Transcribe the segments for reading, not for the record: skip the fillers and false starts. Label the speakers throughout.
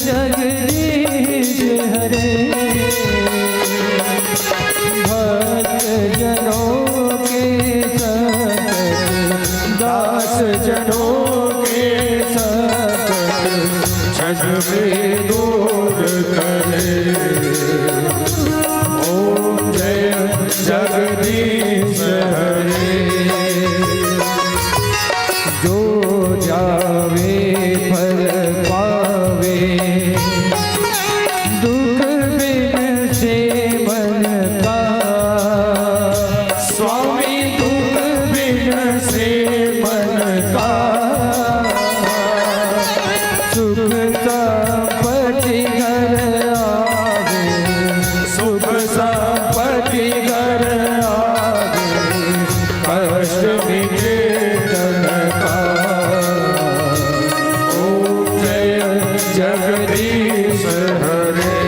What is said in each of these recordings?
Speaker 1: जगदीश हरे भक्त जनों के संकट दास जनों के संकट छठ में दूर करे। ओम जय जगदीश हरे। जो जावे फल पावे दुख बिन से मन का स्वामी दुख बिन से मन का सुख संपत्ति घर आवे सुख संपत्ति घर आवे कष्ट मिटे तन का। ओम जय जगदीश हरे।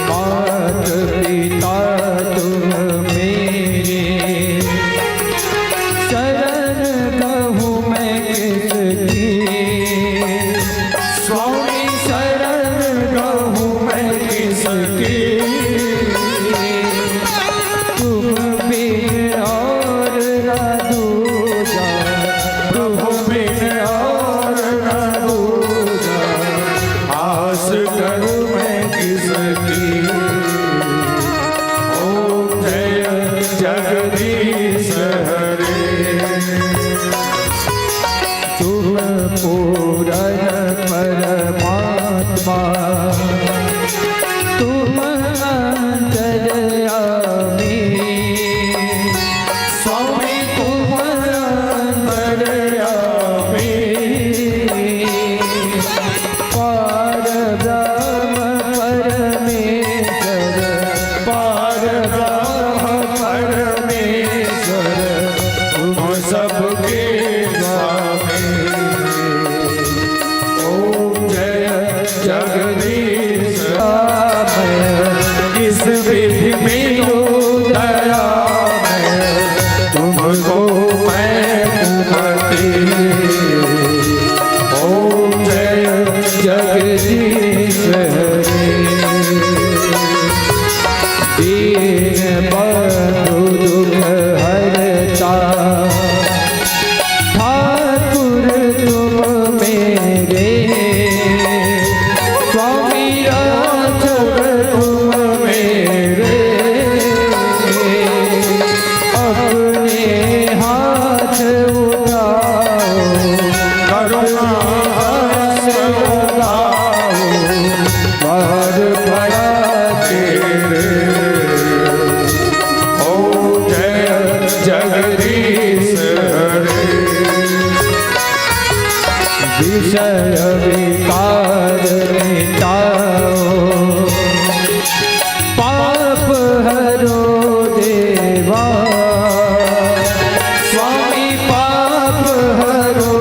Speaker 1: मात पिता तुम मेरे शरण कहूँ मैं किसकी स्वामी शरण कहूँ मैं किसकी। तुम बिन और न दूजा तुम बिन और न दूजा आस करूँ मैं किसकी। ओम जय जगदीश हरे। तुम पूरन परमात्मा तुम अंतर्यामी स्वामी तुम अंतर्यामी। पार ब्रह्म परमेश्वर पार ब्रह्म परमेश्वर तुम सबके स्वामी। ओम जय जगदीश। इस विधि में हो दया तुमको मैं कुमति। ओम जय जगदीश हरे। दीन बंधु दुख हरता ठाकुर तुम मेरे स्वामी रक्षक तुम मेरे। अपने हाथ उठाओ करुणा हस्त लगाओ द्वार पड़ा तेरे। ओम जय जगदीश हरे। विषय विकार मिटाओ पाप हरो देवा स्वामी पाप हरो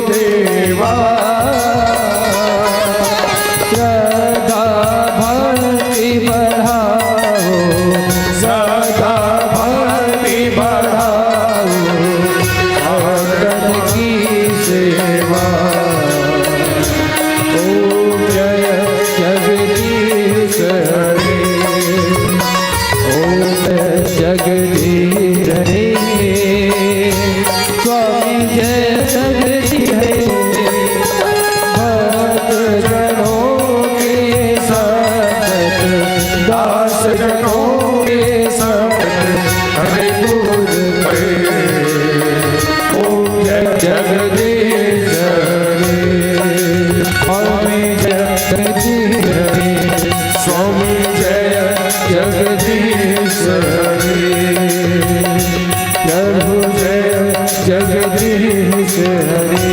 Speaker 1: देवा। श्रद्धा भक्ति बढ़ाओ श्रद्धा भक्ति बढ़ाओ भक्तन की सेवा। ओम जय जगदीश हरे। ओम जगदीश हरे। स्वामी जय जगदीश हरे। भक्त जनों के संकट दास जनों के संकट हरे दूर करे। ओम जय जगदीश हरे। स्वामी जय जगदीश हरे। स्वामी जय जगदीश हरे। प्रभु जय जगदीश हरे।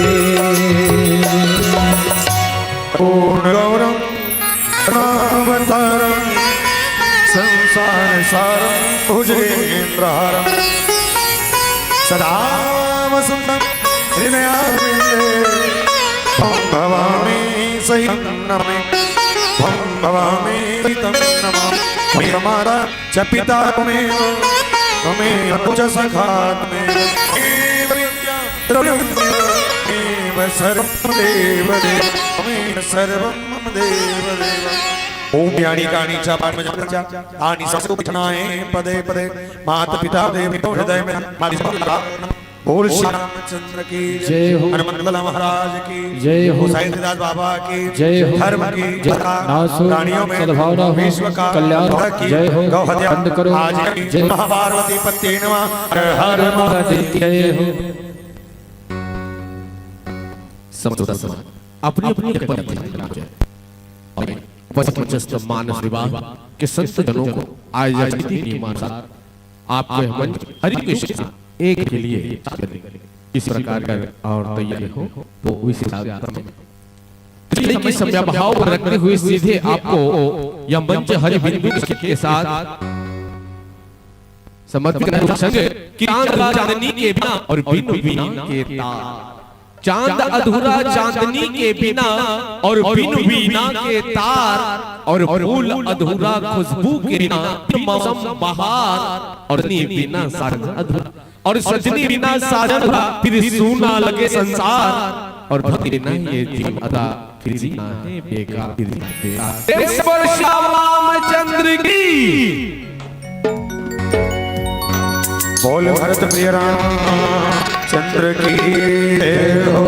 Speaker 2: पूर्ण गौरम अवतारम संसार सारम भुजगेन्द्रहारम सदा वसंतम हृदयारविंदे त्वं भवामि सहितं नमामि त्वं भवामि सहितं नमामि। त्वमेव च पिता त्वमेव च सखा त्वमेव एव विद्या त्वमेव सर्वं देव देव त्वमेव सर्वं मम देव देव। ओम यानी कानी च पाठ में जपचा आनी सबसे पिछनाए पदे पदे माता पिता देवी तो हृदय में मारी सबका बोल श्री रामचंद्र की
Speaker 1: जय हो।
Speaker 2: हनुमान लाला महाराज की
Speaker 1: जय हो।
Speaker 2: साईदास बाबा की
Speaker 1: जय हो।
Speaker 2: धर्म की
Speaker 1: जय नासो
Speaker 2: प्राणियों में
Speaker 1: सद्भावना हो,
Speaker 2: विश्व का
Speaker 1: कल्याण
Speaker 2: की
Speaker 1: जय हो।
Speaker 2: गौ हत्या
Speaker 1: बंद करो।
Speaker 2: आज की
Speaker 1: जय।
Speaker 2: महापार्वती पति नमः हर
Speaker 1: हर
Speaker 2: हर
Speaker 1: महादेव जय हो।
Speaker 3: अपनी अपनी वचनचस्त मानस विवाह के संत जनों को आज रीति नियमानुसार आपके मंच हरि की शिक्षा एक के लिए इस प्रकार का और तैयारी हो तो उसी में की समय भाव रखते हुए सीधे आपको यह मंच हरि बिंदु के साथ समर्पित करना संग कि चांदनी के बिना और बिनु बिना के तार चांद अधूरा चांदनी के बिना और बिनु बीना के तार और फूल अधूरा खुशबू के बिना मौसम बहार और बिना साजन अधूरा और सजनी बिना साजन फिर सूना लगे संसार और भक्ति बिना ये जीव अदा फिर जीना है बेकार रामचंद्र की
Speaker 2: बोल भरत प्रिय रामचंद्र की जय हो।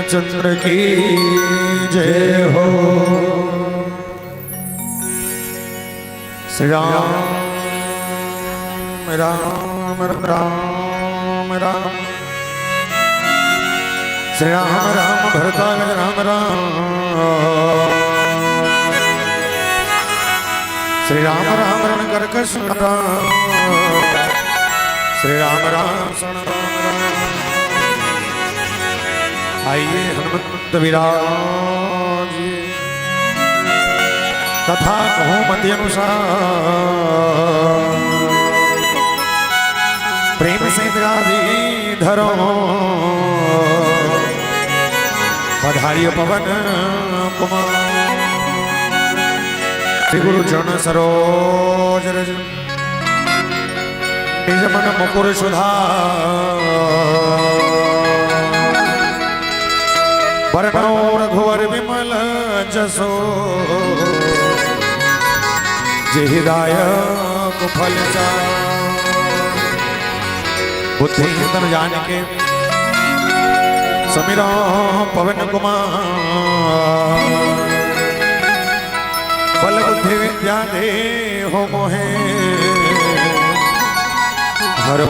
Speaker 2: रामचंद्र की जय हो। श्री राम राम राम राम श्री राम राम भरताय राम राम श्री राम राम रण करकश राम श्री राम राम शरण राम। आइए हनुमंत विराज कथा कहूँ मति अनुसार प्रेम से गादी धरो पधारियो पवन कुमार श्री गुरु चरण सरोज रज निज मन मुकुर सुधार वरणो रघुवर विमल जसो जेहि दायक फल चार। बुद्धि तन जान के समीरो पवन कुमार बल बुद्धि विद्या दे हो मोहे हर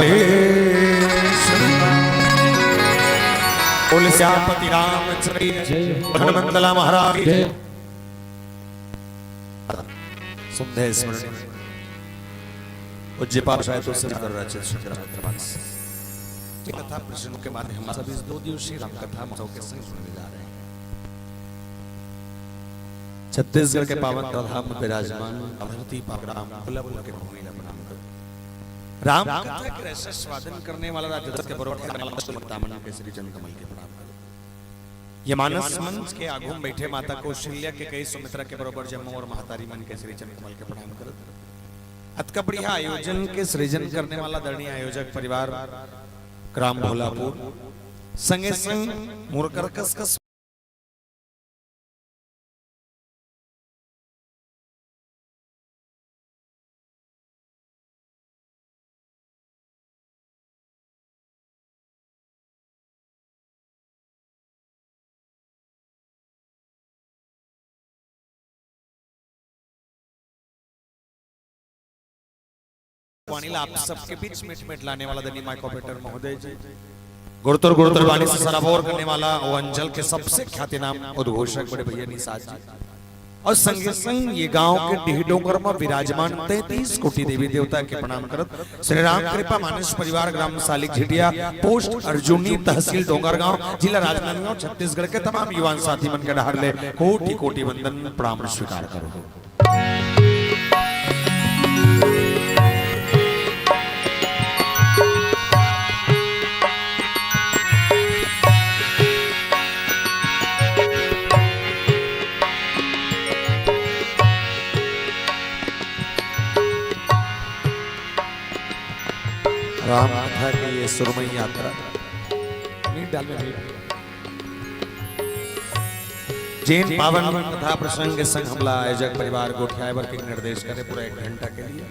Speaker 2: तुलसीपति रामचंद्र हनुमंतला महाराज सुंदर स्मरण पूज्य पातशाही तुलसी कथा प्रश्नों के माध्यम हम सभी 2 दिवसीय राम कथा महोत्सव के संग सुनने जा रहे हैं। छत्तीसगढ़ के पावन प्रधान विराजमान अवंती पागराम कुलपुर के भूमि में प्रणाम करो। राम कथा के रस स्वादन करने वाला राजदत्त के बरोबर माता के श्री चंद्र कमल के प्रणाम करो। ये मानस मंच के आगू में बैठे माता कौशल्या के कई सुमित्रा के बरोबर जम्मू और महातारी मन के श्री चंद्र कमल के प्रणाम करो। अतकबड़िया आयोजन के सृजन करने वाला दरणीय आयोजक परिवार ग्राम भोलापुर संगे संग मुरकरकस का आप सबके बीच मिट लाने वाला धनी माइक ऑपरेटर महोदय जी गुरुतर वाणी से सराबोर करने वाला वो अंचल के सबसे ख्याति नाम उद्घोषक बड़े भैया निषाद जी और संगे संग ये गांव के ढीडोंगर में विराजमान 33 कोटि देवी देवता के प्रणाम करत श्री राम कृपा मानस परिवार ग्राम सालिक झिटिया पोस्ट अर्जुनी तहसील डोंगरगांव जिला राजनांदगांव छत्तीसगढ़ के तमाम युवा साथी मन के डहार ले कोटि कोटि वंदन प्रणाम स्वीकार करो। राम कथा की ये सुरमई यात्रा जैन पावन कथा प्रसंग के संग हमला आयोजक परिवार गोठियावर के निर्देश करे पूरा 1 घंटा के लिए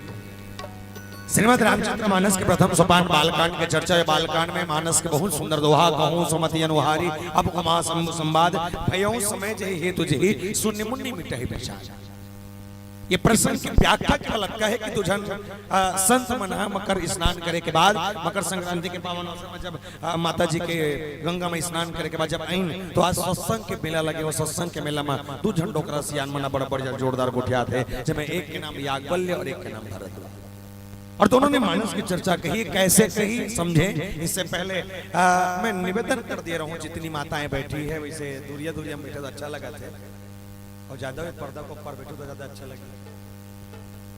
Speaker 2: श्रीमद रामचंद्र मानस के प्रथम सोपान बालकांड के चर्चा है। बालकांड में मानस के बहुत सुंदर दोहा कहूँ सुमति अनुहारी अब उमा संवाद भयों समय जय हेतु जय शून्य मुन्नी मिटहि पहचान। ये प्रसंग की व्याख्या क्या लगता है कि तुझन संत मना मकर स्नान करे के बाद मकर संक्रांति के पावन अवसर में जब माता जी के गंगा में स्नान करे के बाद जब आइन तो आज सत्संग के मेला लगे। वो सत्संग के मेला में 2 झंडोकरा सियान मना बड़ा बड़ा जोरदार गोठिया थे जिसमें एक के नाम याज्ञवल्क्य और एक के नाम भरत और दोनों ने मानस की चर्चा कही कैसे कही समझे। इससे पहले मैं निवेदन कर दे रहा हूँ जितनी माताएं बैठी है वैसे दूरिया दूरिया बैठे तो अच्छा लगा थे और ज्यादा पर्दा को ऊपर बैठो तो ज्यादा अच्छा लगे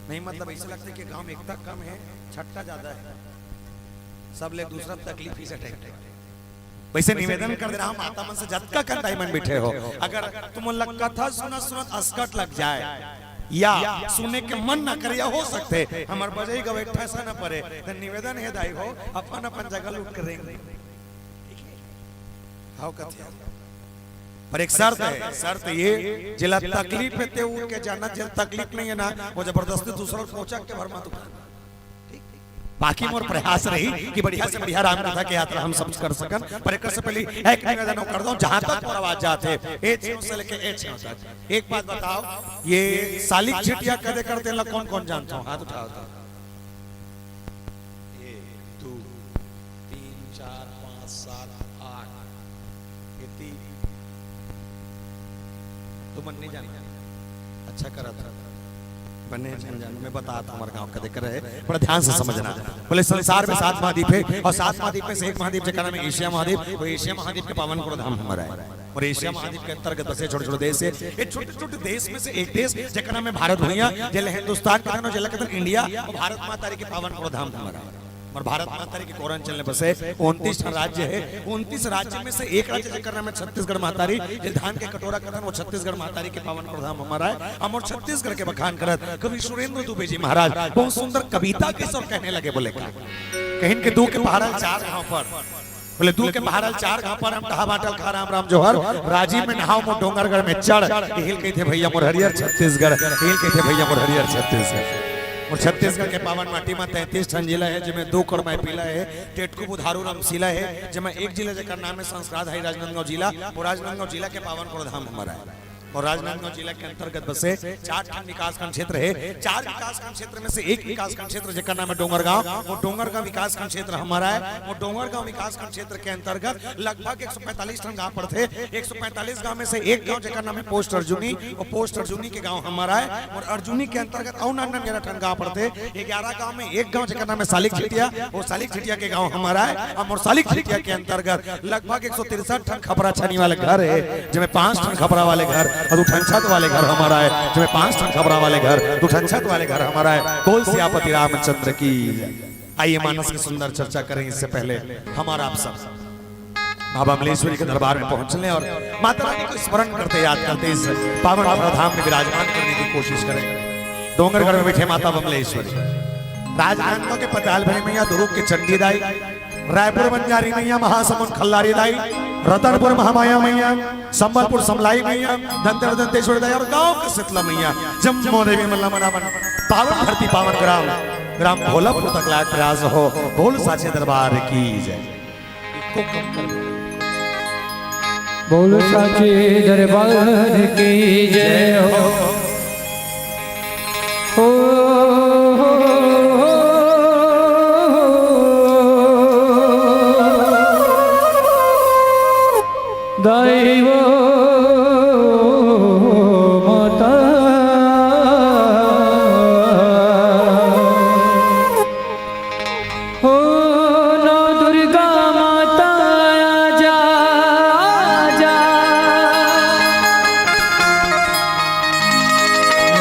Speaker 2: नहीं। मतलब ऐसा लगता है कि गांव में एकता कम है छट्टा ज्यादा है सब ले दूसरा तकलीफ ही से टेक। वैसे निवेदन कर दे रहा हूं माता मन से जतका का डायमंड बैठे हो अगर तुम लग कथा सुना अस्कट लग जाए या सुनने के मन ना करे या हो सकते हमार बजाई का बैठा ऐसा ना पड़े तो निवेदन है दाई हो अपन अपन जगह लूट करेंगे। हाउ कथिया पर एक शर्त ये जिला तकलीफ है ते उठ के जाना जिला तकलीफ नहीं है ना वो जबरदस्ती दूसरा पहुंचा के भरमा तो बाकी मोर प्रयास रही कि बढ़िया से बढ़िया राम कथा के यात्रा हम सब कर सकन, पर एक से पहले एक निवेदन कर दूं, जहां तक मोर आवाज जाते ए छेव से लेके ए छेव तक एक बात बताओ, ये सालिक छिटिया कदे करते हैं, कौन कौन जानता हूं? हाथ उठाओ तो 1 2 3 4 5 7 8 ये 3 तो मन नहीं जाना, अच्छा करा था बने जान मैं बता हमारे गांव का देख रहे बड़ा ध्यान से समझना। बोले संसार में 7 महाद्वीप है और 7 महाद्वीप में से एक महाद्वीप जिसका नाम है एशिया महाद्वीप, वो एशिया महाद्वीप के पावन गुण धाम हमारा है। और एशिया महाद्वीप के अंतर्गत बसे छोटे छोटे देश है, ये छोटे छोटे देश में से एक देश जिसका नाम है भारत भूमिया, जल हिंदुस्तान का नाम जल कहते इंडिया, और भारत माता के पावन गुण धाम हमारा है। और भारत माता के कोरांचल में बसे 29 राज्य है, 29 राज्य में से एक राज्य जिसका नाम है छत्तीसगढ़ महातारी, जो धान के कटोरा कथन वो छत्तीसगढ़ महातारी के पावन प्रधान हमारा है। हम और छत्तीसगढ़ के बखान करत कवि सुरेंद्र दुबे जी महाराज बहुत सुंदर कविता के सब कहने लगे, बोले का कहीं के दू के पहाड़ल 4 गांव पर, बोले दू के पहाड़ल 4 गांव पर हम कहा बाटल खा राम राम जोहर राजीव में नहाओ मोर डोंगरगढ़ में चढ़, हिल के थे भैया मोर हरियर छत्तीसगढ़, हिल के थे भैया मोर हरियर छत्तीसगढ़। और छत्तीसगढ़ के पावन माटी में 33 ठन जिला है, जिसमें 2 कड़माई पीला है, टेटकू बुधारू रामशिला है, जिसमें एक जिला जिसका नाम है संस्कृत है राजनांदगांव जिला, और राजनांदगांव जिला के पावन प्रधान हमारा है। और राजनांदगांव जिला के अंतर्गत बसे 4 विकासखंड क्षेत्र है, 4 विकासखंड क्षेत्र में से एक विकासखंड क्षेत्र जिसका नाम है डोंगरगांव, वो डोंगरगांव विकासखंड क्षेत्र हमारा है। वो डोंगरगांव विकासखंड क्षेत्र के अंतर्गत लगभग 145 ठन गांव पड़ते हैं, 145 गांव में से एक गांव जिसका नाम है पोस्ट अर्जुनी, और पोस्ट अर्जुनी के गांव हमारा है। और अर्जुनी के अंतर्गत और 11 ठन गांव पड़ते हैं, 11 गांव में एक गांव जिसका नाम है सालिक छिटिया, वो सालिक छिटिया के गांव हमारा है। और सालिक छिटिया के अंतर्गत लगभग 163 ठन खपरा छानी वाले घर है, जिसमें 5 ठन खपरा वाले घर और 2 ठन छत वाले घर हमारा है, जिसमें 5 ठन खपरा वाले घर 2 ठन छत वाले घर हमारा है। बोल सियापति रामचंद्र की। आइए मानस की सुंदर चर्चा करें, इससे पहले हमारा आप सब बाबा अमलेश्वरी के दरबार में पहुंच लें और माता रानी को स्मरण करते याद करते इस पावन धाम में विराजमान करने की कोशिश करें। डोंगरगढ़ में बैठे माता अमलेश्वरी, राजनांदगांव के पताल भरी मैया, दुर्ग के चंडी दाई, रायपुर बंजारी मैया, महासमुंद खल्लारी दाई, रतनपुर महामाया मैया, संबलपुर समलाई मैया, दंतेश्वरी दाई, और गांव के शीतला मैया, जम्मू देवी मल्ला मनावन पावन धरती पावन ग्राम भोलापुर तक लायक प्रयास हो। बोल साचे दरबार की जय।
Speaker 1: बोल साचे दरबार की जय हो। दैव माता हो, नौ दुर्गा माता आजा आजा,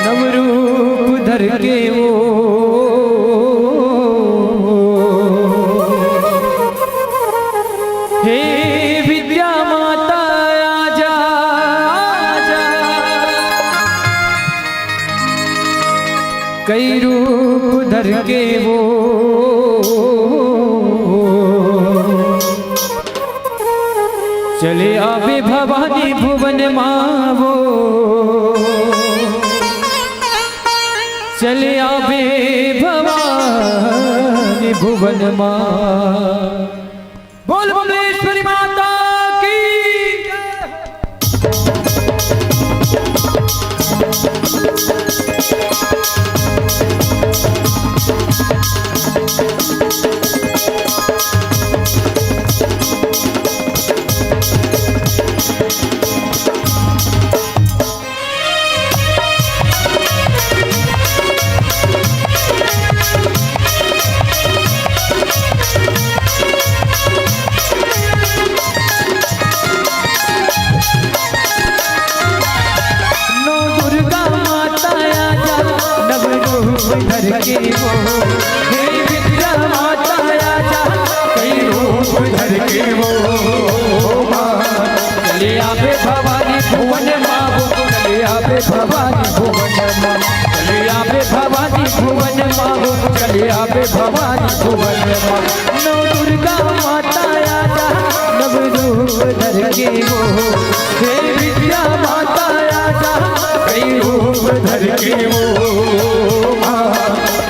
Speaker 1: नवरूप धर के वो हे विद्या माता आजा आजा, कई रूप धर के वो चले आवे भवानी भुवन मावो, चले आवे भवानी भुवन मां। बोल अमलेश्वरी माता की धर के वो, हे विद्या माता आजा, कई रूप धर के वो, चले आवे भवानी भुवन माँ, चले आवे भवानी भुवन माँ, चले आवे भवानी भुवन माँ, चले आवे भवानी भुवन माँ। नौ दुर्गा माता आजा, नव रूप धर के वो, हे विद्या माता आजा, कई रूप धर के वो,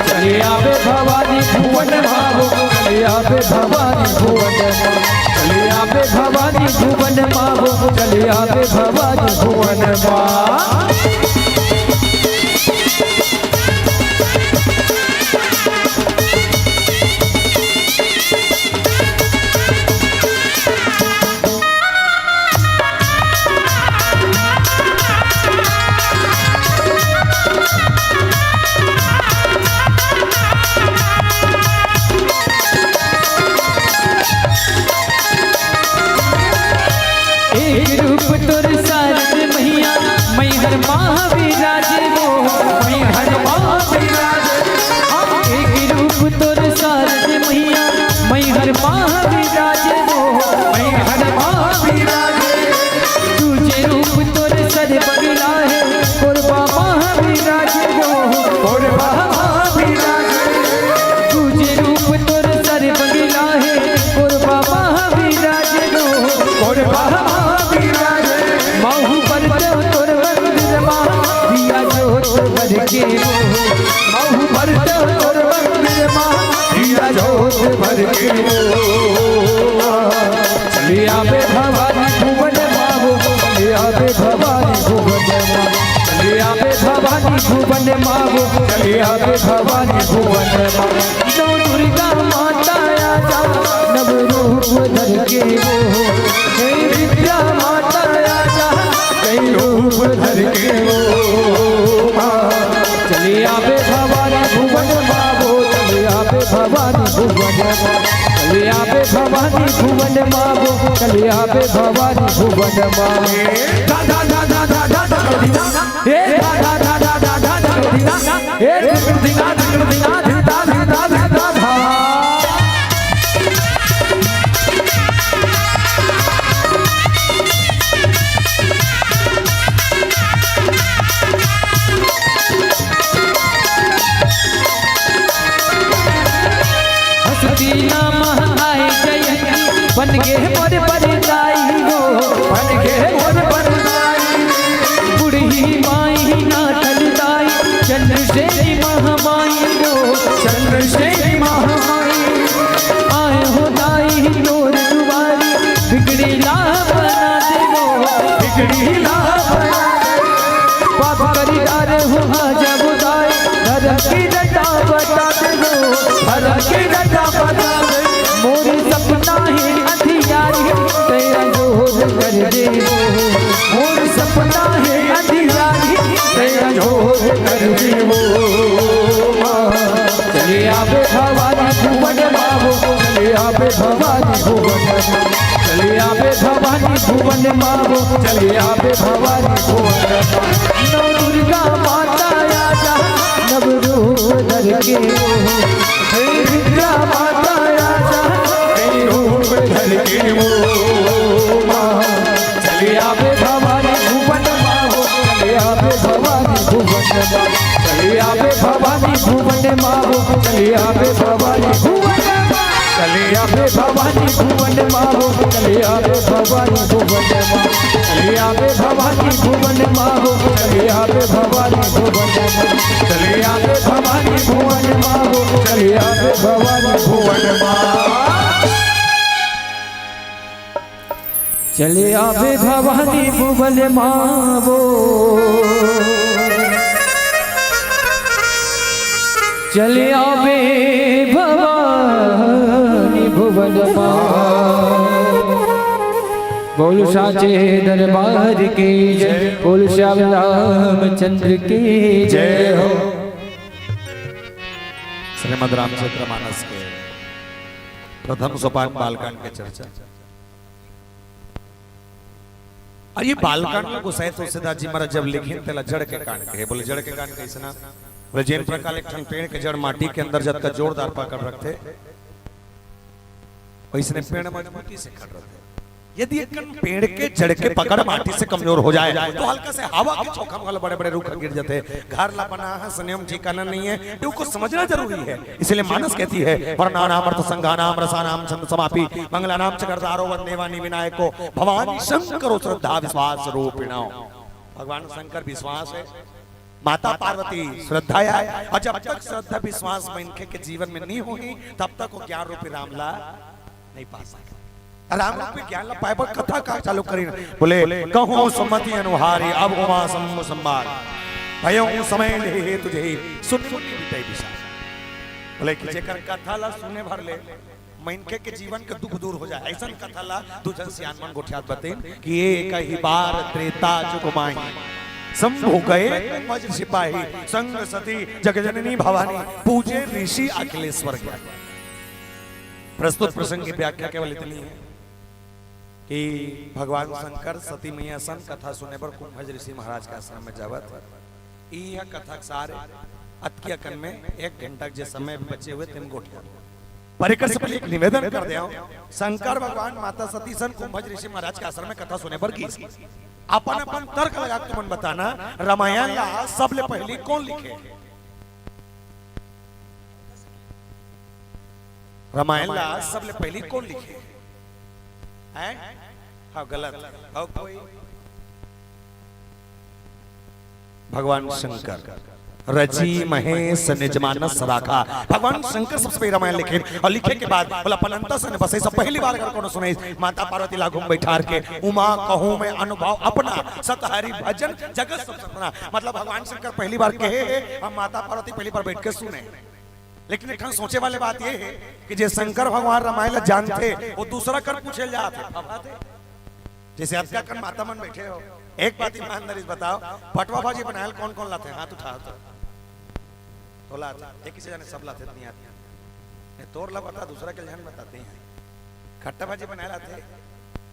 Speaker 1: चले आवे भवानी भुवन मावो चले आवे भवानी भुवन चले आवे भवानी भुवन मावो चले आवे भवानी भुवन एक रूप तोर सारद मैया मैं हर महाविराज वो मैं हर महाविराज एक रूप तोर सारद मैया मैं हर महाविराज वो मैं हर महाविराज तुझे रूप तोर सर बगला है कोरबा महाविराज वो कोरबा महाविराज तुझे रूप तोर सर बगला है कोरबा महाविराज वो कोरबा महू पर तोर वंदमा दिया जोत भर के महू पर तोर वंदमा दिया जोत भर के चले आवे भवानी भुवन मावो चले आवे भवानी भुवन चले आवे भवानी भुवन मावो चले आवे भवानी भुवन नौ दुर्गा माता आजा नव रूप धर के हे विद्या माता रूप धर के वो चले आवे भवानी भुवन मावो चले आवे भवानी भुवन चले आवे भवानी भुवन मावो चले आवे भवानी भुवन दा दा दा दा दा दा दिना हे दा दा दा दा दा दा दिना हे दिना दिना दिना दिना दिना दीना महाए जयंती बन गे मोर बरदाई हो बन गे मोर बरदाई बुढ़ी माई ना टलदाई चंद्रसेनी महामाई हो चंद्रसेनी महामाई आए हो दाई तोर दुआरी बिगड़ी ला बना दे वो बिगड़ी ला बना दे पाप करी डारे हो आजा बुदाई धर्म की रटा बता दे वो धर्म की रटा बता दे मोर सपना है अधियारी तेरा जोर कर दे मोर सपना है अधियारी तेरा जोर कर दे वो चले आवे भवानी भुवन मावो चले आवे भवानी भुवन चले आवे भवानी भुवन मावो चले आवे भवानी भुवन नौ दुर्गा माता आजा नव रूप धर के हे विद्या माता आजा रूप धर के वो चले आवे भवानी भुवन मावो चले आवे भवानी भुवन चले आवे भवानी भुवन मावो चले आवे भवानी भुवन चले आवे भवानी भुवन मावो चले आवे भवानी भुवन चले आवे भवानी भुवन मावो चले आवे भवानी भुवन चले आवे भवानी भुवन मावो चले आवे भवानी भुवन चले आवे भवानी भुवन मावो चले आवे भवानी भुवन बोल साचे दरबार की जय बोल श्याम रामचंद्र की जय हो।
Speaker 2: श्रीमद् रामचरितमानस के प्रथम सोपान बालकांड के चर्चा। और ये बालकांड में गोसाई तुलसीदास जी महाराज जब लिखे तेला जड़ के कांड के बोले जड़ के कांड कैसे ना बोले जैन प्रकार एक पेड़ के जड़ माटी के अंदर जब तक जोरदार पकड़ रखते वैसे पेड़ मजबूती से खड़ रखते। यदि एक पेड़ के जड़ के पकड़ माटी से कमजोर हो जाए तो हल्का से हवा के झोंका वाले बड़े बड़े रुख गिर जाते। घर ला बना है संयम ठिकाना नहीं है, ये को समझना जरूरी है। इसलिए मानस कहती है वर्णानाम अर्थ संघानाम रसानाम छंद समापि मंगलानाम चक्रधारो वंदेवानी विनायको भवानी शंकरो श्रद्धा विश्वास रूपिणो। भगवान शंकर विश्वास है, माता पार्वती श्रद्धा है, और जब तक श्रद्धा विश्वास इनके के जीवन में नहीं होगी तब तक वो ज्ञान रूपी रामला नहीं पा सकता। राम रूपी ज्ञान ला पाए पर कथा का चालू करी, बोले कहूं सुमति अनुहारी अब उमा सम्मु संभार भयो समय ले तुझे सुन बिटाई विशाल। बोले कि जेकर कथा ला सुने भर ले इनके के जीवन के दुख दूर हो जाए, ऐसा कथा ला दूजन सियान मन गोठियात बतेन कि एक ही बार त्रेता जुग माई शंभु गए वज्र सिपाही संग सती जगजननी भवानी पूजे ऋषि अखिलेश्वर ज्ञान। प्रस्तुत प्रसंग की व्याख्या केवल इतनी है कि भगवान शंकर सती मैया सन कथा सुने पर कुंभज ऋषि महाराज के आश्रम में जावत यह कथा सारे अतकियाकन में 1 घंटा के समय बचे हुए तिम गोठिया परिकर से पहले एक निवेदन कर दे शंकर भगवान माता सती सन कुंभज ऋषि महाराज के आश्रम में कथा सुने पर की अपन अपन तर्क लगा के तुमन बताना रामायण ला सबले पहली कौन लिखे, रामायण ला सबले पहली कौन लिखे हैं? हाँ गलत और कोई भगवान शंकर रची महेश निजमानस राखा। भगवान शंकर सबसे पहले रामायण लिखे और लिखे के बाद बोला पलंता सन बसे सब पहली बार अगर कोनो सुने माता पार्वती लागू में बैठार के उमा कहूं मैं अनुभव अपना सतहरि भजन जगत सब सपना। मतलब भगवान शंकर पहली बार कहे हम माता पार्वती पहली बार बैठ के सुने। लेकिन एक सोचे वाले बात ये है कि जे शंकर भगवान रामायण जानते वो दूसरा कर पूछे जाते, जैसे आपका कर माता मन बैठे हो। एक बात ईमानदारी बताओ पटवा भाजी बनाए कौन कौन लाते हैं? हाथ उठा तो लाते एक ही से जाने सब लाते नहीं आते हैं। तोड़ ला बता दूसरा के ध्यान बताते हैं। खट्टा भाजी बनाए लाते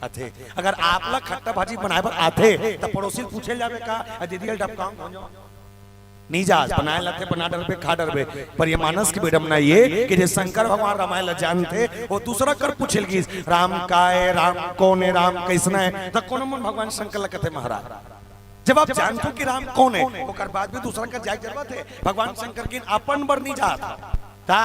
Speaker 2: आते, अगर आप लोग खट्टा भाजी बनाए पर आते तो पड़ोसी पूछे जावे का दीदी डबकाऊं कौन जो नहीं जा बनाए लाते बना डरबे खा डरबे। पर ये मानस की विडम्बना ये कि जे शंकर भगवान रामायण जानते वो दूसरा कर पूछेल की राम का है, राम कौन है, राम कैसना है, तो कौन मन भगवान शंकर ला कहते महाराज। जब आप जानते हो कि राम कौन है ओकर बाद भी दूसरा का जाग जरूरत है। भगवान शंकर की अपन बर नहीं जाता ता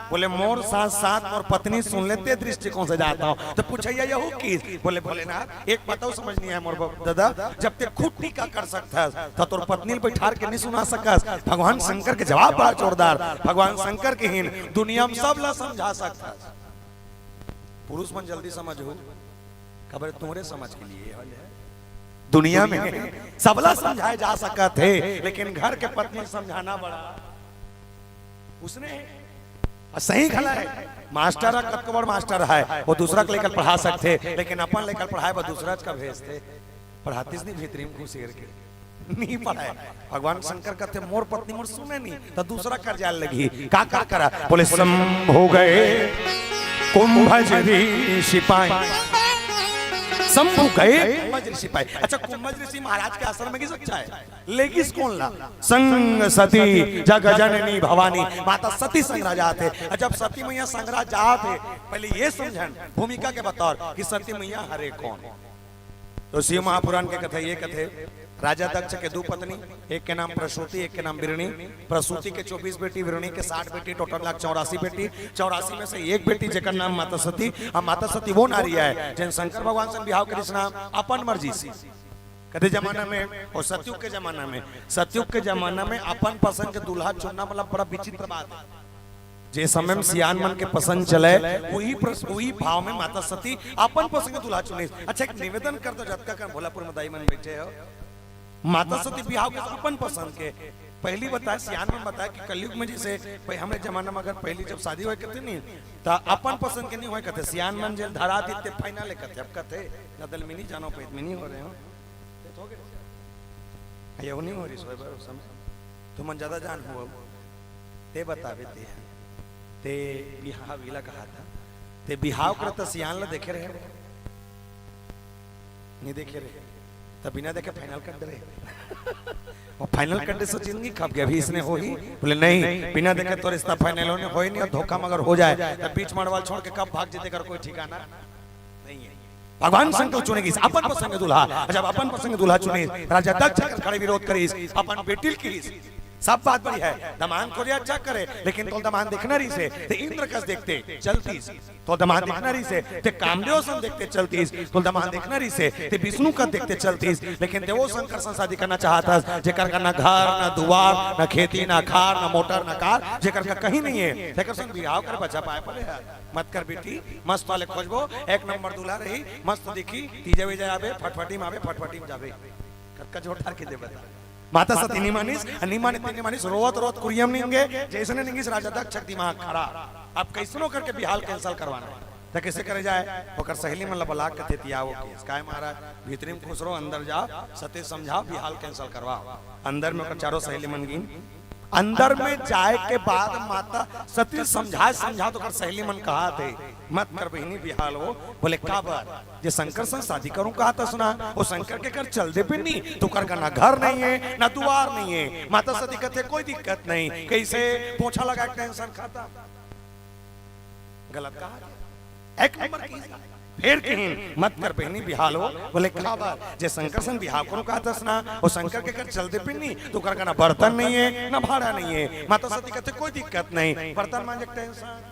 Speaker 2: बोले मोर साथ साथ और पत्नी सुन लेते दृष्टिकोण से जाता हूं तो पूछिए यहू की बोले बोले ना एक बताओ समझ नहीं है मोर दादा जब ते खुद टीका कर सकता था तोर पत्नी बैठार के नहीं सुना सकस। भगवान शंकर के जवाब बड़ा जोरदार। भगवान शंकर के हीन दुनिया में सब ला समझा सकता। पुरुष मन जल्दी समझ हो खबर तुम्हारे समझ के लिए दुनिया में सबला समझाए जा सकता थे, लेकिन घर के पत्नी समझाना बड़ा उसने सही खला है। मास्टर कतकबर मास्टर है वो दूसरा को लेकर पढ़ा सकते, लेकिन अपन लेकर पढ़ाए वो दूसरा का भेजते पढ़ाती नहीं भीतरी में घुसेर के नहीं पढ़ाए। भगवान शंकर कहते मोर पत्नी मोर सुने नहीं तो दूसरा कर जाल लगी का करा बोले सम हो गए कुंभज ऋषि शंभु गए कुंभज ऋषि पाए। अच्छा कुंभज ऋषि महाराज के आश्रम में की सच्चा है लेकिन कौन ला संग सती जगजननी भवानी माता सती संग जाते। जब सती मैया संग जाते पहले ये समझन भूमिका के बतौर कि सती मैया हरे कौन। तो शिव महापुराण के कथे ये कथे राजा दक्ष के 2 पत्नी, एक के नाम प्रसूति एक के नाम बिरणी। प्रसूति के 24 बेटी, बिरणी के 60 बेटी, टोटल 84 बेटी। 84 में से एक बेटी जेकर नाम माता सती। अब माता सती वो नारी है जिन शंकर भगवान से बिहाव के नाम अपन मर्जी से कदे जमाना में और सतयुग के जमाना में। सतयुग के जमाना में अपन पसंद के दूल्हा चुनना मतलब बड़ा विचित्र बात है। जे समय में सियान मन के पसंद चले वही भाव में माता सती अपन पसंद के दूल्हा चुने। अच्छा एक निवेदन कर दो जतका कर भोलापुर में दाई मन बैठे हो माता सती बिहाव के अपन पसंद के पहली बताया सियान में बताया कि कलयुग में जैसे हमारे जमाना में अगर पहली जब शादी हुए करते नहीं तो अपन पसंद के नहीं हुए कहते सियान मन जेल धरा देते फाइनल कहते अब कहते नदल में नहीं जानो पेट में नहीं हो रहे हो ये नहीं हो रही सोए तो मन ज्यादा जान हुआ ते बतावे ते बिहाव विला कहा था ते बिहाव करता सियान ला देखे रहे नहीं देखे रहे तब बिना देखे फाइनल कर दे और फाइनल करने से जिंदगी खप गया। अभी इसने हो ही बोले नहीं बिना देखे तो रिश्ता फाइनल होने हो ही नहीं और धोखा मगर हो जाए तो बीच मड़वाल छोड़ के कब भाग जीते कर कोई ठिकाना नहीं है। भगवान शंकर चुनेगी अपन पसंद दूल्हा। जब अपन पसंद दूल्हा चुने राजा दक्ष खड़े विरोध करी अपन बेटिल की सब बात बड़ी है, दमान को अच्छा करे, लेकिन तो दमान देखना रही से ते इंद्र कस देखते चलतीस, तो दमान देखना रही से ते कामदेव सन देखते चलतीस, तो दमान देखना रही से ते विष्णु का देखते चलतीस, लेकिन देवो शंकर सन शादी करना चाहता, जेकर का ना घर ना दुआर ना खेती ना खार ना मोटर ना कार, जेकर का कहीं नहीं है, जेकर सन बिहाव कर बचा पाए पड़े यार, मत कर बेटी, मस्त वाले खोजबो, एक नंबर दूल्हा रही, मस्त दिखी, तीजे वे जावे, फटफटी में आवे, फटफटी में जावे, का जोड़ ठार के दे बता। माता सती निमानिस रोवत रोवत कुरियम निंगे जैसे ने निंगिस राजा दक्ष दिमाग खरा अब कैसनो करके बिहाल कैंसिल करवाना है तो कैसे करे जाए ओकर सहेली मन बला कथे तियाओ केस काय महाराज भीतरी में खुश रहो अंदर जाओ सत्य समझाओ बिहाल कैंसिल करवाओ अंदर में ओकर चारों सहेली मन गिन अंदर में जाए के बाद माता सती समझा तो कर सहेली मन कहा थे मत कर बहनी बिहाल हो बोले का बात जे शंकर से शादी करूं कहा था सुना वो शंकर के घर चल दे पे नहीं तो कर ना घर नहीं है ना द्वार नहीं है माता सती कहते कोई दिक्कत नहीं कैसे पोछा लगा टेंशन खाता गलत कहा एक नंबर की फिर कहीं मत कर बहनी बिहाल हो बोले क्या बात जे शंकर संग बिहाव करो कहा था ना वो शंकर के घर चल दे पे नहीं तो कर ना बर्तन नहीं है ना भाड़ा नहीं है माता सती कहते कोई दिक्कत नहीं बर्तन मांगे टेंशन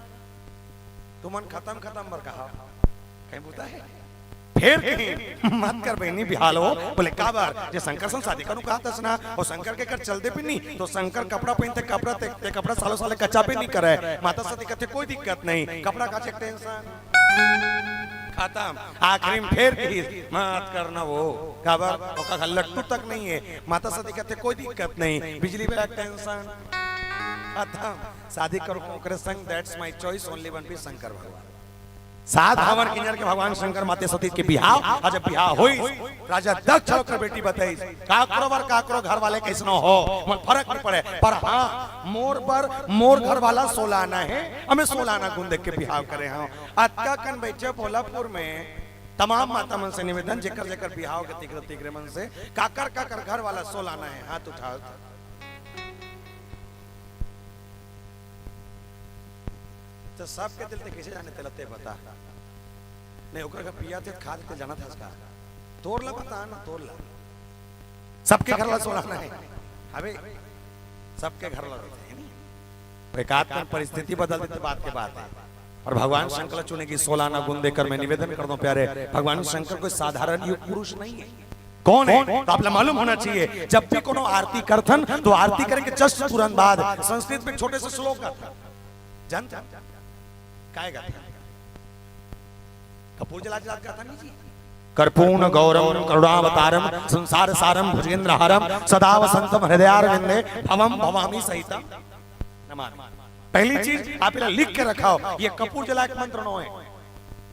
Speaker 2: तुमन खत्म बर कहा कहीं बोलता है फिर कहीं मत कर बहनी बिहाल हो बोले का बार जे शंकर संग शादी करूं कहा था ना वो शंकर के घर चल दे पे नहीं तो शंकर कपड़ा पहनते कपड़ा सालों साले कच्चा पे नहीं करे माता सती कहते कोई दिक्कत नहीं कपड़ा का चेक टेंशन खत्म आखिरी में फिर मत करना वो खबर ओका लट्टू तक नहीं है माता सती कहते कोई दिक्कत नहीं बिजली बिल टेंशन खत्म शादी करो ओकरे संग that's my choice only one piece Shankar भगवान सात भवन किन्नर के भगवान शंकर माते सती के बिहाव आज बिहाव होई राजा दक्ष होकर बेटी बताई काकरो घर वाले कैसनो हो मन फर्क नहीं पड़े पर हां मोर घर वाला सोलाना है हमें सोलाना गुण देख के बिहाव करे हां अक्का कन बैठे भोलापुर में तमाम माता मन से निवेदन जेकर बिहाव के तिगरे मन से काकर घर वाला सोलाना है हाथ उठाओ तो सबके दिल ते कैसे जाने तेलते बता नहीं ओकर का पिया थे खा देते जाना था इसका तोड़ ला बता ना तोड़ ला सबके घर ला सोलाना है अबे सबके घर ला है नहीं एकात्म परिस्थिति बदल देते बात के बात है और भगवान शंकर चुने की सोलाना गुण देकर मैं निवेदन कर दूं प्यारे भगवान शंकर कोई साधारण युग पुरुष नहीं है कौन है तो आपको मालूम होना चाहिए जब भी कोनो आरती करथन तो आरती करेंगे जस्ट तुरंत बाद संस्कृत में छोटे से श्लोक आता जानता काय गाता कपूर जला गाता नहीं जी कर्पूर्ण गौरम करुणावतारम संसार सारम भुजेंद्र हारम सदा वसंतम हृदयारविंदे भवम भवामी सहितम नमामि पहली चीज आप लिख के रखाओ ये कपूर जला एक मंत्र नो है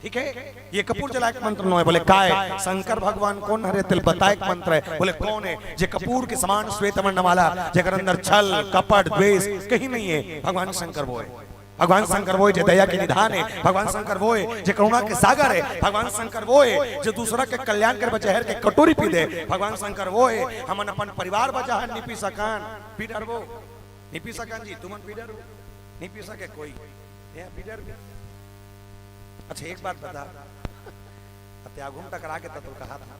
Speaker 2: ठीक है ये कपूर जला एक मंत्र नो है बोले काय शंकर भगवान कौन हरे तिल बता एक मंत्र है बोले कौन है जे कपूर के समान श्वेत वर्ण वाला जेकर अंदर छल कपट द्वेष कहीं नहीं है भगवान शंकर वो है भगवान शंकर वो है जो दया के निधान है भगवान शंकर वो है जो करुणा के सागर है भगवान शंकर वो है जो दूसरा के कल्याण कर बचहर के कटोरी पी दे भगवान शंकर वो है हम अपन परिवार बचा है निपी सकान पीडर वो निपी सकान जी तुमन पीडर निपी सके कोई पीडर भी अच्छा एक बात बता त्यागुम टकरा के तो कहा था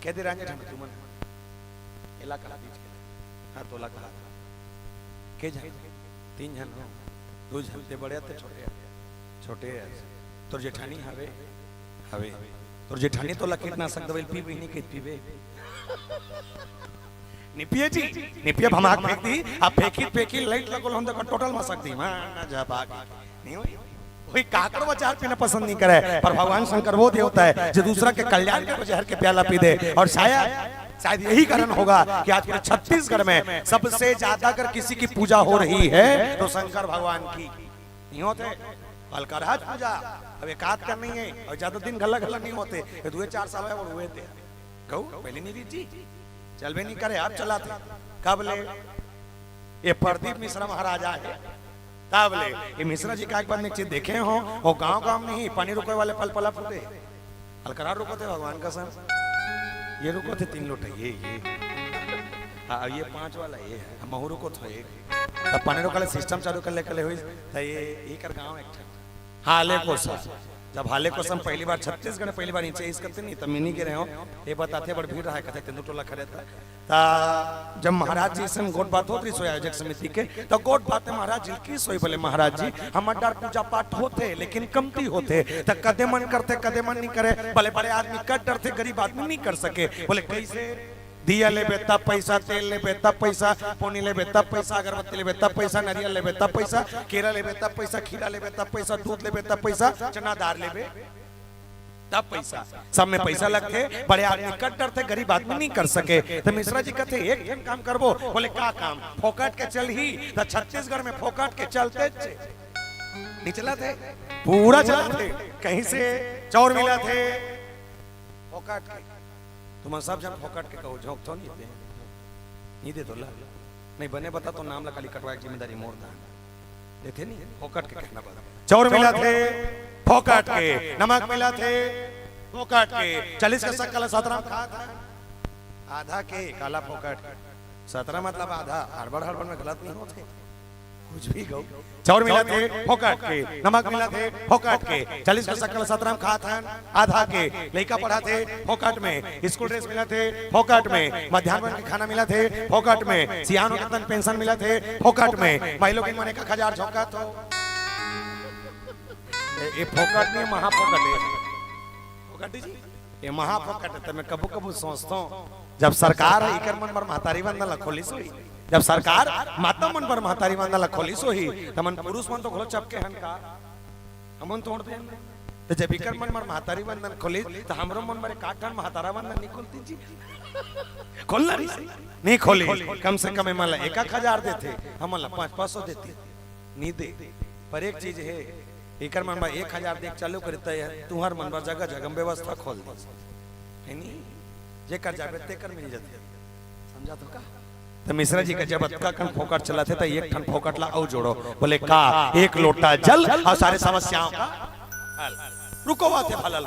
Speaker 2: कह दे रांझे तुमन इलाका बीच के हां तोला कहा था के जन तीन जन हो दो झलते बड़े ते छोटे तोर जेठानी हवे तोर जेठानी तो कीटनाशक दवाई पी भी नहीं के पीवे निपिए जी निपिए भमाक फेंक दी अब फेंकी लाइट लगल हम तो टोटल मसक दी मां ना जा बाग नहीं होई कोई काकड़ बचार पीना पसंद नहीं करे पर भगवान शंकर वो देवता है जो दूसरा के कल्याण के जहर के प्याला पी दे और शायद यही कारण होगा कि आज पूरे छत्तीसगढ़ में सबसे ज्यादा अगर किसी की पूजा हो रही है तो शंकर भगवान की नहीं होते अलकराज पूजा अब एकाध का नहीं है और ज्यादा दिन गला नहीं होते 2-4 साल है वो हुए थे कहू पहले नहीं जी चलबे नहीं करे आप चलाते कब ले ये प्रदीप मिश्रा महाराजा है तब ले ये मिश्रा जी का एक बार एक चीज देखे हो वो गांव नहीं पानी रुकने वाले पल पला फूटे अलकरार रुको थे भगवान का सन ये रुको थे 3 लोटा ये हाँ ये 5 वाला ये है महू रुको था एक तब पानी रोक सिस्टम चालू कर ले हुई था ये कर गाँव एक हाँ ले को सा जब हाले को सम पहली बार छत्तीसगढ़ में पहली बार नीचे इस करते नहीं तब मिनी के रहे हो ये बताते बड़ भीड़ रहा कहते तेंदु टोला खड़े था जब महाराज जी से गोट बात होती सोई आयोजक समिति के तो गोट बात महाराज जी की सोई बोले महाराज जी हम डर पूजा पाठ होते लेकिन कमती होते तो कदे मन करते कदे मन नहीं करे भले बड़े आदमी कट डरते गरीब आदमी नहीं कर सके बोले कैसे दिया ले बेता पैसा तेल ले बेता पैसा पोनी ले बेता पैसा अगरबत्ती ले बेता पैसा नारियल ले बेता पैसा केरा ले बेता पैसा खीरा ले बेता पैसा दूध ले बेता पैसा चना दाल ले बे तब पैसा सब में पैसा लगते बड़े आदमी कट डरते गरीब आदमी नहीं कर सके तो मिश्रा जी कहते एक दिन काम करबो बोले का काम फोकट के चल ही तो छत्तीसगढ़ में फोकट के चलते नहीं चला थे पूरा चला थे कहीं से चौर मिला थे फोकट के तुम सब जन फोकट के कहो झोंक तो नहीं दे तो ला नहीं बने बता तो नाम लगा कटवा की जिम्मेदारी मोड़ था देते नहीं फोकट के कहना पड़ा चौर मिला थे फोकट के नमक मिला थे फोकट के 40 का सकल 17 खा था आधा के काला फोकट 17 मतलब आधा हड़बड़ हड़बड़ में गलत नहीं होते कुछ भी गौ चौर मिला थे फोकट के नमक मिला थे फोकट के 40 का सकल 17 खा था आधा के लड़का पढ़ा थे फोकट में स्कूल ड्रेस मिला थे फोकट में मध्याह्न के खाना मिला थे फोकट में सियानो के तन पेंशन मिला थे फोकट में महिलों के मने का 1000 झोंका तो ये फोकट नहीं महाफोकट है फोकट जी ये महाफोकट है तो मैं कबू कबू सोचता हूँ जब सरकार है इकर मन पर महतारी बंदा खोली सोई जब सरकार माता मन पर महतारी बंदा खोली सोई तो मन पुरुष मन तो खोलो चपके हन का हमन तोड़ दे तो जब इकर मन पर महतारी बंधन खोली तो हमरो मन में काटन महतारा बंधन नहीं खोलती जी खोलना नहीं खोली कम से कम मन 1000 देते हम 500 देते नहीं दे पर एक चीज है एकर मन में 1000 देख चालू करता है तुहर मन में जगह जगह व्यवस्था खोल दे है नहीं जेकर जाबे तेकर मिल जाते समझा तो का तो मिश्रा जी का जब अतका कन फोकट चला थे तो एक ठन फोकट ला और जोड़ो बोले का एक लोटा जल और सारे समस्याओं का हल रुको बात है फलल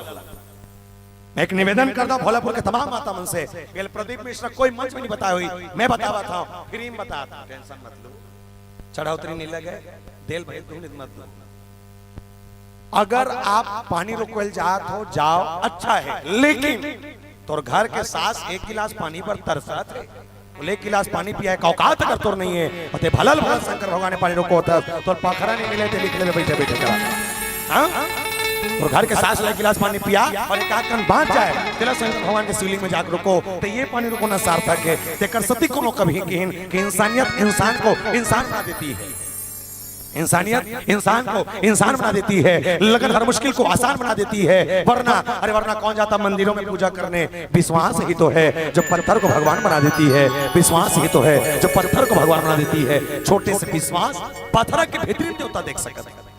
Speaker 2: मैं एक निवेदन करता हूं भोलापुर के तमाम माता मन से गेल प्रदीप मिश्रा कोई मंच में नहीं बताया हुई मैं बतावा था फ्री में बताता टेंशन मत लो चढ़ाउतरी नहीं लगे तेल भर तुम मत लो अगर आप पानी रोकल जात हो जाओ अच्छा है लेकिन तोर घर के सास एक गिलास पानी पर तरसत है बोले गिलास पानी पिया का औकात अगर तोर नहीं है तो भलल भलल शंकर भगवान ने पानी रोको होता तोर पाखरा नहीं मिले थे लिख ले बैठे बैठे करा हां और घर के सास ले गिलास पानी पिया और एक आध कन बांध जाए तेरा शंकर भगवान के शिवलिंग में जाकर रुको तो ये पानी रुकोना सार्थक है तेकर सती कोनो कभी कि इंसानियत इंसान को इंसान बना देती है इंसानियत इंसान को इंसान बना देती है लगन हर मुश्किल को आसान बना देती है वरना कौन जाता मंदिरों में पूजा करने विश्वास ही तो है जो पत्थर को भगवान बना देती है विश्वास ही तो है जो पत्थर को भगवान बना देती है छोटे से विश्वास पत्थर के भीतर में देवता देख सकते हैं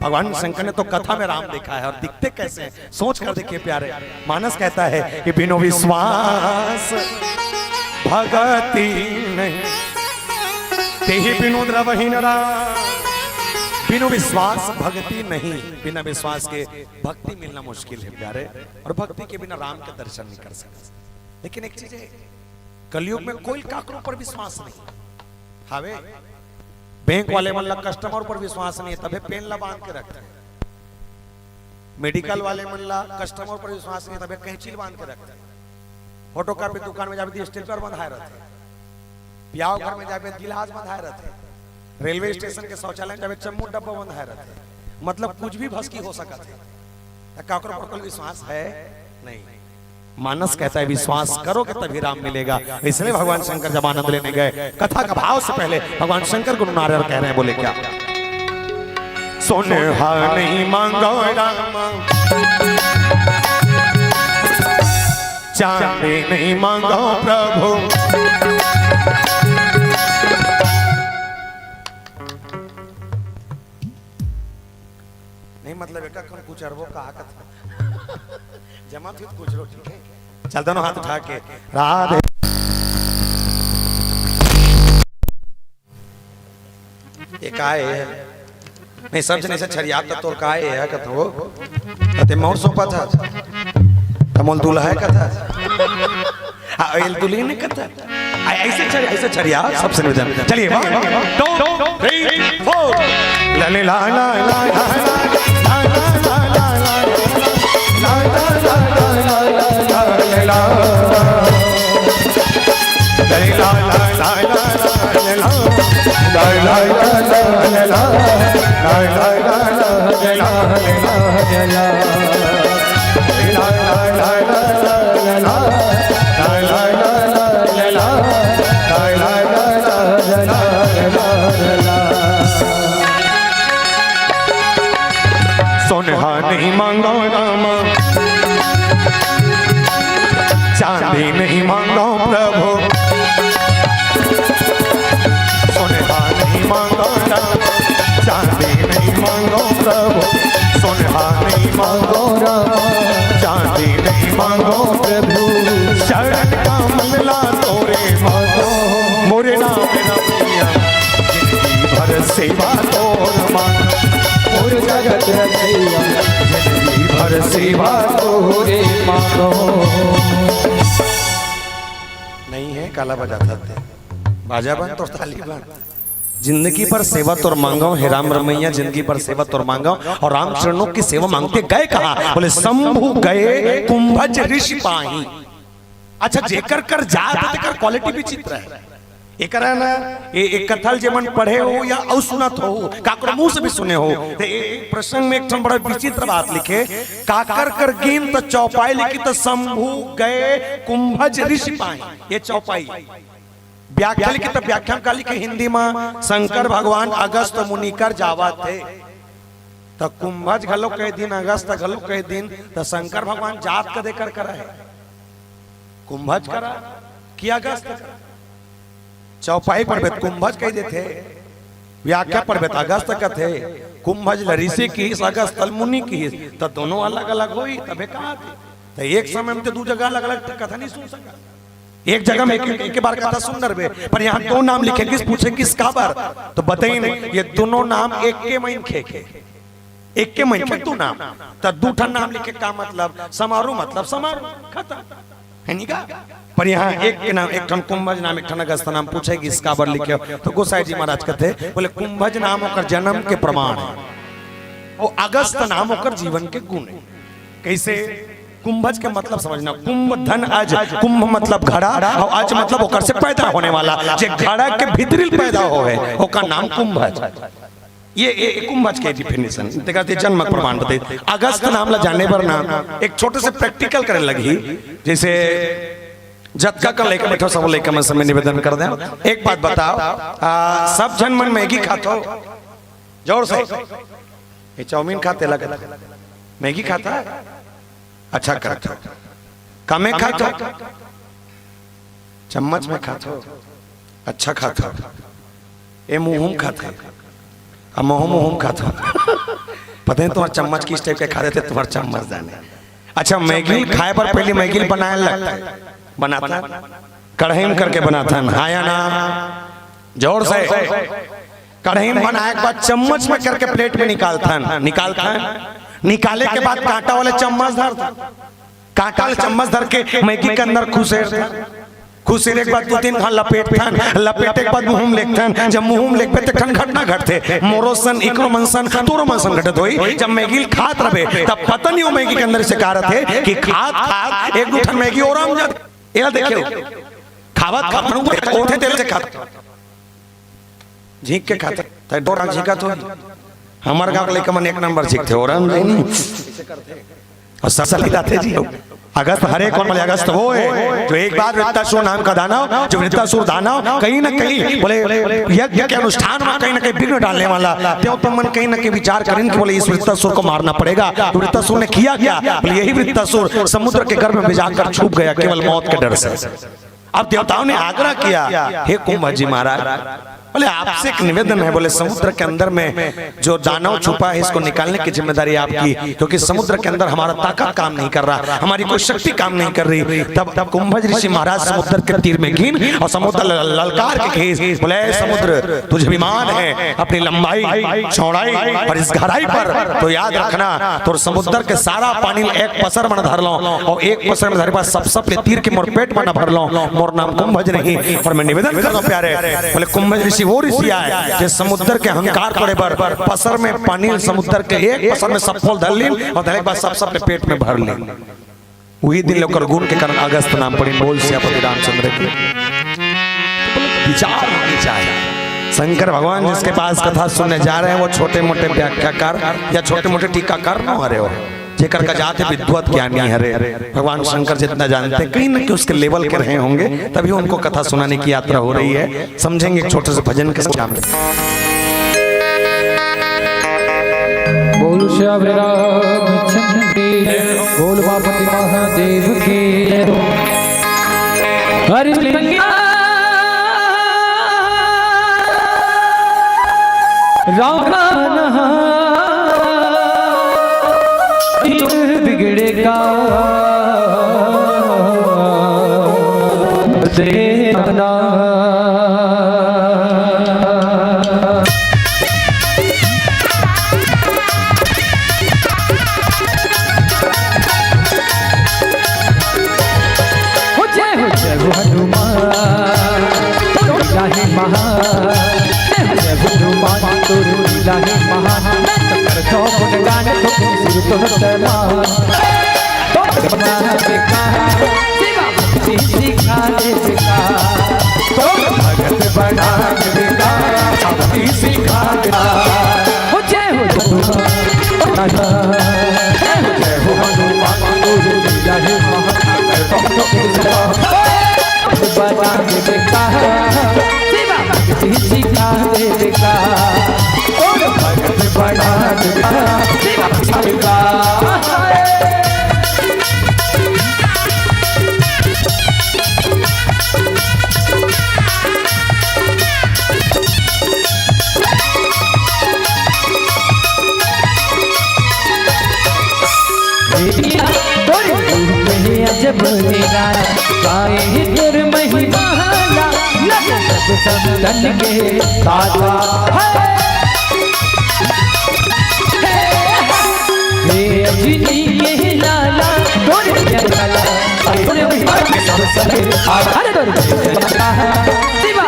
Speaker 2: भगवान शंकर ने तो कथा में राम देखा है और दिखते कैसे हैं सोच कर देखिए प्यारे मानस कहता है कि बिनु विश्वास भगति नहीं तेहि बिनु द्रवहीन राम बिनु विश्वास भक्ति नहीं बिना विश्वास के भक्ति मिलना मुश्किल है प्यारे और भक्ति के बिना राम के दर्शन नहीं कर सकते लेकिन एक चीज है कलयुग में कोई काकरों पर विश्वास नहीं हावे बैंक वाले मन ला कस्टमर पर विश्वास नहीं है तबे पेन ला बांध के रखते हैं मेडिकल वाले मन ला कस्टमर पर विश्वास नहीं है तबे कैंचिल बांध के रखते हैं फोटो कॉपी दुकान में जाबे स्टिकर बंधाए रहते ब्याह घर में जाबे गिलास बंधाए रहते रेलवे स्टेशन के शौचालय में चम्मू डब्बा बंधाए रहते मतलब कुछ भी भस्की हो सकता है काकरों पर कोई विश्वास है नहीं मानस कहता है विश्वास करोगे तभी राम मिलेगा इसलिए भगवान शंकर जब आनंद लेने गए कथा का भाव से पहले भगवान शंकर गुरु नारायण कह रहे हैं बोले क्या सोने नहीं मांगो राम चांदी नहीं मांगो प्रभु नहीं मतलब एक कुछ अरबों का कथा जमा थी कुछ लो ठीक है चल दोनों हाथ उठा के राधे एक आए है नहीं सब जने से छरियात तो तोर काए है कथा वो ते मोर सोपा था तमोल दूल्हा है कथा हां एल दुल्ही ने कथा ऐसे छरिया सबसे निवेदन चलिए 1 2 3 4 ला ला ला ला ला ला ला ला सोनहा नहीं मांगो रामा, चांदी नहीं मांगो प्रभु, सोनहा नहीं मांगो रामा, चांदी नहीं मांगो प्रभु, सोनहा नहीं मांगो रामा, चांदी नहीं मांगो प्रभु, शरण का मंगला तोरे मांगो, मोरे नाम रमिया, जिंदगी भर सेवा तोर मांगो, मोर जगत रचैया, जिंदगी भर सेवा तोरे मांगो। नहीं है काला बजाता थे, बाजा बन तो ताली बन। जिंदगी पर सेवा तोर मांगो हे राम रमैया, जिंदगी पर सेवा तोर मांगो। और राम चरणों की सेवा मांगते गए कहा, बोले शंभु गए कुंभज ऋषि पाही। अच्छा जेकर कर जात तेकर क्वालिटी भी चित्र है। एक ना एक कथल जेमन पढ़े हो या और सुनत हो, काकर मुंह से भी सुने हो, तो एक प्रसंग में एक ठन बड़ा विचित्र बात लिखे, काकर कर गिन तो चौपाई लिखी तो शंभु गए कुंभज ऋषि पाही। ये चौपाई व्याख्या लिखी तो व्याख्या का लिखे हिंदी में, शंकर भगवान अगस्त मुनि कर जावा थे, तो कुंभज घलो कह दिन अगस्त घलो कह दिन, तो शंकर भगवान जात कदे कर करा है, कुंभज करा कि अगस्त करा। चौपाई पर बेत कुंभज कह देते, व्याख्या पर बेत अगस्त कथे, कुंभज ऋषि की अगस्त मुनि की, तो दोनों अलग अलग हुई तबे कहा थी। तो एक समय में तो दो जगह अलग अलग कथा नहीं सुन सका, एक जगह में एक बार कथा सुंदर बे, पर यहाँ दो नाम लिखे, किस पूछे किस काबर, तो बताइए नहीं, ये दोनों नाम एक के महीन खे, एक के महीन खे दो नाम, तो दूठा नाम लिखे का मतलब समारोह, मतलब समारोह खत्म है नहीं का। पर यहाँ एक के नाम, एक ठन कुंभज नाम, एक ठन अगस्त नाम पूछे कि इसका बर लिखे, तो गोसाई जी महाराज कहते बोले कुंभज नाम होकर जन्म के प्रमाण है, और अगस्त नाम होकर जीवन के गुण है। कैसे? कुंभज के मतलब समझना, कुंभ धन अज, कुंभ मतलब घड़ा, और अज मतलब ओकर से पैदा होने वाला, जे घड़ा के भीतरी पैदा होवे ओकर नाम कुंभज। ये कुंभज के डिफिनेशन देखते जन्म प्रमाण बताइए। अगस्त नाम ला जाने पर नाम एक छोटे से प्रैक्टिकल करने लगी, जैसे जतका का लेकर बैठो सब लेकर मैं समय निवेदन कर दें। एक बात बताओ, सब जन मन मैगी खातो जोर से, ये चाउमीन खाते लगा, मैगी खाता है, अच्छा करते हो, कमे खाते हो, चम्मच में खाते हो, अच्छा खाते हो, ये मुंह खाते हो, अब मुंह खाते हो, पता नहीं तुम्हारा चम्मच किस टाइप के खा देते तुम्हारा चम्मच जाने। अच्छा मैगी खाए पर पहले मैगी बनाने लगता है, बनाता कढ़ाई में करके बनाता है, हाँ या ना, जोर से, कढ़ाई में बनाए के बाद चम्मच में करके प्लेट में निकालता है, निकाले के बाद कांटा वाले चम्मच धरता, कांटा वाले चम्मच धर के मैगी के अंदर खुशेर के बाद 2-3 खान लपेटे के बाद मुंह में लेखथन, जब मुंह में लेखबे त घटना घटते, मोरोसन इकरो मनसन तोरो मनसन घटत होई। जब मैगी खात रहे तब पता नहीं वो मैगी के अंदर से कारत है कि खात एक दो ठन मैगी और आम जात, ये देखियो खावत ओठे तेल से खात, झीक के खाते त डोरा झीकत हो। हमार गांव के लेके मन एक नंबर झीकते और हम नहीं और ससली जाते जी। अगस्त हरे कौन वाले अगस्त वो है जो एक बार वृत्तासुर नाम का दानव, जो वृत्तासुर दानव कहीं ना कहीं बोले यज्ञ के अनुष्ठान में कहीं ना कहीं विघ्न डालने वाला, तो मन कहीं ना कहीं विचार करें कि बोले इस वृत्तासुर को मारना पड़ेगा। तो वृत्तासुर ने किया क्या, बोले यही वृत्तासुर समुद्र के गर्भ में जाकर छुप गया केवल मौत के डर से। अब देवताओं ने आग्रह किया, हे कुंभज जी महाराज, बोले आपसे एक निवेदन है, बोले समुद्र के अंदर में जो दानव छुपा है इसको निकालने की जिम्मेदारी आपकी, क्योंकि समुद्र के अंदर हमारा ताकत काम नहीं कर रहा, हमारी कोई शक्ति काम नहीं कर रही। तब कुंभज ऋषि महाराज समुद्र के तीर में गिन और समुद्र ललकार के खींच, बोले समुद्र तुझे अभिमान है अपनी लंबाई चौड़ाई और इस गहराई पर, तो याद रखना तो समुद्र के सारा पानी एक पसर में धर लो और एक पसर में धरे पास सब तीर के मोर पेट में न भर लो, मोर नाम कुंभज नहीं। और मैं निवेदन कर रहा हूं प्यारे, बोले कुंभज ऋषि वो ऋषि आए जो समुद्र के अहंकार पड़े पर पसर में पानी समुद्र के एक पसर में सब फल धर लीन और धरे के बाद सब अपने पेट में भर लीन। वही दिन लोग गुण के कारण अगस्त नाम पड़ी। बोल सियापति रामचंद्र की विचार होनी चाहिए, शंकर भगवान जिसके पास कथा सुनने जा रहे हैं वो छोटे मोटे व्याख्याकार या छोटे मोटे टीकाकार न हो रहे हो, जेकर का जाते विद्वत ज्ञानी हरे। भगवान शंकर जितना जानते हैं कहीं न कहीं उसके लेवल के रहे होंगे, तभी उनको कथा सुनाने की यात्रा हो रही है। समझेंगे एक छोटे से भजन के साथ।
Speaker 1: बोल श्याम रामचंद्र की, बोल उमापति महादेव की। हरि राम बिगड़ेगा देखना। जब मेरा गाए तेरे महिमा सब धन के दाता हे अजनी के लाला तोरे जलाला तोरे महिमा सब सहे अरे तोरे शिवा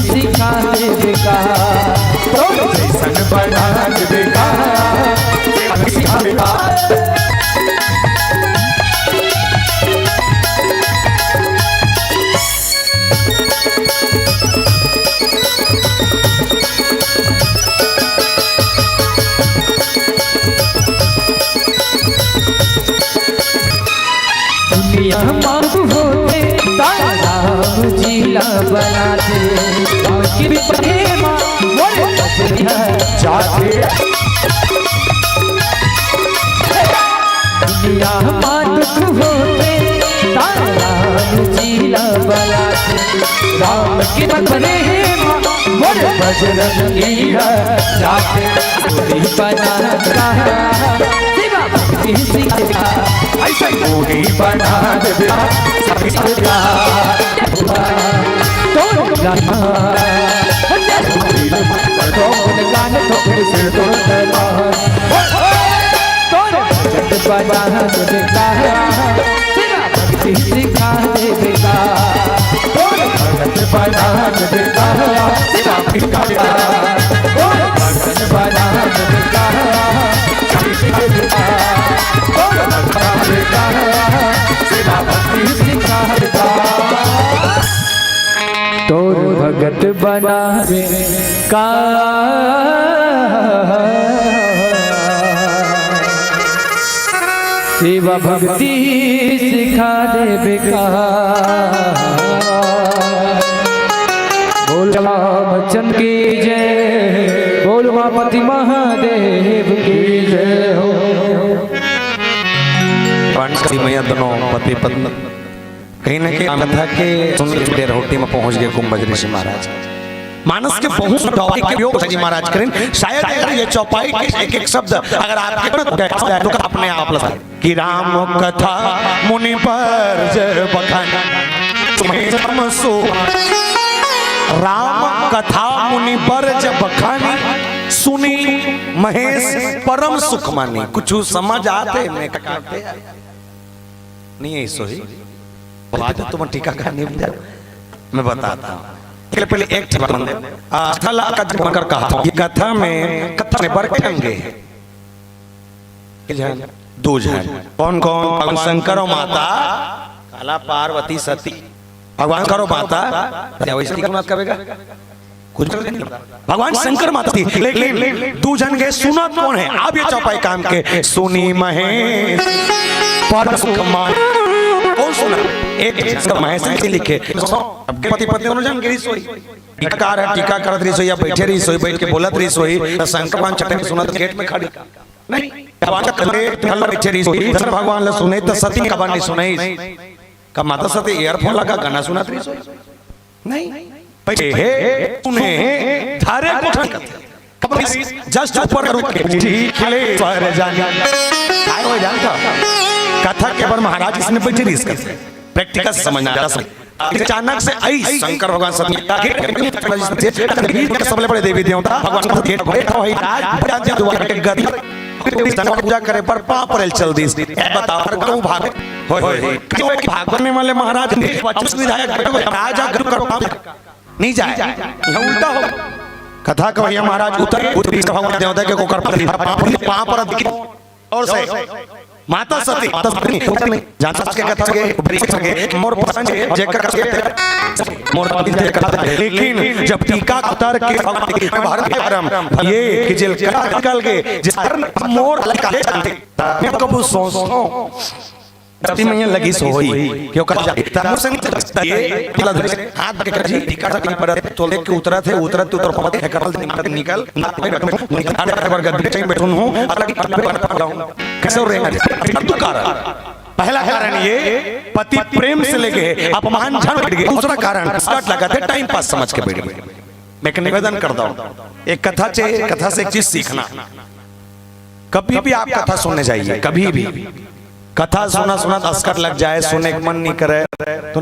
Speaker 1: सिखा देगा तोरे जैसन बना देगा सिखा देगा। मांगू होते राम जिला बनाते बाकी भी प्रेमा मोरे जाते दुनिया मांगू होते राम जिला बनाते राम की प्रेमा मोरे बजरंगी जाते बनाता ऐसा पूरी बना देगा सभी सदा तो गाना गाने तो फिर तो बना देगा भक्ति सिखा देगा बना देगा सिखा देगा बना देगा तोर भगत बनावे का सेवा भक्ति सिखा देवे का। बोल रामचंद्र की जय, बोल उमापति महादेव की जय हो।
Speaker 2: मैया दोनों पति पत्नी कहीं न कहीं कथा के सुनने रोटी में पहुंच गए कुंभ ऋषि महाराज। मानस के बहुत चौपाई के उपयोग जी महाराज करें। शायद अगर ये चौपाई के एक एक शब्द अगर आपके तो अपने आप लगा कि राम कथा मुनि पर जब बखानी राम कथा मुनि पर जब बखानी सुनी महेश परम सुख मानी। कुछ समझ आते मैं करते नहीं है सोही तुम टीका करने मैं बताता हूँ। पहले एक स्थल का कहा ये कथा में बड़े अंगे दो जन कौन कौन भगवान शंकर और माता काला पार्वती सती। भगवान करो माता वैसे करेगा कुछ नहीं लगता। भगवान शंकर माता थी, लेकिन तू जन के सुना कौन है? आप ये चौपाई काम के सुनी महेश पर सुख मान। कौन सुना? एक महेश से लिखे सबके पति पत्नी दोनों जन गिरी सोई, टीकाकार है, टीका करत रही सोई या बैठे रही सोई, बैठ के बोलत रही सोई। शंकर भगवान चटे सुना तो गेट में खड़ी नहीं, भगवान का कले बैठे रही सोई। भगवान ने सुने तो सती का बानी सुनाई का माता सती ईयरफोन लगा गाना सुनात रही सोई नहीं, बैठे है उन्हें धारे कोठन जस्ट ऊपर रुक के खिले स्वर जान काय हो जानता कथा के पर महाराज इसने बैठे रही इसका प्रैक्टिकल समझना अचानक से आई शंकर भगवान सबले बड़े देवी देवता भगवान गेट बैठा हुई राज दुआ के गदी पूजा करे पर पापरेल चल दी। बताओ कहूं भाग होय क्यों भागने वाले महाराज ने 25 विधायक राजा गुरु कर नहीं जाए, यह उल्टा हो। कथा का भैया महाराज उतर भगवान देवता के कोकर पर पाप पर और से माता सती जानता के कथा के मोर पसंद जेकर मोर लेकिन जब टीका उतार के भारत के परम ये कि जेल का निकल गए मोर मैं कबू सोचो धरती में लगी सो हुई क्यों कर तरह से ये हाथ के जी टीका पर तो लेके उतरा थे उतरत उतर पहुंच है करल निकल पर गद्दी पे बैठूं हूं अलग कैसे रहेगा तू कारण पहला कारण ये पति प्रेम से लेके अपमान झड़ बैठ गए, दूसरा कारण स्कर्ट लगाते टाइम पास समझ के बैठ गए। मैं निवेदन करता हूं एक कथा से एक चीज सीखना, कभी भी आप कथा सुनने जाइए, कभी भी कथा सुना अस्कर लग जाए, सुनने का मन नहीं करे तो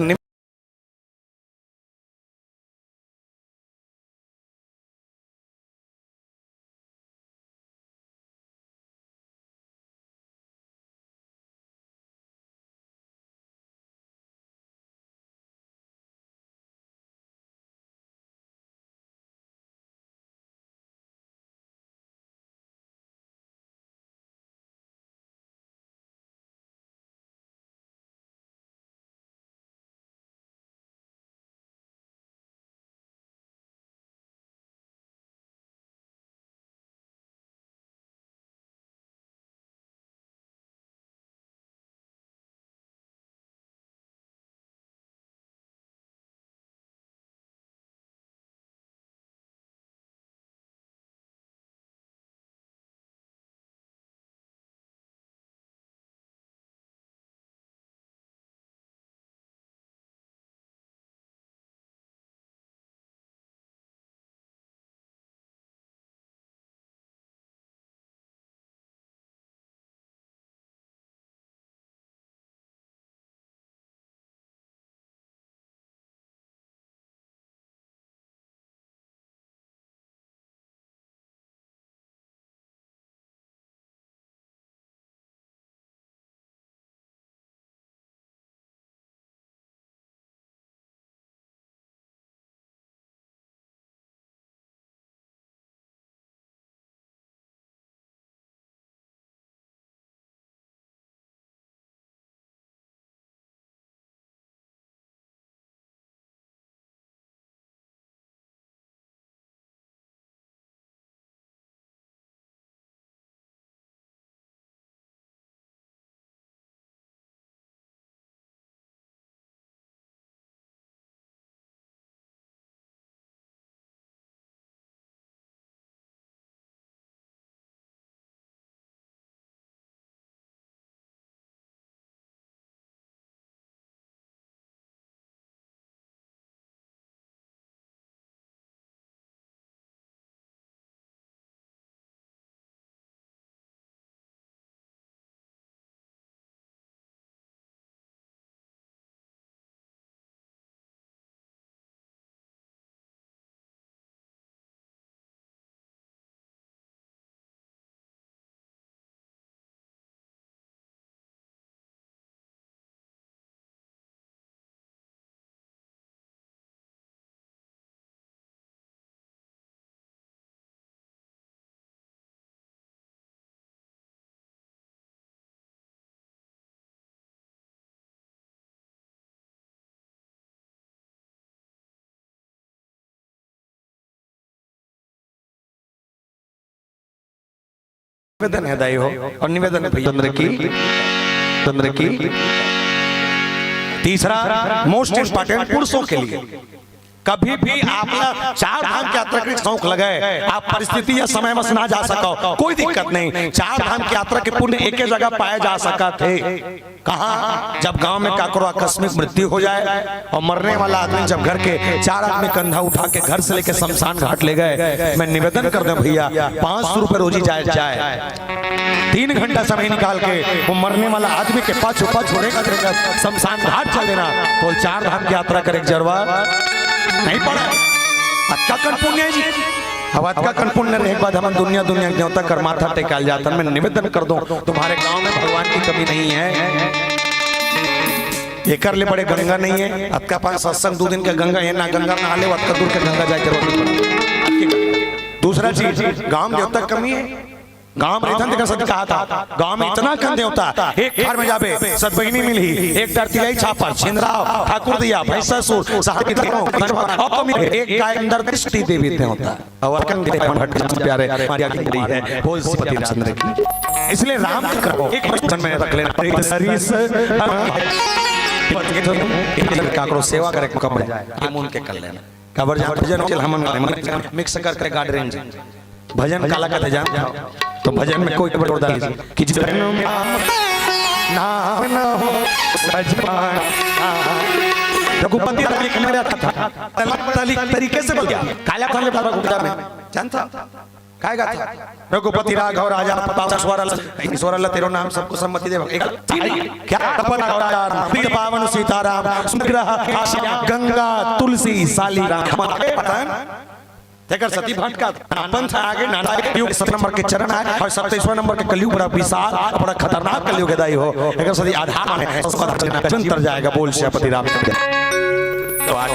Speaker 2: निवेदन है दाई हो, और निवेदन है भैया चंद्र की। तीसरा मोस्ट इंपॉर्टेंट पुरुषों के लिए, कभी भी आपका 4 धाम की यात्रा के शौक लगे, आप परिस्थिति या समय में ना जा सको, कोई दिक्कत नहीं। 4 धाम की यात्रा के पुण्य एक ही जगह पाए जा सका थे। कहाँ? जब गांव में काकरो आकस्मिक मृत्यु हो जाए और मरने वाला आदमी जब घर के 4 आदमी कंधा उठा के घर से लेके शमशान घाट ले गए, मैं निवेदन कर दूं भैया 500 रुपए रोजी जाए 3 घंटा समय निकाल के वो मरने वाला आदमी के पास छोड़ेगा शमशान घाट चल देना, तो 4 धाम की यात्रा करे जरवा नहीं पड़ा। अतका कन पुण्य है जी, अब अतका कन पुण्य रहे बाद हम दुनिया न्योता कर माथा टेकाल जाता। मैं निवेदन कर दूं तुम्हारे गांव में भगवान की कमी नहीं है, ये कर ले बड़े गंगा नहीं है। अतका 5 सत्संग 2 दिन के गंगा है ना, गंगा नहा ले अतका दूर के गंगा जाए जरूरत। दूसरा चीज गांव में देवता कमी है, गांव में इतना का सत्य कहा था, गांव में इतना कन देवता, एक घर में जाबे सतबहिनी मिली, एक डरतिलाई छापर छिंदराव ठाकुर दिया भैंसासुर साहब की एक गाय अंदर दृष्टि देवी होता और कन भट्ट प्यारे मारिया की गई है बोल पति चंद्र की। इसलिए राम का करो एक क्वेश्चन में रख लेना, सरीस काकरो सेवा करे कपड़े हम उनके कर लेना, कबर जा भजन चल हम मिक्स कर गार्ड रेंज भजन काला कहते जान, तो भजन में कोई खबर डाल कि जीवन में नाम न हो सजमान। रघुपति लिखने में आता था तरीके से बोल गया, काला थाने बाबा गुप्ता में जानता काहेगा था रघुपति राघव राजा प्रताप स्वरल तेरो नाम सबको सम्मति दे क्या पावन सीताराम सुग्रह गंगा तुलसी साली राम पता है तेकर सती भाट का पंथ आगे नारायण युग 7 नंबर के चरण आए और 27वां नंबर के कलयुग बड़ा विशाल और बड़ा खतरनाक कलयुग है दाई हो। एकर सदी आधार है जंतर जाएगा बोल श्यापति रामचंद्र तो आज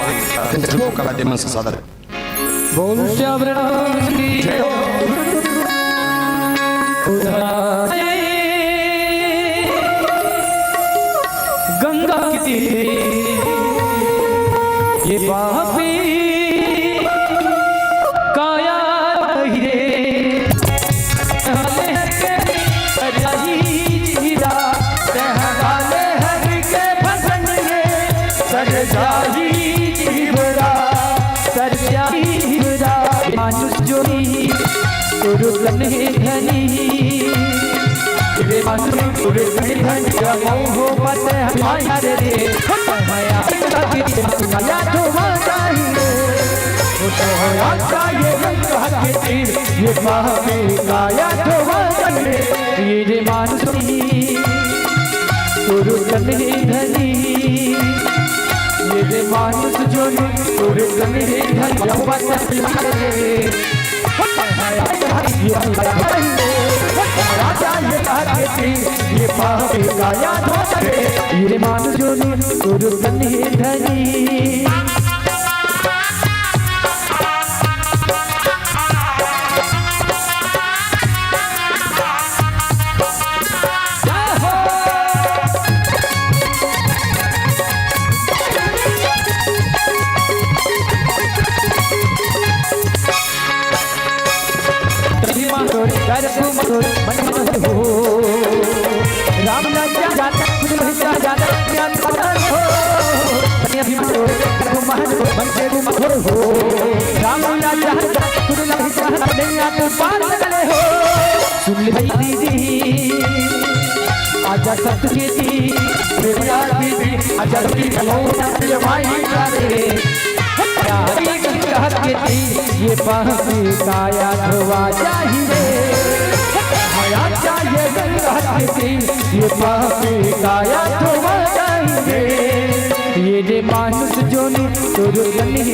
Speaker 2: जो कला दे मन से सादर
Speaker 1: बोल श्याम राम की जय हो। गंगा की ये पापी मानुष जोड़ी धनी रे मानुष धनी हो मत हमारे रे माया तो ये काया तो ये रे मानुष धनी ये रे मानुष जो धनी ये पापी काया ये मानुष जो धनी राम लज्जा जाता खुद लज्जा जाता ज्ञान पता हो बनते मधुर हो राम लज्जा जाता खुद लज्जा दुनिया तो पार चले हो सुन ले दीदी आजा सतगीती प्रेमिया दीदी आजा की कलो माई करे ये पापी काया धोवा चाहिए ये पापी काया धोवा चाहिए ये रे मानुष जो धनी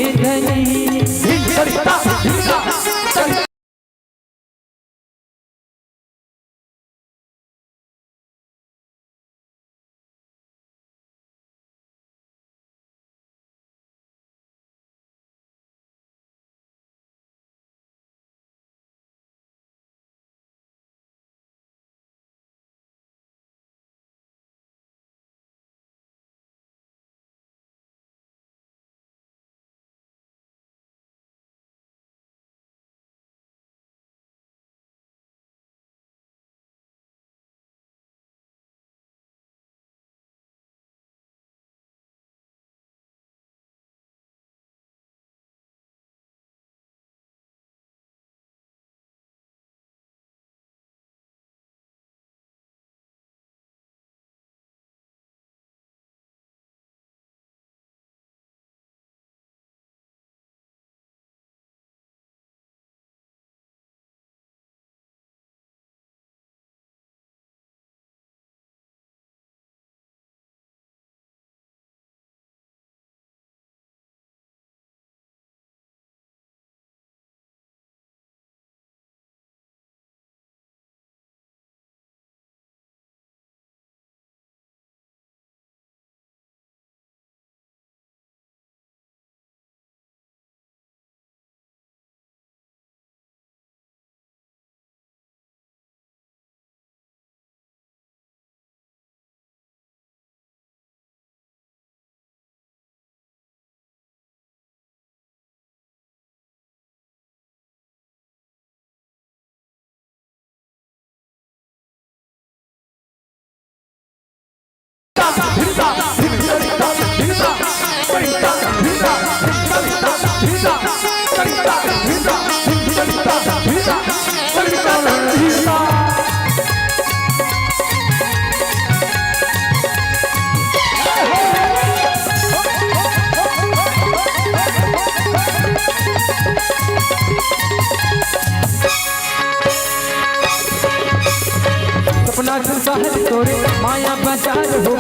Speaker 1: सपना संसार तोरे माया बाजार हो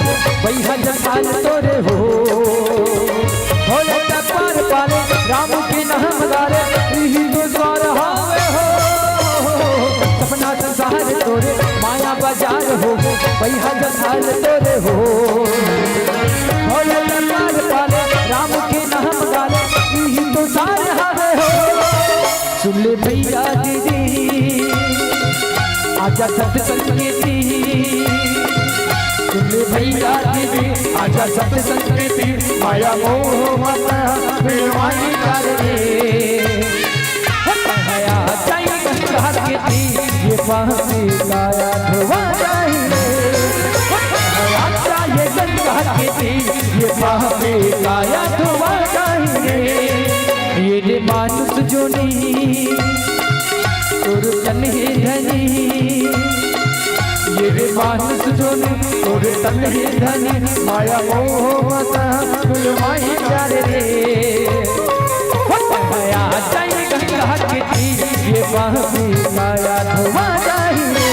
Speaker 1: भैया जसाल तोरे हो लटा पार पाले राम के नाम गारे यही तो द्वार हावे हो। सपना संसार तोरे माया बाजार हो भैया जसाल तोरे हो लटा पार पाले राम के नाम गारे यही तो सार हावे हो। सुन ले भैया दीदी आजा सत्संग की सुन भैया दीदी आजा सत्संग की माया मोह मत बिलवाई कर रे हया चाहिए गंगा की ये पानी काया धोवा चाहिए हया चाहिए गंगा की ये पानी काया धोवा चाहिए। ये जे मानुष जो नहीं और तन ही धनी ये रे मानुष जो नहीं और तन ही धनी माया मोह मत माही प्यारे रे माया चाहिए गंगा की ये पापी माया धोवा चाहिए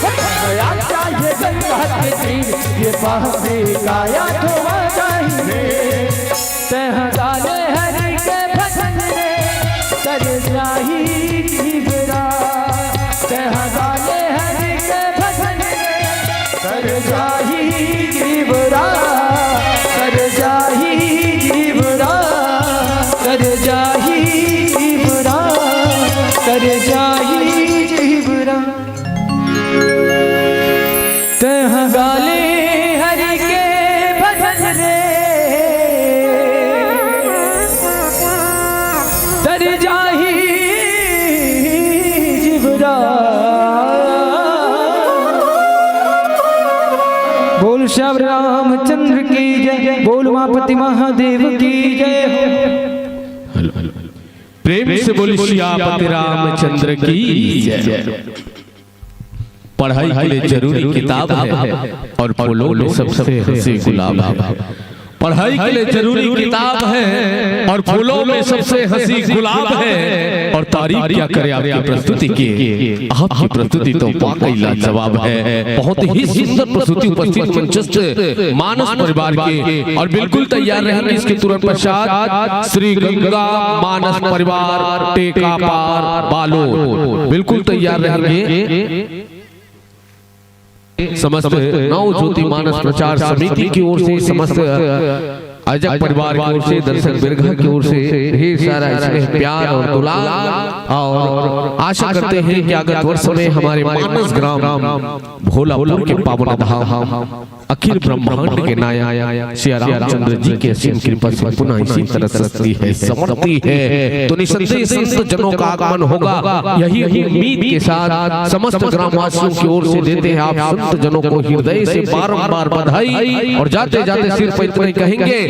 Speaker 1: माया चाहिए गंगा की ये पापी काया धोवा चाहिए। तह गाले हरि के भजन रे तर जाही गाले हरि के भजन कर जाही जीवरा कर जाही जीवरा कर जाही जीवरा कर जाही जीवरा तह गाले हरि के भजन रे तर जाही बोल श्याम रामचंद्र की जय बोल उमापति महादेव की जय।
Speaker 3: प्रेम से बोली श्यामपति रामचंद्र की जय। पढ़ाई के लिए जरूरी किताब है और फूलों में सबसे हंसी गुलाब है। पढ़ाई के लिए जरूरी किताब है और फूलों में सबसे हंसी गुलाब है। और तारीफ क्या करे आपकी प्रस्तुति की, आपकी प्रस्तुति तो वाकई लाजवाब है। बहुत ही सुंदर प्रस्तुति उपस्थित मंचस्थ मानस परिवार के और बिल्कुल तैयार रहेंगे इसके तुरंत पश्चात श्री गंगा मानस परिवार टेका पार बालो बिल्कुल तैयार रहेंगे। समस्त नव ज्योति मानस प्रचार समिति की ओर से समस्त अजय परिवार की ओर से दर्शक बिरगा की ओर से ढेर सारा इसमें प्यार और दुलार और आशा करते हैं कि आगत वर्ष में हमारे मानस ग्राम भोलापुर के पावन धाम अखिल ब्रह्मांड के नायक श्री रामचंद्र जी के असीम कृपा से पुनः इसी तरह सरस्वती है समर्थी है तो निसंदेह संत जनों का आगमन होगा। यही उम्मीद के साथ समस्त ग्रामवासियों की ओर से देते हैं आप संत जनों को हृदय से बारंबार बधाई। और जाते जाते सिर्फ इतना कहेंगे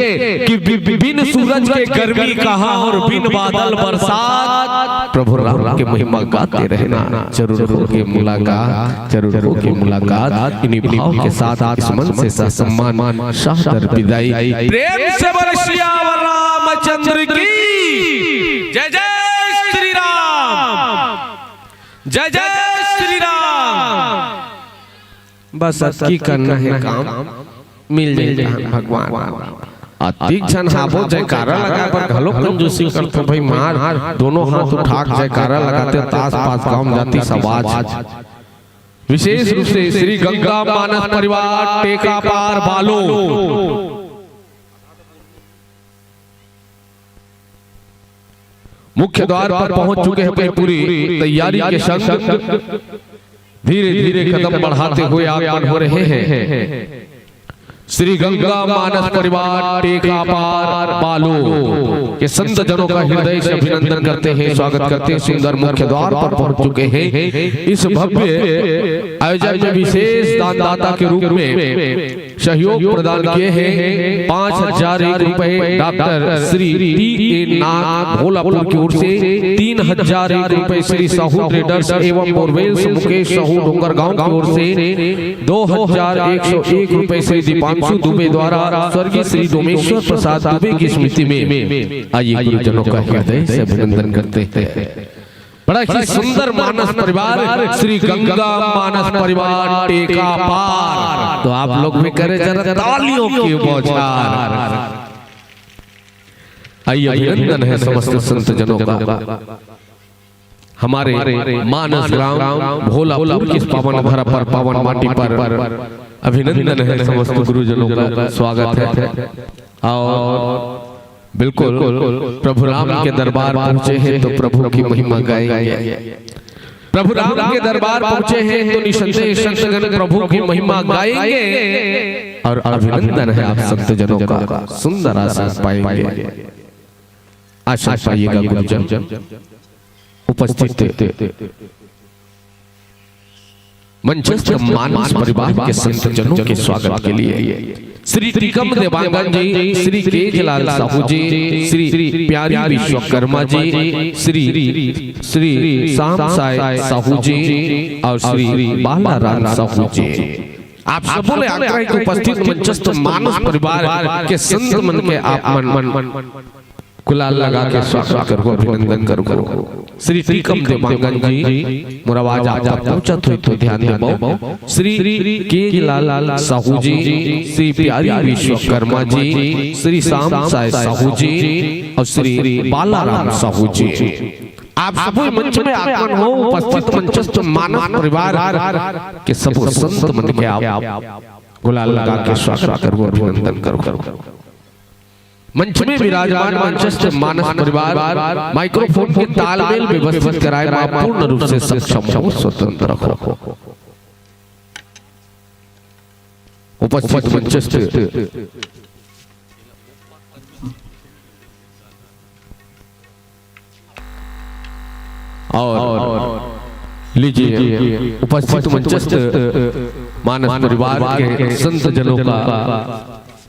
Speaker 3: कि बिन सूरज के गर्मी कहाँ और बिन बादल बरसात प्रभु राम के महिमा गाते रहना। जरूर होगी मुलाकात, जरूर होगी मुलाकात। इन्हीं भाव के साथ आत्मन से सम्मान शाहदर विदाई। प्रेम से बोल श्री रामचंद्र की जय जय श्री राम, जय जय श्री राम। बस की करना है काम मिल जाए भगवान। तीक्षण हाबो जयकारा लगा पर घलो कंजूसी करते भाई मार दोनों हाथ उठा जयकारा लगाते तास पास काम जाती सवाज। विशेष रूप से श्री गंगा मानस परिवार टेका पार बालो मुख्य द्वार पर पहुंच चुके हैं। पूरी तैयारी के संग धीरे धीरे कदम बढ़ाते हुए आगमन हो रहे हैं। श्री गंगा मानस परिवार टेका पार बालो के संत जनों का हृदय से अभिनंदन करते हैं, स्वागत करते हैं। सुंदर मुख्य द्वार पर पहुंच चुके हैं। इस भव्य आयोजन में विशेष दानदाता के रूप में सहयोग प्रदान किए हैं 5001 रुपए डॉक्टर श्री टी नाथ भोलापुर की ओर से, 3001 रुपए श्री साहू ट्रेडर्स एवं बोरवेल्स मुकेश साहू डोंगरगांव की ओर से, 2101 रुपए श्री दीपांशु दुबे द्वारा स्वर्गीय श्री डोमेश्वर प्रसाद दुबे की स्मृति में आइए गुरुजनों का हृदय से अभिनंदन करते हैं। बड़ा ही सुंदर मानस परिवार श्री गंगा मानस परिवार टेका पार। तो आप लोग भी करें जरा तालियों की बौछार। आइए अभिनंदन है समस्त संत जनों का हमारे मानस ग्राम भोलापुर की पावन धरा पर पावन माटी पर अभिनंदन है समस्त गुरुजनों का स्वागत है। और बिल्कुल प्रभु राम के दरबार पहुंचे हैं तो प्रभु की महिमा गाएंगे। प्रभु राम के दरबार पहुंचे हैं तो निसंदेह संतगण प्रभु की महिमा गाएंगे। और अभिनंदन है आप संत जनों का, सुंदर आशीष पाएंगे। आशीष पाइएगा गुरुजन। उपस्थित मंचस्थ मानस परिवार के संत जनों के स्वागत के लिए श्री टिकम देवांगन जी, श्री केजलाल साहू जी, श्री प्यारी विश्वकर्मा जी, श्री शाम साय साहू जी और श्री बालाराम साहू जी। आप सबों ने आकर उपस्थित मंचस्थ मानस परिवार के संत मन के आप मन गुलाल लगा के स्वागत करो, अभिनंदन करो। श्री टिकम देवांगन जी मोर आवाज आप तक पहुंचत हुई तो ध्यान देबो। श्री केजलाल साहू जी, श्री प्यारी विश्वकर्मा जी, श्री शाम साय साहू जी और श्री बालाराम साहू जी। आप सब मंच में आगमन हो। उपस्थित मंचस्थ मानस परिवार के सब संत मन के आप गुलाल लगा के स्वागत करो, अभिनंदन करो। मंच में विराजमान मंचस्थ मानस परिवार माइक्रोफोन के तालमेल व्यवस्थित कराए पूर्ण रूप से सक्षम हो, स्वतंत्र हो। उपस्थित मंचस्थ और लीजिए उपस्थित मंचस्थ मानस परिवार के संत जनों का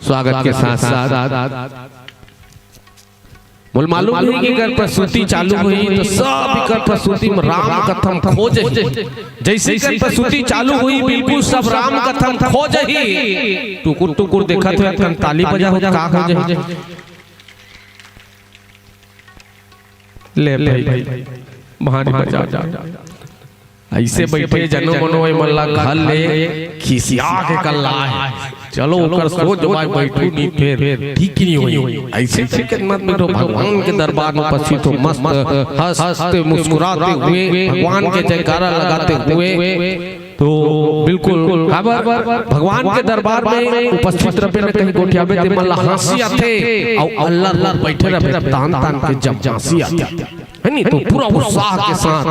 Speaker 3: स्वागत के साथ साथ मालूम नहीं कि अगर प्रस्तुति चालू हुई तो सब कर प्रस्तुति में राम कथम खोज ही। जैसे ही प्रस्तुति चालू हुई बिल्कुल सब राम कथम खोज ही। टुकुर टुकुर देखा तो ताली बजा हो का हो जाए ले भाई महान बजा ऐसे बैठे जनो मनो मल्ला घर ले खिसिया के कल्ला है। चलो ओकर सोच भाई बैठू नहीं फिर ठीक नहीं हुई। ऐसे ठीक मत बैठो, भगवान के दरबार में उपस्थित हो, मस्त हंसते मुस्कुराते हुए भगवान के जयकारा लगाते हुए तो बिल्कुल भगवान के दरबार में उपस्थित रहे न कहीं गोठियाबे ते मल्ला हंसी आते और अल्लाह बैठे रहे तान तान के जब जांसी आती है नहीं तो पूरा उत्साह के साथ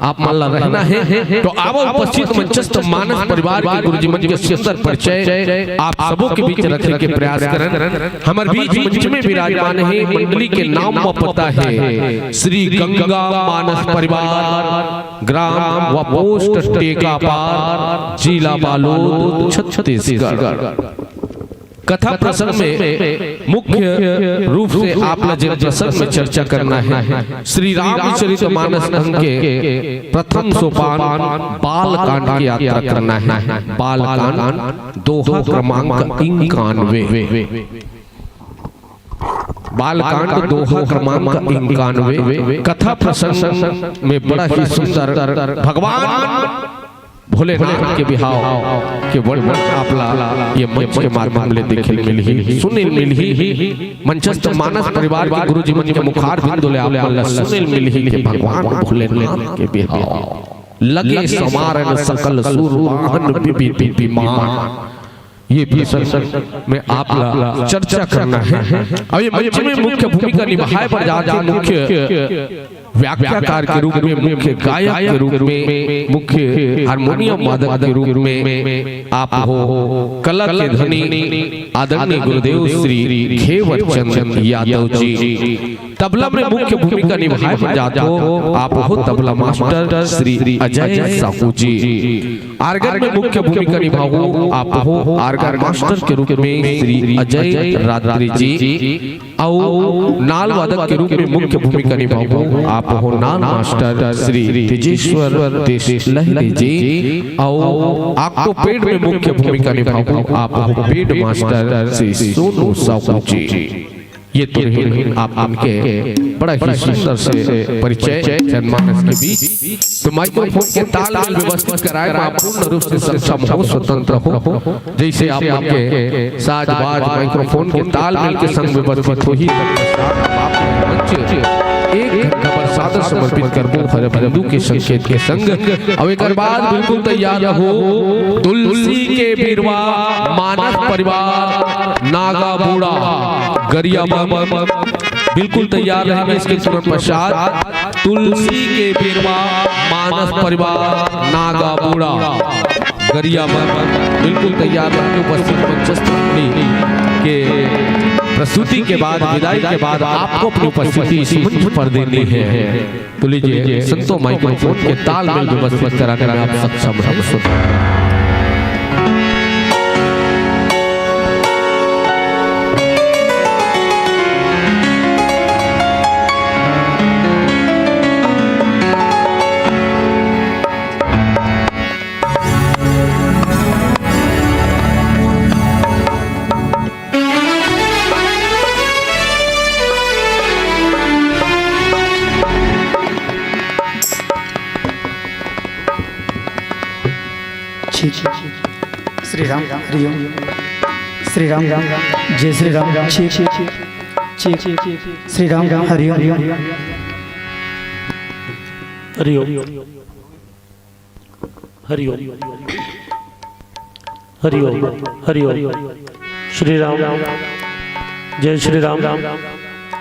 Speaker 3: आप मल्ला रहना है। तो आप उपस्थित मंचस्थ मानस परिवार के गुरुजी मन के सुंदर परिचय आप सबों के बीच रखने के प्रयास करें। हमारे बीच मंच में विराजमान है मंडली के नाम व पता है श्री गंगा मानस परिवार, ग्राम व पोस्ट टेका पार, जिला बालोद, छत्तीसगढ़। कथा प्रसंग में मुख्य रूप से आपने जिन प्रसंग में चर्चा करना है श्री रामचरितमानस अंग के प्रथम सोपान बाल कांड की यात्रा करना है। बाल कांड दोहा क्रमांक 91, बाल कांड दोहा क्रमांक 91। कथा प्रसंग में बड़ा ही सुंदर भगवान भोलेनाथ के बिहाव के वर्णन आपला ये मंच के माध्यम ले देखे मिली सुनिल मिली। मंचस्थ मानस परिवार के गुरुजी मन के मुखार बिंदु ले आपला सुनिल मिली कि भगवान भोलेनाथ के बिहाव लगे समारन सकल सुर वाहन विभि विमान। ये प्रसंग में आप चर्चा करना है। अब ये मंच में मुख्य भूमिका निभाए पर जाते मुख्य व्याख्याकार के रूप में, मुख्य गायक के रूप में, मुख्य हारमोनियम वादक के रूप में आप हो कला के धनी आदरणीय गुरुदेव श्री घेवर चंद यादव जी। तबला में मुख्य भूमिका निभाए जाते हो आप हो तबला मास्टर श्री अजय साहू जी। आर्गन में मुख्य भूमिका निभाओ आप हो आर्गन मास्टर के रूप में श्री अजय रात्रि जी। और नाल वादक के रूप में मुख्य भूमिका निभाओ आप हो नाल मास्टर श्री तेजेश्वर देश लहरी जी। और आपको पेड़ में मुख्य भूमिका निभाओ आप हो पेड़ मास्टर श्री सोनू साहू जी। ये तो आप उनके बड़ा ही सुंदर से परिचय जनमानस के बीच। तो माइक्रोफोन के तालमेल व्यवस्थित कराए आप पूर्ण रूप से सक्षम हो, स्वतंत्र हो। जैसे आप आपके साज बाज माइक्रोफोन के तालमेल के संग व्यवस्थित हो ही एक घंटा पर सादर समर्पित कर हरे बंधु के संकेत के संग। अब एक बाद बिल्कुल तैयार रहो। तुलसी के बिरवा मानस परिवार नागा बूढ़ा गरिया बिल्कुल तैयार रहेंगे। इसके तुरंत पश्चात तुलसी के बिरवा मानस परिवार नागा बूढ़ा गरिया बिल्कुल तैयार रहेंगे। उपस्थित मंचस्थ के प्रस्तुति के बाद, विदाई के बाद आपको अपनी उपस्थिति इस मंच पर देनी है। तो लीजिए संतो माइक्रोफोन के तालमेल व्यवस्थित कराने में आप सक्षम हैं।
Speaker 4: श्री राम हरिओम। श्री राम जय श्री राम। श्री राम हरिओम
Speaker 5: हरिओम हरिओम हरिओम हरिओम। श्री राम जय Shri Ram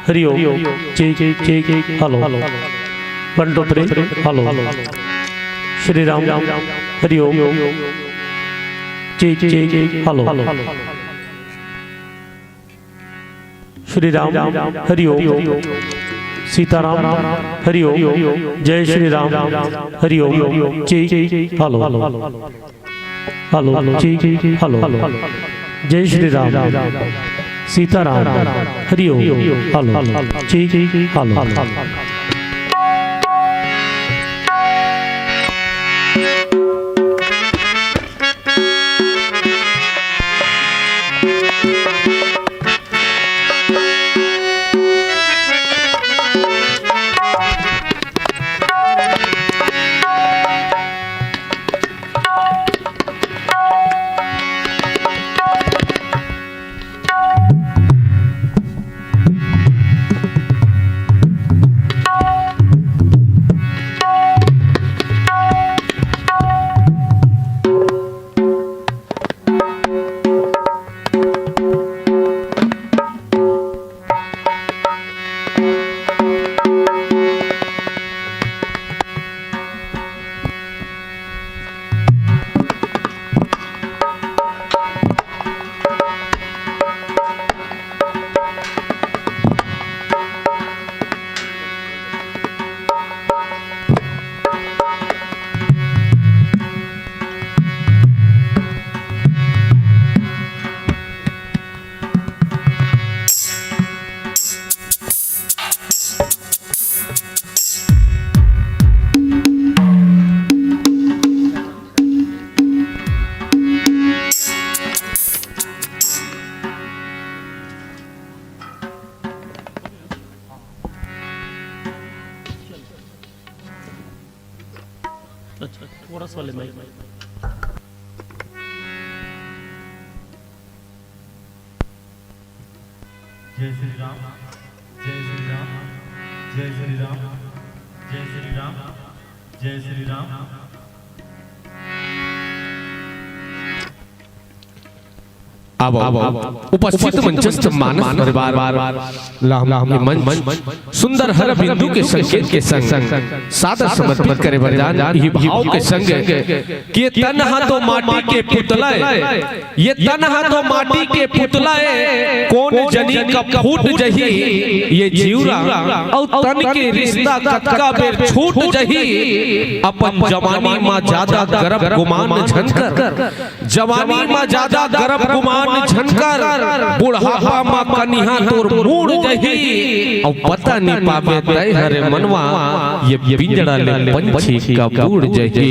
Speaker 5: Hariom. Hello 1 2 3 hello. Shri Ram Hariom hello. Shri Ram Hariom Sitaram Hariom जय Shri Ram Hariom hello hello hello. जय श्री राम सीताराम हरिओम हेलो हेलो। थोड़ा सा वाले माइक।
Speaker 6: जय श्री राम जय श्री राम जय श्री राम जय श्री राम जय श्री राम।
Speaker 3: अब उपस्थित मंचस्थ मानस परिवार मंच सुंदर हर बिंदु के संकेत के संग सादर समर्पित करे वरदान ये भाव के संग कि तन हाथों माटी के पुतला ये तन हाथों माटी के पुतला कौन जनी कब फूट जही ये जीवरा और तन के रिश्ता कतका बेर छूट जही अपन जवानी मां ज्यादा गर्भ गुमान झनकर जवानी मां ज्यादा गर्भ गुमान झनकर बुढ़ापा मां कन्या तोर मूड जही और पता नहीं पावे तय हरे मनवा ये पिंजड़ा ले पंछी का बूढ़ जही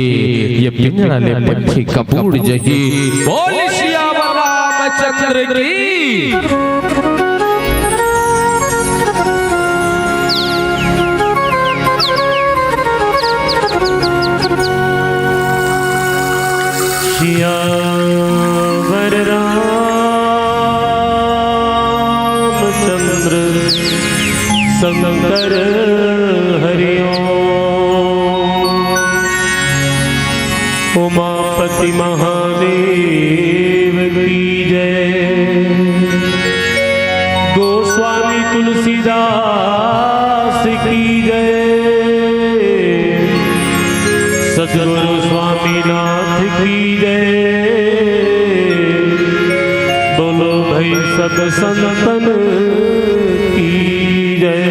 Speaker 3: ये पिंजड़ा ले पंछी का बूढ़ जही बोल सियावर रामचंद्र की
Speaker 5: सियावर रामचंद्र शंकर हरि ओम उमापति महादेव की जय गोस्वामी तुलसीदास की जय सद्गुरु स्वामीनाथ की जय बोलो भाई सब संतन की जय।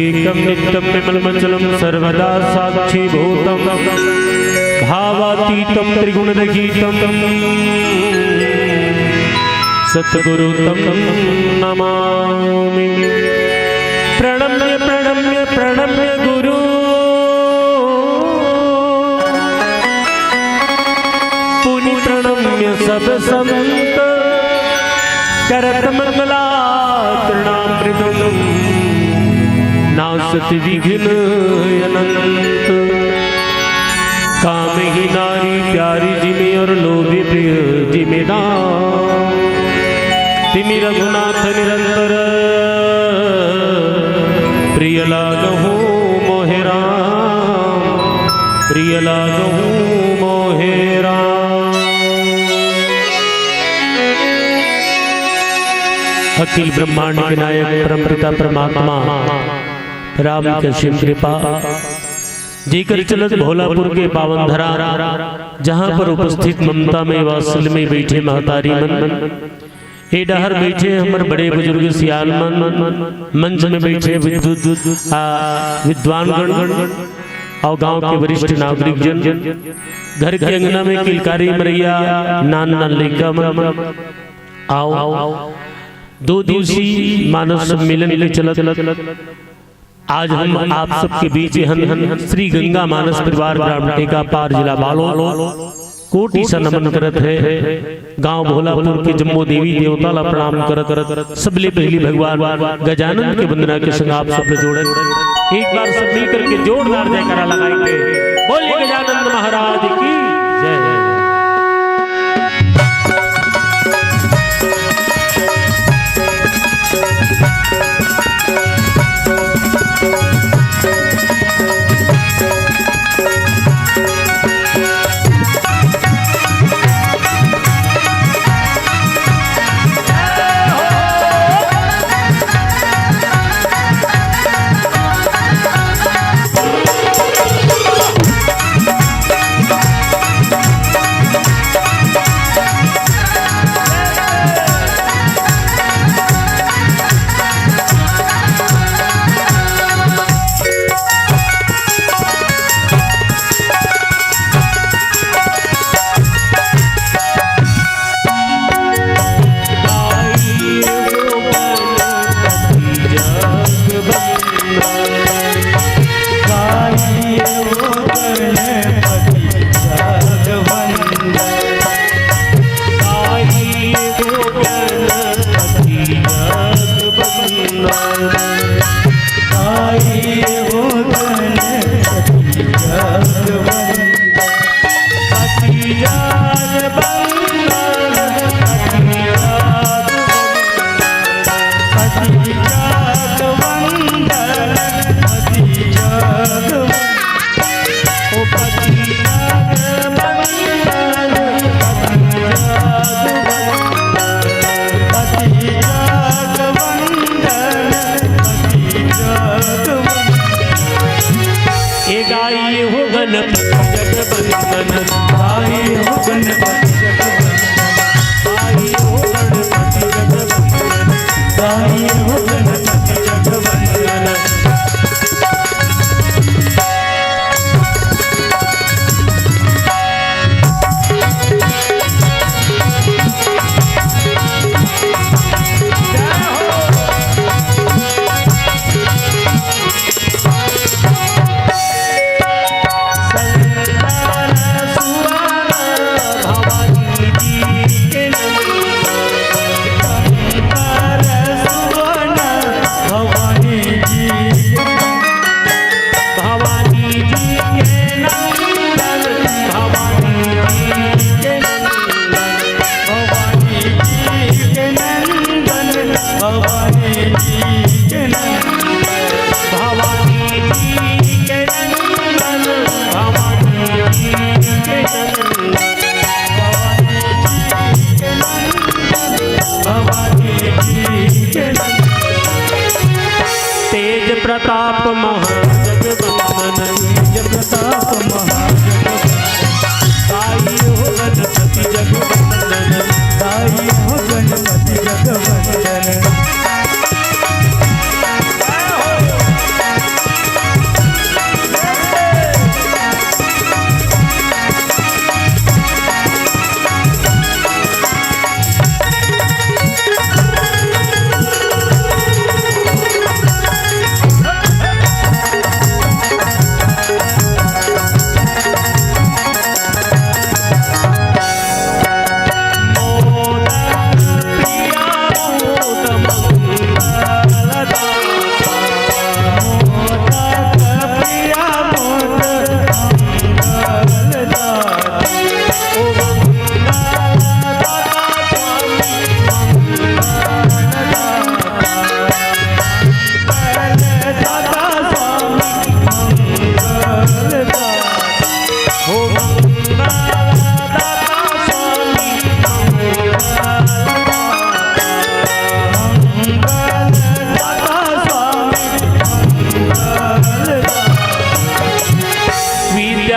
Speaker 5: एकम नित्यम विमलमचलम सर्वदा साक्षी भूतम भावातीतम त्रिगुणरहितम सतगुरु तम नमामि। प्रणम्य प्रणम्य प्रणम्य गुरु पुनि प्रणम्य सब संत करत मंगलाचरणामृतम नासत विघ्न अनंत। काम ही नारी प्यारी जिमे और लोभी प्रिय जिमे दाम। तिमि रघुनाथ निरंतर प्रिय लागहु मोहे राम, प्रिय लागहु मोहे राम। अखिल ब्रह्मांड के नायक परम पिता परमात्मा राम के शिव कृपा जेकर चलत भोलापुर के पावन धरा, जहाँ पर उपस्थित ममता में वात्सल्य में बैठे महतारी मन, हे डहर बैठे हमारे बड़े बुजुर्ग सियाल मन, मंच में बैठे विद्वान गण और गांव के वरिष्ठ नागरिक जन, घर के अंगना में किलकारी मरैया नान नान लड़का मन, आओ 2 दिवसीय मानव सम्मेलन ले चलत आज हम आप सबके बीच हन श्री गंगा मानस परिवार ग्राम टेका पार जिला बालोल कोटि सा नमन करत है। गांव भोलापुर के जम्मो देवी देवता ला प्रणाम करत सबले पहली भगवान गजानन के वंदना के संग आप सब जोड़े एक बार सब मिलकर के जोरदार जयकारा लगाएंगे। बोलिए गजानन महाराज की जय।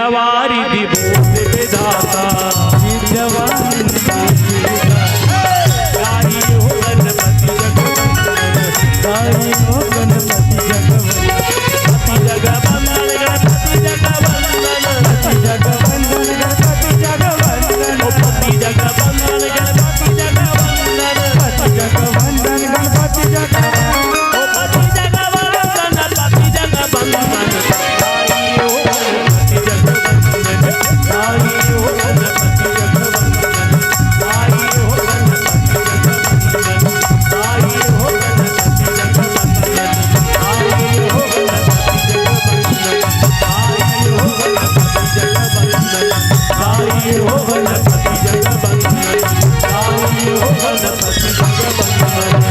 Speaker 5: विद्यावारी दिवो विधाता
Speaker 1: विद्यावारी
Speaker 5: गाई हो गणपति जगवंदन
Speaker 1: गाई हो गणपति जगवंदन
Speaker 5: गणपति जगवंदन गणपति जगवंदन
Speaker 1: गणपति जगवंदन
Speaker 5: गणपति जगवंदन गणपति जगवंदन
Speaker 1: गणपति जगवंदन गणपति जगवंदन
Speaker 5: गणपति जगवंदन गणपति जगवंदन गाई हो गणपति जगवंदन गाई हो गणपति जगवंदन गाई हो गणपति जगवंदन गाई हो गणपति जगवंदन गाई हो गणपति जगवंदन गाई हो गणपति जगवंदन गाई हो गणपति जगवंदन।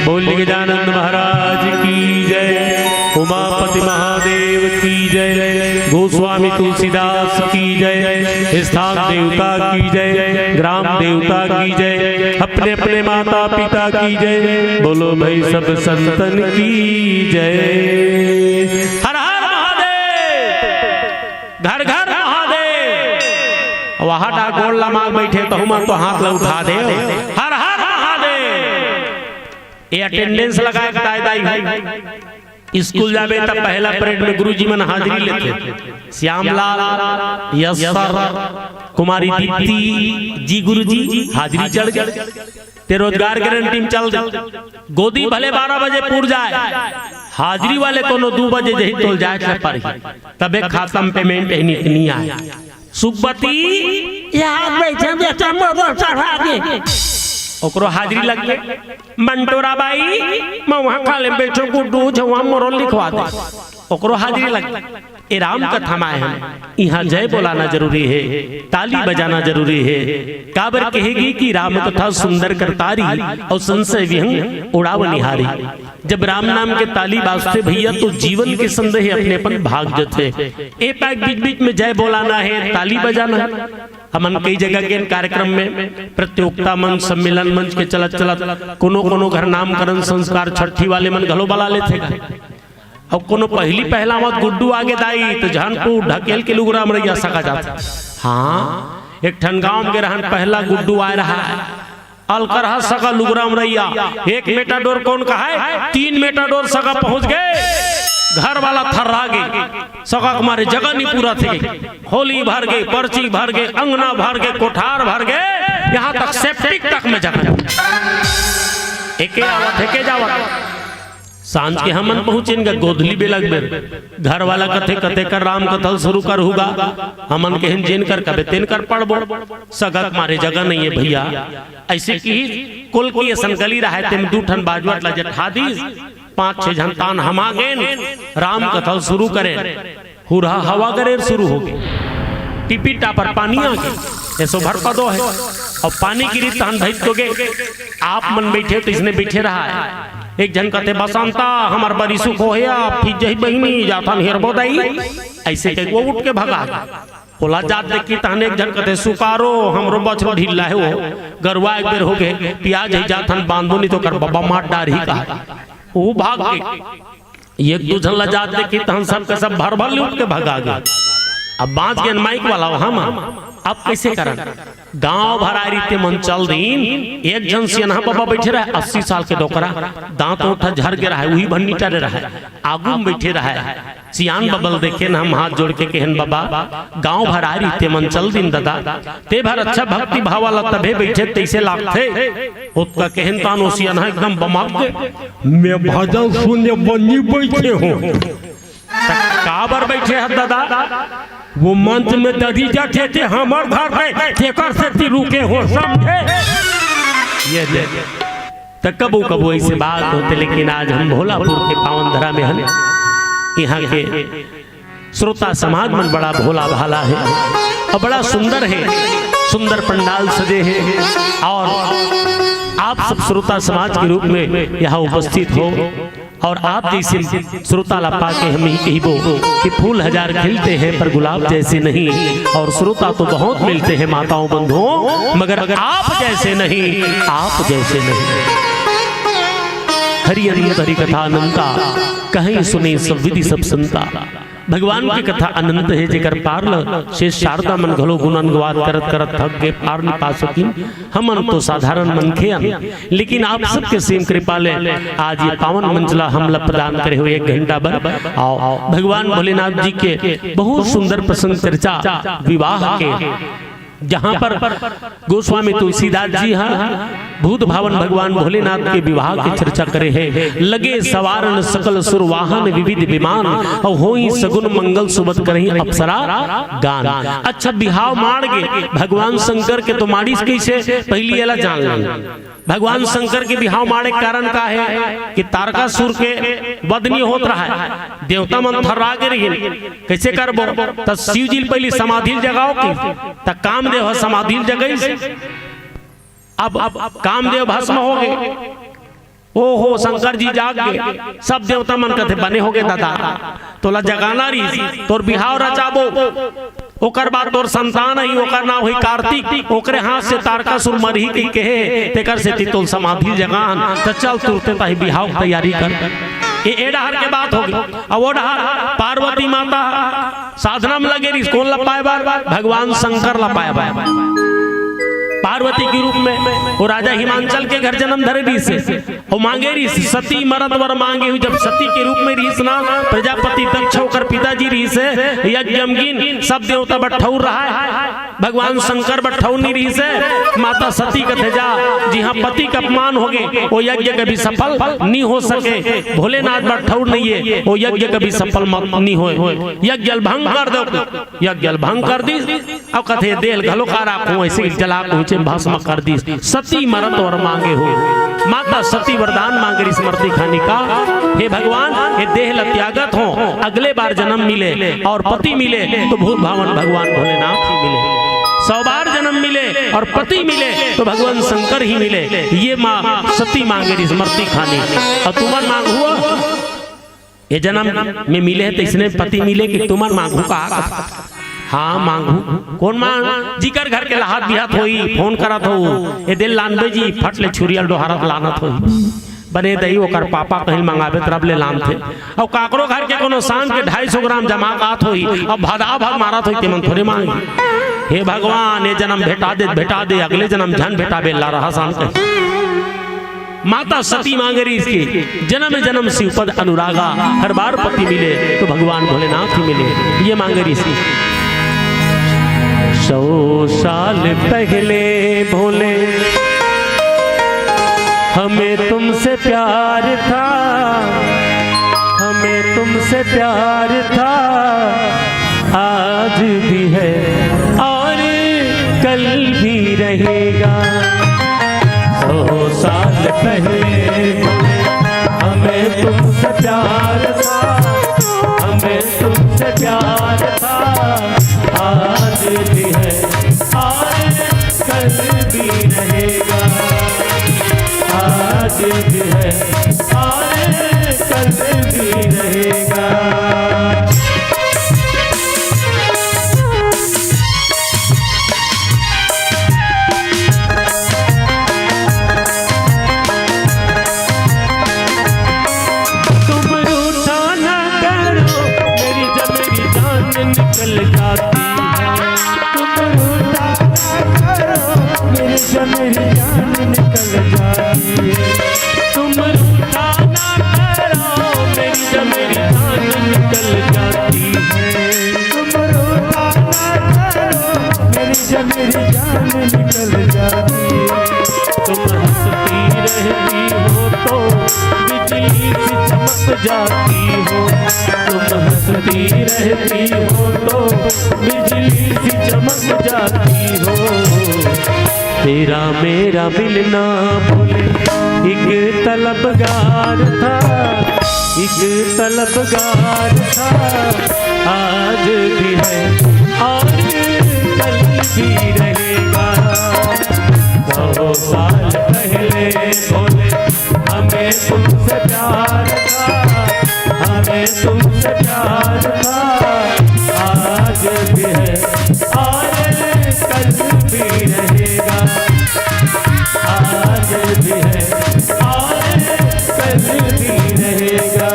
Speaker 5: बोल गजानंद महाराज की जय, उमापति महादेव की जय, गोस्वामी तुलसीदास की जय, स्थान देवता की जय, ग्राम देवता की जय, अपने अपने माता पिता की जय, बोलो भाई सब संतन की जय। हर हर महादेव, घर घर महादेव। वहां डाकोर लमाग बैठे तो हम तो हाथ लग उठा दे। हर हर महादेव। ये अटेंडेंस लगाए दाई स्कूल जावे तब पहला परेड में गुरुजी मन हाजिरी लेते। श्यामलाल, यस सर, कुमारी दीप्ति जी गुरुजी हाजिरी चढ़ गए। ते रोजगार गारंटी में चल दे। गोदी भले 12 बजे पूर जाए, हाजिरी वाले कोनो 2 बजे जही तोल जाए के पर तबे खाता में पेमेंट इतनी आए। सुखबती यहाँ बैठे बेटा मोर चढ़ा दे, ओकरो हाजिरी लग गए। मंटोरा बाई मैं वहां काले बैठो गुड्डू जवा मोरो लिखवा दे, ओकरो हाजिरी लग गए। ए राम कथा में है, यहाँ जय बोलाना जरूरी है, ताली बजाना जरूरी है। काबर कहेगी कि राम कथा सुंदर करतारी और संशय विहंग उड़ावनिहारी। जब राम नाम के ताली बाजते भैया तो जीवन के संदेह अपनेपन भाग जाते। ए पैक बीच बीच में जय बोलाना है, ताली बजाना है। हमन कई जगह के कार्यक्रम में प्रतियोगिता मंच, सम्मेलन मंच के चलत चलत कोनो घर नामकरण संस्कार छठी वाले मन घलो बला लेते। और कोनो पहला मत गुड्डू आगे दाई तो जानपुर ढकेल के लुगरा मरैया सका जाता। हाँ, एक ठन गांव में रहन पहला गुड्डू आ रहा है, अलकरहा सका लुगरा मरैया। 1 मेटाडोर कौन कहा है, 3 मेटाडोर सका पहुंच गए। घर वाला थर्रा गए, सका हमारे जगह नहीं पूरा थे। होली भर गए, पर्ची भर गए, अंगना भर गए, कोठार भर गए, यहाँ तक सेप्टिक तक में जगह एके आवत है के जावत। सांझ के हमन पहुंचेंगे गोधली बेलग बेर। घर वाला कथे कथे कर राम कथल शुरू कर होगा। हमन के जेन कर कबे तेन कर पड़बो। सगक मारे जगह नहीं है भैया। ऐसे की कुल की संकली रहा है, तेम 2 ठन बाजवट ला जठा दी, 5-6 जनतान हम आ गए। राम कथल शुरू करे, हुरा हवा करे शुरू हो गई। टिपी टापर पानी आ गए, ऐसो भर पदो है और पानी गिरी तहन धैत तो गए। आप मन बैठे तो इसने बैठे रहा है। एक जन कहते बसंता हमार बड़ी सुख हो या फिर जही बहिनी जाता हेरबो दाई। ऐसे कह वो उठ के भगा बोला जात देखी तहन एक जन कहते सुकारो हमरो बछरो ढीला है। वो गरवा एक बेर हो गए, प्याज ही जाथन बांधो नहीं तो कर बाबा मार डारी का। वो भाग गए। 1-2 जन ला जात देखी तहन सब के सब भर भर लूट के भगा गए। अब बाँच गए माइक वाला हम अब कैसे करन। गांव भरारी ते मन चल दिन। एक जन सियनहा बाबा बैठे रहे, 80 साल के डोकरा, दांत उठा झर के रहा, वही भन्नी टरे रहा, आगू में बैठे रहा। सियान बबल देखे न हम हाथ जोड़ के कहन बाबा गांव भरारी ते मन चल दिन दादा, ते भर अच्छा भक्ति भाव वाला तबे बैठे तैसे लागथे। उसका कहन तानो सियनहा एकदम बमाक के मैं भजन सुनने बन्नी बैठे हूं। काबर बैठे है दादा, वो मंच में दधी जाते थे हमार घर पे ठेकर से ती रुके हो समझे। ये ले तो कबू कबू ऐसे बात होते, लेकिन आज हम भोलापुर के पावन धरा में हैं। यहाँ के श्रोता समाज में बड़ा भोला भाला है और बड़ा सुंदर है। सुंदर पंडाल सजे हैं और आप सब श्रोता समाज के रूप में यहाँ उपस्थित हो। और आप जैसे श्रोता ला पाके हम ही कहिबो कि फूल 1000 खिलते हैं पर गुलाब जैसे नहीं। और श्रोता तो बहुत मिलते हैं माताओं बंधुओं, मगर आप जैसे नहीं, आप जैसे नहीं। हरि हरि हरि कथा अनंता, कहीं सुने सब विधि सब सुनता। भगवान की कथा अनंत है जेकर पार ल शेष शारदा मन घलो गुणन गवात करत करत थक गए पार नहीं पा सकिन। हमन तो साधारण मनखे हन, लेकिन आप सबके सेम कृपा ले आज ये पावन मंचला हमला प्रदान करे हुए 1 घंटा भर आओ भगवान भोलेनाथ जी के बहुत सुंदर प्रसंग चर्चा विवाह के, जहाँ पर गोस्वामी तुलसीदास जी भूत भावन भगवान भोलेनाथ के विवाह की चर्चा करे है। लगे सवारन सकल सुरवाहन विविध विमान और होई सगुन मंगल सुबत करही अप्सरा गान। अच्छा बिहाव मार गे भगवान शंकर के तो मारिस कैसे पहली एला जान लें। भगवान शंकर के बिहाव मारे कारण का है कि तारकासुर के वध नहीं होत रहा है, देवता मन थर्रा के रही कैसे करबो त शिव जी पहले समाधि जगाओ की त कामदेव समाधि जगई से अब कामदेव भस्म हो गए। ओहो शंकर जी जाग गए, सब देवता मन कथे बने हो गए दादा तोला जगाना रही तोर बिहाव रचाबो ओकर बाद तोर संतान ही ओकर नाम हुई कार्तिक ओकरे हाथ से तारकासुर मरही की कहे तेकर से तितोल समाधि जगान त चल तुरते ताही बिहाव तैयारी कर। ये एडहर के बात होगी। अब वो डहर पार्वती माता साधना में लगे रही कौन लपाए बार भगवान शंकर लपाए बार पार्वती के रूप में वो राजा हिमांचल के घर जन्म धरे रही से और मांगे रही सती मरद वर मांगे हुई जब सती के रूप में रही ना प्रजापति दक्ष होकर पिताजी रही से यज्ञ सब देवता बठौर रहा है भगवान शंकर बठौर नहीं रही से माता सती कथे जा जी हाँ पति का अपमान हो गए वो यज्ञ कभी सफल नहीं हो सके। भोलेनाथ बठौर नहीं है वो यज्ञ कभी सफल नहीं हो यज्ञ भंग कर दो यज्ञ भंग कर दी अब कथे देल घलो का राखू ऐसे जला पहुंचे भस्म कर दी। सती मरत और मांगे हो माता सती वरदान मांगे स्मृति खानी का हे भगवान ये देह त्यागत हो अगले बार जन्म मिले और पति मिले तो भूत भावन भगवान भोलेनाथ ही मिले। 100 बार जन्म मिले और पति मिले तो भगवान शंकर ही मिले। ये माँ सती मांगे स्मृति खानी और तुम्हार मांग हुआ ये जन्म में मिले तो इसने पति मिले कि तुम्हार मांगू का हाँ मांगू कौन मांग जिकर घर के लाहत बिहात होई फोन करत हो ये दिल लानबे जी फट ले छुरियल डोहारत लानत होई बने दही ओकर पापा कहीं मंगावे तरफ ले लान थे और काकरो घर के कोनो शाम के 250 ग्राम जमा कात होई और भादा भाग मारत होई तेमन थोड़े मांगी। हे भगवान ये जन्म भेटा दे अगले जन्म धन भेटाबे ला रहा शाम के माता सती मांगे रही इसकी जन्म जन्म शिवपद अनुरागा हर बार पति मिले तो भगवान भोलेनाथ ही मिले। ये मांगे रही इसकी 100 साल पहले भोले हमें तुमसे प्यार था हमें तुमसे प्यार था आज भी है और कल भी रहेगा। 100 साल पहले हमें तुमसे प्यार था हमें तुमसे प्यार था आज भी है और कल भी रहेगा। आज भी है और कल भी रहेगा। तुम रूठा ना करो मेरी जब मेरी जान निकल जाती है। तुम रूठा ना करो मेरी जब मेरी जान निकल जाती है। तुम रूठा ना करो मेरी जब मेरी जान निकल जाती है। तुम रूठा ना करो मेरी जब मेरी जान निकल जाती है। तुम हंसती रहती हो तो बिजली सी चमक जाती हो। तुम हंसती रहती हो तो बिजली सी चमक जाती हो। तेरा मेरा मिलना भूले एक तलबगार था एक तलबगार था आज भी है और कल भी रहेगा। 100 साल पहले बोले हमें तुमसे प्यार था हमें तुमसे प्यार था आज भी है और कल भी रहेगा। आज भी है और कल भी रहेगा।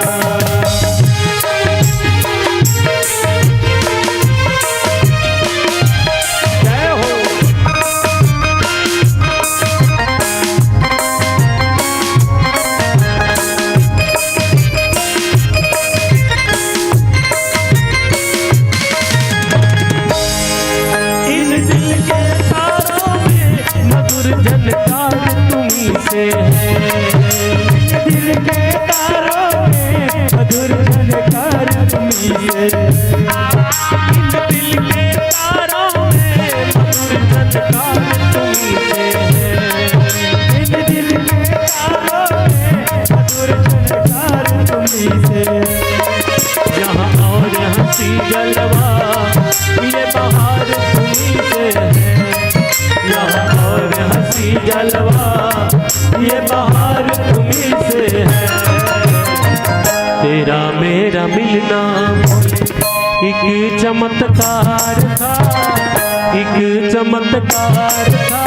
Speaker 5: हलवा ये बहार तुम्हीं से है। तेरा मेरा मिलना एक चमत्कार था, एक चमत्कार था,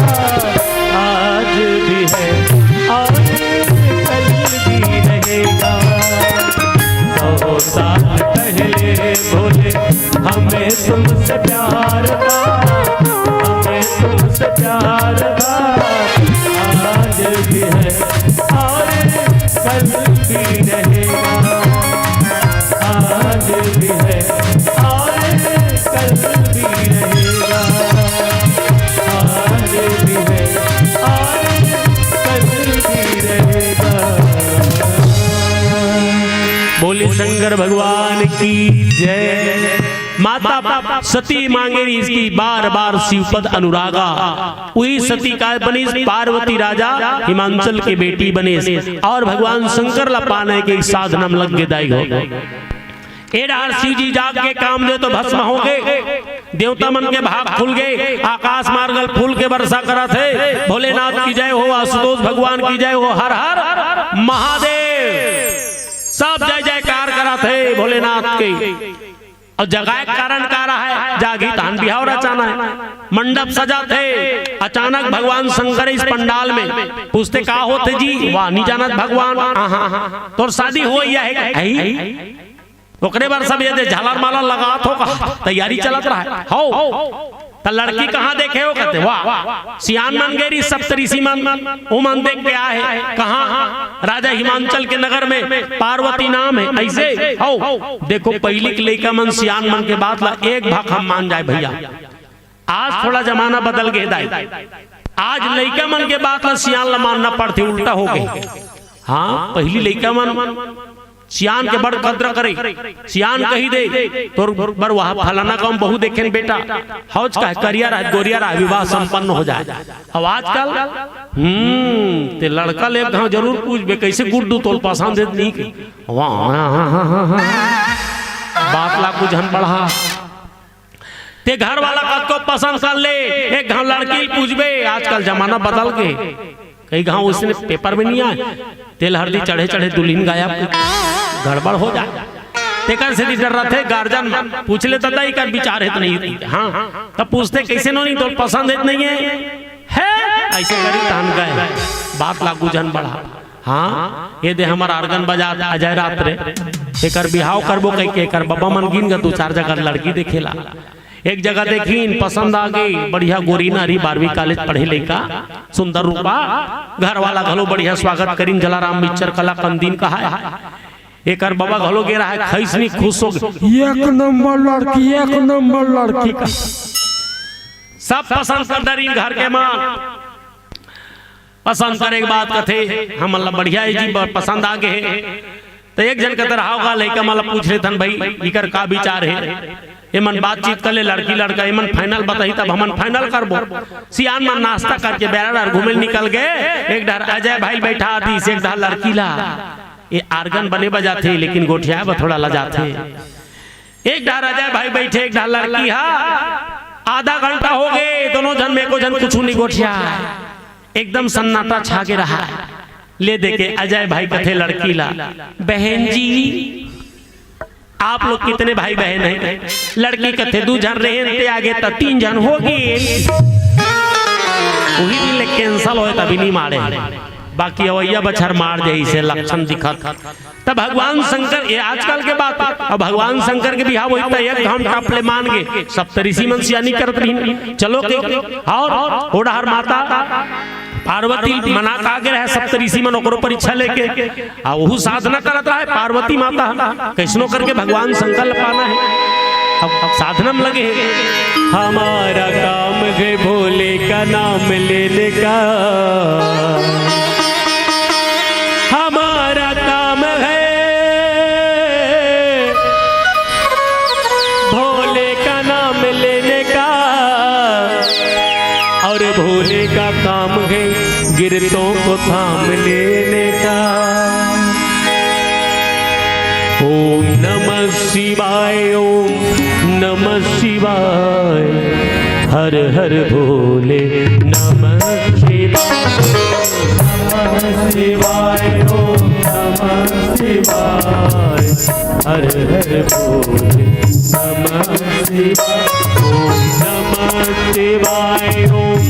Speaker 5: आज भी है आज कल भी रहेगा। 100 साल पहले बोले हमें तुमसे प्यार था, हमें तुमसे प्यार था, आज भी है और कल भी रहेगा, आज भी है और कल भी रहेगा, आज भी है और कल भी रहेगा। बोले शंकर भगवान की जय। माता सती मांगेरी इसकी बार बार शिवपद अनुरागा, वही सती का बने पार्वती राजा हिमांचल के बेटी बने और भगवान शंकर ला पाने के साधनम लग के दाई हो। एडार शिव जी जाग के काम दे तो भस्म हो गए, देवता मन के भाग खुल गए, आकाश मार्गल फूल के वर्षा करा थे। भोलेनाथ की जय हो, आशुतोष भगवान की जय हो, हर हर महादेव सब जय जयकार करा थे भोलेनाथ के। और जगाए कारण का रहा है जागी तान बिहाव रचाना है। मंडप सजा थे, अचानक भगवान शंकर इस पंडाल में पूछते का होते जी, वाह नहीं जानत भगवान, तो शादी हो है ओकरे बार सब ये झालर माला लगा तो तैयारी चलत रहा है हो। तो लड़की कहाँ देखे हो कहते वाह सियान मन गेरी सप्तऋषि मन वो मन देख के आए कहाँ राजा हिमांचल के नगर में पार्वती नाम है ऐसे हो। देखो पहली के लड़का मन सियान मन के बात ला एक भाग हम मान जाए भैया। आज थोड़ा जमाना बदल गए दाई, आज लड़का मन के बात ला सियान ला मानना पड़ती, उल्टा हो गए। हाँ पहली लड़का मन सियान के बड़ कद्र करे, सियान कही दे तोर बर वहां फलाना काम बहु देखे बेटा हौज का करिया रहा गोरिया रहा विवाह संपन्न हो जाए। अब आजकल ते लड़का ले गाँव जरूर पूछ कैसे गुड्डू तोल पसंद नहीं की बात ला कुछ हम बढ़ा ते घर वाला कद को पसंद कर ले, एक गाँव लड़की पूछबे। आजकल जमाना बदल के कई गाँव उसने पेपर में नहीं आए, तेल हल्दी चढ़े चढ़े दुल्हन गायब, गड़बड़ हो जाए। तेकर से डर रहे थे गार्जियन पूछ लेता था इकर विचार है तो नहीं। हाँ तब पूछते कैसे नहीं तो पसंद है नहीं है ऐसे करी तान गए बात लागू जन बढ़ा। हाँ ये दे हमारा आर्गन बजा अजय रात रे एकर बिहाव करबो कई के एकर बाबा मन गिन ग 2-4 जगह लड़की देखेला। एक जगह देखीन पसंद आ गई, बढ़िया गोरी नारी 12वीं कॉलेज पढ़े लड़का सुंदर रूपा, घर वाला घलो बढ़िया स्वागत करीन जलाराम मिक्सर कला कंदीन कहा है। एक बाबा घलो गे रहा है खैसनी खुश हो गए, एक नंबर लड़की, एक नंबर लड़की का सब पसंद कर डरीन घर के मां पसंद करे बात कथे हम मतलब बढ़िया है जी पसंद आ गए। तो एक जन कहते रहा होगा लड़का मतलब पूछ रहे थे भाई इकर का विचार है, एमन बातचीत कर ले लड़की लड़का एमन फाइनल बताई तब हमन फाइनल करबो। सियान मन नाश्ता करके बेरादार घूमे निकल गए, एक डर अजय भाई बैठा आती से एक डर लड़की ला ये आर्गन बने बजाते लेकिन गोठिया थोड़ा लजाते। एक डर अजय भाई बैठे एक डर लड़की हा, आधा घंटा हो गए दोनों जन में को जन कुछ नहीं गोठिया, एकदम सन्नाटा छा के रहा। ले देखे अजय भाई कथे लड़की ला बहन जी आप लोग कितने भाई बहन हैं? लड़की कथे 2 जन रहे आगे तो 3 जन हो गए, वही दिन कैंसल हो तभी नहीं मारे, बाकी अवैया बछर मार जाए से लक्षण दिखत। तब भगवान शंकर ये आजकल के बात अब भगवान शंकर के बिहाव होता है एक घंटा टपले मान गए सप्तऋषि मन सियानी करत रही चलो के और ओडहर माता पार्वती मना का आगे रहे सप्तऋषि मन ओकरो परीक्षा लेके आ वहु साधना करत रहे पार्वती माता कैसनो करके भगवान शंकर पाना है। अब साधनम लगे हमारा काम है भोले का नाम लेने का, हमारा काम है भोले का नाम लेने का, और भोले का काम है गिरतों को थाम लेने का। ओम नमः शिवाय, ओम नमः शिवाय, हर हर भोले नमः शिवाय। शिवाय ओम नमः शिवाय हर हर भोले नमः शिवाय ओम नमः शिवाय ओम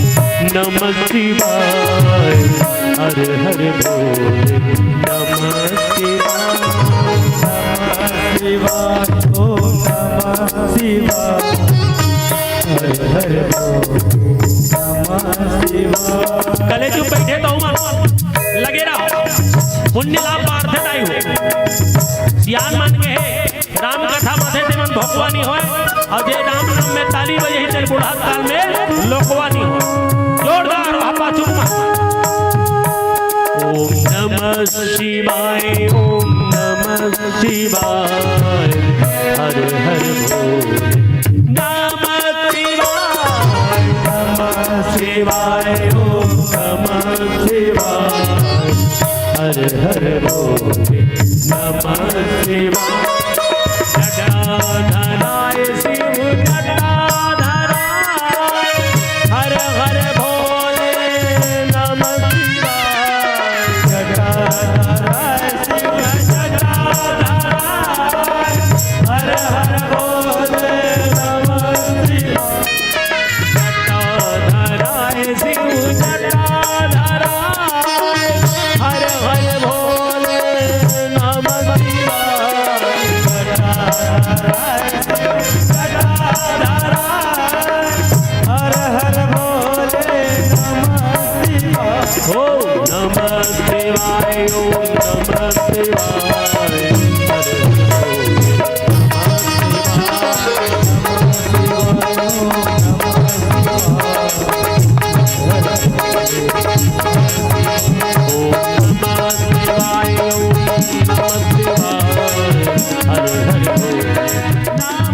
Speaker 5: नमः शिवाय हर हर भोले नमः शिवाय
Speaker 6: शिवाय ओम नमः शिवाय हर हर भोले नमः शिवाय।
Speaker 5: कले चुप बैठे तो लगे रहो पुण्य लाभ पार्थ दाई हो सियान मान के है राम कथा माथे ते मन भगवानी हो और जे राम नाम में ताली बजे ही तेरे बुढ़ा काल में लोकवानी हो जोरदार आपा चुम्मा ओम नमः शिवाय ओम नमः शिवाय हर हर भोले नमः शिवाय ओम नमः शिवाय हर हर भोले नमः शिवाय जटाधराय शिव जटाधराय हर हर भोले नमः शिवाय जटाधराय शिव जटाधराय हर हर भोले नमः शिवाय जटाधराय शिव जटाधराय हर हर भोले नमः शिवाय जटाधराय हर हर भोले नमः शिवाय ओम नमः शिवाय ओम नमः शिवाय हर हर भोले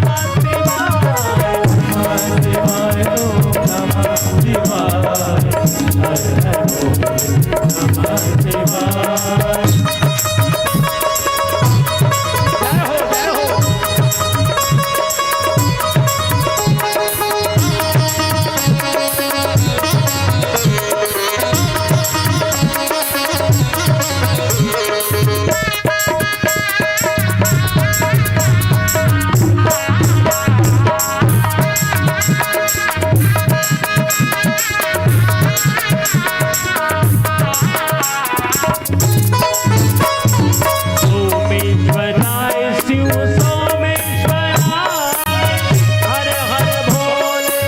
Speaker 5: सोमेश्वराय शिव सोमेश्वराय हर हर भोले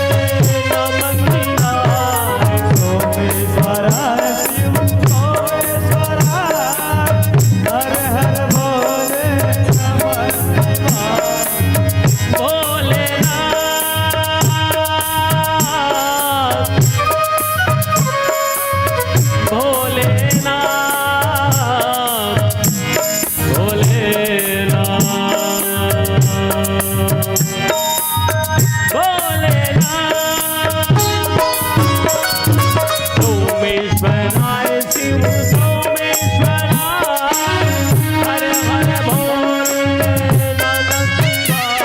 Speaker 5: नमः शिवाय सोमेश्वराय शिव सोमेश्वराय हर हर भोले नमः शिवाय भोलेनाथ सोमेश्वराय शिव सोमेश्वराय हर हर भोले नमः शिवाय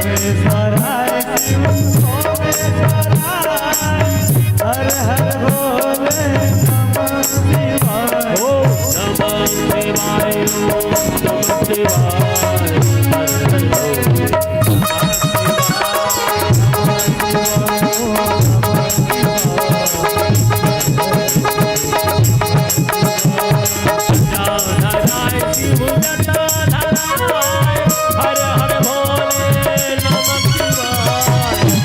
Speaker 5: सोमेश्वराय शिव सोमेश्वराय हर हर भोले नमः शिवाय ओम नमः शिवाय ओम नमः शिवाय हर हर भोले जटाधराय शिव जटाधराय हर हर भोले नमः शिवाय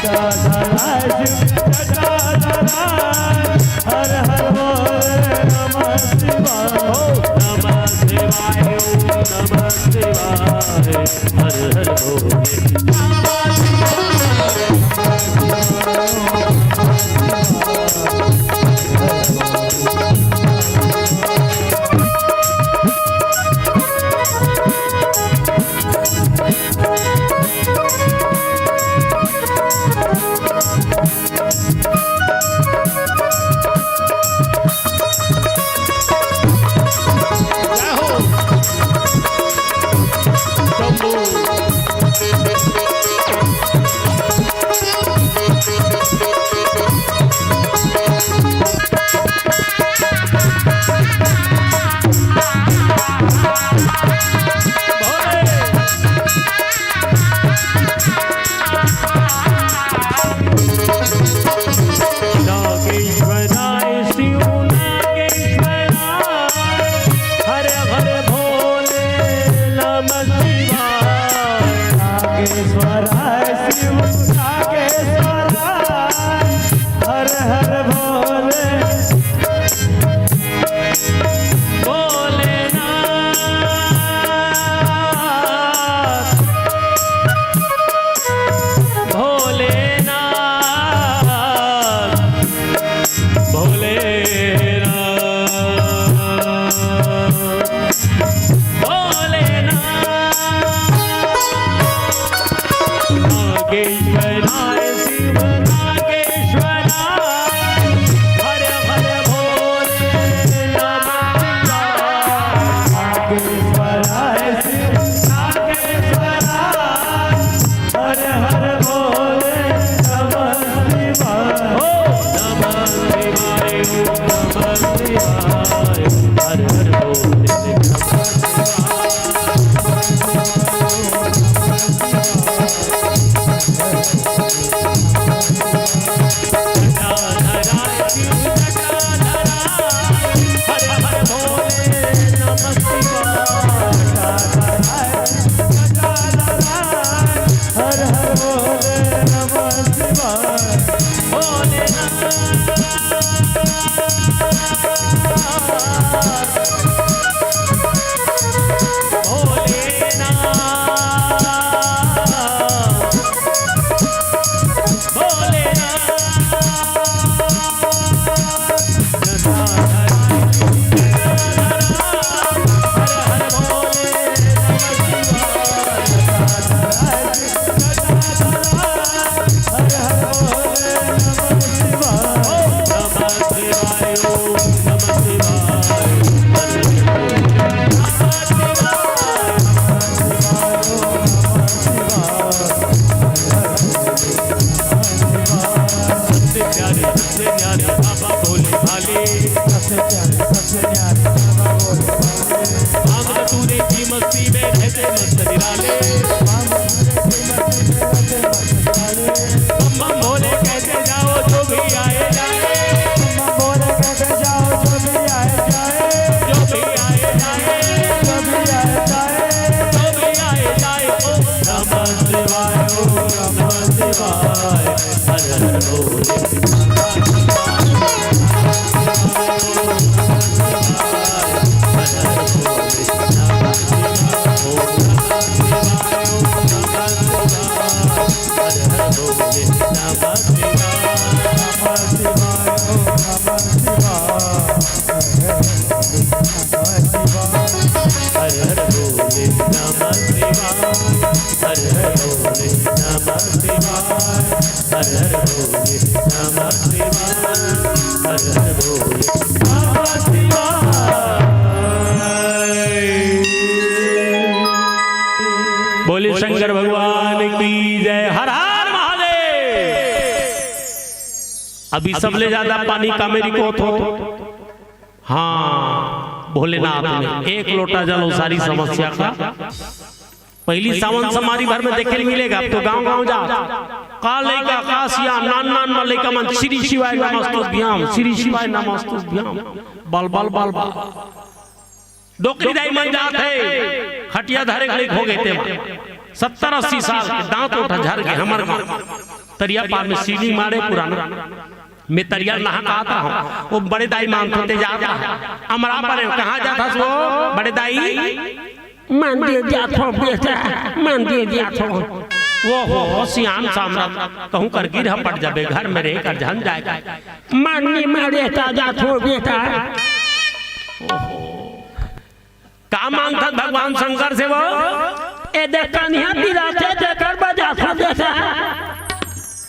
Speaker 5: जटाधराय शिव जटाधराय हर हर भोले नमः शिवाय ओम नमः शिवाय ओम नमः शिवाय हर हर भोले Come on.
Speaker 6: हर हर भोले
Speaker 5: बोले शंकर भगवान की जय। हर हर महादेव। अभी सबले ज्यादा पानी कामेरी को थो। हाँ भोलेनाथ ने एक लोटा जल हो सारी समस्या का। पहली सावन समारी भर में देखे मिलेगा। अब तो गांव गांव जा काले का कासिया नान नान मलिका मन श्री शिवाय नमस्तुभ्याम श्री शिवाय नमस्तुभ्याम बल बल बल बल डोकरी दाई मन जाते खटिया धरे खड़े हो गए थे 70-80 साल के दांत उठा झर गए हमर गांव तरिया पार में सीढ़ी मारे पुराना मैं तरिया नहा आता हूँ। वो बड़े दाई मांगते जाता है अमरा पर कहाँ जाता वो बड़े दाई मंदिर जातो बेटा मंदिर जातो वो हो सियान सामरा कहूँ कर गिर पट जाबे घर में रह कर झन जाएगा माननी मारे जातो बेटा। का मांगता भगवान शंकर से वो ए देख कन्या दिला से देकर बजा था जैसा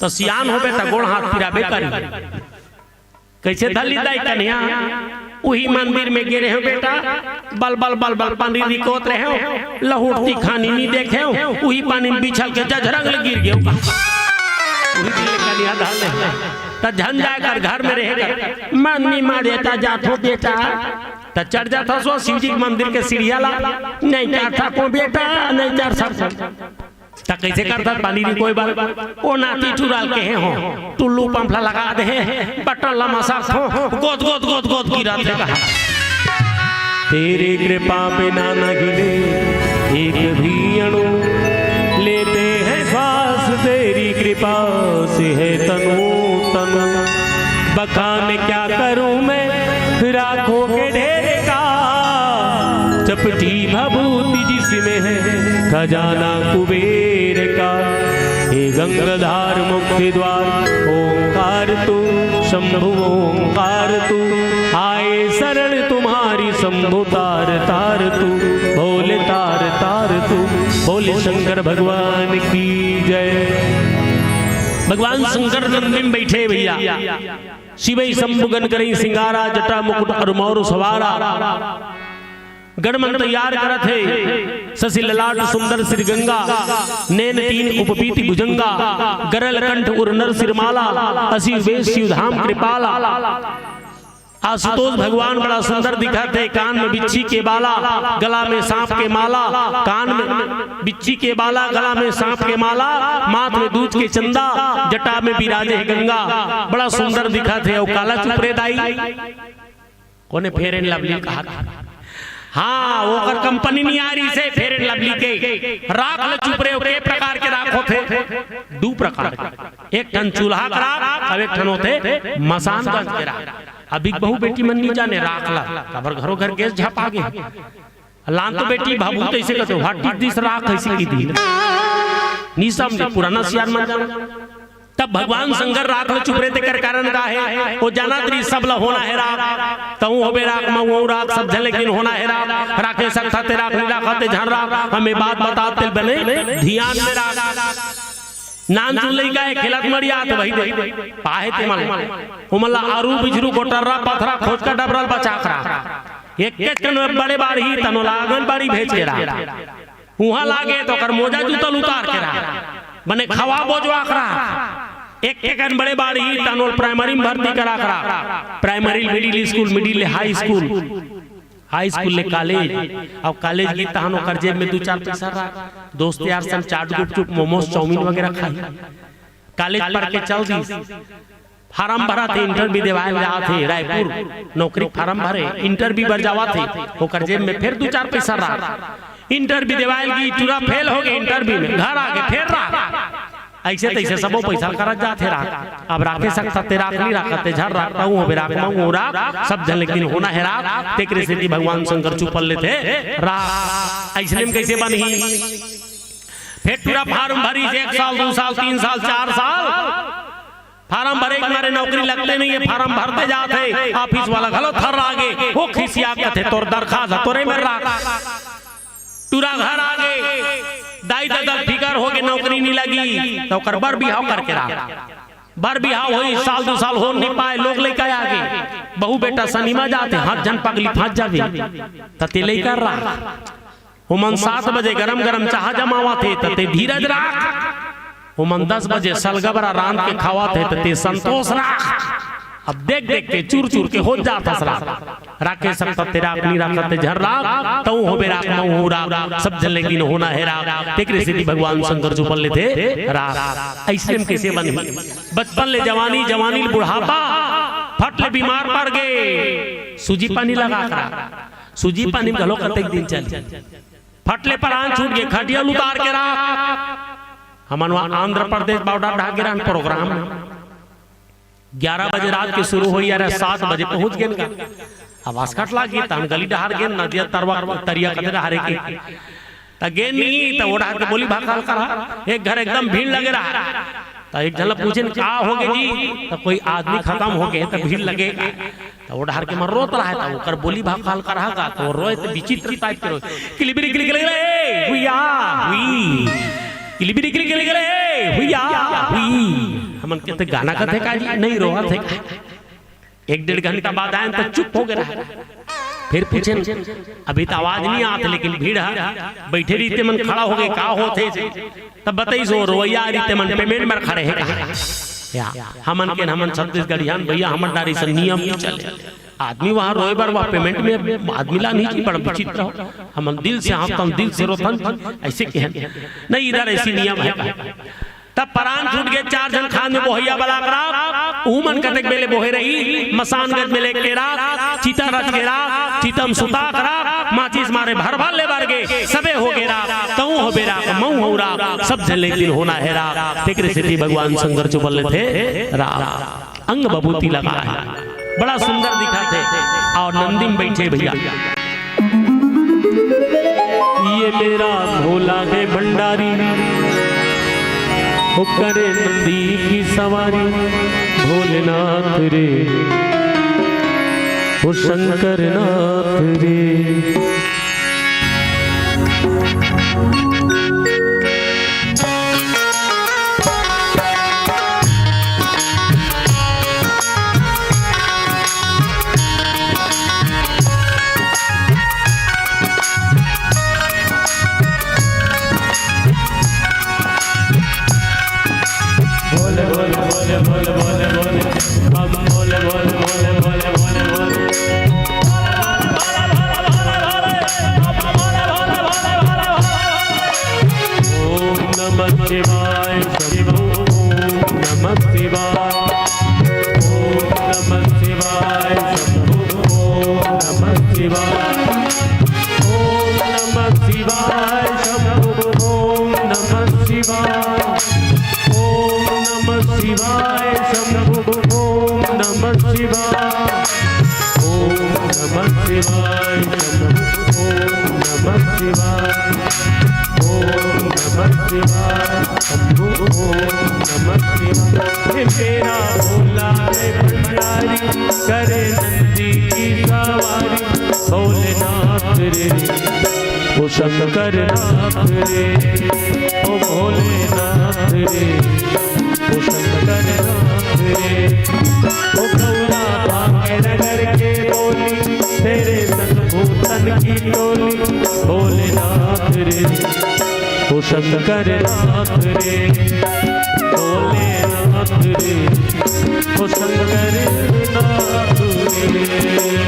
Speaker 5: तो सियान हो बेटा गोड़ हाथ फिराबे करी कैसे धली दाई कन्या वही मंदिर में गिरे हो बेटा बल बल बल बल पानी रिकोत रहे हो लहूटती खानी नहीं देखे हो वही पानी में बिछल के जझरंग गिर गए वही दिल कन्या डाल तो झन जाकर घर में रहेगा मन नहीं मारेता जातो बेटा तो चढ़ जाता सो शिव जी मंदिर के सीढ़िया ला नहीं जाता को बेटा नहीं चढ़ सकता तो कैसे करता पानी भी कोई बार ओ नाती चुराल के हो टुल्लू पंफला लगा दे बटन लमा साफ हो गोद गोद गोद गोद गिरा दे तेरी कृपा बिना न गिरे एक भी अणु लेते हैं श्वास तेरी कृपा पास है तनु तनु। बखान क्या करूं मैं राखों के ढेर का, चपटी भभूति जिसमें है खजाना कुबेर का। हे गंगाधार मुक्ति द्वार ओंकार तू शंभु ओंकार तू, आए शरण तुम्हारी शंभु तार तार तू, भोले तार तार तू। भोले शंकर भगवान की जय। भगवान शंकर नंदी में बैठे भैया, शिवई शंभुगन करई सिंगारा, जटा मुकुट और मोर सवारा। गणमन तैयार करत है, शशि ललाट सुंदर श्री गंगा, नैन तीन उपपीति भुजंगा, गरल कंठ उर नर सिरमाला, असी वेश शिव धाम कृपाला। आशुतोष भगवान बड़ा सुंदर दिखाते, कान में बिच्छी के बाला, गला में सांप के माला, कान में बिच्छी के बाला, गला में सांप के माला, माथ में दूध के चंदा, जटा में विराजे है गंगा। बड़ा सुंदर दिखाते। और काला चुपरे दाई कोने फेयर एंड लवली कहा, हाँ वो कर कंपनी नहीं आ रही से फेयर एंड लवली के राख ल चुपरे के प्रकार के राख होते, दो प्रकार के, एक टन चूल्हा का राख और एक टन होते मसान गंज के राख। अभी बहु बेटी मन नहीं जाने राख ला कबर घरों घर गैस झप आगे लान तो बेटी बाबू तो ऐसे कहते व्हाट इज दिस राख ऐसी की दी नहीं समझे पुराना सियार मन जाना। तब भगवान शंकर राख ल चुपरे ते कर कारण का है वो जाना तरी सब ल होना है राख, तऊ होबे राख मऊ राख सब झले लेकिन होना है राख। राखे सकता ते राख नहीं राखते झन राख, हमें बात बताते बने ध्यान में राख। नान चुलई का खिलत मरिया तो वही दे पाहे ते मल उमला आरू बिजरू गोटररा पथरा खोज का डबरल बचाखरा। एक के कन बड़े बाड़ी तनो लागन बाड़ी भेज के रहा, उहा लागे तो कर मोजा जूतल उतार के रहा, बने खवा बोजवा करा। एक के कन बड़े बाड़ी तनो प्राइमरी में भर्ती करा करा, primary middle school middle high school, high school ले कॉलेज, और कॉलेज की तहनो कर जेब में 2-4 पैसा रहा, दोस्त यार संग चाट गुपचुप मोमोस चाउमीन वगैरह खाई। कॉलेज पढ़ के चल दी, फार्म भरा थे, इंटरव्यू देवाए जा थे रायपुर, नौकरी फार्म भरे, इंटरव्यू बर जावा थे, वो कर जेब में फिर 2-4 पैसा रहा। इंटरव्यू देवाए की पूरा फेल हो गए, इंटरव्यू में घर आके फिर रहा, ऐसे तैसे सबो पैसा करत जाते राख। अब राखे सकता ते राख नहीं राखते झर राखता हूँ होबे राख मांगू राख सब जन, लेकिन होना है राख। तेकरे से भगवान शंकर चुपल लेते राख। ऐसे में कैसे बनी फिर पूरा फार्म भरी 1 साल 2 साल 3 साल 4 साल फार्म भरे हमारे नौकरी लगते नहीं है, फार्म भरते जाते ऑफिस वाला गलत थर आगे वो खिसिया थे तोर दरखास्त तोरे में राख। टूरा घर आगे दाई दादा फिकर हो के नौकरी नहीं लगी तो कर बर बिहाव करके रहा, बर बिहाव हुई 1 साल 2 साल हो नहीं पाए, लोग लेकर आगे बहु बेटा सनीमा जाते हाथ जन पगली फांस जावे तते लेकर रहा। उमन 7 बजे गरम गरम चाह जमावा थे तते धीरज राख, उमन 10 बजे सलगबरा रांध के खावा थे तते संतोष राख। अब देख देख के चूर चूर के हो जाता सरा राखे सकता तेरा अपनी राखते झर राख, तऊ होबे राख मऊ राख सब जन, लेकिन होना है राख। तेकरे से भगवान शंकर चुपल लेते राख। ऐसे में कैसे बनी बचपन ले जवानी, जवानी ले बुढ़ापा, फट ले बीमार पड़ गए, सूजी पानी लगा करा, सूजी पानी में घलो कतेक दिन चल, फट ले प्राण छूट गए, खटियल उतार के राख। हमन आंध्र प्रदेश बॉर्डर ढाके प्रोग्राम 11 बजे रात के शुरू हो यार 7 बजे पहुंच गए, आवाज कट लागी तन गली डहार गे नदिया तरवा तरिया कते डहारे के त गे नहीं त ओढ़ा के बोली भाकाल करा। एक घर एकदम भीड़ लगे रहा, तो एक जन पूछे का हो गए जी, तो कोई आदमी खत्म हो गए तो भीड़ लगेगा, तो वो डहार के मन रोत रहा है, तो ओकर बोली भाकाल करा का तो रोए तो विचित्र टाइप के रोए किलिबिरी किलिक रे हुइया हुई किलिबिरी किलिक रे हुइया हुई। हमन कहते गाना कथे का जी नहीं रोआ थे, 1-1.5 घंटा बाद आए तो चुप हो गया। फिर पूछे अभी तो आवाज नहीं आते, लेकिन भीड़ है बैठे रीते मन खड़ा हो गए का होते, तब बताई सो रोया रीते मन पेमेंट में खड़े है या हमन के हमन छत्तीसगढ़ियान भैया हमन डारी से नियम नहीं चले, आदमी वहां रोए बार वहां पेमेंट में आदमी ला नहीं जी, बड़ा विचित्र हो। हम दिल से हम दिल से रोतन ऐसे कह नहीं, इधर ऐसी नियम है। तब परान छूट गए, 4 जन खान में बोहिया बला करा, उमन कतक बेले बोहे रही, मसानगंज में लेके रा चीता रच के रा, चीतम सुता करा, माचिस मारे भर भर ले बार गे सबे हो गेरा, तऊ हो बेरा मऊ होरा सब जन लेकिन होना है रा तेरे से भगवान शंकर जो बोले थे रा अंग बबूती लगा है बड़ा सुंदर दिखा थे और नंदी में बैठे भैया ये मेरा भोला है भंडारी वो करे नंदी की सवारी भोलेनाथ रे वो शंकर नाथ रे मेरा भोला है भंडारी करे नंदी की सवारी भोलेनाथ रे ओ शंकर नाथ रे ओ भोलेनाथ रे ओ शंकर नाथ रे ओ गौरा भाग्य नगर के बोली तेरे संग भूतन की टोली भोलेनाथ रे ओ शंकर नाथ रे भोलेनाथ रे ओ शंकर नाथ रे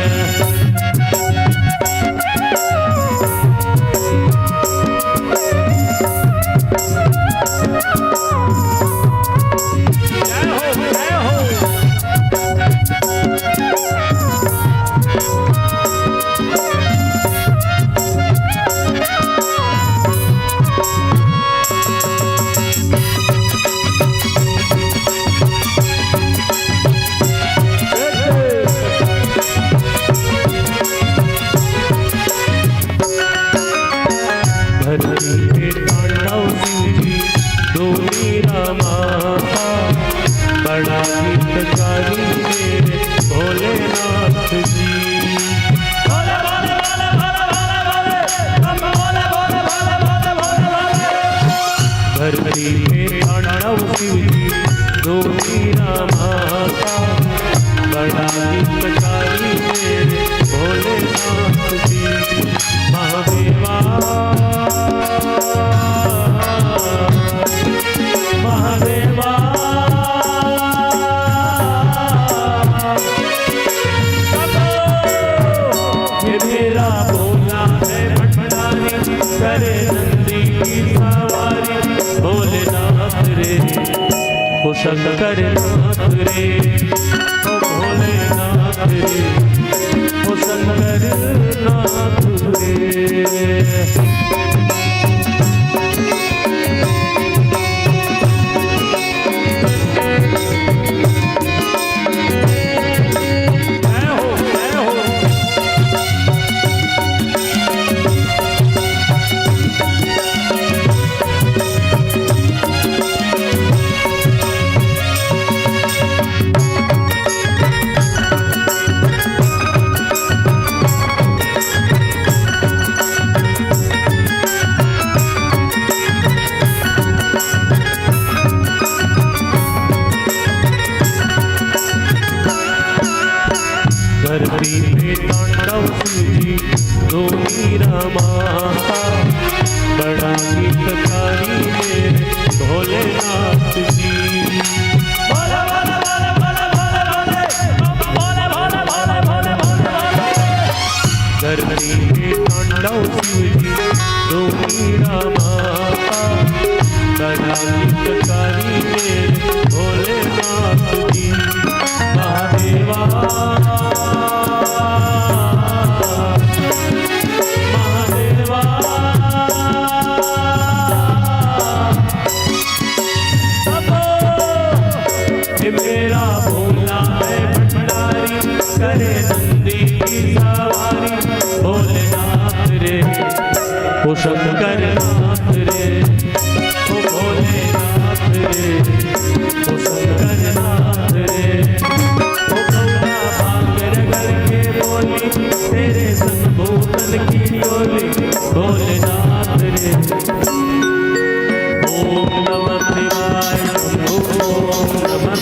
Speaker 5: शंकर नाथ रे ओ भोलेनाथ रे ओ शंकर नाथ रे बड़ा गीतकारी मेरे भोलेनाथ जी धरती पे तांडव शिव जी दो मीरा माता बड़ा गीतकारी मेरे भोलेनाथ जी महादेवा महादेवा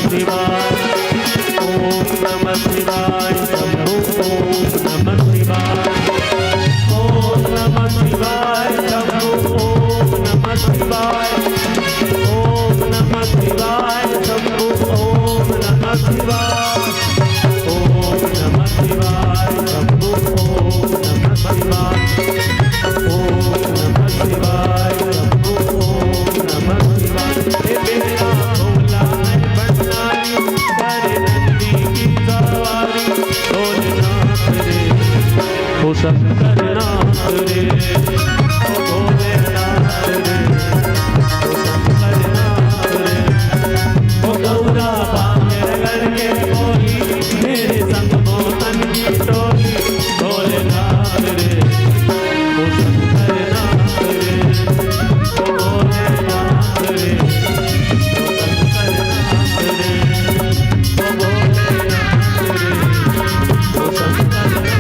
Speaker 5: शिवाय ओम नमः शिवाय शंभो ओम नमः शिवाय ओम नमः शिवाय शंभो ओम नमः शिवाय ओम नमः शिवाय शंभो ओम नमः शिवाय ओम नमः शिवाय शंभो ओम नमः शिवाय ओम नमः शिवाय शंभो ओम नमः शिवाय हे बेटा भोला है भंडारी करे नंदी की सवारी भोलेनाथ रे ओ शंकर नाथ रे ओ भोलेनाथ रे ओ शंकर नाथ रे ओ गौरा बांधे करके बोली मेरे संग मोहन की टोली भोलेनाथ रे ओ शंकर नाथ रे ओ भोलेनाथ रे ओ शंकर नाथ रे ओ भोलेनाथ रे ओ शंकर नाथ रे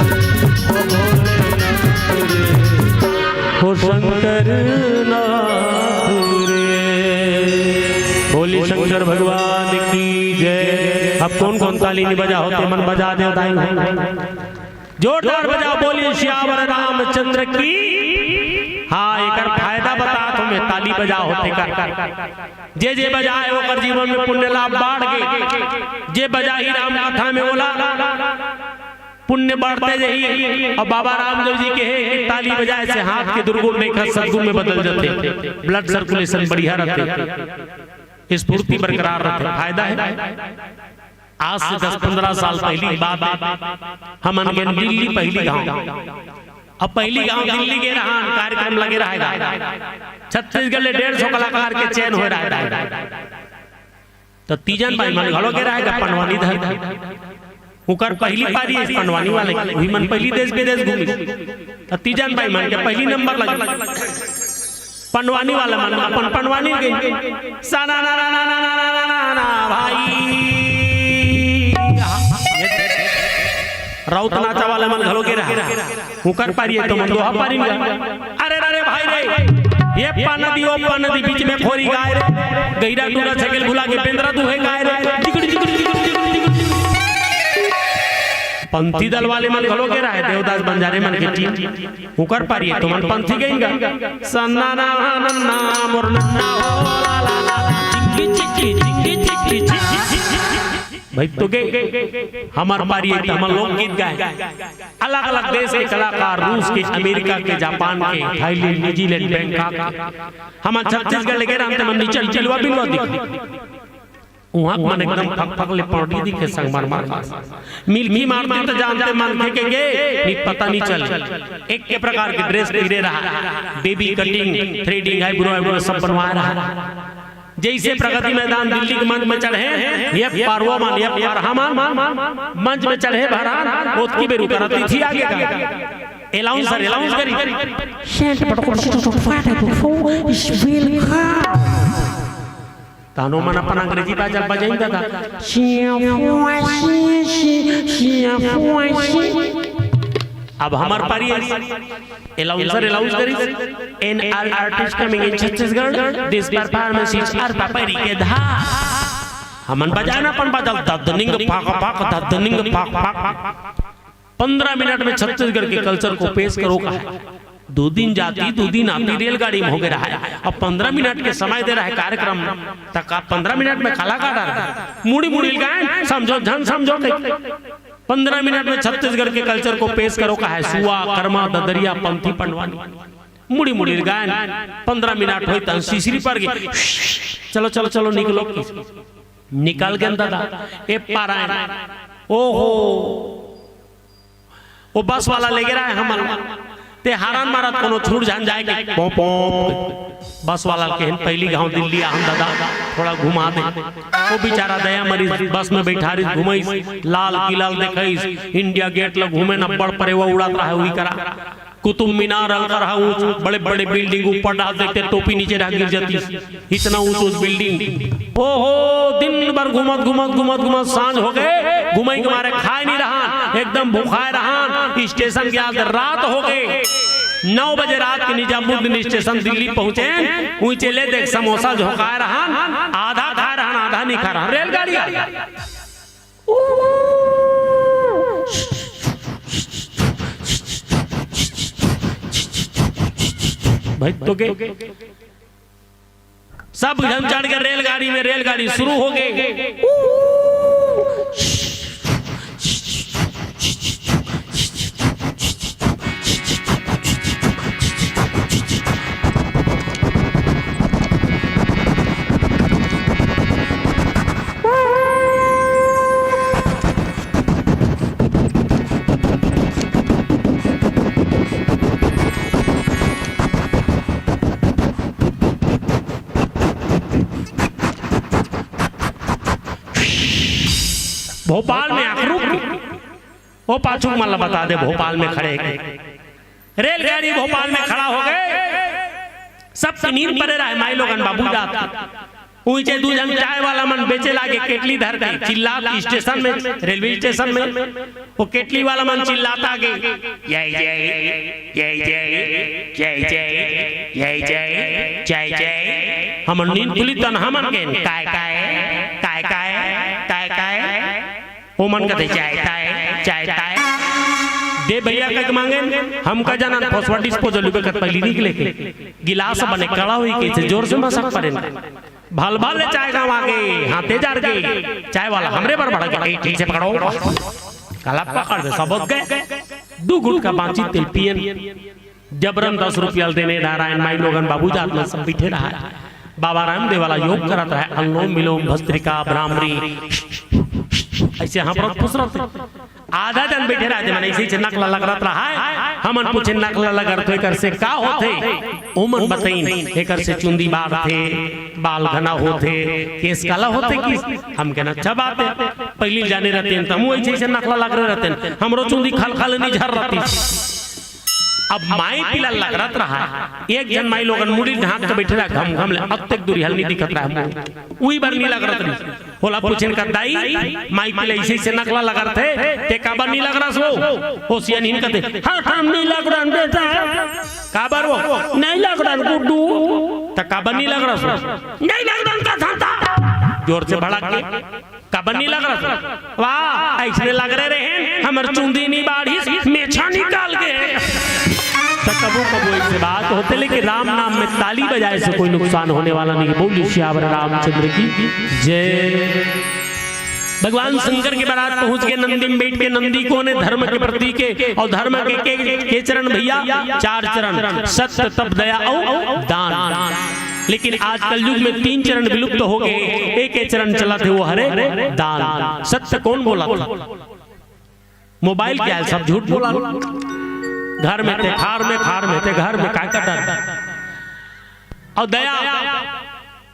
Speaker 5: ओ भोलेनाथ रे ओ शंकर नाथ रे। बोली शंकर भगवान की जय। अब कौन कौन ताली नहीं बजा होते मन बजा दे जोरदार बजाओ। बोलिए श्यावर रामचंद्र की। हाँ एक फायदा बता तुम्हें ताली बजा होते कर जे जे बजाए वो कर जीवन में पुण्य लाभ बाढ़ गए। जे बजा ही राम कथा में बोला पुण्य बढ़ते यही। और बाबा रामदेव जी के है कि ताली बजाए से हाथ के दुर्गुण नहीं खा सद्गुण में बदल जाते, ब्लड सर्कुलेशन बढ़िया रहते, स्फूर्ति बरकरार रहते। फायदा है। आज से 10-15 साल पहली बात हम दिल्ली पहली गांव। अब पहली गांव दिल्ली के रहा कार्यक्रम लगे रहेगा। छत्तीसगढ़ में 150 कलाकार के चयन हो रहा है। तो तीजन भाई मन घड़ो के रहेगा पनवानी धर उकर पहली पारी है पनवानी वाले वही मन पहली देश विदेश घूमी। तो तीजन भाई मन के पहली नंबर लगे पनवानी वाला मन अपन पनवानी गई साना ना ना ना ना ना ना ना ना भाई राउत नाचा वाला मन घलो के रहा उकर पारी है तो मन दोहा पारी में। अरे अरे भाई रे ये पानदी ओ पानदी बीच में खोरी गाय रे गैरा टूरा छकेल भुला के पेंद्रा दुहे गाय रे पंथी दल वाले मन घलो के रहा देवदास बंजारे मन के टीम उकर पारी है तो मन पंथी गईगा सन्ना ना नन्ना मोर नन्ना हो ला ला चिक्की चिक्की चिक्की चिक्की भाई तो गए हमार पारी है हम लोग गीत गाए। अलग अलग देश के कलाकार रूस के अमेरिका के जापान के थाईलैंड न्यूजीलैंड बैंकॉक हम छत्तीसगढ़ लगे राम मन नीचे चिलवा बिलवा दिख वहां मन एकदम फक फक ले पौड़ी दिखे संग मार मार मिल्की मारते तो जानते मन फेंकेंगे नहीं पता नहीं चल। एक के प्रकार के ड्रेस पहने रहा बेबी कटिंग थ्रेडिंग आईब्रो सब बनवा रहा। जैसे प्रगति मैदान दिल्ली के मंच में चढ़े ये पारवा मान ये पारहामान मंच में चढ़े भरान ओत की बेरू करती थी आगे का अलाउंस करी तानो मन अपन अंग्रेजी बाजा बजाइंदा था अब हमार पारी अलाउंस करी N R artist coming in Chhattisgarh this performance is आर पापरी के धा हमन बजाना अपन बजाल ददनिंग पाक पाक ददनिंग पाक पाक 15 मिनट में छत्तीसगढ़ के कल्चर को पेश करो का है। 2 दिन जाती 2 दिन आती रेलगाड़ी में हो गया है। अब 15 मिनट के समय दे रहा है कार्यक्रम तक आप 15 मिनट में कलाकार मुड़ी मुड़ी गाएं समझो झन समझो 15 मिनट में छत्तीसगढ़ के कल्चर को पेश करो का है। सुआ कर्मा ददरिया पंथी पंडवानी मुड़ी मुड़ी गायन 15 मिनट हुई तन सीसरी पर गई चलो चलो चलो निकलो निकाल के अंदर ए पारायण ओहो वो बस वाला ले रहा है हम ते हारान मारा कोनो छूट जान जाएगा बस वाला के पहली गांव दिल्ली हम दादा थोड़ा घुमा दे वो बेचारा दया मरीज बस में बैठा रही घुमई लाल किला देखई इंडिया गेट लग घूमे न बड़ परे वो उड़ात रहा हुई करा कुतुब मीनार अलकर बड़े बड़े बिल्डिंग ऊपर डाल देते टोपी नीचे रह गिर जाती इतना ऊंच बिल्डिंग ओहो दिन भर घुमत घुमत घुमत घुमत सांझ हो गए घुमई के मारे खाए नहीं रहा एकदम भूखाए रहा स्टेशन के आगे रात हो गए 9 बजे रात के निजामुद्दीन स्टेशन दिल्ली पहुंचे ऊंचे ले देख समोसा झोंका रहा आधा खा रहा आधा नहीं खा रहा, रेलगाड़ी आ गई। भाई तो के सब जन चढ़ के रेलगाड़ी में, रेलगाड़ी शुरू हो गई। भोपाल में आखरू वो पाछू मला बता दे, भोपाल में खड़े रेलगाड़ी भोपाल में खड़ा हो गए। सब नींद पड़े रहे माई लोगन बाबू जात ऊंचे दू जन चाय वाला मन बेचे लागे केटली धर के चिल्ला स्टेशन में, रेलवे स्टेशन में वो केटली वाला मन चिल्लाता के जय जय जय जय जय जय जय जय जय जय। हम नींद खुली तन हमन के काय काय काय काय काय काय ओ मन कहते चाय चाय चाय चाय दे भैया का मांगे हमका जाना फॉस्फेट डिस्पोजल के पहली निकले के गिलास बने कड़ा हुई के जोर से मसक पड़े भाल भाल ले चाय गाँव आगे हाथे जार के चाय वाला हमरे पर बढ़ गए ठीक से पकड़ो काला पकड़ दे सब गए दो गुट का बांची तेल पियन जबरन 10 रुपया देने नारायण माई लोगन बाबू जात में सब बैठे रहा। बाबा रामदेव वाला योग करत रहा, अनुलोम विलोम भस्त्रिका भ्रामरी ऐसे हम पर खुश रहते। आधा जन बैठे रहते मन ऐसे नकला लग रहा है। हमन पूछे नकला लगर तो एकर से का होते, ओमन बताइन एकर से चुंदी बार थे, बाल घना होते, केस काला होते कि हम कहना अच्छा बात है। पहली जाने रहते तमु ऐसे नकला लग रहे रहते, हमरो चुंदी खल खल नहीं झर रहती। अब माई पिला लग रहा एक जन माई लोगन मुड़ी ढांक के बैठे रहा घम घम ले अब तक दूरी हल नहीं दिखत रहा वही बार नहीं लग रहा होला पूछन का दाई माई पिला ऐसे से नकला लग रहे थे ते काबर नहीं लग रहा सो हो सिया नहीं कहते हां हम नहीं लग रहा बेटा काबर वो नहीं लग रहा गुड्डू त काबर नहीं लग रहा सो नहीं लग रहा का था जोर से भड़क के काबर नहीं लग रहा वाह ऐसे लग रहे हमर चुंदी नहीं बाढ़ी मेछा निकाल के कबू कबू ऐसे बात होते, लेकिन राम नाम में ताली बजाए से कोई नुकसान होने वाला नहीं। बोलिए श्यावर रामचंद्र की जय। भगवान शंकर के बारात पहुंच के नंदी में बैठ के नंदी को ने धर्म के प्रतीक के और धर्म के चरण भैया 4 चरण सत्य तप दया और दान। लेकिन आज कलयुग में 3 चरण विलुप्त हो गए, एक चरण चला थे वो हरे दान। सत्य कौन बोला था? मोबाइल क्या है, सब झूठ बोला। घर में थे खार में थे घर में काय कर और दया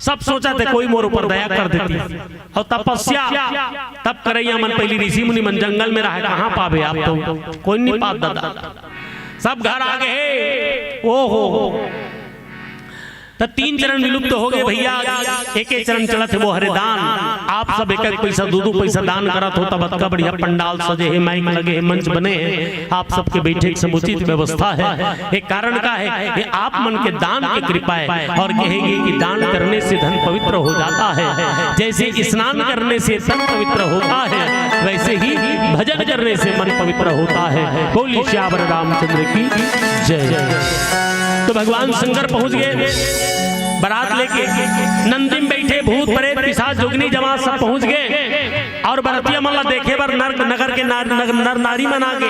Speaker 5: सब सोचा थे कोई मोर ऊपर दया कर देती। और तपस्या तब करैया मन पहली ऋषि मुनि मन जंगल में रहा, कहाँ पावे आप तो कोई नहीं पात दादा सब घर आ गए। ओहो तो 3 चरण विलुप्त हो गए भैया, एक चरण चला थे वो हरे दान। आप सब एक पैसा 2 पैसा दान करत हो तब का बढ़िया पंडाल सजे है, माइक लगे है, मंच बने हैं, आप सबके बैठे की समुचित व्यवस्था है। एक कारण का है कि आप मन के दान की कृपा है। और कहेगी कि दान करने से धन पवित्र हो जाता है, जैसे स्नान करने से तन पवित्र होता है वैसे ही भजन करने से मन पवित्र होता है। बोलिए श्यावर रामचंद्र की जय। तो भगवान शंकर पहुंच गए बारात लेके, नंदी में बैठे भूत प्रेत पिशाच जोगनी जमात सब पहुंच गए। और बरतिया मल्ला देखे बर नगर के नर नारी मना के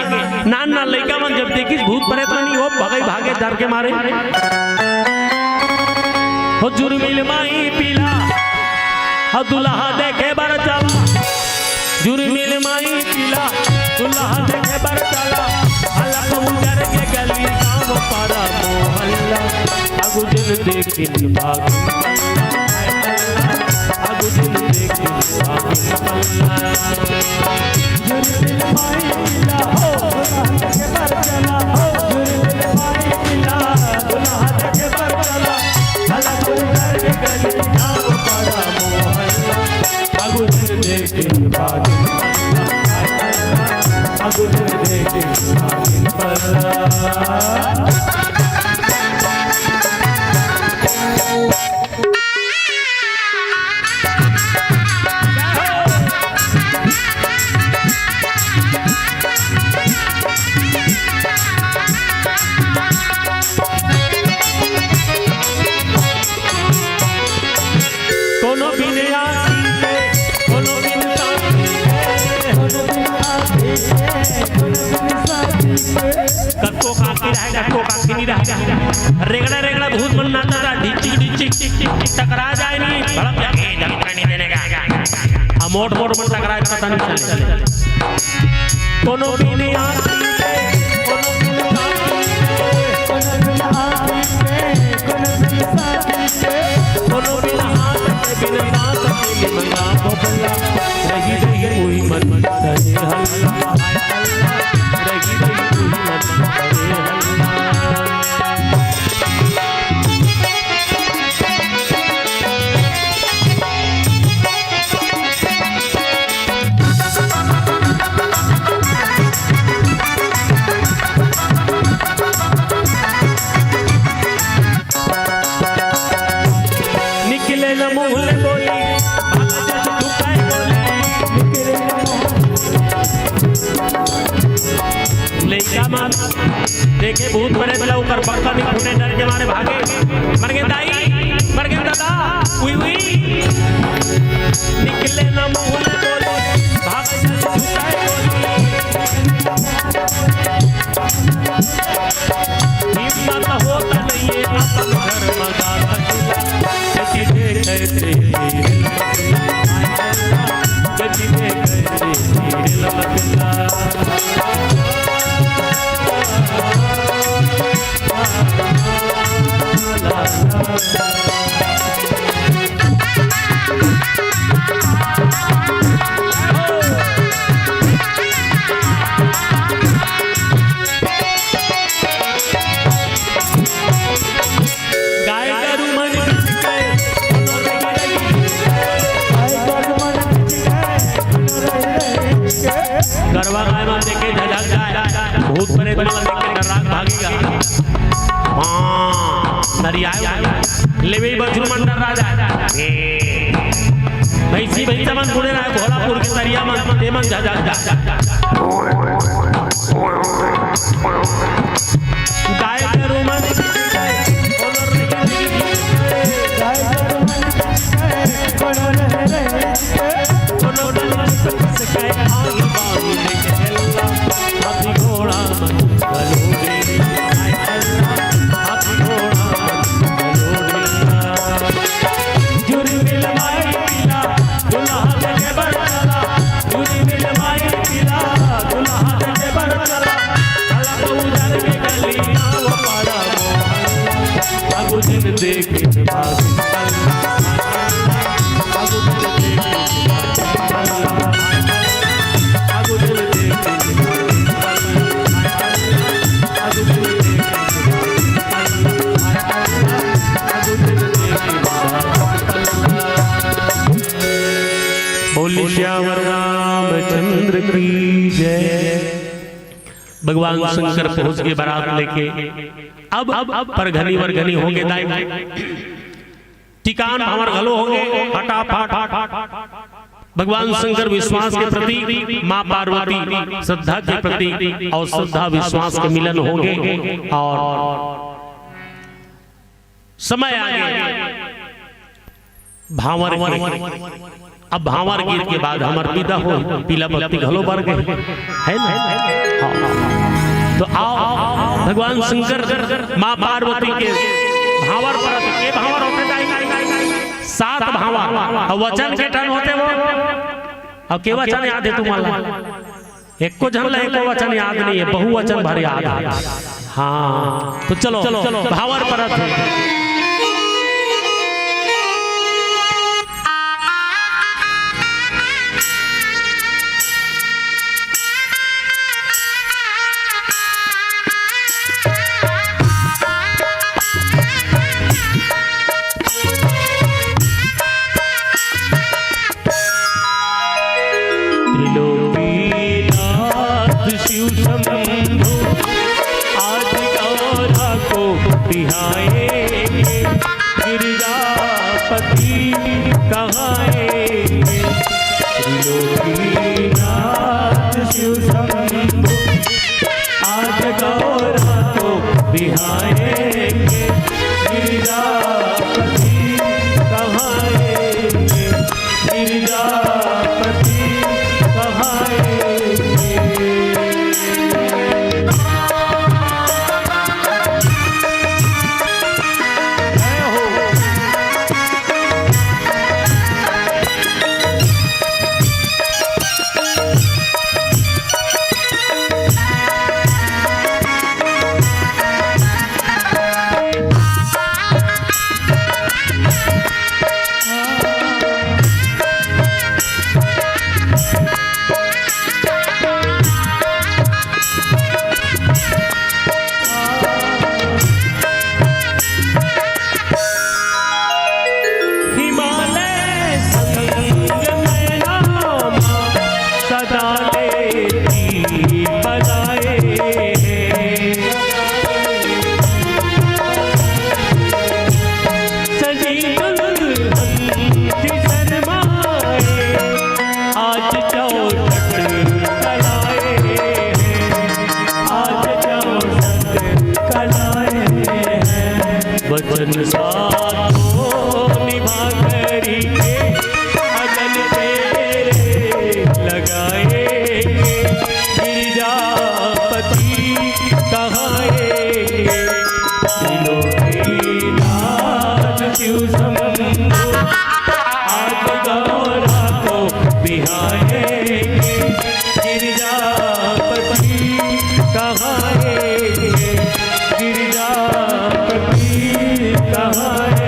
Speaker 5: नान ना लड़का मन जब देखी भूत प्रेत नहीं हो भगे भागे डर के मारे हो जुर्मिल माई पीला और दुल्हा देखे बर चल, जुर्मिल माई पीला दुल्हा देखे बर चला। अलग के गली गाँव पारा मोहल्ला अगुजन देखिन भाग अगुजन देखिन भाग जुर्मिल माई पीला हो दुल्हा देखे बर चला, जुर्मिल माई पीला दुल्हा देखे बर चला। अलग के गली गाँव पारा मोहल्ला अगुजन देखिन भाग अगुजन देखिन भाग। कत्तो काकी रहेगा कत्तो काकी नहीं रहेगा रेगड़ा रेगड़ा भूत बनना चाहता ढिचिक ढिचिक टकरा जाए नहीं भड़क जाए धमका नहीं देने का मोट मोट मन टकराए पता नहीं चले कोनो भी नहीं आती कोनो भी नहीं आती बिना बात के मंगा बोला रही रही कोई मन करे हल्ला रही रही कोई मन करे हल्ला देखे भूत बड़े बला ऊपर पक्का नहीं फूटे डर के मारे भागे मर गए दाई मर गए दादा हुई हुई निकले ना मुंह बोले भाग झुकाए हिम्मत होता नहीं है अपन घर मजा कैसे कैसे गरबा गाय मां देखे झझक जाए भूत परे बना देखे डराक भागेगा हां नरियाए लेवे बजरू मंडर राजा भैसी भैसा मन गुणे रहा घोड़ापुर के तरिया मन ते मन झझक जा गाय गरु मन बोली श्याम रामचंद्र की जय। भगवान शंकर पहुंच के बारात लेके अब पर घनी वर घनी होंगे दाई टिकान हमर घलो होंगे फटाफट भगवान शंकर विश्वास के प्रति मां पार्वती श्रद्धा के प्रति और श्रद्धा विश्वास के मिलन होंगे और समय आ गया भावर अब भावर गीत के बाद हमार विदा हो पीला बत्ती घलो बर गए है ना तो आओ भगवान शंकर मां पार्वती के भावर पर के भावर होते जाए 7 भावा और वचन के टन होते वो और के वचन याद है तुम्हारा एको जन एको वचन याद नहीं है बहुवचन भर याद है हां तो चलो भावर परत है गिरिजापति कहाएंगे त्रिलोकीनाथ शिव शंभु आज गौरा को बिहाएंगे गिरिजापति कहाएंगे गिरिजापति कहाएंगे बिहाएंगे गिरिजापति कहाएंगे गिरिजापति कहाएंगे।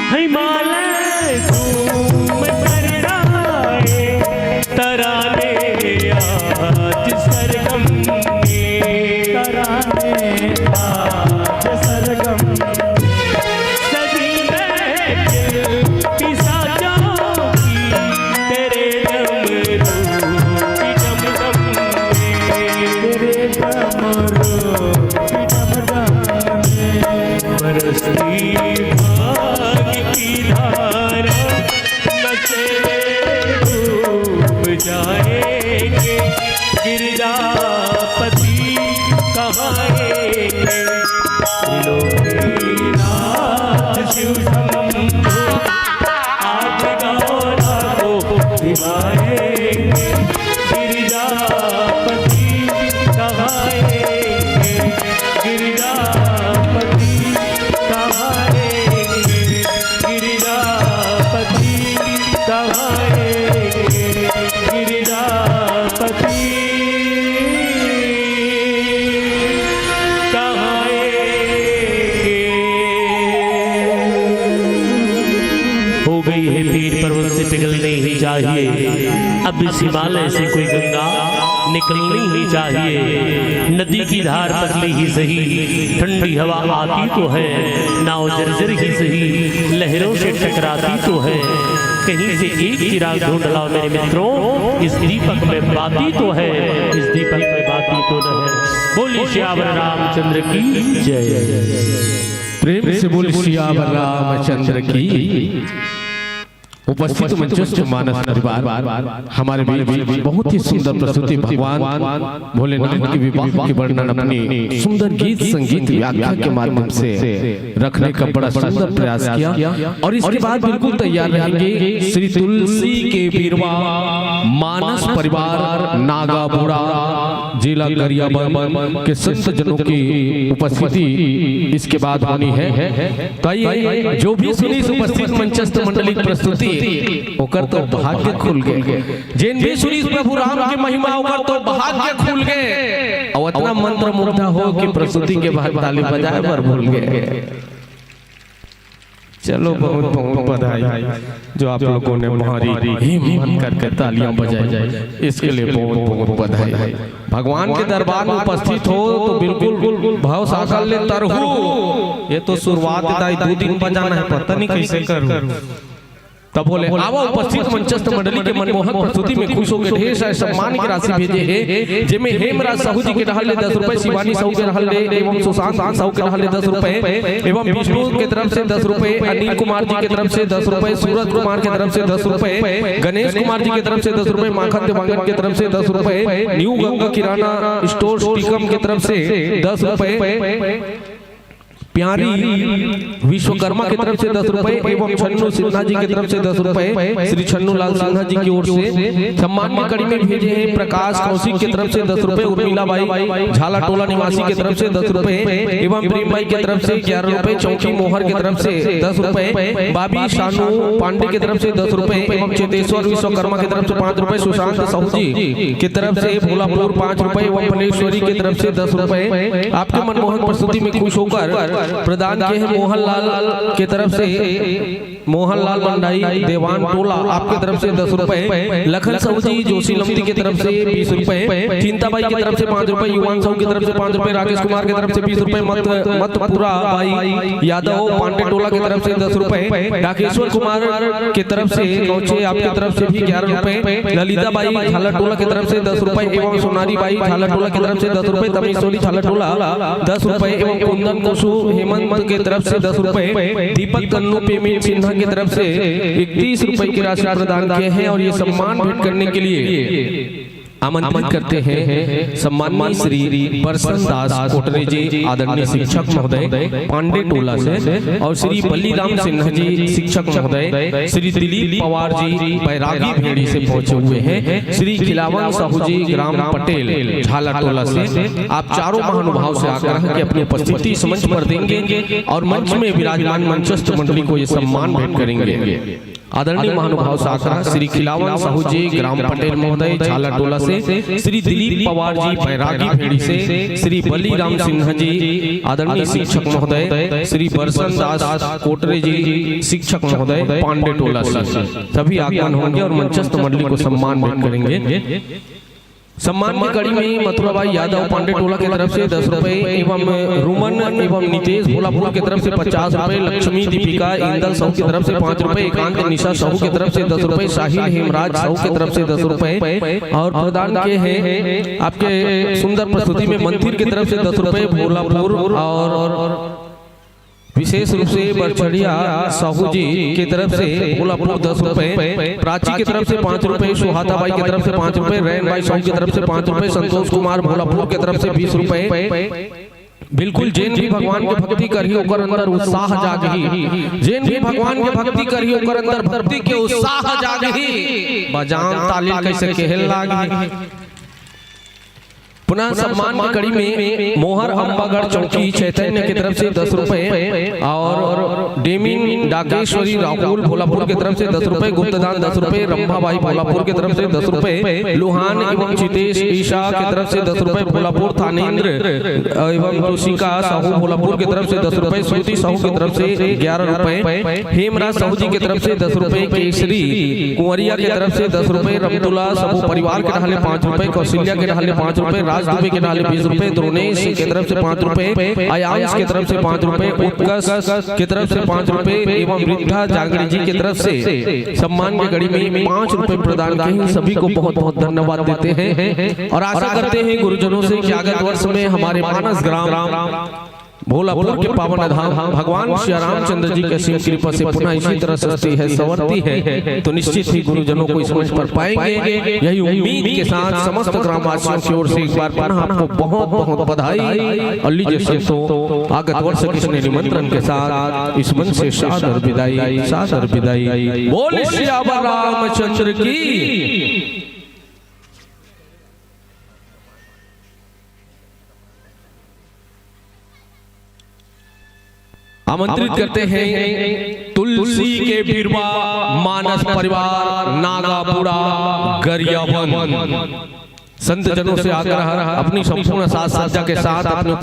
Speaker 5: हिमालय घूम तराए तराने आज सरगम तराने आज सरगम सदी पिसा जाओगी तेरे डमरू की डमडम तेरे डमरू की डमडम बरसती जाएंगे गिरिजापति कहाएंगे लोकनाथ शिव शंभु आज गौरा को दिवाएंगे गिरिजापति कहाएंगे गिरिजापति कहाएंगे गिरिजापति कहाएंगे गिरिजापति कहाएंगे। हो गई है पीर पर्वत से पिघलने ही चाहिए, अब इस हिमालय से कोई गंगा निकलनी ही चाहिए। नदी की धार पतली ही सही, ठंडी हवा आती तो है, नाव जर्जर ही सही, लहरों से टकराती तो है। कहीं से एक चिराग ढूंढ लाओ मेरे मित्रों, इस दीपक में बाती तो है, इस दीपक में बाती तो न है। बोलिए श्यावर रामचंद्र की जय।
Speaker 3: प्रेम से बोल श्यावर रामचंद्र की। उपस्थित मंचस्थ मानस परिवार हमारे बीच बहुत ही सुंदर प्रस्तुति भगवान भोलेनाथ के विवाह के वर्णन अपनी सुंदर गीत संगीत व्याख्या के माध्यम से रखने का बड़ा सुंदर प्रयास किया। और इसके बाद बिल्कुल तैयार रहेंगे श्री तुलसी के बीरवा मानस परिवार नागाबोड़ा जिला गरियाबंद के संत जनों की उपस्थिति इसके बाद होनी है। तो आइए जो भी सुनी उपस्थित मंचस्थ मंडली प्रस्तुति होकर तो भाग्य खुल गए, जिन भी सुनी प्रभु राम की महिमा होकर तो भाग्य खुल गए। और इतना मंत्र मुग्ध हो कि प्रस्तुति के बाद ताली बजाए पर भूल गए। चलो बहुत बहुत बधाई जो आप लोगों ने हमारी हिम्मत करके तालियां बजाई, इसके लिए बहुत बहुत बधाई। भगवान के दरबार में उपस्थित हो तो बिल्कुल भाव साकल ले तरहु। ये तो शुरुआत दाई 2 दिन बजाना है, पता नहीं कैसे करूं। तब बोले आवा उपस्थित मंचस्थ मंडली के मनमोहक प्रस्तुति में खुश होकर ढेर सारे सम्मान की राशि भेजे हैं, जिनमें हेमराज साहू जी के रहल 10 रुपए, शिवानी साहू के रहल एवं सुशांत साहू के रहल 10 रुपए एवं विष्णु के तरफ से 10 रुपए, अनिल कुमार जी के तरफ से 10 रुपए, सूरज कुमार के तरफ से 10 रुपए, गणेश कुमार जी के तरफ से 10 रुपए, माखन देवांगन के तरफ से 10 रुपए, न्यू गंगा किराना स्टोर टिकम के तरफ से 10 रुपए, प्यारी विश्वकर्मा की तरफ से 10 रुपए एवं छन्नू सिन्हा जी की तरफ से 10 रुपए, श्री छन्नू लाल सिन्हा जी की ओर से सम्मान की कड़ी में भेजे हैं प्रकाश कौशिक की तरफ से 10 रुपए, उर्मिला बाई झाला टोला निवासी की तरफ से 10 रुपए एवं प्रेम बाई की तरफ से 11 रुपए, चौकी मोहर की तरफ से 10 रुपए, बाबी शानू पांडे की तरफ से 10 रुपए एवं चेतेश्वर विश्वकर्मा की तरफ से 5 रुपए, सुशांत साहू जी की तरफ से भोलापुर 5 रुपए एवं फलेश्वरी की तरफ से 10 रुपए। आपके मनमोहक प्रस्तुति में खुश होकर प्रदान किए हैं मोहनलाल की तरफ से, मोहनलाल मंडाई देवान टोला आपके तरफ से 10 रुपए, लखन साहू जी जोशी लमदी की तरफ से 20 रुपए, चिंताबाई की तरफ से 5 रुपए, युवान साहू की तरफ से 5 रुपए, राकेश कुमार की तरफ से 20 रुपए, मतपुरा बाई यादव पांडे टोला की तरफ से 10 रुपए, राकेश्वर कुमार की तरफ से नौचे आपकी तरफ से भी 11 रुपए, ललिता बाई झाला टोला की तरफ से 10 रुपए एवं सोनारी बाई झाला टोला की तरफ से 10 रुपए, तमेश्वरी झाला टोला 10 रुपए एवं कुंदन कुशु हेमंत की तरफ से 10 रुपए, दीपक कन्नू पेमी सिन्हा की तरफ से 31 रुपए की राशि प्रदान किए हैं। और ये सम्मान भेंट करने के लिए आमंत्रित करते हैं सम्माननीय श्री बरसन दास कोटरे जी आदरणीय शिक्षक महोदय पांडे टोला से, और श्री बल्लीराम सिन्हा जी शिक्षक महोदय, श्री दिलीप पवार जी बैरागी भेड़ी से पहुंचे हुए हैं, श्री खिलावन साहू जी ग्राम पटेल झाला टोला से। आप चारों महानुभाव से आग्रह कि अपनी उपस्थिति इस मंच पर देंगे और मंच में विराजमान मंचस्थ मंडली को ये सम्मान भेंट करेंगे। आदरणीय महानुभाव से आग्रह श्री खिलावन साहू जी ग्राम पटेल महोदय झाला टोला से, श्री दिलीप पवार जी बैरागी भेड़ी से, श्री बल्लीराम सिन्हा जी आदरणीय शिक्षक महोदय, श्री बरसन दास कोटरे जी शिक्षक महोदय पांडे टोला से सभी आगमन होंगे और मंचस्थ मंडली को सम्मान भेंट करेंगे। सम्मान की कड़ी में मथुराबाई यादव पांडे टोला की तरफ से 10 रुपए एवं रुमन एवं नितेश भोलापुर की तरफ से 50 रुपए, लक्ष्मी दीपिका इंदल साहू की तरफ से 5 रुपए, एकांत निशा साहू की तरफ से 10 रुपए, साहिल हेमराज साहू की तरफ से 10 रुपए और प्रदान किए हैं आपके सुंदर प्रस्तुति में मंदिर की तरफ से 10 रुपए भोलापुर, और विशेष रूप से बरछड़िया साहू जी की तरफ से भोलापुर 10 रुपए, प्राची की तरफ से 5 रुपए, सुहाता बाई की तरफ से 5 रुपए, रैन बाई साहू की तरफ से 5 रुपए, संतोष कुमार भोलापुर की तरफ से 20 रुपए। बिल्कुल जैन भी भगवान के भक्ति करी होकर अंदर उत्साह जागही, जैन भी भगवान के भक्ति करी होकर अंदर भक्ति के उत्साह जागही, बजान ताली कैसे कहल लागी। पुनः सम्मान की कड़ी में मोहर अंबागढ़ चौकी चैतन्य की तरफ से 10 रुपए और डेमिन डाकेश्वरी राहुल भोलापुर की तरफ से 10 रुपए, गुप्तदान 10 रुपए, रंभाबाई भोलापुर की तरफ से 10 रुपए, लुहान एवं चितेश ईशा की तरफ से 10 रुपए, भोलापुर थानेन्द्र एवं तुषिका साहू भोलापुर की तरफ से 10 रुपए, श्रुति साहू की तरफ से 11 रुपए, हेमराज साहू जी की तरफ से 10 रुपए, केसरी कुंवरिया की तरफ से 10 रुपए, रमतुल्ला साहू परिवार के ढाले 5 रुपए, कौशल्या के ढाले 5 रुपए, राज दुबे के ढाले 20 रुपए, द्रोणेश की तरफ से 5 रुपए, आयांश की तरफ से 5 रुपए, उत्कर्ष की तरफ से 5 रुपए एवं वृद्धा जागड़ी जी की तरफ से सम्मान की कड़ी में 5 रुपए प्रदान किए। सभी को बहुत बहुत धन्यवाद देते हैं और आशा करते हैं गुरुजनों से कि आगत वर्ष में हमारे मानस ग्राम भोलापुर के पावन धाम भगवान श्री रामचंद्र जी के सिंह कृपा से पुनः इसी तरह सस्ती है संवरती है, तो निश्चित ही गुरुजनों को इस मंच पर पाएंगे। यही उम्मीद के साथ समस्त ग्रामवासियों की ओर से एक बार पुनः आपको बहुत बहुत बधाई और लीजिए संतों आगत वर्ष के निमंत्रण के साथ इस मंच से सादर विदाई। बोल श्री रामचंद्र की। आमंत्रित करते हैं तुलसी के बिरवा मानस परिवार नागापुरा गरियावन संत जनों से आग्रह अपनी संपूर्ण साज सज्जा के साथ अपने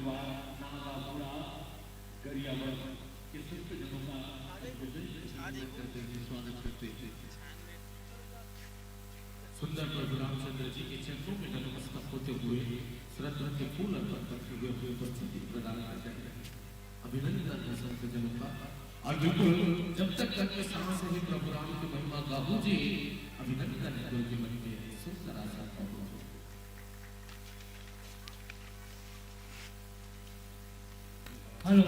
Speaker 3: परिवार नागापुरा गरियावर के संत जनों का स्वागत करते हैं। सुंदर प्रभु रामचंद्र जी के चरणों में नतमस्तक होते हुए श्रद्धा के फूल अर्पण करते हुए अपनी उपस्थिति प्रदान करते हैं। अभिनंदन है संत जनों का। और बिल्कुल जब तक करके सांस ही प्रभु राम की महिमा गाहू जी, अभिनंदन है गुरु की मन में सुंदर आशा प्रभु।
Speaker 7: हेलो,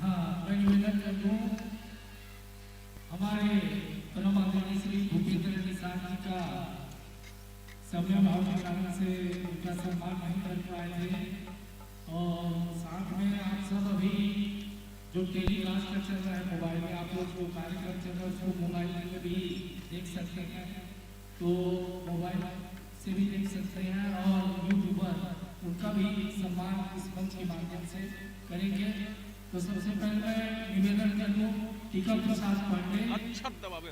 Speaker 7: हाँ मैं निवेदन कर दूं हमारे परम आदरणीय श्री भूपेंद्र निषाद जी का समय भाव के कारण से उनका सम्मान नहीं कर पाए थे, और साथ में आप सब अभी जो टेलीकास्ट का चल रहा है मोबाइल में, आप लोग जो कार्यक्रम चल रहा है उसको मोबाइल में भी देख सकते हैं, तो मोबाइल से भी देख सकते हैं, और यूट्यूबर उनका भी सम्मान इस मंच के माध्यम से करेंगे। तो सबसे पहले मैं निवेदन कर दूं टीका प्रसाद पांडे,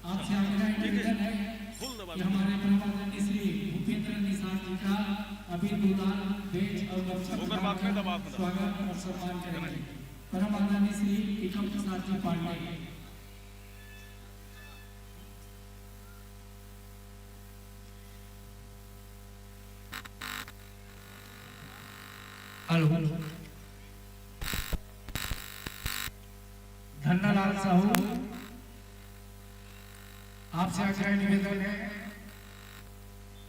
Speaker 7: आपसे आग्रह निवेदन है कि हमारे परम आदरणीय श्री भूपेंद्र निषाद जी का अभी गुलाल भेज और स्वागत और सम्मान करेंगे। परम आदरणीय श्री टीका प्रसाद जी पांडे। हेलो, धन्नालाल साहू, आपसे आग्रह निवेदन है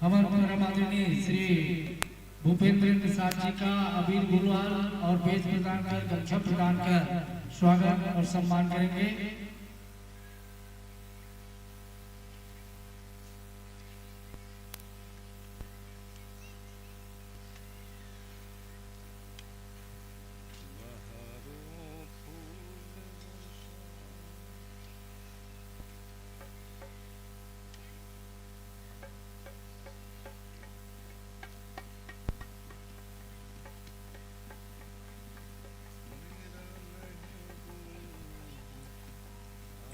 Speaker 7: हमारे परम आदरणीय श्री भूपेंद्र निषाद जी का अबीर गुलाल और भेज प्रदान कर गमछा प्रदान कर स्वागत और सम्मान करेंगे।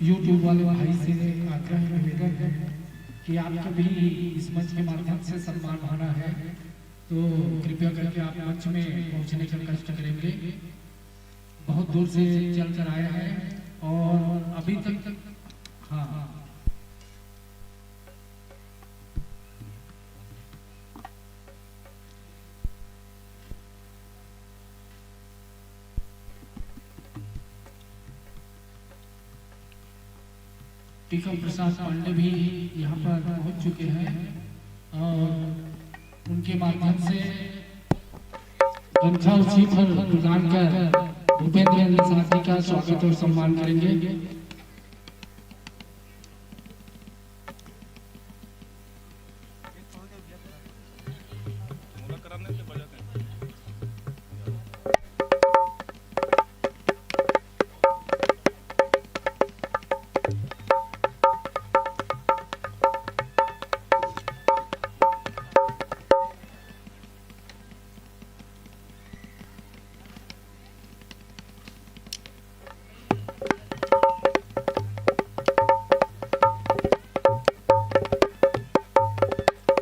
Speaker 7: यूट्यूब वाले भाई से आग्रह निवेदन है कि आपका भी इस मंच के माध्यम से सम्मान होना है, तो कृपया करके आप मंच में पहुंचने का कष्ट करेंगे। बहुत दूर से चल कर आए हैं और अभी तक हाँ टीका प्रसाद पांडे भी यहाँ पर पहुँच चुके हैं, और उनके माध्यम से गमछा उसी पर प्रदान कर भूपेंद्र निषाद जी का स्वागत और सम्मान करेंगे।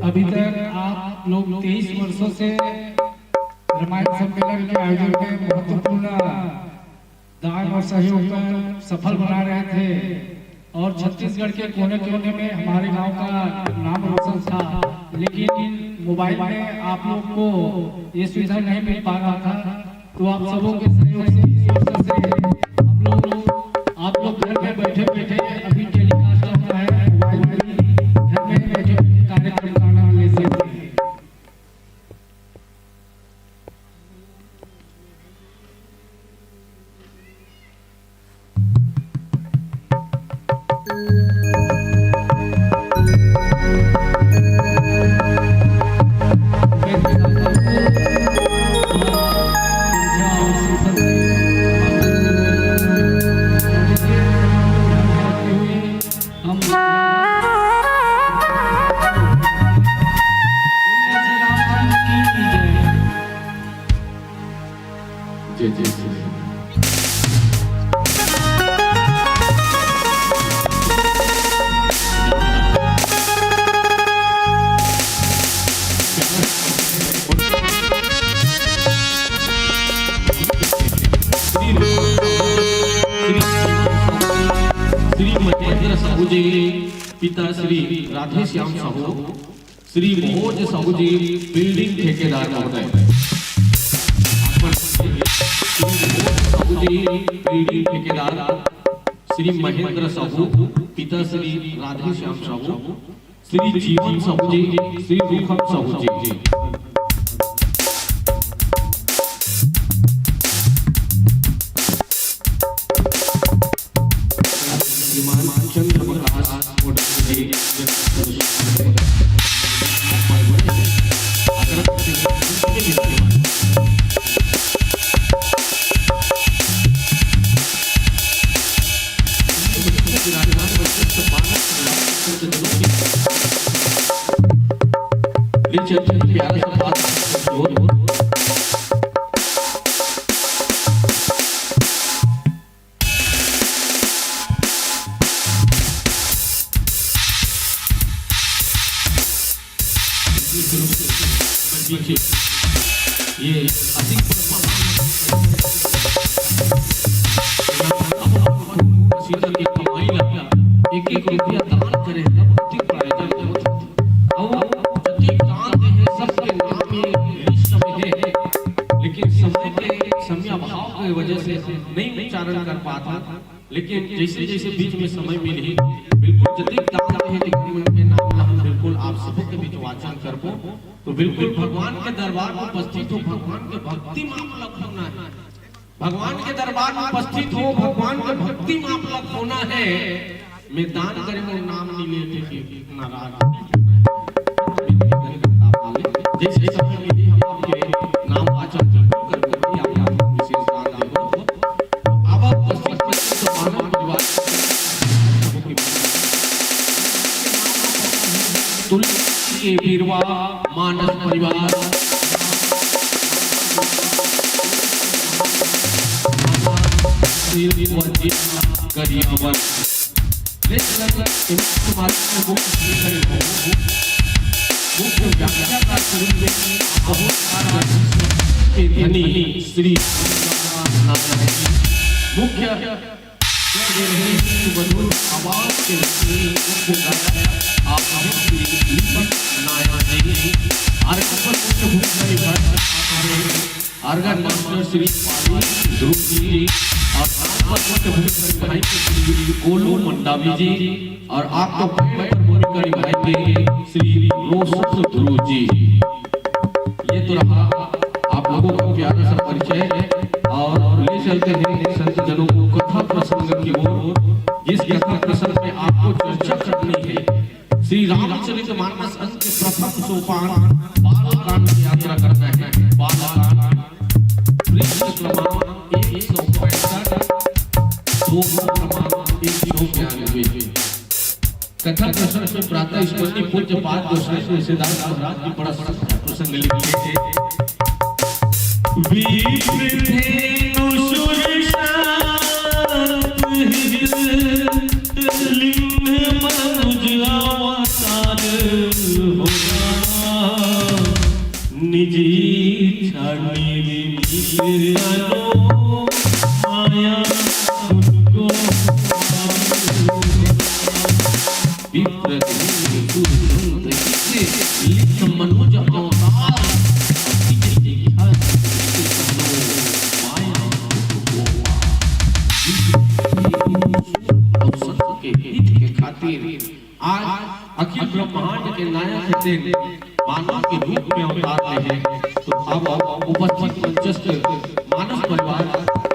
Speaker 7: अभी तक आप लोग 23 वर्षों से रामायण सम्मेलन के आयोजन में महत्वपूर्ण दान और सहयोग कर सफल बना रहे थे, और छत्तीसगढ़ के कोने कोने में हमारे गांव का नाम रोशन था, लेकिन मोबाइल में आप लोग को ये सुविधा नहीं मिल पा रहा था। तो आप सबों के सहयोग से आप लोग घर में बैठे बैठे अभी टेलीकास्ट होता है, मोबाइल में घर में बैठे कार्यक्रम का आनंद ले सकते हैं।
Speaker 3: जी पिता श्री राधे श्याम साहू, श्री भोज साहू जी बिल्डिंग ठेकेदार महोदय, साहू जी बिल्डिंग ठेकेदार, श्री महेंद्र साहू पिता श्री राधे श्याम साहू, श्री जीवन साहू जी, श्री रूखम साहू जी। चंद्र प्रकाश जी, प्यारा सा बात ये अधिक सीधा की कमाई लगा एक एक रुपया दान करे तब अधिक प्रायोजन हो और जति दान है सबके नाम में लिस्ट में है, लेकिन समय अभाव की वजह से नहीं उच्चारण कर पाता, लेकिन जैसे जैसे बीच में समय मिली बिल्कुल जति दान है के नाम हम बिल्कुल आप सबके बीच वाचन करबो। तो बिल्कुल भगवान के दरबार में उपस्थित हो, भगवान के भक्ति में आप लग होना है, भगवान के दरबार में उपस्थित हो, भगवान के भक्ति में आप लग होना है। मैं दान करे वो नाम नहीं लेते कि नाराज जैसे समय मिली हम आपके नाम वाचन करके आप विशेष दान देबो। अब उपस्थित मानव परिवार तुलसी के बीरवा मानस परिवार करियावर श्री मुख्य आवाज के अर्गन मास्टर श्री ध्रुव जी और गोलू मंडावी जी और आपको भाई श्री रोशक ध्रुव जी। ये तो रहा आप लोगों का प्यारा सा परिचय और ले चलते हैं संत जनों को कथा प्रसंग की ओर, जिस कथा प्रसंग में आपको चर्चा करनी है। श्री रामचरितमानस के प्रथम सोपान बालकांड की यात्रा करना है। बालकांड पृष्ठ क्रमांक 165, क्रमांक 192। कथा प्रसंग में प्रातः स्मरणीय पूज्य पाद गोसाई तुलसीदास महाराज की बड़ा प्रसंग लिखे थे। निजी छाड़ी माया उनको मनुज अवतार के खातिर आज अखिल ब्रह्मांड के नायक थे मानव के रूप में अवतार ले हैं। तो अब उपस्थित मंचस्थ मानस परिवार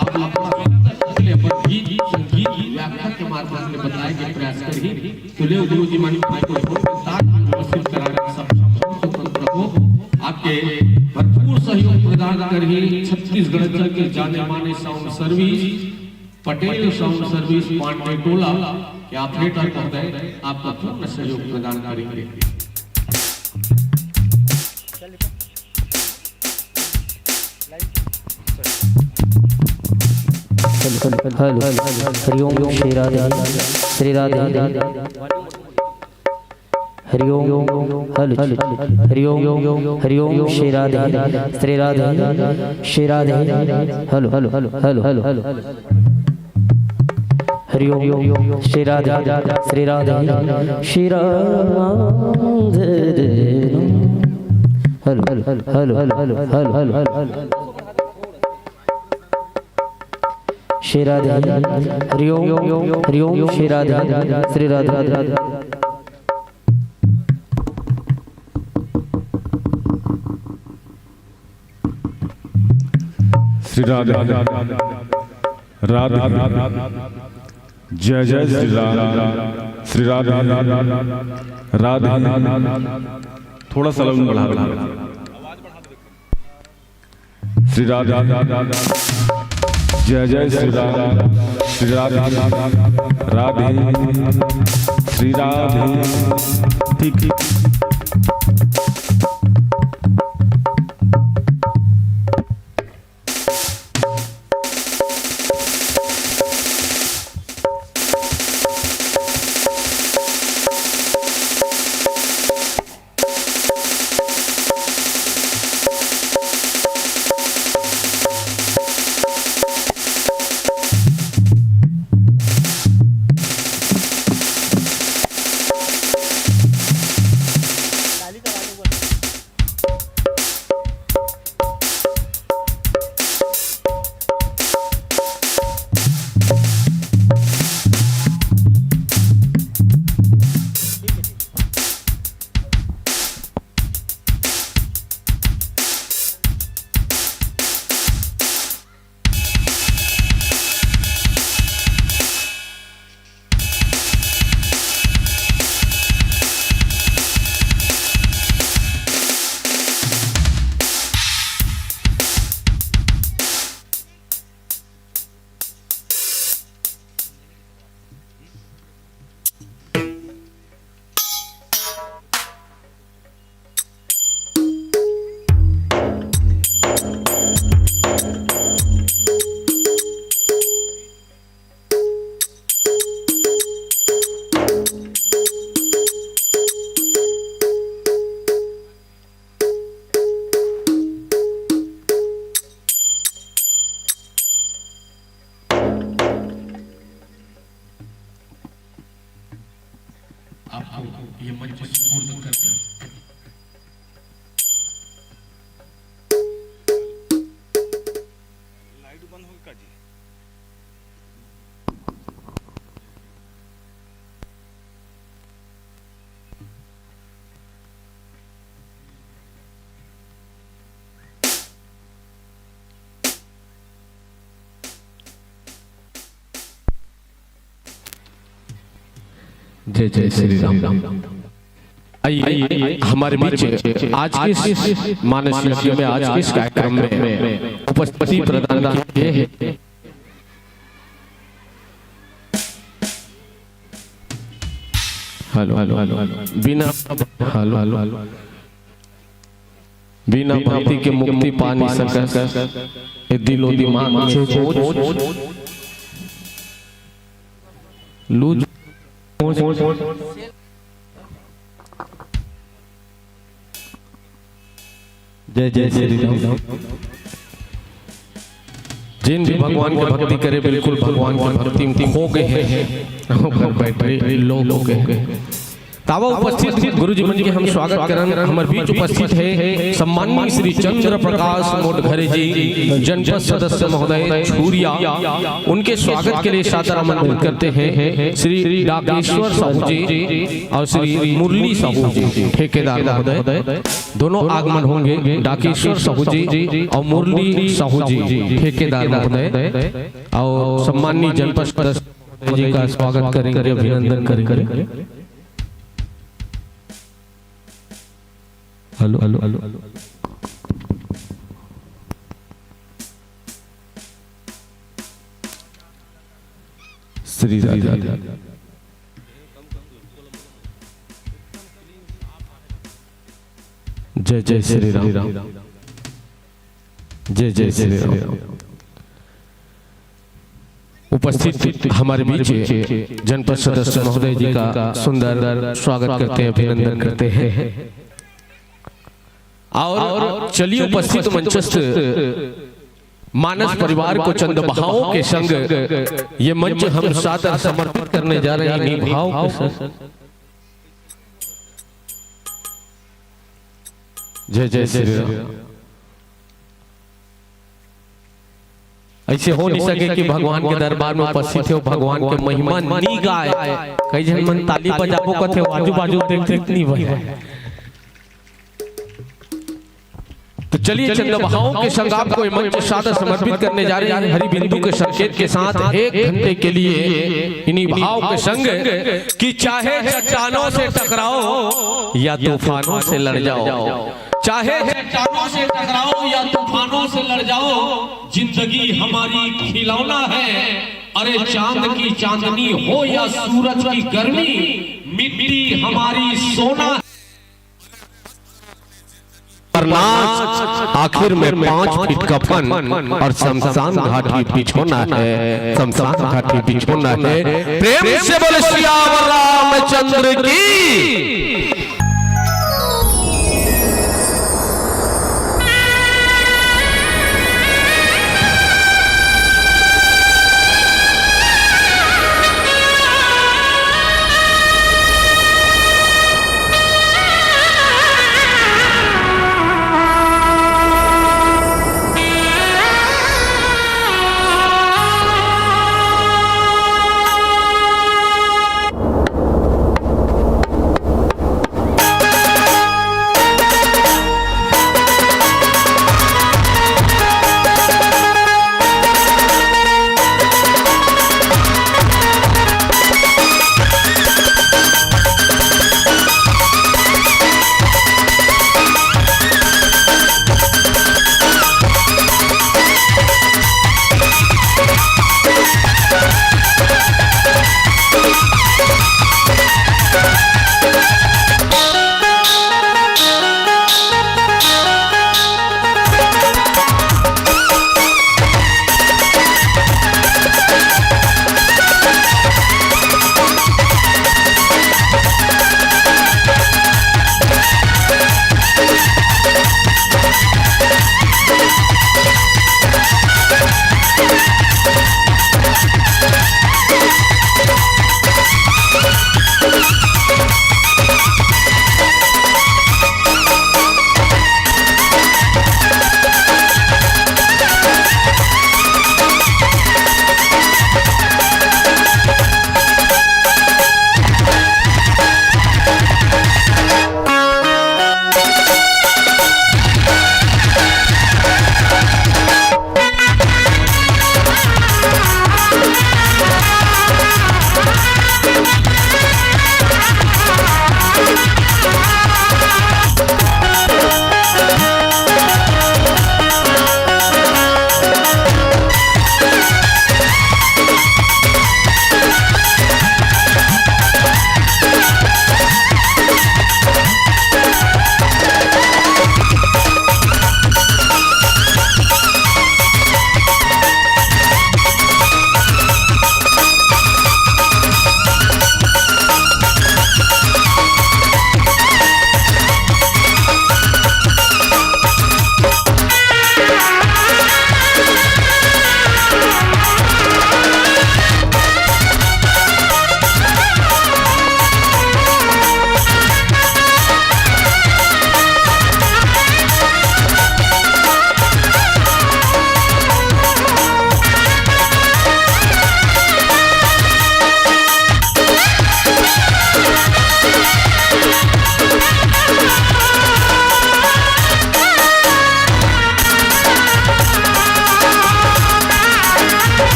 Speaker 3: आप अपने गीत संगीत व्याख्या के माध्यम से बताए गए प्रयास करिए। तो ले गुरु जी मानी भाई को व्यवस्थित कराने स्वतंत्र हो आपके भरपूर सहयोग प्रदान करिए। छत्तीसगढ़ के जाने माने sound service Patel sound service Pandey Tola के ऑपरेटर महोदय आपका पूर्ण सहयोग प्रदान करेंगे।
Speaker 4: Hariom Shri Radhe Shri Radhe Hariom Hariom Hariom Shri Radhe Shri Radhe Shri Radhe hello hello hello hello hello
Speaker 5: Hariom Shri Radhe Shri Radhe Shri Radhe hello hello hello hello hello hello Shri Radhe Hariom Hariom Shri Radhe Shri Radhe
Speaker 8: Shri Radhe Radhe जय जय श्री राम श्री राधे राधे थोड़ा सा लगन बढ़ा श्री राधे जय जय श्री राम श्री राधे राधे श्री राधे ठीक
Speaker 7: आपको ये मंच पूर्ण करके लाइट बंद हो का जी
Speaker 3: जय जय श्री राम। आइए हमारे बीच आज के मानस यज्ञ में आज के इस कार्यक्रम में उपस्थिति प्रदान किए हैं हेलो हेलो हेलो बिना हेलो हेलो हेलो बिना भक्ति के मुक्ति पा नहीं सकता दिलो दिमाग लूज जय जय श्री राम। जिन भी भगवान की भक्ति करे बिल्कुल भगवान की भक्ति में खो गए हैं बैठे लोग हो गए तावा उपस्थित गुरु जी मंजी के हम स्वागत करन हमारे बीच उपस्थित है सम्माननीय श्री चंद्र प्रकाश मोटघरे जी जनपद सदस्य महोदय छूरिया उनके स्वागत के लिए सादर आमंत्रित करते हैं श्री डाकेश्वर साहू जी और श्री मुरली साहू जी ठेकेदार महोदय दोनों आगमन होंगे डाकेश्वर साहू जी और मुरली साहू जी ठेकेदार महोदय और सम्माननीय जनपद सदस्य जी का स्वागत करेंगे अभिनंदन करेंगे। Hello hello hello Shri Radhe जय जय श्री राम जय जय श्री राम। उपस्थित हमारे बीच जनपद सदस्य महोदय जी का सुंदर स्वागत करते हैं अभिनंदन करते हैं और चलिए उपस्थित मंचस्थ मानस परिवार को चंद भावों के संग ये मंच हम सादर समर्पित करने जा रहे हैं इन्हीं भाव के संग। जय जय श्री राम। ऐसे हो नहीं सके कि भगवान के दरबार में उपस्थित हो, भगवान के महिमा नहीं गाए, कई जन मन ताली बजाबो कथे आजू बाजू देखते नहीं भाई। तो चलिए चंद भावों के संग आपको मंच सादर समर्पित करने जा रहे हैं हरि बिंदु के संकेत के साथ 1 घंटे के लिए इन्हीं भाव के संग कि चाहे चट्टानों से टकराओ या तूफानों से लड़ जाओ, चाहे चट्टानों से टकराओ या तूफानों से लड़ जाओ, जिंदगी हमारी खिलौना है। अरे चांद की चांदनी हो या सूरज की गर्मी, मिट्टी हमारी सोना। आखिर में 5 फीट का फन और शमशान घाटी बिछोना है, शमशान घाटी बिछोना है। प्रेम से बोले सियावर रामचंद्र की।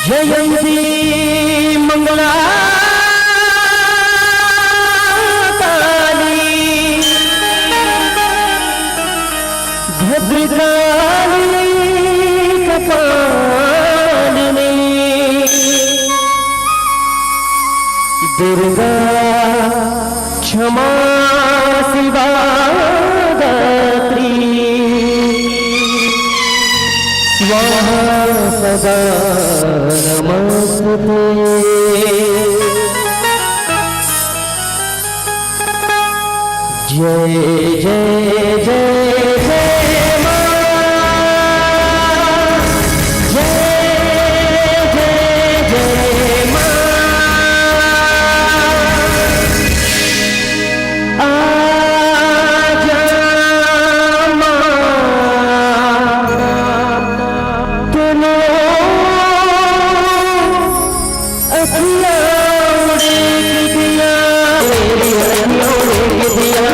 Speaker 5: जयंती मंगला काली भद्रकाली कपालिनी दुर्गा क्षमा शिवा दात्री स्वाहा सदा नमस्ते। जय जय जय जय मां, जय जय जय मां। आजा मां तुलो अखियाँ उड़े दिया, मेरी अखियाँ उड़े दिया।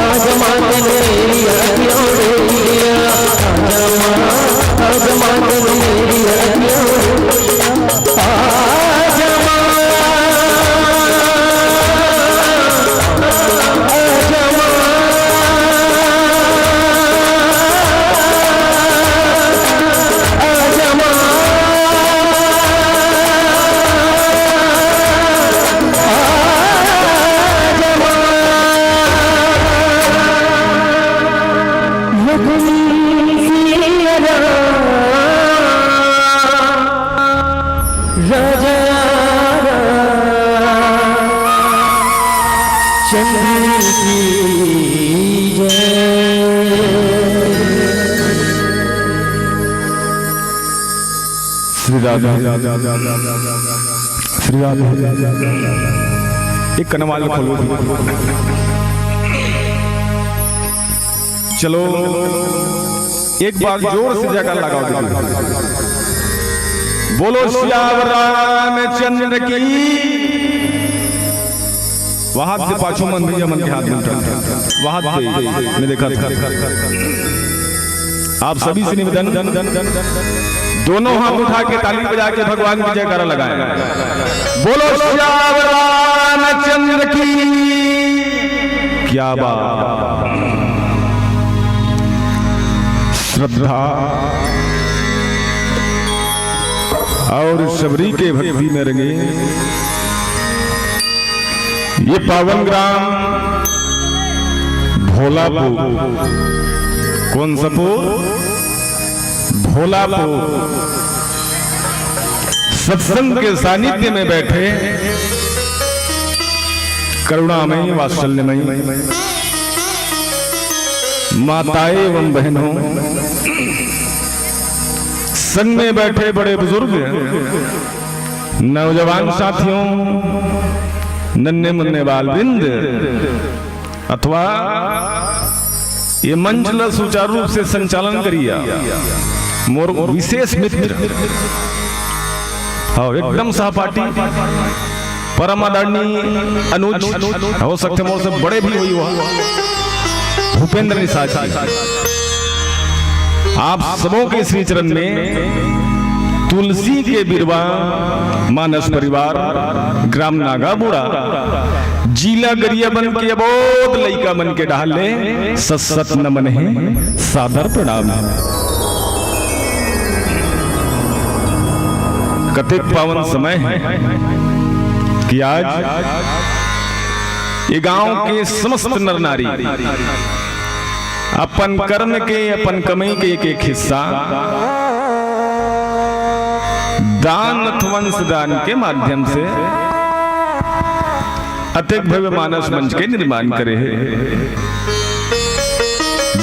Speaker 5: आजा मां मेरी अखियाँ उड़े दिया। आजा मां मेरी अखियाँ उड़े दिया। आजा मां, आजा मां, आजा मां,
Speaker 8: श्री राधा श्री राधा एक कनवाल खोलो। चलो एक बार जोर से जयकार लगाओ। बोलो श्यावर रामचंद्र की। वहां से पाछू मन भैया मन के हाथ में उठा, वहां से मैं देखा था। आप सभी से निवेदन, दोनों हाथ उठा के ताली बजा के भगवान की जयकारा लगाएं। बोलो श्यावर रामचंद्र की। क्या बात, श्रद्धा और शबरी के भक्ति में रंगे ये पावन ग्राम भोलापुर। कौन सा पुर? भोलापुर। सत्संग के सानिध्य में बैठे करुणामयी वात्सल्यमयी माताएं एवं बहनों, संग में बैठे बड़े बुजुर्ग, नौजवान साथियों, नन्हे मुन्ने बालवृंद अथवा ये मंच सुचारू रूप से संचालन करिए मोर विशेष मित्र, हाँ एकदम सहपाठी, परम आदरणीय अनुज, हो सकते मोर से बड़े भी हुई हुआ भूपेंद्र निषाद जी। आप सबों के श्री चरण में तुलसी के बिरवा मानस परिवार ग्राम नागाबुड़ा जिला गरियाबंद के अबोध लइका मन के डाले सत नमन है, सादर प्रणाम है। कतेक पावन समय है कि आज ये गांव के समस्त नर नारी अपन कर्म के, अपन कमाई के एक हिस्सा दान अथवा दान के माध्यम से अत्यंत भव्य मानस मंच के निर्माण करे है।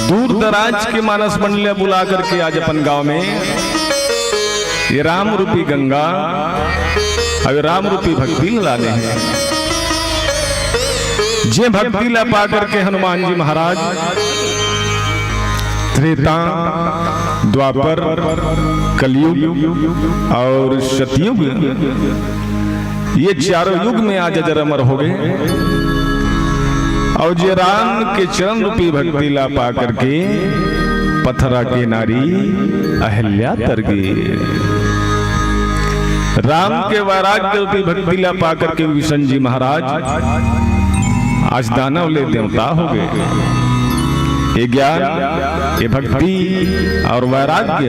Speaker 8: दूर दराज के मानस मंडल बुला करके आज अपन गांव में ये राम रूपी गंगा और राम रूपी भक्ति लाने हैं। जे भक्ति ला पा करके हनुमान जी महाराज त्रेता, द्वापर, कलयुग और सतयुग, ये चारों युग में आज अजर अमर हो गए। और जे राम के चरण रूपी भक्ति ला पा करके पथरा के नारी अहिल्या तर गई। राम के वैराग्य की भक्ति ला पा करके विष्णु जी महाराज आज दानव ले देवता हो गए। ये ज्ञान, ये भक्ति और वैराग्य,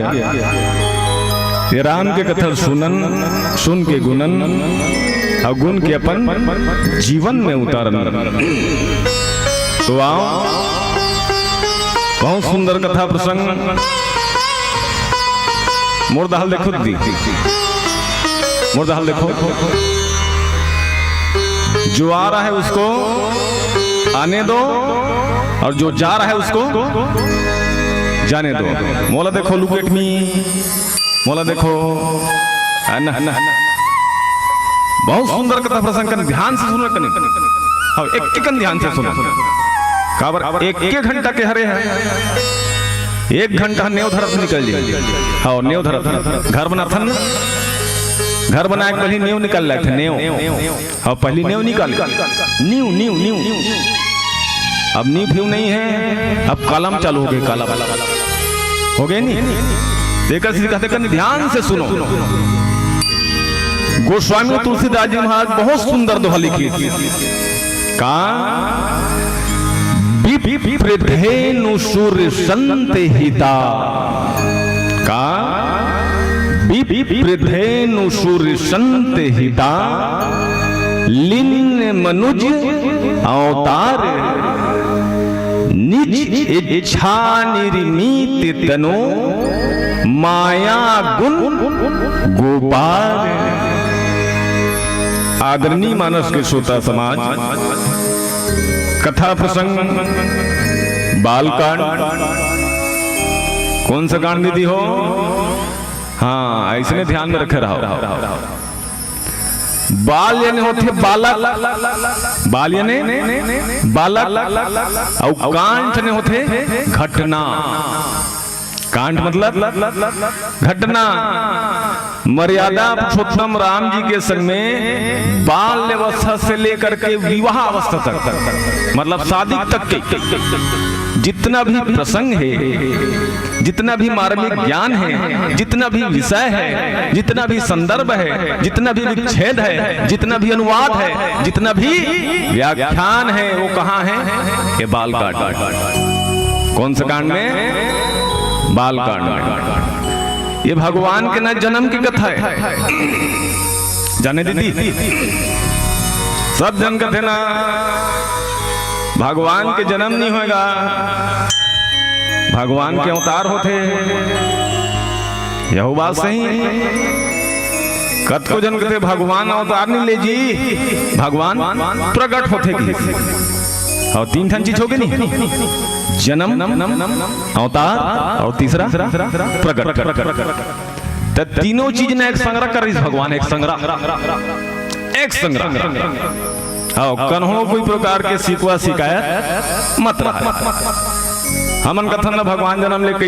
Speaker 8: ये राम के कथा सुन के गुणन और गुण के अपन जीवन में उतारन। तो आओ, बहुत सुंदर कथा प्रसंग। मुर्दाहल देखो दी, मुर्दाहल देखो। जो आ रहा है उसको आने दो और जो जा रहा है उसको जाने दो। मोला देखो, लुक एट मी, मोला देखो। बहुत सुंदर कथा प्रसंग कर, ध्यान से सुनो कने। हाँ, एक ध्यान से सुनो। काबर एक घंटा के हरे है, 1 घंटा नेव धरत निकल जाए। हाँ, नेव धरत घर बना था ना, घर बनाए के पहले नेव निकाल रहे थे। नेव, हाँ, पहली नेव निकाल, न्यू न्यू न्यू। अब नींव फ्यू नहीं है, अब कलम चालू हो गए, कलम हो गए नहीं। देखकर कहते करने, ध्यान से सुनो। गोस्वामी तुलसीदास जी महाराज बहुत सुंदर दोहा लिखी। कहा विप्रेनु सूर्य संत हिता, का विप्रेनु सूर्य संत हिता, लीन मनुज अवतार, निज इच्छा निर्मित तनो, माया गुण गोपाल। आदरणीय मानस के श्रोता समाज, कथा प्रसंग बालकांड, कौन सा कांड दीदी हो? हाँ, ऐसे ध्यान में रखे रहो। बाल यानी होते बालक, बाल यानी बालक, और कांड ने होते घटना। कांड मतलब घटना। मर्यादा पुरुषोत्तम राम जी के संग में बाल अवस्था से लेकर के विवाह अवस्था तक, मतलब शादी तक के जितना भी प्रसंग है, जितना भी मार्मिक ज्ञान है, जितना भी विषय है, जितना भी संदर्भ है, जितना भी विच्छेद है, जितना भी अनुवाद है, जितना भी व्याख्यान है, वो कहाँ है? ये बाल कांड। कौन से कांड में? बाल कांड। ये भगवान के न जन्म की कथा है। जाने दीदी, सब जन कहते ना भगवान के जन्म नहीं होगा, भगवान के अवतार होते। यह बात सही है। कत को जन कहते भगवान अवतार नहीं ले जी, भगवान प्रकट होते की। और 3 ठन चीज हो गई नहीं, जन्म, अवतार और तीसरा प्रकट। तो तीनों चीज ने एक संग्रह कर रही भगवान, एक संग्रह। कन्हो कोई प्रकार के सिकवा शिकायत मत रहा। हमन कथन न भगवान जन्म लेके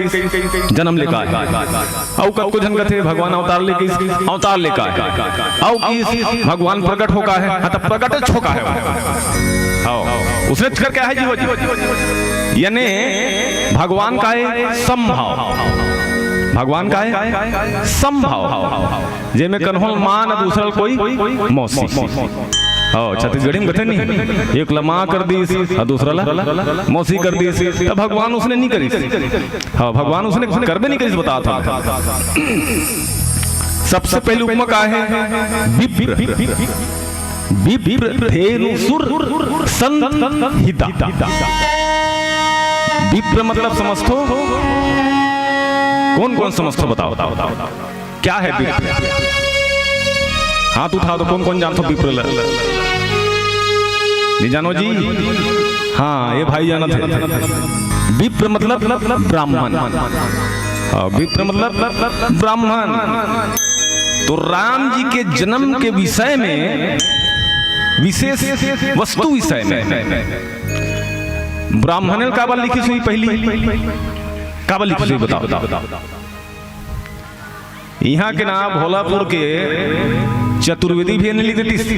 Speaker 8: जन्म लेका है, और कब को जन कथे भगवान अवतार लेके अवतार लेका है, और भगवान प्रकट होका है। हाँ, तो प्रकट छोका है। उसने कर क्या है जी, यानी भगवान का है संभाव, भगवान का है संभाव। जे में कन्होल मान दूसरा कोई मौसी। छत्तीसगढ़ी में कहते नहीं, एक लमा कर दी और दूसरा ला मौसी कर दी। तो भगवान उसने नहीं करी। हाँ, भगवान उसने कर भी नहीं करी, बता था। सबसे पहले उपमा का है विप्र, विप्र मतलब समझो, कौन कौन समझो? बताओ क्या है विप्र? हाथ उठा दो, कौन कौन जानते हो विप्र? नहीं जानो जी? हाँ, ये भाई जाना थे। विप्र मतलब ब्राह्मण, विप्र मतलब ब्राह्मण। तो राम जी के जन्म के विषय में, विशेष वस्तु विषय में ब्राह्मण काबल लिखी हुई, पहली काबल लिखी हुई बताओ। यहाँ के नाम भोलापुर के चतुर्वेदी भी नहीं लिखती,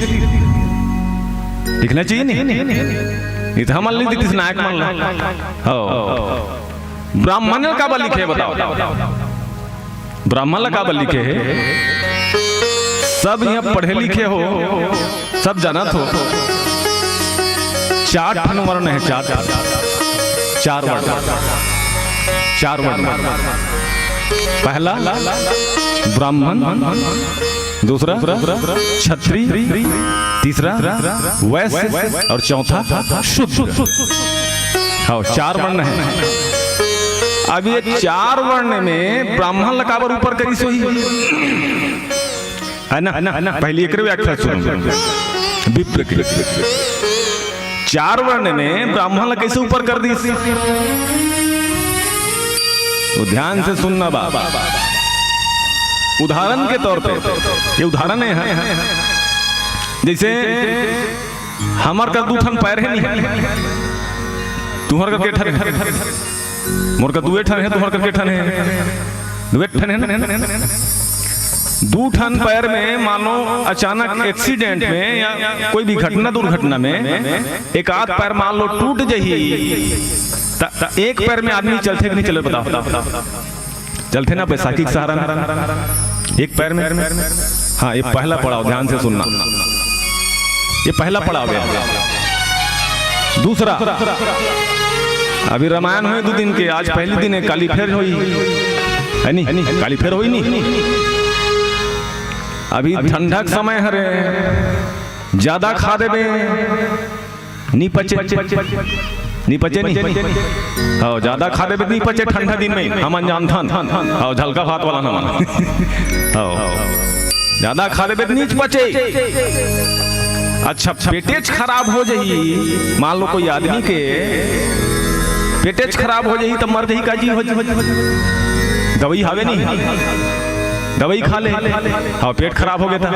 Speaker 8: लिखना चाहिए नहीं, तो हम लिख देती नायक मान लो। ब्राह्मण काबल लिखे बताओ। ब्राह्मण काबल लिखे है सब यहाँ पढ़े लिखे हो, सब जाना हो। 4 ठन वर्ण है, 4 वर्ण, 4 वर्ण। पहला ब्राह्मण, दूसरा क्षत्रिय, तीसरा वैश्य और चौथा शूद्र। हाँ, 4 वर्ण है। अब ये 4 वर्ण में ब्राह्मण लकाबर ऊपर करी सोई है ना। पहली एक व्याख्या सुनो विप्र की। 4 वर्ण में ब्राह्मण कैसे ऊपर कर दी, तो ध्यान से सुनना बाबा। उदाहरण के तौर पे ये उदाहरण है, जैसे हमार का 2 ठन पैर है नहीं, तुम्हार का केठन है, मोर का 2 ठन है, तुम्हार का केठन है, 2 ठन है। 2 ठन पैर में मानो अचानक एक्सीडेंट में या कोई भी घटना दुर्घटना में एक आध पैर मान लो टूट जाही, एक पैर में आदमी चलते कि नहीं चले, बताओ चलते ना बैसाखी के सहारा में एक पैर में। हाँ, ये पहला पड़ाव, ध्यान से सुनना, ये पहला पड़ाव है। दूसरा, अभी रामायण हुए 2 दिन के, आज पहले दिन है, काली फेर हुई है नहीं, काली फेर हुई नहीं। अभी ठंडा का समय हरे, ज्यादा खा देवे नहीं पचे नहीं। हाँ, ज्यादा खा देवे नहीं पचे ठंडा दिन में, हम अनजान था। हाँ, झलका भात वाला ना माना। हाँ, ज्यादा खा देवे नहीं पचे। अच्छा, पेटेज खराब हो जाही, मान लो कोई आदमी के पेटेज खराब हो जाही, तब मर जाही का जी हो, दवाई हावे नहीं, दवाई खा ले। हाँ, पेट खराब हो गया था,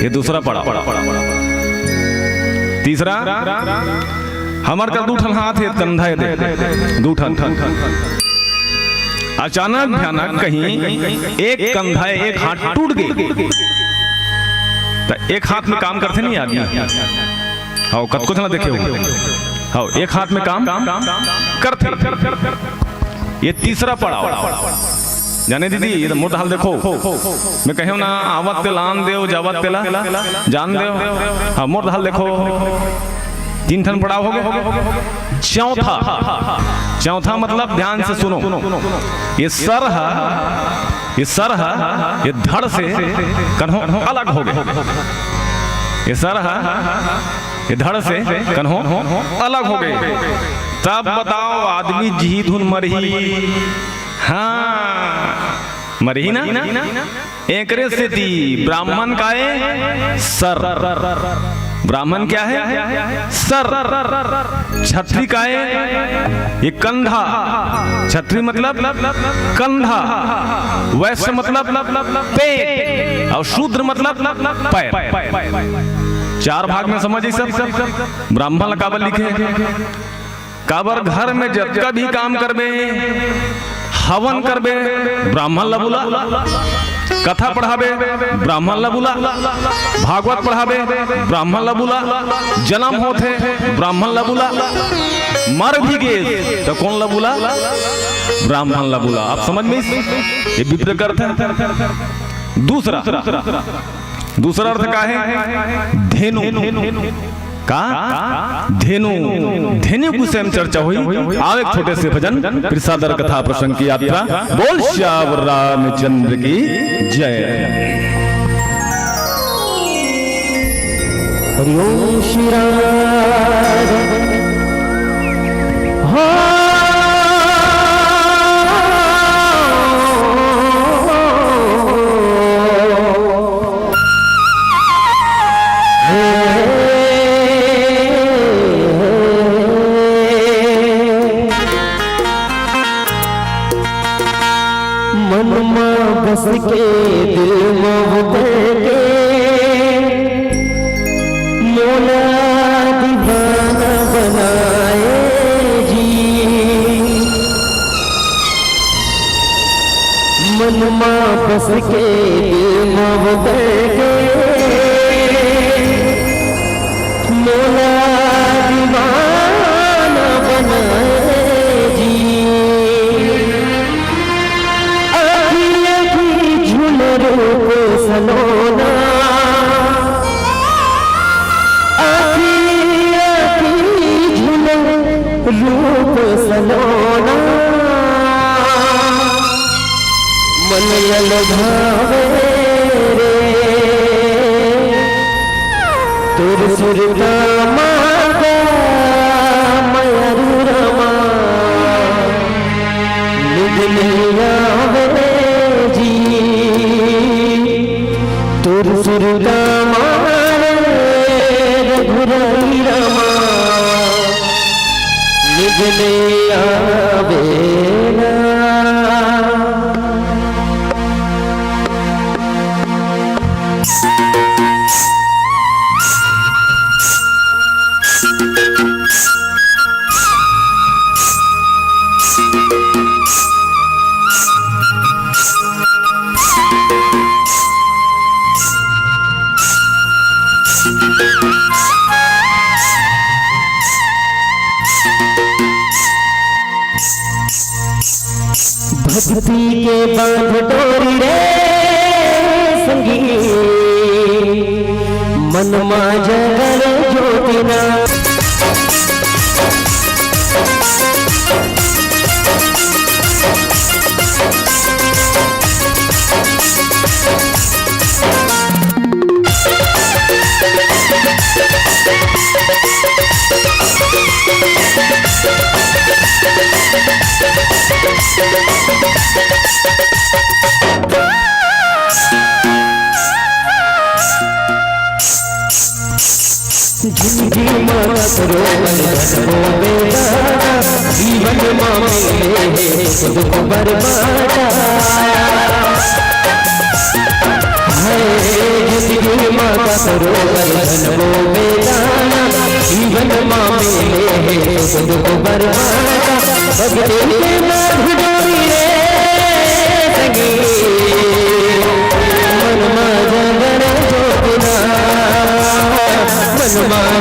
Speaker 8: ये दूसरा पड़ा। तीसरा, हमार का 2 ठन हाथ है, कंधा है, 2 ठन। अचानक भयानक कहीं एक कंधा है, एक हाथ टूट गई, तो एक हाथ में काम करते नहीं आदमी। हाँ, कत कुछ ना देखे हो। हाँ, एक हाथ में काम करते। ये तीसरा पड़ाव जाने दीदी, ये मोट हाल देखो, मैं कहूँ ना, आवत पे लान देव, जावत पे जान देव। हाँ, मोट हाल देखो, 3 ठन पड़ाव हो गए। चौथा मतलब ध्यान से सुनो, ये सर है, ये धड़ से कन्हों अलग हो गए। ये सर है, ये धड़ से कन्हों अलग हो गए। तब बताओ आदमी जी धुन मरही। हाँ, मरही ना। एकरे से दी ब्राह्मण का है सर, ब्राह्मण क्या है सर, क्षत्रिय का है ये कंधा, क्षत्रिय मतलब कंधा, वैश्य मतलब पेट, और शूद्र मतलब पैर। 4 भाग में समझिए सब। ब्राह्मण काबर लिखे, काबर घर में जब का भी काम करबे, हवन करबे ब्राह्मण ला बुला, कथा पढ़ाबे ब्राह्मण ला बुला, भागवत पढ़ाबे ब्राह्मण ला बुला, जन्म होते ब्राह्मण ला बुला, मर भी गए तो कौन ला बुला, ब्राह्मण ला बुला। आप समझ में ये विपरीत अर्थ है। दूसरा अर्थ का है धेनु का, धेनु की से चर्चा हुई। आओ एक छोटे से भजन, फिर सादर कथा प्रसंग की यात्रा। बोल श्यावर रामचंद्र की जय।
Speaker 1: हरि ओम श्री राम।
Speaker 9: बस के दिल मोहब्बत के मोला दीवाना बनाए जी, मनमा बस के दिल मोहब्बत के मोला दीवाना बनाए जी। रूप सलोना भावे रे तुर सुरता मागा मयूर रमा निगलिया वे जी तुर सुरता मारे रघुराई रमा निगलिया वेला भक्ति के बांध डोरी रे संगी मन जगल ज्योतिना जिंदगी माता सरोवर हो बेटा जीवन मांगे दुख बर्बादा है जिंदगी माता सरोवर हो बेटा जीवन मांगे दुख बर्बादा भगते के माधु डोरी रे संगी मन जगन ज्योतिना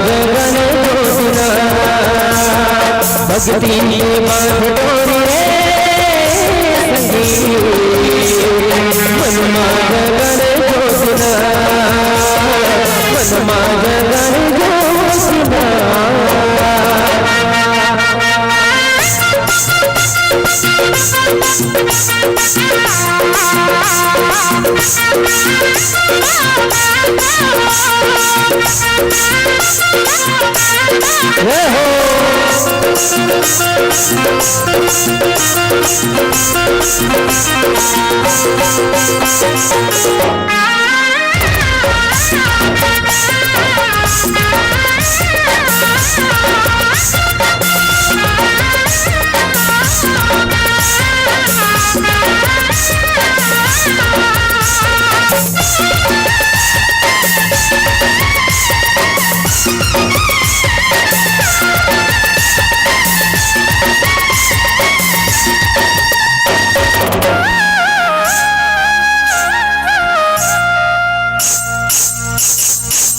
Speaker 9: जगन ज्योतिना भक्ति माथ डोरी रे संगी मनमा जगन ज्योतिना मनमा जगन ज्योतिना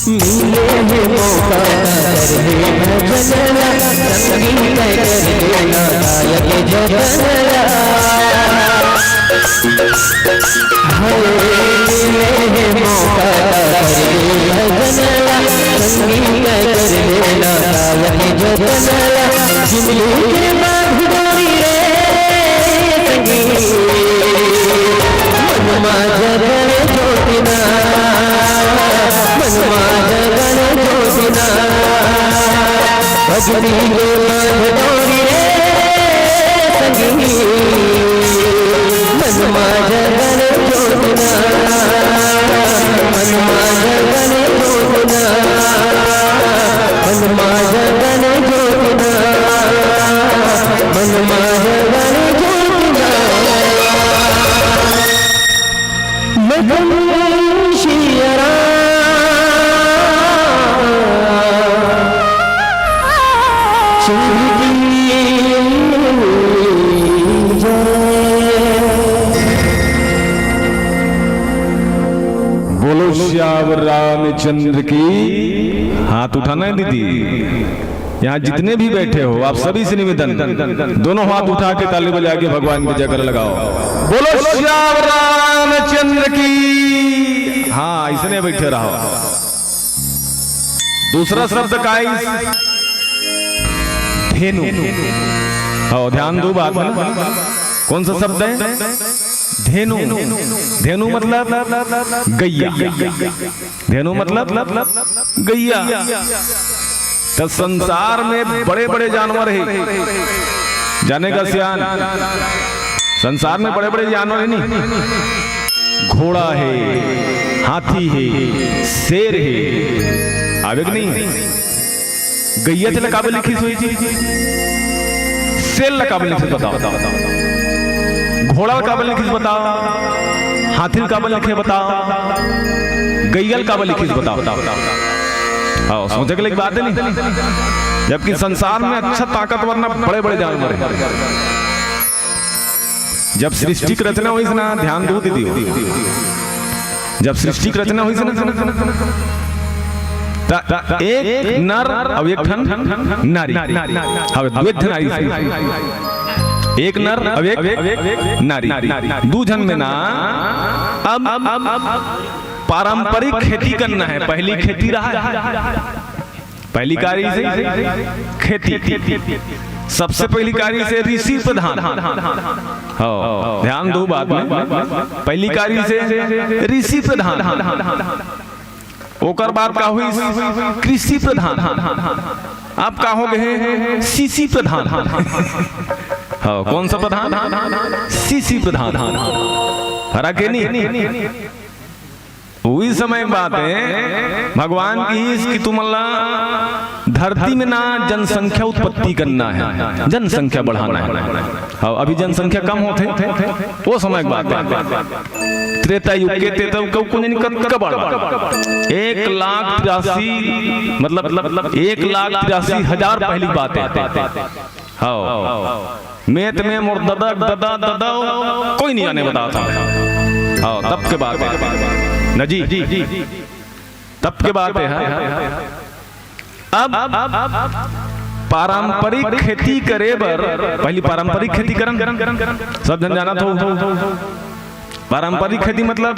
Speaker 9: मिले है मौका कर दे भजनला संगीत कर देना गायक जगनला मिले है मौका कर दे भजनला संगीत कर देना गायक जगनला जिंदगी के बांध डोरी रे संगी मनमा जगन ज्योतिना मनमा जगन ज्योतिना भक्ति के बांध डोरी रे संगी मनमा जगन ज्योतिना मनमा जगन ज्योतिना मनमा जगन ज्योतिना मनमा जगन ज्योतिना मैं शियरा
Speaker 8: बोलो श्यावर रामचंद्र की। हाथ उठाना है दीदी, यहाँ जितने भी बैठे हो आप सभी से निवेदन, दोनों हाथ उठा के ताली बजा के भगवान की जयकार लगाओ। बोलो श्यावर रामचंद्र की। हाँ इसने बैठे रहो। दूसरा शब्द का धेनु। हाँ ध्यान दो बात में, कौन सा शब्द है? धेनु, धेनु मतलब गैया, धेनु मतलब गैया। तो संसार में बड़े बड़े जानवर है, जाने का सियान, संसार में बड़े बड़े जानवर है नहीं, घोड़ा है, हाथी है, शेर है, आवेग नहीं, गैया चला काबिल लिखी हुई थी, शेर ला काबिल लिखी बताओ, घोड़ा काबिल लिखी बताओ, हाथी काबिल लिखी बताओ, गैया काबिल लिखी बताओ। आओ सोचे के लिए बात है नहीं, जबकि संसार में अच्छा ताकतवर ना बड़े बड़े जानवर हैं। जब सृष्टि की रचना हुई ना, ध्यान दो दीदी, जब सृष्टि की रचना हुई ना, एक नर और एक नारी, एक नर और एक नारी, दू जन में ना। अब पारंपरिक खेती करना है, पहली खेती रहा है, पहली कार्य से खेती, सबसे पहली कार्य से ऋषि प्रधान, ध्यान दो बात में, पहली कार्य से ऋषि प्रधान, ओकर बाद का हुई कृषि प्रधान, आप का हो गए सीसी प्रधान। कौन सा प्रधान? सीसी प्रधान। हरा के नहीं, वही समय बात है भगवान की, इसकी तुम अल्लाह धरती में ना जनसंख्या उत्पत्ति करना है, जनसंख्या बढ़ाना है। अभी जनसंख्या कम होते, वो समय की बात है। त्रेता युग के तेता कब 1,83,000 मतलब 1,83,000 पहली बात है। मेत में मोर दादा दादा दादा कोई नहीं आने बताता, तब के बात है न जी, तब के बात है। अब पारंपरिक खेती करे बर, पहली पारंपरिक खेती करन सब जन जाना तो, पारंपरिक खेती मतलब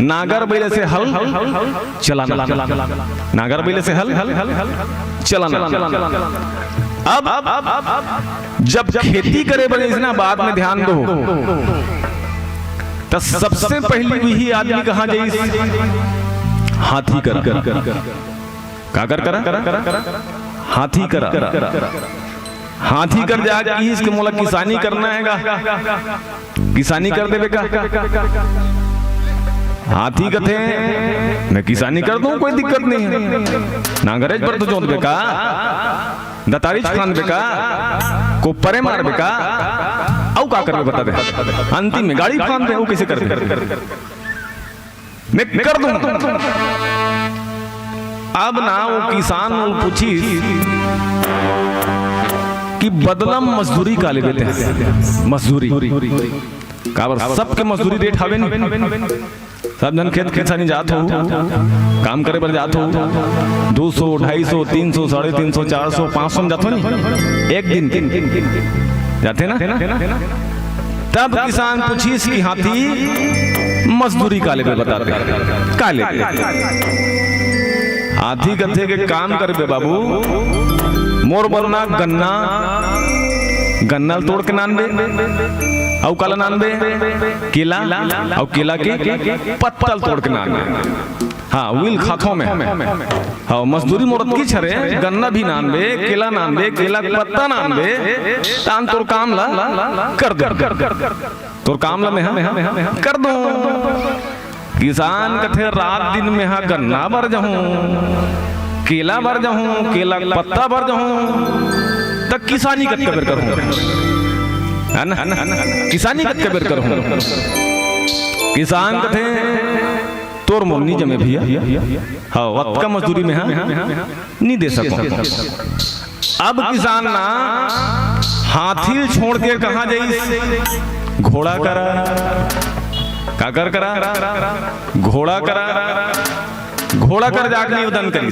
Speaker 8: नागर बैल से हल चलाना, नागर बैल से हल चलाना। अब जब खेती करे बर इसना बाद में ध्यान दो, तो सबसे पहली वही आदमी कहाँ जाइए, हाथी करा, का करा, हाथी करा, हाथी कर जाके इसके मोला किसानी करना है, किसानी कर देवे का, हाथी कथे मैं किसानी कर दूं, कोई दिक्कत नहीं है, नांगरेज पर तो जोत बेका, दतारी खान बेका, को परे मार बेका, औ का करबे बता दे, अंतिम में गाड़ी फान दे, वो कैसे कर दे, मैं कर दूं। अब ना वो किसान पूछी कि बदलम मजदूरी का ले देते हैं, मजदूरी काबर सबके मजदूरी रेट हवे नहीं, सब जन खेत किसानी जात हो, काम करे पर जात हो, 200 250 300 350 400 500 में जात हो नहीं, एक दिन जाते ना। तब किसान पूछीस कि हाथी मजदूरी काले पे बताते, काले हाथी कथे के काम कर बे बाबू, मोर बनना गन्ना तोड़ के नान बे, औ काला नान बे केला, और केला के पत्तल तोड़ के नान बे, हाँ व्हील खाथों में, हाँ मजदूरी मोरत की छरे, गन्ना भी नान बे, केला नान बे, केला पत्ता नान बे, तान तोर काम ला कर दे, तोर काम ला में कर दो। किसान कथे रात दिन में हाँ गन्ना भर जाऊं, केला भर जाऊं, केला पत्ता भर जाऊं, तक किसानी कत कबर करूं, है ना, किसानी कत कबर करूं। किसान कथे तोर मोनी जमे भैया, हाँ वक्त का मजदूरी में हाँ नहीं दे सको। अब किसान ना हाथी छोड़ के कहाँ जाइए, घोड़ा करा, काकर करा, घोड़ा करा, घोड़ा कर जाके निवेदन करी,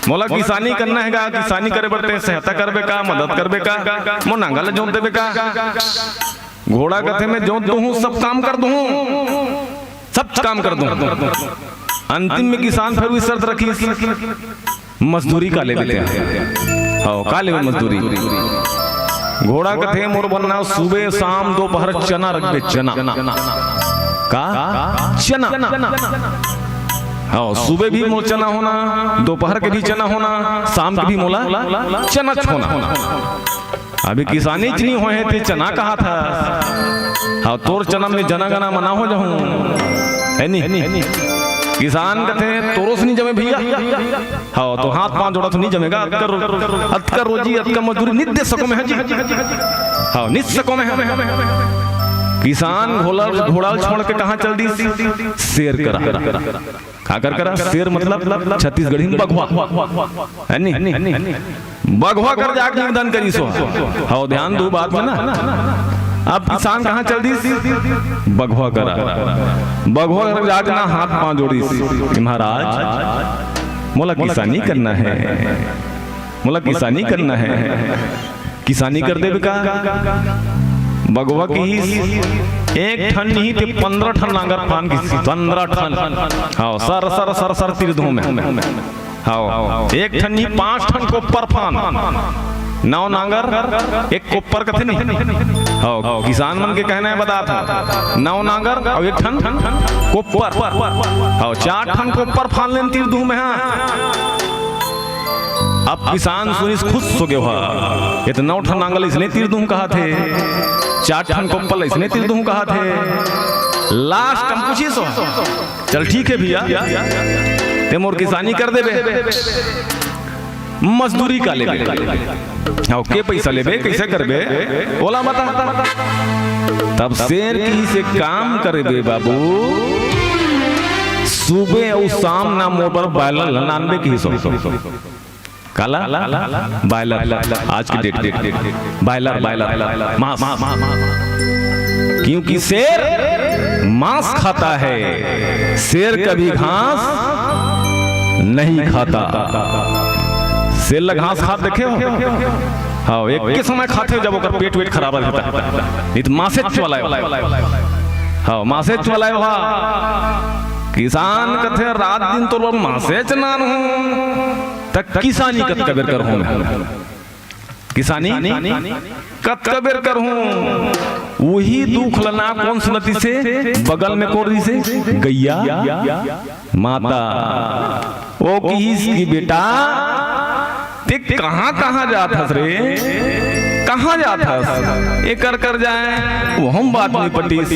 Speaker 8: मोला किसानी करना है, किसानी करे बरते सहायता करबे का, मदद करबे का, मो नांगल जोत देबे का, घोड़ा कथे में जोत दूं, सब काम कर दूं, सब काम कर दूं। अंतिम में किसान फिर भी शर्त रखी, मजदूरी का ले लेते हैं, हाँ का ले मजदूरी, घोड़ा कथे मोर बनना सुबह शाम दोपहर चना रख दे चना का चना हाँ सुबह भी मोर चना होना दोपहर के भी चना होना शाम के भी मोला चना होना। अभी किसानी इतनी हुए थे चना कहा था हाँ तोर चना में जना गना मना हो जाऊं है नहीं किसान कहते तोरो से नहीं जमे भैया हाँ तो हाथ पांव जोड़ा तो नहीं जमेगा अतकर रोजी अतकर मजदूरी नित्य सको में है जी हाँ नित्य सको में है। किसान घोड़ा छोड़ के कहाँ चल दी शेर करा खाकर करा शेर मतलब छत्तीसगढ़ी में बघवा है नहीं बघवा कर जाके निवेदन करी सो हाँ ध्यान दो बात में ना। अब किसान कहाँ चल दी बघवा करा बघवा कर जाके ना हाथ पांव जोड़ी कि महाराज मोला किसानी करना है मोला किसानी करना है किसानी कर दे का बगवा की एक ठन नहीं थे 15 ठन नांगर फान की 15 ठन हाँ सर सर सर सर तीर में हाँ एक ठन नहीं 5 ठन को पर फान 9 नांगर एक कोपर कथे नहीं हाँ किसान मन के कहना है बता था 9 नांगर और एक ठन कोपर हाँ 4 ठन कोपर फान लेन तीर में हाँ। अब किसान सुनिस खुश हो गया ये तो 9 ठन नांगल इसने तीर दूं कहा थे 4 ठन कोप्पल इसने तीर दूं कहा थे लास्ट हम पूछी सो चल ठीक है भैया ते मोर किसानी कर देबे मजदूरी का लेबे हाँ के पैसा लेबे कैसे करबे बोला बता तब शेर की से काम करबे बाबू सुबह और शाम ना मोटर बैलर 99 की सो काला बायलर आज की डेट बायलर मांस क्योंकि शेर मांस खाता है शेर कभी घास नहीं खाता। शेर घास खा देखे हो हाँ एक के समय खाते हो जब ओकर पेट वेट खराब रहता है नहीं तो मांसे चलाए हाँ मांसे चलाए किसान कथे रात दिन तो मांसे चनान हूँ तक किसानी कत कबेर कर हूं किसानी कत कबेर कर हूं वही दुख लना कौन सुनती से बगल में कोरी से गैया माता ओ की बेटा ते कहां कहां जाता रे कहां जाता एक कर जाए वो हम बात नहीं पटीस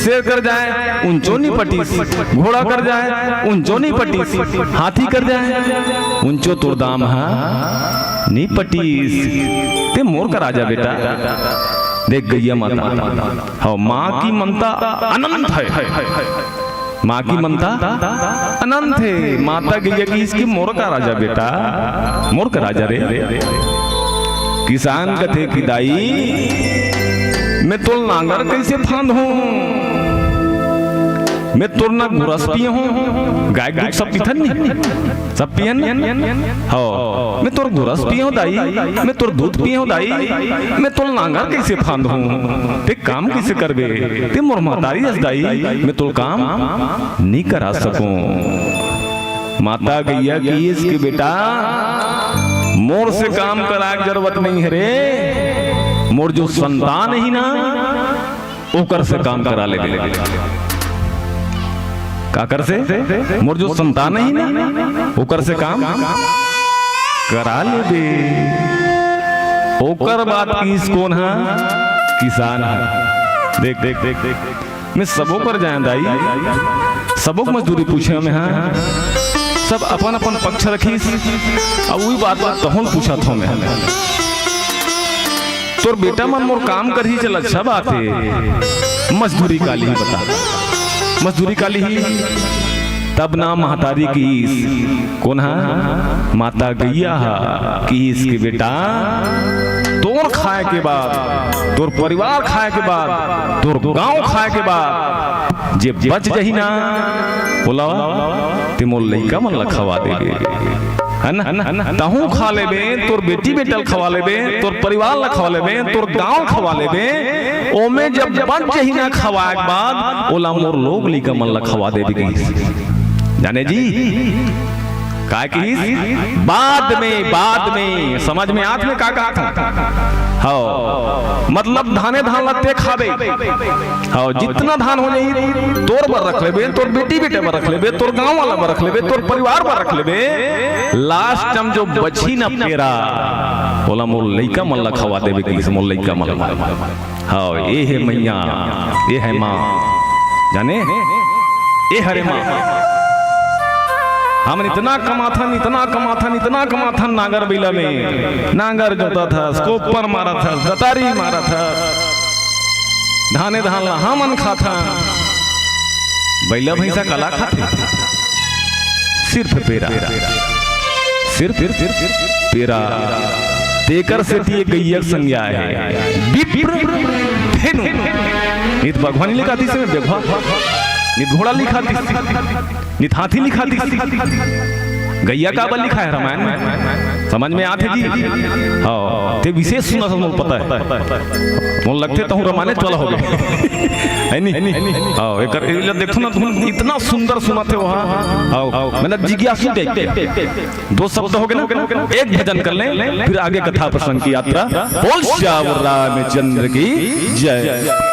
Speaker 8: शेर कर जाए उनचो नहीं पटीस घोड़ा कर जाए उनचो नहीं पटीस हाथी कर जाए उनचो तोर दाम हाँ नहीं पटीस ते मोर का राजा बेटा देख गैया माता हाँ माँ की ममता अनंत है माँ की ममता अनंत है माता गैया की इसकी मोर का राजा बेटा मोर का राजा रे किसान कथे कि दाई मैं तो नांगर कैसे फांद हूं मैं तो ना गुरस पिए हूं गाय दूध सब पीथन नहीं सब पियन हाँ मैं तो गुरस पिए हूं दाई मैं तो दूध पिए हूं दाई मैं तो नांगर कैसे फांद हूं ते काम कैसे करबे ते मोर महतारी हस दाई मैं तो काम नहीं करा सकूं। माता गैया की इसके बेटा मोर से काम करा जरूरत नहीं है रे मोर जो संतान ही ना ओकर से काम करा ले काकर से मोर जो संतान ही ना ओकर से काम करा ले दे ओकर बात किस कौन है किसान है देख देख देख देख मैं सबों पर जाए दाई सबों मजदूरी पूछे हमें हाँ सब अपन अपन पक्ष रखी अब वही बात तहन पूछा था मैं तोर बेटा मन मोर काम कर ही चल अच्छा बात है मजदूरी काली ही बता मजदूरी काली ही तब ना महतारी की कौन है माता गैया की इसके बेटा तोर खाए के बाद तोर परिवार खाए के बाद तोर गांव खाए के बाद जे बच जही ना बोला ते मोर लइका मन ला खवा देबे है ना तहू खा लेबे तोर बेटी बेटल खवा लेबे तोर परिवार ला खवा लेबे तोर गांव खवा लेबे ओमे जब बच जही ना खवाए के बाद ओला मोर लोग लइका मन ला खवा देबे जाने जी काय की बाद में समझ में आत में का कहा था हाँ मतलब धाने धान लते खाबे हाँ जितना धान हो जाई तोर बर रख लेबे तोर बेटी बेटे बर रख लेबे तोर गांव वाला बर रख लेबे तोर परिवार बर रख लेबे लास्ट टाइम जो बची ना पेरा बोला मोर लइका मन ला खवा देबे कि मोर लइका मन हाँ ये है मैया ये है माँ जाने ये हरे माँ हम इतना कमा था नागर बिला में नागर जोता था स्कोपर मारा था दतारी मारा था धाने धान हमन खा था बैला भैंसा कला खाते सिर्फ पेरा तेकर से दिए गैयक संज्ञा है नित भगवान लिखा थी से देखा नित घोड़ा लिखा थी नित हाथी लिखा थी गैया का बल लिखा है रामायण में समझ में आते जी हाँ ते विशेष सुना सब मुझे पता है मुझे लगते तो रामायण चला हो गए है नहीं हाँ एक देखो ना तुम इतना सुंदर सुना थे वहाँ हाँ मैंने जिज्ञासु दो शब्द हो गए ना एक भजन कर लें फिर आगे कथा प्रसंग की यात्रा बोल श्याम रामचंद्र की जय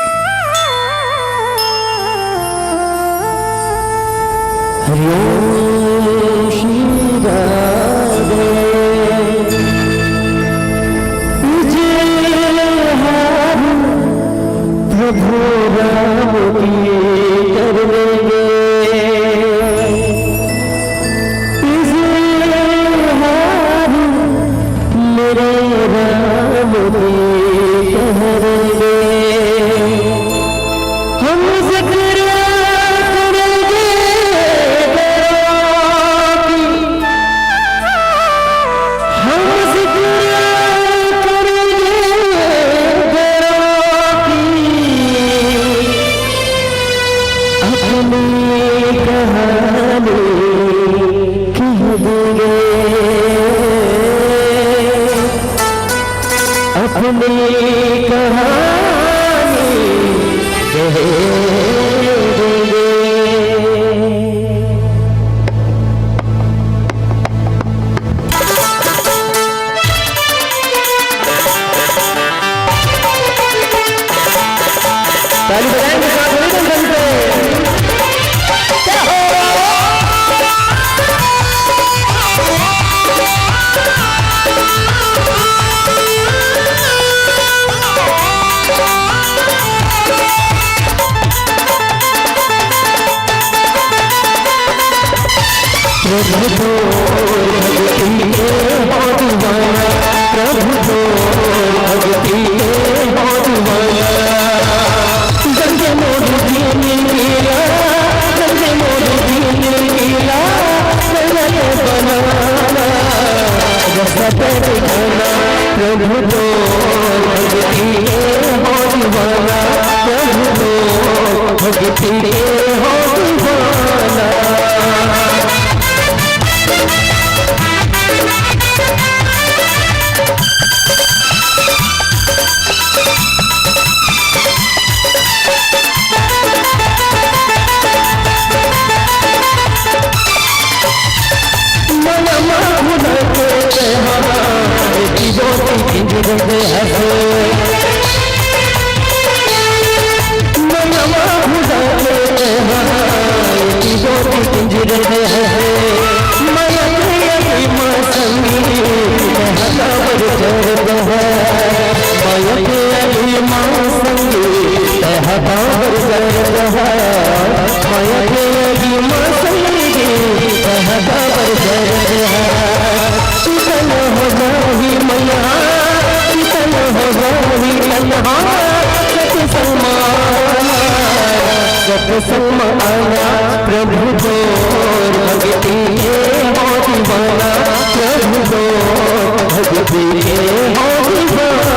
Speaker 9: प्रभु राम की कर लेंगे मेरे राम की करेंगे हम जिक्र करेंगे हम जिक्र अपनी कहानी कह देंगे ताली बजाएंगे प्रभु तो भक्ति में हो दीवाना प्रभु तो भक्ति में हो दीवाना गंगे मोड़ दीने लीला गंगे मोड़ दीने लीला गंगे बनाना जैसा तेरे गाना प्रभु तो भक्ति में हो दीवाना प्रभु तो भक्ति में हो दीवाना प्रभु तो भक्ति हो दीवाना प्रभु तो भक्ति हो दीवाना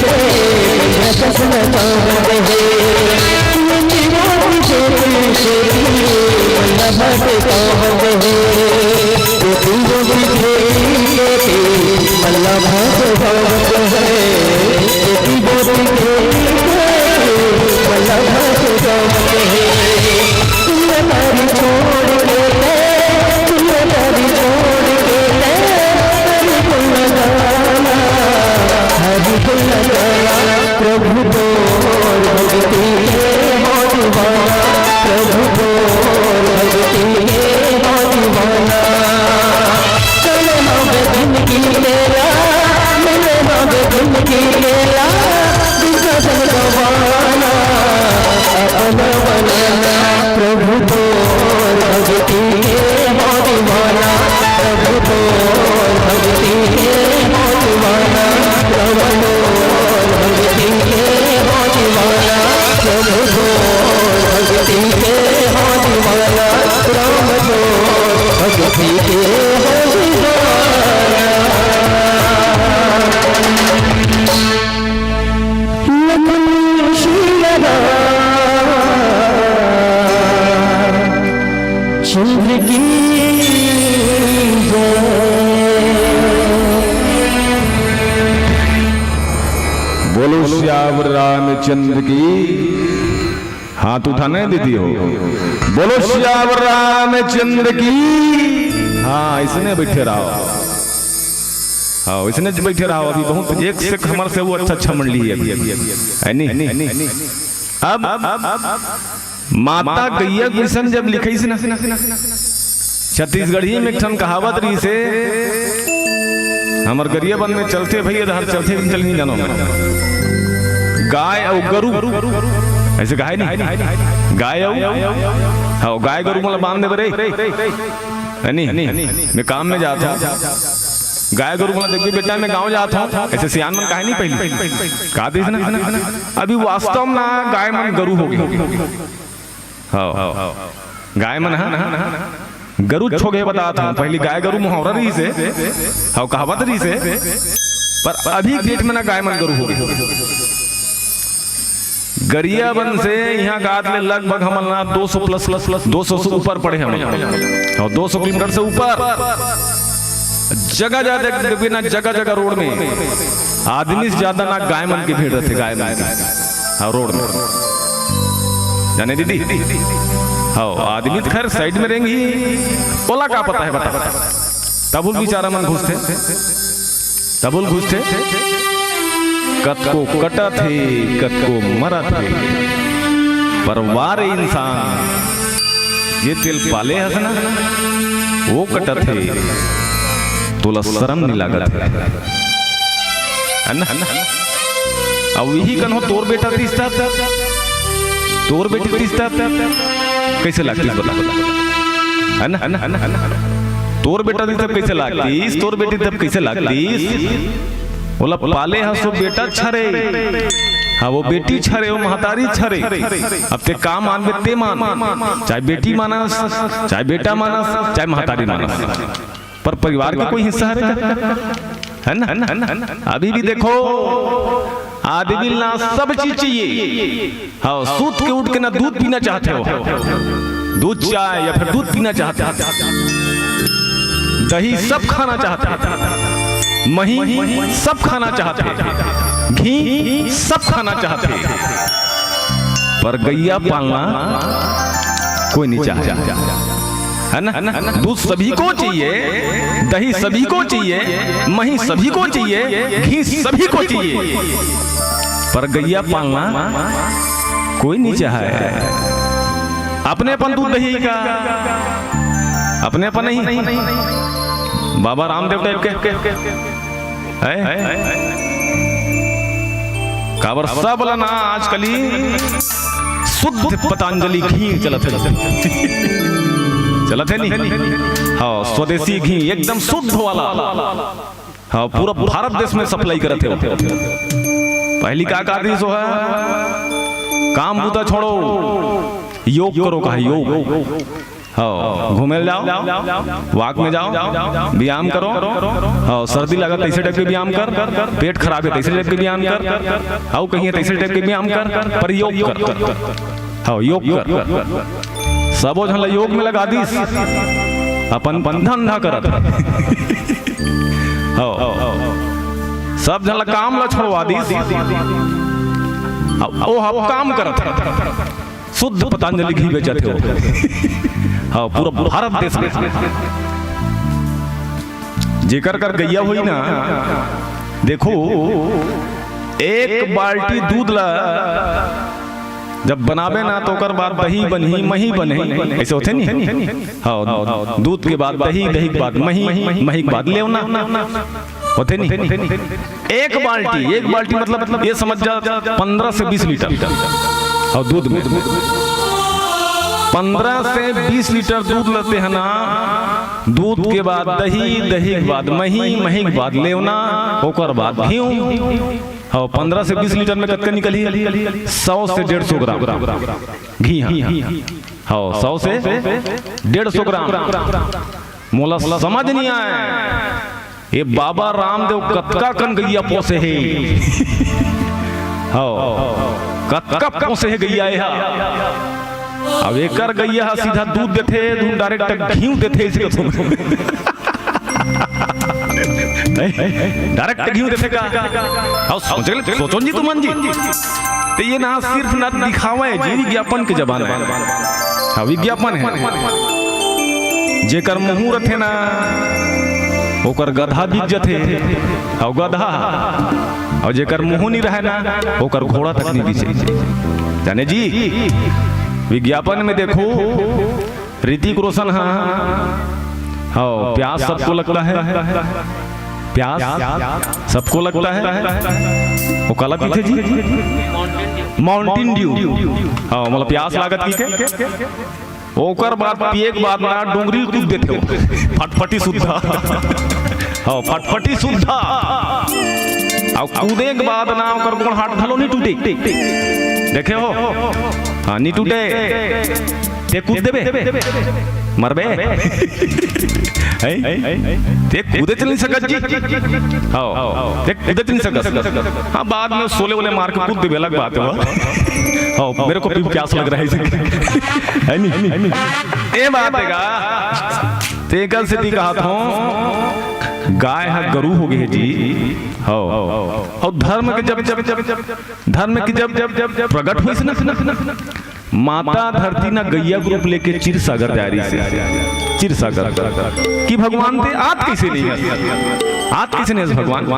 Speaker 9: से जश्न चांद है वल्लभ चांद है वल्लभ चांद है प्रभु तो भक्ति हो दीवाना प्रभु तो भक्ति हो दीवाना चले मगे जिंदगी मेरा मिले मगे जिंदगी मेरा दूसरा संग गवाना अपना बनाना प्रभु तो भक्ति हो दीवाना प्रभु तो भक्ति हो दीवाना प्रभु चंद्र की
Speaker 8: बोलो श्याम रामचंद्र की। हाथ उठाने देती हो। बोलो श्याम रामचंद्र की। हाँ इसने बैठे रहो। हाँ इसने बैठे रहो। अभी बहुत एक से कमर से वो अच्छा मंडली है अभी नहीं। अब माता गैया किशन जब लिखी से छत्तीसगढ़ी में एक कहावत रही से हमार गरिया बन में चलते भैया चलते चल नहीं जानो गाय और गरु ऐसे गाय नहीं गाय हाँ गाय गरु मतलब बांध दे बरे नहीं मैं काम में जाता हूँ गाय गरु मतलब देखिए बेटा मैं गांव जाता हूँ ऐसे सियान मन गाय नहीं पहले कहा दी ना अभी वास्तव में ना गाय मन गरु हो गई हाँ गाय मन है गरु छोगे बताता हूँ पहली गाय गरु मुहावरा रही से हाँ कहावत रही से पर अभी डेट में ना गाय मन गरु हो गई गरिया बन से यहाँ गात में लगभग हम 200 प्लस 200 से ऊपर पड़े हम और 200 किलोमीटर से ऊपर जगह जगह रोड में आदमी से ज्यादा ना गाय मन की भीड़ रहते गाय मन हाँ रोड में जाने दीदी हाँ आदमी तो खैर साइड में रहेंगी बोला क्या पता है बता तबुल बेचारा मन घुसते तबुल घुसते कतको कटा थे कतको मरा थे परवार इंसान ये तिल पाले हसना वो कटा थे तोला शर्म नहीं लागत अब यही कन हो तोर बेटा तीसता तोर बेटी तीसता कैसे लागती बता है ना तोर बेटा दी तब कैसे लागती तोर बेटी तब कैसे लागती बोला पाले हसो बेटा छरे हाँ वो बेटी छरे वो महतारी छरे अब ते काम आनबे ते मान चाहे बेटी मानस चाहे बेटा मानस चाहे महतारी मानस पर परिवार का कोई हिस्सा है ना अभी भी देखो आदमी ना सब चीज चाहिए हाँ सूत के उठ के ना दूध पीना चाहते हो दूध चाय या फिर दूध पीना चाहते हो दही सब खाना चाहते हैं मही सब खाना चाहते हैं घी सब खाना चाहते हैं पर गैया पालना कोई नहीं चाहता है ना दूध सभी को चाहिए दही सभी को चाहिए मही सभी को चाहिए घी सभी को चाहिए पर गैया पालना कोई नहीं चाहे अपने अपन दूध दही का अपने अपन नहीं बाबा रामदेव के काबर सब ना आजकल शुद्ध पतंजलि घी चलत है नहीं हाँ स्वदेशी घी एकदम शुद्ध वाला हाँ पूरा भारत देश में सप्लाई करते हो पहली का आदेश है काम बुता छोड़ो योग करो कहा योग हाँ घूमे जाओ, वॉक में जाओ, व्यायाम करो। हाँ सर्दी लगा तैसे टाइप के व्यायाम कर, पेट खराब है तैसे टाइप के व्यायाम कर, हाँ कहीं तैसे टाइप के व्यायाम कर, पर योग कर। हाँ योग कर, सबो झन योग में लगा दीस, अपन धंधा करत। सब झन काम ला छोड़वा दीस, ओ हम काम करत, शुद्ध पतंजलि घी बेचत हो। हाँ पूरा भारत देश में जेकर कर गैया हुई ना, देखो एक बाल्टी दूध ला जब बनावे ना तो कर बाद दही बनी मही बने, ऐसे होते नहीं। हाँ दूध के बाद दही, दही के बाद मही, मही के बाद लेवना, होते नहीं। एक बाल्टी मतलब ये समझ जा 15 से 20 लीटर और दूध में 15 से 20 लीटर दूध लेते हैं ना, दूध के बाद दही, दही के बाद मही, मही के बाद लेवना, ओकर बाद घी। हाँ 15 से 20 लीटर में कतका निकली? 100 से 150 ग्राम घी। हाँ 100 से 150 ग्राम। मोला समझ नहीं आए ये बाबा रामदेव कतका कन गैया पोसे है। हाँ कतका पोसे है गैया है। अब एकर गैया सीधा दूध देते, डायरेक्ट घी देते, डायरेक्ट घी देते का। सोचो जी तुमन जी, तो ये ना सिर्फ ना दिखावा है जी, विज्ञापन के जमाना है। हाँ विज्ञापन है, जेकर मुहूर्त है ना ओकर गधा बिक जथे, और गधा और जेकर मुंह नहीं रहे ना ओकर घोड़ा तक नहीं बिचे। जाने जी विज्ञापन में देखो ऋतिक रोशन, हाँ प्यास सबको लगता है, प्यास सबको लगता है। वो काला पीछे जी माउंटेन ड्यू, हाँ मतलब प्यास लागत की के ओकर बाद पिए के बाद ना डोंगरी कूद देते हो, फटफटी सुद्धा। हाँ फटफटी सुद्धा, और कूदे के बाद ना ओकर गोड़ हाथ भलो नहीं टूटे, देखे हो? हाँ नहीं टूटे, ते कूद देबे मरबे, ते कूदे चल नहीं सकत जी। हाँ ते कूदे चल नहीं सकत। हाँ बाद में सोले वोले मार के कूद देबे, अलग बात है। हाँ मेरे को भी प्यास लग रहा है नहीं, ये बात है। तेकल से दी कहा था गाय है गरु हो गए जी। हाँ और धर्म के जब प्रकट हुई ना, माता धरती ना गैया को रूप लेके चिर सागर जारी से, चिर सागर कि भगवान थे आत कैसे नहीं है, आत कैसे नहीं भगवान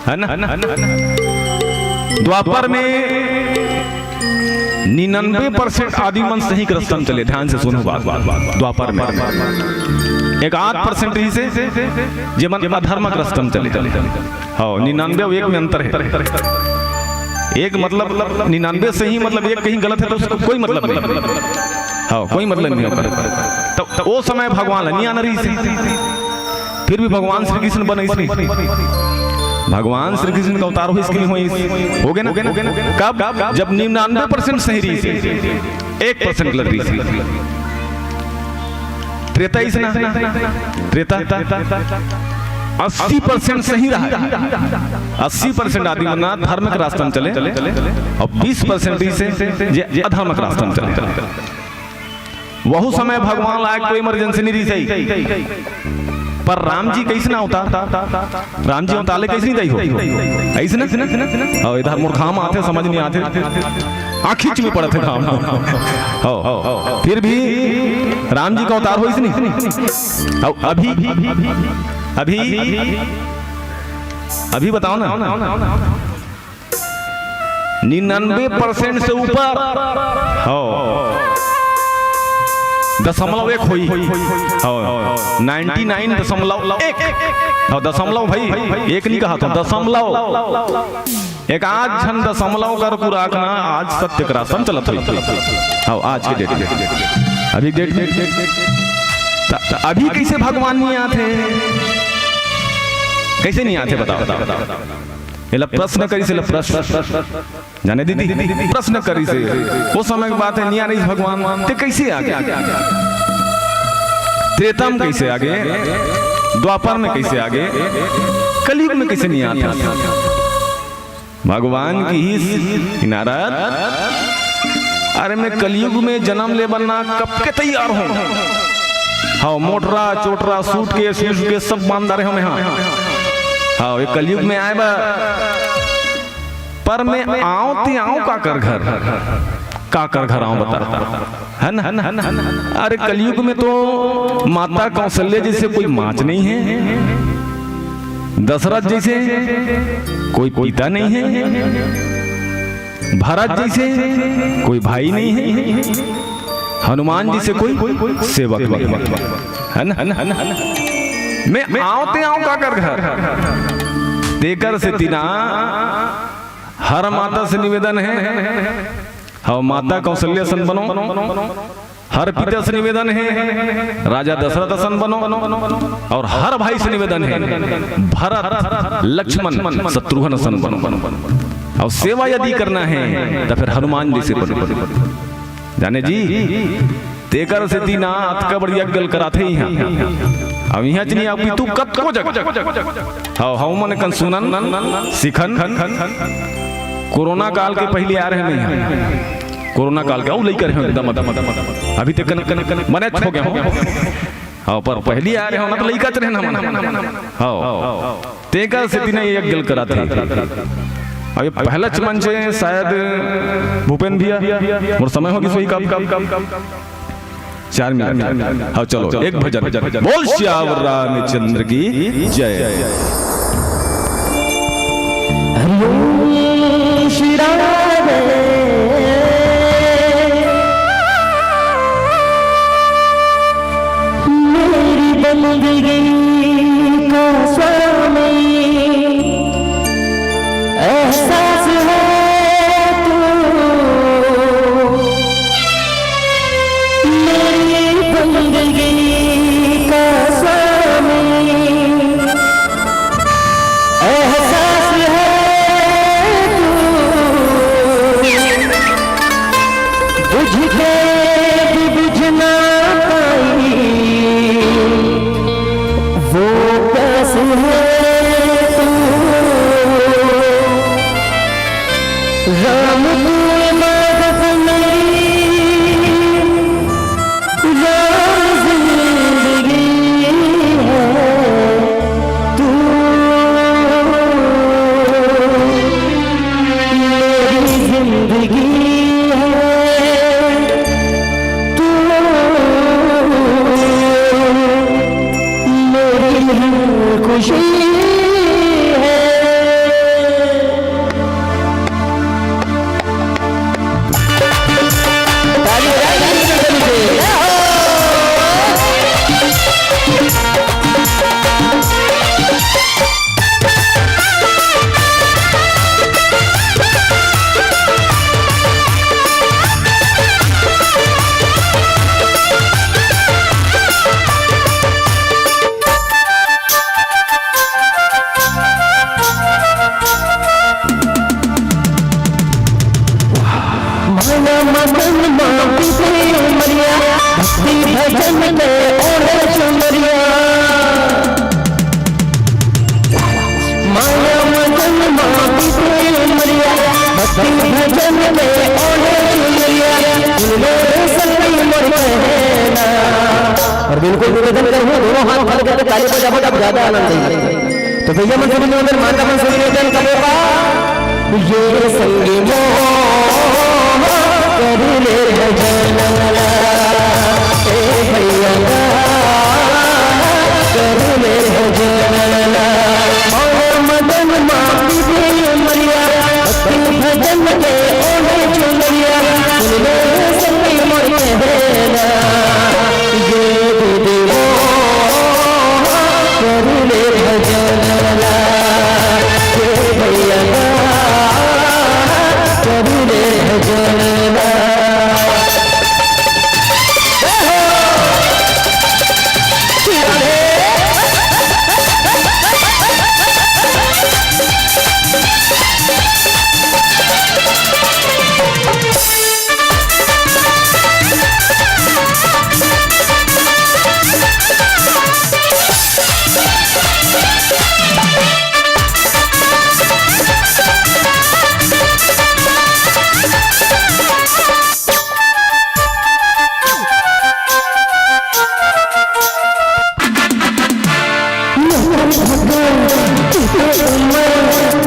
Speaker 8: है ना। द्वापर में 99% आदिमन सही क्रस्तम चले, ध्यान से सुनो बात। द्वापर में एक 8% ही से जेमन अधर्म क्रस्तम चले। हाँ 99 और 1 में अंतर है। एक मतलब 99 सही मतलब एक कहीं गलत है तो उसको कोई मतलब नहीं। हाँ कोई मतलब नहीं होता। तो वो समय भगवान नहीं आना रही से, फिर भी भगवान श्री कृष्ण बने इसलिए, भगवान श्री कृष्ण का अवतार हो इसके लिए हो गए ना। कब? जब 99% सही रही थी, 1% गलत रही थी। त्रेता इस ना, त्रेता 80% सही रहा, 80% आदमी ना धर्म के रास्ते में चले और 20% से अधर्म के रास्ते में चले। वह समय भगवान लायक कोई इमरजेंसी नहीं रही, पर राम जी कैसे ना होता, राम जी उताले कैसे नहीं हो ऐसे ना। और इधर मूर्खाम आते समझ नहीं आते, आखिच में पड़े थे काम। फिर भी राम जी का अवतार हो इसने। अभी बताओ ना 99% से ऊपर 0.1 हुई, 99.1 दशमलव भाई एक नहीं कहा था, दशमलव एक आज छन दशमलव कर पूरा रखना। आज सत्य का रास्ता चलत है आज के डेट, अभी डेट अभी कैसे भगवान नहीं आते, कैसे नहीं आते बताओ। प्रश्न करी से प्रश्न जाने दीदी प्रश्न करी से वो समय की बात है, नहीं आ रही भगवान ते कैसे आ गया। त्रेता में कैसे आगे, द्वापर में कैसे आगे, कलयुग में कैसे नहीं आता? भगवान की ही नारद, अरे मैं कलयुग में जन्म ले बनना कब के तैयार हूं। हाँ, मोटरा चोटरा सूट के सब बांधदारे हम यहाँ। हाँ, ये कलयुग में आए बा, पर मैं आऊं ते आऊं का कर घर आऊं बता, है ना? अरे कलयुग में तो माता कौशल्या जैसे कोई माच नहीं है, दशरथ जैसे कोई पिता नहीं है, भरत जैसे कोई भाई नहीं है, हनुमान जी से कोई सेवक है ना? मैं आते आऊं का कर घर देकर से तीना हर माता से निवेदन है, हाँ माता कौशल्या सन बनो, हर पिता से निवेदन है राजा दशरथ सन बनो, और हर भाई से निवेदन है भरत लक्ष्मण शत्रुघ्न सन बनो, और सेवा यदि करना है तो फिर हनुमान जी से बनो। जाने जी तेकर से तीना अत का बढ़िया गल कराते ही हैं। अब यहाँ चलिए आप तू कत को जग हाँ मन कन सुनन सिखन कोरोना काल के पहले आ रहे हैं, कोरोना काल के लेकर एकदम अभी तक मने हो गया हाँ, पर पहले आ रहे हो ना तो लइका रहे ना हाँ, तेकर से तीना एक गल कराते अभी पहला चमन से शायद भूपेन भैया और समय होगी सोई काम 4 मिनट। हाँ चलो एक भजन बोल श्यावर रामचंद्र की जय।
Speaker 9: हरिओम श्री राम मेरी बंदगी का स्वामी एहसास है तू, मेरी बंदगी का स्वामी एहसास है तू, बुझ के भी बुझ ना पाई वो प्यास है राम माधव मेरी राम जिंदगी है तू, मेरी जिंदगी है तू, मेरी हर खुशी भजन में ओढ़े चुनरिया माया मदन माटी से मरिया, भक्ति भजन में ओढ़े चुनरिया मेरे संग मर रहना। और बिल्कुल निवेदन करूँ दोनों हाथ भर कर ताली बजाओ तब ज्यादा आनंद आएगा। तो भैया मंदिर में अंदर माता मंदिर निवेदन करेगा ये संगी मोह कर ले भजन भैया कर ले भजन और मदन माटी से मरिया, भक्ति भजन में ओढ़े चुनरिया मेरे संग मर रहना। ये दीदी कर ले भजन भैया कर ले भजन।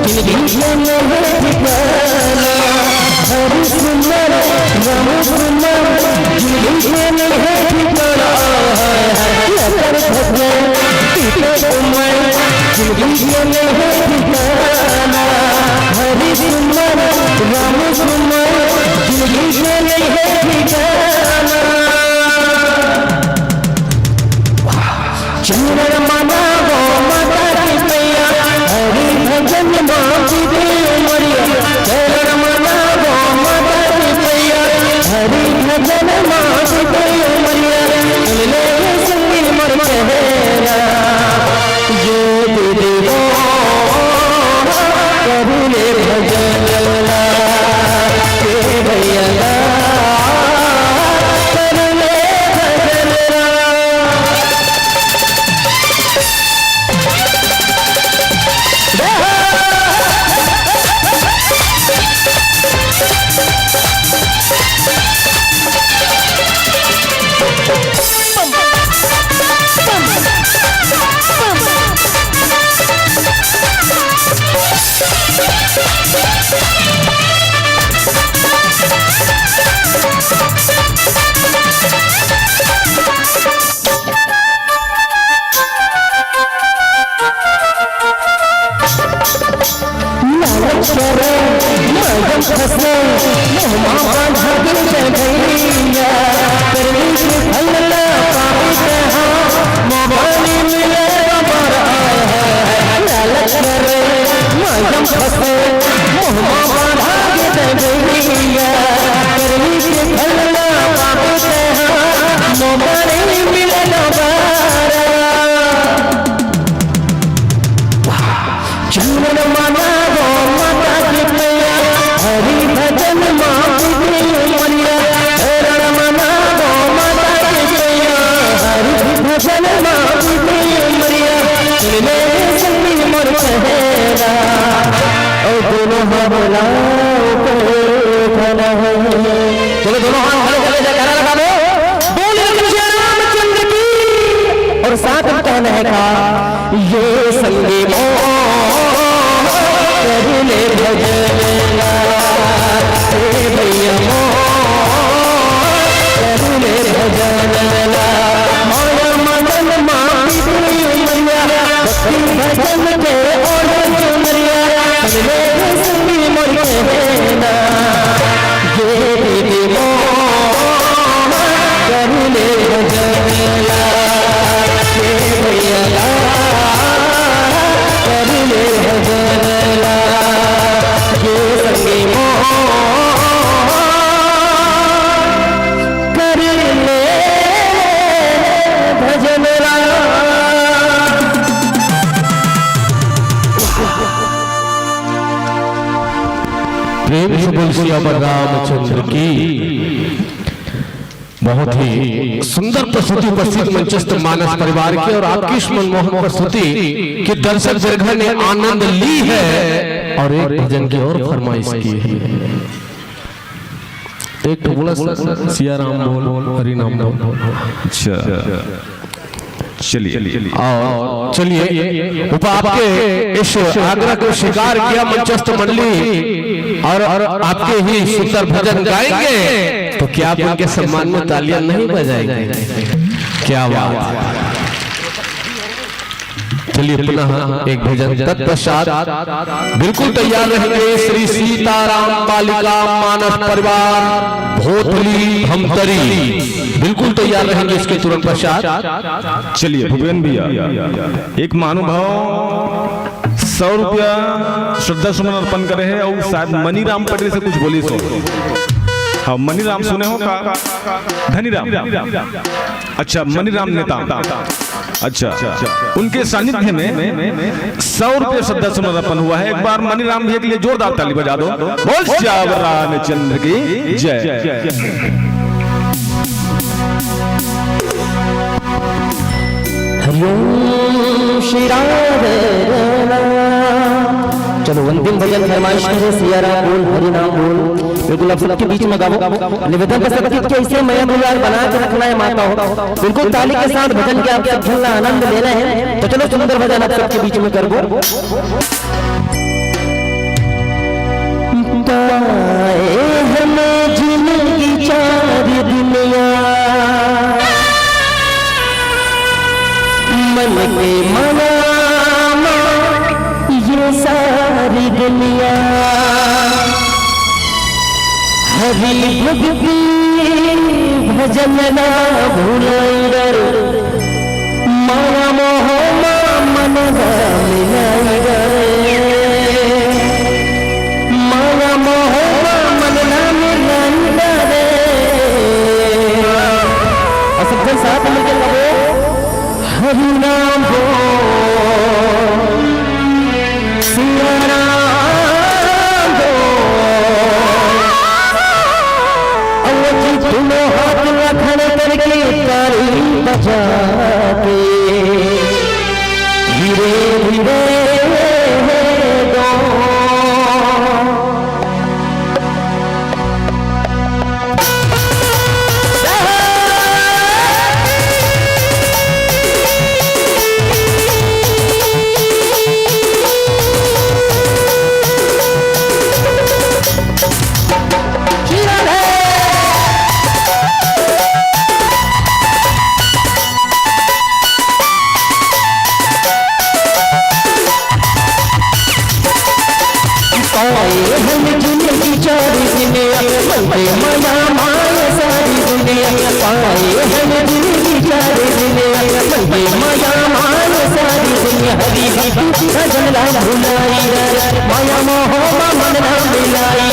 Speaker 9: जिंदगी में है ठिकाना हरि सुंदर राम सुंदर जिंदगी में है ठिकाना लकर भजन पीते उमर जिंदगी में है ठिकाना हरि सुंदर राम सुंदर जिंदगी में है ठिकाना चंद्र माना गो माता की पैया हरि भजन माती दे उमरिया चंद्र माना गो माता की पैया हरि भजन माती दे उमरिया ले संगी मर कहना जो दे दो कबूले भजन के भैया और साथ में कहना है का ये संगी मो कर ले भजन भैया मो कर ले भजन माया मदन माई भजन के और चुनरिया ले संगी मोर कहना ये दीदी मो कर ले भजन
Speaker 3: प्रेम से बोल सियावर रामचंद्र की। बहुत ही सुंदर प्रस्तुति उपस्थित मंचस्थ मानस परिवार की और आपकी इस मनमोहक प्रस्तुति के दर्शक जगह ने आनंद ली है और एक भजन की और फरमाइश की है। एक तो बोला सिया राम बोल हरि नाम बोल। अच्छा चलिए आपके इस आग्रह को स्वीकार किया मंचस्थ मंडली और आपके ही सुंदर भजन गाएंगे तो क्या आप उनके सम्मान में तालियां नहीं बजाएंगे? क्या बात। चलिए पुनः एक भजन तत्पश्चात बिल्कुल तैयार रहेंगे श्री सीताराम बालिका मानस परिवार भोतली हमतरी, बिल्कुल तैयार रहेंगे इसके तुरंत पश्चात।
Speaker 8: चलिए भूपेन भैया एक महानुभाव 100 रुपया श्रद्धा सुमन अर्पण करे है और शायद मनीराम पटेल से कुछ बोली सो। हाँ मनीराम सुने हो का धनीराम, अच्छा मनीराम नेता, अच्छा उनके सानिध्य में 100 रुपये श्रद्धा सुमन अर्पण हुआ है। एक बार मनीराम भैया के लिए जोरदार ताली बजा दो। बोल सियावर रामचंद्र की जय।
Speaker 9: हरिओम श्री राम। चलो अंतिम भजन फरमाइश करें सिया राम बोल हरि नाम बोल। बिल्कुल आप सबके बीच में गाओ। निवेदन कर सकते कि ऐसे मया मुलार बना के रखना है माता हो। बिल्कुल ताली के साथ भजन के आप सब झूलना आनंद लेना है। तो चलो सुंदर भजन आप सबके बीच में कर दो। पाए हमें जिंदगी चार दुनिया मन के मनामा ये सारी दुनिया हरी भक्ति भजन ना भूलाइगर माया मोह मन मिलाइगर माया मोह मन मिलाइगर और सब जन साथ मिलकर लगो हरि नाम हो सिया राम हो तुम हाथ रखने करके ताली बजा के धीरे धीरे दो माया माया सारी दुनिया पाए हमें जिंदगी चार दुनिया माया माया सारी दुनिया हरी भजन ना भुलाई माया मोह मन ना मिलाई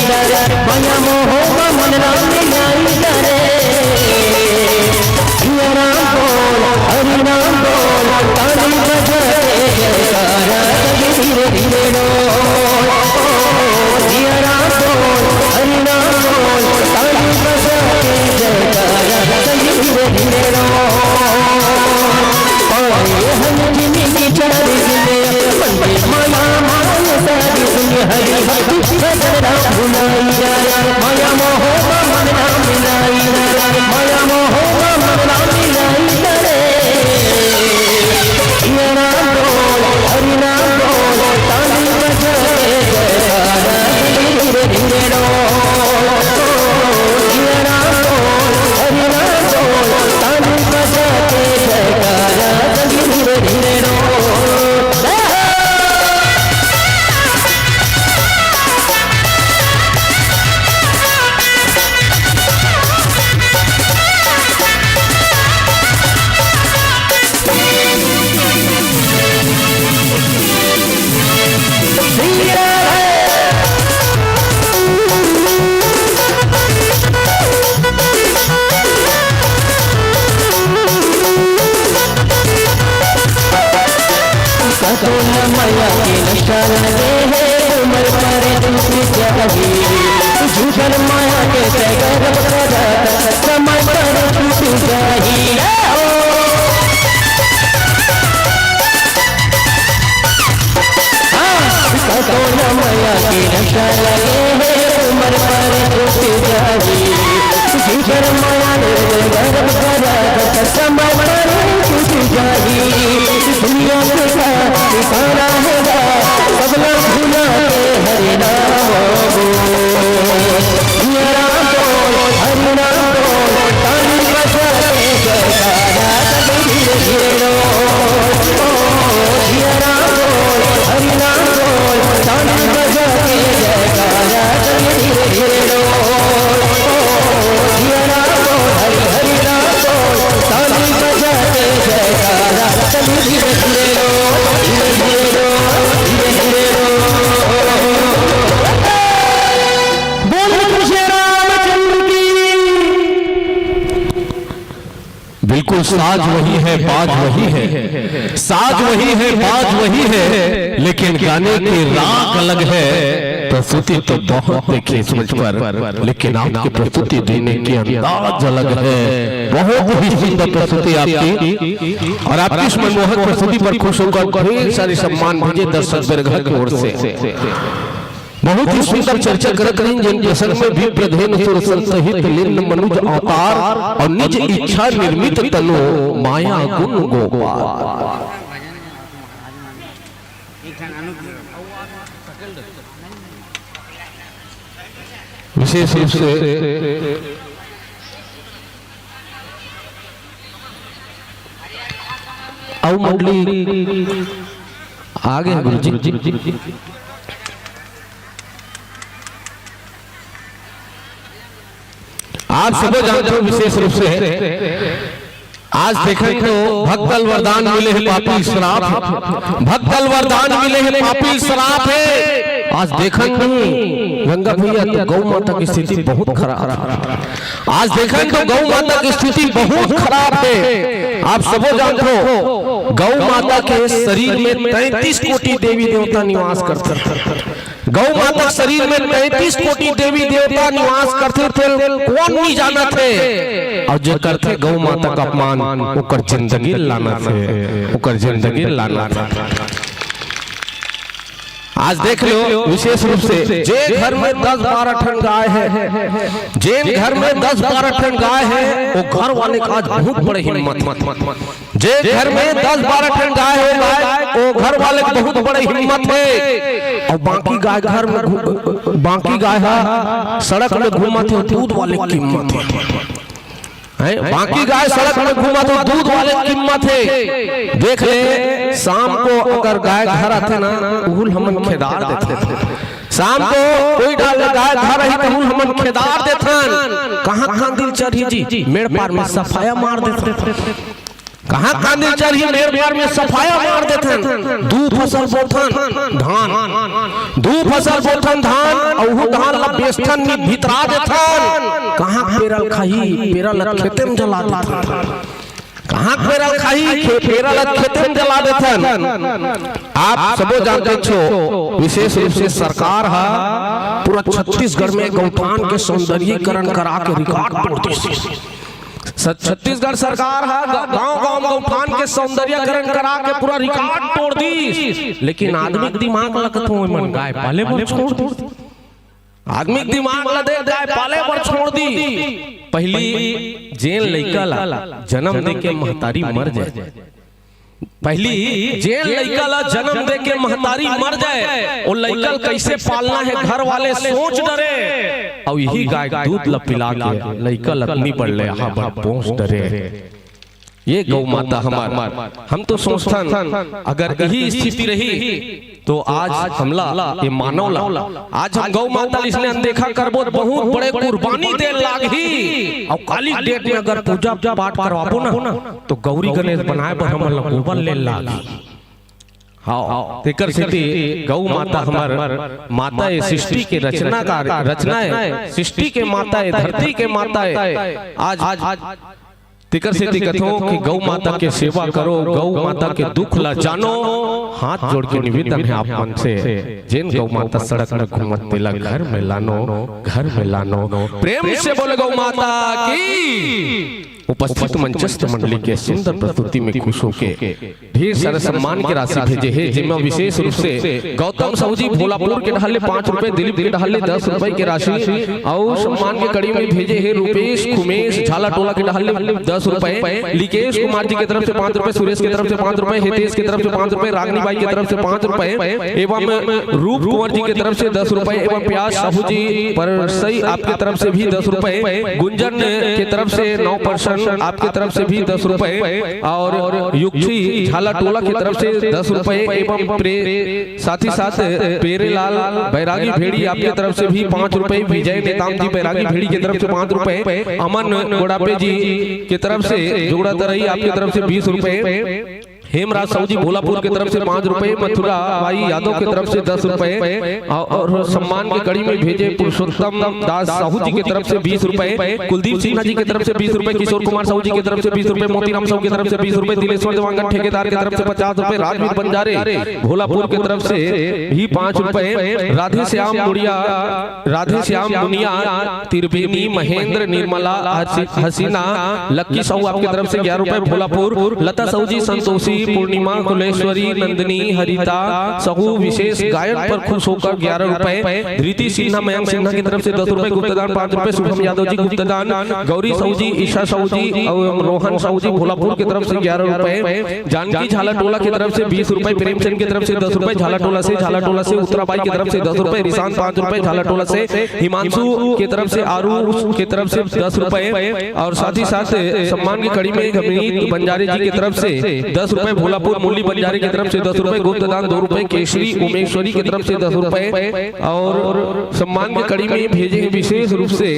Speaker 9: माया मोह मन ना मिलाई रे राम बोल हरि नाम बोल ताली बजा जयकारा धीरे धीरे रो राम बोल हरि नाम बोल ताली बजा जयकारा धीरे धीरे रो पाए हम जिंदगी चार दुनिया माया माया सारी दुनिया हरि भक्ति भजन ना भुलाई माया मोह मन ना मिलाई माया मोह मन ना मिलाई रे राम बोल हरि नाम बोल ताली बजा जयकारा धीरे धीरे रो राम बोल हरि नाम बोल ताली बजा जयकारा धीरे धीरे रो माया के निशान दे है उम्र पर दूसरी चाहिए झूठन माया के पैगर समय पर छूट चाहिए माया के निशान दे है उम्र पर दूसरी चाहिए झूठन माया के पैगर समय पर छूट चाहिए दुनिया के सारा होगा सबला भूला के हरि नाम राम बोल हरि नाम बोल ताली बजा के जयकारा धीरे धीरे रो राम बोल हरि नाम बोल ताली बजा के जयकारा धीरे धीरे रो राम बोल हरि नाम बोल ताली बजा के जयकारा धीरे धीरे रो
Speaker 3: बिल्कुल साज वही है बाज वही है साज वही है बाज वही है लेकिन गाने के राग अलग है प्रस्तुति तो बहुत देखिए समझ पर लेकिन आपकी प्रस्तुति देने के अंदाज अलग है बहुत ही सुंदर प्रस्तुति आपकी और आपकी इस मनमोहक प्रस्तुति पर खुश होकर ढेर सारे सम्मान भेजे दर्शक वर्ग की ओर से बहुत ही सुंदर चर्चा करत रही जिन प्रसंग में भी प्रधेन सुर सहित लीन मनुज अवतार और निज इच्छा निर्मित तनु माया गुण गोपाल विशेष रूप से
Speaker 5: आओ मंडली आगे है गुरु जी।
Speaker 3: आप सब जानते हो विशेष रूप से आज देखें तो भक्तल वरदान मिले हैं पापी श्राप, भक्तल वरदान मिले हैं पापी श्राप है।
Speaker 5: आज देखें नहीं गंगा भैया तो गौ माता की स्थिति बहुत खराब है।
Speaker 3: आज देखें तो गौ माता की स्थिति बहुत खराब है। आप सब जानते हो
Speaker 5: गौ माता के शरीर में 33 कोटि देवी देवता निवास करते थे।
Speaker 3: गौ माता शरीर में 33 कोटि देवी देवता निवास करते थे, कौन नहीं जाना थे।
Speaker 5: और जो करते गौ माता का अपमान ओकर जिंदगी लाना थे, ओकर जिंदगी लाना था।
Speaker 3: आज देख लो विशेष रूप से
Speaker 5: जे घर में 10-12 ठन गाय है,
Speaker 3: जिन घर में 10-12 ठन गाय है
Speaker 5: वो घर वाले का आज बहुत बड़े हिम्मत।
Speaker 3: जे घर में 10-12 ठन गाय है वो घर वाले का बहुत बड़े हिम्मत है।
Speaker 5: और बाकी गाय घर में बाकी गाय है सड़क में घूमते हो दूध वाले की कीमत है।
Speaker 3: बाकी गाय सड़क में घूमा तो दूध वाले कीमत है।
Speaker 5: देख ले शाम को अगर गाय घर आते ना उहुल हमन खेदार देते थे।
Speaker 3: शाम को कोई डाल गाय घर रही तो हमन खेदार देथन।
Speaker 5: कहाँ खांदिल चढ़ी जी मेड़ पार में सफाया मार देते थे।
Speaker 3: कहाँ खांदिल चढ़ी मेड़ पार में सफाया मार देथन।
Speaker 5: दू फसल बोथन धान,
Speaker 3: दू फसल बोथन धान और वो धान ला बेचथन में भितरा देथन।
Speaker 5: कहाँ पेरल खाही पेरल खेते में जला देथन।
Speaker 3: कहाँ पेरल खाही पेरल खेते में जला देथन। आप सब जानते छो विशेष रूप से सरकार है
Speaker 5: पूरा छत्तीसगढ़ में गौठान के सौंदर्यीकरण करा के रिकॉर्ड तोड़ दी।
Speaker 3: छत्तीसगढ़ सरकार है गांव-गांव में गौठान के सौंदर्यीकरण करा के पूरा रिकॉर्ड तोड़ दी।
Speaker 5: लेकिन आदमी के दिमाग लगत हो मन गाय पाले पर छोड़ दी।
Speaker 3: आदमी के दिमाग लदे गाय पाले पर छोड़ दी।
Speaker 5: पहली जेल लइका ला जन्म दे के महतारी मर जाए,
Speaker 3: पहली जेल लइका ला जन्म दे के महतारी मर जाए और लइका कैसे पालना है घर वाले सोच डरे।
Speaker 5: और यही गाय दूध ला पिला के लइका लतनी पड़ ले यहाँ पर पहुंच डरे। ये गौ माता हमार हम तो सोचथन अगर यही स्थिति रही तो आज हमला ये मानव ला
Speaker 3: आज हम गौ माता इसने अनदेखा करबो बहुत बड़े कुर्बानी दे लागी।
Speaker 5: और काली डेट में अगर पूजा पाठ करवाबो ना तो गौरी गणेश बनाए पर हमन ला गोबर ले लागी। हाँ तेकर सिद्धि गौ माता हमार माता है, सृष्टि के रचना है, सृष्टि के माता है, धरती के माता है। आज तिकर से दिक्कत हो कि गौ माता के सेवा करो, गौ माता के दुख ला जानो। हाथ जोड़ के निवेदन है आप मन से जिन गौ माता सड़क में घूमत तेला घर में लानो, घर में लानो।
Speaker 3: प्रेम से बोले गौ माता की।
Speaker 5: उपस्थित मंचस्थ मंडली के सुंदर प्रस्तुति में खुश होके ढेर सारे सम्मान की राशि भेजे है, जिनमें विशेष रूप से गौतम साहू जी भोलापुर के ढाले 5 रुपए, दिलीप के ढाले 10 रुपए की राशि और सम्मान के कड़ी में भेजे है रुपेश कुमेश झाला टोला के ढाले 10 रुपए, लिकेश कुमार जी की तरफ से 5 रुपए, सुरेश की तरफ से 5 रुपए, हितेश की तरफ से 5 रुपए, रागनी बाई की तरफ से 5 रुपए एवं रूप कुंवर जी की तरफ से 10 रुपए एवं प्यास साहू जी पर सही आपकी तरफ से भी 10 रुपए, गुंजन की तरफ से 9% आपकी तरफ से भी 10 रुपए और युक्ति झाला टोला की तरफ से 10 रुपए एवं साथ ही साथ पेरेलाल बैरागी भेड़ी आपकी तरफ से भी 5 रुपए, विजय नेताम जी बैरागी भेड़ी की तरफ से 5 रुपए, अमन गोड़ापे जी की तरफ से जोड़ा तरही आपकी तरफ से 20 रुपए, हेमराज साहू जी भोलापुर की तरफ से 5 रुपए, मथुरा भाई यादव की तरफ से 10 रुपए और सम्मान की कड़ी में भेजे पुरुषोत्तम दास साहू जी की तरफ से 20 रुपए, कुलदीप सिन्हा जी की तरफ से 20 रुपए, किशोर कुमार साहू जी की तरफ से 20 रुपए, मोतीराम साहू की तरफ से 20 रुपए, दिलेश्वर देवांगन ठेकेदार की तरफ से 50 रुपए, राजवीर बंजारे भोलापुर की तरफ से भी 5 रुपए, राधे श्याम मुनिया त्रिवेणी महेंद्र निर्मला हसीना लक्की साहू आपकी तरफ से 11 रुपए भोलापुर, लता साहू जी संतोषी
Speaker 3: पूर्णिमा, कुलेश्वरी, नंदिनी, हरिता सहू विशेष गायन पर खुश होकर 11 रुपए, धृति सिन्हा, मयंक सिन्हा की तरफ से 10 रुपए गुप्तदान, 5 रुपए, शुभम यादव जी गुप्तदान, गौरी साहू जी, ईशा साहू जी और रोहन साहू जी भोलापुर की तरफ से 11 रुपए, जानकी झालाटोला की तरफ से 20 रुपए, प्रेमचंद की तरफ से 10 रुपए, झालाटोला से उत्तराबाई की तरफ से 10 रुपए, रिशांत 5 रुपए, झालाटोला से, हिमांशु की तरफ से, आरू की तरफ से 10 रुपए और साथ ही साथ सम्मान की कड़ी में गमीत बंजारे जी की तरफ से 10 रुपए, भोलापुर मुरली बंजारे की तरफ से 10 रुपए, गुप्तदान 2 रुपए, केशरी उमेश्वरी की तरफ से 10 रुपए और सम्मान की कड़ी में भेजे विशेष रूप से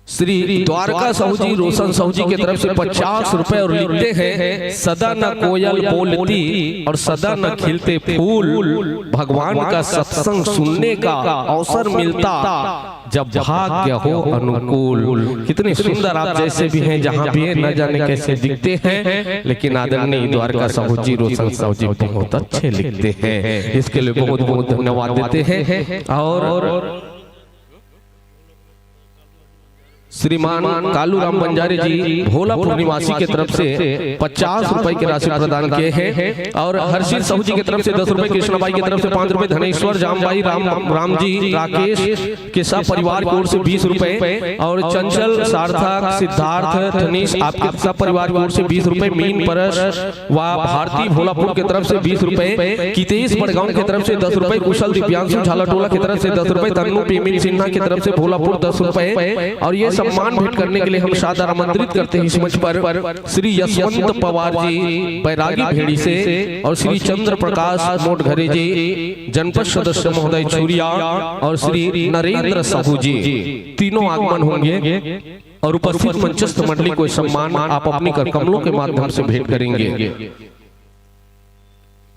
Speaker 3: श्री द्वारका साहू जी, रोशन साहू जी की तरफ से 50 रुपए और लिखते हैं सदा न कोयल बोलती और सदा न खिलते फूल, भगवान का सत्संग सुनने का अवसर मिलता जब भाग्य हो अनुकूल। कितने सुंदर आप जैसे भी हैं, जहां भी हैं, न जाने कैसे दिखते हैं, लेकिन आदरणीय द्वारका साहू जी, रोशन साहू जी बहुत अच्छे लिखते हैं। इसके लिए बहुत बहुत धन्यवाद देते हैं। और श्रीमान कालूराम बंजारे जी भोलापुर निवासी की तरफ से 50 रुपए की राशि प्रदान किए हैं और हर्षित साहू जी की तरफ से 10 रुपए, कृष्णाबाई की तरफ से 5 रुपए, धनेश्वर जामबाई, राम जी, राकेश के सब परिवार की ओर से 20 रुपए और चंचल, सार्थक, सिद्धार्थ, धनीश आपके सब परिवार की ओर से 20 रुपए, मीन परस व भारती भोलापुर की तरफ से 20 रुपए, कितेश बड़गांव की तरफ से 10 रुपए, कुशल दिव्यांशु झालाटोला की तरफ से 10 रुपए, तन्नू पेमिन सिन्हा की तरफ से भोलापुर 10 रुपए और ये सम्मान भेंट करने के लिए हम सादर आमंत्रित करते हैं इस मंच पर श्री यशवंत पवार जी बैरागी भेड़ी से और श्री चंद्र प्रकाश मोटघरे जी जनपद सदस्य महोदय छुरिया और श्री नरेंद्र साहू जी, तीनों आगमन होंगे और उपस्थित मंचस्थ मंडली को सम्मान आप अपनी कर कमलों के माध्यम से भेंट करेंगे।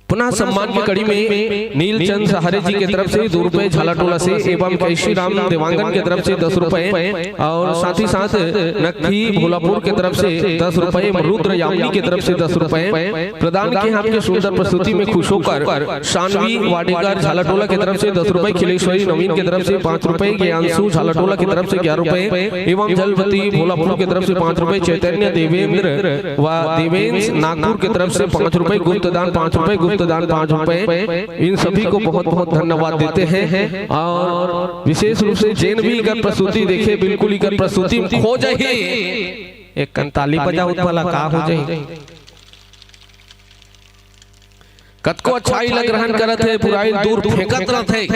Speaker 3: पुनः सम्मान की कड़ी में नीलचंद सहारे जी की तरफ से 2 रुपए, झालाटोला से एवं कैशी राम देवांगन की तरफ से 10 रुपए और साथ ही साथ नक्की भोलापुर की तरफ से 10 रुपए, रुद्र यामिनी की तरफ से 10 रुपए प्रदान किए। आपके सुंदर प्रस्तुति में खुश होकर शानवी वाडेकर झालाटोला की तरफ से 10 रुपए, खिलेश्वरी नवीन की तरफ से 5 रुपए, ज्ञानशु झालाटोला की तरफ से 11 रुपए एवं जलवती भोलापुर की तरफ से 5 रुपए, चैतन्य देवेंद्र व देवेंद्र नागपुर की तरफ से 5 रुपए, गुप्तदान 5 रुपए, गुप्तदान 5 रुपए। इन सभी को बहुत बहुत धन्यवाद देते हैं और विशेष रूप से जैन भी अगर प्रस्तुति देखे बिल्कुल ही अगर प्रस्तुति हो जाए एक कंताली बजा वाला का हो जाए कतको अच्छाई लग ग्रहण करत है, बुराई दूर फेंकत रहते,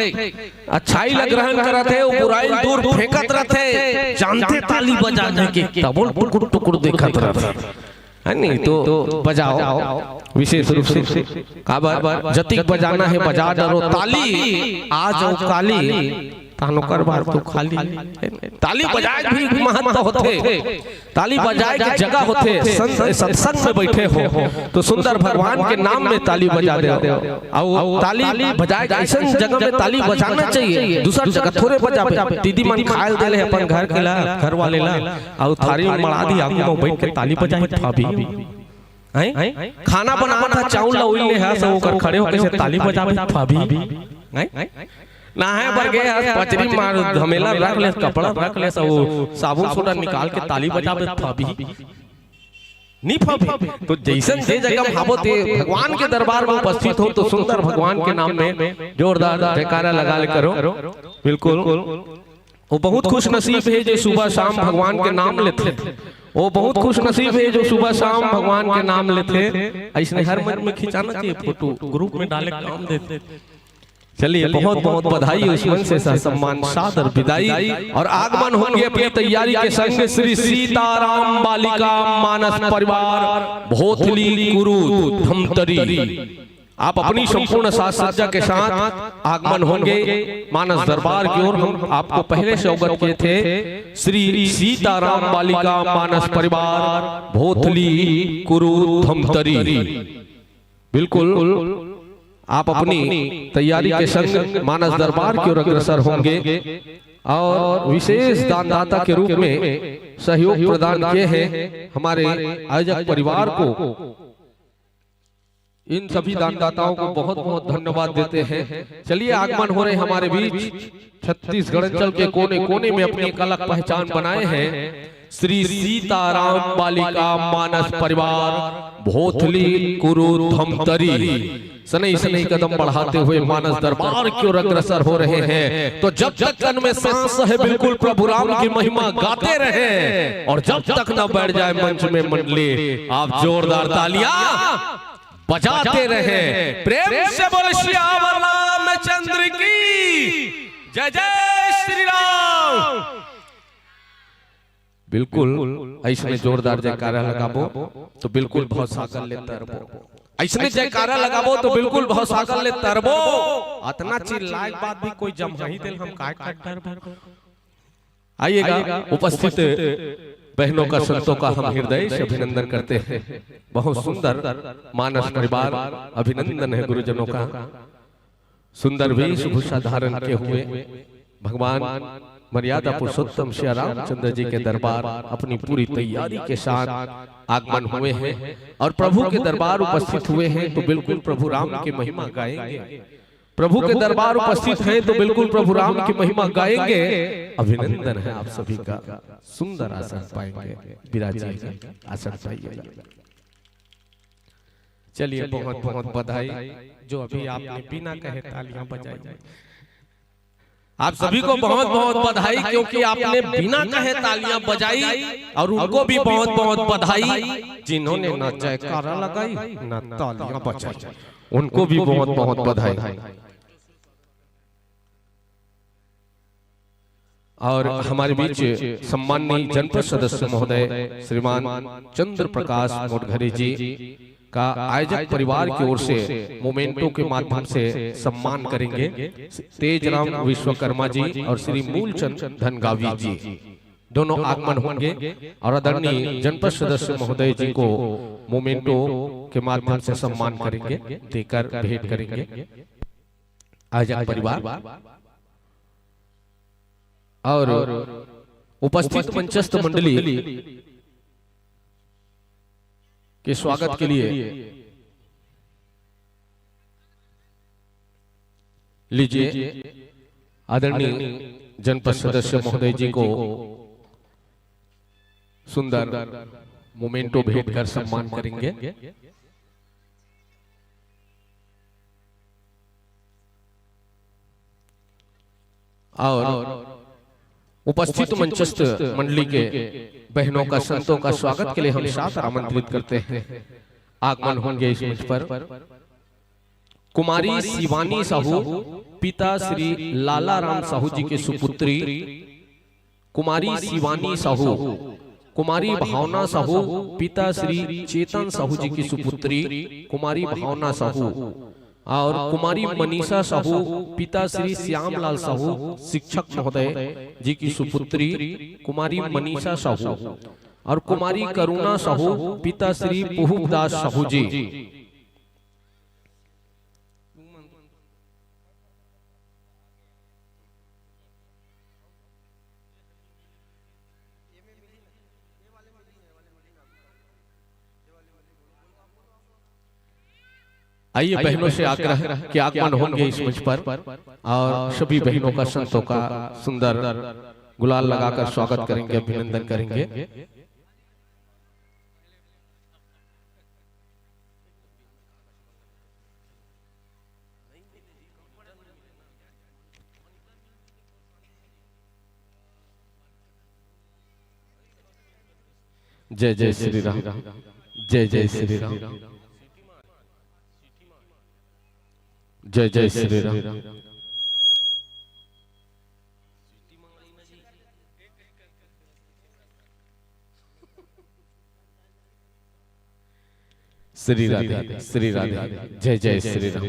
Speaker 3: अच्छाई लग ग्रहण करत है, बुराई दूर फेंकत रहते, जानते ताली बजाने के तबुल टुकुर टुकुर देखत रहते है नहीं तो बजाओ विशेष रूप से काबर जतिक बजाना है बजा डरो ताली आ जाओ काली तानो कर बार तो खाली ताली बजाए भी महत्व होते, ताली बजाए की जगह होते, सत्संग में बैठे हो तो सुंदर भगवान के नाम में ताली बजा दे और ताली बजाए ऐसा जगह में ताली बजाना चाहिए, दूसरा जगह थोड़े बजावे। दीदी मन खायल देले अपन घर के ला घर वाले ला और थारी में मड़ा दी आगू में बैठ के ताली बजाए भाभी खाना बनाना था चावल लउल ले है सब कर खड़े होके से ताली बजावे भाभी ना है बर गए पचरी मार धमेला रख ले, कपड़ा रख ले, सब साबुन सोडा निकाल के ताली बजावे भाभी नहीं भाभी। तो जैसन जे जगह भावो ते भगवान के दरबार में उपस्थित हो तो सुंदर भगवान के नाम में जोरदार जयकारा लगा ले करो। बिल्कुल वो बहुत खुश नसीब है जो सुबह शाम भगवान के नाम लेते, वो बहुत खुश नसीब है जो सुबह शाम भगवान के नाम लेते। ऐसे हर मन में खिंचाना चाहिए फोटो, ग्रुप में डाले काम देते। चलिए बहुत बहुत बधाई, उस मन से सम्मान सादर विदाई और आगमन होंगे अपनी तैयारी के संग श्री सीताराम बालिका मानस परिवार भोथली गुरु धमतरी। आप अपनी संपूर्ण साज सज्जा के साथ आगमन होंगे मानस दरबार की ओर। हम आपको पहले से अवगत किए थे श्री सीताराम बालिका मानस परिवार भोथली गुरु धमतरी। बिल्कुल आप अपनी तैयारी के संग मानस दरबार की ओर अग्रसर होंगे और विशेष दानदाता के रूप में सहयोग प्रदान किए हैं हमारे आयोजक परिवार को। इन सभी दानदाताओं को बहुत बहुत धन्यवाद देते हैं। चलिए आगमन हो रहे हमारे बीच छत्तीसगढ़ अंचल के कोने कोने में अपनी एक अलग पहचान बनाए हैं श्री सीताराम बालिका मानस परिवार भोथली कुरु धमतरी सनई सनई कदम बढ़ाते हुए मानस दरबार की ओर अग्रसर हो रहे हैं। तो जब तक तन में सांस है बिल्कुल प्रभु राम की महिमा गाते रहे, और जब तक न बैठ जाए मंच में मंडली, आप जोरदार तालियां बजाते रहे। प्रेम से बोले श्यावर रामचंद्र की जय जय श्री राम। बिल्कुल ऐसे जोरदार जयकारा लगाबो तो बिल्कुल बहुत सागर ले तरबो, ऐसे जयकारा लगाबो तो बिल्कुल बहुत सागर ले तरबो। अतना चिल्लाए बात भी कोई जम ही दिल हम काय करबो। आइएगा उपस्थित बहनों का संतों का हम हृदय से अभिनंदन करते हैं। बहुत सुंदर मानस परिवार अभिनंदन है गुरुजनों का। सुंदर वेशभूषा धारण किए हुए भगवान मर्यादा पुरुषोत्तम श्री रामचंद्र जी के दरबार अपनी पूरी तैयारी के साथ आगमन हुए हैं और प्रभु के दरबार उपस्थित हुए हैं, तो बिल्कुल प्रभु राम की महिमा गाएंगे। प्रभु के दरबार उपस्थित हैं तो बिल्कुल प्रभु राम की महिमा गाएंगे। अभिनंदन है आप सभी का। सुंदर आसन पाएंगे, विराजिएगा, आसन पाइएगा। चलिए बहुत बहुत बधाई। जो अभी आपने बिना कहे तालियां बजाई, आप सभी को बहुत बहुत बधाई, क्योंकि आपने बिना कहे तालियां बजाई। और उनको भी बहुत बहुत बधाई जिन्होंने न जयकारा लगाई न तालियां बजाई, उनको भी बहुत बहुत बधाई। और हमारे बीच सम्माननीय जनपद सदस्य महोदय श्रीमान चंद्र प्रकाश मोटघरे जी का आयोजक परिवार की ओर से मोमेंटो के माध्यम से सम्मान करेंगे। तेजराम विश्वकर्मा जी और श्री मूलचंद धनगावी जी दोनों आगमन होंगे और आदरणीय जनपद सदस्य महोदय जी को मोमेंटो के माध्यम से सम्मान करेंगे, देकर भेंट करेंगे। आयोजक परिवार और उपस्थित मंचस्थ मंडली के स्वागत के लिए लीजिए आदरणीय जनपद सदस्य महोदय जी को सुंदर मोमेंटो भेंट कर सम्मान करेंगे। और उपस्थित मंचस्थ मंडली के बहनों का संतों का स्वागत के लिए हम साथ आमंत्रित करते हैं। आगमन होंगे इस मंच पर कुमारी शिवानी साहू पिता श्री लाला राम साहू जी की सुपुत्री कुमारी शिवानी साहू, कुमारी भावना साहू पिता श्री चेतन साहू जी की सुपुत्री कुमारी भावना साहू, और कुमारी मनीषा साहू पिता श्री श्यामलाल साहू शिक्षक महोदय जी की सुपुत्री कुमारी मनीषा साहू, और कुमारी करुणा साहू पिता श्री पुहुदास साहू जी। आइए बहनों से आग्रह कि आगमन होंगे इस मंच पर और सभी बहनों का संतों का सुंदर गुलाल लगाकर स्वागत करेंगे, अभिनंदन करेंगे। जय जय श्री राम, जय जय श्री राम, जय जय श्री राम। श्री राधे, श्री राधे, जय जय श्री राम।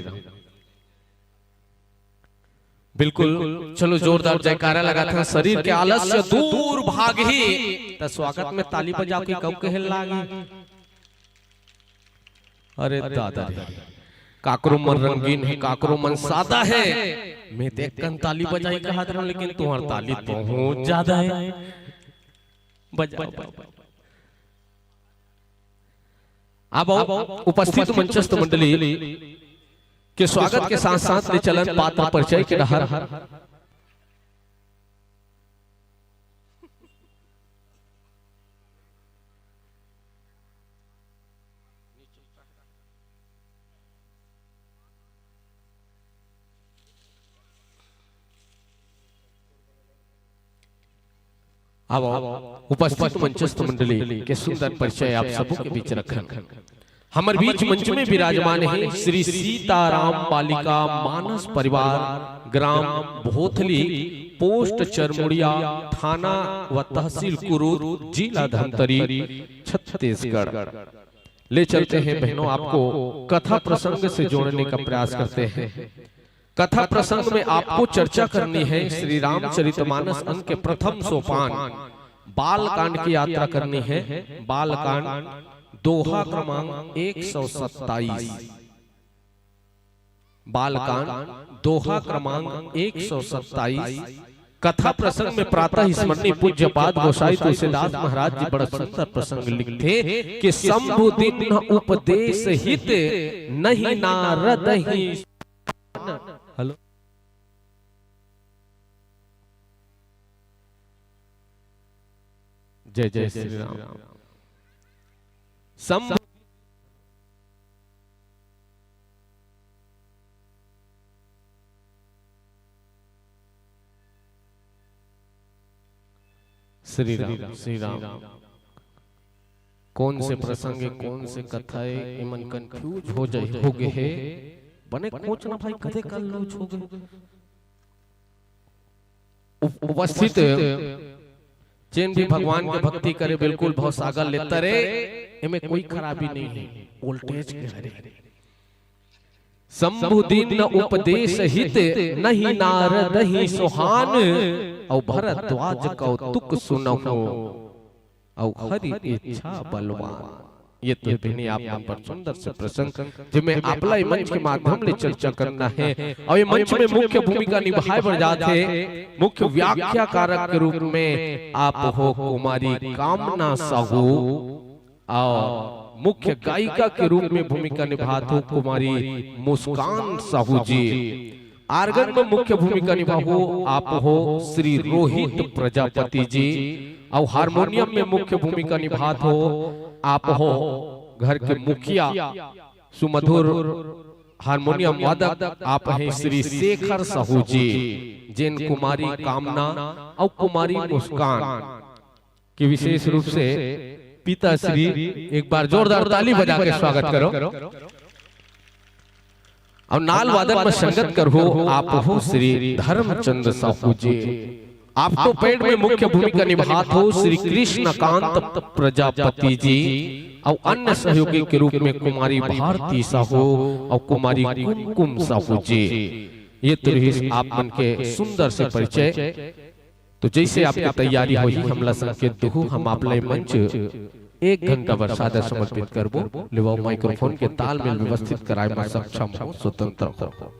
Speaker 3: बिल्कुल, चलो जोरदार जयकारा लगाते हैं। शरीर के आलस्य दूर भाग ही तो स्वागत में ताली बजा के कब कहे लागी। अरे दादा काकरो मन रंगीन है, काकरो मन सादा है। मैं देख कर ताली बजाई कहा था, लेकिन तुम्हारी ताली बहुत ज्यादा है। बजाओ अब उपस्थित मंचस्थ मंडली के स्वागत के साथ साथ ले चलन पात्र परिचय के रहा। अब उपस्थित मंचस्थ मंडली के सुंदर परिचय आप सबों के बीच रखन। हमारे बीच मंच में विराजमान है श्री सीताराम बालिका मानस परिवार, ग्राम भोथली, पोस्ट चरमुड़िया, थाना व तहसील कुरूर, जिला धमतरी, छत्तीसगढ़। ले चलते हैं बहनों आपको कथा प्रसंग से जोड़ने का प्रयास करते हैं। कथा प्रसंग में आपको चर्चा करनी है श्री रामचरितमानस अंक के प्रथम सोपान बाल कांड की यात्रा करनी है। बाल कांड दोहा क्रमांक 127। बाल कांड दोहा क्रमांक 127। कथा प्रसंग में प्रातः स्मरणीय पूज्यपाद गोसाई तुलसीदास महाराज जी बड़ा सुंदर प्रसंग लिखते कि शंभु दिन उपदेश हित नहीं नारद ही। हेलो जय जय श्री राम। शंभु श्री राम श्री राम। कौन से प्रसंग है, कौन से कथा है, मन कंफ्यूज हो जाए हो गए है बने खोजना भाई कथे कल लोच हो गए। उपस्थित चैन भी भगवान के भक्ति करे बिल्कुल भाव सागर लेता रे, इनमें कोई खराबी नहीं है, वोल्टेज के हरे। शंभु दिन उपदेश हित नहीं नारद ही सुहान, औ भरद्वाज कौतुक सुनहु औ हरि इच्छा बलवान। ये तो बहनी आप पर सुंदर से प्रसंग जिसमें आपला मंच के माध्यम ले चर्चा करना है। और ये मंच में मुख्य भूमिका निभाए बढ़ जाते मुख्य व्याख्याकारक के रूप में आप हो कुमारी कामना साहू, और मुख्य गायिका के रूप में भूमिका निभाते हो कुमारी मुस्कान साहू जी। आर्गन में मुख्य भूमिका निभाओ आप हो श्री रोहित प्रजापति जी, और हारमोनियम में मुख्य भूमिका निभाते हो आप हो घर के मुखिया सुमधुर हारमोनियम वादक आप हैं श्री शेखर साहू जी, जिन कुमारी कामना और कुमारी मुस्कान की विशेष रूप से पिता श्री एक बार जोरदार ताली बजा के स्वागत करो। और नाल वादन में संगत करो आप हो श्री धर्मचंद्र साहू जी। आपको पेड़ में मुख्य भूमिका निभाते हो श्री कृष्णकांत प्रजापति जी, और अन्य सहयोगी के रूप में कुमारी भारती साहू और कुमारी कुमकुम साहू जी। ये तो रही आप मन के सुंदर से परिचय। तो जैसे आपकी तैयारी हुई हमला संकेत दो, हम आपले मंच 1 घंटा बरसात समर्पित करबो। लेवा माइक्रोफोन के तालमेल व्यवस्थित कराए में सक्षम हो, स्वतंत्र हो।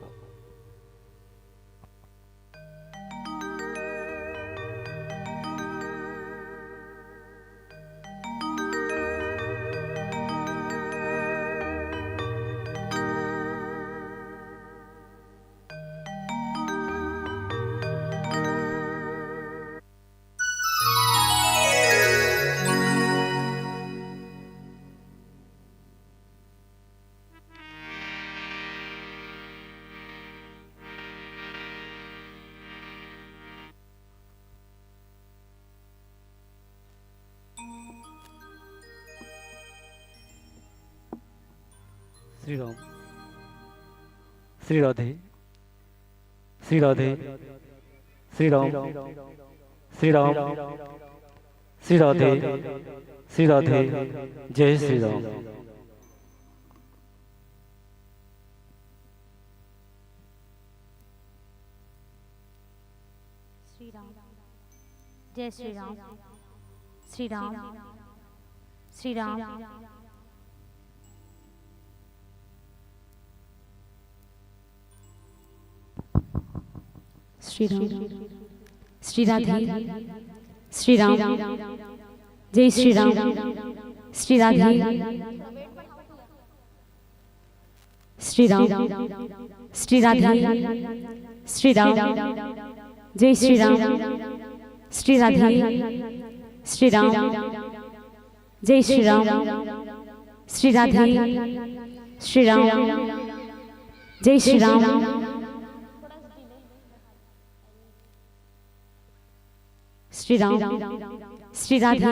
Speaker 4: श्री राम, श्री राधे, श्री राधे, श्री राम, श्री राम, श्री राधे, श्री राधे, जय श्री राम।
Speaker 10: श्री राम, जय श्री राम, श्री राम, श्री राम, श्री राम, श्री राधे, श्री राम, जय श्री राम, श्री राधे, श्री राम, श्री राधे, श्री राम, जय श्री राम, श्री राधे, श्री राम, जय श्री राम, श्री राधे, श्री राम, जय श्री राम, श्री राम, श्री राधे,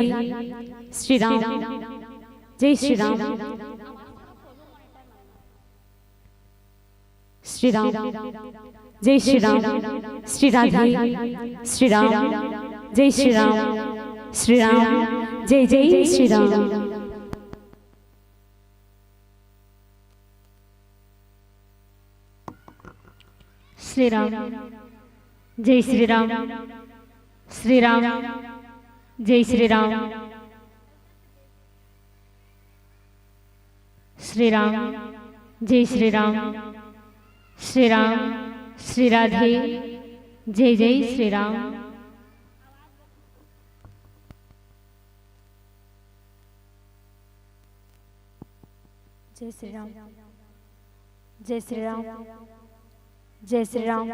Speaker 10: श्री राम, जय श्री राम, श्री राम, जय श्री राम, श्री राधे, श्री राम, जय श्री राम, श्री राम, जय जय श्री राम। श्री राम, जय श्री राम, श्री राम, जय श्री राम, श्री राम, जय श्री राम, श्री राम, श्री राधे, जय जय श्री राम। जय श्री राम, जय श्री राम, जय श्री राम।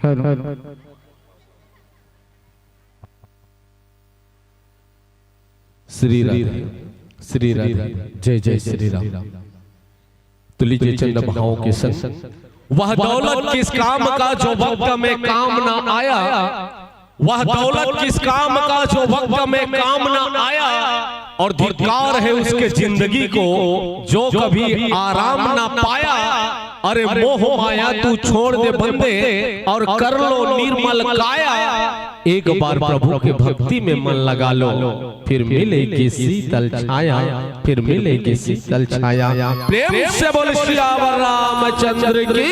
Speaker 1: हेलो
Speaker 3: श्री राधे, श्री राधे, जय जय श्री राम। तो लीजिए चंद भावों के संग, वह दौलत किस काम का जो वक्त में काम ना आया, वह दौलत किस काम का जो वक्त में काम ना आया, और धिक्कार है उसके जिंदगी को जो कभी आराम ना पाया। अरे मोह माया तू छोड़ दे बंदे और कर लो निर्मल काया, एक बार प्रभु के भक्ति में मन लगा लो। फिर मिलेगी शीतल छाया, फिर मिलेगी शीतल छाया। प्रेम से बोल श्री रामचंद्र की।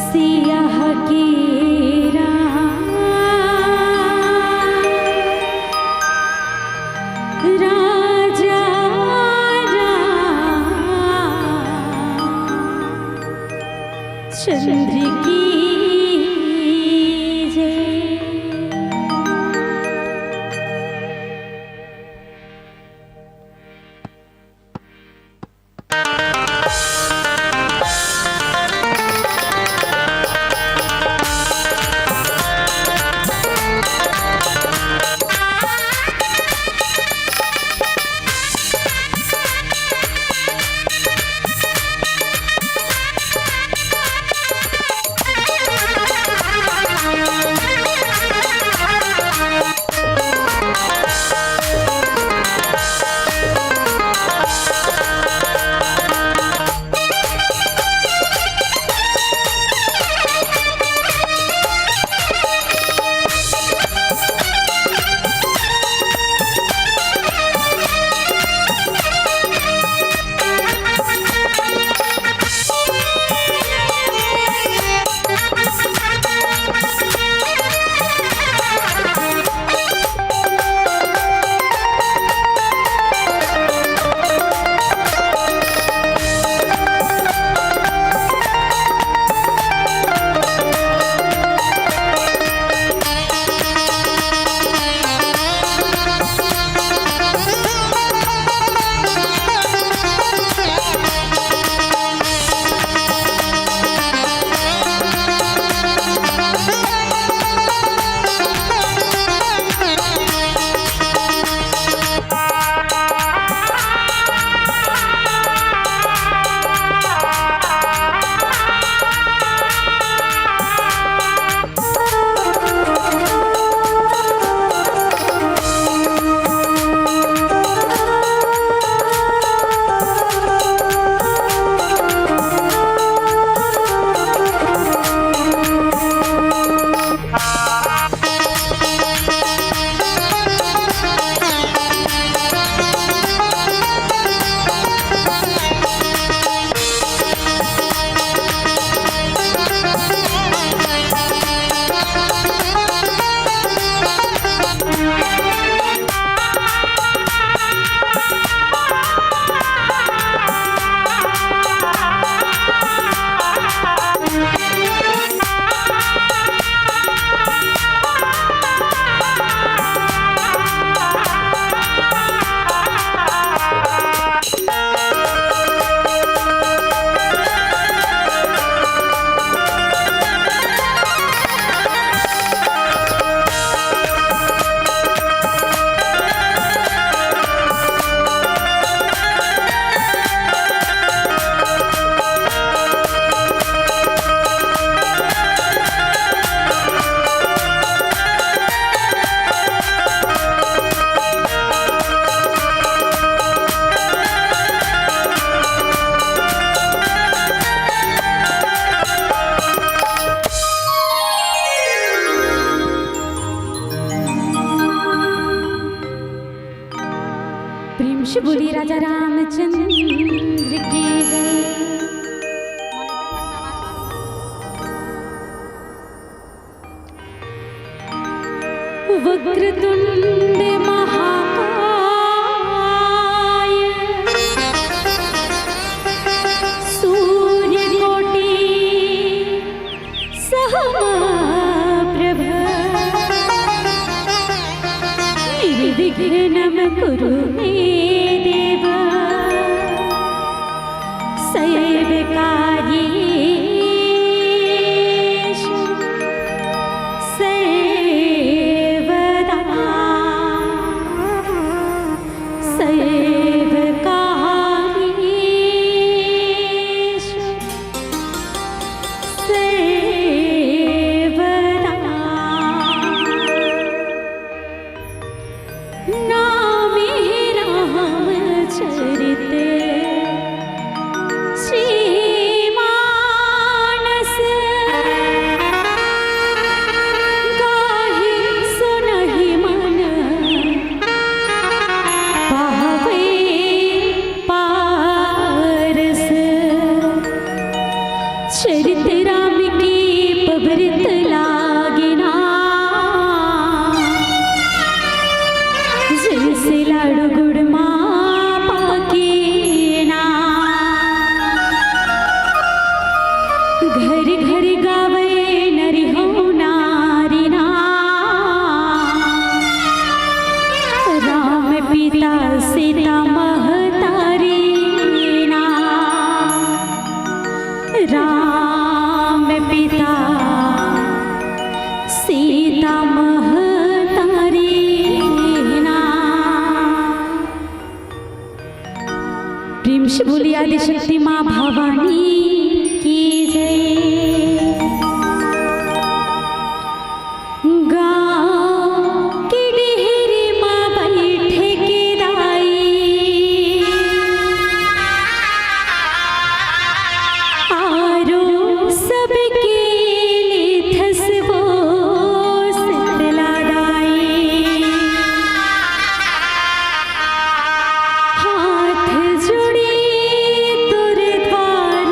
Speaker 10: सियाह केरा राजा चंद्र की बोली राजा रामचंद्र की जय। वक्रतुंड महाकाय सूर्यकोटि समप्रभ निर्विघ्नं कुरु मे देव सर्वकार्येषु सर्वदा भरत राम के पबरत लागना जैसे लाडू गुड़ माँ पाके ना घर घर गावे नरी हो नारी ना राम पिता सीता महतारी ना राम पिता सीता महतारी ना। प्रेम से बोली आदि शक्ति माँ भवानी की जय। गाँव के डेहरी माँ बैठे के दाई आरो सबके लेथस वो शीतला दाई हाथ जोड़े तुर द्वार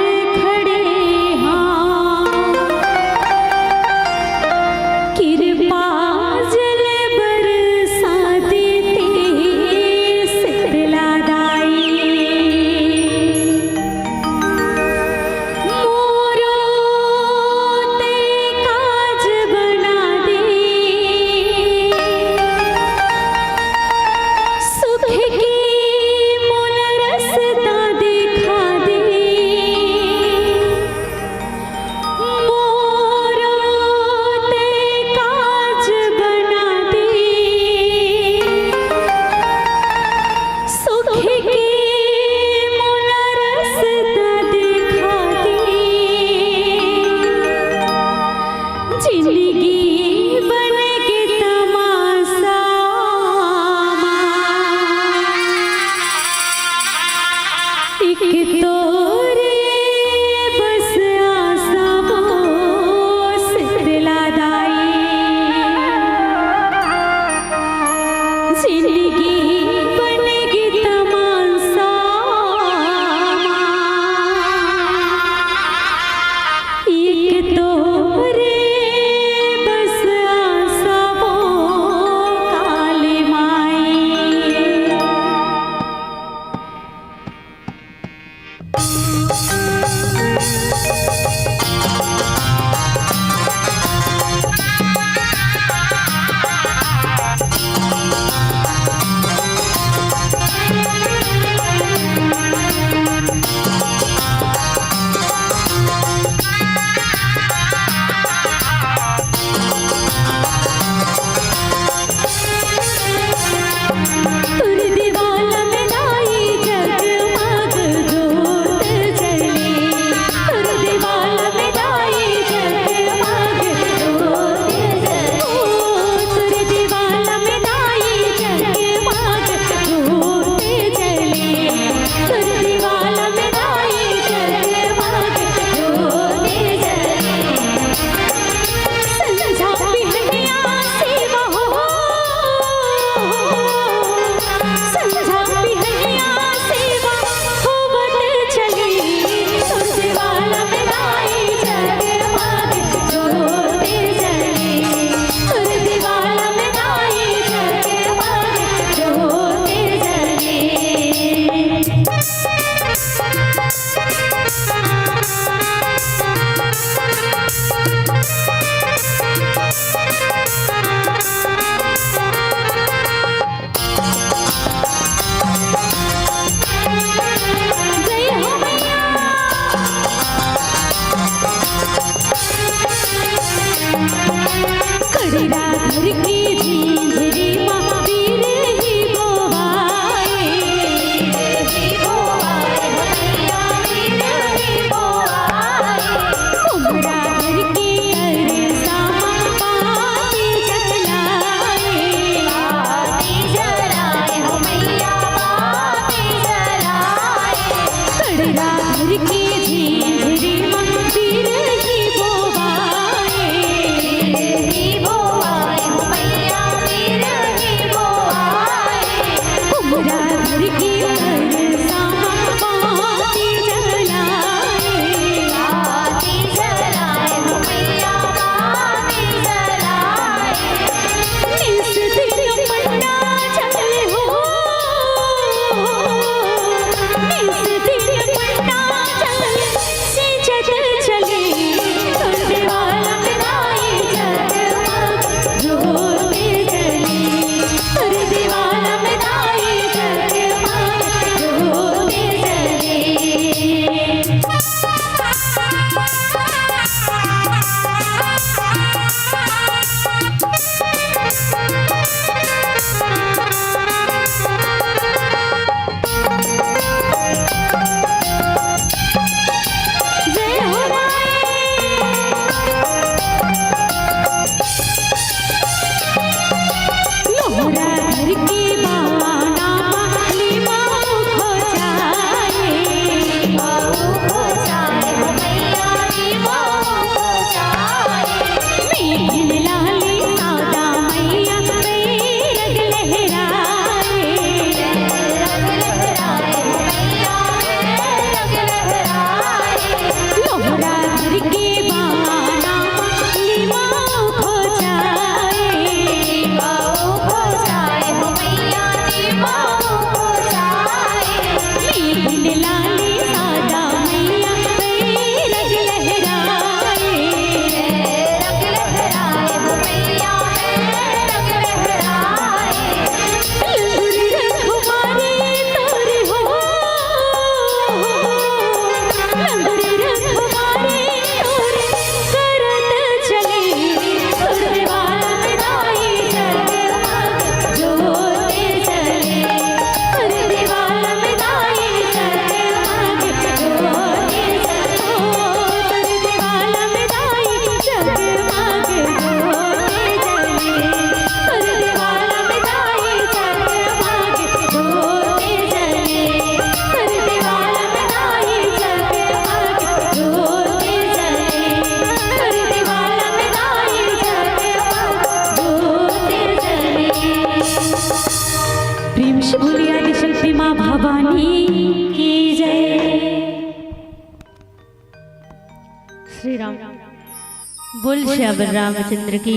Speaker 10: बोल श्याम रामचंद्र की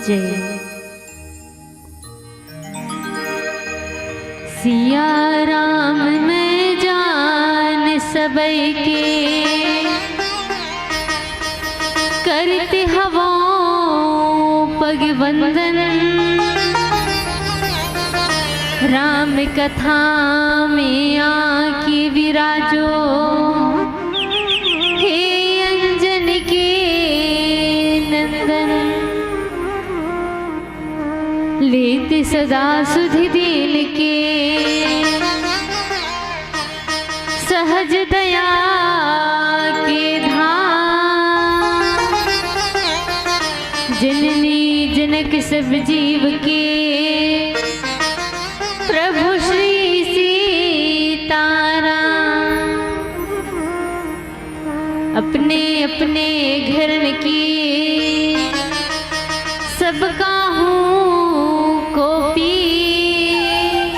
Speaker 10: जय। सिया राम में जान सबई के, करते हवों पग वंदन। राम कथा में आके विराजो, हे अंजन के नंदन। लेते सदा सुधि दिल के, सहज दया के धाम। जननी जनक सब जीव के, प्रभु श्री सीताराम। अपने अपने घरन की, सबका हूँ को पीर।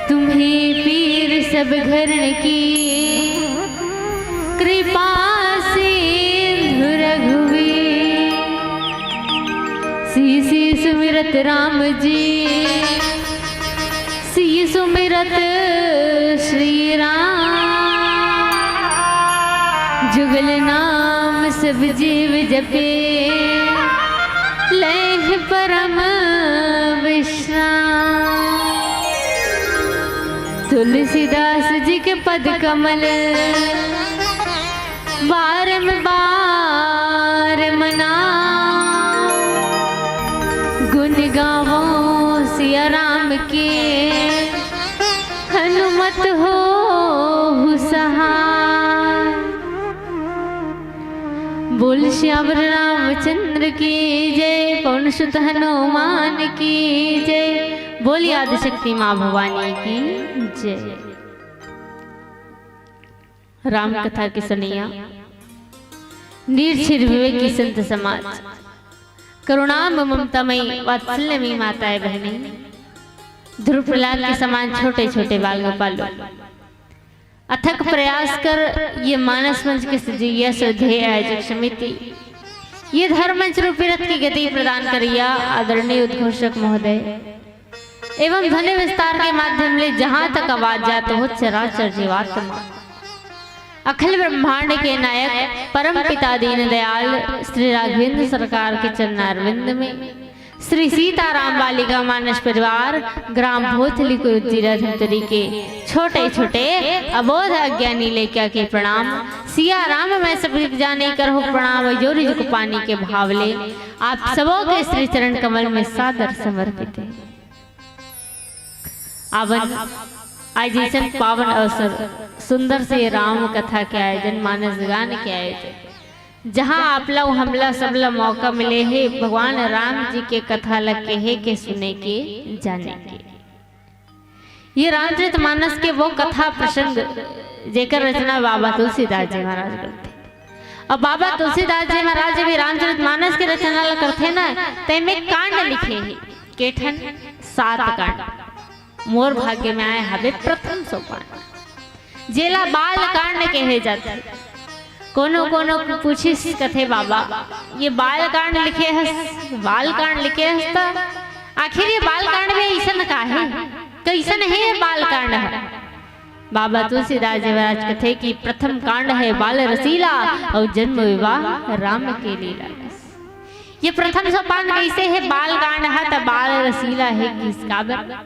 Speaker 10: तुम्हें पीर सब घरन की, कृपा सिंधु रघुवीर। सी सुमिरत राम जी, सी सुमिरत श्री राम। जुगल नाम सब जीव जपे, लैह परम विश्राम। तुलसीदास जी के पद कमल, बारंबार मना। गुण गावो सिया राम के, हनुमत हो सहाय। बोल श्याम रामचंद्र की जय, पवन सुत हनुमान की जय। बोल आदिशक्ति माँ भवानी की जय। राम कथा की सुनिया, निर्छिर विवेकी संत समाज, करुणा ममतामयी वात्सल्यमयी माताएं बहनें, ध्रुव प्रहलाद के समान छोटे छोटे बाल गोपालों, अथक प्रयास कर ये मानस मंच के सजीय स्वधेय आयोजक समिति, ये धर्म मंच रूपी रथ की गति प्रदान करिया आदरणीय उद्घोषक महोदय एवं ध्वनि विस्तार के माध्यम से जहां तक आवाज जाता हो चराचर जीवात्मा, अखिल ब्रह्मांड के नायक परम पिता दीन दयाल श्री राघवेंद्र सरकार के चरणारविंद में श्री सीताराम बालिका मानस परिवार ग्राम भोथली कुरुचिराधरी के छोटे छोटे अबोध अज्ञानी लेख्या के प्रणाम। सिया राम में सब जाने करो प्रणाम, जोरी को पानी के भावले आप सबों के श्री चरण कमल में सादर समर्पित है। आवन आज जैसन पावन अवसर सुंदर से राम कथा के आयोजन, मानस गान के आयोजन, जहाँ आप लोग हमला सबला मौका मिले है भगवान राम जी के कथा लगे है के सुने के जाने के। ये रामचरित मानस के वो कथा प्रसंग जेकर रचना बाबा तुलसीदास जी महाराज करते। अब बाबा तुलसीदास जी महाराज भी रामचरित मानस के रचना करते ना, ते में कांड लिखे है केठन 7 कांड। मोर भाग्य में आए हवे प्रथम सोपान जेला बाल कांड कहे जाते। कोनो कोनो पूछिस कथे बाबा ये बाल कांड लिखे है, बाल कांड लिखे है तो आखिर ये बाल कांड में ऐसा का है, कैसन है बाल कांड है। बाबा तुलसीदास जी महाराज कथे कि प्रथम कांड है बाल रसीला और जन्म विवाह राम के लीला। ये प्रथम सोपान कैसे है बाल कांड है तो बाल रसीला है किसका बर।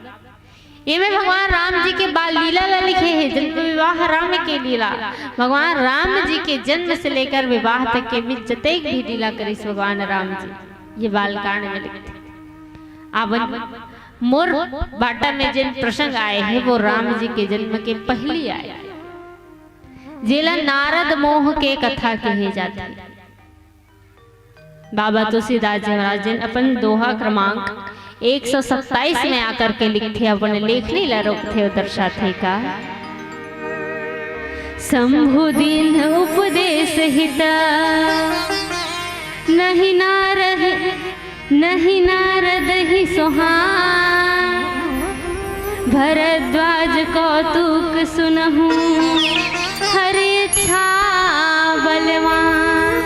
Speaker 10: ये में भगवान राम जी के बाल लीला लिखे हैं, जन्म विवाह राम के लीला। भगवान राम जी के जन्म से लेकर विवाह तक के बीच जतेक भी लीला करिस भगवान राम जी ये बाल कांड में लिखते। आवन मोर बाटा में जिन प्रसंग आए हैं वो राम जी के जन्म के पहले आए, जेला नारद मोह के कथा कहे जाते। बाबा तुलसीदास जी महाराज जी अपन दोहा क्रमांक 127 में आकर के लिखते अपने लेखनी ला रोकते दर्शाते का। शंभु दीन उपदेश हिता नहीं नारद ही सोहान। भरद्वाज कौतुक सुनहु हरि इच्छा बलवान।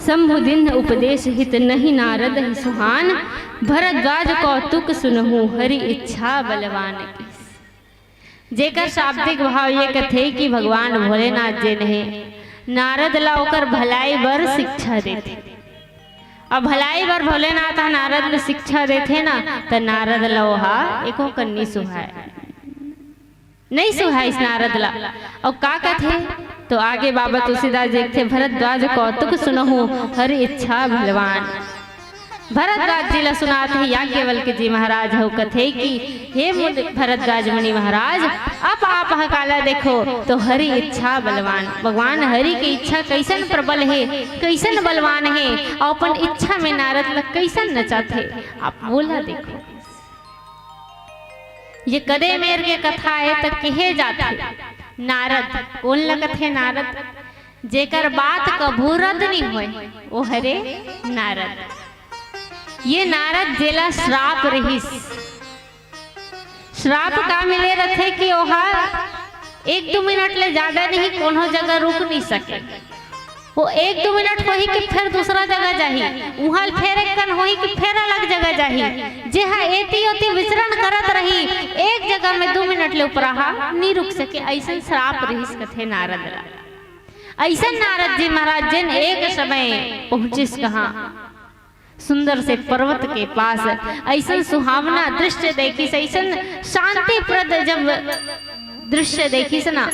Speaker 10: शंभुदिन उपदेश हित नहीं नारद ही सुहान, भरद्वाज कौतुक सुनहु हरि इच्छा बलवान की। जेकर शाब्दिक भाव ये कथे कि भगवान भोलेनाथ जी ने नारद ला ओकर भलाई बर शिक्षा देते। अब भलाई बर भोलेनाथ नारद ला शिक्षा देते ना, तो नारद ला वहा एको कन्नी सुहाय नहीं सुहाय इस नारद ला। और का कथे तो आगे बाबा तुलसीदास जी थे, भरद्वाज कौतुक सुनहु हरि इच्छा भगवान। भरद्वाज जी ला सुनाते हैं याज्ञवल्क्य जी महाराज हो कथे कि हे भरद्वाज मुनि महाराज, अब आप हकाला देखो तो हरि इच्छा बलवान। भगवान हरि की इच्छा कैसन प्रबल है, कैसन बलवान है, और अपन इच्छा में नारद ला कैसन नचाते आप बोला देखो। ये कदे मेर के कथा है तो कहे जाते नारद कौन लगत है नारद, जेकर बात कभू रद्द नहीं होए वो हरे नारद। ये नारद जेला श्राप रही, श्राप का मिले रथे कि ओहा 1-2 मिनट ले ज्यादा नहीं कोनो जगह रुक नहीं सके। वो 1-2 मिनट होही कि फिर दूसरा जगह जाही, उहाल फिर एक कन होही कि फिर अलग जगह जाही। जे हा एती ओती विचरण करत रही, एक जगह में 2 मिनट ले उपराहा नहीं रुक सके। ऐसा श्राप रही कथे नारद ला। ऐसा नारद जी महाराज जिन एक समय पहुंचिस कहाँ सुंदर से पर्वत के पास, ऐसा सुहावना दृश्य देखी, ऐसा शांतिप्रद जब दृश्य देखी से ना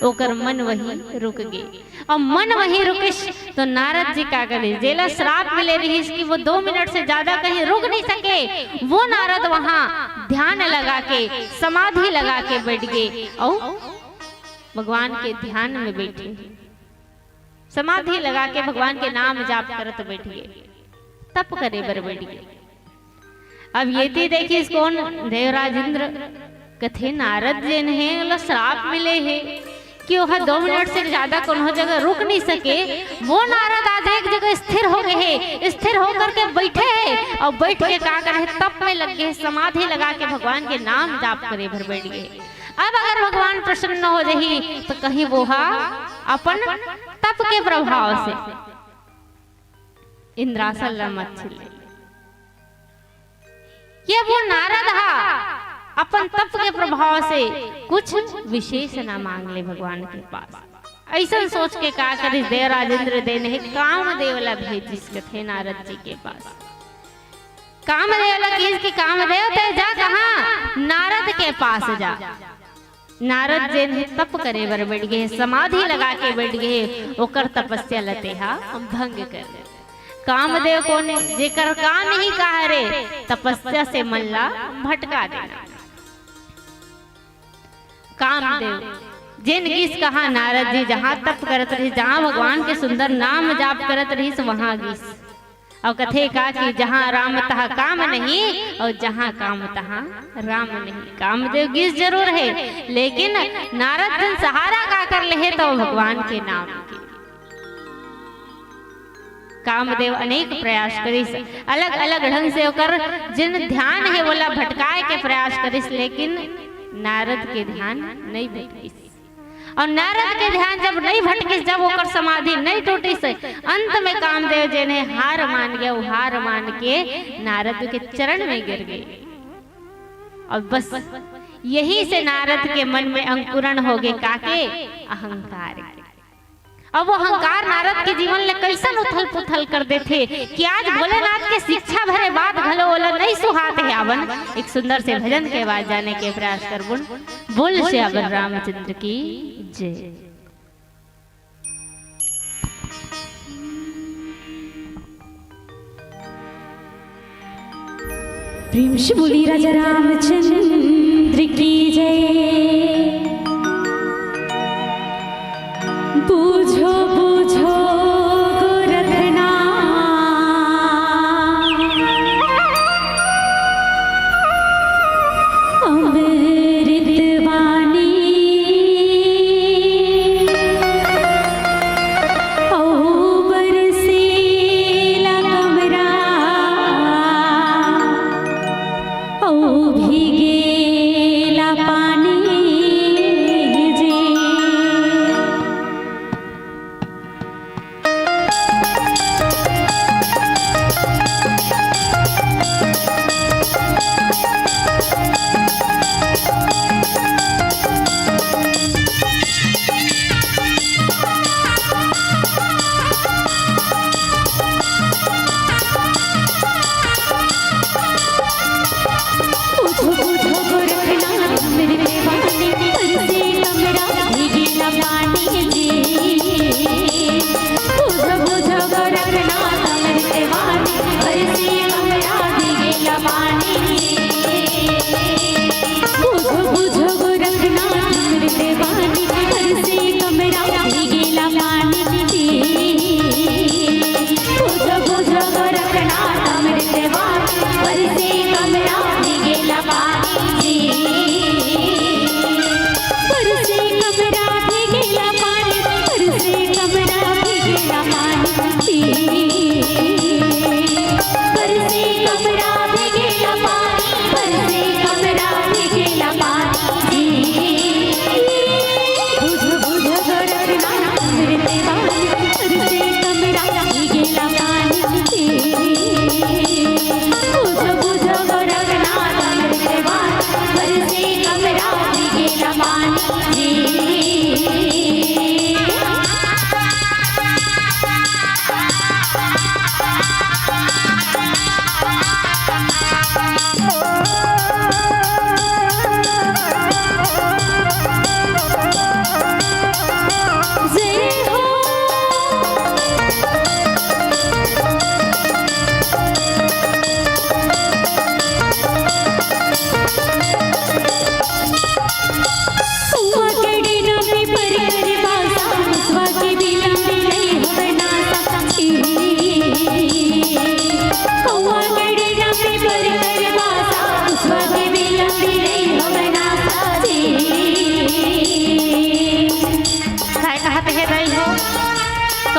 Speaker 10: ओकर मन वही रुक गई। और मन वही रुकिस तो नारद जी का करे, जेला श्राप मिले रही कि वो 2 मिनट से ज्यादा कहीं रुक नहीं सके। वो नारद वहां ध्यान लगा के समाधि लगा के बैठ गए और भगवान के ध्यान में बैठे, समाधि लगा के भगवान के नाम जाप करत बैठ गए, तप करे बर बैठ गए। अब ये थी देखिए कौन देवराज इंद्र कथे नारद जी ने श्राप मिले है कि वह 2 मिनट से ज्यादा कोनो जगह रुक नहीं सके। वो नारद आज एक जगह स्थिर हो गए हैं, स्थिर होकर के बैठे हैं और बैठ के का करे तप में लग गए, समाधि लगा के भगवान के नाम जाप करे भर बैठ गए। अब अगर भगवान प्रसन्न हो जाही तो कहीं वो अपन तप के प्रभाव से इंद्रासन मत छिले। ये वो नारद अपन तप के प्रभाव से कुछ विशेष ना मांग ले भगवान के पास। ऐसा सोच के का करे देवराज इंद्र देने कामदेव ला भेजिस थे नारद जी के पास। कामदेव ला की कामदेव ते जा कहां नारद के पास जा। नारद जी ने तप करे बर बैठ गए, समाधि लगा के बैठ गए, ओकर तपस्या लते भंग कर। कामदेव को ने जेकर काम ही कहा रे तपस्या से मन ला भटका देना। कामदेव जिन गीस कहा नारद जी जहाँ तप करत रही, जहाँ भगवान के सुंदर नाम जाप करत रही वहां गीस। और कथे का कि जहाँ राम तहाँ काम नहीं और जहाँ काम तहाँ राम नहीं। कामदेव गीस जरूर है लेकिन नारद जन सहारा का कर ले तो भगवान के नाम के। कामदेव अनेक प्रयास करिस, अलग अलग ढंग से होकर जिन ध्यान है बोला भटकाए के प्रयास करिस, लेकिन नारद के ध्यान नहीं भटकिस। और नारद के ध्यान जब नहीं भटकिस, जब होकर समाधि नहीं टूटिस, अंत में कामदेव जी ने हार मान गया। वो हार मान के नारद के चरण में गिर गए। और बस यही से नारद के मन में अंकुरण हो गए काके अहंकार। अब वो अहंकार नारद के जीवन में कैसन उथल पुथल कर देते कि आज भोलेनाथ के शिक्षा भरे बात घलो ओला नहीं सुहाते है। आवन एक सुंदर से भजन के बाद जाने के प्रयास कर बोल से अबर रामचंद्र की जय।
Speaker 11: प्रेम से बोली राजा रामचंद्र की जय। बूझो बूझो गोरखना अमृत वाणी ओ बरसेला कमरा ओ भीगेला पानी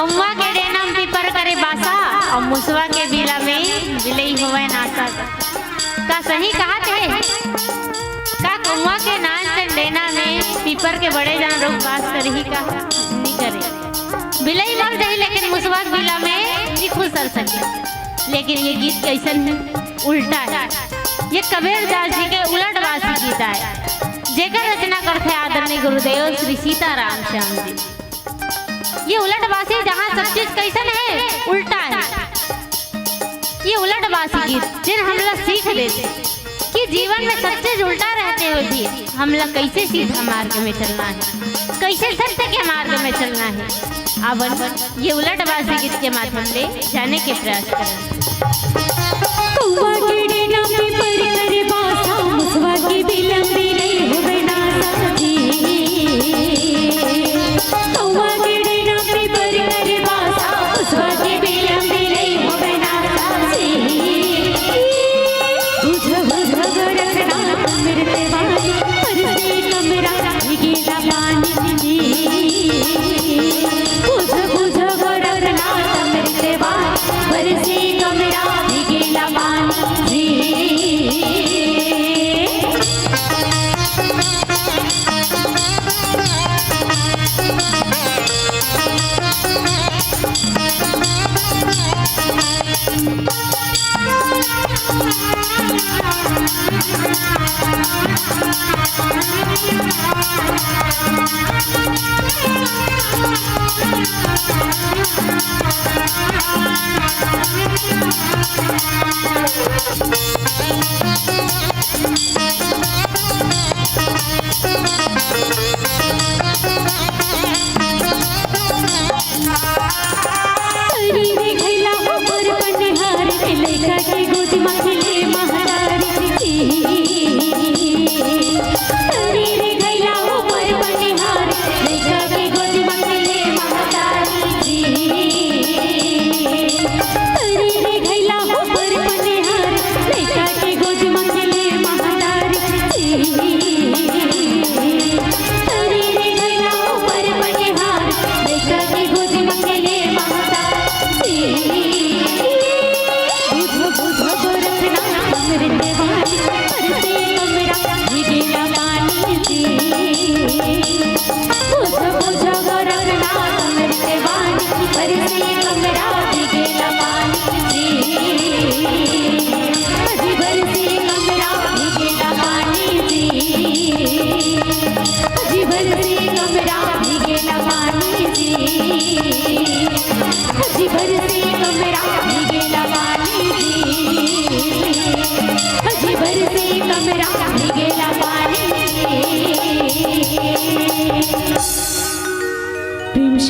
Speaker 10: कौवा के डेना में पीपर करे बासा और मुसवा के बिला में बिलई होवे नासा। का सही कहा थे? का कौवा के नाच डेना में पीपर के बड़े जान रोग बास करही का नहीं करे। बिलई मर जाही लेकिन मुसवा के बिला में नहीं खुश कर सके। लेकिन ये गीत कैसन है? उल्टा है। ये कबीर दास जी के उलटवासी गीत है जेकर रचना करते आदरणीय गुरुदेव श्री सीताराम श्याम जी। ये उलटवासी जहाँ सब चीज कैसन है? उल्टा है। ये उलटवासी गीत जिन हम लोग सीख लेते कि जीवन में सब चीज उल्टा रहते हुए भी हम लोग कैसे सीधा मार्ग में चलना है, कैसे सत्य के मार्ग में चलना है। अब ये उलटवासी गीत के माध्यम से जाने के प्रयास करें।
Speaker 11: कौवा के डेना में पर करे बासा मुसवा के बिलंबी नहीं होवे नासा जी। कौवा के डेना में पर करे बासा मुसवा के बिलंबी नहीं होवे नासा जी। बुझ बुझ रखना मेरे वाली पर से कमरा गीला पानी जी। बुझ बुझ रखना मेरे वाली पर से कमरा गीला पानी जी।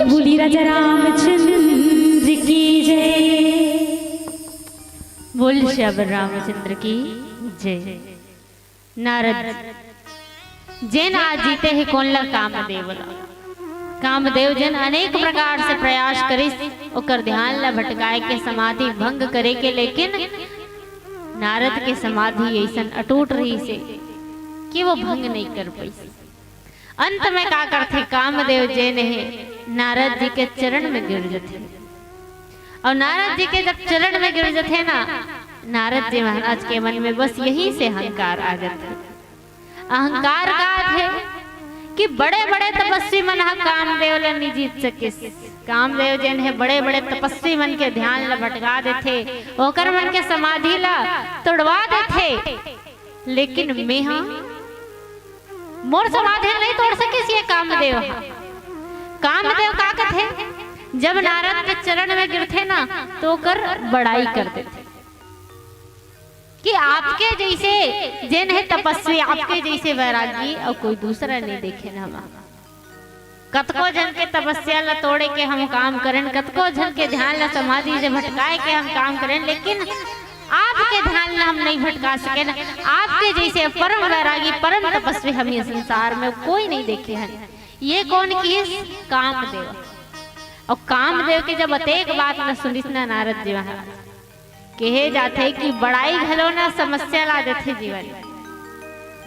Speaker 11: बोली राजा रामचंद्र की जय।
Speaker 10: बोल श्याम रामचंद्र की जय। नारद जैन आज जीते हैं कौन ला कामदेव ला। कामदेव जन अनेक प्रकार से प्रयास करे ओकर ध्यान ला भटकाए के समाधि भंग करे के, लेकिन नारद के समाधि ऐसा अटूट रही से कि वो भंग नहीं कर पाई। अंत में क्या करते कामदेव जैन है नारद जी के चरण में गिर जाते। और नारद जी के जब चरण में गिर जाते ना, नारद जी महाराज के मन में बस यही से अहंकार आ जाता। अहंकार का है कि बड़े बड़े तपस्वी मन कामदेव ला नहीं जीत सके। कामदेव जैन है बड़े बड़े तपस्वी मन के ध्यान ला भटका देते, ओकर मन के समाधि ला तोड़वा देते, लेकिन मैं मोर समाधि नहीं तोड़ सके ये कामदेव। कामदेव का कहते जब नारद के चरण में गिरते ना तो कर बड़ाई कर देते कि आपके जैसे जिन है तपस्वी, आपके जैसे वैरागी और कोई दूसरा नहीं देखे ना। कतको जन के तपस्या ला तोड़े के हम काम करें, कतको जन के ध्यान ला समाधि से भटकाए के हम काम करें, लेकिन आपके ध्यान ला हम नहीं भटका सके ना। आपके जैसे परम वैरागी परम तपस्वी हम ये संसार में कोई नहीं देखे हैं। ये कौन की है? कामदेव। और कामदेव के जब अतेक बात न सुनिस ना नारद जी महाराज कहे जाते कि बड़ाई घलो ना समस्या ला देते जीवन।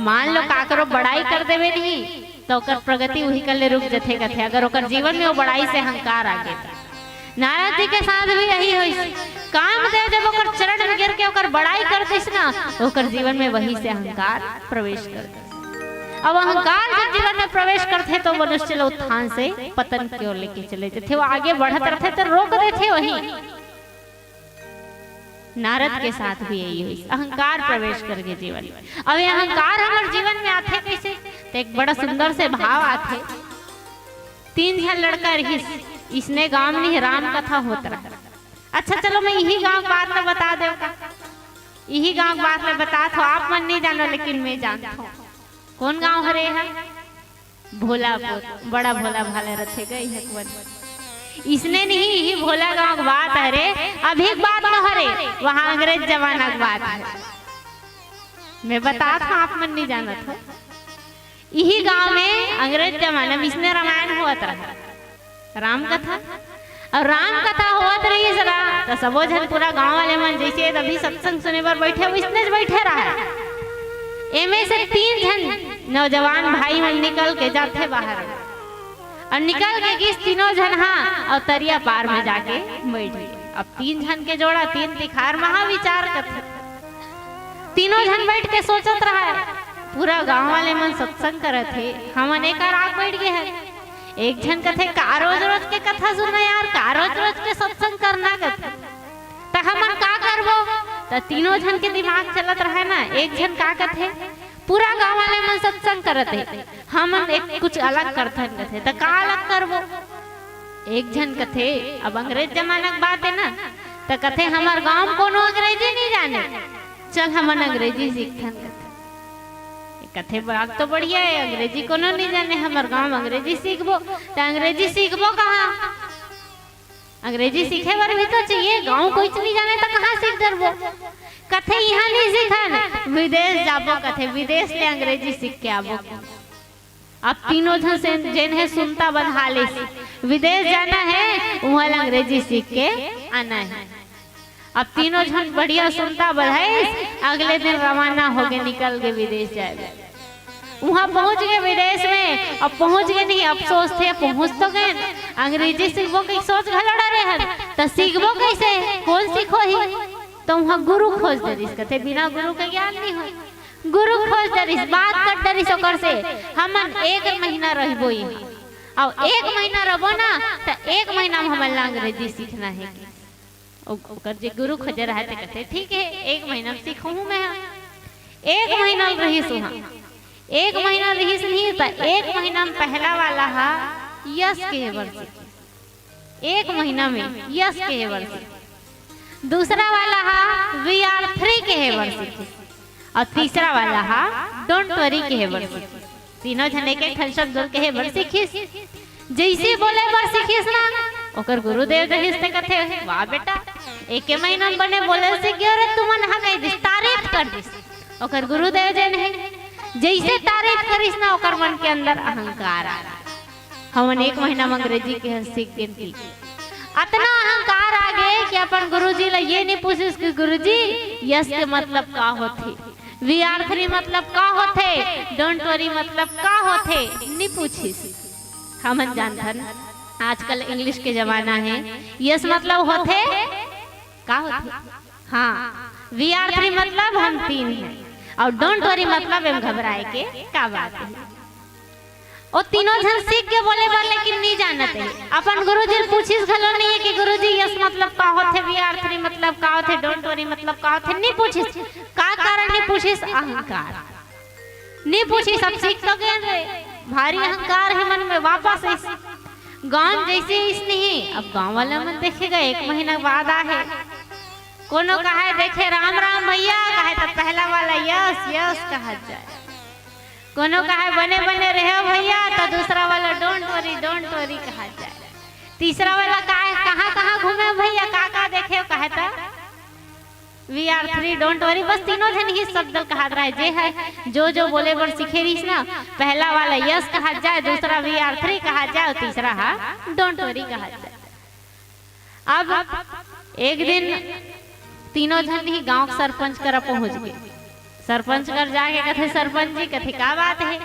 Speaker 10: मान लो काकरो बड़ाई कर देवे नहीं तो ओकर प्रगति वही कल रुक जाते कथे। अगर ओकर जीवन में वो बड़ाई से अहंकार आ गए नारद जी के साथ भी यही हुई। कामदेव जब ओकर चरण में गिर के ओकर बड़ाई करतिस ना, ओकर जीवन में वही से अहंकार प्रवेश करते। अब अहंकार जब जीवन में प्रवेश करते तो मनुष्य लोग उत्थान से पतन की ओर लेके चले जाते, वो आगे बढ़ते रहते तो रोक देते वही। नारद के साथ भी यही हुई, अहंकार प्रवेश करके जीवन में। अब ये अहंकार हमारे जीवन में आते कैसे? तो एक बड़ा सुंदर से भाव आते। 3 झन लड़का रही, इसने गांव में राम कथा होता रहा। अच्छा चलो मैं यही गांव बात में बता दे, यही गांव बात में बता तो आप मन नहीं जानो लेकिन मैं जानता हूँ। कौन गांव हरे है? भोलापुर, बड़ा भोला भाले रखे गए है। इसने नहीं, यही भोला गांव की बात है रे, अभी बात न हरे, वहां अंग्रेज जमाना की बात है। मैं बता था आप मन नहीं जाना था। यही गांव में अंग्रेज जमाना में इसने रामायण हुआ था, राम कथा। और राम कथा हुआ रही जरा तो सबो जन पूरा गांव वाले मन जैसे अभी सत्संग सुने पर बैठे वो इसने बैठे रहा। एमे से 3 जन नौजवान भाई मन निकल के जाते बाहर, और निकल के किस तीनों जन हाँ और तरिया पार में जाके बैठ गए। अब 3 जन के जोड़ा 3 तिखार महाविचार करते। तीनों जन बैठ के सोचत रहा है, पूरा गांव वाले मन सत्संग करे थे, हम अनेक राग बैठ गए हैं। एक जन कथे का रोज रोज के कथा सुनना यार, का रोज रोज के सत्संग करना कथे तो हमन का करबो? तो तीनों जन के दिमाग चलत रहे ना। एक जन का कथे पूरा गांव वाले मन सत्संग करते, हम एक कुछ अलग करते कथे तो का अलग करबो? एक जन कथे अब अंग्रेज जमाना की बात है ना, तो कथे हमार गांव कोनो अंग्रेजी नहीं जाने, चल हमन अंग्रेजी सीखथन। कथे बात तो बढ़िया है, अंग्रेजी कोनो नहीं जाने, हमार गांव अंग्रेजी सीखबो। तो अंग्रेजी सीखबो कहाँ? अंग्रेजी सीखे बार भी तो चाहिए, गांव कोई नहीं जाने तो कहाँ सीख डरबो? कथे यहाँ नहीं सीखन, विदेश जाबो, कथे विदेश ले अंग्रेजी सीख के आबो। अब तीनों जन से जिन है सुनता बंधा ले, विदेश जाना है वहाँ अंग्रेजी सीख के आना है। अब तीनों जन बढ़िया सुनता बढ़ाए, अगले दिन रवाना हो गए, निकल गए विदेश जाए। वहाँ पहुँच गए विदेश में, अब पहुँच गए नहीं अफसोस थे, पहुँच तो गए। अंग्रेजी सीखबो की सोच घलड़ा रहे तो सीखबो कैसे? कौन सीखो ही? तो वहाँ गुरु खोज दरिस, कहते बिना गुरु का ज्ञान नहीं हो। गुरु खोज दरिस, बात कर दरिस ओकर से, हमन 1 महीना रहबो यहाँ। और 1 महीना रहबो ना तो 1 महीना में हमन अंग्रेजी सीखना है। ओकर जे गुरु खोजे रहे तो कहते ठीक है 1 महीना में सीखूँ मैं। 1 महीना रहीस वहाँ, 1 महीना रहीस नहीं तो 1 महीना में पहला वाला हा यस के वर्ष, 1 महीना में यस के वर्ष। दूसरा वाला हा वी आर 3 के वर्ष, और तीसरा वाला हा डोंट वरी के वर्ष। तीनों जने के खलशब दुल के वर्ष सीखिस, जैसे बोले बर सीखिस ना। ओकर गुरुदेव दहिस ते कथे वाह बेटा 1 महीना में बने बोले से क्यों रे तू मन हा कह दिस, तारीफ कर दिस। ओकर गुरुदेव जन है जैसे तारीफ करिस ना ओकर मन के अंदर अहंकार आ। हमन 1 महीना में अंग्रेजी के सीख के इतना अहंकार आ गए कि अपन गुरुजी ला ये नहीं पूछिस कि गुरुजी यस के मतलब का होथे, वी आर 3 मतलब का होथे, डोंट वरी मतलब का होथे, नहीं पूछिस। हमन जानथन आजकल इंग्लिश के जमाना है, यस मतलब होथे का होथे, हाँ वी आर 3 मतलब हम 3 हैं, और डोंट वरी मतलब हम घबराए के का बात है। और तीनों जन सीख के बोले बार लेकिन नहीं जानते। अपन गुरुजी पूछिस घलो नहीं है कि गुरुजी यस मतलब का होथे, वी आर 3 मतलब का होथे, डोंट वरी मतलब का होथे, नहीं पूछिस। का कारण नहीं पूछिस? अहंकार नहीं पूछिस। अब सीख तो गए रे, भारी अहंकार है मन में। वापस इस गांव जैसे इस नहीं, अब गांव वाला मन देखेगा 1 महीना बाद आहे, कोनो कहे देखे राम राम भैया, कहे तो पहला वाला यस यस कहा जाए। कोनो कहे बने बने रहे भैया, तो दूसरा वाला डोंट वरी कहा जाए। तीसरा वाला कहाँ कहाँ घूमे भैया, का देखे कहे तो वी आर 3 डोंट वरी। बस तीनों जन ही शब्द कहा रहा है, जे है जो बोले बर सीखे रही ना। पहला वाला यस कहा जाए, दूसरा वी आर 3 कहा जाए, और तीसरा हा डोंट वरी कहा जाए। अब एक दिन तीनों जन ही गांव के सरपंच कर पहुंच गए। सरपंच कर जाके कथे सरपंच जी कथे का बात है,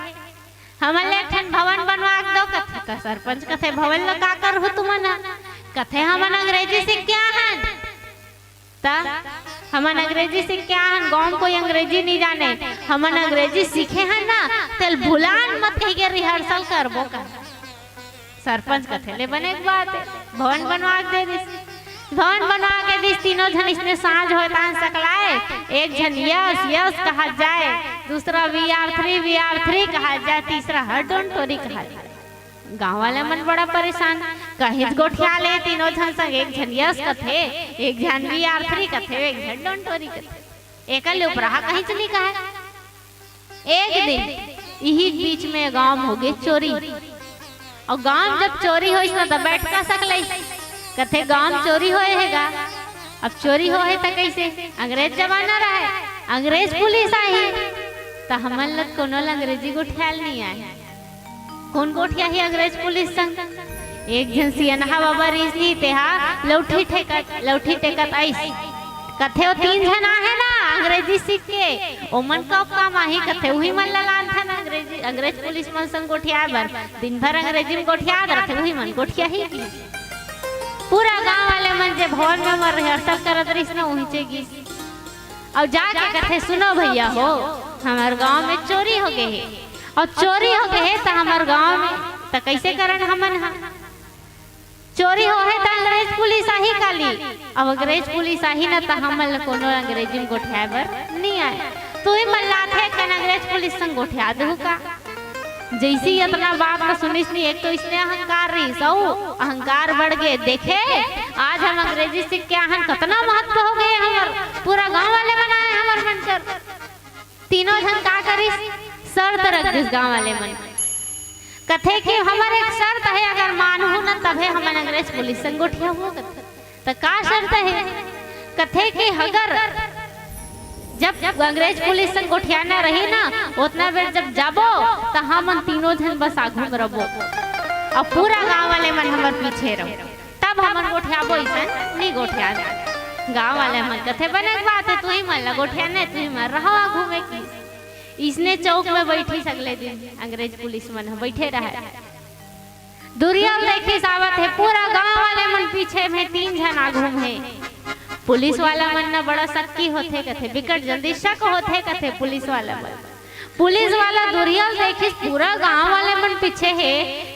Speaker 10: हमन ले ठन भवन बनवा दो। कथे का सरपंच कथे भवन ला का कर हो तुमन, कथे हमन अंग्रेजी सीख क्या हन ता हमन अंग्रेजी सीख क्या हन गांव कोई अंग्रेजी नहीं जाने हमन अंग्रेजी सीखे हैं ना तेल भुलान मत कही के रिहर्सल करबो का सरपंच कथे ले बने एक बात है भवन बनवा के दे दिस भवन बनवा के दिस तीनों जन इसने साँझ होता सकलाए एक जन यस यस कहा जाए दूसरा VR3 कहा जाए तीसरा हर डोंट टोरी कहा जाए गाँव वाले मन बड़ा परेशान कहीं गोठिया ले तीनों जन संग एक जन यस कथे एक जन VR3 कथे एक जन डोंट टोरी कथे एकल उपराहा कहीं चली कहा एक दिन यही बीच में गांव हो गए चोरी और गांव जब चोरी हो तो बैठ का सकले कथे गांव चोरी होए हैगा अब चोरी होए तो कैसे अंग्रेज जमाना रहे अंग्रेज पुलिस आई तो हमन लग कोनो अंग्रेजी गोठियाल नहीं आए कौन गोठिया ही अंग्रेज पुलिस संग एक जन सियनहा बाबा रीसली तेहा लौठी टेकत आई कथे वो 3 जना है ना अंग्रेजी सीख के ओमन का काम आही कथे वही मन लगान था ना अंग्रेज पुलिस मन संग गोठिया बर दिन भर अंग्रेजी में गोठिया रहते वही मन गोठिया ही की पूरा गांव वाले मन जे भवन में मर रिहर्सल करत रहिस ना वही चेगी और जाके कथे सुनो भैया हो हमार गांव में चोरी हो गए है और चोरी हो गए है तो हमार गांव में तो कैसे करन हमन चोरी हो है तो अंग्रेज पुलिस आही काली अब अंग्रेज पुलिस आही ना तो हमन कोनो अंग्रेजी में गोठिया बर नहीं आए तू ही मन लाथे कन अंग्रेज पुलिस संग गोठिया दहु का जैसी इतना बात तो सुनिस नहीं एक तो इसने अहंकार रही सौ अहंकार बढ़ गए देखे आज हम अंग्रेजी सीख के हन कितना महत्व हो गए हमार पूरा गांव वाले बनाए हमार मन कर तीनों जन का करिस शर्त रख दिस गांव वाले मन कथे कि हमारे एक शर्त है अगर मानहु न तबे हम अंग्रेज पुलिस संग गोठिया हो तो का शर्त है कथे कि अगर जब अंग्रेज पुलिस संग गोठिया न रही ना उतना बेर जब जाबो तो हम तीनों जन बस आघू में रहो और पूरा गांव वाले मन हमार पीछे रहो तब हमन गोठियाबो ऐसन नहीं गोठिया गांव वाले मन कथे बने बात है तू ही मन गोठिया नहीं तू ही मन रहो आघू में की इसने चौक में बैठी सगले दिन अंग्रेज पुलिस मन बैठे रहे दुरिया देखी सावत है पूरा गांव वाले मन पीछे में 3 जन आघू में पुलिस वाला मन ना बड़ा शक्की होते कथे बिकट जल्दी शक होते कथे पुलिस वाला मन पुलिस वाला दुरिया देखी पूरा गांव वाले मन पीछे है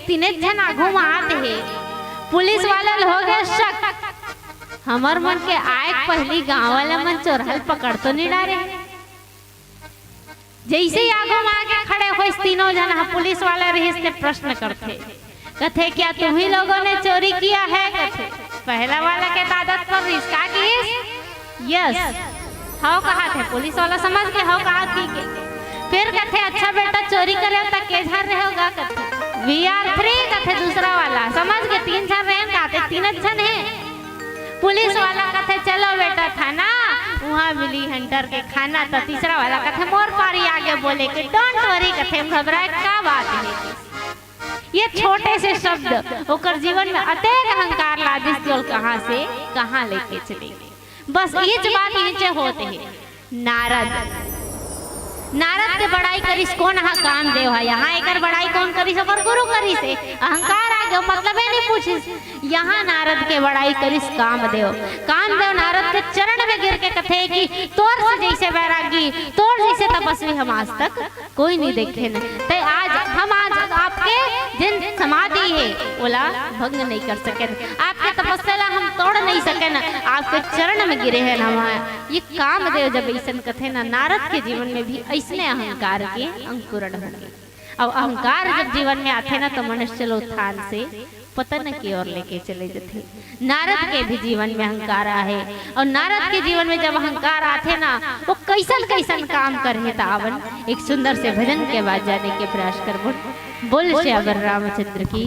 Speaker 10: 3 जन आघू में आते है पुलिस वाला हो गए शक हमार मन के आए पहली गांव वाले मन चोरहल पकड़ तो नहीं डारे जैसे ही आगो में आके खड़े हो तीनों जन पुलिस वाले रही से प्रश्न करते कथे क्या तुम ही लोगों ने चोरी किया है कथे पहला वाला के आदत पर रिश्ता की यस हाउ कहा थे पुलिस वाला समझ के हाउ कहा की के फिर कथे अच्छा बेटा चोरी करे तो के झर रहे होगा कथे VR3 कथे दूसरा वाला समझ के 3 जन रहे कहते 3 जन है पुलिस वाला कथे चलो बेटा थाना वहाँ मिली हंटर के खाना तो तीसरा वाला कथे मोर पारी आगे बोले कि डोंट वरी कथे घबराए का बात है ये छोटे से शब्द होकर जीवन में अतेक अहंकार ला दिस और कहां से कहां लेके चले बस ये बात नीचे होते हैं नारद के बड़ाई करिस कौन हा काम देव है यहाँ एकर बड़ाई कौन करिस ओकर गुरु करिस अहंकार आ गयो मतलब है नहीं पूछिस यहाँ नारद के बड़ाई करिस कामदेव नारद के चरण में गिर के कथे कि तोर से जैसे बैरागी तोर जैसे तपस्वी हम आज तक कोई नहीं देखे न ते आज हम आज आपके जिन समाधि है ओला भंग नहीं कर सके आपके तपस्या हम तोड़ नहीं सके न आपके चरण में गिरे हैं हम ये कामदेव जब ऐसा कथे ना नारद के जीवन में भी इसने अहंकार के अंकुरण होंगे अब अहंकार जब जीवन में आते ना तो मनुष्य लोग उत्थान से पतन की ओर लेके चले जाते नारद के भी जीवन में अहंकार है और नारद के जीवन में जब अहंकार आते ना वो कैसन कैसन काम करे तावन एक सुंदर से भजन के बाद जाने के प्रयास कर बोल श्यावर रामचंद्र की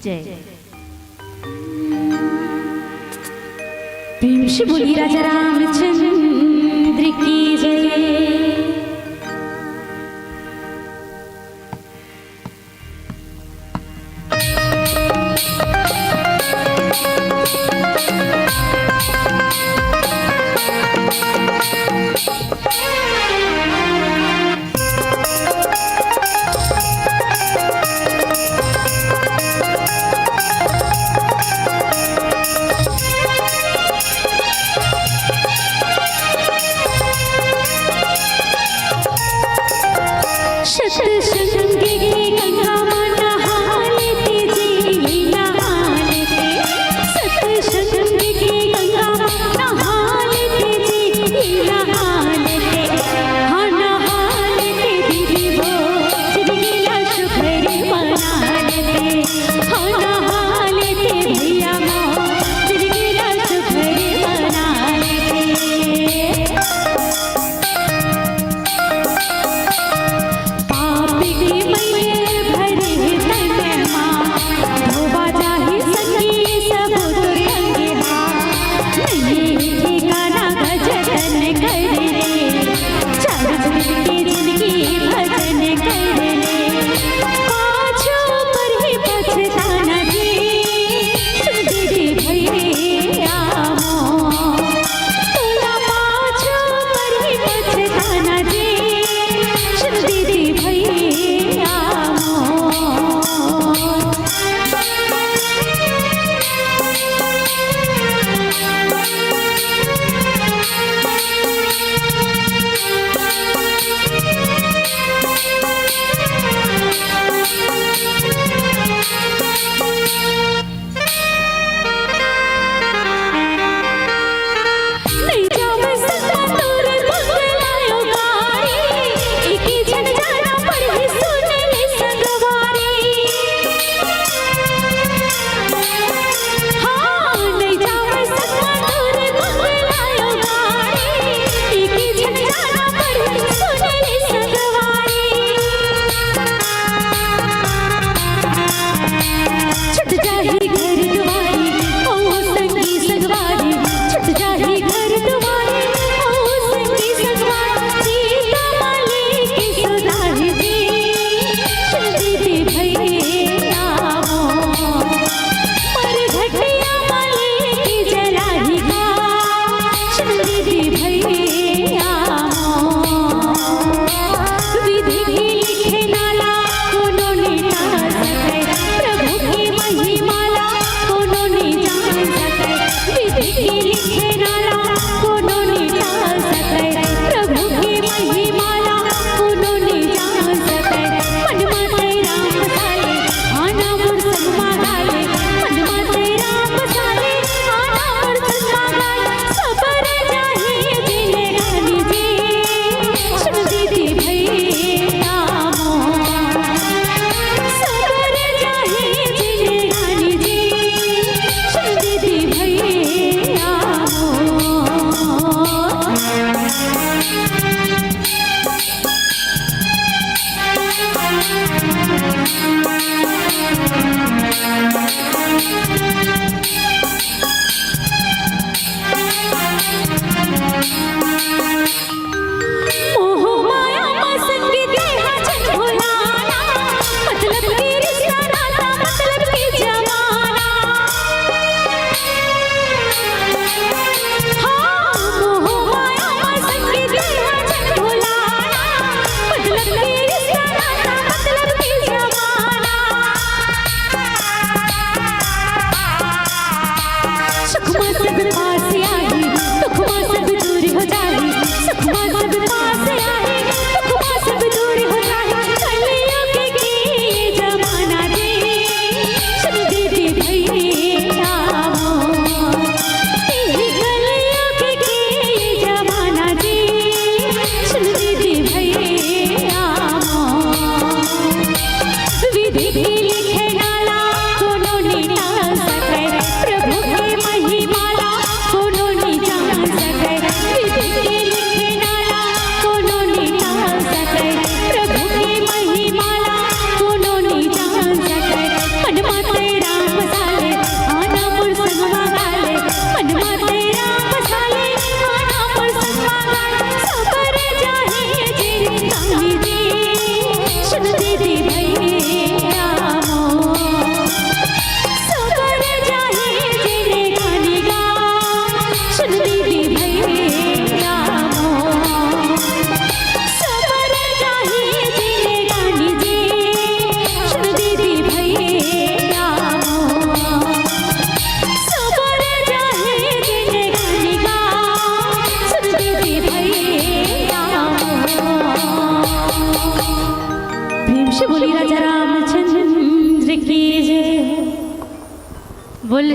Speaker 10: जय
Speaker 11: प्रेम से बोली राजा रामचंद्र की जय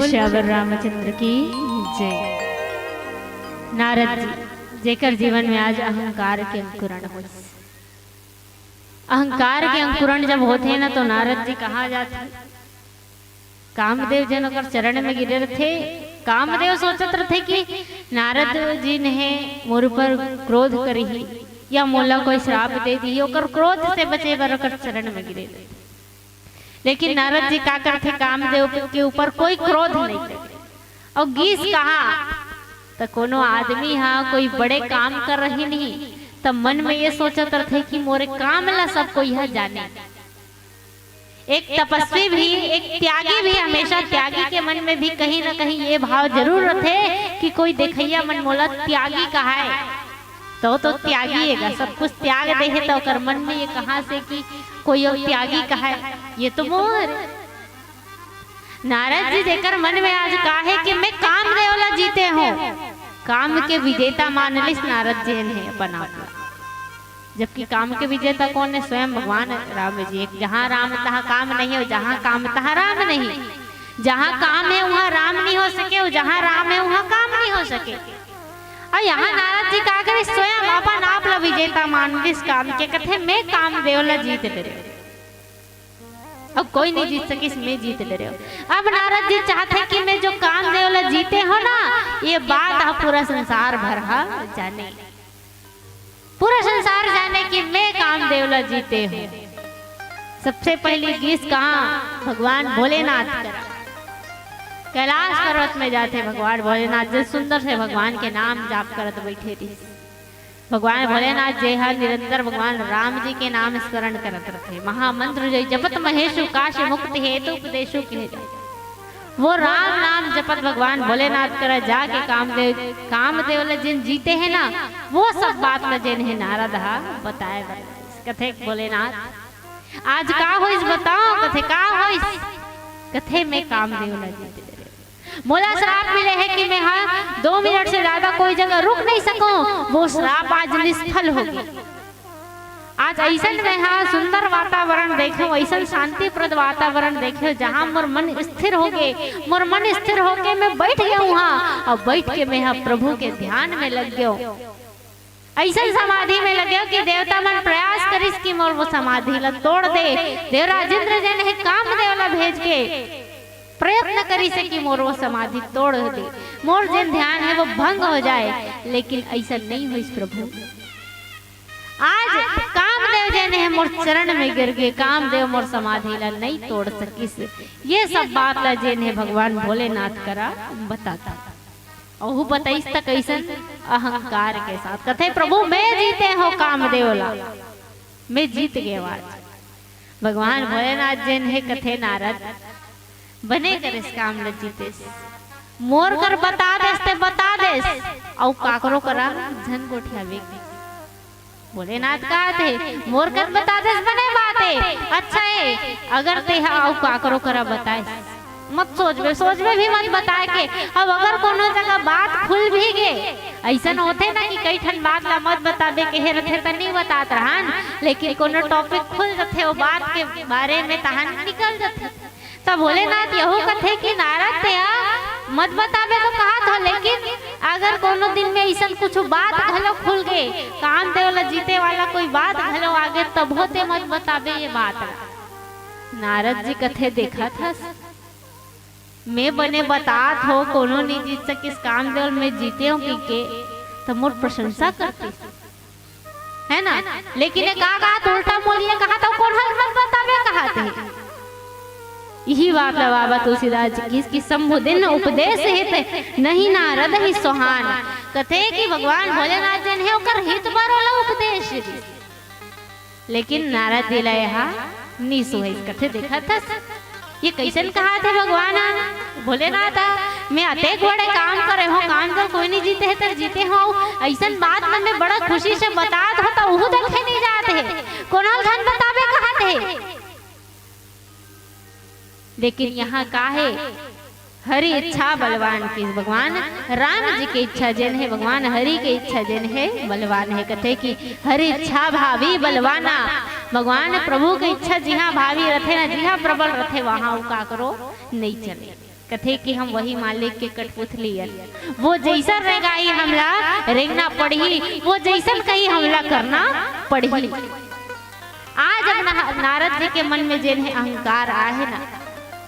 Speaker 10: श्यावर रामचंद्र की जय। नारद जी जेकर जीवन में आज अहंकार के अंकुरण हो, अहंकार के अंकुरण जब होते हैं ना तो नारद जी कहाँ जाते, कामदेव जन कर चरण में गिरे थे। कामदेव सोचत रहे कि नारद जी ने मोर पर क्रोध करी या मोला कोई श्राप दे दी, ओकर क्रोध से बचे बर कर चरण में गिरे। लेकिन नारद जी का करते कामदेव के ऊपर कोई क्रोध नहीं करे। और गीस कहा तो कोनो आदमी हाँ कोई बड़े काम कर रही नहीं, तब मन में ये सोचत रहे कि मोरे काम ला सबको यह जाने। एक तपस्वी भी, एक त्यागी भी, हमेशा त्यागी के मन में भी कहीं ना कहीं ये भाव जरूर रहे कि कोई देखैया मन मोला त्यागी कहा है, तो त्यागी है, सब कुछ त्याग दे है तो कर मन में ये कहां से कि कोई और त्यागी कहा है, ये तो मोर। नारद जी देकर मन में आज कहा है कि मैं काम देवला जीते हूँ, काम के विजेता मान लिस नारद जी ने अपना। जबकि काम के विजेता कौन है? स्वयं भगवान राम जी। एक जहाँ राम तहाँ काम नहीं हो, जहाँ काम तहाँ राम नहीं। जहाँ काम है वहाँ राम नहीं हो सके, और जहाँ राम है वहाँ काम नहीं हो सके। और यहाँ नारद जी का करे स्वयं अपन आप ला विजेता मान इस काम के कथे मैं काम देवला जीत ले रहे हो। अब कोई नहीं जीत सके, मैं जीत ले रहे हो। अब नारद जी चाहते कि मैं जो काम देवला जीते हो ना, ये बात पूरा संसार भर जाने, पूरा संसार जाने कि मैं काम देवला जीते हूँ। सबसे पहली गीस कहाँ? भगवान भोलेनाथ करा। कैलाश पर्वत में जाते भगवान भोलेनाथ जी सुंदर से भगवान के नाम जाप करत बैठे थे। भगवान भोलेनाथ जी हर निरंतर भगवान राम जी के नाम स्मरण करत रहे। महामंत्र जय जपत महेशु काश मुक्ति हेतु उपदेशु के, वो राम नाम जपत भगवान भोलेनाथ करा जाके कामदेव जिन जीते हैं ना, वो सब बात में जिन है नारद बताए कथे भोलेनाथ आज का हो इस बताओ, कथे का हो इस कथे में कामदेव जीते। मोला श्राप मिले है कि मैं हाँ 2 मिनट से ज्यादा कोई जगह रुक नहीं सकूं, वो श्राप आज निष्फल होगी। आज ऐसा में हाँ सुंदर वातावरण देखे, ऐसा शांतिप्रद वातावरण देखे जहाँ मोर मन स्थिर हो गए। मोर मन स्थिर होके मैं बैठ गया वहाँ, और बैठ के मैं हाँ प्रभु के ध्यान में लग गया, ऐसा समाधि में लग गया कि देवता मन प्रयास करिस कि मोर वो समाधि ला तोड़ दे। देवराज इंद्र जी ने काम देवला भेज के प्रयत्न करी से कि मोर वो समाधि तोड़ दे, मोर जिन ध्यान है वो भंग हो जाए। लेकिन ऐसा नहीं हुई प्रभु। आज कामदेव जी ने मोर चरण में गिर गए, कामदेव मोर समाधि ला नहीं तोड़ सकिस। ये सब बात ला जे ने भगवान भोलेनाथ करा बताता, और बताइस तक ऐसा अहंकार के साथ कथे प्रभु मैं जीते हो कामदेव ला, मैं जीत गए। आज भगवान भोलेनाथ जी ने कथे नारद बने कर इस काम ला जीते, मोर कर बता देस और काकरो करा झन गोठिया बेग। भोलेनाथ कहा थे मोर कर बता देस बने बात है, अच्छा है अगर ते आओ काकरो करा बताए मत सोच में भी मत बताए के। अब अगर कोनो जगह बात खुल भी गए, ऐसा होते ना कि कई ठन बात ला मत बताबे के रथे तो नहीं बतात रहन, लेकिन कोनो टॉपिक खुल जाते वो बात के बारे में तहन निकल जाते। तब भोलेनाथ यहू कथे कि नारद ते मत बताबे तो कहा था, लेकिन अगर कोनो दिन में ऐसा कुछ बात घलो खुल गए, काम देवला जीते वाला कोई बात घलो आगे, तब होते मत बताबे ये बात। नारद जी कथे देखा था मैं बने बातात हो कोनो नहीं जीत सके, इस काम देवल में जीते हूँ के तो मोर प्रशंसा करती है ना। लेकिन कहा उल्टा मोलिए कहा था कौन हल मत बताबे कहा थे। यही बात है बाबा तुलसीदास जी की शंभु दिन उपदेश हित नहीं नारद ही सोहान। कथे कि भगवान भोलेनाथ जी ने ओकर हित बरोला उपदेश, लेकिन नारद जी ला यहाँ निसु है। कथे देखा था ये कैसन कहा थे भगवान भोलेनाथ मैं अतेक बड़े काम करे हो, काम कर कोई नहीं जीते है तो जीते हो, ऐसा बात मैं बड़ा खुशी से बतात हो तो वो देखे नहीं जाते कोनो धन बताबे कहा थे। लेकिन यहाँ का है हरि इच्छा बलवान की, भगवान राम जी की इच्छा जिन है, भगवान हरि की इच्छा जिन है बलवान है। कथे कि हरि इच्छा भावी बलवाना, भगवान प्रभु की इच्छा जिहाँ भावी रथे ना जिहाँ प्रबल रथे वहाँ का करो नहीं चले। कथे कि हम वही मालिक के कठपुतली वो जैसा रेगाई हमला रेंगना पड़ी, वो जैसन कहीं हमला करना पड़ी। आज अब नारद जी के मन में जिन्हें अहंकार आए ना,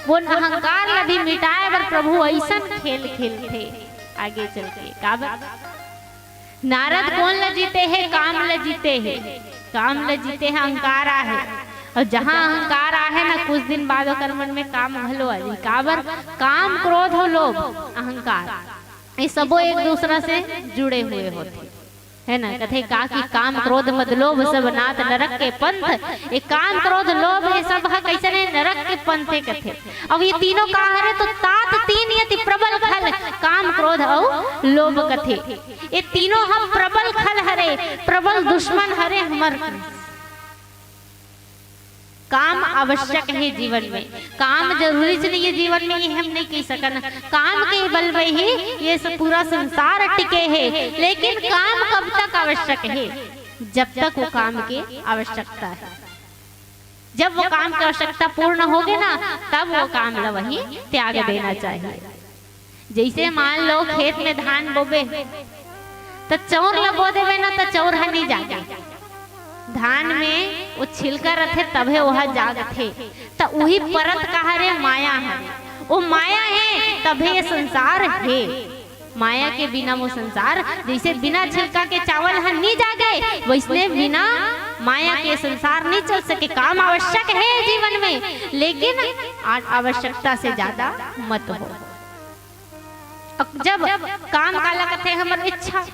Speaker 10: वो अहंकार ला भी मिटाए बर प्रभु ऐसा खेल खेलते आगे चल के। का नारद कौन ल जीते है? काम ल जीते है, काम ल जीते है, अहंकार आहे। और जहाँ अहंकार आहे ना कुछ दिन बाद ओकर मन में काम भलो आ जाए। काबर? काम क्रोध हो लोभ अहंकार ये सबो एक दूसरा से जुड़े हुए होते है ना। कथे का कि काम क्रोध मद लोभ सब नाथ नरक के पंथ। ये काम क्रोध लोभ ये सब है कैसे ने नरक के पंथे कथे। अब ये तीनों का हरे तो तात तीन यति प्रबल खल काम क्रोध और लोभ कथे। ये तीनों हम प्रबल खल हरे, प्रबल दुश्मन हरे हमर। काम आवश्यक है जीवन में, काम जरूरी नहीं है जीवन में, ये हम नहीं कह सकन। काम के बल में ही ये सब पूरा संसार टिके है। लेकिन काम कब तक आवश्यक है? जब तक वो काम की आवश्यकता है। जब वो काम की आवश्यकता पूर्ण होगी ना तब वो काम ला वही त्याग देना चाहिए। जैसे मान लो खेत में धान बोबे तो चौर ला बो देवे ना तो चौर नहीं जागे। धान में वो छिलका रथे तबे वह जागथे। तो वही परत कहा रे माया है, वो माया है तबे ये संसार है। माया के बिना वो संसार जैसे बिना छिलका के चावल है नहीं जागे, वैसे बिना माया के संसार नहीं चल सके। काम आवश्यक है जीवन में, लेकिन आवश्यकता से ज्यादा मत हो। जब काम काला कथे हमर इच्छा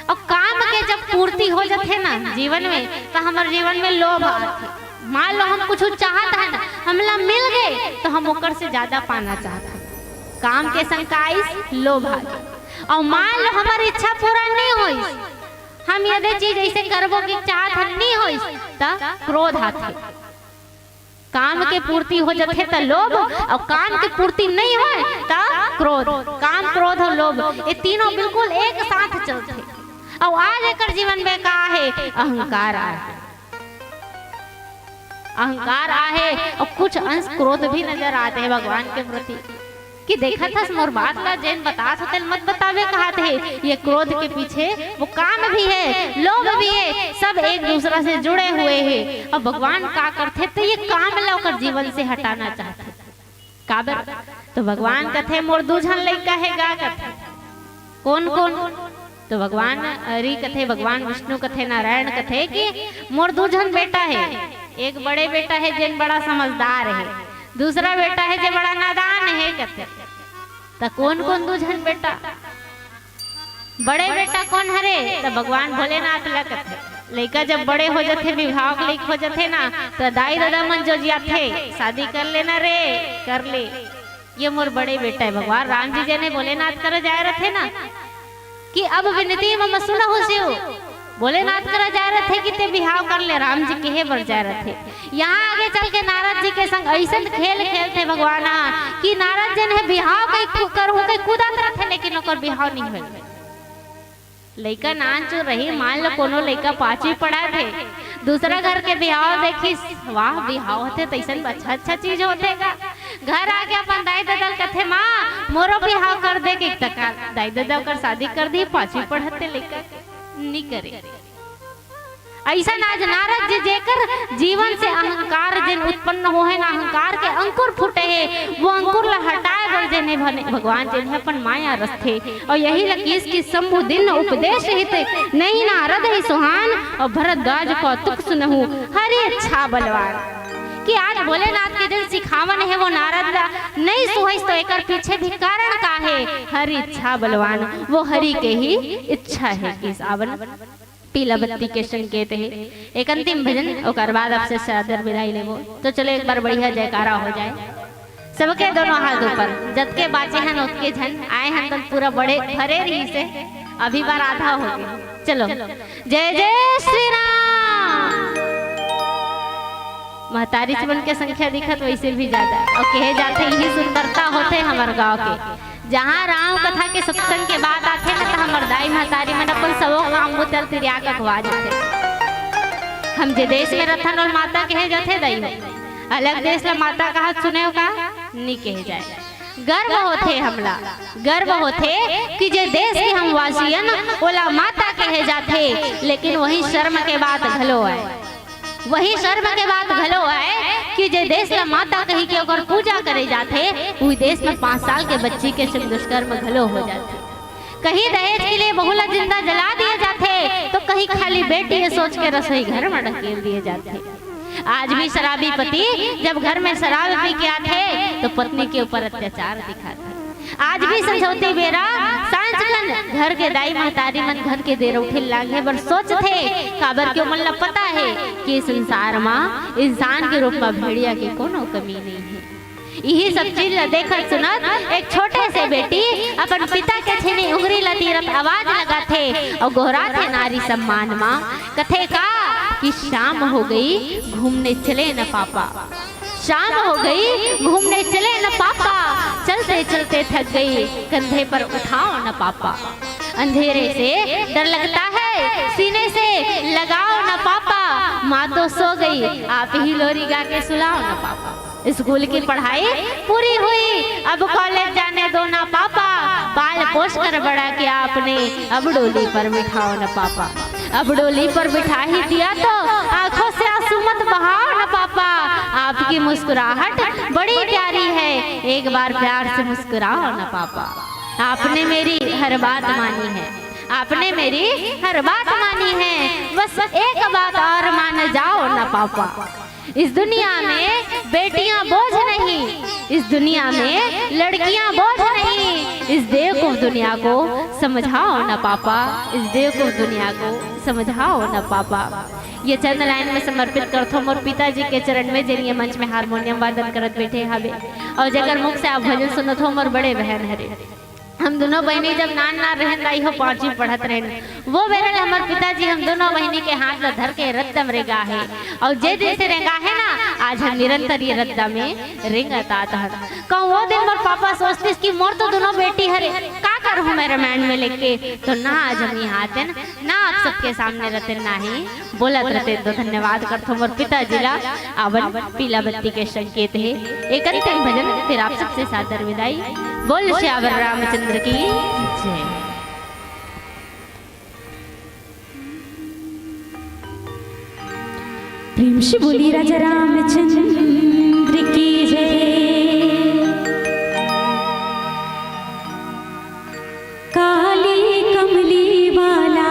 Speaker 10: और काम के जब पूर्ति हो जाते ना जीवन में तो हमारे जीवन में लोभ आते। मान लो हम कुछ चाहत है ना, हमला मिल गए तो हम ओकर से ज्यादा पाना चाहते हैं। काम के संकाइस लोभ आते। और मान लो हमारी इच्छा पूरा नहीं हुई, हम यदि चीज ऐसे करबो की चाहत नहीं हुई तो क्रोध आते। काम के पूर्ति हो जाते तो लोभ, और काम की पूर्ति नहीं हो तो क्रोध। काम क्रोध और लोभ ये तीनों बिल्कुल एक साथ चलते। और आज एक जीवन में का है? अहंकार आहे, अहंकार आहे। और कुछ अंश क्रोध भी नजर आते हैं भगवान के प्रति कि देखा था मोर बात ला जैन बता सकते मत बतावे कहा थे। ये क्रोध के पीछे वो काम भी है, लोभ भी है, सब एक दूसरा से जुड़े हुए हैं। और भगवान का करते तो ये काम लाकर जीवन से हटाना चाहते। काबर? तो भगवान कथे मोर दूझन लइका है गा कथे। कौन कौन? तो भगवान हरि कथे, भगवान विष्णु कथे, नारायण कथे कि मोर दूझन बेटा है। एक बड़े बेटा है जिन बड़ा समझदार है, दूसरा बेटा है जो बड़ा नादान है कथे। तो कौन कौन दूझन बेटा? बड़े बेटा कौन हरे? तो भगवान भोलेनाथ ला कथे। लड़का जब बड़े हो जाते विवाह लिख हो जाते ना तो दाई दादा मन जो जाते शादी कर लेना रे कर ले। ये मोर बड़े बेटा है। भगवान राम जी ने भोलेनाथ कर जाए रहे ना कि अब विनती मम सुना हो सियो। भोलेनाथ करा जा रहे थे कि ते बिहाव कर ले, राम जी के बर जा रहे थे। यहाँ आगे चल के नारद जी के संग ऐसा खेल खेलते भगवान कि नारद जी ने बिहाव कर हो के कूदत रहे, लेकिन ओकर बिहाव नहीं हुए। लड़का नाच रही, मान लो कोनो लड़का 5वीं पढ़ा थे, दूसरा घर के बिहाव देखी, वाह बिहाव होते तो ऐसा अच्छा अच्छा चीज होते का। घर आके अपन दाई दादा कथे माँ मोरो बिहाव कर दे के तका दाई दादा कर शादी कर दी। 5वीं पढ़ते लड़का नहीं करे। ऐसा आज नारद जी जेकर जीवन से अहंकार जिन उत्पन्न हो है ना, अहंकार के अंकुर फूटे है, वो अंकुर ला हटाए बर जने भगवान जिन्हें अपन माया रस्ते। और यही लकीस की शंभु दिन उपदेश हित नहीं नारद ही सुहान और भरद्वाज कौतुक सुनहु हरि अच्छा बलवान। कि आज भोलेनाथ के दिन सिखावन है वो नारद ला नहीं सुहस तो एकर पीछे भी कारण का है। हरि इच्छा बलवान, वो हरि के ही इच्छा है कि सावन पीला बत्ती के संकेत है। एक अंतिम भजन और बाद आपसे सादर विदाई लेबो। तो चलो एक बार बढ़िया जयकारा हो जाए सबके दोनों हाथ ऊपर। जत के बाचे हैं उतके झन आए हैं तो पूरा बड़े भरे रही से अभी बार आधा हो गया। चलो जय जय श्री राम। महतारी चमन के संख्या दिखत वैसे भी ज्यादा और कहे जाते यही सुंदरता होते हमारे गांव के। जहाँ राम कथा के सत्संग के बाद आते ना तो हमार दाई महतारी मन अपन सबो काम बुतल तिरिया का खवा जाते। हम जे देश में रथन और माता कहे जाते दाई अलग देश ला माता कहा सुने का नहीं कहे जाए। गर्व होते हमला, गर्व होते कि जे देश के हम वासियन ओला माता कहे जाते, लेकिन वही शर्म के बात घलो है, वही शर्म के बात घलो है कि जे देश का माता कही के ओकर पूजा करे जाते, वही देश में 5 साल के बच्ची के संग दुष्कर्म घलो हो जाते। कहीं दहेज के लिए बहुला जिंदा जला दिए जाते, तो कहीं खाली बेटी ये सोच के रसोई घर में ढकेल दिए जाते। आज भी शराबी पति जब घर में शराब पी के आते तो पत्नी के ऊपर अत्याचार दिखाते। आज भी समझौती बेरा सांचकन घर के दाई महतारी मन घर के देर उठे लागे बर सोचते, काबर के मन पता है कि संसार में इंसान के रूप में भेड़िया की कोनो कमी नहीं है। यही सब चीज देखत सुनत एक छोटे से बेटी अपन पिता के छेने उंगली लतीरत आवाज लगाते और गोहराते नारी सम्मान मां, कथे का कि शाम हो गई घूमने चले न पापा, शाम हो गई घूमने चले न पापा, चलते चलते थक गई कंधे पर उठाओ न पापा, अंधेरे से डर लगता है सीने से लगाओ न पापा, माँ तो सो गई आप ही लोरी गा के सुलाओ न पापा। स्कूल की पढ़ाई पूरी हुई अब कॉलेज जाने दो ना पापा, बाल पोष कर बड़ा किया आपने अब डोली पर बिठाओ न पापा, अब डोली पर बिठा ही दिया तो आंखों से आंसू मत बहाओ न पापा, आपकी मुस्कुराहट बड़ी प्यारी है एक बार प्यार से मुस्कुराओ न पापा। आपने मेरी हर बात मानी है, आपने मेरी हर बात मानी है, बस एक बात और मान जाओ न पापा। इस दुनिया में बेटियां बोझ नहीं, इस दुनिया में लड़कियां बोझ नहीं, इस बेवकूफ दुनिया को समझाओ न पापा, इस बेवकूफ दुनिया को समझाओ न पापा। ये चंद लाइन में समर्पित करथो मोर पिताजी के चरण में, जिन ये मंच में हारमोनियम वादन करत बैठे हवे और जगर मुख से आप भजन सुनत हो मोर बड़े बहन हरे। हम दोनों बहनी जब नान रहन रही हो 5वीं पढ़त रहन, वो बेरल हमारे पिताजी हम दोनों बहनी के हाथ में धर के रद्दम रेगा है और जे दिन से रेगा है ना आज हम निरंतर ये रद्दा में रेंगता था। कहूँ वो दिन मोर पापा सोचते कि मोर तो दोनों बेटी हरे का करूँ मैं रामायण में लेके, तो ना आज हम यहाँ आते ना आप सबके सामने रहते ना ही बोलत रहते। तो धन्यवाद करथो मोर पिताजी ला आवन पीला बत्ती के संकेत है। एक अंतिम भजन फिर आप सबसे सादर विदाई। बोल श्यावर रामचंद्र की जय।
Speaker 11: प्रेम से बोली राजा रामचंद्र की जय। काली कमली वाला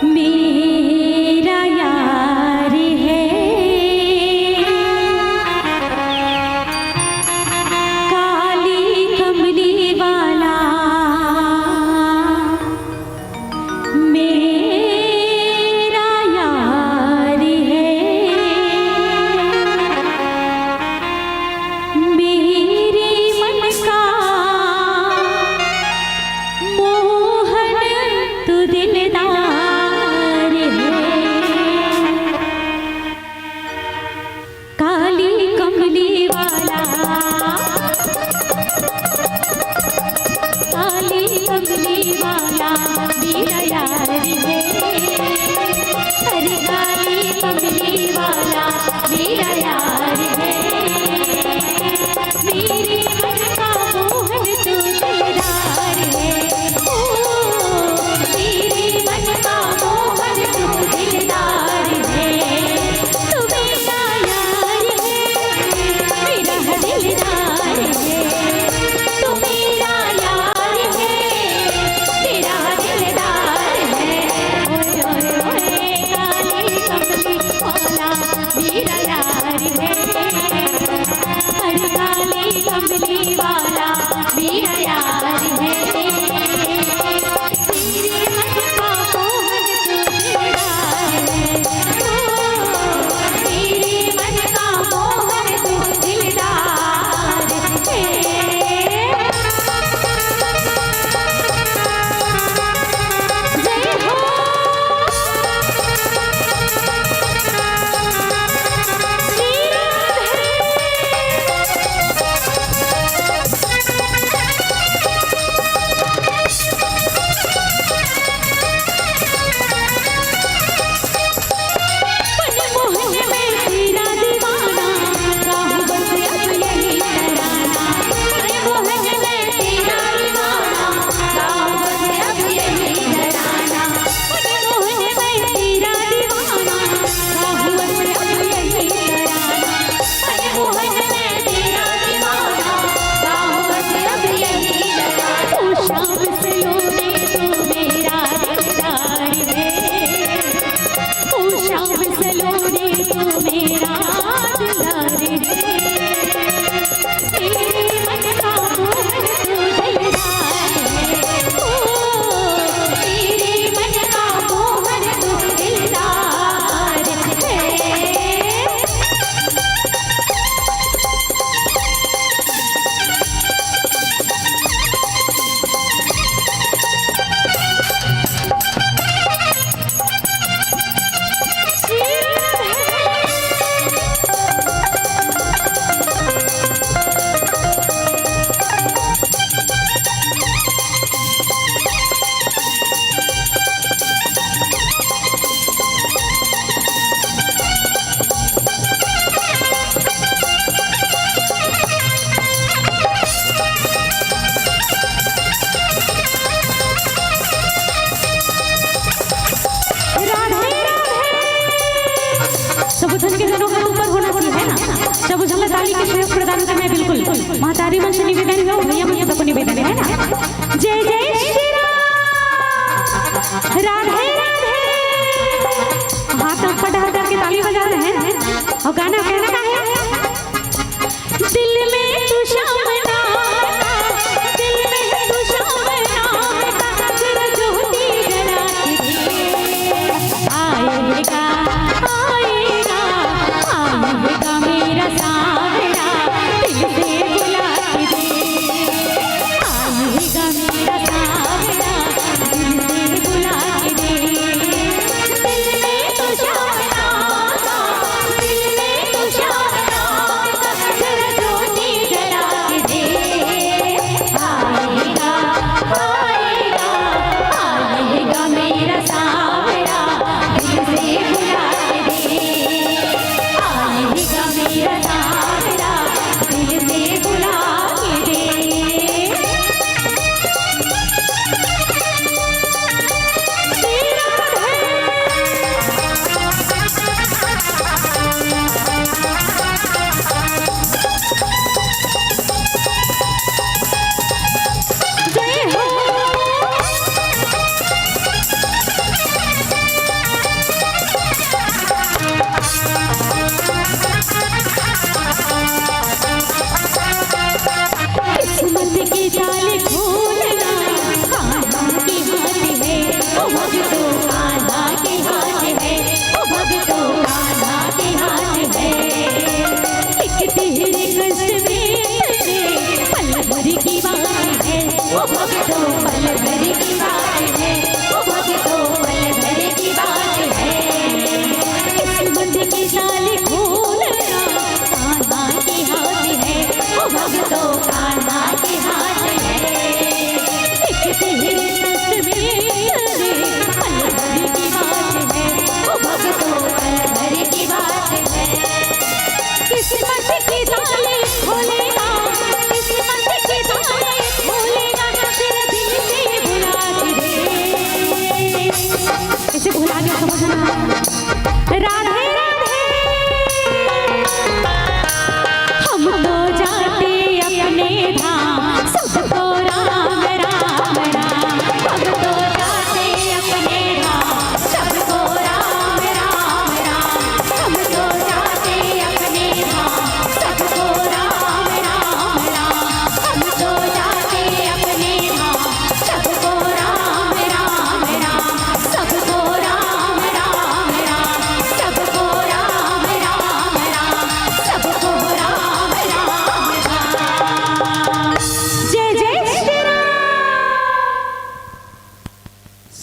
Speaker 11: मेरा यार है, काली कमली वाला मेरा यार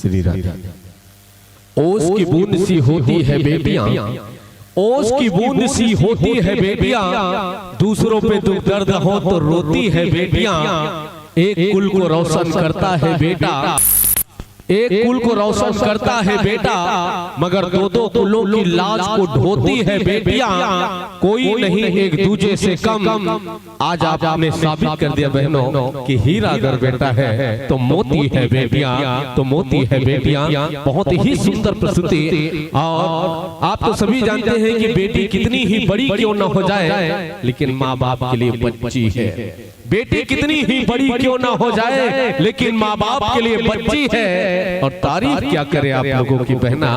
Speaker 3: श्री राधे। ओस की बूंद सी होती है बेटियां, ओस की बूंद सी होती है बेटियां, दूसरों पे दुख दर्द हो तो रोती है बेटियां। एक कुल को रोशन करता है बेटा, एक कुल को रोशन करता है बेटा, मगर दो दो कुलों की लाज को ढोती है बेटियां। कोई नहीं एक दूजे से कम, आज आपने साबित कर दिया बहनों कि हीरा अगर बेटा है तो मोती है बेटियां, तो मोती है बेटियां। बहुत ही सुंदर प्रस्तुति। और आप तो सभी जानते हैं कि बेटी कितनी ही बड़ी क्यों न हो जाए, लेकिन माँ बाप के लिए बच्ची है। बेटी कितनी ही बड़ी क्यों ना हो जाए, लेकिन माँ बाप के लिए बच्ची है। और तारीफ क्या करे आप लोगों की बहना,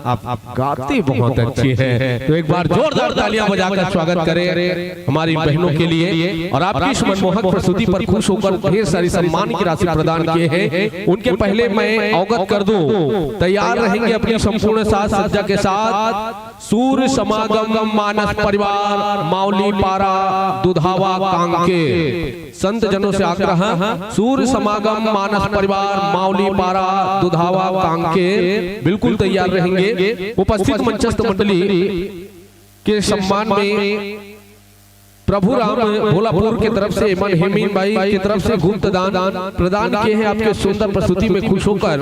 Speaker 3: आप गाती बहुत अच्छी है। तो एक बार जोरदार तालियां बजाकर स्वागत करें हमारी बहनों के लिए। और आपकी इस मनमोहक प्रस्तुति पर खुश होकर ढेर सारी सम्मान की राशि प्रदान किए हैं। उनके पहले मैं अवगत कर दूं, तैयार रहेंगे अपनी संपूर्ण साज सज्जा के साथ सूर्य समागम मानस परिवार माउली पारा दुधावा कांके। संत जनों से आग्रह, सूर्य समागम मानस परिवार माउली पारा दुधावा कांके बिल्कुल तैयार रहेंगे। उपस्थित मंचस्थ मंडली के सम्मान में प्रभु राम भोलापुर की तरफ से मन हेमीन भाई की तरफ से गुप्त दान प्रदान किए हैं। आपके सुंदर प्रस्तुति में खुश होकर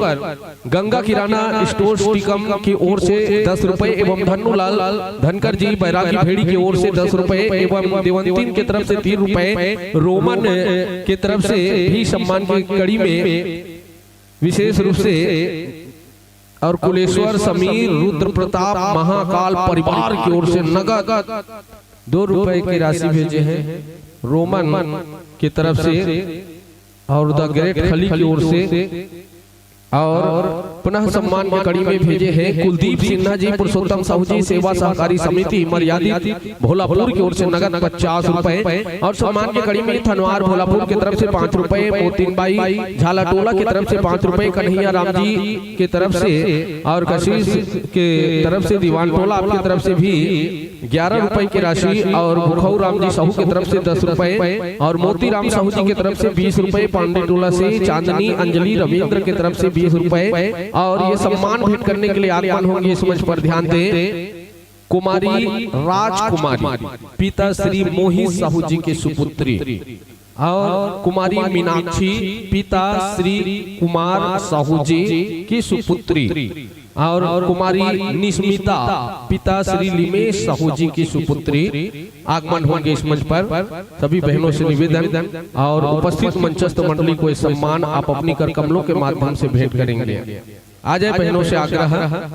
Speaker 3: गंगा किराना स्टोर टिकम की ओर से 10 रुपए एवं धन्नूलाल धनकर जी बैरागी भेड़ी की ओर से 10 रुपए एवं देवंतीन की तरफ से 3 रुपए, रोमन की तरफ से भी सम्मान की कड़ी में विशेष रूप से और कुलेश्वर समीर रुद्र प्रताप महाकाल परिवार की ओर से नगद 2 रुपए की राशि भेजे हैं रोमन की तरफ से और द ग्रेट खली की ओर से। और पुनः सम्मान की कड़ी में भेजे हैं कुलदीप सिन्हा जी पुरुषोत्तम साहू जी सेवा सहकारी समिति मर्यादित भोलापुर की ओर से नगद 50 रुपए। और सम्मान की कड़ी में थनवार भोलापुर की तरफ से 5 रुपए, मोतीन बाई झालाटोला की तरफ से 5 रुपए, कन्हैया राम जी की तरफ से और कशिश के तरफ से दीवान टोला आपकी तरफ से भी 11 रुपए की राशि, और बुखऊ राम जी साहू की तरफ से 10 रुपए, और मोती राम साहू जी की तरफ से 20 रुपए, पांडे टोला से चांदनी अंजलि रविंद्र की तरफ से 20 रुपए। और ये सम्मान भेंट करने के लिए आगमन होंगे इस मंच पर ध्यान दें कुमारी राजकुमारी पिता श्री मोहित साहू जी की सुपुत्री, और कुमारी मीनाक्षी पिता श्री कुमार साहू जी की सुपुत्री, और कुमारी निस्मिता पिता श्री लिमेश साहू जी की सुपुत्री आगमन होंगे इस मंच पर। सभी बहनों से निवेदन और उपस्थित मंचस्थ मंडली को सम्मान आप अपनी कर कमलों के माध्यम से भेंट करेंगे। आ जाए बहनों से आग्रह।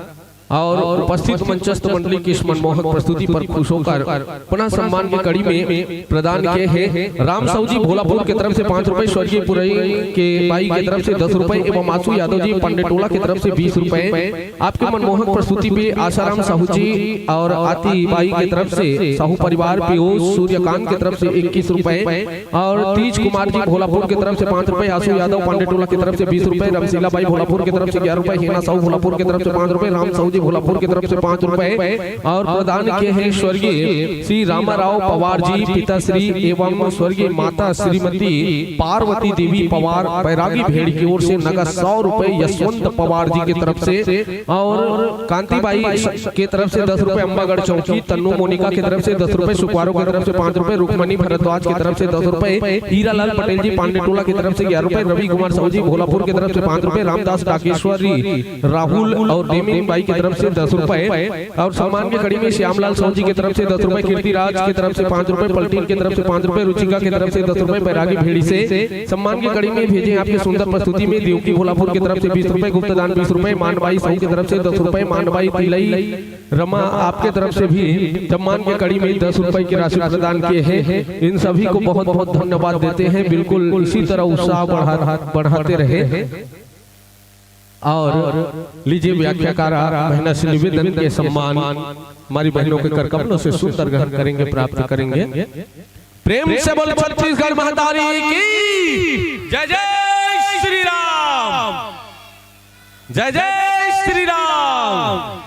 Speaker 3: और उपस्थित मंचस्थ मंडली की इस मनमोहक प्रस्तुति पर खुश होकर पुनः सम्मान की कड़ी में प्रदान किए हैं राम साहू जी भोलापुर की तरफ से 5 रुपए, स्वर्गीय पुरई के बाई की तरफ से 10 रुपए एवं आसू यादव जी पंडेटोला की तरफ से 20 रुपए। आपके मनमोहक प्रस्तुति पे आसाराम साहू जी और आती बाई की तरफ से साहू परिवार पीयूष सूर्यकांत की तरफ से 21 रुपए, और तीज कुमार जी भोलापुर की तरफ से 5 रुपए, आसू यादव पंडेटोला की तरफ से 20 रुपए, रमशीला बाई भोलापुर की तरफ से 11 रुपए, हेना साहू भोलापुर की तरफ से 5 रुपए, राम साहू भोलापुर की तरफ से 5 रुपए। और प्रदान किए हैं स्वर्गीय श्री रामाराव पवार जी पिता श्री एवं स्वर्गीय माता श्रीमती पार्वती देवी पवार बैरागी भेड़ की ओर से नगद 100 रुपए, यशवंत पवार जी की तरफ से, और कांतिबाई की तरफ से 10 रुपए, अम्बागढ़ चौकी तन्नू मोनिका की तरफ से 10 रुपए, सुखवारों की तरफ से 5 रुपए, रुक्मणी भरद्वाज की तरफ से 10 रुपए, हीरालाल पटेल जी पांडेटोला की तरफ से 11 रुपए, रवि कुमार साहू जी भोलापुर की तरफ से 5 रुपए, रामदास डाकेश्वरी राहुल और डेमिन बाई की तरफ से 10 रुपए। और सम्मान की कड़ी में श्यामलाल साहू जी की तरफ से 10 रुपए, कीर्तिराज की तरफ से 5 रुपए, पलटीन की तरफ से 5 रुपए, रुचिका की तरफ से 10 रुपए, बैरागी भेड़ी से सम्मान की कड़ी में भेजे आपके सुंदर प्रस्तुति में देवकी भोलापुर की तरफ से 20 रुपए, गुप्तदान 20 रुपए, मांडबाई साहू की तरफ से 10 रुपए, मांडबाई तिलई रमा आपके तरफ से भी सम्मान की कड़ी में 10 रुपए की राशि प्रदान किए हैं। इन सभी को बहुत बहुत धन्यवाद देते हैं। बिल्कुल इसी तरह उत्साह बढ़ाते रहे। और लीजिए व्याख्याकार महीना से निवेदन के सम्मान हमारी बहनों के कर कमलों से सुंदर ग्रहण करेंगे, प्राप्त करेंगे। प्रेम से बोल छत्तीसगढ़ महातारी की जय जय श्री राम, जय जय श्री राम।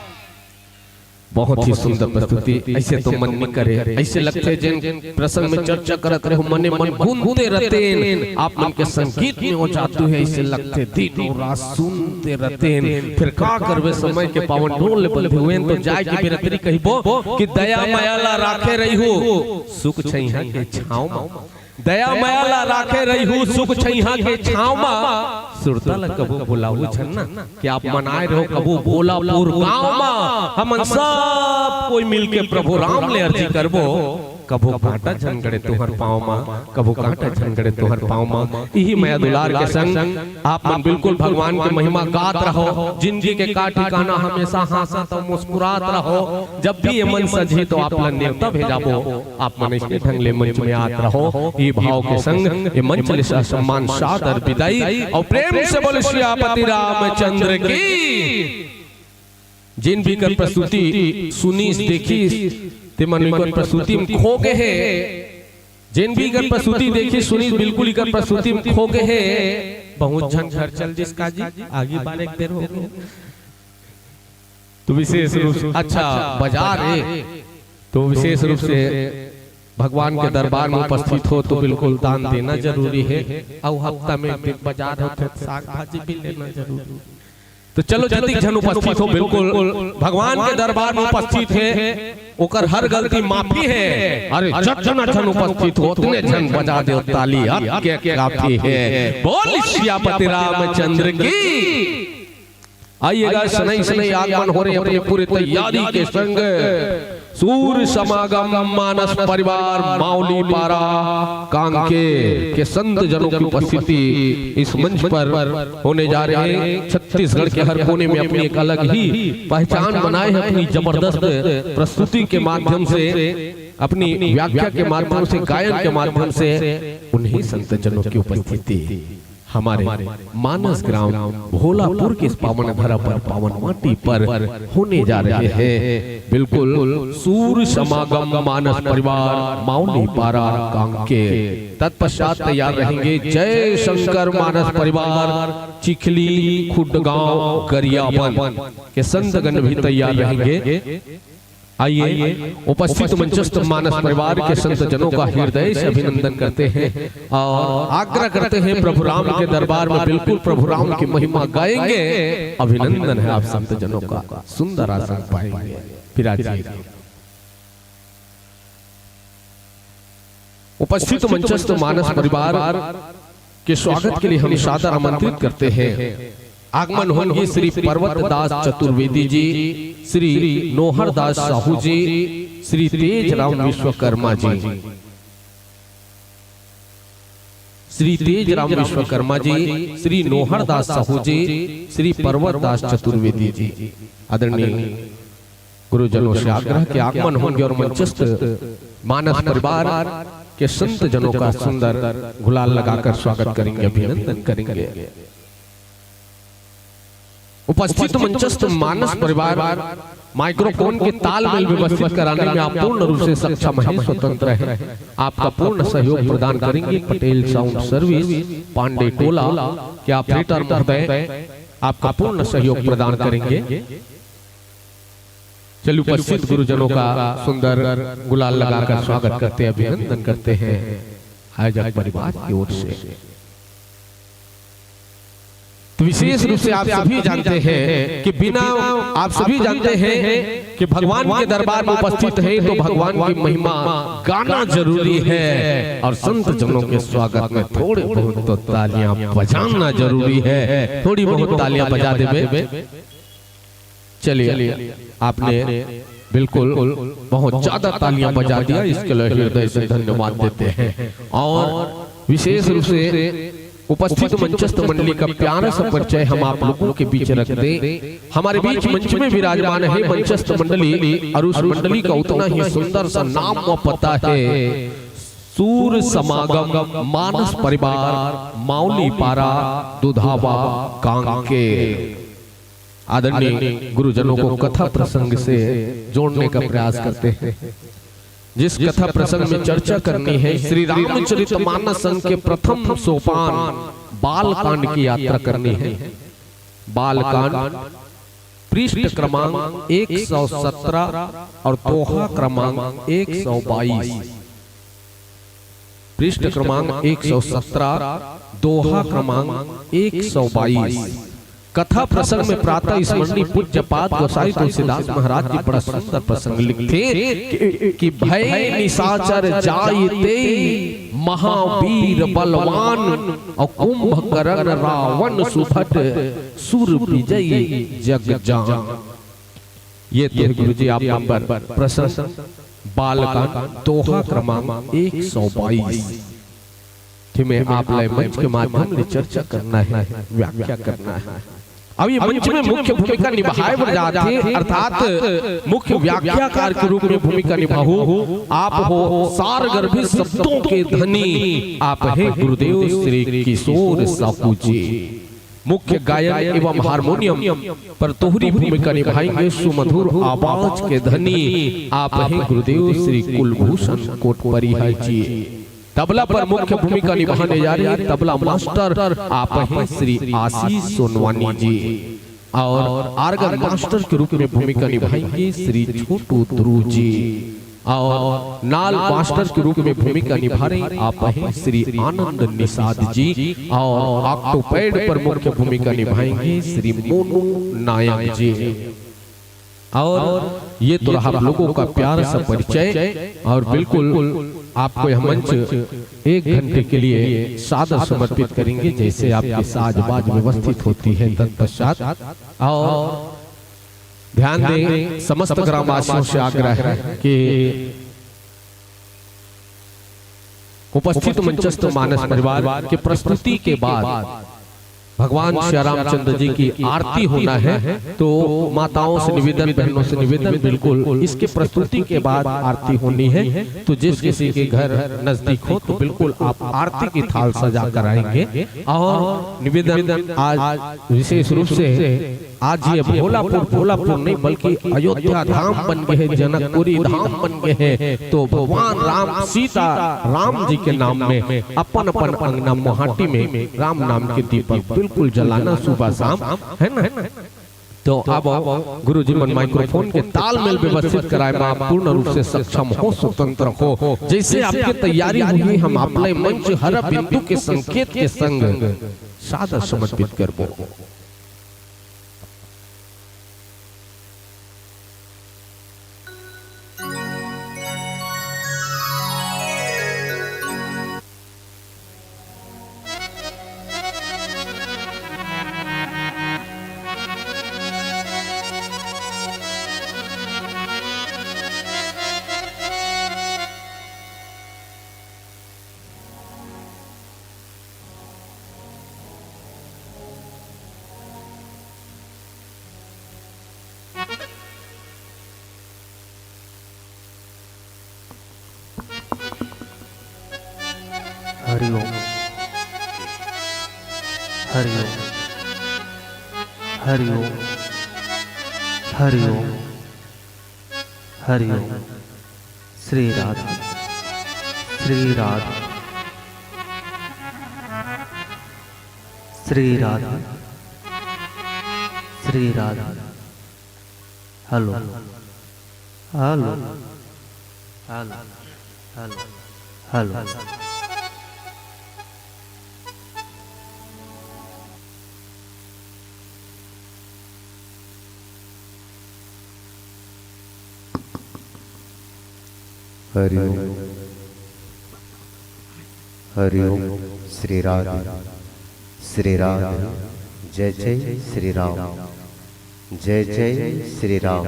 Speaker 3: बहुत ही सुंदर प्रस्तुति। ऐसे तो मन नहीं करे, ऐसे लगते जिन प्रसंग में चर्चा करते रहे मने मन गूंजते रहते, आप मन के संगीत में हो जाते हैं, ऐसे लगते दिनों रात सुनते रहते हैं। फिर का करवे समय के पावन ढोल बंधे हुए तो जाय की बिरतरी कहिबो कि दया मायाला राखे रही हो सुख छैहा के छाव में, दया मायाला राखे रही हो सुख छैहा के छाव में। सुरताल कबू बुलाऊ छन्ना कि आप मनाए रहो कबू भोलापुर गांव में, हमन सब कोई मिलके प्रभु राम ले अर्जी करबो। कबो कांटा झनगड़े तुहर पाँव में, कबो कांटा झनगड़े तुहर पाँव में। यही माया दुलार के संग आप मन बिल्कुल भगवान की महिमा गात रहो। जिंदगी के का ठिकाना हमेशा हंसत और मुस्कुरात रहो। जब भी ये मन सजे तो आप लन न्योता भेजाबो, आप मन इसके ढंगले मंच में आत रहो। ये भाव के संग ये मंच ले सम्मान सादर विदाई और प्रेम से बोले श्रीपति रामचंद्र की। जिन भी कर प्रस्तुति सुनी देखी ते मन कर प्रस्तुति में खो गए है, जिन भी कर प्रस्तुति देखी सुनी बिल्कुल कर प्रस्तुति में खो गए है। बहुत झन घर चल जिसका जी आगे बार एक देर हो गए तो विशेष रूप से अच्छा बाजार है तो विशेष रूप से भगवान के दरबार में उपस्थित हो तो बिल्कुल दान देना जरूरी है। और हफ्ता में बाजार हो तो साग भाजी भी लेना जरूरी। तो चलो जल्दी जन उपस्थित हो, बिल्कुल भगवान के दरबार में उपस्थित है, ओकर हर गलती माफी है। अरे जन जन उपस्थित हो उतने जन बजा दे ताली के काफी है। बोल श्रीपति रामचंद्र की। आइएगा शनै शनै आगमन हो रहे अपने पूरे तैयारी के संग। सूर्य समागम मानस परिवार माउली पारा कांके के संत जनों की उपस्थिति इस मंच पर होने जा रहे हैं। छत्तीसगढ़ के हर कोने में अपनी एक अलग ही पहचान बनाए हैं। अपनी जबरदस्त प्रस्तुति के माध्यम से, अपनी व्याख्या के माध्यम से, गायन के माध्यम से उन्हीं संत जनों की उपस्थिति हमारे मानस ग्राम भोलापुर के इस पावन धरा पर, पावन माटी पर होने जा रहे हैं। बिल्कुल सूर्य समागम मानस परिवार माउली पारा कांके। तत्पश्चात तैयार रहेंगे जय शंकर मानस परिवार चिखली खुडगांव गरियाबंद के संतगण भी तैयार रहेंगे। आइए उपस्थित मंचस्थ मानस परिवार के संत जनों का हृदय से अभिनंदन करते हैं और आग्रह करते हैं प्रभु राम के दरबार में बिल्कुल प्रभु राम की महिमा गाएंगे। अभिनंदन है आप संत जनों का, सुंदर आसन पाएंगे। फिर उपस्थित मंचस्थ मानस परिवार के स्वागत के लिए हम सादर आमंत्रित करते हैं। आगमन होंगे श्री पर्वत दास चतुर्वेदी जी, श्री नोहर दास साहू जी, श्री तेज राम विश्वकर्मा जी, श्री तेज राम विश्वकर्मा जी, श्री नोहर दास साहू जी, श्री पर्वत दास चतुर्वेदी जी। आदरणीय गुरुजनों से आग्रह के आगमन होंगे और मंचस्थ मानस परिवार के संत जनों का सुंदर गुलाल लगाकर स्वागत करेंगे, अभिनंदन करेंगे। उपस्थित मंचस्थ मानस परिवार माइक्रोफोन के तालमेल व्यवस्थित कराने में आप पूर्ण रूप से सक्षम है, स्वतंत्र है। आपका पूर्ण सहयोग प्रदान करेंगे पटेल साउंड सर्विस पांडे टोला के ऑपरेटर महोदय, आपका पूर्ण सहयोग प्रदान करेंगे। चलिए उपस्थित गुरुजनों का सुंदर गुलाल लगाकर स्वागत करते हैं, अभिनंदन करते हैं आयोजक परिवार की ओर से। विशेष रूप से आप सभी जानते हैं कि बिना आप सभी जानते हैं कि भगवान के दरबार में उपस्थित है तो भगवान की महिमा गाना जरूरी है और संत जनों के स्वागत में थोड़ी बहुत तो तालियां बजाना जरूरी है। थोड़ी बहुत तालियां बजा देवे। चलिए आपने बिल्कुल बहुत ज्यादा तालियां बजा दिया, इसके लिए हृदय से धन्यवाद देते हैं। और विशेष रूप से उपस्थित मंचस्थ मंडली का प्यारा सा परिचय हम आप लोगों के बीच रख दें। हमारे बीच मंच में विराजमान है मंचस्थ मंडली और उस मंडली का उतना ही सुंदर सा नाम व पता है सूर्य समागम मानस परिवार माउली पारा दुधावा कांके। आदरणीय गुरुजनों को कथा प्रसंग से जोड़ने का प्रयास करते हैं। जिस कथा प्रसंग में चर्चा करनी है श्री रामचरितमानस के प्रथम सोपान बाल कांड की यात्रा करनी है। बाल कांड पृष्ठ क्रमांक 117 और दोहा क्रमांक 122। पृष्ठ क्रमांक 117, दोहा क्रमांक 122। कथा प्रसंग में प्रातः स्मरणीय पूज्य पाद गोसाई तुलसीदास महाराज जी बड़ा सुंदर प्रसंग लिखते कि भय निशाचर जायते महावीर बलवान और कुंभकर्ण रावण सुभट सुर विजयी जग जान। ये तो गुरु जी आप नंबर प्रसंग बालकांड दोहा क्रमांक 122 में आप मंच के माध्यम से चर्चा करना है, व्याख्या करना है। अब ये मंच में मुख्य भूमिका निभाए जाते, अर्थात मुख्य व्याख्याकार के रूप में भूमिका निभाओ आप हो सारगर्भित शब्दों के धनी आप हैं गुरुदेव श्री किशोर साहू जी। मुख्य गायक एवं हारमोनियम पर तोहरी भूमिका निभाएंगे सुमधुर आवाज के धनी आप हैं गुरुदेव श्री कुलभूषण कोटपरिहार जी। तबला पर मुख्य भूमिका निभाने जा रहे हैं तबला मास्टर आप हैं श्री आशीष सोनवानी जी। और आर्गन मास्टर के रूप में भूमिका निभाएंगे श्री छोटू ध्रुव जी। और नाल मास्टर के रूप में भूमिका निभा रहे आप हैं श्री आनंद निषाद जी। और ऑक्टोपैड पर मुख्य भूमिका निभाएंगे श्री मोनू नायक जी। और ये तो रहा आप लोगों का प्यार सा परिचय। और बिल्कुल आपको यह मंच 1 घंटे के लिए सादर समर्पित करेंगे जैसे आपकी साजबाज व्यवस्थित होती है तत्पश्चात। और ध्यान दें समस्त ग्रामवासियों से आग्रह है कि उपस्थित मंचस्थ मानस परिवार के प्रस्तुति के बाद भगवान श्री रामचंद्र जी की आरती होना है। तो माताओं से निवेदन, बहनों से निवेदन, बिल्कुल इसके प्रस्तुति के बाद आरती होनी है। तो जिस किसी के घर नजदीक हो तो बिल्कुल आप आरती की थाल सजा कर आएंगे। और निवेदन आज विशेष रूप से आज ये भोलापुर नहीं बल्कि अयोध्या धाम बन गए हैं, जनकपुरी धाम बन गए हैं। तो भगवान राम सीता राम जी के नाम में अपन अंगना मोहाटी में राम नाम के दीपक बिल्कुल जलाना सुबह शाम है ना। तो अब गुरु जी मन माइक्रोफोन के तालमेल व्यवस्थित कराए में आप पूर्ण रूप से सक्षम हो, स्वतंत्र हो। जैसे आपकी तैयारी हुई हम अपने मंच हर बिंदु के संकेत के संग सादर समर्पित करबो।
Speaker 12: Hariom Hariom Hariom Hariom Hariom. Shri Radhe Shri Radhe Shri Radhe Shri Radhe. Hello hello hello hello hello.
Speaker 13: Hariom Hariom. Shri Radhe Shri Radhe. जय जय श्री राम जय जय श्री राम।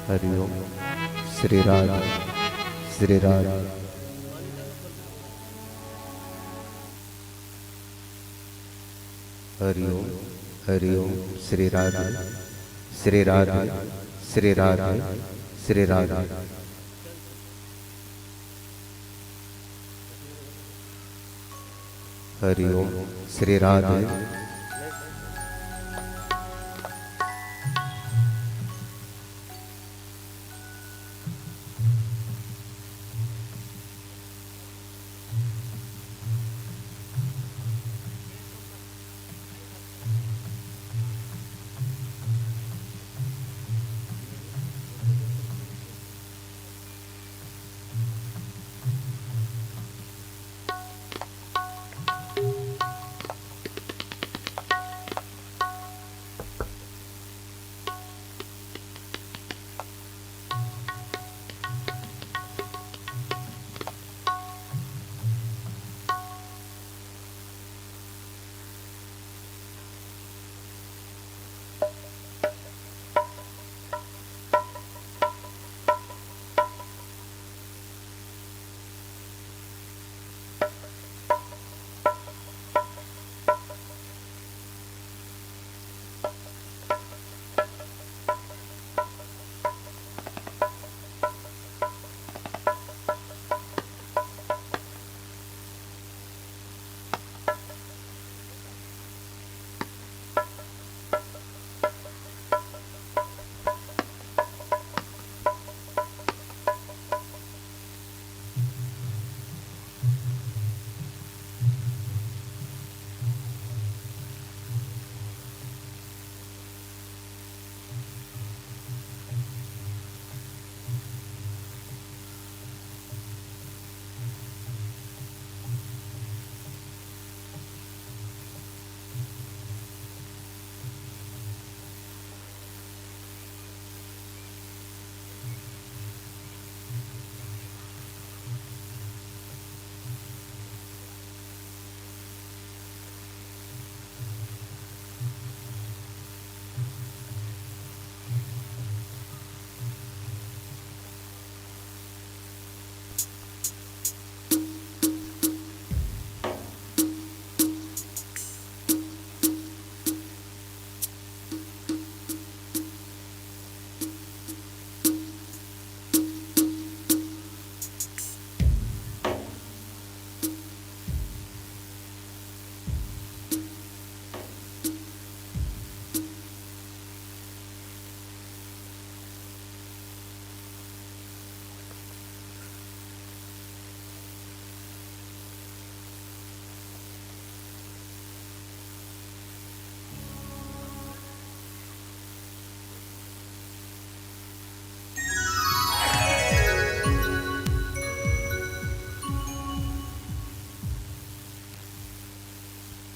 Speaker 13: हरिओम श्री राधे श्री राधे। हरिओम हरिओम। श्री राधे श्री राधे श्री राधे श्री राधे। हरिओम श्री राधे।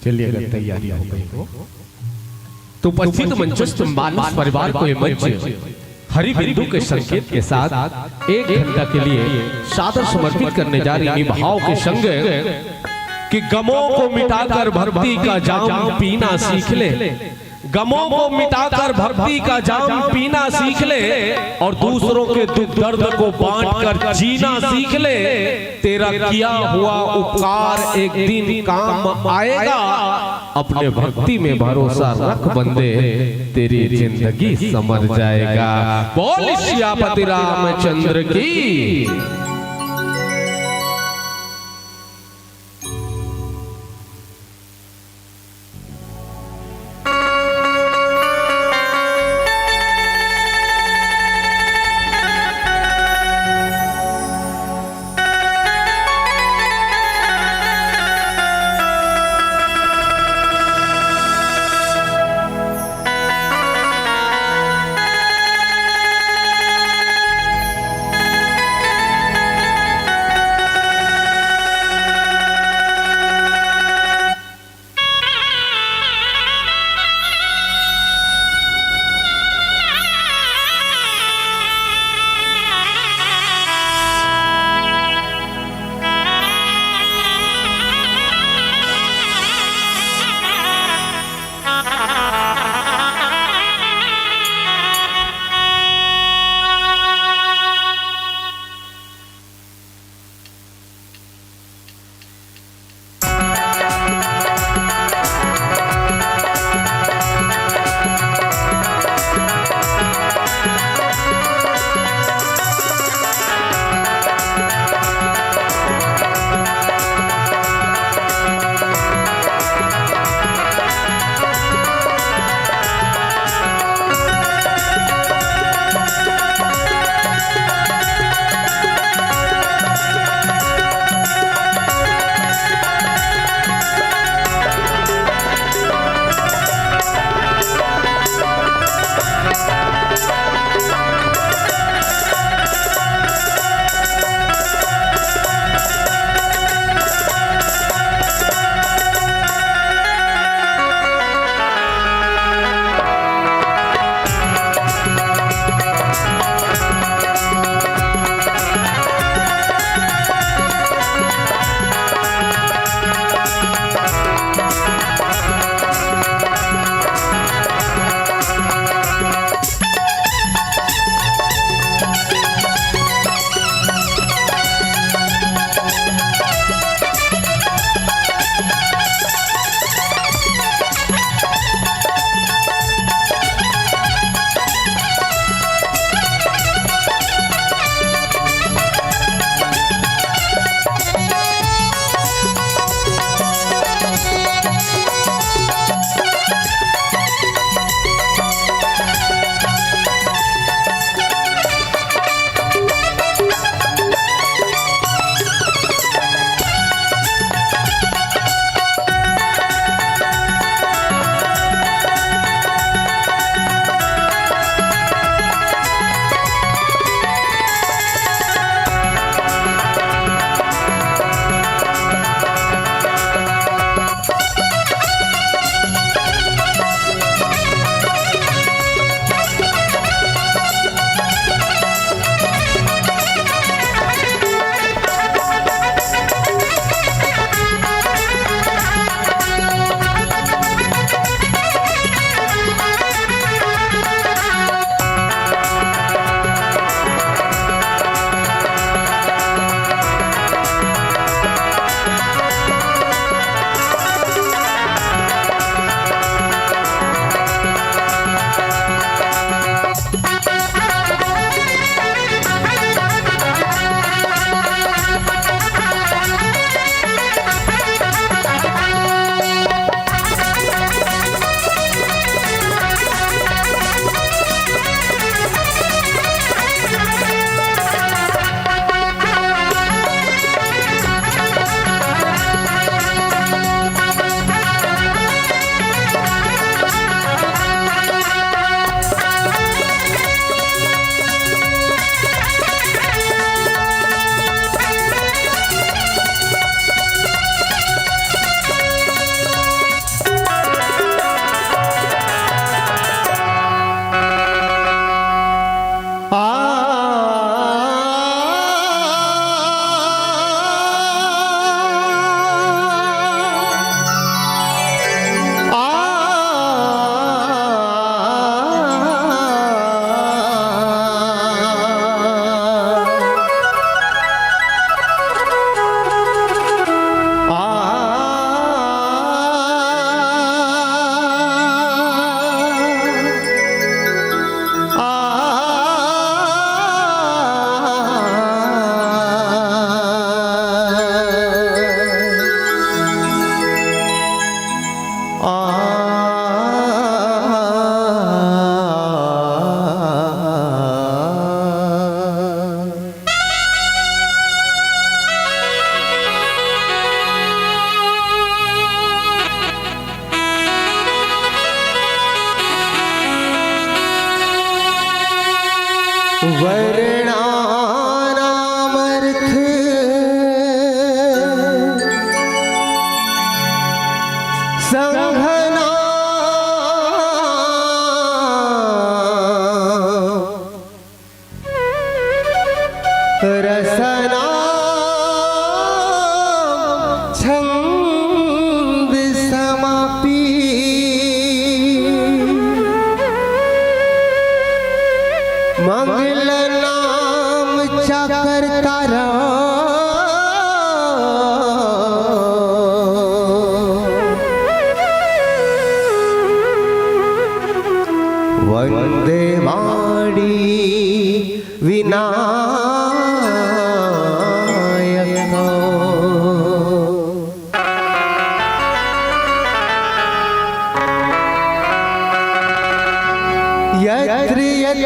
Speaker 3: चलिए अगर तैयारी हो गई हो तो उपस्थित मंचस्थ मानस परिवार को ये मंच हरि बिंदु के संकेत के साथ 1 घंटा के लिए सादर समर्पित करने जा रही भाव के संग कि गमों को मिटाकर भक्ति का जाम पीना सीख ले, गमों को मिटाकर भक्ति का जाम पीना सीख ले और दूसरों के दुख दर्द को बांटकर जीना सीख ले। तेरा किया हुआ उपकार एक दिन काम आएगा, अपने भक्ति में भरोसा रख बंदे, तेरी जिंदगी संवर जाएगा। बोल सियापति रामचंद्र की।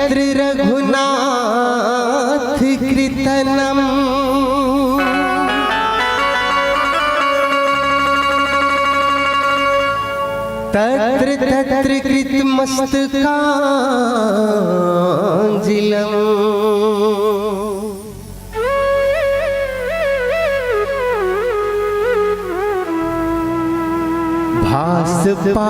Speaker 14: तत्र रघुनाथ कृतनम तत्र तत्र कृतमस्तकांजिलम भासपावारी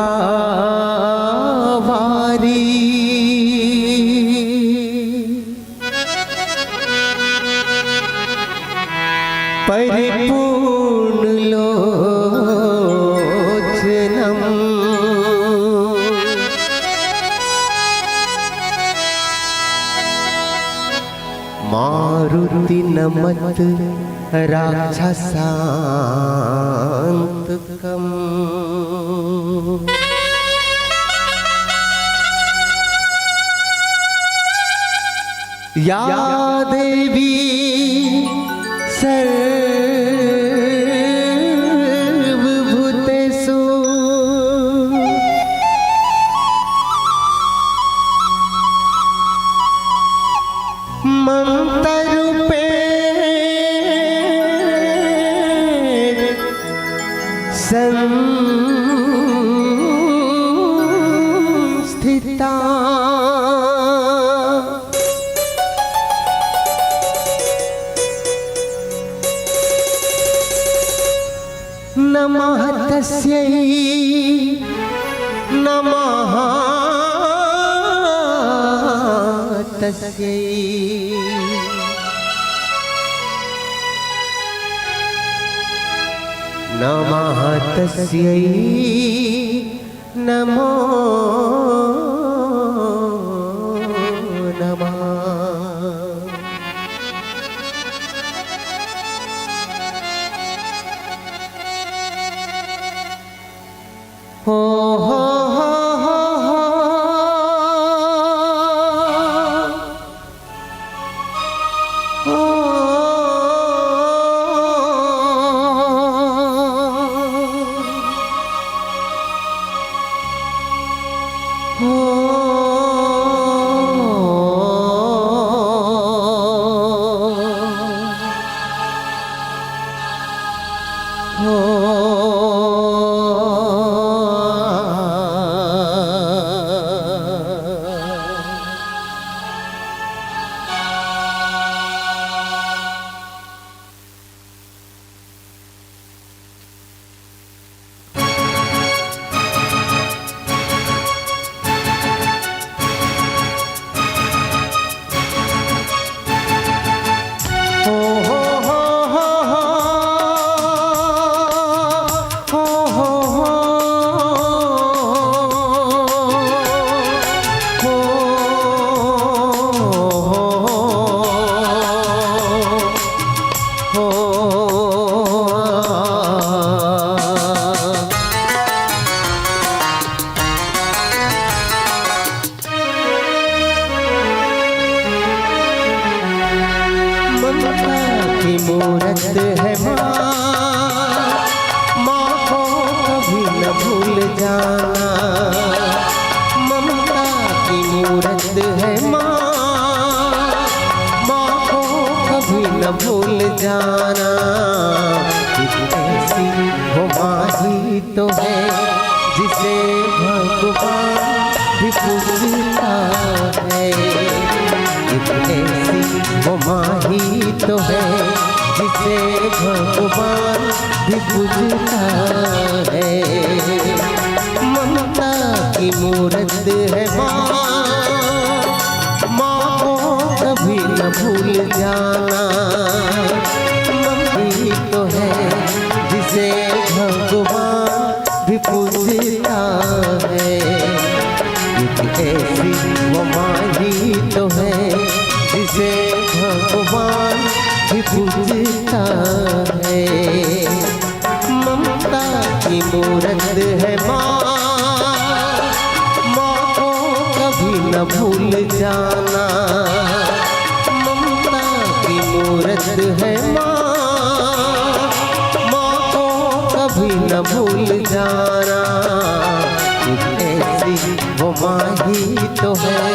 Speaker 14: परिपूर्ण लोचनम मारुति नमत राक्षसांतकम या देवी सर्वभूतेषु ममतारूपेण संस्थिता नमः तस्यै नमः तस्यै नमः तस्यै नमो नमः हो हो हो हो मूरत है माँ को कभी न भूल जाना। ममता की मूरत है माँ को कभी न भूल जाना। ऐसी वो माँ ही तो है जिसे भगवान भी पूजता है। ऐसी वो माँ ही तो है जिसे भगवान भी पूजता है। ममता की मूरत है माँ को कभी न भूल जाना। मम्मी तो है जिसे भगवान भी पूजता है। ऐसी वो माँ ही तो है जिसे भगवान भी पूजता है। ममता की मूरत है माँ को कभी न भूल जाना। ममता की मूरत है माँ को कभी न भूल जाना। ऐसी वो माँ ही तो है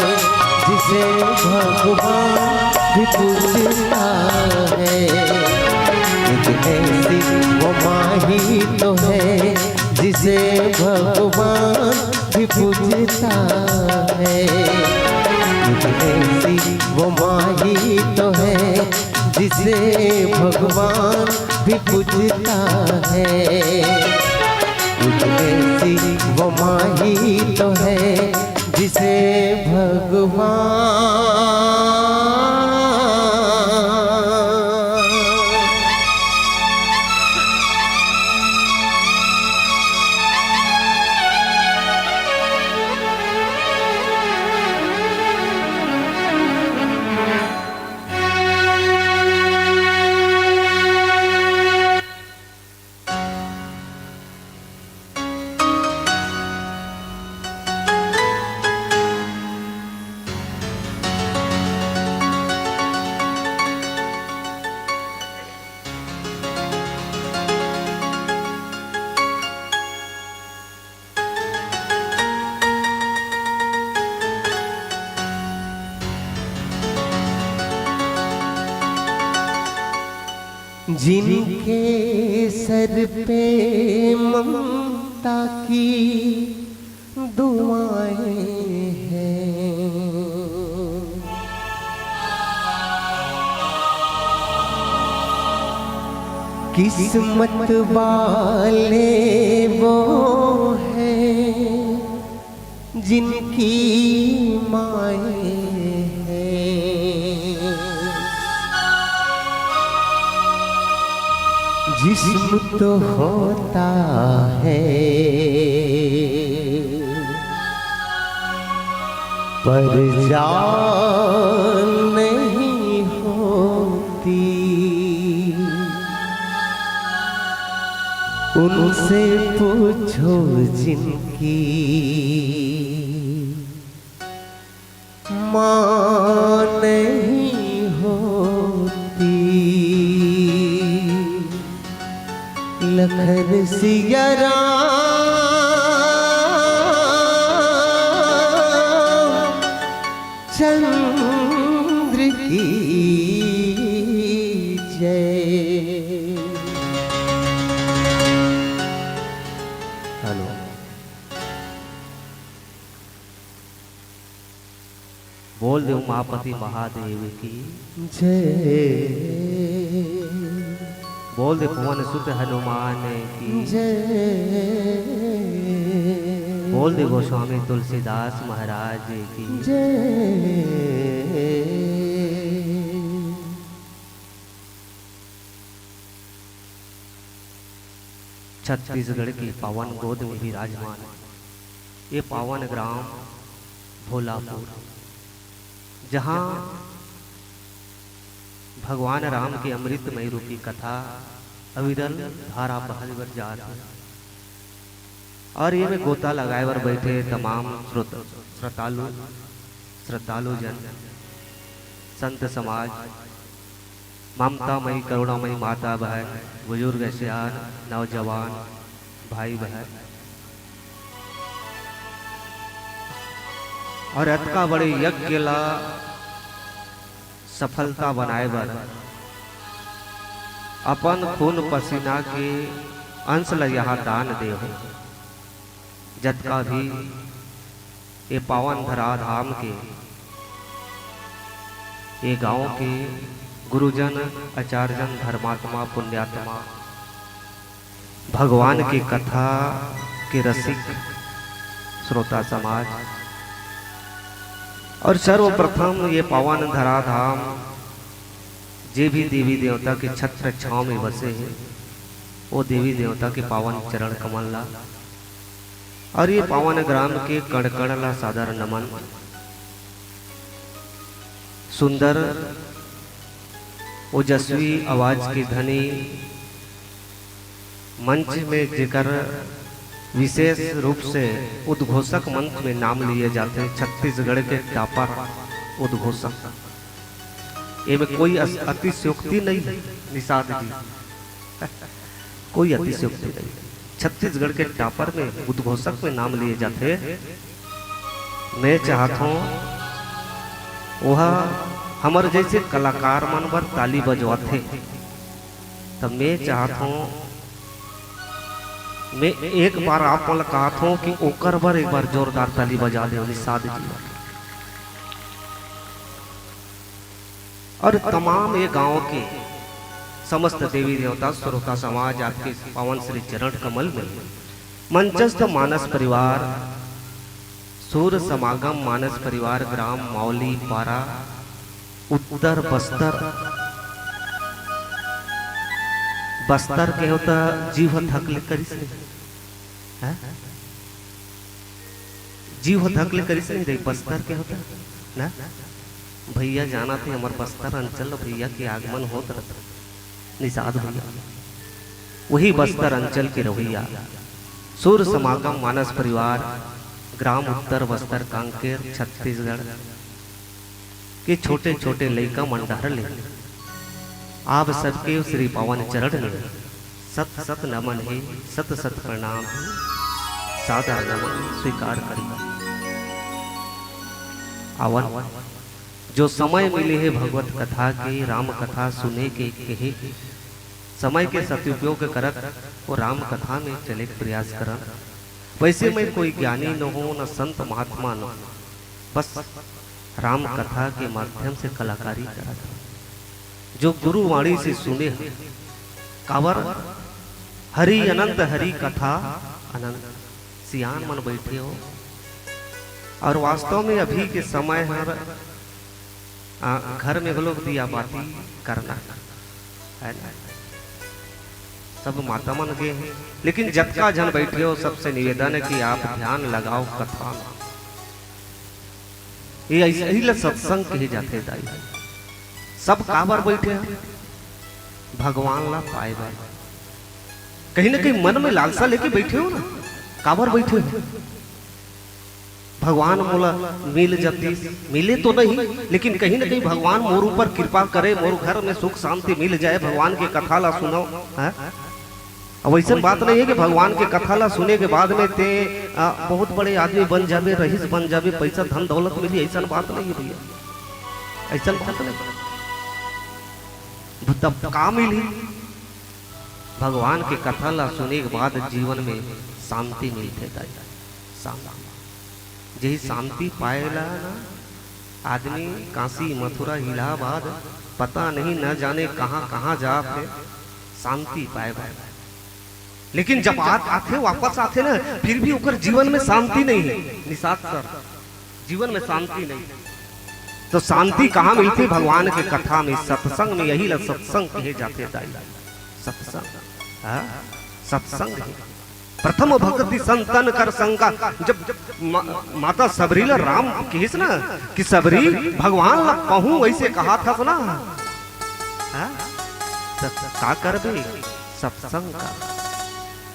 Speaker 14: जिसे भगवान भी पूछता है। एक ऐसी वो माही तो है जिसे भगवान भी पूछता है। एक ऐसी वो माही तो है जिसे भगवान भी पूछता है। एक ऐसी वो माही तो है जिसे भगवान जिनके सर पे ममता की दुआएं हैं, किस्मत वाले वो हैं जिनकी माएं जिस्म तो होता है पर जान नहीं होती। उनसे पूछो जिनकी मां नहीं होती। लखन सिया राम चंद्र की जय। हेलो
Speaker 12: बोल दे उमापति महादेव की
Speaker 14: जय।
Speaker 12: बोल दे पवन सुत हनुमान की
Speaker 14: जय।
Speaker 12: बोल दे गोस्वामी तुलसीदास महाराज की
Speaker 14: जय।
Speaker 12: छत्तीसगढ़ की पावन गोद में विराजमान ये पावन ग्राम भोलापुर, जहाँ भगवान राम की अमृतमय रूपी कथा अविरल धारा बहल जात है। और ये में गोता लगाए बर बैठे तमाम श्रद्धालु जन, संत समाज, ममतामयी करुणामयी माता बहन, बुजुर्ग सियान, नौजवान भाई बहन और अतका बड़े यज्ञ ला सफलता बनाए बर अपन खून पसीना के अंश ल यहाँ दान दे हो। जतका भी ये पावन धराधाम के ये गांव के गुरुजन, आचार्यजन, धर्मात्मा, पुण्यात्मा, भगवान की कथा के रसिक श्रोता समाज और सर्वप्रथम ये पावन धराधाम जे भी देवी देवता के छत्र छांव में बसे हैं वो देवी देवता के पावन चरण कमल ला और ये पावन ग्राम के कण कण ला सादर नमन। सुंदर ओजस्वी आवाज की धनी मंच में जेकर विशेष रूप से उद्घोषक मंच में नाम लिए जाते हैं छत्तीसगढ़ के टापर उद्घोषक। इनमें कोई अतिशयोक्ति नहीं है निषाद जी, कोई अतिशयोक्ति नहीं। छत्तीसगढ़ के टापर में उद्घोषक में नाम लिए जाते। मैं चाहता हूँ वह हमारे जैसे कलाकार मन बर ताली बजवाते। तो मैं चाहता हूँ, मैं एक बार आप मन कहता हूँ कि ओकर बर एक बार जोरदार ताली बजा दे निषाद जी। और तमाम ये गांव के समस्त देवी देवता श्रोता समाज आपके पावन श्री चरण कमल में मंचस्थ मानस परिवार सूर समागम मानस परिवार ग्राम मौली पारा उत्तर बस्तर के होता जीव थकले करिस हैं, जीव थकले करिस नहीं रे। बस्तर के होता ना भैया जाना थे हमारे बस्तर अंचल भैया के आगमन होत रहता निषाद भैया, वही बस्तर अंचल के रवैया सूर समागम मानस परिवार ग्राम उत्तर बस्तर कांकेर छत्तीसगढ़ के छोटे छोटे लइका मंडार ले आप सबके श्री पावन चरण में सत सत नमन है, सत सत प्रणाम है, सादर नमन स्वीकार करी। आवन जो समय मिले है भगवत कथा के, राम कथा सुने के कहे, समय के सदुपयोग करत वो राम कथा में चले प्रयास करन। वैसे मैं कोई ज्ञानी न हो न संत महात्मा न, बस राम कथा के माध्यम से कलाकारी करा था। जो गुरु वाणी से सुने कावर हरि अनंत हरि कथा अनंत सियान मन बैठे हो। और वास्तव में अभी के समय हर घर में लोग दिया बाती करना है ना, सब माता मन गए हैं, लेकिन जतका जन बैठे हो सबसे निवेदन है कि आप ध्यान लगाओ कथा में। ये ऐसे ही सत्संग कहे जाते दाई। सब काबर बैठे हैं भगवान ला पाए बार, कहीं ना कहीं मन में लालसा लेके बैठे हो ना, काबर बैठे हो भगवान मोला मिल जाती, मिले तो नहीं लेकिन कहीं ना कहीं भगवान मोर ऊपर कृपा करे, मोर घर में सुख शांति मिल जाए, भगवान के कथा ला सुनो। अब ऐसा बात नहीं है कि भगवान के कथा ला सुने के बाद में ते बहुत बड़े आदमी बन जावे, रईस बन जावे, पैसा धन दौलत मिली, ऐसा बात नहीं है भैया, ऐसा बात नहीं। तब का मिली भगवान के कथा ला सुने के बाद जीवन में शांति मिलते शांति। यही शांति पाएला ना आदमी काशी मथुरा इलाहाबाद पता नहीं न जाने कहां कहां जाते शांति पाए। लेकिन जब आते वापस आते ना फिर भी उकर जीवन में शांति नहीं है निषाद सर, जीवन में शांति नहीं। तो शांति कहाँ मिलती भगवान के कथा में, सत्संग में। यही सत्संग कहे जाते दाई, सत्संग सत्संग प्रथम भक्ति संतन कर संगा। जब माता सबरी ला राम कहिस ना कि सबरी भगवान ला कहूं ऐसे कहा था ना, का करबे सत्संग का।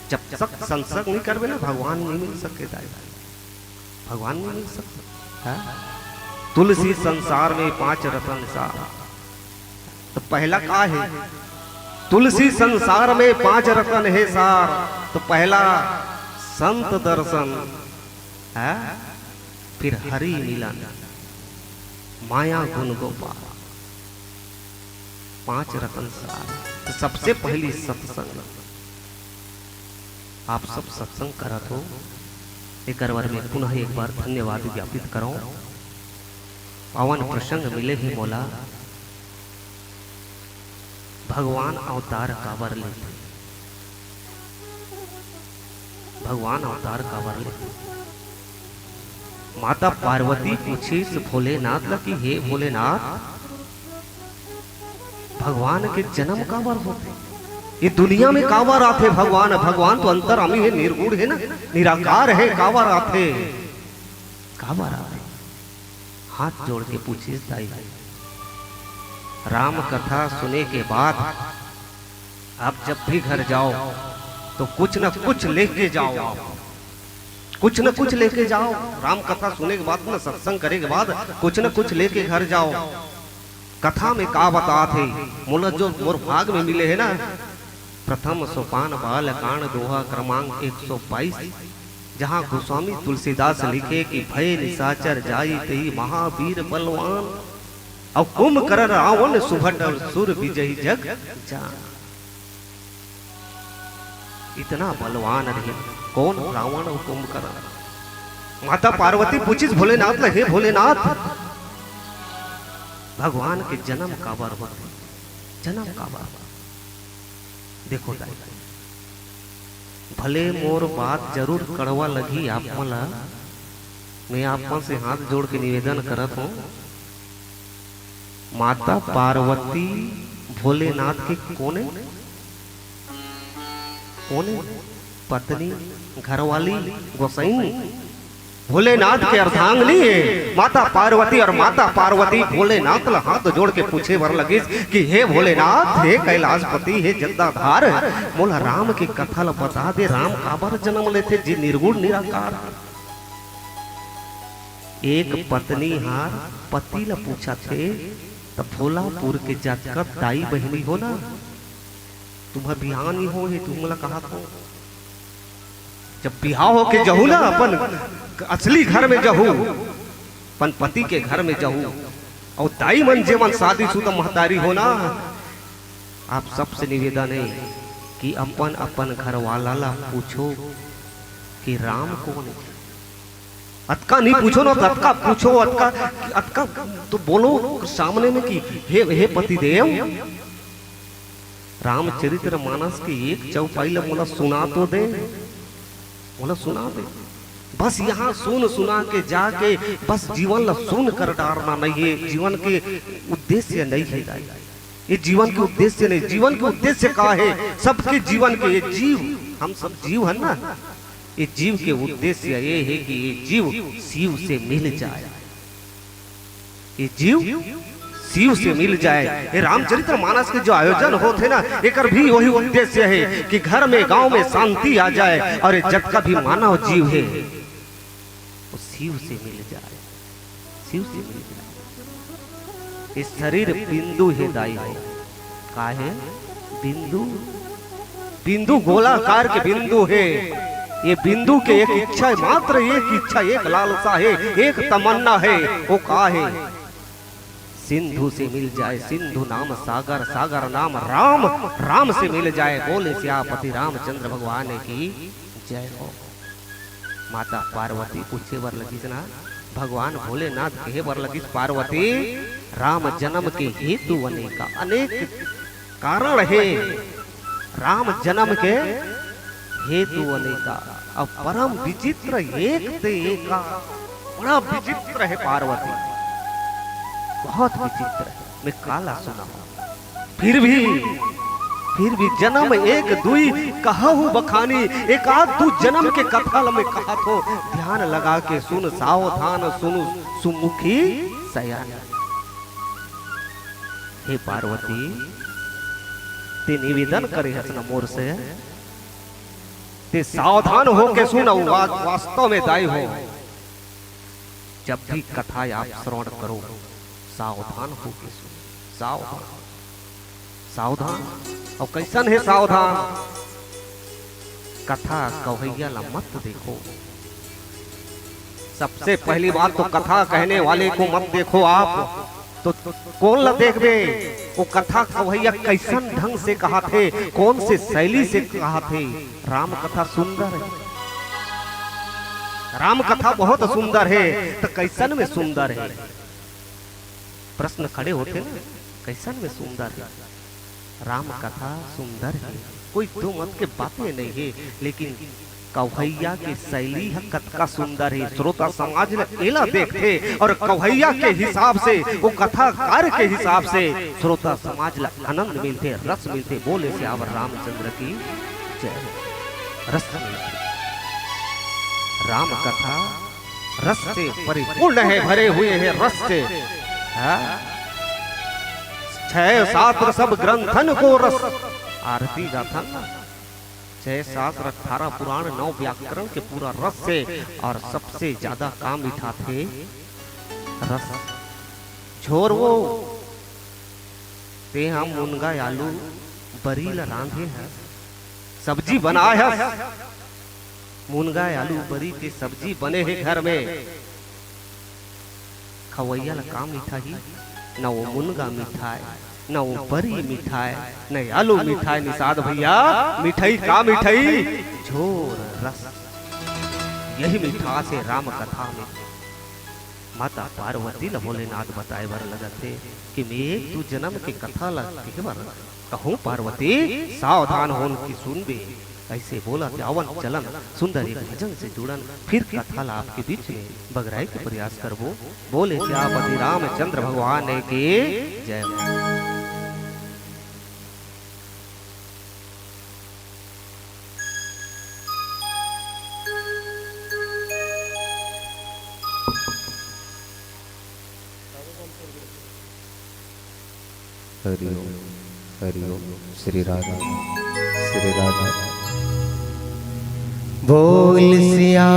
Speaker 12: जब तक सत्संग नहीं करबे ना भगवान नहीं मिल सकते दाई, भगवान नहीं मिल सकते। तुलसी संसार में 5 रतन सार, तो पहला का है तुलसी संसार में 5 रतन है सार। तो पहला संत दर्शन है, फिर हरि मिलन, माया गुण गोपाल, 5 रतन सार। तो सबसे पहली सत्संग। आप सब सत्संग करत हो, एक बार में पुनः एक बार धन्यवाद ज्ञापित करो। पावन प्रसंग मिले ही मोला, भगवान अवतार काबर लेते, भगवान अवतार काबर लेते। माता पार्वती पूछी भोलेनाथ लगी, हे भोलेनाथ भगवान के जन्म काबर होते, ये दुनिया में काबर आते भगवान। भगवान तो अंतर्यामी है, निर्गुण है ना, निराकार है, काबर आते, काबर आते। हाथ जोड़ के पूछी दाई, राम कथा सुने के बाद आप जब भी घर जाओ तो कुछ न कुछ लेके जाओ, कुछ न कुछ लेके जाओ। राम कथा सुने के बाद ना, सत्संग करे के बाद कुछ न कुछ लेके घर जाओ। कथा में का बता थे मोला जो मोर भाग में मिले है ना, प्रथम सोपान बाल कांड दोहा क्रमांक 122, जहाँ गोस्वामी तुलसीदास लिखे कि भय निशाचर जाई तही महावीर बलवान। और कुंभकर्ण रावण सुभट और सुर विजयी जग जान। इतना बलवान रहे कौन? रावण और कुंभकर्ण। माता पार्वती पूछिस भोलेनाथ हे भोलेनाथ, भगवान के जन्म का बार होते, जन्म का बार। देखो दाई, भले मोर बात जरूर कड़वा लगी आप मला, मैं आप से हाथ जोड़ के निवेदन करत हूँ, माता पार्वती भोलेनाथ के कोने कोने पत्नी, घरवाली, गोसाई, भोलेनाथ के अर्धांगिनी है माता पार्वती। और माता पार्वती भोलेनाथ ला हाथ जोड़ के पूछे वर लगी कि हे भोलेनाथ, हे कैलाशपति, हे जगदाधार, मोला राम की कथा ला बता दे, राम काबर जन्म लेते जी निर्गुण निराकार। एक पत्नी हार पति ला पूछा थे, तो भोलापुर के जाकर दाई बहनी हो ना, तुम्हें बिहान ही हो, ये तुमला कहा तो जब बिहाव हो के जहू ना अपन असली घर में जहू, अपन पति के घर में जहू, और दाई मन जेवन शादीशुदा महतारी हो ना, आप सबसे निवेदन है कि अपन अपन घर वाला ला पूछो कि राम कौन है। अतका नहीं पूछो ना, अतका पूछो, अतका तो बोलो सामने में कि हे पति देव, रामचरित्र मानस की एक चौपाई ला मोला सुना तो दे, मोला सुना दे। बस यहाँ सुन सुना के जाके बस जीवन ला सुन कर डारना नहीं है, जीवन के उद्देश्य नहीं है। ये जीवन के उद्देश्य नहीं, जीवन के उद्देश्य का है सबके जीवन के, ये जीव, हम सब जीव है ना, ये जीव के उद्देश्य ये है कि ये जीव शिव से मिल जाए, ये जीव शिव से मिल जाए। ये रामचरित्र मानस के जो आयोजन होते ना, एक भी वही उद्देश्य है कि घर में गांव में शांति आ जाए, और जब का भी मानव जीव है वो शिव से मिल जाए, शिव से मिल जाए। इस शरीर बिंदु है दाई हो, का है बिंदु, बिंदु गोलाकार के बिंदु है। ये बिंदु के एक इच्छा, मात्र एक इच्छा, एक लालसा है, एक तमन्ना है, वो का है सिंधु से मिल जाए, सिंधु नाम सागर, सागर नाम राम, राम से मिल जाए। बोले सियापति रामचंद्र भगवान की जय हो। माता पार्वती पूछे वर लगी ना, भगवान भोलेनाथ कहे वर लगी, पार्वती राम जन्म के हेतु अनेका, अनेक कारण है राम जन्म के हेतु अनेका। अब परम विचित्र एक ते एका, बड़ा विचित्र है पार्वती, बहुत विचित्र है। मैं काला सुना फिर भी जन्म एक दुई कहू बखानी, एक आध दू जन्म के कथा में कहा तो ध्यान लगा के सुन, सावधान सुनु सुमुखी सयान। हे पार्वती, ते निवेदन करे हसन मोर से, ते सावधान हो के सुन, वास्तव में दाई हो। जब भी कथा आप श्रवण करो सावधान हो के सुन, सावधान, सावधान। और कैसन है सावधान? कथा कवैया ला मत देखो। सबसे पहली बात तो कथा कहने वाले को मत देखो आप, तो कौन ला देखबे? वो कथा कवैया कैसन ढंग से कहा थे, कौन से शैली से कहा थे। राम कथा सुंदर है, राम कथा बहुत सुंदर है, तो कैसन में सुंदर है? प्रश्न खड़े होते ना, कैसन में सुंदर है? राम कथा सुंदर है, कोई दो मत के बातें नहीं है, लेकिन कवैया की शैली कथा सुंदर है। श्रोता समाज ने एला देखते, और कवैया के हिसाब से, वो कथाकार के हिसाब से श्रोता समाज ला आनंद मिलते, रस मिलते। बोले से आवर रामचंद्र की जय। रस मिलते, राम कथा रस से परिपूर्ण है, भरे हुए हैं रस से। 6 शास्त्र सब ग्रंथन को रस, आरती गाथा 6 शास्त्र 18 पुराण 9 व्याकरण के पूरा रस से, और सबसे ज्यादा काम उठाते रस। झोरवो ते हम मुनगा आलू बरील रांधे है, सब्जी बनाया है, मुनगा आलू बरी के सब्जी बने हैं घर में। खवैया ला काम इठा ही न वो मुनगा मिठाई, न वो परी मिठाई, न आलू मिठाई। निषाद भैया मिठाई का मिठाई, झोर रस। यही मिठास है राम कथा में। माता पार्वती ल भोलेनाथ बताए बर लगते कि मैं तू जन्म की कथा लगे बर कहूँ पार्वती सावधान होन की सुनबे। ऐसे बोला त्यावन चलन सुंदर एक भजन से जुड़न, फिर कथा ला आपके बीच में बगराई के प्रयास करबो। बोले त्यापति रामचंद्र भगवान के जय।
Speaker 13: हरि ओम, हरि ओम। श्री राधा, श्री राधा।
Speaker 14: बोल सियावर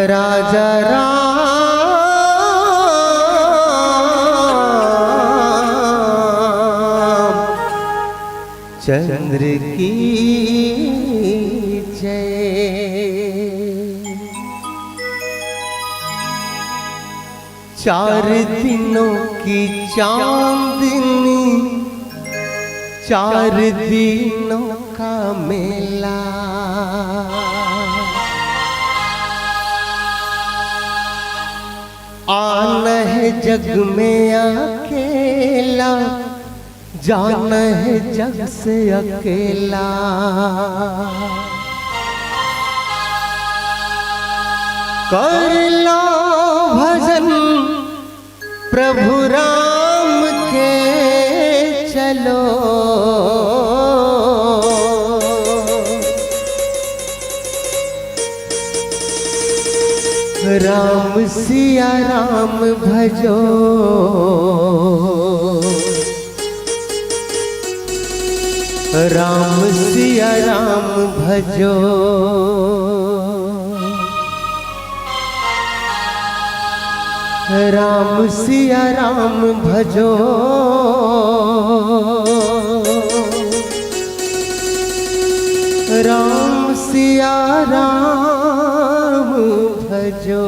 Speaker 14: राजा चंद्र की जय। 4 दिनों की चांदनी, 4 दिनों का मेला। आना है जग में अकेला, जाना है जग से अकेला। कर लो भजन प्रभु राम के चलो। राम सिया राम भजो, राम सिया राम भजो। राम सिया राम भजो। राम सिया राम भजो।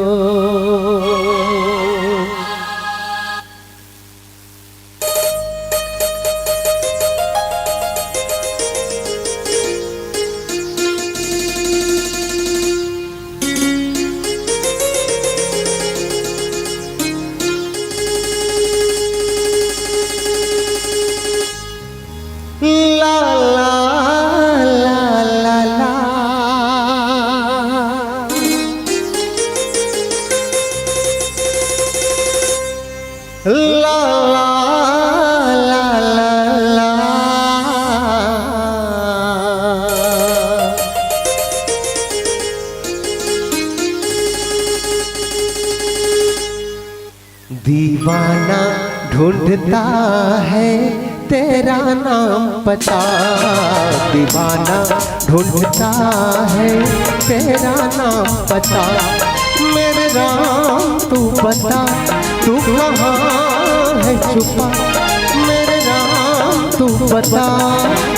Speaker 14: दीवाना ढूंढता है तेरा नाम पता, दीवाना ढूंढता है तेरा नाम पता। मेरे राम तू बता, तू कहाँ है छुपा। मेरे राम तू बता,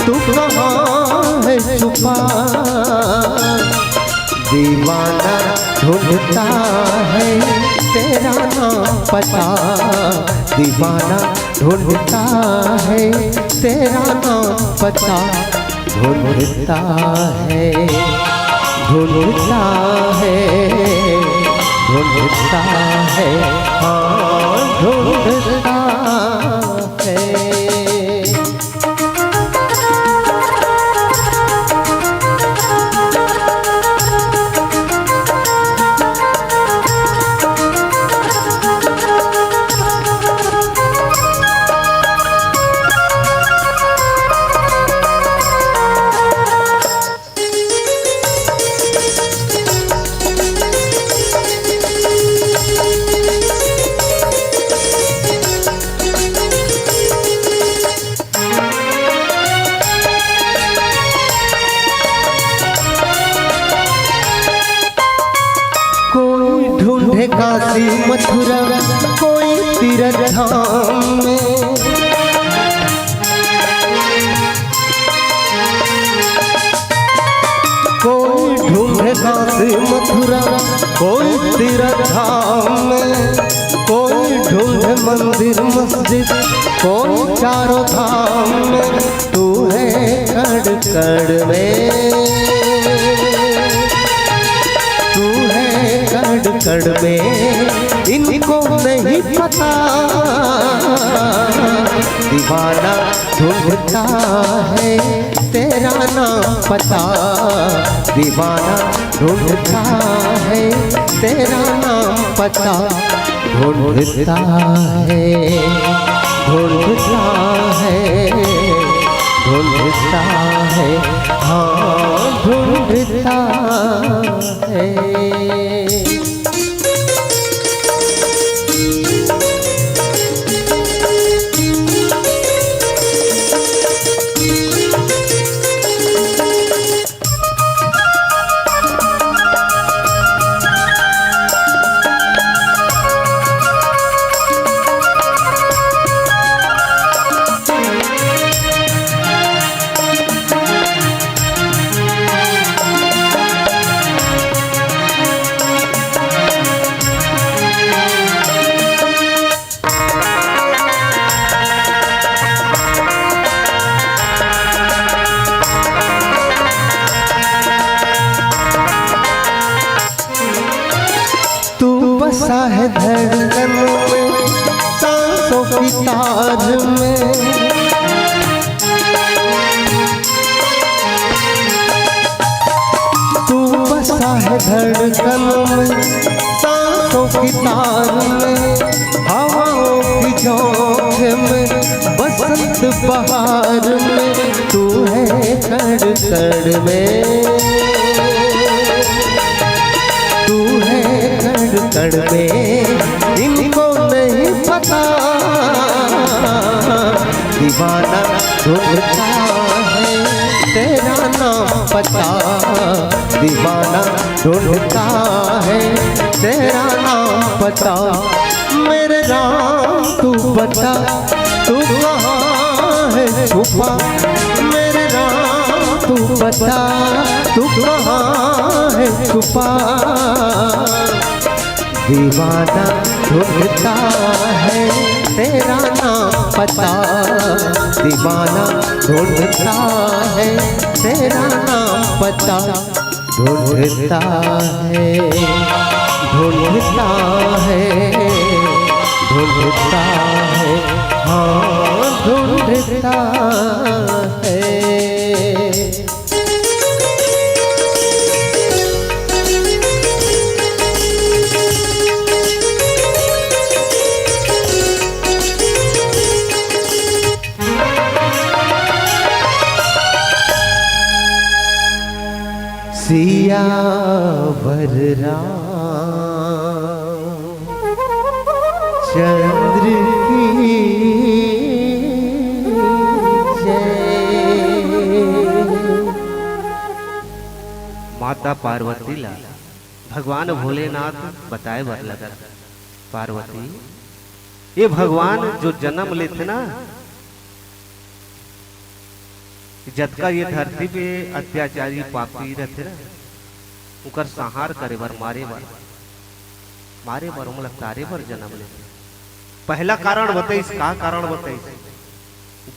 Speaker 14: तू कहाँ है छुपा। दीवाना ढूंढता है तेरा नाम पता, दीवाना ढूंढता है तेरा नाम पता। ढूंढता है, ढूंढता है, ढूंढता है, हाँ ढूंढता है। काशी मथुरा कोई तीर्थ धाम में, काशी मथुरा, कोई तीर्थ धाम में, कोई ढूंढे मंदिर मस्जिद, कोई चारों धाम में, तू है कड़ कड़ में, तू है कड़ कड़ में, इनको नहीं पता दीवाना ढूंढता है तेरा नाम पता, दीवाना ढूंढता है तेरा नाम पता, ढूंढता है, ढूंढता है, ढूंढता है, हाँ ढूंढता है। बसा है धड़कन में, सांसों की तार में, तू बसा है धड़कन में, सांसों की तार में, हवाओं की झोंके में, बसंत बहार में, तू है कड़ कड़ में, तू है कड़ कड़ में, इनको नहीं पता दीवाना ढूंढता है तेरा नाम पता, दीवाना ढूंढता है तेरा नाम पता, मेरे राम तू बता तू कहाँ है छुपा, मेरे राम तू बता तू कहाँ है छुपा, दीवाना ढूंढता है तेरा नाम पता, दीवाना ढूंढता है तेरा नाम पता, ढूंढता है, ढूंढता है, ढूंढता है, हाँ ढूंढता है। सियावर राम चंद्र की जय।
Speaker 12: माता पार्वती ला भगवान भोलेनाथ बताए बर लगा, पार्वती ये भगवान जो जन्म लेते ना, जतका ये धरती पे अत्याचारी पापी रहते ना, उनकर संहार करे बर, मारे बर उमला तारे बर जन्म लेते। पहला कारण बताइस, का कारण बताइस?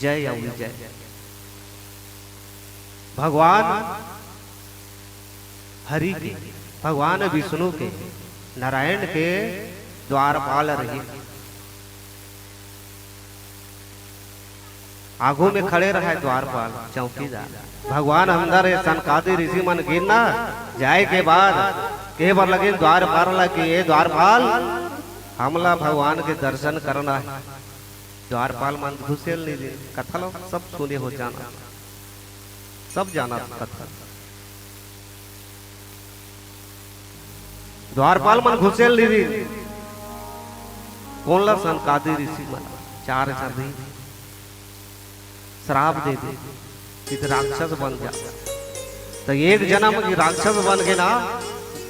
Speaker 12: जय या विजय। भगवान हरि के, भगवान विष्णु के, नारायण के द्वारपाल रहे, आगू में खड़े रहे द्वारपाल चौकीदार। भगवान अंदर है, सनकादिक ऋषि मन गिरना जाए के बाद के बार लगे द्वारपाल के, ये द्वारपाल हमला भगवान के दर्शन करना है। द्वारपाल मन घुसेल नहीं दे, कथा लो सब सुने हो जाना, सब जाना कथा। द्वारपाल मन घुसेल नहीं दे, कौन ला सनकादिक ऋषि मन चार सदी श्राप दे दे कि राक्षस बन जा। तो एक जन्म की राक्षस बन गए ना,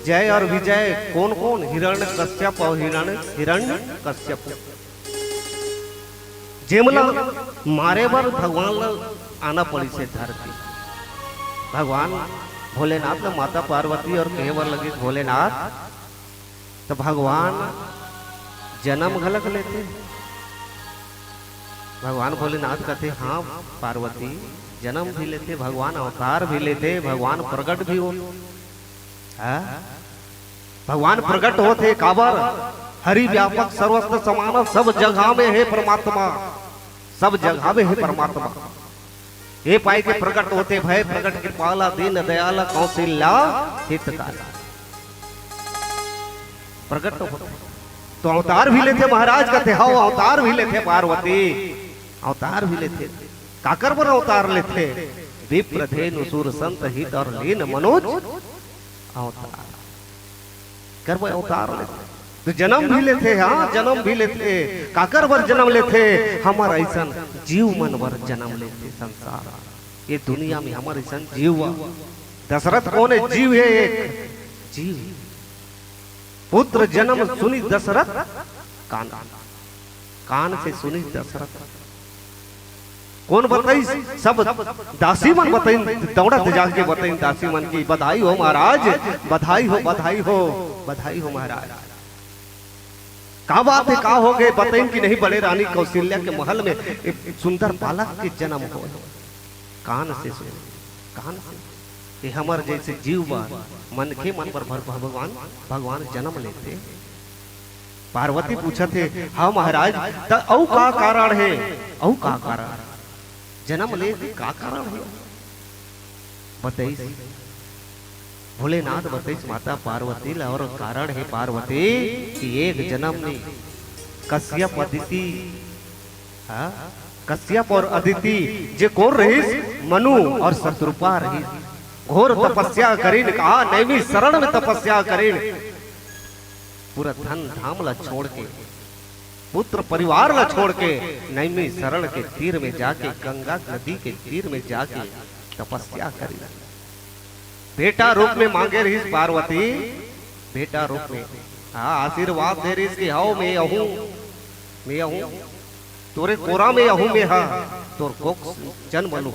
Speaker 12: जय और विजय कौन कौन? हिरण्य कश्यप और हिरण्य कश्यप। जेमला मारे बर भगवान ला आना पड़ी से धरती। भगवान भोलेनाथ ने माता पार्वती और कहवर लगे भोलेनाथ तो भगवान जन्म घलक लेते। भगवान भोलेनाथ कहते हाँ पार्वती जन्म भी लेते, भगवान अवतार भी लेते, भगवान प्रकट भी हो। भगवान प्रकट होते काबर हरि व्यापक सर्वत्र समान सब जगह में है परमात्मा, सब जगह में है परमात्मा। ये पाए के प्रकट होते भय प्रकट कृपाला दीन दयाला कौशल्या हितकाला। प्रकट तो अवतार भी लेते महाराज कहते हाँ अवतार भी लेते पार्वती, अवतार भी लेते। काकर पर अवतार लेते विप्र धेनु सुर संत हित और लीन मनोज अवतार कर अवतार लेते। तो जन्म भी लेते हाँ जन्म भी लेते, काकर बर जन्म लेते हमारा ऐसा जीव मन बर जन्म लेते। संसार ये दुनिया में हमारे ऐसा जीव दशरथ कौन है? जीव है एक जीव। पुत्र जन्म सुनी दशरथ कान, कान से सुनी दशरथ। कौन बताई? सब दासी मन बताई, दौड़त जाके बताई दासी मन की बधाई हो महाराज, बधाई हो बधाई हो बधाई हो महाराज। का बात है का हो गए बताइन कि नहीं बड़े रानी कौशल्या के महल में एक सुंदर बालक के जन्म हो। कान से सुने, कान से। ये हमार जैसे जीव बा मन के मन पर भगवान भगवान जन्म लेते। पार्वती पूछते हाँ महाराज त औ का कारण है? औ का कारण जन्म ले का कारण है बताइए। भोलेनाथ बताइए माता पार्वती और कारण है पार्वती कि एक जन्म में कश्यप अदिति, कश्यप और अदिति जे कौन रही मनु और शत्रुपा रही घोर तपस्या करीन, कहा नैमी शरण में तपस्या करीन। पूरा धन धाम ला छोड़ के पुत्र परिवार ला छोड़ के नैमी शरण के तीर में जाके गंगा नदी के तीर में जाके तपस्या करी। बेटा रूप में मांगे रही पार्वती, बेटा रूप में हाँ आशीर्वाद दे रही कि हाओ मैं ahूं, मैं ahूं तोरे कोरा में ahूं मैं हाँ तोर कोख जन्म लूं।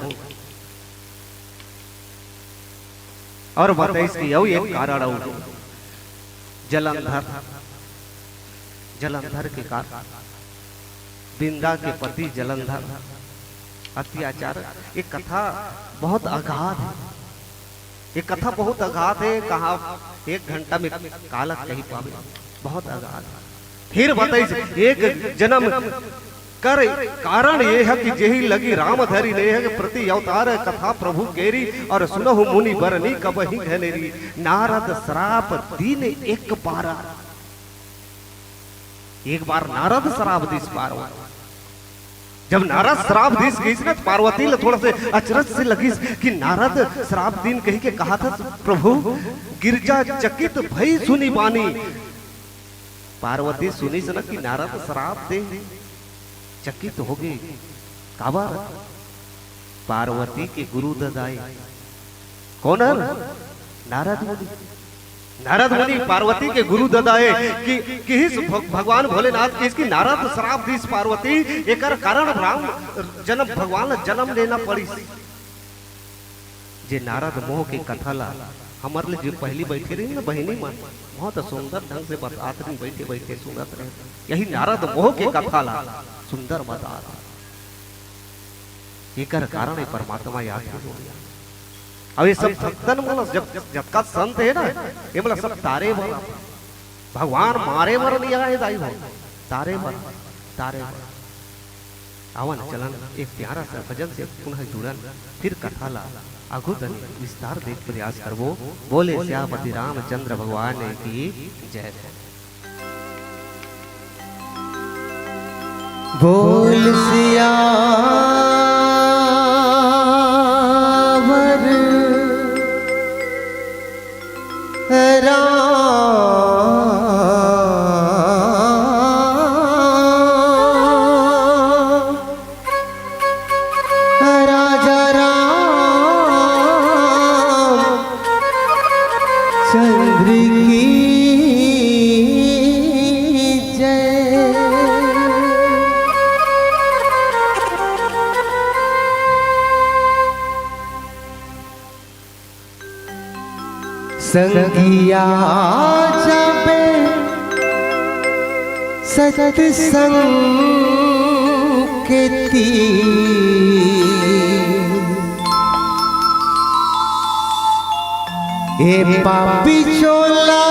Speaker 12: और बताइए कि यौ एक कारण हो जलंधर, जलंधर के कारण बिंदा के पति जलंधर अत्याचार। ये कथा बहुत अगाध है, ये कथा बहुत अगाध है। कहा एक घंटा में कालक कहीं पावे, बहुत अगाध। फिर बताइए एक जन्म कर कारण ये है कि जेही लगी राम धरी ने है कि प्रति अवतार कथा प्रभु केरी और सुनहु मुनि बरनी कबही घनेरी। नारद श्राप दीन एक बार, एक बार नारद श्राप दिस पार्वती। जब नारद श्राप दिस गई ना पार्वती ले थोड़ा से अचरज से लगी कि नारद श्राप दिन कही के कहा था प्रभु गिरजा चकित भई सुनी बानी। पार्वती सुनी सुना कि नारद श्राप दे चकित हो गई। काबर पार्वती के गुरु ददाई कौन है? नारद मुनि। नारद मुनि पार्वती के गुरु ददाए कि इस भगवान भोलेनाथ की इसकी नारद श्राप दी पार्वती एकर कारण राम जन्म भगवान जन्म लेना पड़ी। जे नारद मोह के कथा ला हमारे लिए जो पहली बैठी रही ना बहनी मन बहुत सुंदर ढंग से बताते रही, बैठे बैठे सुनत रहे। यही नारद मोह के कथा ला सुंदर बता एकर कारण परमात्मा याद हो। अब ये सब भक्तन बोला जब का संत है ना ये बोला सब तारे बोला भगवान मारे मर नहीं आए दाई हो तारे मर तारे मर। आवन चलन एक प्यारा सा भजन से पुनः जुड़न फिर कथा ला आगु धनी विस्तार देख प्रयास करबो। बोले श्यामपति रामचंद्र भगवान की जय।
Speaker 14: बोल सिया संगिया जाबे सत्संग के ए पापी चोला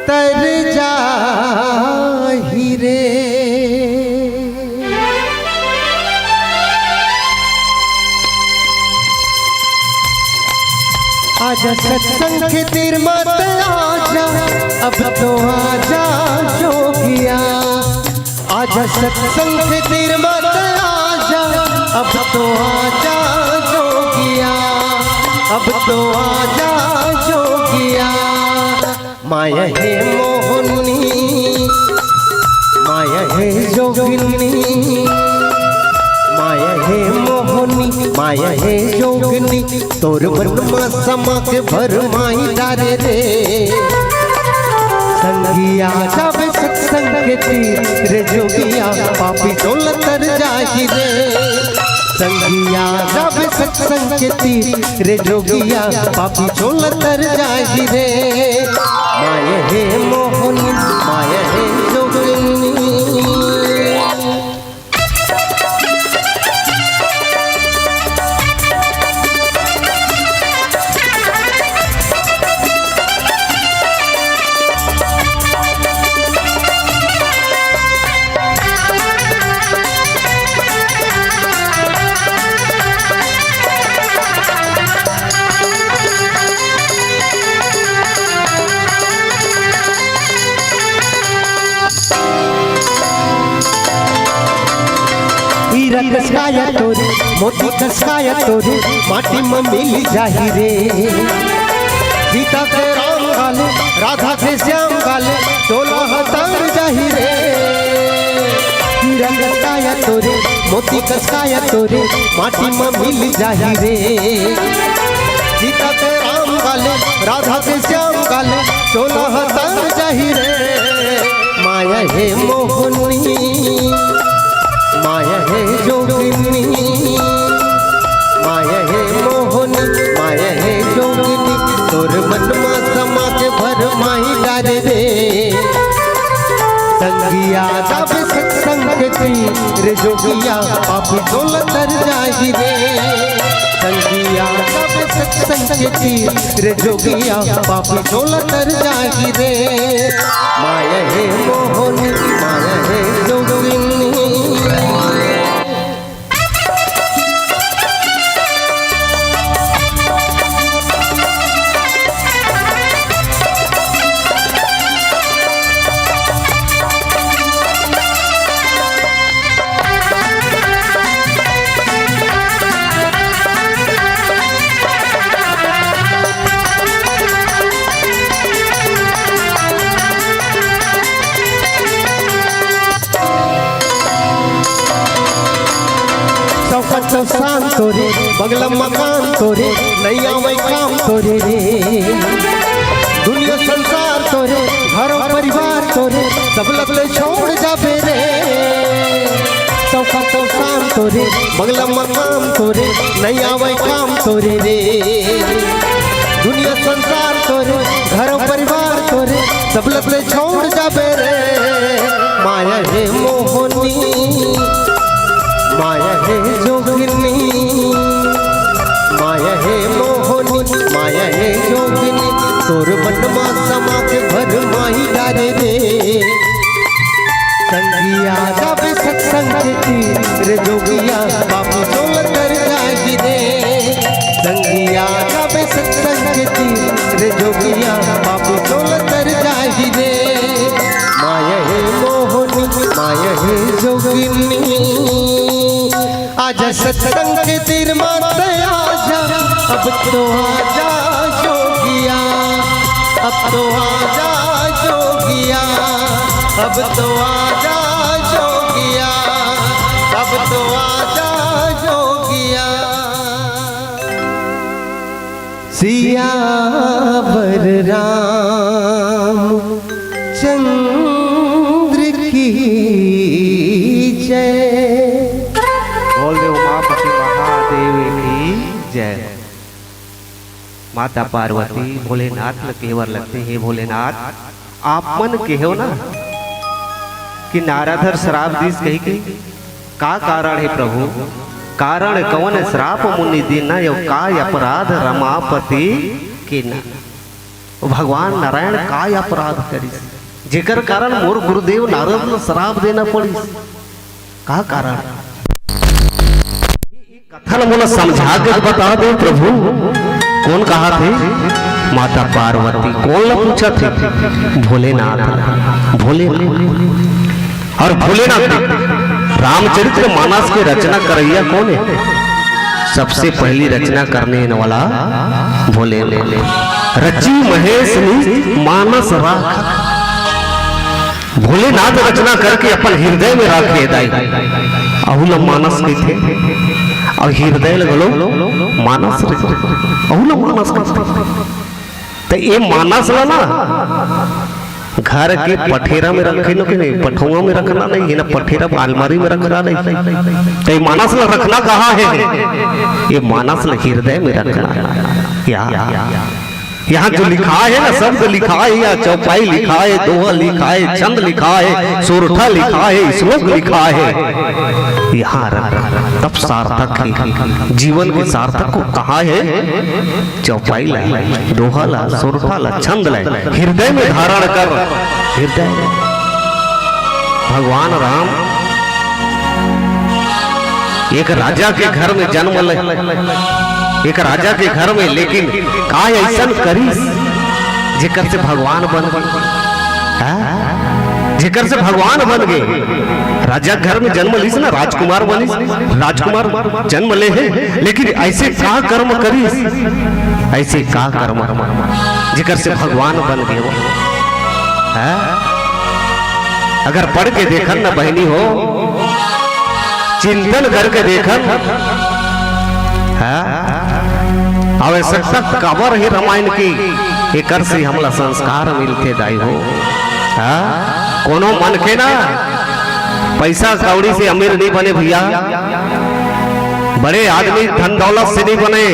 Speaker 14: तर जाहि रे। आजा सत्संग के तीर मत आजा, अब तो आजा जोगिया। आजा सत्संग के तीर मत आजा, अब तो आजा जोगिया। अब तो आजा जोगिया। माया है मोहनी, माया है जोगिनी, माया है मोहनी, माया है जोगनी, तोर मन में समा के भर माई डारे रे। संगिया जब सत्संग के तीर रे जोगिया, पापी डोल तर जाहि रे। संगिया जब सत्संग के तीर रे जोगिया, पापी डोल तर जाहि रे। माया है मोहनी, माया है जोगनी। हीरा कसकाया तोरे, मोती कसकाया तोरे, माटी में मिल जाहि रे। सीता के राम गाले, राधा के श्याम गाले, 16 तर जाहि रे। हीरा कसकाया तोरे, मोती कसकाया तोरे, माटी में मिल जाहि रे। सीता के राम गाले, राधा के श्याम गाले, 16 तर जाहि रे। माया है मोहनी, माया है जोगिनी, माया है मोहनी, माया है जोगिनी, तोर मन में समा के भर माही डारे रे। संगिया जब सत्संग के तीर जोगिया, पापी डोल तर जाहि रे। संगिया जब सत्संग के तीर जोगिया, पापी डोल तर जाहि रे। माया है मोहनी, माया है जोगिनी। शान तोरे, बगला मकान तोरे, नैया वही काम तोरे रे। दुनिया संसार तोरे, घर परिवार तोरे, सब लगले छोड़ जाबे रे। सौखा तो शान तोरे, बगला मकान तोरे, नैया वही काम तोरे रे। दुनिया संसार तोरे, घर परिवार तोरे, सब लगले छोड़ जाबे रे। माया है मोहनी, माया है जोगिनी, माया है मोहनी, माया है जोगिनी, तोर मन में समा के भर माही डारे रे। संगिया जब सत्संग के तीर जोगिया, पापी डोल तर जाहि रे। संगिया जब सत्संग के तीर जोगिया, पापी डोल तर जाहि रे। माया है मोहनी, माया है जोगिनी। आजा सत्संग के तीर मत आजा, अब तो आजा जोगिया। अब तो आजा जोगिया, अब तो आजा जोगिया, अब तो आजा जोगिया। सियावर रामचंद्र की जय।
Speaker 12: बोल दे उमापति महादेव की जय। माता माता पार्वती भोलेनाथ केवर लगते हे भोलेनाथ आप मन के हो ना कि नाराधर श्राप दिस कही के का कारण है प्रभु कारण कौन श्राप मुनि दीना यो का अपराध रमापति के ना भगवान नारायण का अपराध करी जेकर कारण मोर गुरुदेव नारद ने श्राप देना पड़ी का कारण कथन मोला समझा के बता दो प्रभु कौन कहा थे माता पार्वती कौन ला पूछा थे भोलेनाथ भोलेनाथ और भोलेनाथ रामचरित्र मानस की रचना करैया कौन है सबसे पहली रचना करने वाला भोले रची महेश मानस राख भोलेनाथ रचना करके अपन हृदय में रखे दाई अहुल मानस के थे और हृदय लगलो मानस अहुल मानस तो ये मानस ला ना घर के पठेरा में रखे न कि नहीं पठुआ में रखना नहीं है ना पठेरा अलमारी में रखना नहीं तो ये मानस ला रखना कहाँ है ये मानस ला हृदय में रखना यहाँ जो लिखा है ना शब्द लिखा है या चौपाई लिखा है दोहा लिखा है छंद लिखा है सोरठा लिखा है श्लोक लिखा है यहाँ तब सार्थक है जीवन के सार्थक को कहा है चौपाई ला दोहा ला सोरठा ला छंद ला हृदय में धारण कर हृदय भगवान राम एक राजा के घर में जन्म ले एक राजा के घर में लेकिन का ऐसा करीस जेकर से भगवान बन जेकर से भगवान बन गए राजा घर में जन्म लीस ना राजकुमार बनी राजकुमार जन्म ले है लेकिन ऐसे का कर्म करीस ऐसे का कर्म जेकर से भगवान बन गए वो अगर पढ़ के देखन ना बहनी हो चिंतन करके देखन आवश्यकता कबर है रामायण की एक से हमला संस्कार मिलते दाई हो कोनो मन के ना पैसा कौड़ी से अमीर नहीं बने भैया बड़े आदमी धन दौलत से नहीं बने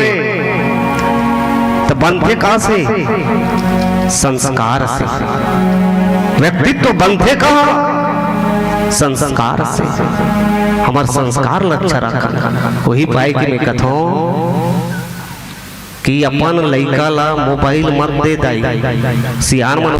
Speaker 12: तो बनते कहां से संस्कार से व्यक्तित्व बनते कहां संस्कार से हमार संस्कार लच्छा रखा वही पाए कि मैं कथो कि अपन लइका ला मोबाइल मत दे दाई सियान मन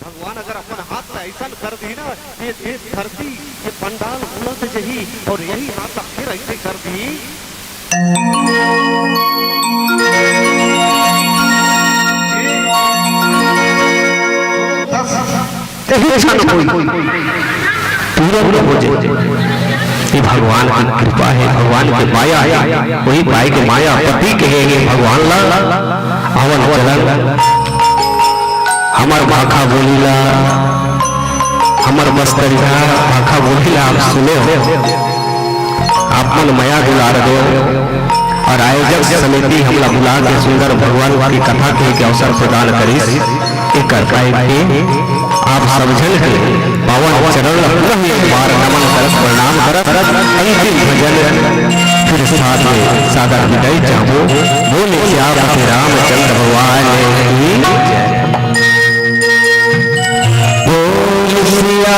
Speaker 12: भगवान अगर अपन हाथ में ऐसा कर दी ना ये देश धरती ये पंडाल उलट जही और यही हाथ फिर ऐसे कर दी पूरा हो जाए। ये भगवान की कृपा है, भगवान की माया है। वही पाए के माया पति कहेंगे भगवान ला हवन चलन हमार भाखा बोलीला, हमार मस्तरिया भाखा बोलीला। आप सुने हो, आप मन माया दुलार दो और आयोजक समिति हमला बुला के सुंदर भगवान की कथा के अवसर प्रदान करी। एक आप सब जन के पावन चरण एक बार नमन करत प्रणाम करत अंतिम भजन फिर साथ में सादर विदाई चाहो। बोले क्या रामचंद्र भगवान की बोल श्रिया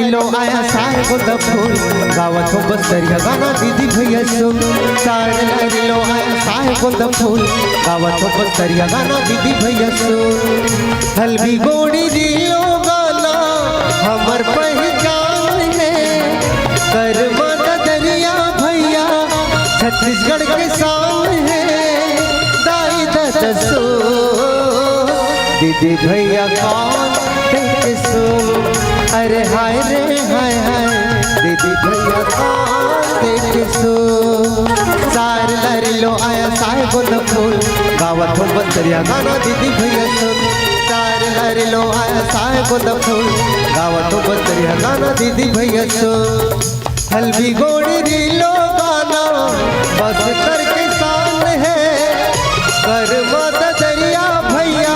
Speaker 14: लो आया सारे गोदा फूल गावत हो बस्तरिया गाना दीदी भैया सुन। सारे लो आया सारे गोदा फूल गावत हो बस्तरिया गाना दीदी भैया सुन। हल्दी गोड़ी दियो गाना हमर पहचान है, करवा दरिया भैया छत्तीसगढ़ के सामने है। दाई दसो दीदी भैया कौन देखे सुन। अरे हाय रे हाय हाय दीदी भैया कौन देखे सुन। सार लरिलो आया सारे गोदा फूल गावत हो बस्तरिया गाना दीदी भैया सुन। सार लरिलो आया सारे गोदा फूल गावत हो बस्तरिया गाना दीदी भैया सुन। हल्दी गोड़ी रीलो गाना बस कर के सामने है, करवा दरिया भैया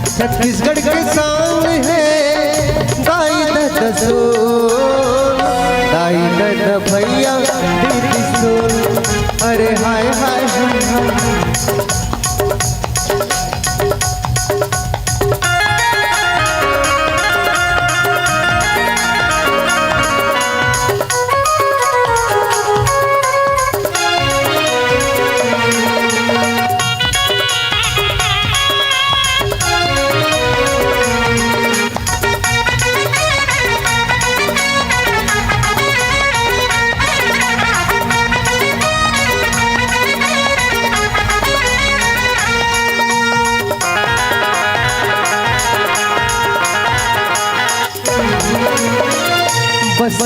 Speaker 14: छत्तीसगढ़ के सामने है। दाई दसो दाई दस भैया दीदी सुन। अरे हाय हाय हाय हाय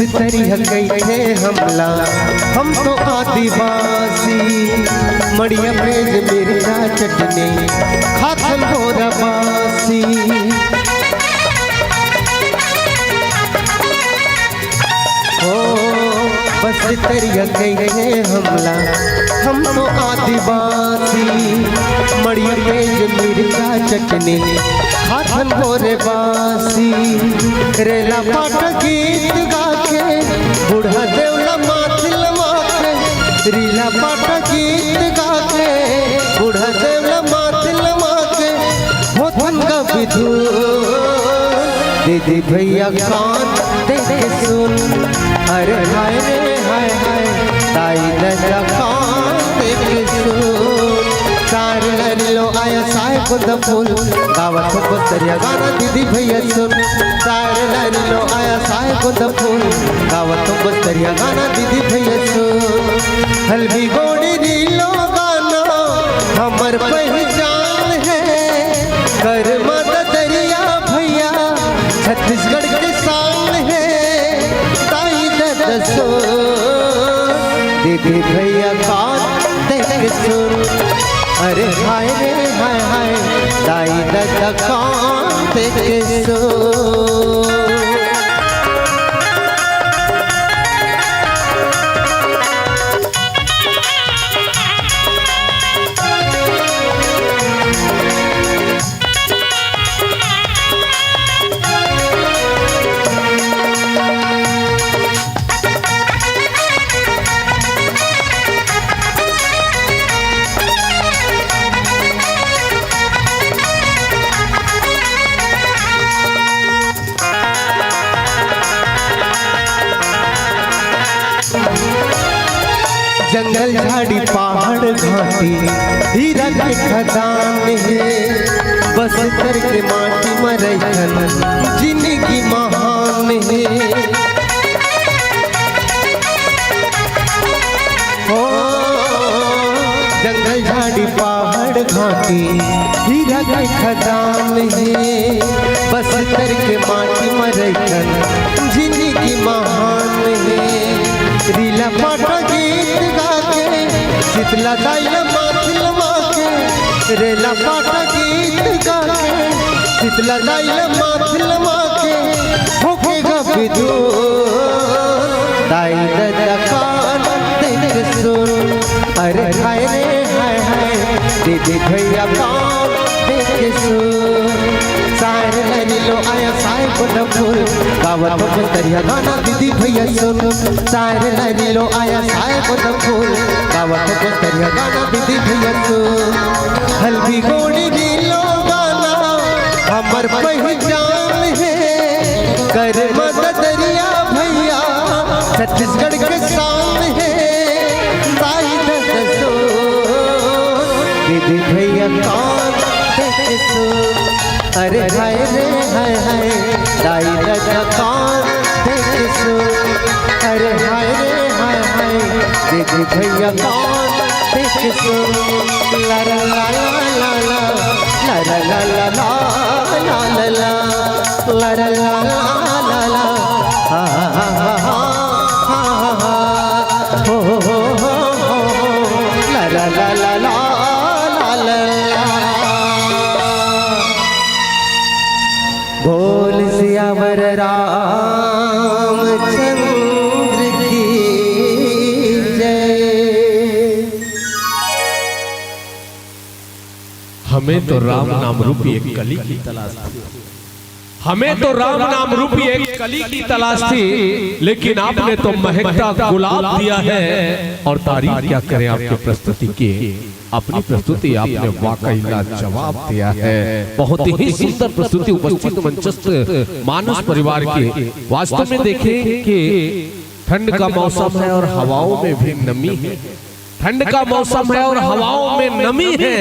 Speaker 14: तरिया कैसे हमला हम तो आदिवासी मड़िया पेज मिर्चा चटनी खाथन भोरा बासी ओ बस तरिया कैसे हमला हम तो आदिवासी मड़िया पेज मिर्चा चटनी खाथन भोरे बासी रेला पाट गीत गा के बूढ़ा देवला माथिल माके रीला पाट गीत गा के बूढ़ा देवला माथिल माके होथन का विधु दीदी भैया कान देख सुन अरे हाय रे हाय हाय ताई दादा कान देख सुन चार लरिलो आया साय को फूल गावत बस्तरिया गाना दीदी भैया सुन चार लरिलो आया साय को फूल गावत बस्तरिया गाना दीदी भैया सुन हल्दी गोड़ी रीलो गाना हमर पहचान है कर मदद दरिया भैया छत्तीसगढ़ के शान है ताई दादा सुन दीदी भैया कान देख सुन अरे हाय रे हाय हाय दाई दादा कान देख सो जंगल झाड़ी पहाड़ घाटी हीरा के खदान है बस कर के माटी मरैखन जिंदगी महान है ओ जंगल झाड़ी पहाड़ घाटी हीरा के खदान है बस कर के माटी मरैखन जिंदगी महान है रीला पाटा गीत गा के शीतला दाइला माथिल माके रेला पाटा गीत गा के शीतला दाइला माथिल माके होकेगा विदु दाई दादा कान देख सुन अरे हाय रे हाय हाय दीदी भैया कान देख सुन सार लरिलो आया साय को फूल गावत बस्तरिया गाना दीदी भैया सुन सार लरिलो आया साय को फूल गावत बस्तरिया गाना दीदी भैया सुन हल्दी गोड़ी रीलो गाना हमर पहचान है कर मदद दरिया भैया छत्तीसगढ़ के शान है ताई दादा सुन दीदी भैया कान देख सुन अरे हाय रे हाय हाय दाई दादा कान देख सुन अरे हाय रे हाय हाय दीदी भैया कान देख सुन ला ला ला ला ला ला ला ला ला ला ला ला ला ला ला ला हा हा हा हा हा हो हो हो ला ला ला ला ला बोल सियावर रामचंद्र की जय।
Speaker 3: हमें तो राम नाम रूपी एक कली की तलाश थी हमें तो राम नाम रूपी एक कली की तलाश थी लेकिन आपने तो महकता गुलाब दिया है और तारीफ क्या करें आपकी प्रस्तुति की अपनी प्रस्तुति आपने वाकई लाजवाब दिया है बहुत ही सुंदर प्रस्तुति उपस्थित मंचस्थ मानस परिवार के वास्तव में देखें कि ठंड का मौसम है और हवाओं में भी नमी है ठंड का मौसम है और हवाओं में नमी है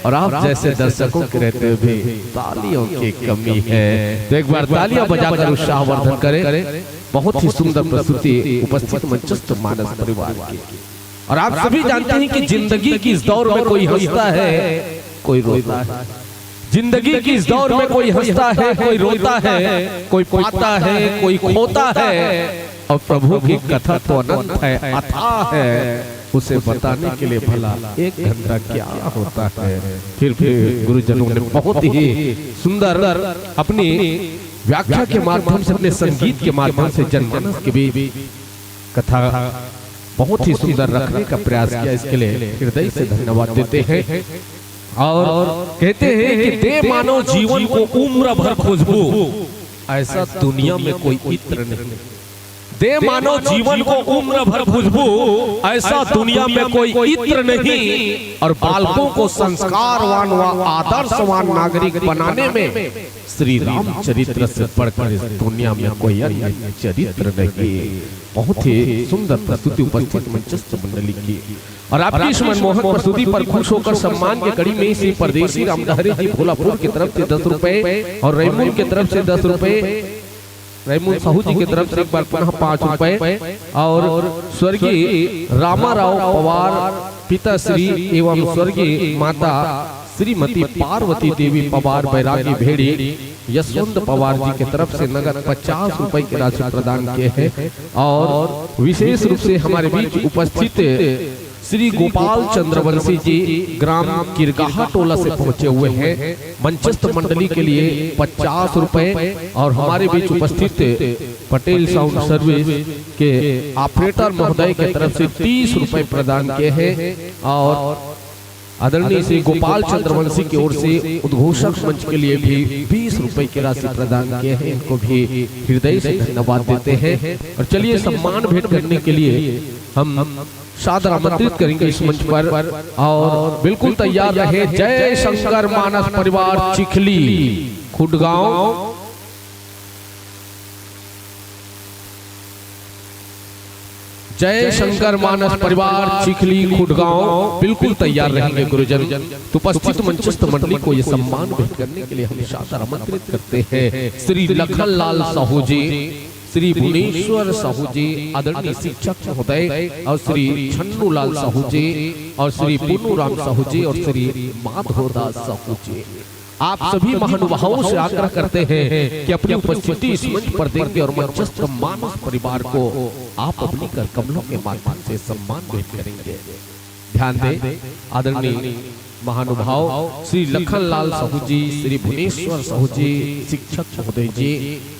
Speaker 3: और आप जैसे दर्शकों के रहते हुए भी तालियों की कमी है तो एक बार तालियां बजाकर उत्साहवर्धन करें बहुत ही सुंदर प्रस्तुति उपस्थित मंचस्थ मानस परिवार की और आप सभी जानते हैं कि जिंदगी की इस दौर में कोई हंसता है कोई रोता है जिंदगी की इस दौर में कोई हंसता है कोई रोता है कोई पाता है कोई खोता है और प्रभु की कथा तो अनंत है, अथाह है, उसे बताने के लिए भला 1 घंटा क्या होता है। फिर भी गुरुजनों ने बहुत ही सुंदर अपनी व्याख्या के माध्यम से, अपने संगीत के माध्यम से जनमानस के बीच कथा बहुत ही सुंदर रखने का प्रयास किया। इसके लिए हृदय से धन्यवाद देते हैं। और कहते हैं कि दे मानव जीवन को उम्र भर खुशबू, ऐसा दुनिया में कोई इत्र नहीं। दे मानव जीवन को उम्र भर खुशबू, ऐसा दुनिया में कोई इत्र नहीं। और बालकों को संस्कारवान व आदर्शवान नागरिक बनाने में श्री रामचरित्र से बढ़कर इस दुनिया में कोई अन्य चरित्र नहीं। बहुत ही सुंदर प्रस्तुति उपस्थित मंचस्थ मंडली की और आपकी इस मनमोहक प्रस्तुति पर खुश होकर सम्मान के कड़ी में श्री परदेसी रामधारी जी भोलापुर की तरफ से 10 रुपए और रैमूल की तरफ से 10 रुपए, रैमूल साहू जी की तरफ से एक बार पुनः 5 रुपए और स्वर्गीय रामाराव पवार पिताश्री एवं स्वर्गीय माता श्रीमती पार्वती देवी पवार बैरागी भेड़ी यशवंत पवार जी की तरफ से नगद 50 रुपए की राशि प्रदान किए हैं। और विशेष रूप से हमारे बीच उपस्थित श्री गोपाल चंद्रवंशी जी ग्राम किरगाहा टोला से पहुंचे हुए हैं। मंचस्थ मंडली के लिए 50 रुपए और हमारे बीच उपस्थित पटेल साउंड सर्विस के ऑपरेटर महोदय की तरफ से 30 रुपए प्रदान किए हैं। और आदरणीय श्री गोपाल चंद्रवंशी की ओर से उद्घोषक मंच के लिए भी 20 रुपए की राशि प्रदान किए हैं। इनको भी हृदय से धन्यवाद देते हैं। और चलिए सम्मान भेंट करने के लिए हम सादर आमंत्रित करेंगे इस मंच पर और बिल्कुल तैयार रहे। जय शंकर मानस परिवार चिखली खुडगांव, जय शंकर मानस परिवार चिखली खुडगांव बिल्कुल तैयार रहेंगे गुरुजन। तो उपस्थित मंचस्थ मंडली को ये सम्मान भेंट करने के लिए हम सादर आमंत्रित करते हैं। श्री लखन लाल साहू जी, श्री भुवनेश्वर साहू जी आदरणीय शिक्षक महोदय और श्री छन्नू लाल साहू जी और श्री पुन्नू राम साहू जी और श्री माधवदास साहू जी, आप सभी महानुभावों से आग्रह करते हैं कि अपनी उपस्थिति इस मंच पर देंगे और मंचस्थ मानस परिवार को आप अपनी कर कमलों के माध्यम से सम्मान भेंट करेंगे। ध्यान दें आदरणीय महानुभाव श्री लखन लाल साहू जी, श्री भुवनेश्वर साहू जी शिक्षक महोदय जी,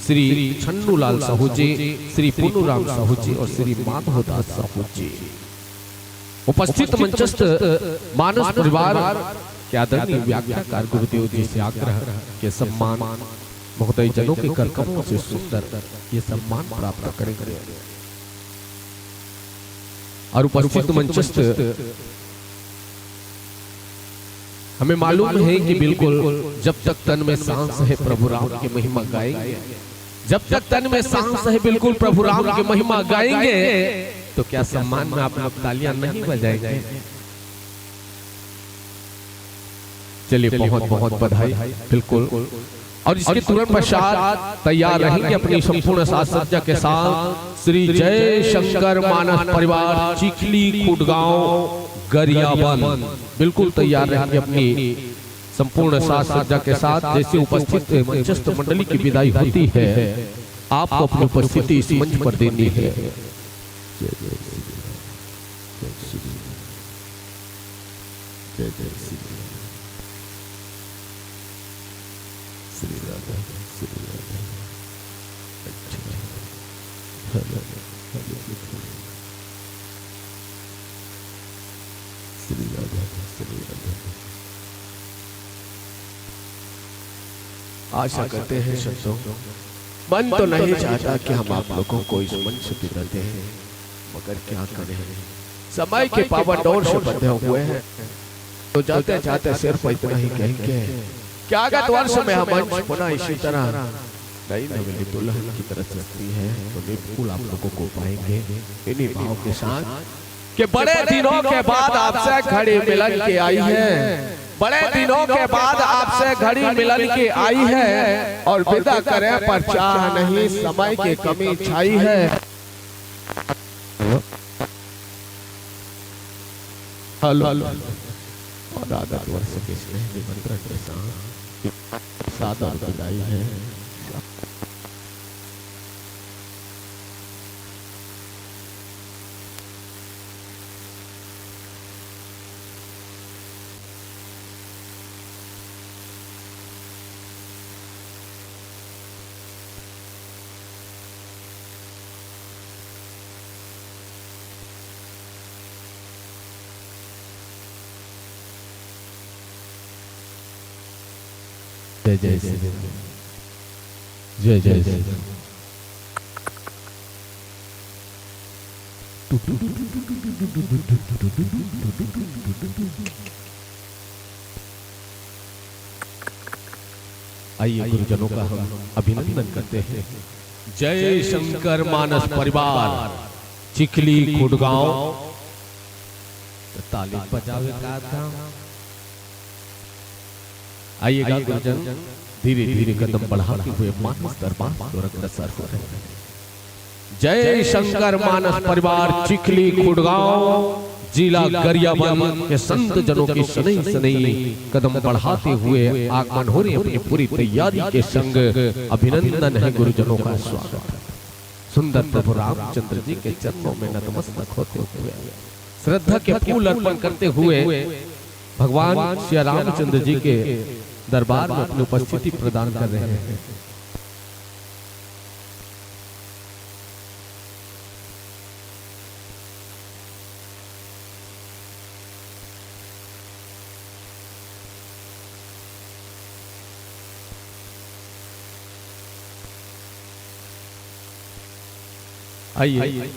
Speaker 3: श्री छन्नू लाल साहू जी, श्री पुन्नू राम साहू जी और श्री माधवदास साहू जी, उपस्थित मंचस्थ मानस परिवार के आदरणीय व्याख्याकार गुरुदेव जी से आग्रह के सम्मान महोदय जनों के कर कमलों से सुंदर ये सम्मान प्राप्त करेंगे। और उपस्थित मंचस्थ हमें मालूम है कि बिल्कुल जब तक तन में सांस है प्रभु राम की महिमा गाएंगे, जब तक तन में सांस है बिल्कुल प्रभु राम की महिमा गाएंगे। तो क्या सम्मान में आप लोग तालियां नहीं बजाएंगे? चलिए बहुत बहुत बधाई। बिल्कुल। और इसके तुरंत पश्चात तैयार रहेंगे अपनी संपूर्ण साज सज्जा के साथ श्री जय शंकर मानस परिवार चिखली खुडगांव गरियाबंद बिल्कुल तैयार रहेंगे अपनी संपूर्ण साज सज्जा के साथ। जैसे उपस्थित मंचस्थ मंडली की विदाई होती है, आपको अपनी उपस्थिति इस मंच पर देनी है। आशा करते हैं शब्दों मन तो नहीं चाहता कि हम आप लोगों को इस मंच से विदा दें, मगर क्या करें, समय के पावन डोर से बंधे हुए हैं। तो जाते जाते सिर्फ इतना ही कहेंगे कि आगत वर्ष में हम मंच पुनः इसी तरह नई नवेली दुल्हन की तरह चलती है तो बिल्कुल आप लोगों को पाएंगे इन्हीं भाव के साथ कि बड़े दिनों के बाद आपसे घड़ी मिलन के आई है, बड़े दिनों के बाद आपसे घड़ी मिलन के आई है और विदा करें पर चाह नहीं समय की कमी छाई है। हेलो और आगत वर्ष के स्नेह निमंत्रण के साथ सादर विदाई है। जय जय श्री राम, जय जय श्री राम। आइए गुरुजनों का हम अभिनंदन करते हैं। जय शंकर मानस परिवार चिखली खुडगांव। तो ताली बजावे का था। आइएगा गुरुजन, धीरे धीरे कदम बढ़ाते हुए मानस दरबार को अग्रसर हो रहे हैं। जय शंकर मानस परिवार चिखली खुडगांव जिला गरियाबंद के संत जनों की शनई शनई कदम बढ़ाते हुए आगमन हो रहे अपनी पूरी तैयारी के संग अभिनंदन है गुरुजनों का स्वागत है। सुंदर प्रभु रामचंद्र जी के चरणों में नतमस्तक होते हुए श्रद्धा के फूल अर्पण करते हुए भगवान श्री रामचंद्र जी के दरबार में अपनी उपस्थिति प्रदान कर रहे हैं। आइए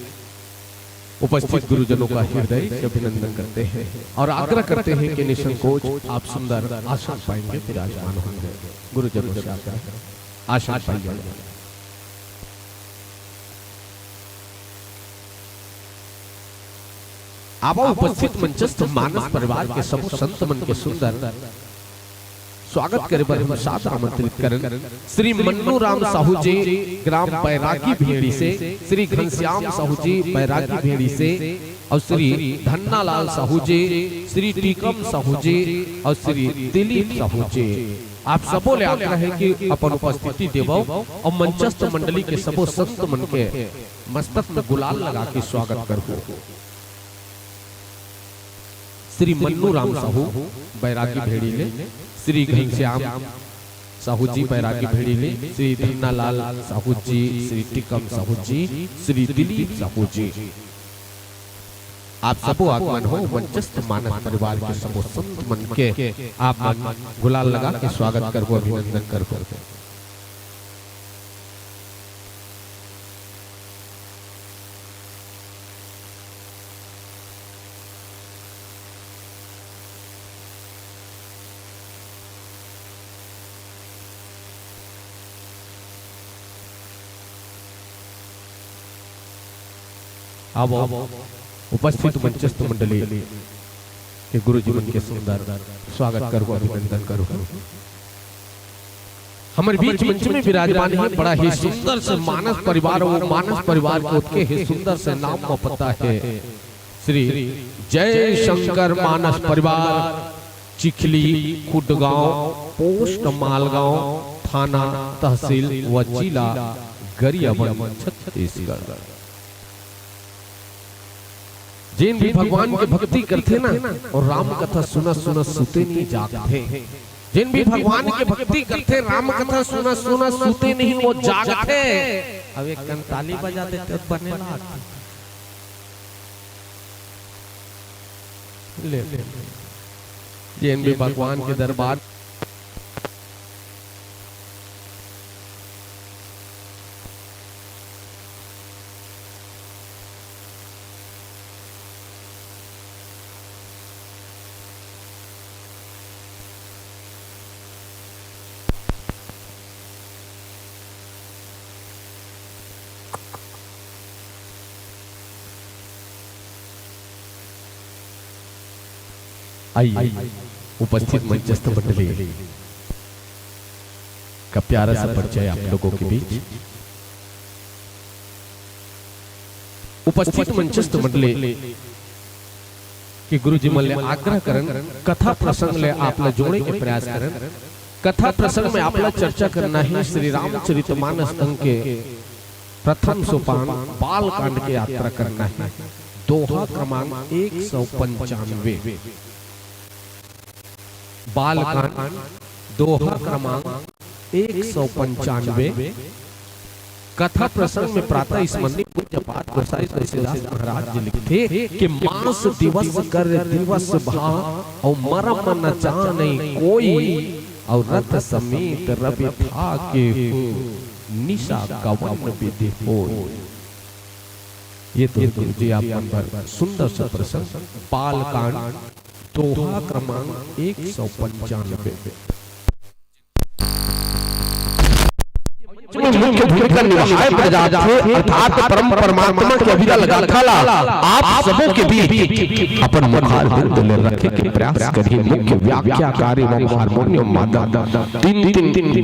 Speaker 3: उपस्थित गुरुजनों का हृदय से अभिनंदन करते हैं और आग्रह करते हैं कि निसंकोच आप सुंदर आसन पाएंगे, विराजमान होंगे। गुरुजनों से आग्रह, आसन पाइए। आप उपस्थित मंचस्थ मानस परिवार के सब संत मन के सुंदर स्वागत करे पर हम साथ आमंत्रित करें श्री मन्नू राम साहू जी ग्राम बैरागी भेड़ी से, श्री घनश्याम साहू जी बैरागी भेड़ी से और श्री धन्ना लाल साहू जी, श्री टीकम साहू जी और श्री दिलीप साहू जी। आप सबों ले आग्रह है कि अपन उपस्थिति देवो और मंचस्थ मंडली के सबों संत मन के मस्तक में गुलाल लगा के स्वागत करो। श्री मन्नू राम साहू बैरागी भेड़ी ले, श्री घनश्याम साहू जी बैरागी भेड़ी ले, श्री धन्ना लाल साहू जी, श्री टीकम साहू जी, श्री दिलीप साहू जी। आप सबो आगमन हो मंचस्थ मानस परिवार के सबो संत मन के आप गुलाल लगा के स्वागत करो, अभिनंदन करो। अब उपस्थित मंचस्थ मंडली के गुरुजी मन के सुंदर स्वागत करो, अभिनंदन करो। हमारे बीच मंच में विराजमान है बड़ा ही सुंदर से मानस परिवार, वो मानस परिवार को के ही सुंदर से नाम को पता है श्री जय शंकर मानस परिवार चिखली खुडगांव पोस्ट मालगांव थाना तहसील व जिला गरियाबंद छत्तीसगढ़। जिन भी भगवान के भक्ति करते ना और राम कथा सुना सुना सुते नहीं जागते, जिन भी भगवान के भक्ति करते राम कथा सुना सुना सुते नहीं वो जागते। अब एक ताली बजा देते बने ले जिन भी भगवान के दरबार आइए उपस्थित मंचस्थ मंडली का प्यारा सा परिचय आप लोगों के बीच। उपस्थित मंचस्थ मंडली कि गुरुजी मन ले आग्रह करन कथा प्रसंग ले आप ला जोड़े के प्रयास करन। कथा प्रसंग में आप ला चर्चा करना है श्री रामचरितमानस अंग के प्रथम सोपान बाल कांड के यात्रा करना है। दोहा क्रमांक 195 बालकांड दोहा क्रमांक 195। कथा प्रसंग में प्रातः स्मरणीय पूज्य पाठ गोसाई तुलसीदास महाराज जी लिखते कि मास दिवस कर दिवस भा और मरम न जाने कोई और रथ समेत रवि था के निशा गवन विधि हो। ये तो गुरु जी आप पर सुंदर सा प्रसंग पाल कांड दोहा क्रमांक 195
Speaker 5: मुख्य भूमिका निभाए प्रजात अर्थात परम परमात्मा के अभिरा लगा थाला आप सबों के बीच अपन मुखार बिंद रखे के प्रयास करिए। मुख्य व्याख्याकारी एवं हारमोनियम मादा तीन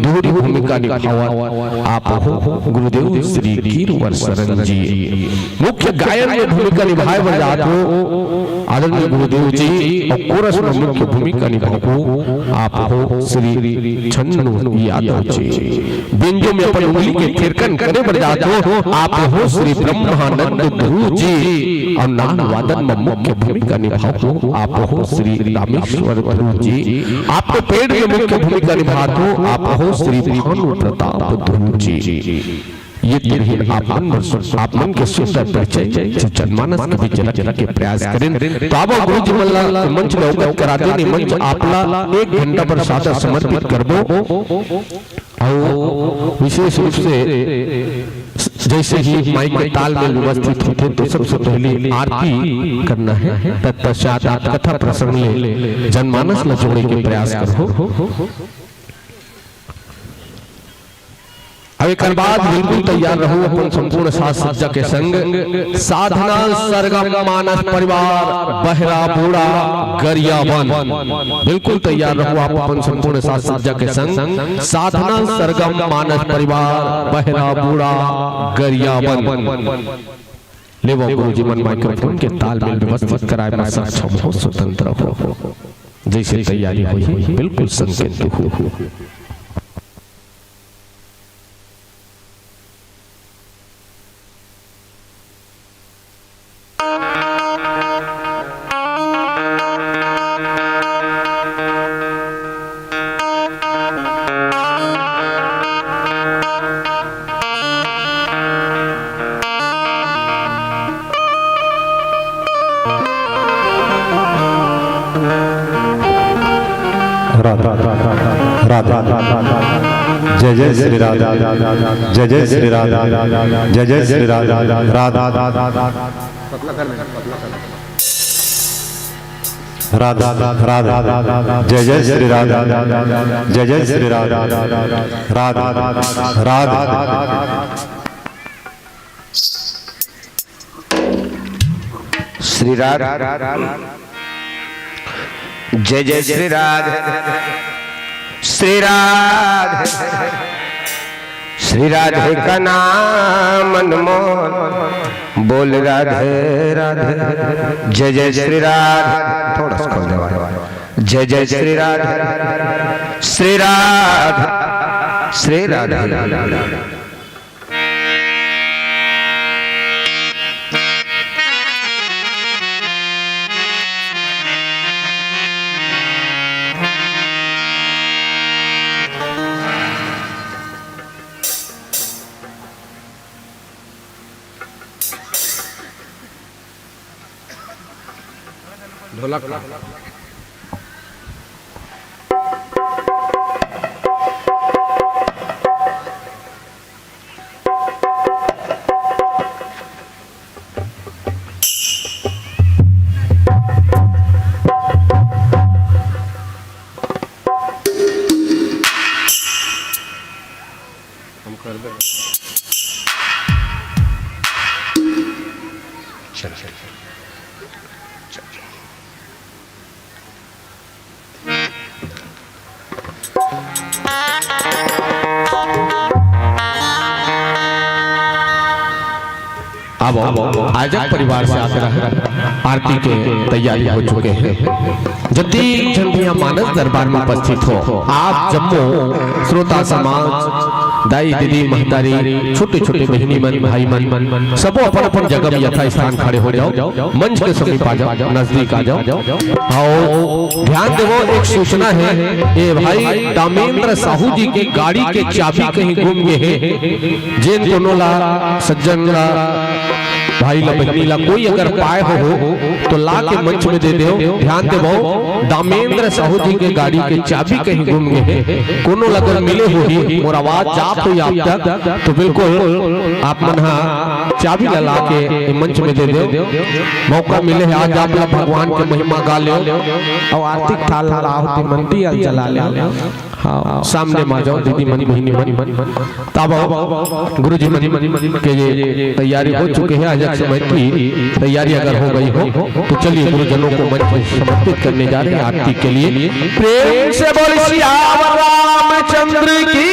Speaker 5: दोहरी भूमिका निभावा आप हो गुरुदेव श्री कीरवर शरण जी। मुख्य गायन में भूमिका निभाए प्रजात हो आदरणीय गुरुदेव जी और कोरस में मुख्य भूमिका निभाओ आप हो श्री छन्नू यादव जी। बिंजो में अपन उंगली के थिरकन करे प्रजात हो आप हो श्री ब्रह्मानंद गुरु जी। और नाल वादन में मुख्य भूमिका निभाओ आप हो श्री रामेश्वर गुरु जी। आपके पेड़ में मुख्य भूमिका निभाते हो आप हो श्री भानु प्रताप गुरु जी। ये तीन आप मन के सुंदर परिचय जनमानस के बीच झलक के प्रयास करें। तो आप गुरु जी मल्ला मंच में अवगत करा देने मंच आपला 1 घंटा पर सादर समर्पित करबो। और विशेष रूप से जैसे ही माइक के ताल में व्यवस्थित होते तो सबसे पहले आरती करना है, तत्पश्चात आप कथा प्रसंग ले जनमानस में जोड़ने के प्रयास करो। अब एक बाद बिल्कुल तैयार रहो अपन संपूर्ण साज सज्जा के संग। साधना सरगम मानस परिवार बहरा बूढ़ा गरियावन बिल्कुल तैयार रहो आप अपन संपूर्ण साज सज्जा के संग। साधना सरगम मानस परिवार बहरा बूढ़ा गरियावन लेवो गुरु जी मन माइक्रोफोन के तालमेल व्यवस्थित कराए में सक्षम हो, स्वतंत्र हो। जैसे तैयारी हुई बिल्कुल संकेत हो।
Speaker 15: जय जय श्री राधा जय जय श्री राधा जय जय श्री राधा राधा राधा राधा जय जय श्री राधा जय जय श्री राधा राधा राधा
Speaker 16: श्री राधा जय जय श्री राधा श्री राधे श्री राधे का नाम अनमोल बोल राधे राधे जय जय श्री राधे। थोड़ा सा खोल दे जय जय श्री राधे श्री राधे श्री राधे। ढोलक हम कर दे। चल चल
Speaker 5: अब आयोजक परिवार से आते रहे आरती के तैयारी हो चुके हैं। जति झंडिया मानस दरबार में उपस्थित हो आप जम्मू श्रोता समाज दाई दीदी महतारी छोटे छोटे बहनी मन भाई मन सबो अपन अपन जगह में यथा स्थान खड़े हो जाओ। मंच के समीप आ जाओ, नजदीक आ जाओ। आओ ध्यान देवो एक सूचना है ए भाई दामेंद्र साहू जी के गाड़ी के चाबी कहीं गुम गए है। जेन दोनों ला सज्जन ला
Speaker 3: भाई ला बहनी ला कोई अगर पाए हो तो ला के मंच में दे दो। ध्यान दे बहु दामेंद्र साहू जी के गाड़ी के चाबी कहीं गुम गए कोनो लगन मिले हो ही मोर आवाज जाप हो आप तक तो बिल्कुल आप मन चाबी ला के मंच में दे दो। मौका मिले है आज आप भगवान के महिमा गा ले और आरती थाल आहुति मंदी जला ले। हाँ सामने मा जाओ दीदी मनी बहनी मन तब गुरु जी मनी के ये तैयारी हो चुके हैं। आज समय की तैयारी अगर हो गई हो तो चलिए गुरुजनों को मंच पर समर्पित करने जा रहे हैं आरती के लिए। प्रेम से बोल सियावर रामचंद्र की,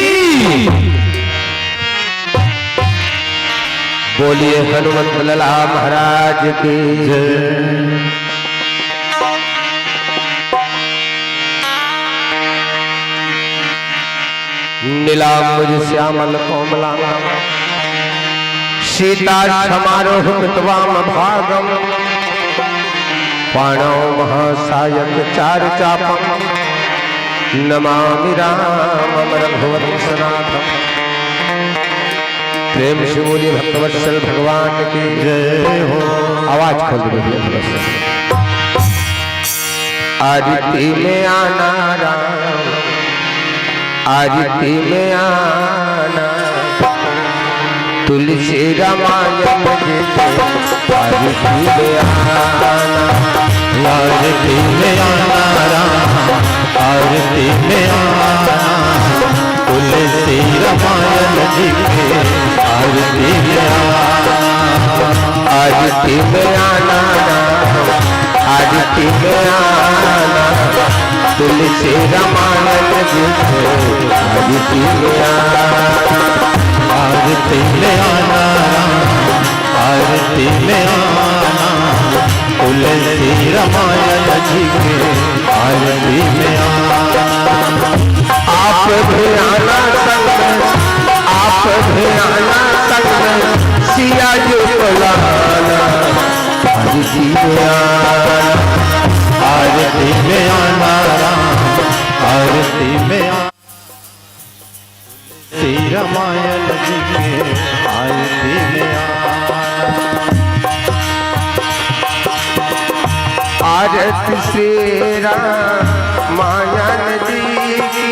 Speaker 16: बोलिए हनुमत लला महाराज की जय। नीलांबुज श्यामल कोमला सीता समारोह कृतवाम भागम पाणौ महासायक चार चापम नमामि रामम रघुवंश सनातम। प्रेम से बोलिए भक्तवत्सल भगवान की जय हो। आवाज खोल दीजिए। आरती में आना राम, आरती में आना तुलसी रामायण जैसे आरती में आना, आरती में आना राम, आरती में आना तुलसी रामायण जी के आरती में आना, आरती में आना राम, आरती में आना तुलसी रामायण जी के आरती में आना, आरती में आना राम, आरती में आना तुलसी रामायण जी के आरती में आना। आप भी आना संग में, आप भी आना संग में सिया जी को लाना, आरती में आना, आरती में आना राम, आरती में आना श्री रामायण जी के आरती में आरती श्री रामायण जी की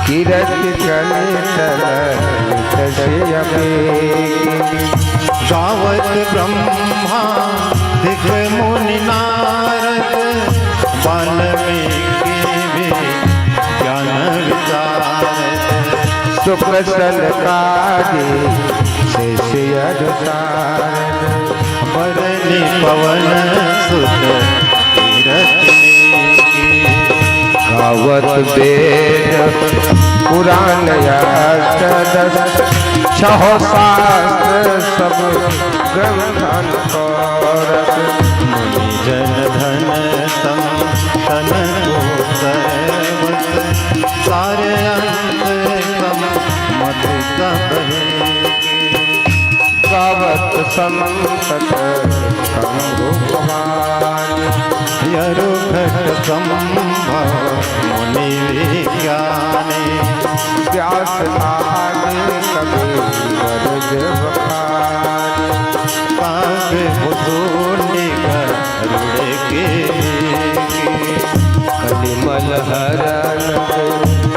Speaker 16: कीरत चले
Speaker 17: गावत ब्रह्मा दिख मुनि नारद वाल्मीकि ज्ञान विचारत
Speaker 16: सुप्रसन्न काजी शेष अनुसारत
Speaker 17: बरनी पवन सुत तीरथ
Speaker 16: गावत वेद पुराण अष्टदश छह शास्त्र सब ग्रंथन करत
Speaker 17: मुनि जन धन तम तन को सर्वत सारे अंत कम मत कहे
Speaker 16: गावत संतत कंगो भगवान
Speaker 17: यरुघट संभव मुनि विज्ञाने
Speaker 16: व्यास आदि कवि वरद बखान
Speaker 17: काव्य भूषुनि गरुड़ के
Speaker 16: कलिमल हरण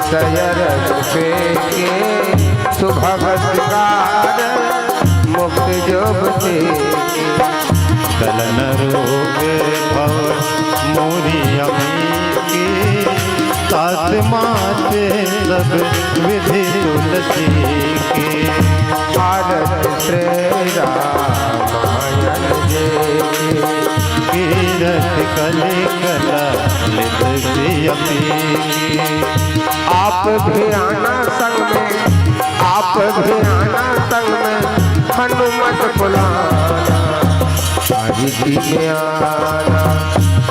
Speaker 16: सयरस फेंके सुभगतकार मुक्त जोबते
Speaker 17: कलन रोग भव मोरी अमी की तात माते सब विधि तुलसी की
Speaker 16: आरत श्री रामायण जे
Speaker 17: कीरत कलि कला लित
Speaker 16: आप भी आना संग में, आप भी आना संग में हनुमत बुलाना, आरती में आना,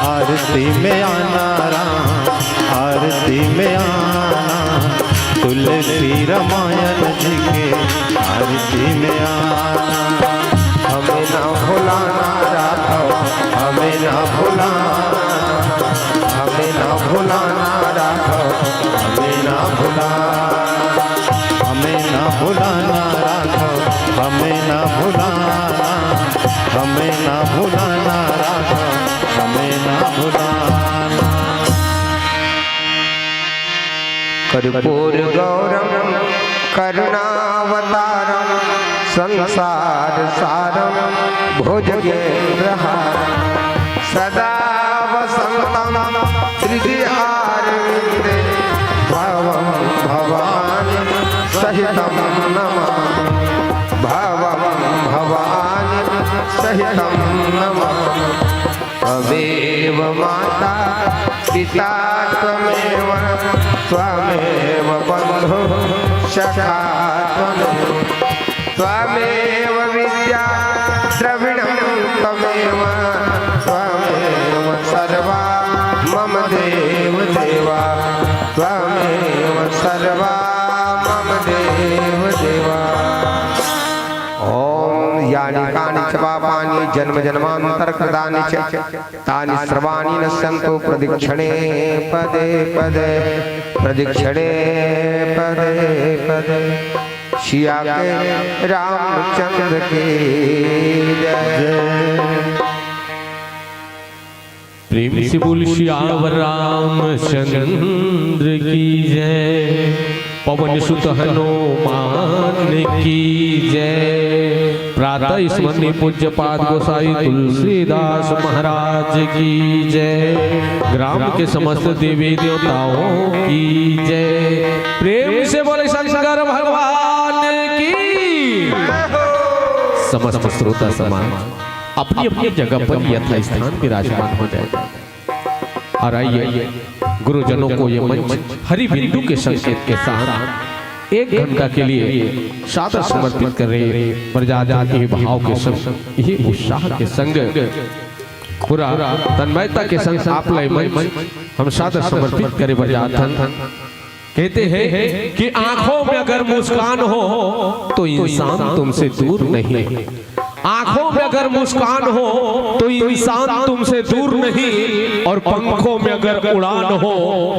Speaker 17: आरती में आना राम, आरती में आना तुलसी रामायण जी के आरती में आना।
Speaker 16: हमें ना भुलाना राघव, हमें ना भुलाना, हमें ना भुलाना राघव, हमें ना भुलाना,
Speaker 17: हमें ना भुलाना राघव, हमें ना भुलाना हमें ना भुलाना राधा, हमें ना भुलाना।
Speaker 16: कर्पूर गौरम करुणावतारम संसार सारम भुजगेन्द्रहारम सदा वसंतम हृदयारविंदे भवम भवानी सहितम नमामि, भवम भवानी सहितम नमामि। त्वमेव माता पिता त्वमेव, त्वमेव बन्धुः सखा त्वमेव विद्या द्रविणं त्वमेव, त्वमेव सर्वा मम देव देवा, त्वमेव सर्वा मम देव देवा। ओम यानि कानि च पापानि जन्म जन्मांतर कृतानि च तानि सर्वाणि नश्यन्तु प्रदक्षिणे पदे पदे, प्रदक्षिणे पदे पदे। सिया के रामचंद्र की जय।
Speaker 3: प्रेम से बोल सियावर रामचंद्र की जय। पवन सुत हनुमान की जय। प्रातः स्मरणीय पूज्य पाद गोसाई तुलसीदास महाराज की जय। ग्राम के समस्त देवी देवताओं की जय। प्रेम से बोले शंकर भगवान की। समस्त श्रोता समाज अपनी अपनी जगह पर यथा स्थान विराजमान हो जाए और आइए गुरुजनों को ये मंच हरि बिंदु के संकेत के साथ 1 घंटा के लिए सादर समर्पित कर रहे प्रजाजन के भाव के संग, ये उत्साह के संग, पूरा तन्मयता के संग आप मंच हम सादर समर्पित करें प्रजाजन। कहते हैं कि आंखों में अगर मुस्कान हो तो इंसान तुमसे दूर नहीं, आंखों में अगर मुस्कान हो तो इंसान तुमसे दूर नहीं, और पंखों में अगर उड़ान हो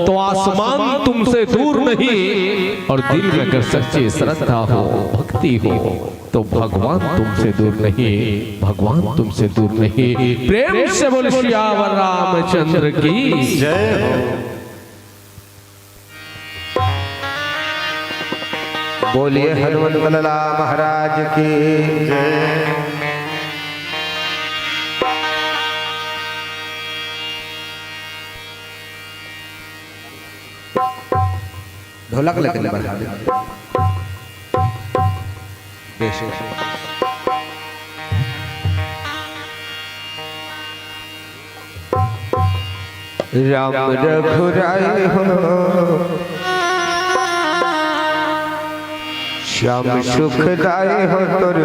Speaker 3: तो आसमान तुमसे दूर नहीं, और दिल में अगर सच्ची श्रद्धा हो भक्ति हो तो भगवान तुमसे दूर नहीं, भगवान तुमसे दूर नहीं। प्रेम से बोल सियावर रामचंद्र की
Speaker 17: जय हो।
Speaker 16: बोलिए हनुमत लला महाराज की जय। ढोलक लेकर बढ़ा दे। राम रघुराई हो श्याम सुखदाई हो तुर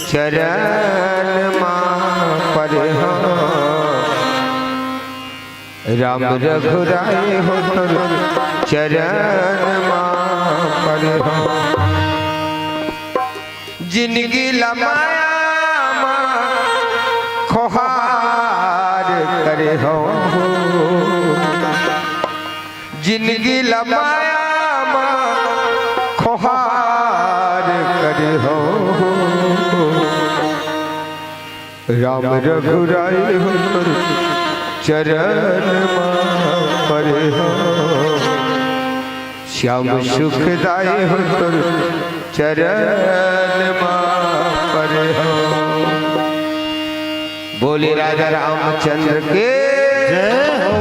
Speaker 16: चरण मां पर हो। राम रघुराई हो तुर चरण मां पर हो। जिंदगी लमाया खोहार करे हो, जिंदगी लमाया खोहार करे हो। राम रघुराई हो चरण मां पर हो। श्याम सुखदाई हो चरण मां पर हो। बोले राजा रामचंद्र के जय हो।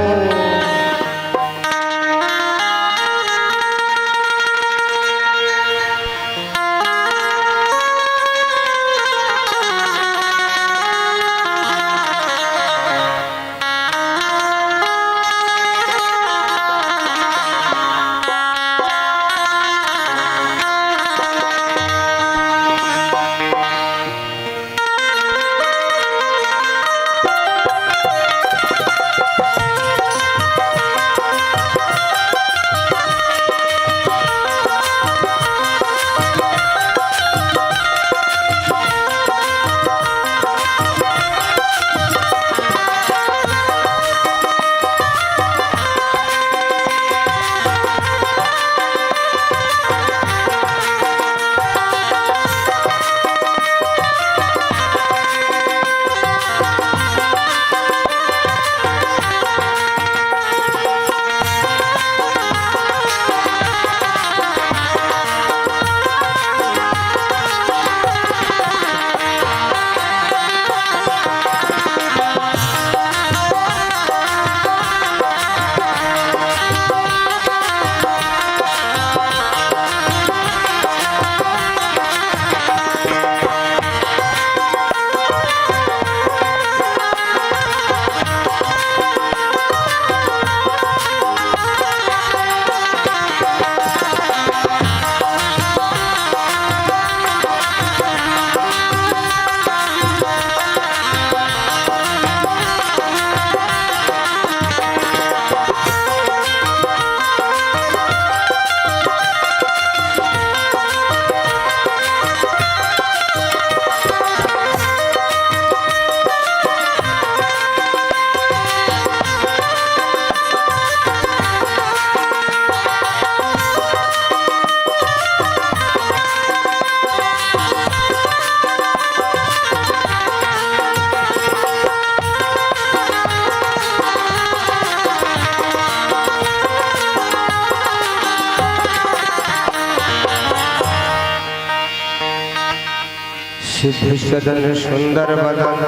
Speaker 16: सिद्ध सदन सुंदर बदन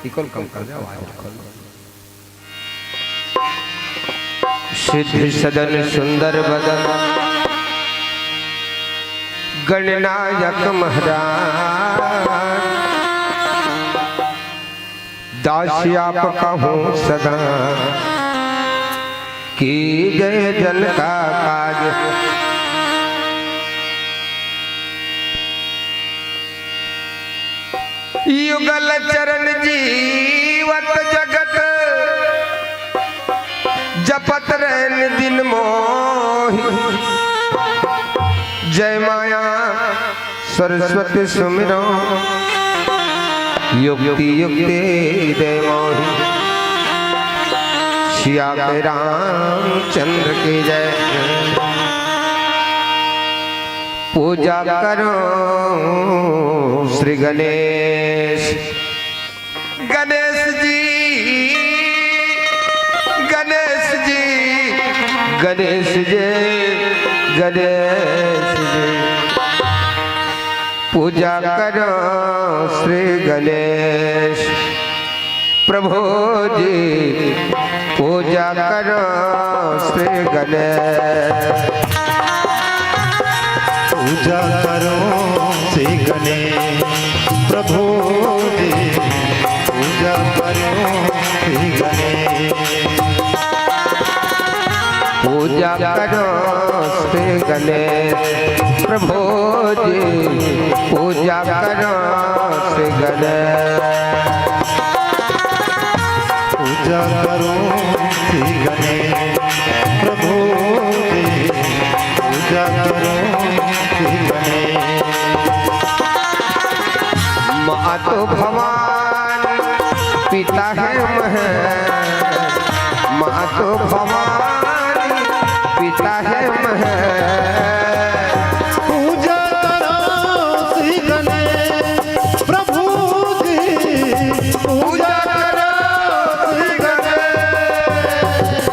Speaker 16: इकोल कम कर दे सिद्ध सदन सुंदर बदन गणनायक महाराज दास आप कहूँ सदा की जय जन का काज युगल चरण जीवत जगत जपत रहन दिन मोहि जय माया सरस्वती सुमिरो युक्ति युक्ति जय मोहि सिया के रामचंद्र की जय पूजा करो श्री गणेश गणेश जी गणेश जी गणेश जी गणेश जी पूजा करो श्री गणेश प्रभु जी पूजा करो श्री गणेश
Speaker 17: पूजा करो श्री गणेश प्रभु जी पूजा करो श्री गणेश
Speaker 16: पूजा करो श्री गणेश प्रभु जी पूजा करो श्री गणेश
Speaker 17: पूजा करो श्री गणेश प्रभु जी पूजा करो श्री गणेश
Speaker 16: माँ तो भगवान पिता है महेश माँ तो भगवान पिता है महेश
Speaker 17: पूजा करो श्री गणेश प्रभु जी पूजा करो श्री गणेश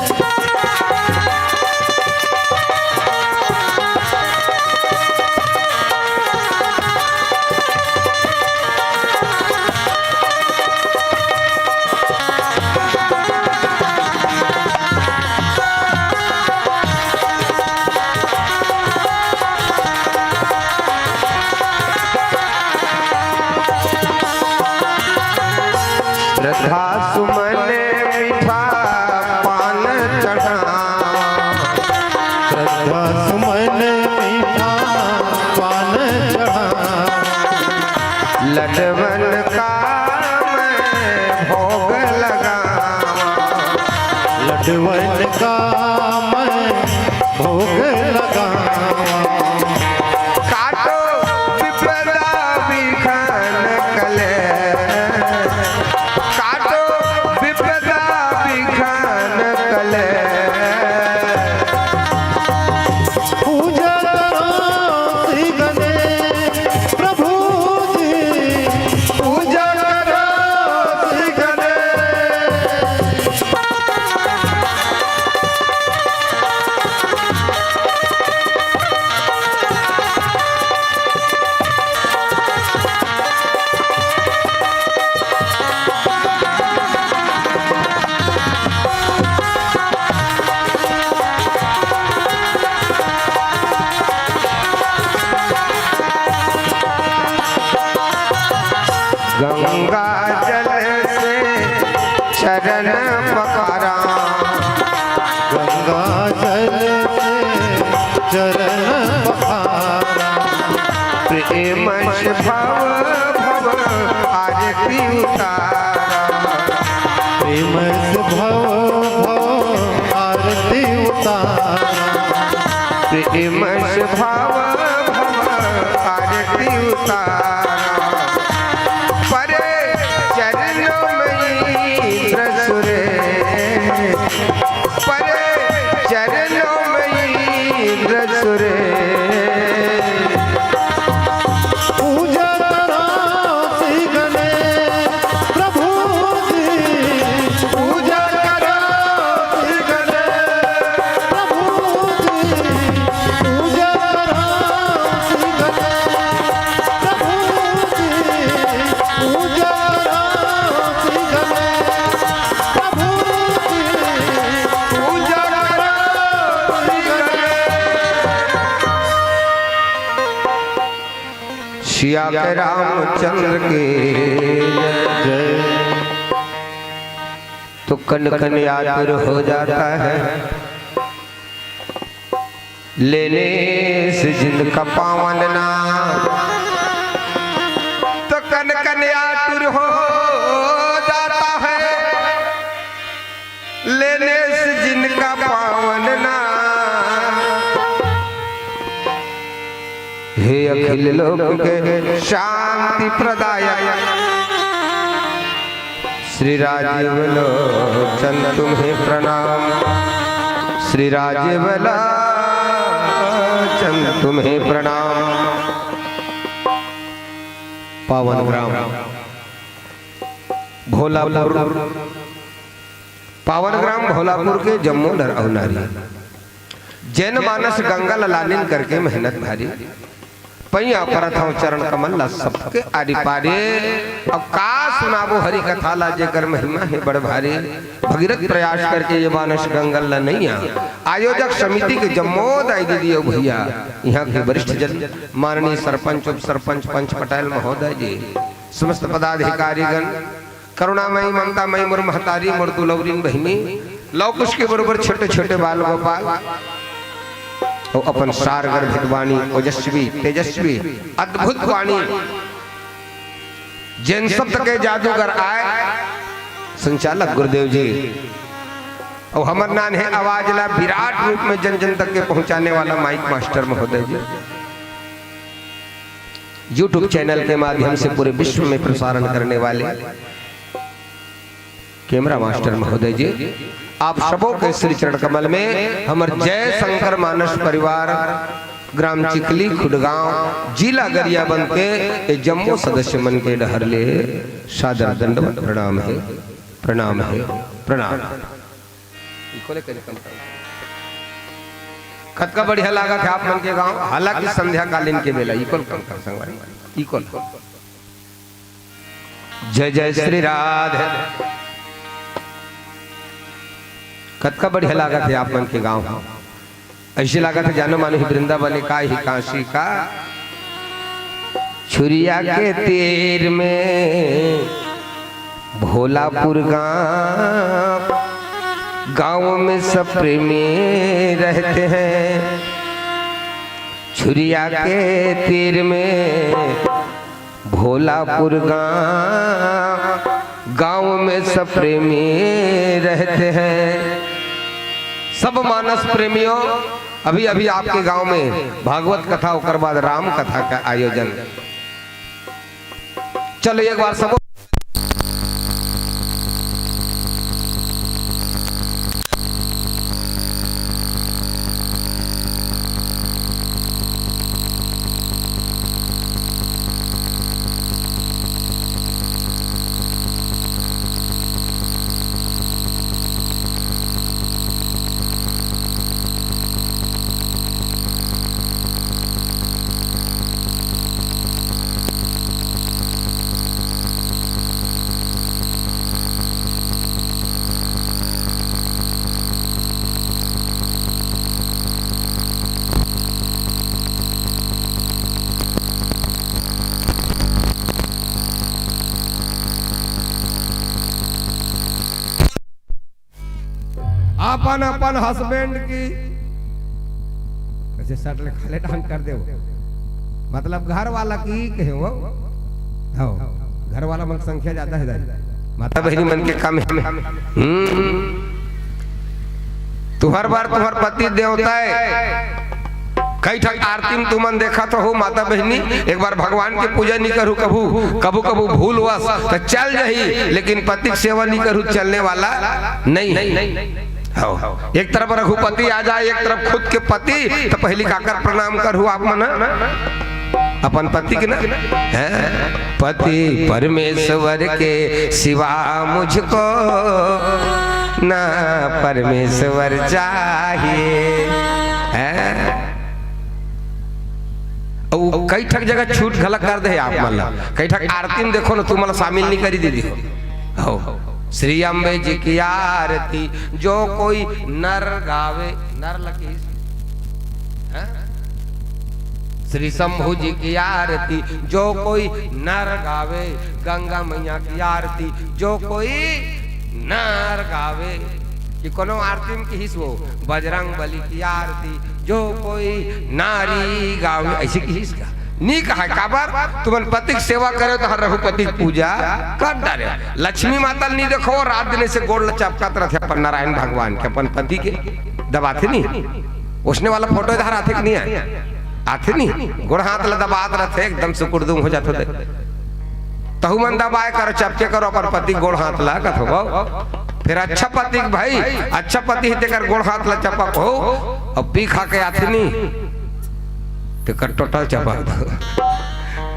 Speaker 16: श्रद्धा सुमन मीठा पान चढ़ा
Speaker 17: श्रद्धा सुमन मीठा पान चढ़ा
Speaker 16: लडवन का मैं भोग लगा
Speaker 17: लडवन का मैं भोग लगा
Speaker 16: काटो विपदा विखान कले काटो विपदा विखान कले
Speaker 17: पूजा करो श्री गणेश प्रभु जी
Speaker 16: पूजा करो श्री गणेश गंगा जल से चरण पखारा
Speaker 17: गंगा जल से चरण पखारा
Speaker 16: प्रेम भव भव आरती उतारा
Speaker 17: प्रेम से भव भव आरती उतारा
Speaker 16: प्रेम से भव भव आरती उतारा परे चरणों में इंद्र सुरेश परे चरणों में इंद्र सुरेश
Speaker 17: पूजा करो श्री गणेश प्रभु जी
Speaker 16: पूजा करो श्री गणेश
Speaker 17: प्रभु जी पूजा करो श्री गणेश
Speaker 16: सिया के रामचंद्र के जय। तो कन कन आतुर हो जाता है लेने से जिनका पावन नाम। तो कन कन आतुर हो जाता है लेने से जिनका पावन नाम। हे अखिल लोक के शांति प्रदायक श्री राजीव लोचन तुम्हें प्रणाम। श्री राजीव लोचन तुम्हें प्रणाम। पावन ग्राम भोलापुर, पावन ग्राम भोलापुर के जम्मू डर अवनारी जैन मानस गंगा ललालिन करके मेहनत भारी पैया परत हूँ चरण कमल ला सबके आरी पारे। अब का सुनाबो हरि कथा ला जेकर महिमा है बड़ भारी। भगीरथ प्रयास करके ये मानस गंगल ला नहीं आयोजक समिति के जम्मोद आई दीदी भैया यहाँ के वरिष्ठ जन माननीय सरपंच उप सरपंच पंच पटेल महोदय जी समस्त पदाधिकारीगण करुणामयी ममतामयी मोर महतारी मोर दुलौरीन बहिनी लौकुश के बरोबर छोटे छोटे बाल गोपाल और अपन सारगर भितवाणी ओजस्वी तेजस्वी अद्भुत वाणी जैन शब्द के जादूगर आए संचालक गुरुदेव जी और हमर नान है आवाज ला विराट रूप में जन जन तक के पहुंचाने वाला माइक मास्टर महोदय जी यूट्यूब चैनल के माध्यम से पूरे विश्व में प्रसारण करने वाले कैमरा मास्टर महोदय जी आप सबों के श्री चरण कमल में हमर जय शंकर मानस परिवार ग्राम चिकली खुडगांव जिला गरियाबंद के जम्मू सदस्य मन के डहरले सादर दंडवत प्रणाम है प्रणाम है प्रणाम। कतका बढ़िया लागा था आप मन के गांव हालांकि संध्या कालीन के बेला इकोल कम कर संगवारी इकोल। जय जय श्री राधे। कतका बढ़िया लागा थे आप मन के गांव ऐसे लागा था जानो मानो ही वृंदावन का ही काशी का छुरिया के तीर में भोलापुर गांव में सब प्रेमी रहते हैं। छुरिया के तीर में भोलापुर गांव में सब प्रेमी रहते हैं। सब मानस प्रेमियों अभी अभी आपके गांव में भागवत कथा और बाद राम कथा का आयोजन। चलो एक बार सब अपन अपन हस्बैंड की कैसे सटले खाले डांग कर दे मतलब घर वाला की कहे वो घर वाला मन संख्या ज्यादा है माता बहनी मन के कम है। तुहर बार तुहर पति देवता है कई ठक आरती में तुमन देखा तो हो माता बहनी एक बार भगवान की पूजा नहीं करूँ कभू कभू कभू भूल वश तो चल जाही लेकिन पति की सेवा नहीं करूँ चलने वाला नहीं है। एक तरफ रघुपति आ जाए एक तरफ खुद के पति तो पहली काकर प्रणाम करूँ आप मन अपन पति के ना है पति परमेश्वर के सिवा मुझको ना परमेश्वर चाहिए है। कई ठक जगह छूट घलक कर दे आप मन कई ठक आरती में देखो ना तुम मला शामिल नहीं करी दीदी हो श्री अम्बे जी की आरती जो कोई नर गावे नर लकी श्री शंभु जी की आरती जो कोई नर गावे, गंगा मैया की आरती जो कोई नर गावे। कि कोनो आरती में किस वो बजरंग बली की आरती जो कोई नारी गावे, ऐसे किस का नहीं कहा काबर तुमन पति की सेवा करे तो हर रघुपति की पूजा कर डाले। लक्ष्मी माता नहीं देखो रात दिन से गोड़ चपकात रहे अपन नारायण भगवान के, अपन पति के दबाते नहीं। उसने वाला फोटो इधर आते कि नहीं है, आते नहीं गोड़ हाथ ला दबात रहते एकदम से कुर्दुम हो जाते थे। तहु मन दबाए करो चपके करो अपन पति गोड़ हाथ ला कथो। फिर अच्छा पति भाई अच्छा पति ही तेकर गोड़ हाथ ला चपक हो और पी खा के आते नहीं तेकर टोटल चपक दो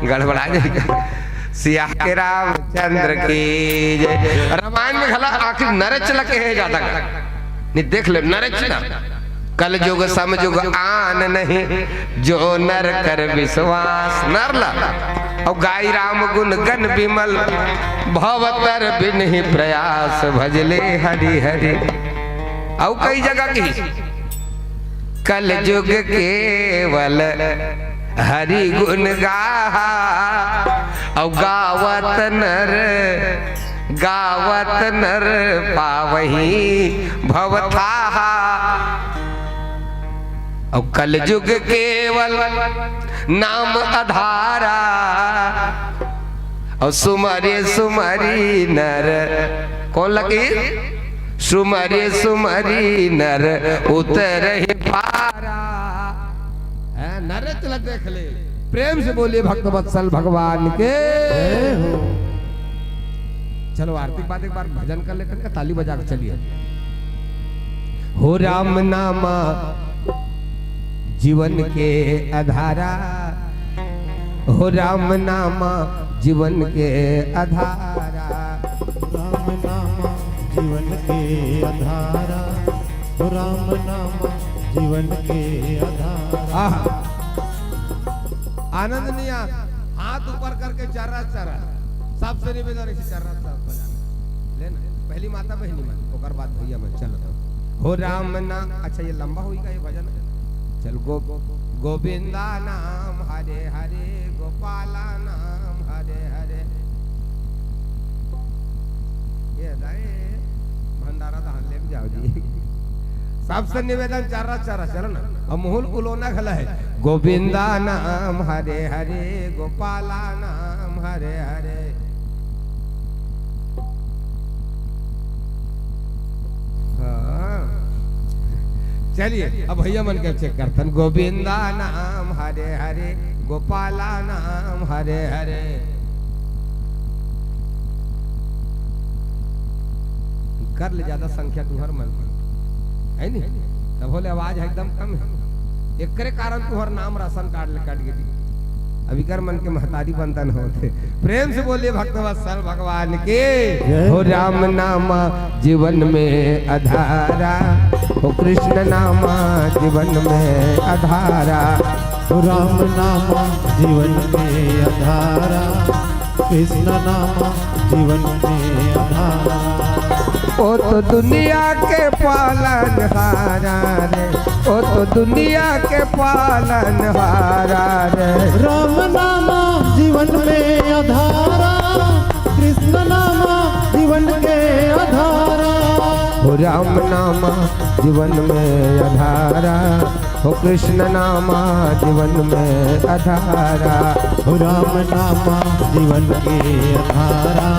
Speaker 16: गड़बड़ा जाएगा। सिया के रामचंद्र की जय। रामायण में खला आखिर नरच लगे है ज्यादा नहीं देख ले नरच ना कल युग समयुग आन नहीं जो नर कर विश्वास नरला और गाय राम गुण गण विमल भवतर बिन ही प्रयास भजले हरि हरि। और कई जगह की कल युग केवल हरि गुण गाहा और गावत नर पावही भवथाहा। और कल युग केवल नाम आधारा और सुमरी नर कौन लगी सुमरी नर उतर ही पारा। नर चला देख ले प्रेम से बोलिए भक्तवत्सल भगवान के। चलो आरती के बाद एक बार भजन कर लेकर ताली बजा कर चलिए। हो राम नामा जीवन के आधारा, हो राम नामा जीवन के आधारा,
Speaker 17: राम नामा जीवन के आधारा, हो राम नामा जीवन के आधारा।
Speaker 16: आनंद नहीं आ हाथ ऊपर करके चर्रा सबसे निवेदन है चर्रा लेना पहली माता बहनी मन ओकर बाद भैया मन। चलो हो राम ना अच्छा ये लंबा होगा ये भजन। चल गोविंदा नाम हरे हरे गोपाला नाम हरे हरे। ये भंडारा धान ले जाओ जी। सबसे निवेदन चारा चलो ना और मुहुल कुलोना खला है। गोविंदा नाम हरे हरे गोपाला नाम हरे हरे। चलिए अब भैया मन के चेक करतन। गोविंदा नाम हरे हरे गोपाला नाम हरे हरे। कर ले ज्यादा संख्या तुहर मन है नहीं तब बोले आवाज एकदम कम है एक कारण तुहर नाम राशन कार्ड ले काट गई अभी कर मन के महतारी बंधन होते। प्रेम से बोलिए भक्तवत्सल भगवान के। हो राम नामा जीवन में आधारा, हो कृष्ण नामा जीवन में आधारा,
Speaker 17: हो राम नामा जीवन में आधारा, कृष्ण नामा जीवन में आधारा।
Speaker 16: ओ तो दुनिया के पालन हारा रे, ओ तो दुनिया के पालन हारा रे।
Speaker 17: राम नामा जीवन में आधारा, कृष्ण नामा जीवन के आधारा,
Speaker 16: हो राम नामा जीवन में आधारा, हो कृष्ण नामा जीवन में आधारा,
Speaker 17: हो राम नामा जीवन के आधारा,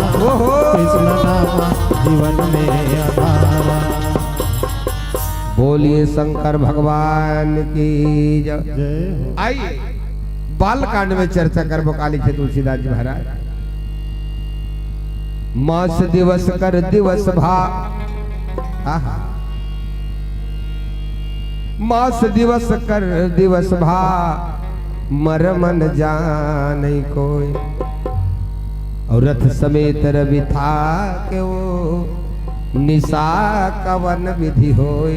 Speaker 17: कृष्ण नामा जीवन में आधारा।
Speaker 16: बोलिए शंकर भगवान की जय। आइए बाल कांड में चर्चा कर बोकाली थे तुलसीदास जी महाराज। मास दिवस कर दिवस भा मास दिवस कर दिवस भा मर मन जान कोई। और रथ समेत रवि था के वो निशा कवन विधि होय।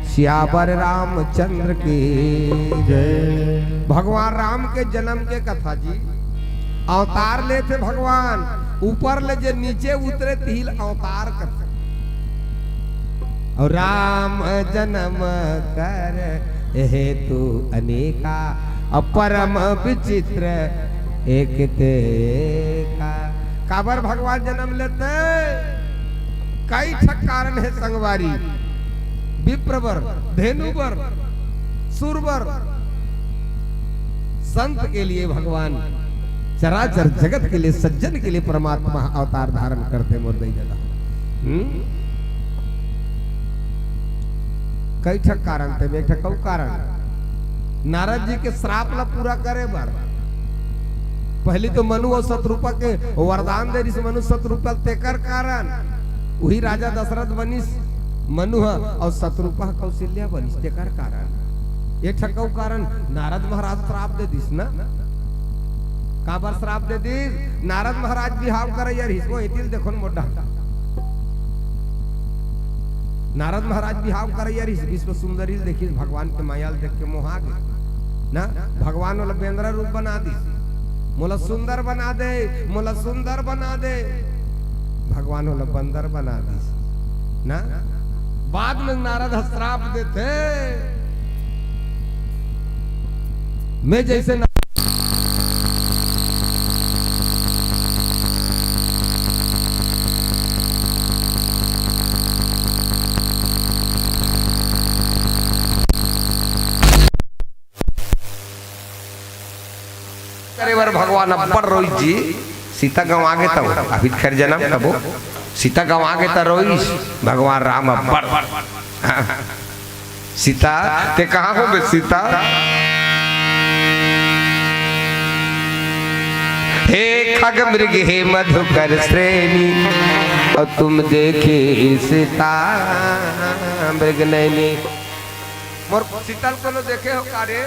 Speaker 16: श्यावर रामचंद्र की जय। भगवान राम के जन्म के कथा जी अवतार ले थे भगवान ऊपर ले जे नीचे उतरे तिल अवतार कर। और राम जन्म कर हेतु अनेका परम विचित्र एक ते काबर भगवान जन्म लेते कई ठक कारण है संगवारी विप्रवर धेनुवर सुरवर संत के लिए भगवान चराचर जगत के लिए सज्जन के लिए परमात्मा अवतार धारण करते मुर्दई दादा। कई ठक कारण थे बेटा कौ कारण नारद जी के श्राप ला पूरा करे बार पहले तो मनु और शत्रुपा के वरदान दे रिस मनु शत्रुपा तेकर कारण वही राजा दशरथ बनिस मनु और शत्रुपा कौशल्या बनिस तेकर कारण ये ठकौ कारण नारद महाराज श्राप दे दिस ना का बार श्राप दे दिस नारद महाराज बिहाव करे यार हिसको इतिल देखो मोटा नारद महाराज बिहाव करे यार इस विश्व सुंदरी देखिए भगवान के मायाल देख के मोहा गए ना भगवान वाला बेंद्रा रूप बना दी मोला सुंदर बना दे मोला सुंदर बना दे भगवान वाला बंदर बना दी ना बाद में नारद श्राप देते मैं जैसे बार भगवान अब्बर रोई जी सीता गंवा के तब अभी खैर जन्म तब सीता गंवा के तब रोई भगवान राम अब्बर सीता ते कहाँ हो बे सीता हे खग मृग हे मधुकर श्रेणी और तुम देखे सीता मृग नैनी मोर शीतल को देखे हो कारे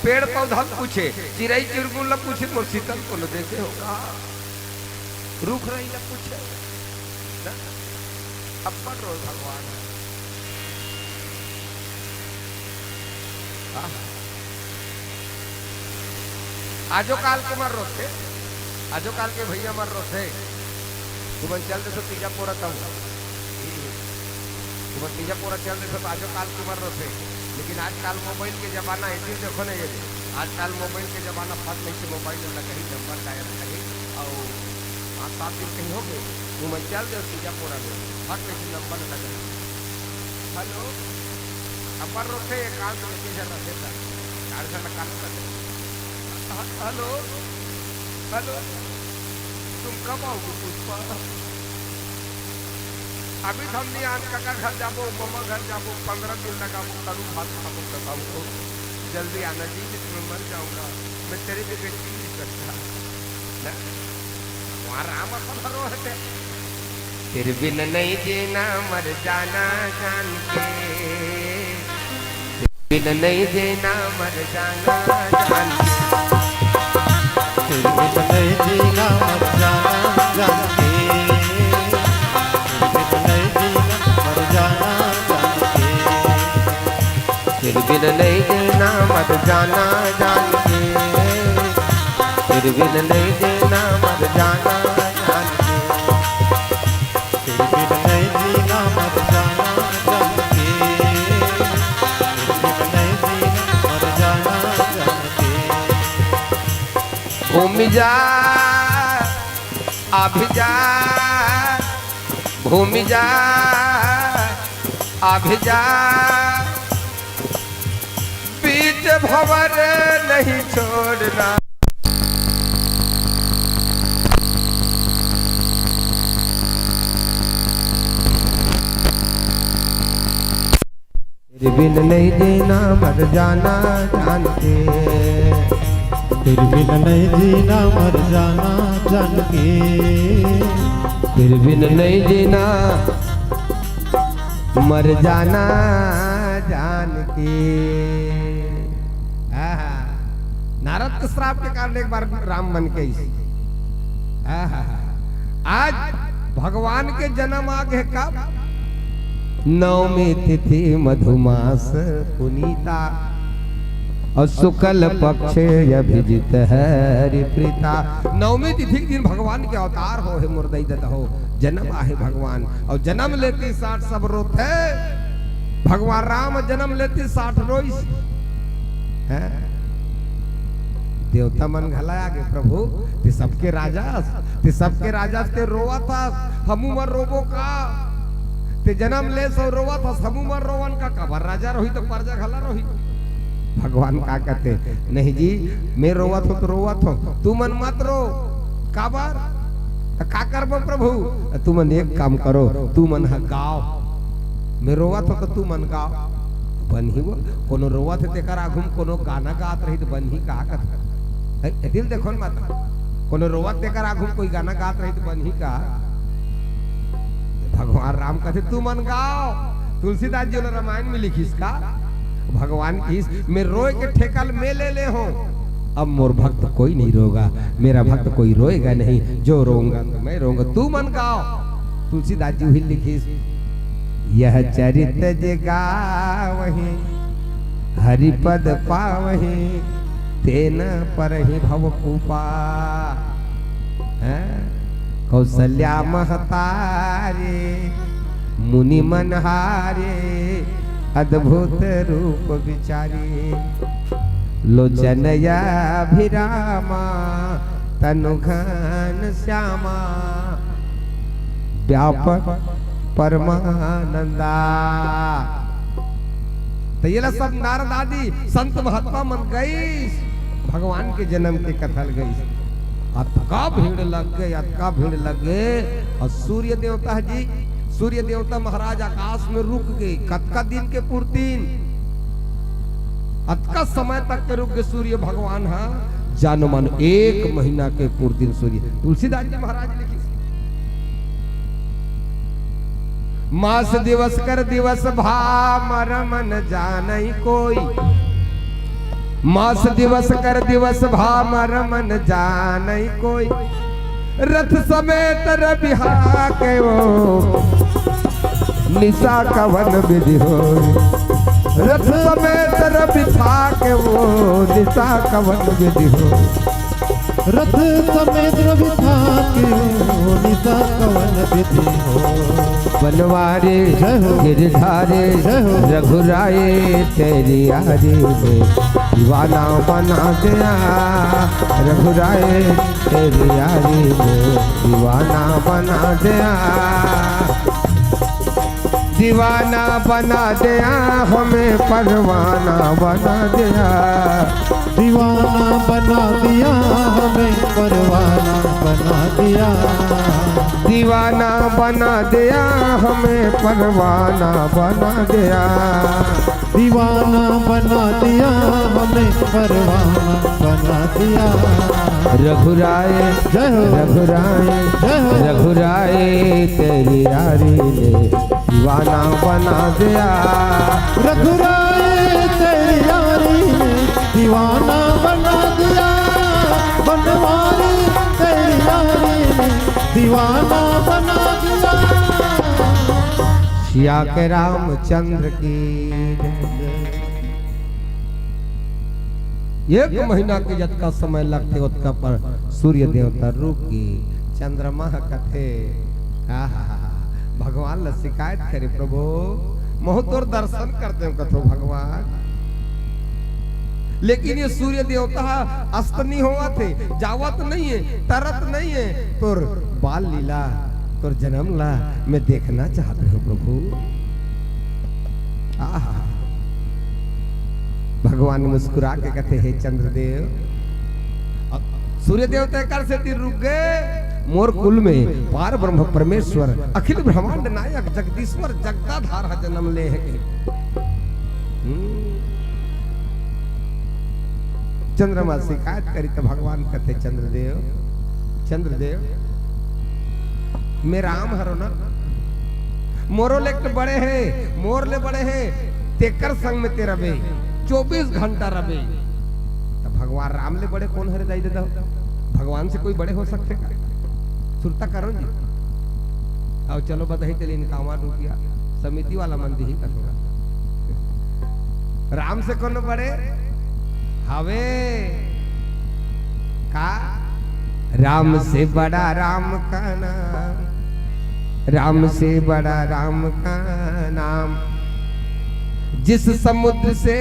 Speaker 16: पेड़ पौधा पूछे चिड़ई चिरगुन ला पूछे मोर शीतल को देखे होगा रुख रही ला पूछे अब्बर रो भगवान आजो काल के मर रोते आजो काल के भैया मर रोते तुम चल दे तो तीजा पोरा तब तुम तीजा पोरा चल दे तो आजो काल के मर रोते लेकिन आजकल मोबाइल के जमाना ऐसे देखो ना ये आजकल मोबाइल के जमाना फट नहीं से मोबाइल में कहीं नंबर डायल करें और 5-7 दिन कहीं हो गए तुम चल दे सीधा पूरा दे फट नहीं से नंबर लगे हेलो अपर रोते एकांत में किधर रहते था कार से लगा करते हेलो हेलो तुम कब आओगे पुष्पा अभी हम नहीं आज काका घर जाबो मम्मा घर जाबो 15 दिन लगाबो करूँ भात खाबो बताऊँ जल्दी आना जी मैं मर जाऊंगा मैं तेरे भी बेटी नहीं करता ना वहाँ राम अपन है फिर बिन नहीं जीना मर जाना जान के बिन नहीं जीना मर जाना जान
Speaker 17: फिर बिन नहीं जीना मर जाना जान के
Speaker 16: फिर बिन नहीं देना मत जाना जान के फिर बिन नहीं देना मत जाना जान के
Speaker 17: फिर बिन नहीं जीना मत जाना जान के फिर बिन नहीं जीना मर जाना जान के
Speaker 16: भूमि जा अभिजा भूमि जा अभिजा बीच भंवर नहीं छोड़ना फिर बिन नहीं देना मर जाना जान के
Speaker 17: फिर बिन नहीं जीना मर जाना जान के
Speaker 16: फिर बिन नहीं जीना मर जाना जान के नारद के श्राप के कारण एक बार राम बन के आज भगवान के जन्म आ गए कब नवमी तिथि मधुमास पुनीता और शुक्ल पक्ष अभिजित है प्रीता नवमी तिथि के दिन भगवान के अवतार हो है मुर्दई दत्त हो जन्म आहे भगवान और जन्म लेते 60 सब रोते भगवान राम जन्म लेते 60 रोइस है
Speaker 14: देवता मन घला आगे प्रभु ते सबके राजा ते रोवा था हमू मर रोबो का ते जन्म ले सो रोवा था हमू मर रोवन का कबर राजा रोही तो परजा घला रोही। भगवान का कहते नहीं जी मैं रोवत हो तो रोवत हो तू मन मत रो काबर का करबो प्रभु तू मन एक काम करो तू मन गाओ मैं रोवत हो तो तू मन गाओ बन्ही वो कोनो रोवत है तेकर आगुम कोनो गाना गात रही तो बन्ही का कहत दिल देखो माता कोनो रोवत तेकर आगुम कोई गाना गात रही तो बन्ही का भगवान राम कहते तू मन गाओ। तुलसीदास जी ने रामायण में लिखिस का भगवान की मैं रोए के ठेकल में ले हो अब मोर भक्त कोई नहीं रोगा मेरा भक्त कोई रोएगा नहीं जो रोऊंगा तो मैं रोऊंगा तू मन गाओ। तुलसीदास जी ही लिखिस यह चरित जगावहि हरिपद पावहि तेन परहि भव कूपा कौशल्या महतारे मुनि मनहारे अद्भुत रूप विचारी लोचनयाभिरामा तनुघन श्यामा व्यापक परमानंदा। तो ये सब नारद आदि संत महात्मा मन गई भगवान के जन्म के कथल गई अतका भीड़ लग गए और सूर्य देवता जी सूर्य देवता महाराज आकाश में रुक गए कतका दिन के पूर्तिन अतका समय तक के रुक गए सूर्य भगवान हाँ जानो मानो 1 महीना के पूर्तिन सूर्य। तुलसीदास जी महाराज लिखी मास दिवस कर दिवस भामर मन जानई कोई मास दिवस कर दिवस भामर मन जानई कोई रथ समेत रबिहा के वो निशा कवन विधि हो रथ समेत रबिहा के वो निशा कवन विधि हो
Speaker 17: रथ समेत रबिहा के वो निशा कवन विधि हो
Speaker 14: बनवारे गिरधारे रघुराए तेरी यारी में दीवाना बना दिया रघुराए तेरी यारी में दीवाना बना दिया दीवाना बना दिया हमें परवाना बना दिया
Speaker 17: दीवाना बना दिया हमें परवाना बना दिया
Speaker 14: दीवाना बना दिया हमें परवाना बना दिया
Speaker 17: दीवाना बना दिया हमें परवाना बना दिया
Speaker 14: रघुराए रघुराए तेरी यारी ने दीवाना बना दिया
Speaker 17: रघुराए तेरी यारी ने दीवाना बना दिया बनवारी तेरी यारी ने दीवाना बना दिया।
Speaker 14: सिया के रामचंद्र की 1 महीना के जत का समय लगते उतका पर सूर्य देवता रुकी चंद्रमा कथे भगवान ल शिकायत करे प्रभु मोहतोर दर्शन करते हो कथो भगवान लेकिन ये सूर्य देवता अस्त नहीं हुआ थे जावत नहीं है तरत नहीं है तोर बाल लीला तोर जन्म ला मैं देखना चाहते हो प्रभु। भगवान मुस्कुरा के कहते हे चंद्रदेव सूर्य देवता कर से तीर रुक गए मोर कुल में पार ब्रह्म परमेश्वर अखिल ब्रह्मांड नायक जगदीश्वर जगदाधार जन्म ले है चंद्रमा शिकायत करी तो भगवान कहते चंद्रदेव मैं राम हरो ना मोरो लेट बड़े है मोर ले बड़े है तेकर संग में तेरा बे 24 घंटा रबे तो भगवान राम ले बड़े कौन हरे दाई देता भगवान से कोई बड़े हो सकते का सुरता करो जी आओ चलो बधाई तेरे इनकामा रुपया समिति वाला मंदिर ही करूंगा राम से कौन बड़े हवे का राम से बड़ा राम का नाम राम से बड़ा राम का नाम जिस समुद्र से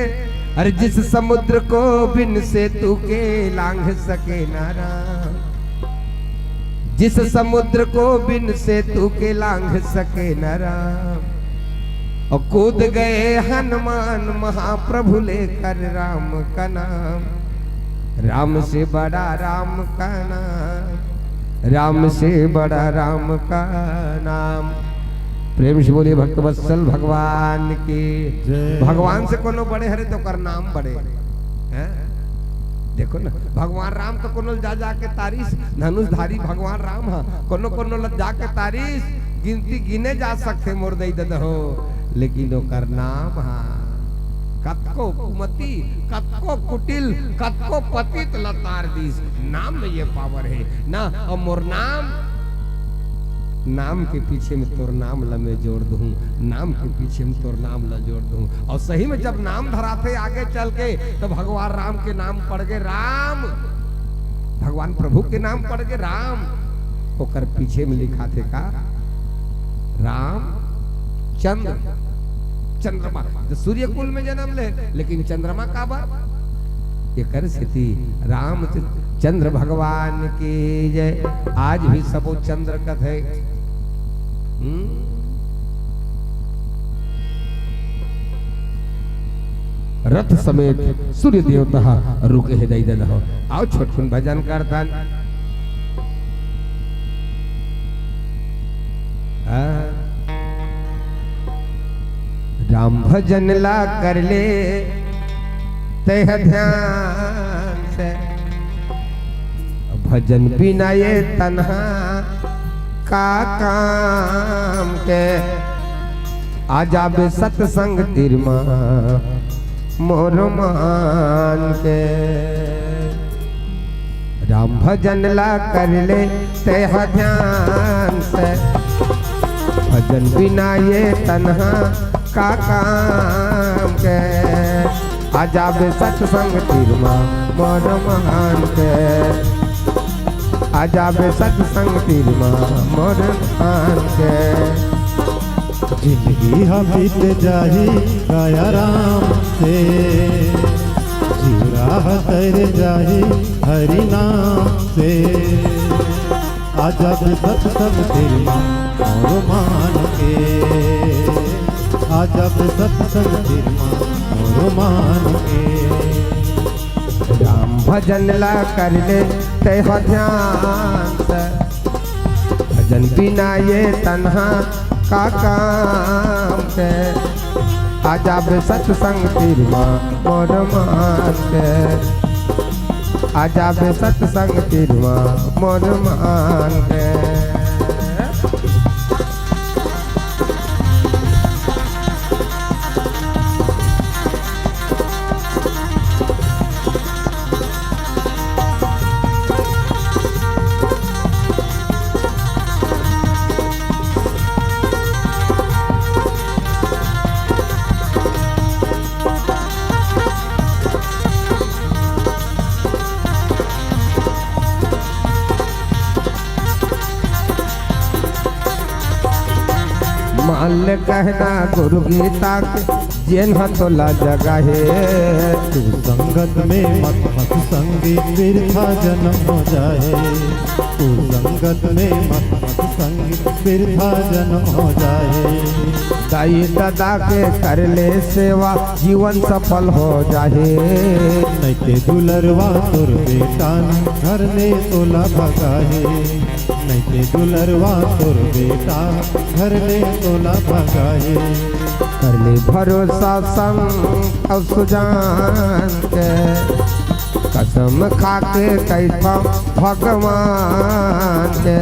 Speaker 16: अरे जिस समुद्र को बिन सेतु के लांघ सके ना राम, जिस समुद्र को बिन सेतु के लांघ सके न राम, और कूद गए हनुमान महाप्रभु लेकर राम का नाम। राम से बड़ा राम का नाम, राम से बड़ा राम का नाम। प्रेम से बोलिए भक्तवत्सल भगवान की। भगवान से कोनो बड़े हरे तो कर नाम बड़े हैं। देखो ना भगवान राम तो कोनो जा जाके तारीस धनुषधारी भगवान राम है, कोनो जाके तारीस गिनती गिने जा सकते मोर दई दद हो, लेकिन ओकर नाम हा कतको कुमति कतको कुटिल कतको पतित लतार दीस, नाम में ये पावर है ना। और मोर नाम के पीछे में तोर नाम ल मैं जोड़ दूं, नाम के पीछे में तोर नाम ल जोड़ दूं। और सही में जब नाम धराते आगे चल के तो भगवान राम के नाम पड़ गए राम, भगवान प्रभु के नाम पड़ गए राम। ओकर पीछे में लिखा थे का राम चंद्र, चंद्रमा जो सूर्य कुल में जन्म ले, लेकिन चंद्रमा का बात ये कर स्थिति राम चंद्र भगवान की जय। आज भी सबो चंद्र कथे रथ समेत सूर्य देवता रुके है दई दद हो। आओ छोटकुन भजन करतन। राम भजन ला कर ले तह ध्यान से, भजन बिना ये तन्हा का काम के। आजा बे सत्संग तिरमा मोर मान के। राम भजन ला कर ले तह ध्यान से, भजन बिना ये तन्हा का काम के। आजा बे सत्संग तिरमा मोर मान के। आजा बे सत्संग तिरमा मोर मान के।
Speaker 17: जिंदगी हम बीत जाही गाया राम से, जीवरा तर जाही हरि नाम से। आजा बे सत्संग तिरमा मोर मान के। आजा बे सत्संग तिरमा मोर मान के।
Speaker 16: राम भजन ला कर ले तह ध्यान से, भजन बिना ये तन्हा का काम के। आजा बे सत्संग तिरमा मोर मान के। आजा बे सत्संग तिरमा मोर मान के। मान कहना गुरु गीता के जेन तोला जगह है।
Speaker 17: तू संगत में मत मत संगी बिरथा जन्म हो जाए। तू संगत में मत मत संगी बिरथा जन्म हो जाए।
Speaker 16: दाई दादा के कर ले सेवा जीवन सफल हो जाए।
Speaker 17: नहीं ते दुलरवा तोर बेटा घर ने तोला भगाए। नहीं ते दुलरवा तोर बेटा घर ने तोला भगाए।
Speaker 16: कर ले भरोसा संग और सुजान के, कसम खा के कैसा भगवान के।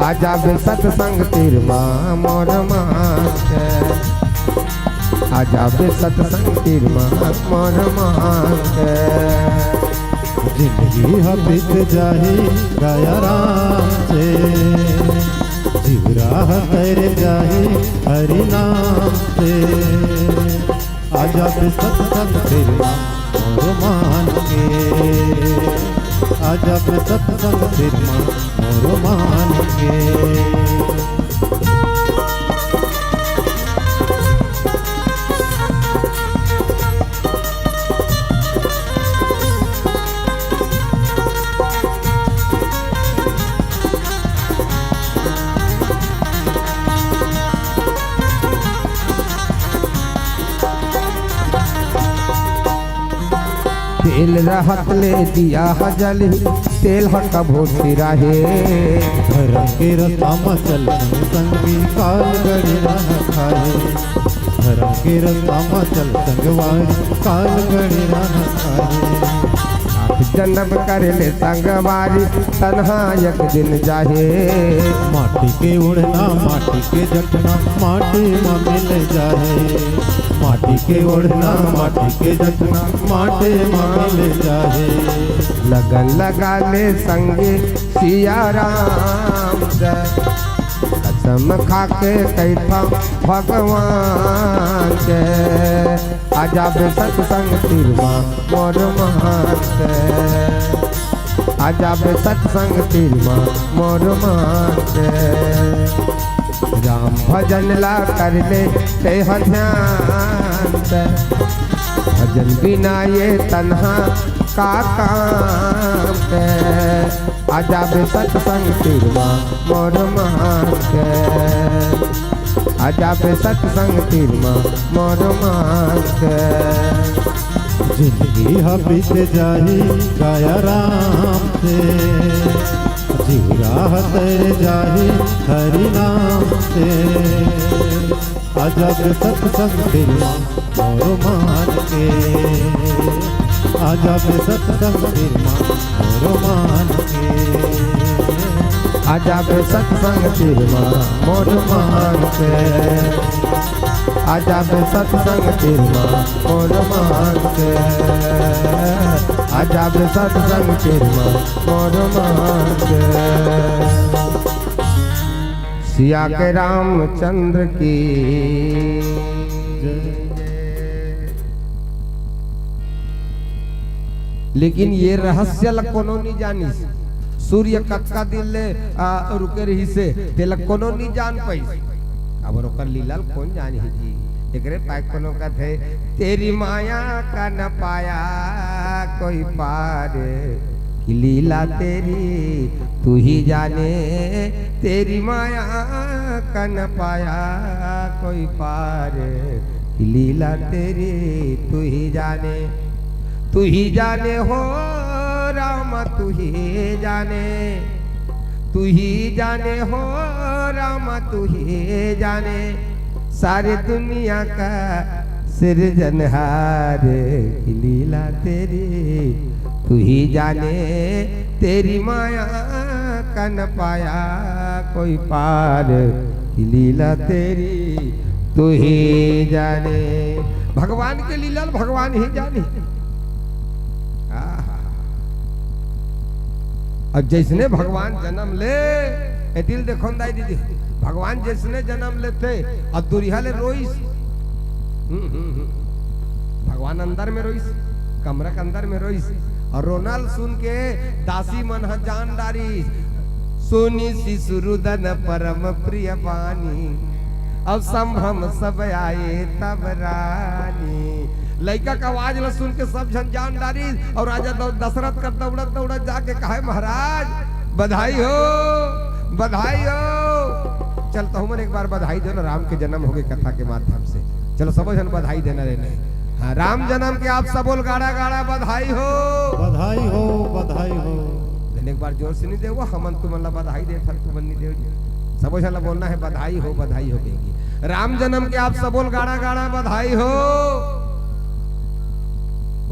Speaker 16: आजा बे सत्संग तिरमा मोर मान के। आजा बे सत्संग तिरमा मोर मान के।
Speaker 17: जिंदगी हम बीत जाही गाया राम से, जीवरा तर जाही हरि नाम से। आजा बे सत्संग तिरमा मोर मान के। आजा बे सत्संग तिरमा मोर मान के।
Speaker 16: तेल रहत ले दिया जल तेल कभो सिराहे
Speaker 17: धर्म के रस्ता चल संगी काल गड़ी रह खाए धर्म के रस्ता चल संगवारी काल गड़ी रह खाए
Speaker 16: जन्म कर ले संगवारी तन्हा एक दिन जाहे
Speaker 17: माटी के उड़ना माटी के जटना माटी में मिल जाए माटी के उड़ना माटी के जटना माटी में मिल जाए
Speaker 16: लगन लगा ले संगे सिया राम से कसम खा के कैथा भगवान के अजब सत्संग तिरवा मोर महान के अजब सत्संग तिरवा मोर महान के राम भजन ला कर ले ते ध्यान से भजन बिना ये तन्हा का काम के अजब सत्संग तिरवा मोर महान के अजब सत्संग तिरवा मोर महान के
Speaker 17: जिंदगी बीत जाही गाया राम से जीवरा तर जाही हरि नाम से अजब सत्संग तिरवा मोर मान के अजब सत्संग तिरवा मोर मान के
Speaker 16: अजब सत्संग तिरवा मोर महान के अजब सत्संग तिरवा मोर महान के अजब सत्संग तिरवा मोर महान के सिया के रामचंद्र की लेकिन ये रहस्य लग कोनो नहीं जानी सूर्य कक्का दिल रुके रही से तेलक कोनो नहीं जान पाई अब रोकर लीला कौन जानी जी एकरे पाए कोनो का थे तेरी माया का न पाया कोई पार कि लीला तेरी तू ही जाने तेरी माया का न पाया कोई पार कि लीला तेरी तू ही जाने हो राम तू ही जाने हो राम तू ही जाने सारे दुनिया का सृजनहार की लीला तेरी तू ही जाने तेरी माया का न पाया कोई पार की लीला तेरी तू ही जाने भगवान के लीला भगवान ही जाने और जिसने भगवान जन्म ले दिल देखो दीदी भगवान जिसने जन्म लेते और दुरिया ले रोइस भगवान अंदर में रोइस कमरा के अंदर में रोइस और रोनाल सुन के दासी मन जान डारी सुनी शिशुरुदन परम प्रिय पानी अब संभ्रम सब आए तब रानी लड़का का आवाज ल सुन के सब जन जान डारी और राजा दशरथ का दौड़त दौड़त जाके कहा महाराज बधाई हो चलता हूँ एक बार बधाई दो ना राम के जन्म हो गए कथा के माध्यम से चलो सब जन बधाई देना रहने हाँ राम जन्म के आप सब बोल गाड़ा गाड़ा बधाई हो
Speaker 17: बधाई हो बधाई हो
Speaker 16: एक बार जोर से नहीं दे हमन तुम बधाई दे फल तुम नहीं दे सब जन बोलना है बधाई हो बेगी राम जन्म के आप सब बोल गाड़ा गाड़ा बधाई हो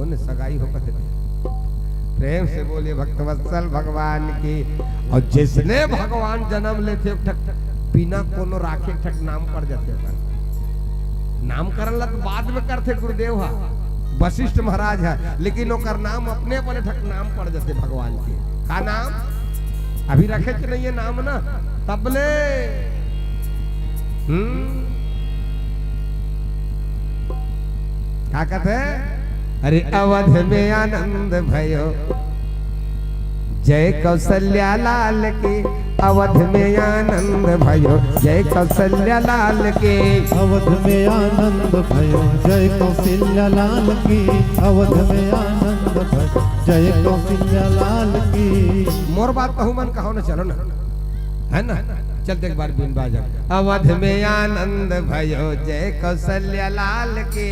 Speaker 16: सगाई हो कहते प्रेम से बोले भक्तवत्सल भगवान की और जिसने भगवान जन्म लेते बिना कोनो राखे ठक नाम पड़ जाते नामकरण लग बाद में करते गुरुदेव वशिष्ठ महाराज है लेकिन ओकर नाम अपने अपने ठक नाम पड़ जाते भगवान के का नाम अभी रखे कि नहीं है नाम ना तबले क्या कहते अरे अवध में आनंद भयो जय कौशल्या लाल के अवध में आनंद भयो जय कौशल्या लाल के
Speaker 17: अवध में आनंद भयो जय कौशल्या लाल की अवध में आनंद भयो जय कौशल्या लाल की
Speaker 16: मोर बात कहूँ मन कहो ना चलो ना है ना चलते एक बार बिन बाजा अवध में आनंद भयो जय कौशल्या लाल के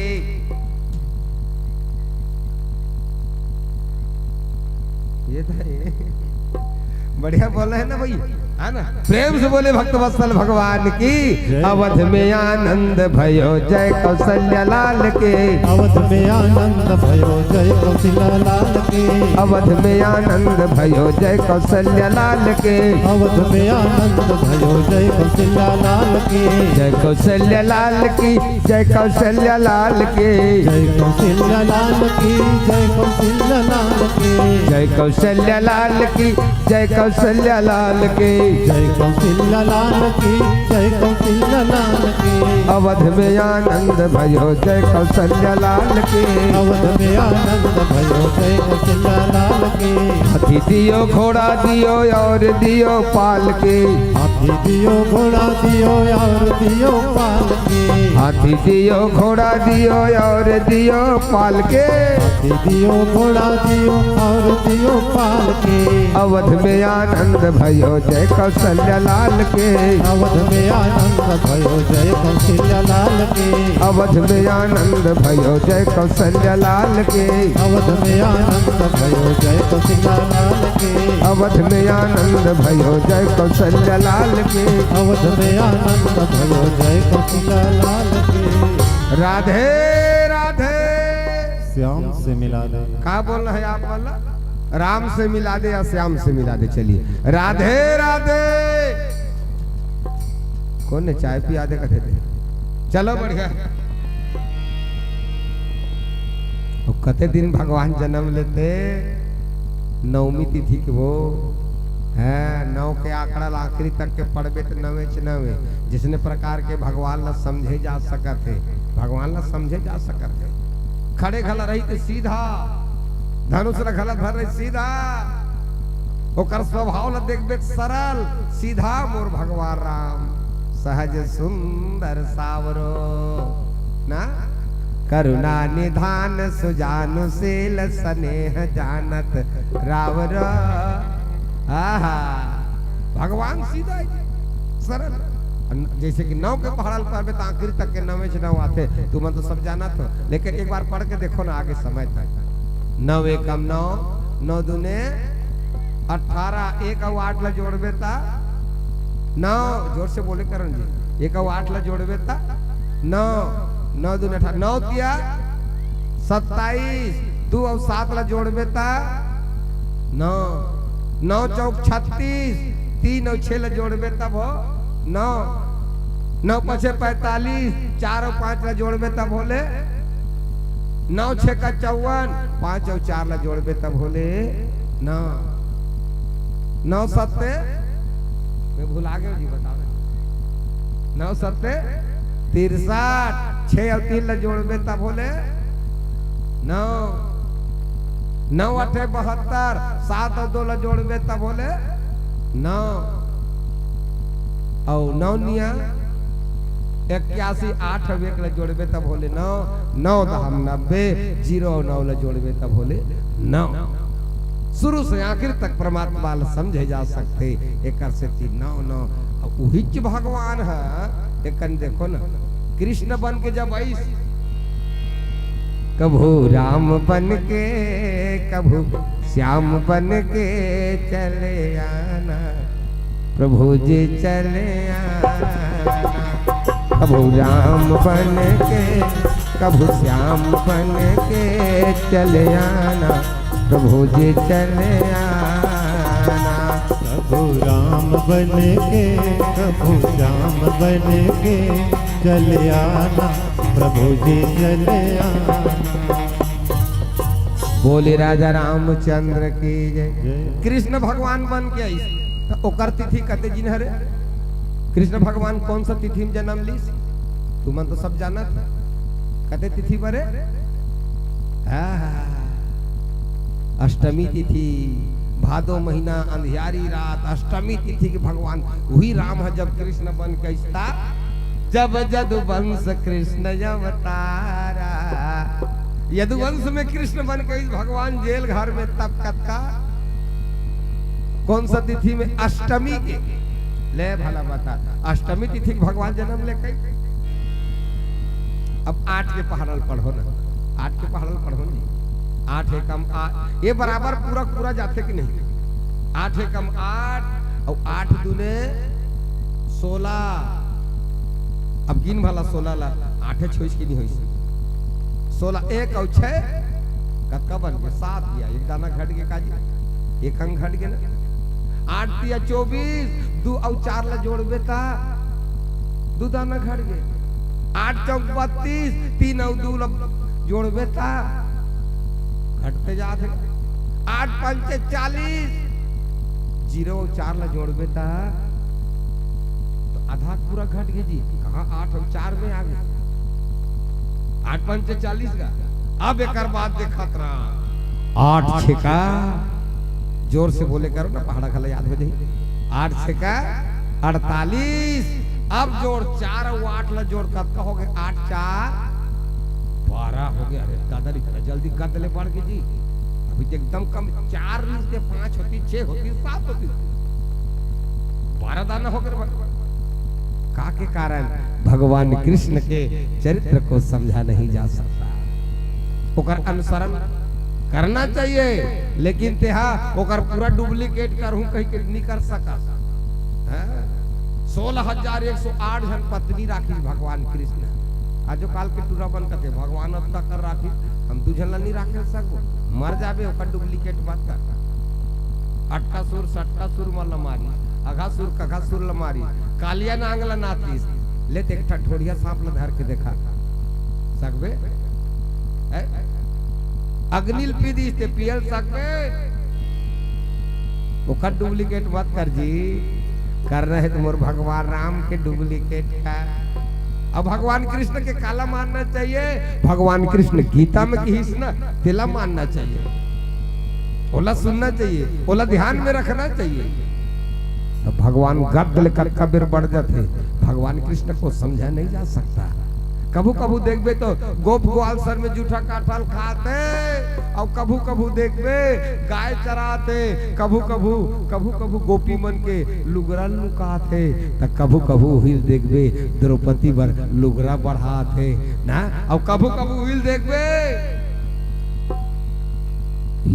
Speaker 18: ये था ये बढ़िया बोल रहे हैं ना भाई, है ना? प्रेम से बोले भक्त वत्सल भगवान की। अवध में आनंद भयो जय कौशल्या लाल के,
Speaker 17: अवध में आनंद भयो जय कौशल्या लाल के,
Speaker 18: अवध में आनंद भयो जय कौशल्या लाल के,
Speaker 17: अवध में आनंद भयो जय कौशल्या लाल के,
Speaker 18: जय कौशल्या लाल की, जय कौशल्या लाल के,
Speaker 17: जय कौशल्या लाल की, जय कौशल्या लाल के,
Speaker 18: जय कौशल्या लाल की, जय कौशल्या लाल के,
Speaker 17: जय कौशल्या लाल की, जय कौशल्या लाल के,
Speaker 18: अवध में आनंद भयो जय कौशल्या लाल के,
Speaker 17: अवध में आनंद भयो जय कौशल्या लाल के,
Speaker 18: हाथी दियो घोड़ा दियो और दियो पाल के,
Speaker 17: हाथी दियो घोड़ा दियो और दियो पाल के,
Speaker 18: हाथी दियो घोड़ा दियो और दियो पाल के,
Speaker 17: हाथी दियो घोड़ा दियो और दियो पाल के,
Speaker 18: अवध में आनंद भयो जय कौशल्या लाल के,
Speaker 17: अवध में आनंद भयो जय कौशल्या लाल के,
Speaker 18: अवध में आनंद भयो जय कौशल्या लाल के,
Speaker 17: अवध में आनंद भयो जय कौशल्या लाल के,
Speaker 18: अवध में आनंद भयो जय कौशल्या लाल के,
Speaker 17: अवध में आनंद भयो जय कौशल्या लाल के।
Speaker 18: राधे राधे
Speaker 17: श्याम से मिला दे।
Speaker 18: क्या बोल रहे हैं आप वाला? राम से मिला दे या श्याम से मिला दे। चलिए राधे राधे। कौन ने चाय पिया दे कहते थे? चलो बढ़िया। तो कते दिन भगवान जन्म लेते? नवमी तिथि के वो है, नौ के आंकड़ा आखिरी तक के पढ़बे तो नवे च नवे, जिसने प्रकार के भगवान ला समझे जा सकते, भगवान ला समझे जा सकते। खड़े खला रही तो सीधा, धनुष रखल धर रही सीधा, ओकर स्वभाव ला देखबे सरल सीधा। मोर भगवान राम सहज सुंदर सावरो ना, करुणा निधान सुजानुशील स्नेह जानत रावर। आहा भगवान सीधा सरल, जैसे कि नौ के पहाड़ पर तो आखिर तक के नवे नौ आते, तुम तो सब जाना तो, लेकिन एक बार पढ़ के देखो ना आगे समय तक। नौ एकम नौ, नौ दुने 18, एक और 8 ला जोड़बे ता 9, जोर से बोले करण जी, एक और 8 ला जोड़बे ता 9, 9 दुने 18, 9 किया 27, 2 और 7 ला जोड़बे ता 9, 9 चौक 36, 3 और 6 ला जोड़बे तब हो 9, 9 पछे 45, 4 और 5 ला जोड़बे तब होले 9 6 का 54, 5 और 4 ला जोड़बे तब होले 9, 9 सत्ते मैं भुला गया जी, बताओ 9 सत्ते 63, 6 और 3 ला जोड़बे तब होले 9, 9 8 72, 7 और 2 ला जोड़बे तब होले 9, और 9 निया 81, 8 और 1 ला जोड़बे तब होले 9, 9 दहम 90, 0 और 9 ला जोड़बे तब होले 9। शुरू से आखिर तक परमात्मा ला समझे जा सकते, एक से 3 9 9 वही भगवान है। एक देखो ना, कृष्ण बन के जब आई, कभू राम बन के कभू श्याम बन के चले आना, प्रभु जी चले आना। कभू राम बन के कभू श्याम बन के चले आना, प्रभु जी चले आना।
Speaker 17: कभू राम बन के कभू श्याम बन के चले आना, प्रभु जी चले आना।
Speaker 18: बोले राजा रामचंद्र की जय। कृष्ण भगवान बन के आई, ओकर तिथि कते दिन हरे? कृष्ण भगवान कौन सा तिथि में जन्म ली? तुम तो सब जाना था, कते तिथि बरे? अष्टमी तिथि, भादो महीना अंधियारी रात, अष्टमी तिथि के भगवान वही राम है। जब कृष्ण बन के आइस्ता, जब यदुवंश कृष्ण अवतारा, यदुवंश में कृष्ण बन के भगवान जेल घर में तब का कौन सा तिथि में? अष्टमी के ले भला बता, अष्टमी तिथि के भगवान जन्म ले कई। अब 8 के पहाड़ल पढ़ो ना, 8 के पहाड़ल पढ़ो नहीं, 8 एकम 8 ये बराबर पूरा पूरा जाते कि नहीं? 8 एकम 8 और 8 दूने 16। अब गिन भला 16 ला 8 छोइस की नहीं होइस 16 1 और 6 कतका बन गया 7 दिया एक दाना घट गया काजी एक अंक घट गया ना 8 दिया 24 2 और 4 ला जोड़बे ता 2 दाना घट गए 8 चौक 32 3 और 2 ला जोड़बे ता घटते जाते 8 पंचे 40 0 और 4 ला जोड़बे ता तो आधा पूरा घट गया जी कहाँ 8 और 4 में आ गए 8 पंचे 40 का। अब एक बात देखा तरा 8 छेका जोर से बोले करो ना पहाड़ा खला याद हो जाए 8 छेका 48 अब जोड़ 4 और 8 ला जोड़ कब हो गए 8 4 12 हो गया। अरे दादा इतना जल्दी कर ले पड़ के जी अभी तो एकदम कम 4 से 5 होती 6 होती 7 होती 12 दाना हो गए का के कारण भगवान कृष्ण के चरित्र को समझा नहीं जा सकता। ओकर अनुसरण करना चाहिए लेकिन तेहा ओकर पूरा डुप्लीकेट करहूं कहीं के नहीं कर सका। 16,108 जन पत्नी राखी भगवान कृष्ण आजो काल के टूरा बन कते भगवान अपना कर राखी हम दूजन ला नहीं राखे सकबो मर जाबे ओकर डुप्लीकेट बात कर। अट्टासुर सट्टासुर मल मारी अघासुर कघासुर ल मारी कालिया नांगला नातीस ले ते एक ठोड़िया सांप ला धर के देखा सकबे अग्निल पी दी ते पियल सकबे ओकर डुप्लीकेट मत कर जी कर रहे तुम भगवान राम के डुप्लीकेट का। अब भगवान कृष्ण के काला मानना चाहिए भगवान कृष्ण गीता में कहिस ना तेला मानना चाहिए ओला सुनना चाहिए ओला ध्यान में रखना चाहिए। तो भगवान गद्द लेकर कबीर बढ़ जाते भगवान कृष्ण को समझा नहीं जा सकता। कभू कभू देखबे तो गोप ग्वाल सर में जूठा काटल खाते और कभू कभू देखबे गाय चराते कभू कभू गोपी मन के लुगरा लुकाते तो कभू कभू हिल देखबे द्रौपदी बर लुगरा बढ़ाते ना और कभू कभू हिल देखबे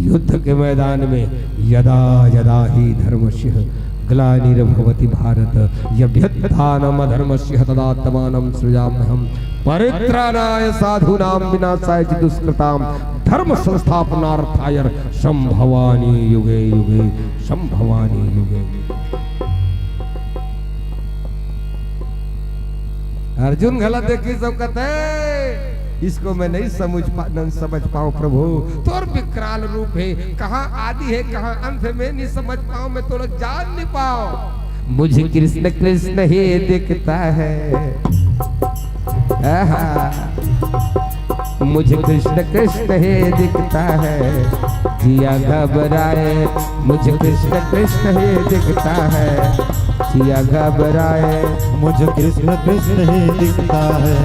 Speaker 18: युद्ध के मैदान में यदा यदा ही धर्मस्य ग्लानिर्भवति भारत यद्यत्थानम अधर्मस्य तदात्मानं सृजाम्यहम् परित्राणाय साधूनां विनाशाय च दुष्कृतां धर्म संस्थापनार्थाय संभवामि युगे युगे संभवामि युगे। अर्जुन गलत देखी सब कहते इसको मैं नहीं समझ पाऊं प्रभु तोर विकराल रूप है कहाँ आदि है कहाँ अंत है मैं नहीं समझ पाऊं मैं तो जान नहीं पाऊं। मुझे कृष्ण कृष्ण ही दिखता है मुझे कृष्ण कृष्ण ही दिखता है जिया घबराए मुझे कृष्ण कृष्ण ही दिखता है जिया घबराए
Speaker 17: मुझे कृष्ण कृष्ण ही दिखता है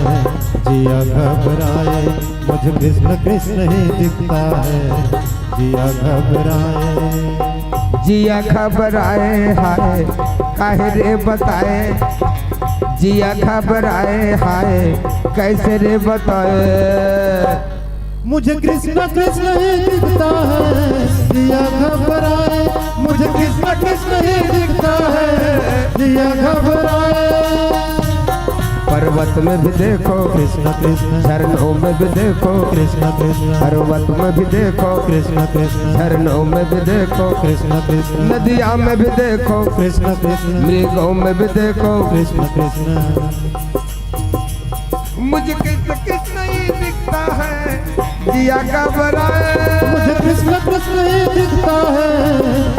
Speaker 17: जिया घबराए मुझे कृष्ण कृष्ण ही दिखता है जिया
Speaker 14: घबराए हाय काहे रे बताए जिया घबराए हाय कैसे रे बताए
Speaker 17: मुझे कृष्ण कृष्ण ही दिखता है जिया घबराए मुझे कृष्ण कृष्ण ही दिखता है जिया घबराए।
Speaker 14: पर्वत में भी देखो
Speaker 17: कृष्ण कृष्ण
Speaker 14: झरनों में भी देखो
Speaker 17: कृष्ण कृष्ण
Speaker 14: पर्वत में भी देखो
Speaker 17: कृष्ण कृष्ण
Speaker 14: झरनों में भी देखो
Speaker 17: कृष्ण कृष्ण
Speaker 14: नदिया में भी देखो
Speaker 17: कृष्ण कृष्ण
Speaker 14: मृगों में भी देखो
Speaker 17: कृष्ण कृष्ण।
Speaker 14: मुझे कृष्ण कृष्ण ही दिखता है जिया घबराए
Speaker 17: मुझे कृष्ण कृष्ण ही दिखता है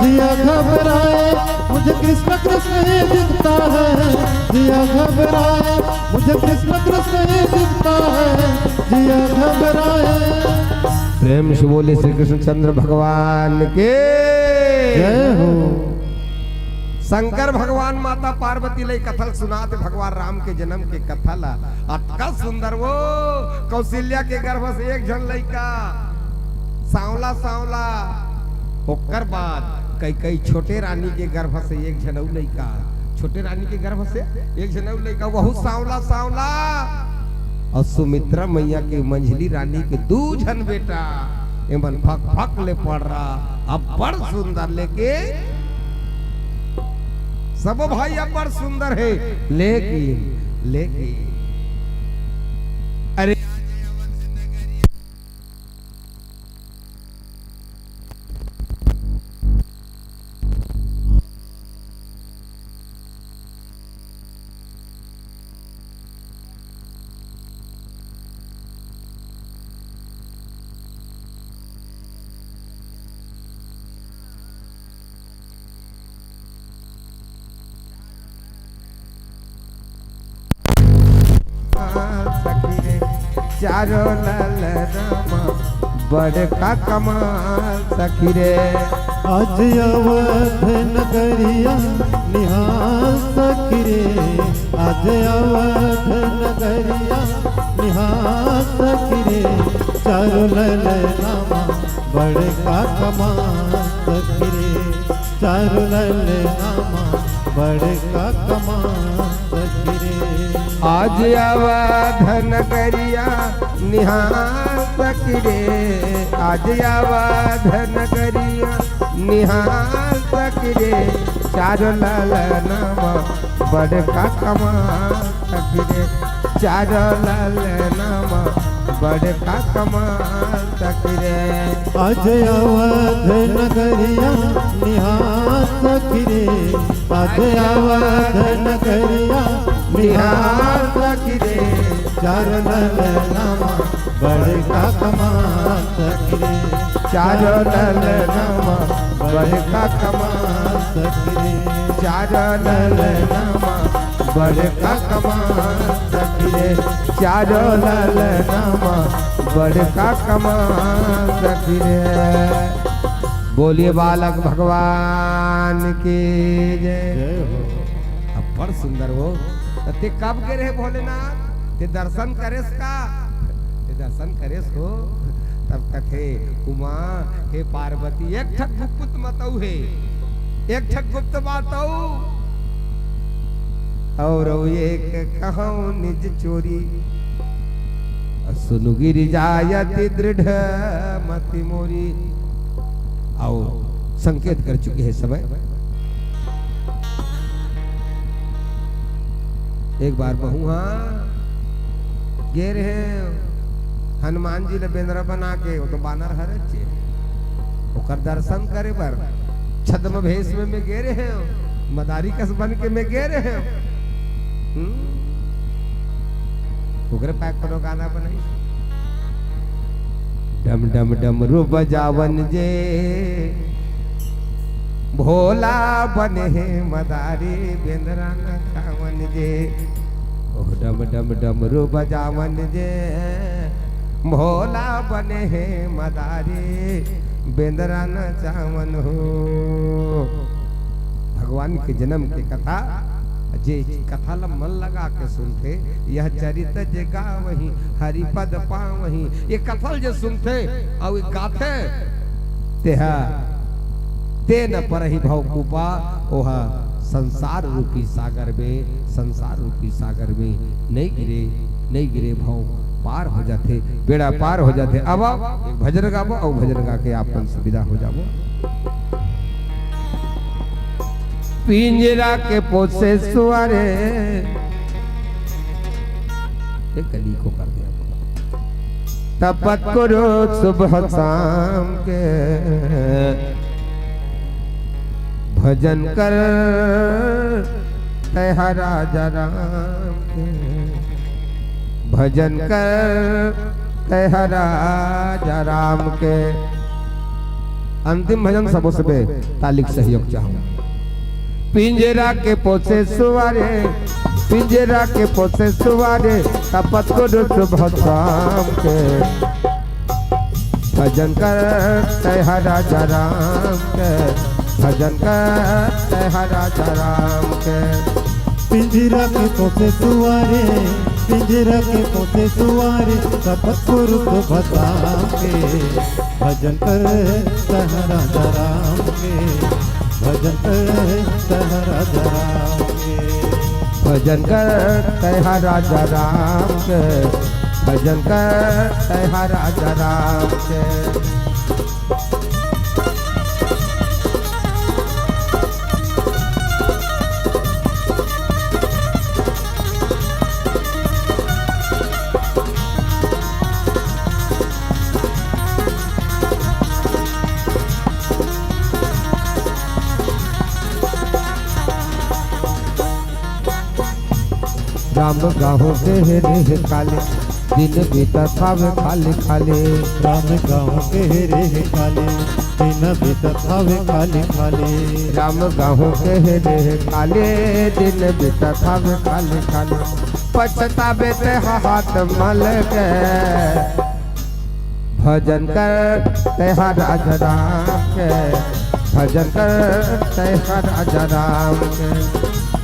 Speaker 17: जिया घबराए मुझे कृष्ण कृष्ण ही दिखता है जिया घबराए मुझे कृष्ण कृष्ण ही दिखता है जिया घबराए।
Speaker 14: प्रेम से बोले श्री कृष्णचंद्र भगवान के
Speaker 17: जय हो।
Speaker 18: शंकर भगवान माता पार्वती ले कथल सुनाते भगवान राम के जन्म के कथा ला अतका सुंदर वो कौशल्या के गर्भ से एक जन लड़का सांवला सांवला ओकर बाद कई छोटे रानी के गर्भ से एक जनऊ लड़का छोटे रानी के गर्भ से एक जनऊ लड़का बहुत सांवला सांवला और सुमित्रा मैया के मंझली रानी के 2 जन बेटा एमन फक फक ले पड़ रहा। अब बड़ सुंदर लेके सब भाई अब बड़ सुंदर है, लेकिन अरे चारो लाल रामा बड़का कमाल सखी रे।
Speaker 17: आज अवध नगरिया निहाल सखी रे, आज अवध नगरिया निहाल सखी रे। चारो लाल रामा बड़का कमाल सखी रे, चारो लाल रामा बड़का कमाल सखी रे।
Speaker 18: आज अवध नगरिया निहाल सखी रे, आज अवध नगरिया निहाल सखी रे। चारो लाल नामा बड़का कमाल सखी रे, चारो लाल नामा बड़का कमाल सखी रे।
Speaker 17: आज अवध नगरिया निहाल सखी रे, आज अवध नगरिया निहाल सखी रे। चारो लाल नामा बड़का कमाल सखी रे,
Speaker 18: चारो लाल नामा बड़का कमाल
Speaker 17: सखी रे।
Speaker 18: चारो लाल नामा बड़का कमाल सखी रे, चारो लाल नामा बड़का कमाल सखी रे। बोलिए बालक भगवान की जय हो। अब बड़ सुंदर हो ते कब के रहे भोलेनाथ, ते दर्शन करेस का, ते दर्शन करेस हो तब कथे उमा हे पार्वती एक ठक गुप्त मतऊ है, एक ठक गुप्त बातऊ और एक कहूं निज चोरी। सुनु गिरि जायति दृढ़ मति मोरी। आओ संकेत कर चुके हैं समय। एक बार बहुआ गे रहे हनुमान जी ले बेंद्रा बना के, वो तो बानर हरे चे ओकर दर्शन करे बर छद्म भेष में गे रहे हो, मदारी कस बन के में गे रहे हो। ओकरे पैक कोनो गाना बनाई डम डम डमरू बजावन जे भोला बने हे मदारी बेंद्रा न खावन जे। ओ डम डम डमरू बजावन जे भोला बने हे मदारी बेंद्रा न चावन हो। भगवान के जन्म की कथा जे कथा ला मन लगा के सुनते, यह चरित जे गावही हरिपद पावही। ये कथल जे सुनते और गाते ते न परहि भव कुपा। ओहा संसार रूपी सागर में, संसार रूपी सागर में नहीं गिरे भव पार हो जाते, बेड़ा पार हो जाते। अब एक भजन गावो और भजन गा के आपन सुविधा हो जावो। पिंजरा के पोसे सुअरे कली को कर दिया तपत करो सुबह शाम के भजन कर तह राजा राम के भजन कर तह राजा राम के। अंतिम भजन सबों से तालिक सहयोग चाहूँ। पिंजरा के पोसे सुवारे पिंजरा के पोसे सुवारे तपत को सुबह शाम के भजन कर तह राजा राम के भजन कर तह राजा राम के।
Speaker 17: पिंजरा के पोसे सुवारे पिंजरा के पोसे सुवारे तपत को सुबह शाम के भजन कर तह राजा राम के भजन कर तह राजा राम के
Speaker 18: भजन कर तह राजा राम के भजन कर तह राजा राम के। राम गाँव के रे काले दिन बीता था वे खाली खाली
Speaker 17: राम गाँव के रे काले दिन बीता था वे खाली खाली
Speaker 18: राम गाँव के रे काले दिन बीता था वे खाली खाली पछतावे ते हाथ मल के भजन कर तेहा राजा राम के भजन कर तेहा राजा राम के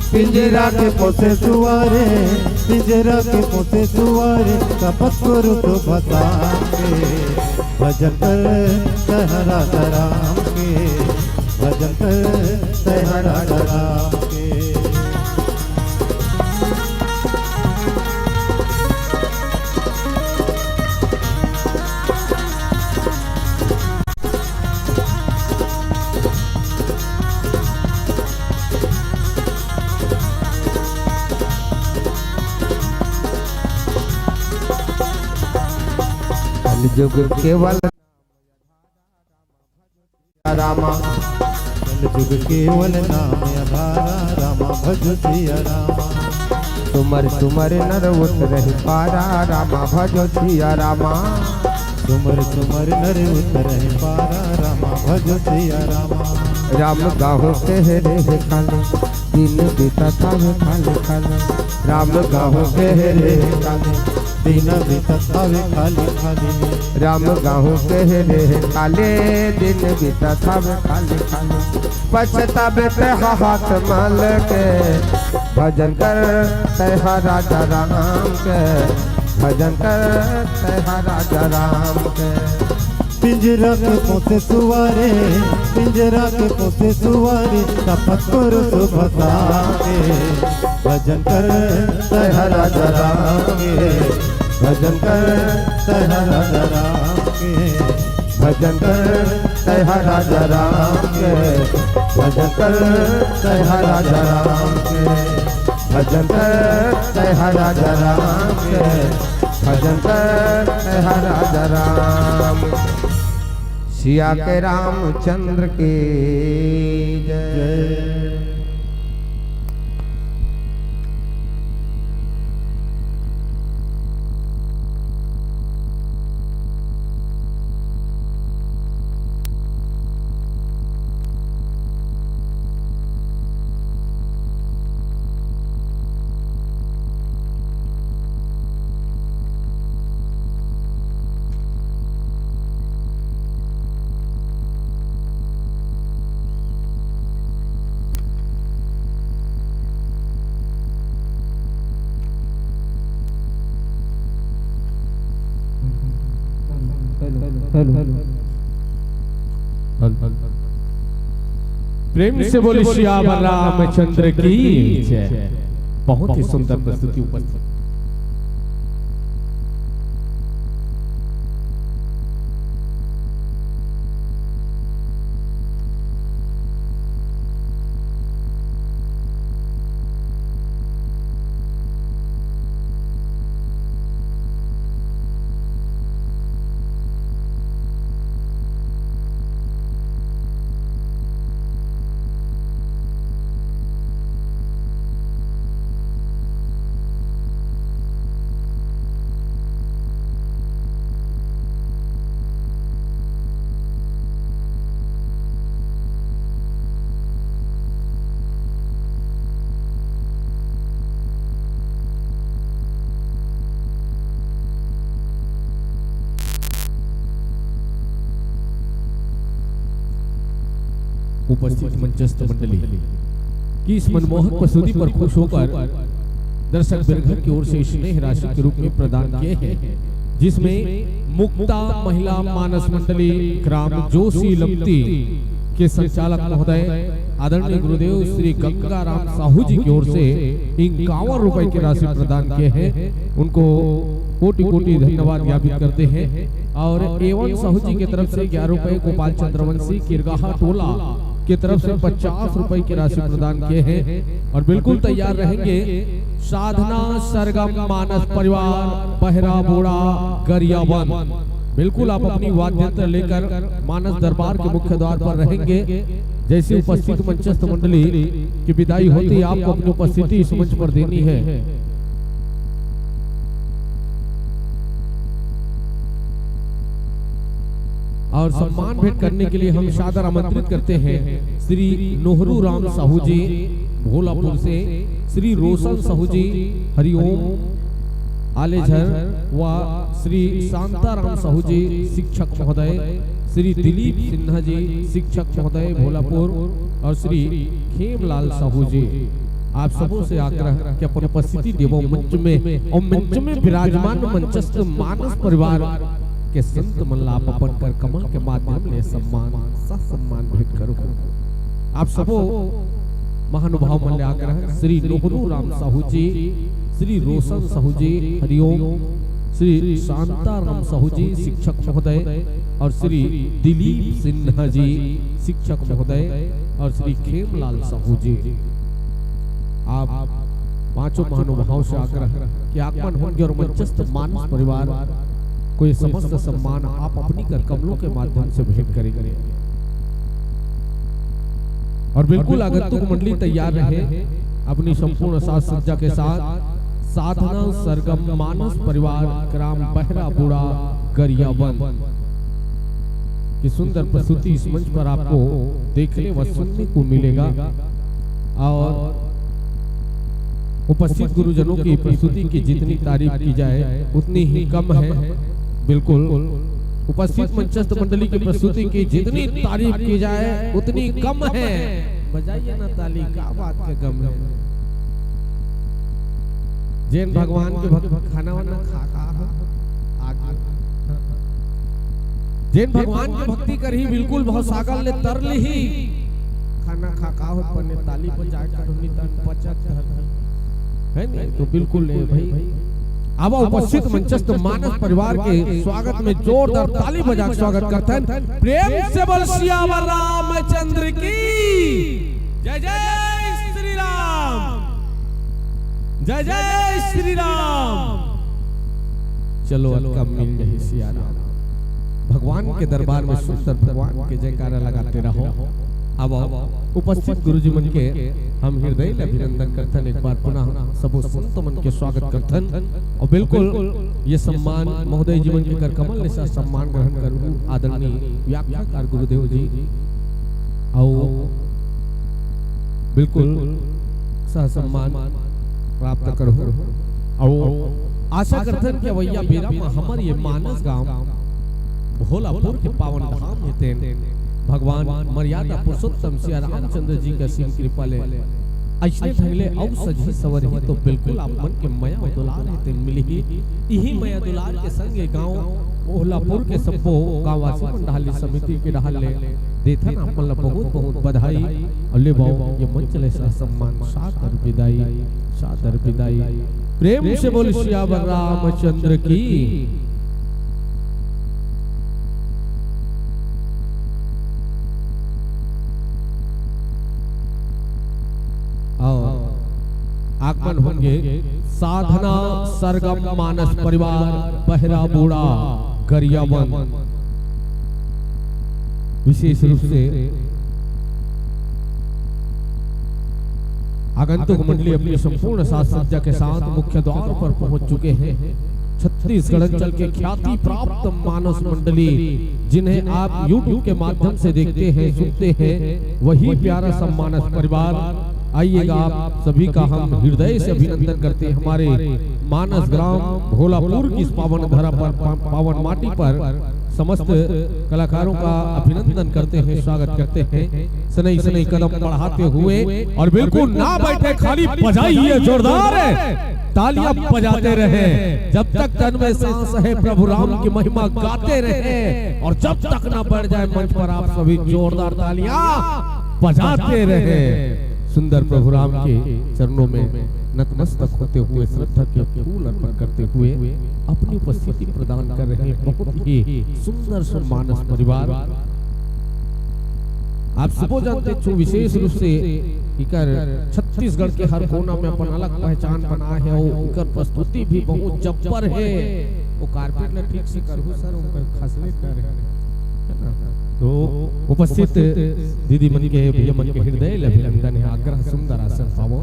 Speaker 17: पिंजरा के पोसे सुवारे पिंजरा के पोसे सुवारे शपथ करो तो बता के भजन कर तेरा राम के भजन कर तेरा राम के
Speaker 18: युग केवल रामा
Speaker 17: युग केवल नाम आधारा रामा भज सिया रामा
Speaker 18: तुमर तुमर नर उतर पारा रामा भजो सिया रामा
Speaker 17: तुमर तुमर नर उतर पारा रामा भज सिया रामा
Speaker 18: राम गाँव के रे काले दिन बीता था खाली खाली राम गाँव के रे काले
Speaker 17: दिन बीता था खाली खाली
Speaker 18: राम गाँव के रे काले दिन बीता था खाली खाली पछतावे ते हाथ मल के भजन कर तेहा राजा राम के भजन कर तेहा राजा राम के
Speaker 17: पिंजरा के पोसे सुवारे पिंजरा के पोसे सुवारे शपथ करो तो बता के भजन कर तेहा राजा राम के भजन कर तेहा राजा राम के भजन कर तेहा राजा राम के भजन कर तेहा राजा राम के भजन कर तेहा राजा राम के भजन कर तेहा राजा राम सिया के रामचंद्र की जय।
Speaker 3: प्रेम से बोले श्याम रामचंद्र की जय। बहुत ही सुंदर प्रस्तुति उपस्थित। उपस्थित मंचस्थ मंडली की इस मनमोहक प्रस्तुति पर खुश होकर दर्शक बिरघर की ओर से स्नेह राशि के रूप में प्रदान किए हैं, जिसमें मुक्ता महिला मानस मंडली ग्राम जोशी लमती के संचालक महोदय आदरणीय गुरुदेव श्री गंगाराम साहू जी की ओर से 51 रुपए की राशि प्रदान किए हैं। उनको कोटि कोटि धन्यवाद ज्ञापित करते हैं। और एवं साहू जी की तरफ से 11 रुपए, गोपाल चंद्रवंशी किरगाहा टोला की तरफ से 50 रुपए की राशि प्रदान किए हैं। और बिल्कुल तैयार रहेंगे साधना सरगम मानस परिवार बहरा बोड़ा गरियावन। बिल्कुल आप अपनी वाद्य यंत्र लेकर मानस दरबार के मुख्य द्वार पर रहेंगे। जैसे उपस्थित मंचस्थ मंडली की विदाई होती है, आपको अपनी उपस्थिति इस मंच पर देनी है। और सम्मान भेंट करने के लिए हम सादर आमंत्रित करते हैं श्री नोहरू राम साहू जी भोलापुर से, श्री रोशन साहू जी हरिओम आलेझर व श्री शांताराम साहू जी शिक्षक महोदय, श्री दिलीप सिन्हा जी शिक्षक महोदय भोलापुर और श्री खेमलाल साहू जी। आप सबों से आग्रह कि अपन उपस्थिति देवो मंच में और मंच में विराजमान मंचस्थ मानस परिवार के संत मल्लाप अपन कर कमल के माध्यम से सम्मान भेंट करो। आप सबों महानुभाव मल्य आग्रह श्री नोहरू राम साहू जी, श्री रोशन साहू जी हरिओम, श्री शांताराम साहू जी शिक्षक महोदय और श्री दिलीप सिन्हा जी शिक्षक महोदय और श्री खेमलाल साहू जी। आप पांचों महानुभावों से आग्रह कि आगमन होंगे और मंचस्थ मानस परिवार को ये समस्त सम्मान आप अपनी कर कमलों के माध्यम से भेंट करेंगे। और बिल्कुल आगंतुक मंडली तैयार रहे अपनी संपूर्ण साज सज्जा के साथ। साधना सरगम मानस परिवार ग्राम बहरा बूढ़ा गरियाबंद की सुंदर प्रस्तुति इस मंच पर आपको देखने व सुनने को मिलेगा। और उपस्थित गुरुजनों की प्रस्तुति की जितनी तारीफ की जाए उतनी ही कम है। बिल्कुल उपस्थित मंचस्थ मंडली की प्रस्तुति की जितनी तारीफ की जाए उतनी कम है। बजाइए ना ताली, क्या बात के गम है। जैन भगवान के भक्त खाना वाना खा आगे जैन भगवान की भक्ति कर ही बिल्कुल बहुत सागल ले तरल ही खाना खा हो पने ताली बजा कर उन्हीं तन पचत है नहीं तो बिल्कुल ले भाई। अब उपस्थित मंचस्थ मानस परिवार के स्वागत में जोरदार ताली बजा स्वागत करते हैं। प्रेम से बोल सियावर रामचंद्र की जय। जय श्री राम, जय जय श्री राम। चलो अलका मिल रही सिया राम। भगवान के दरबार में सुंदर भगवान के जयकारा लगाते रहो। अब उपस्थित गुरुजी मन के हम हृदय अभिनंदन करथन। एक बार पुनः सबो संत मन के स्वागत करथन। और बिल्कुल ये सम्मान महोदय जीवन के कर कमल से सम्मान ग्रहण करूं आदरणीय व्याख्याकार गुरुदेव जी। और बिल्कुल सह सम्मान प्राप्त करो। और आशा करथन कि वैया बेरा हमर ये मानस गांव भोलापुर के पावन धाम हेते भगवान मर्यादा पुरुषोत्तम श्री रामचंद्र जी का सिंह कृपा ले ऐसे ढंगले औ सजी सवर ही तो बिल्कुल आप मन के मया दुलार हेते मिली ही। यही मया दुलार के संगे गांव भोलापुर के सबो गांववासी मंडली समिति के रहल ले देथन आप मन बहुत बहुत बधाई। और ले बाऊ ये मंच ले सम्मान सादर विदाई, सादर विदाई। प्रेम से बोल सियावर रामचंद्र की। आगमन होंगे साधना सरगम मानस परिवार बहरा बूढ़ा गरियाबंद। विशेष रूप से आगंतुक मंडली अपनी संपूर्ण साज सज्जा के साथ मुख्य द्वार पर पहुंच चुके हैं। छत्तीसगढ़ अंचल के ख्याति प्राप्त मानस मंडली जिन्हें आप YouTube के माध्यम से देखते हैं सुनते हैं, वही प्यारा सम्मानस परिवार। आइएगा आप सभी का हम हृदय से अभिनंदन करते हैं। हमारे मानस ग्राम भोलापुर की इस पावन धरा पर पावन माटी पर समस्त कलाकारों का अभिनंदन करते हैं, स्वागत करते हैं। सनई सनई कदम बढ़ाते हुए और बिल्कुल ना बैठे खाली बजाइए जोरदार तालियां बजाते रहे। जब तक तन में सांस है प्रभु राम की महिमा गाते रहे। और जब तक ना बढ़ जाए मंच पर आप सभी जोरदार तालियां बजाते रहे। सुंदर प्रभु राम के चरणों में नतमस्तक होते हुए श्रद्धा के फूल अर्पण करते हुए अपनी उपस्थिति प्रदान कर रहे बहुत ही सुंदर सम्मानस परिवार। आप सबो जानते छो विशेष रूप से इकर छत्तीसगढ़ के हर कोना में अपन अलग पहचान बना है। और इकर प्रस्तुति भी बहुत जब्बर है। वो कारपेट ला ठीक से करहु सर उनका खसले कर है ना। तो उपस्थित दीदी मन के भैया मन के हृदय अभिनंदन है। आग्रह सुंदर आसन पावो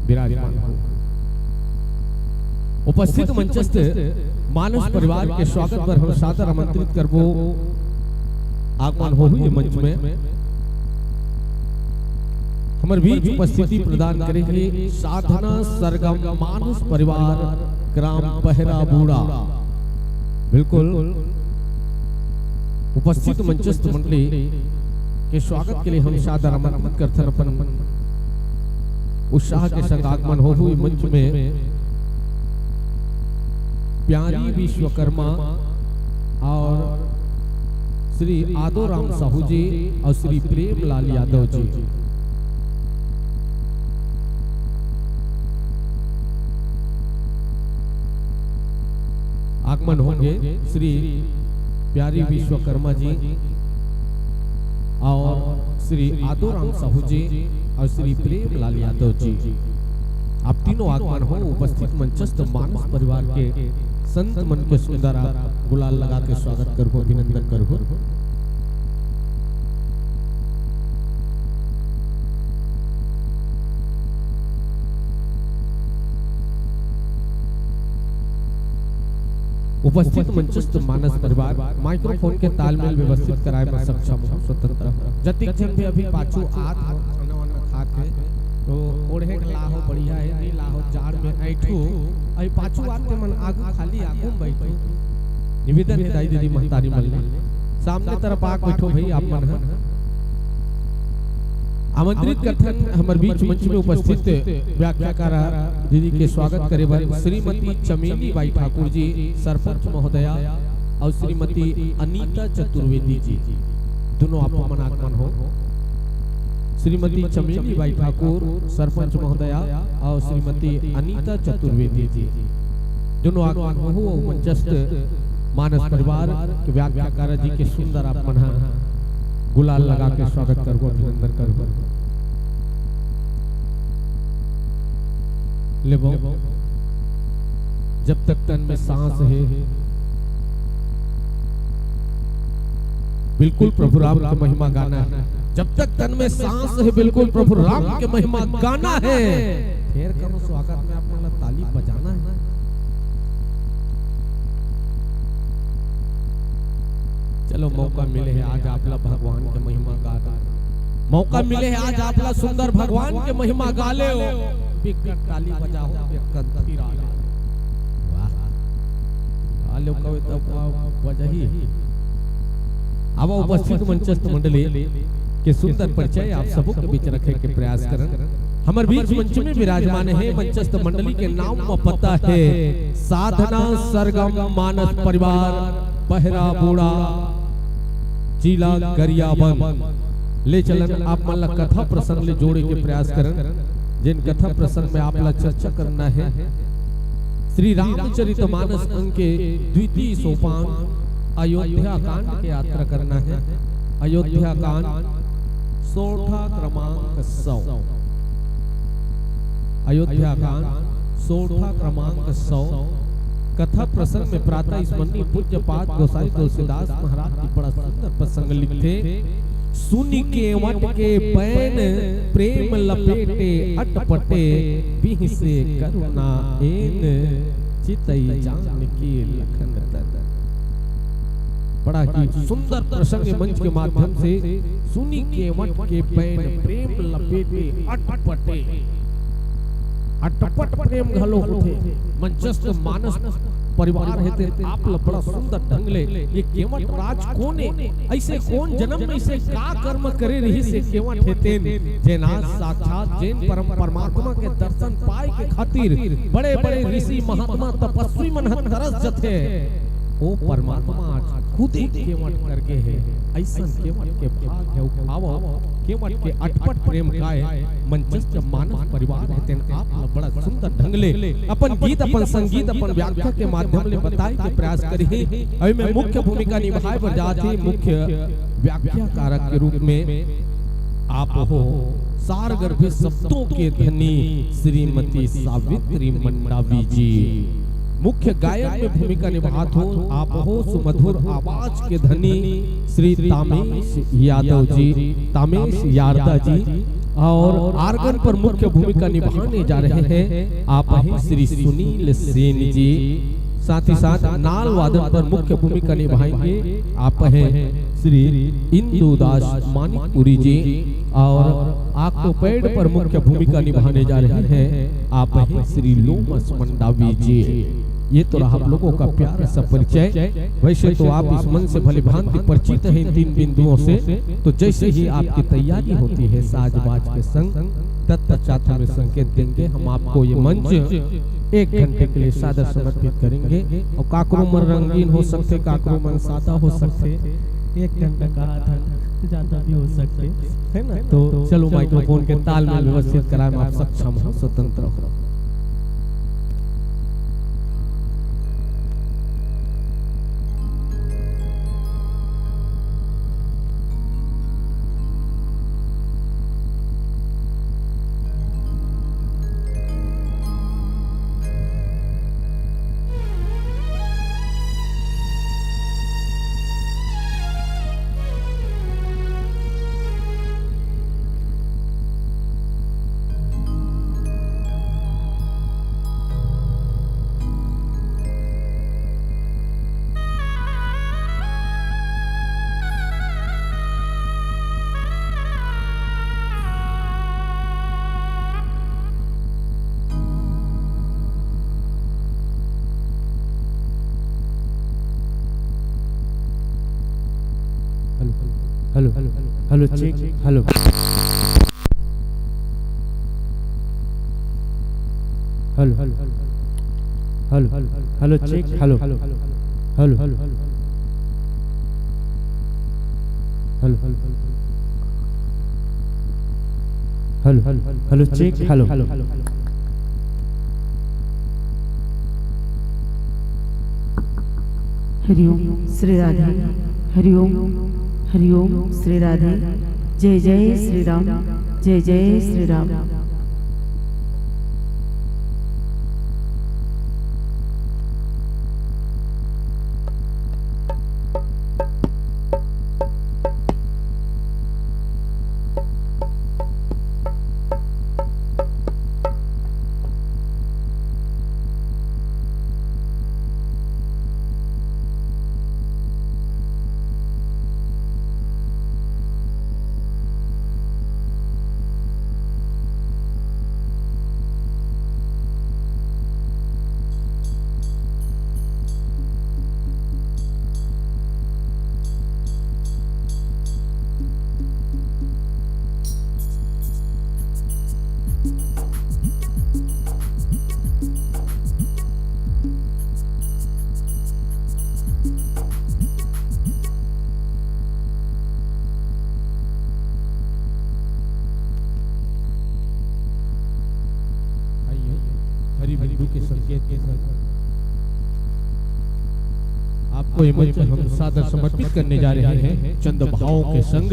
Speaker 3: विराजमान हो। उपस्थित मंचस्थ मानस परिवार के स्वागत पर हम सादर आमंत्रित करबो आगमन हो हुए मंच में हमारे बीच उपस्थिति प्रदान करेंगे साधना सरगम मानस परिवार ग्राम पहरा बूढ़ा। बिल्कुल उपस्थित मंचस्थ मंडली के स्वागत के लिए हम सादर आमंत्रित करते हैं। अपन उत्साह के संग आगमन हो हुए मंच में प्यारी विश्वकर्मा और श्री आदोराम साहू जी और श्री प्रेमलाल यादव जी। आगमन होंगे श्री प्यारी विश्वकर्मा जी और श्री आदोराम साहू जी और श्री प्रेमलाल यादव जी। आप तीनों आगमन हो उपस्थित मंचस्थ मानस परिवार के संत मन के सुंदर गुलाल लगा के स्वागत करो, अभिनंदन करो। उपस्थित मंचस्थ मानस परिवार माइक्रोफोन के तालमेल व्यवस्थित कराए में सक्षम हो, स्वतंत्र जतिक जन भी अभी पाछू आत हो खाना वाना खा के तो ओढ़े लाहो बढ़िया है नहीं लाहो जाड़ में ऐठू अई पाछू आते मन आगू खाली आगू बैठो। निवेदन है दाई दीदी महतारी मल सामने तरफ आग बैठो भाई आप मन आमंत्रित करते हमारे बीच मंच में उपस्थित व्याख्याकार दीदी के स्वागत करे बर श्रीमती चमेली बाई ठाकुर जी सरपंच महोदया और श्रीमती अनीता चतुर्वेदी जी। दोनों आप मन आगमन हो। श्रीमती चमेली बाई ठाकुर सरपंच महोदया और श्रीमती अनीता चतुर्वेदी जी दोनों आगमन हो। मंचस्थ मानस परिवार के व्याख्याकार जी के सुंदर आप मन गुलाल लगा के स्वागत करो, अभिनंदन करो। लेबो जब तक तन में सांस है बिल्कुल प्रभु राम की महिमा गाना है। जब तक तन में सांस है बिल्कुल प्रभु राम की महिमा गाना है। फिर करो स्वागत में अपना ताली बजाना है। चलो मौका मिले है आज आपला भगवान के महिमा गाना, मौका मिले है आज आपला सुंदर भगवान के महिमा गाले हो। बिकट ताली बजाओ, बिकट फिराले। वाह आलो कवे तब बजही। अब उपस्थित मंचस्थ मंडली के सुंदर परिचय आप सबों के बीच रखे के प्रयास करन। हमारे बीच मंच में विराजमान है मंचस्थ मंडली के नाम व पता है साधना सरगम मानस परिवार पहरा बूढ़ा जिला गरियाबंद। ले चलन आप मन कथा प्रसंग ले जोड़े के प्रयास करन। जिन कथा प्रसंग में आप चर्चा करना है श्री रामचरितमानस अंक के द्वितीय सोपान अयोध्या कांड के यात्रा करना है। अयोध्या कांड सोठा क्रमांक 100। अयोध्या कांड सोठा क्रमांक 100। कथा प्रसंग में प्रातः स्मरणीय पूज्य पाद गोसाई तुलसीदास महाराज की बड़ा सुंदर प्रसंग लिखते। सुनी के वट के पैन प्रेम लपेटे अटपटे बिह से करुणा एन चितई जान की लखन तन। बड़ा ही सुंदर प्रसंग मंच के माध्यम से सुनी के वट के पैन प्रेम लपेटे अटपटे अटपट प्रेम घलो होते। मंचस्थ मानस परिवार है ते आप बड़ा सुंदर ढंग ले ये केवट राज कोने ऐसे कौन जन्म में से का कर्म करे रही से केवट हेते जेना साक्षात जैन परम परमात्मा के दर्शन पाए के खातिर बड़े बड़े ऋषि महात्मा तपस्वी मन तरस जथे। ओ परमात्मा खुद ही केवट करके है ऐसा केवट के भाग है उठावो केवट के अटपट प्रेम गाए मंचस्थ मानस परिवार है तेन आप बड़ा सुंदर ढंग ले अपन गीत अपन संगीत अपन व्याख्या के माध्यम ले बताए के प्रयास करी। अभी मैं मुख्य भूमिका निभाए पर जाती मुख्य व्याख्याकारक के रूप में आप हो सारगर्भ शब्दों के धनी श्रीमती सावित्री मंडावी जी। मुख्य गायक में भूमिका निभात हो आप हो सुमधुर आवाज के धनी श्री तामेश यादव जी, तामेश यारदा जी। और आर्गन पर मुख्य भूमिका निभाने जा रहे हैं आप हैं श्री सुनील सेन जी। साथ ही साथ नाल वादन पर मुख्य भूमिका निभाएंगे आप हैं श्री इंदुदास मानिकपुरी जी, और आक्टोपैड पर मुख्य भूमिका निभाने जा रहे हैं आप हैं श्री लोमस मंडावी जी। ये तो आप लोगों का प्यारा सा परिचय। वैसे तो आप इस मन से भली भांति परिचित हैं इन 3 बिंदुओं से। तो जैसे ही आपकी तैयारी होती है साजबाज के संग, तत्पश्चात हमें संकेत देंगे। हम आपको ये मंच 1 घंटे के लिए सादर समर्पित करेंगे। और काकरो मन रंगीन हो सकते, काकरो मन सादा हो सकते, 1 घंटा का आधा ज्यादा भी हो सकते, है ना। तो चलो माइक्रोफोन के ताल में व्यवस्थित कराएं, आप सक्षम हो, स्वतंत्र हो। Hello hello check hello hello hello hello check hello hello hello hello hello hello check hello
Speaker 19: Hariom Shri Radhe, Hariom Hariom Shri Radhe. जय जय श्री राम, जय जय श्री राम।
Speaker 3: के संकेत के साथ आपको ये मंच हम सादर समर्पित करने जा रहे हैं चंद भावों के संग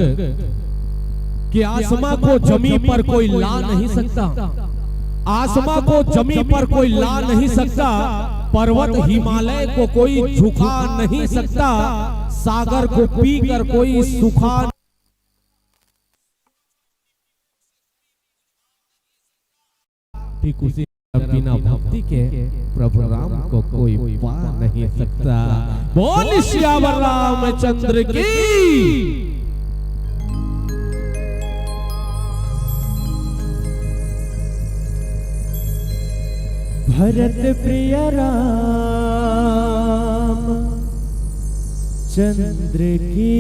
Speaker 3: कि आसमां को जमी पर कोई ला नहीं सकता, आसमां को जमी पर कोई ला नहीं सकता, पर्वत हिमालय को कोई झुका नहीं सकता, सागर को पीकर कोई सुखा ठीक उसी बिना भक्ति के प्रभु राम को कोई पा नहीं सकता। बोल श्यावर रामचंद्र की।
Speaker 1: भरत प्रिय राम चंद्र की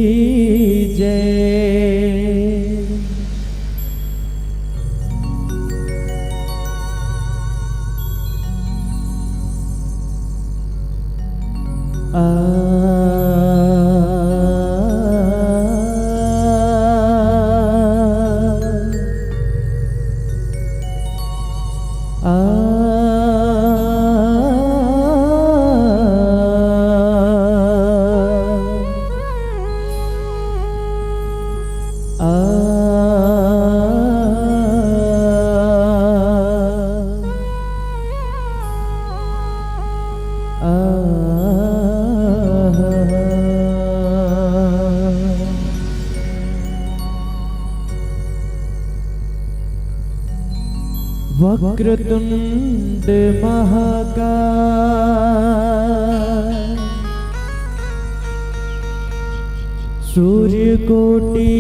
Speaker 1: जय। वक्रतुंड महाकाय सूर्यकोटि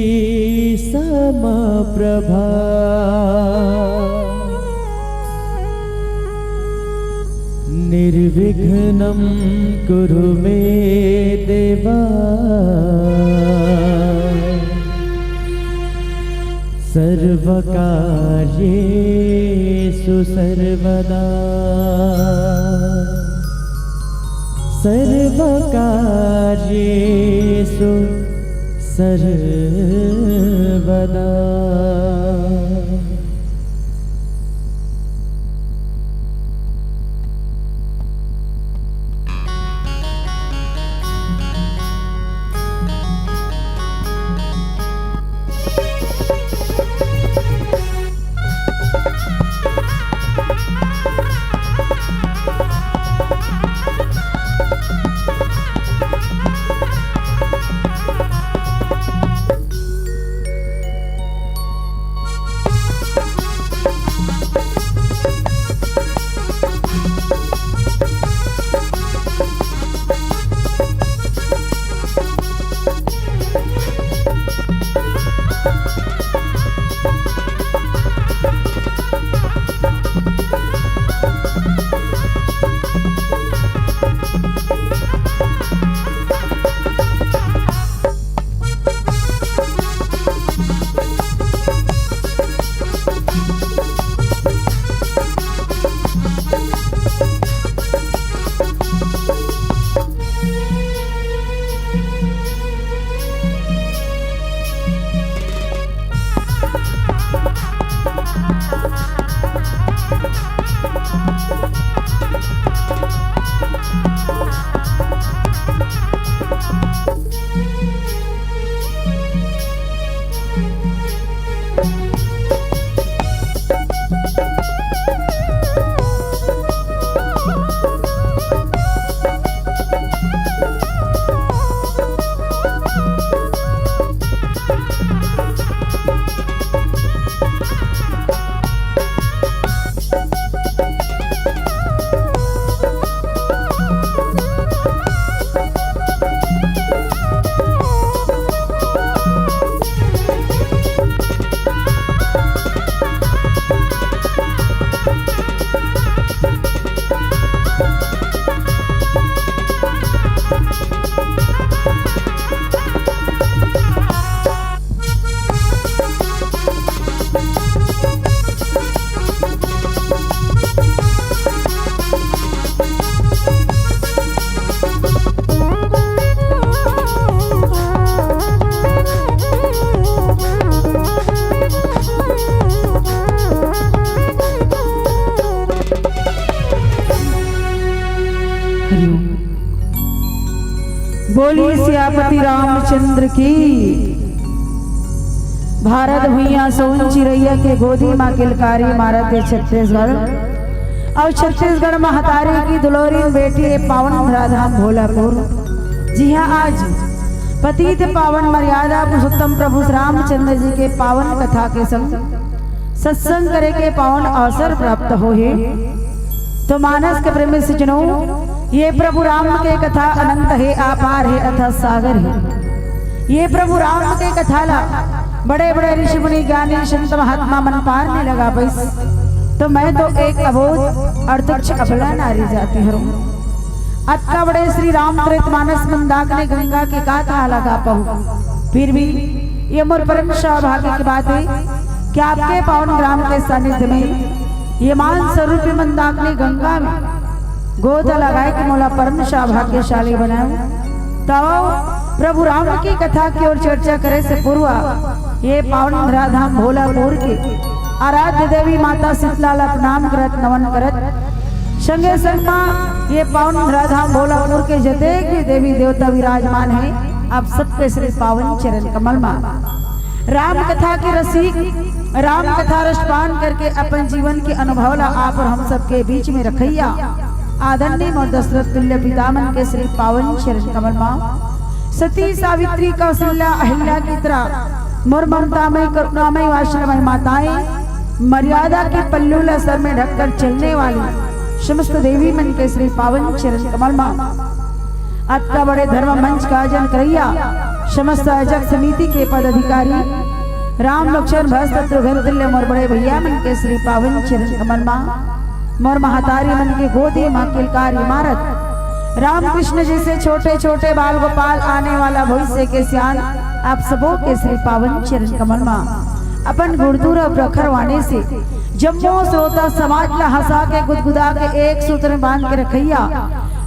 Speaker 1: समप्रभा निर्विघ्नं कुरु मे देवा सर्वकार्येषु सर्वदा सर्वकार्येषु सर्वदा।
Speaker 19: बोली सियापति रामचंद्र की। भारत भुइया सोन चिड़ैया के गोदी माँ किलकारी मारत है छत्तीसगढ़। और छत्तीसगढ़ महतारी की दुलोरी बेटी है पावन धराधाम भोलापुर। जी हाँ, आज पतित पावन मर्यादा पुरुषोत्तम प्रभु रामचंद्र जी के पावन कथा के संग सत्संग करे के पावन अवसर प्राप्त हो है। तो मानस के प्रेमी सज्जनों, ये प्रभु राम के कथा अनंत है, अपार है, अथाह सागर है। ये प्रभु राम के कथा ला बड़े बड़े ऋषि मुनि ज्ञानी संत महात्मा मन पार नहीं लगा पैस। तो मैं तो एक अबोध और तुच्छ अबला नारी जाती हूँ। अतका बड़े श्री रामचरित मानस मंदाकिनी गंगा के गाथा लगा पाऊँ। फिर भी ये मोर परम सौभाग्य की बात है कि आपके पावन ग्राम के सानिध्य में ये मान स्वरूप मंदाकिनी गंगा में गोद लगाए कि मोला परम सौभाग्यशाली बनाऊं। तो प्रभु राम की कथा की ओर चर्चा करे से पूर्व ये पावन धराधाम भोलापुर के आराध्य देवी माता शीतला प्रणाम करत नमन करत संगे संग ये पावन धराधाम भोलापुर के जतेक भी देवी देवता विराजमान है, आप सबके श्री पावन चरण कमल में राम कथा के रसिक राम कथा रसपान करके अपन जीवन के अनुभव ला आप और हम सबके बीच में रखैया आदरणीय मोर दशरथ तुल्य पितामह के श्री पावन चरण कमल में सती सावित्री कौशल्या अहिल्या की तरह मोर ममता में करुणामय वात्सल्यमय माताएं मर्यादा के पल्लूला सर में ढककर चलने वाली समस्त देवी मन के श्री पावन चरण कमल में आपका बड़े धर्म मंच का आयोजन करैया समस्त आयोजक समिति के पदाधिकारी राम लक्ष्मण भरत शत्रुघ्न तुल्य मोर बड़े भैया मन के श्री पावन चरण कमल में मोर महातारी मन के गोदी माँ किलकार इमारत राम कृष्ण जी से छोटे छोटे बाल गोपाल आने वाला भविष्य के सियान आप सबों के श्री पावन चरण कमल में अपन गुड़दूर प्रखर वाने से जम्मो श्रोता समाज ला हंसा के गुदगुदा के एक सूत्र में बांध के रखैया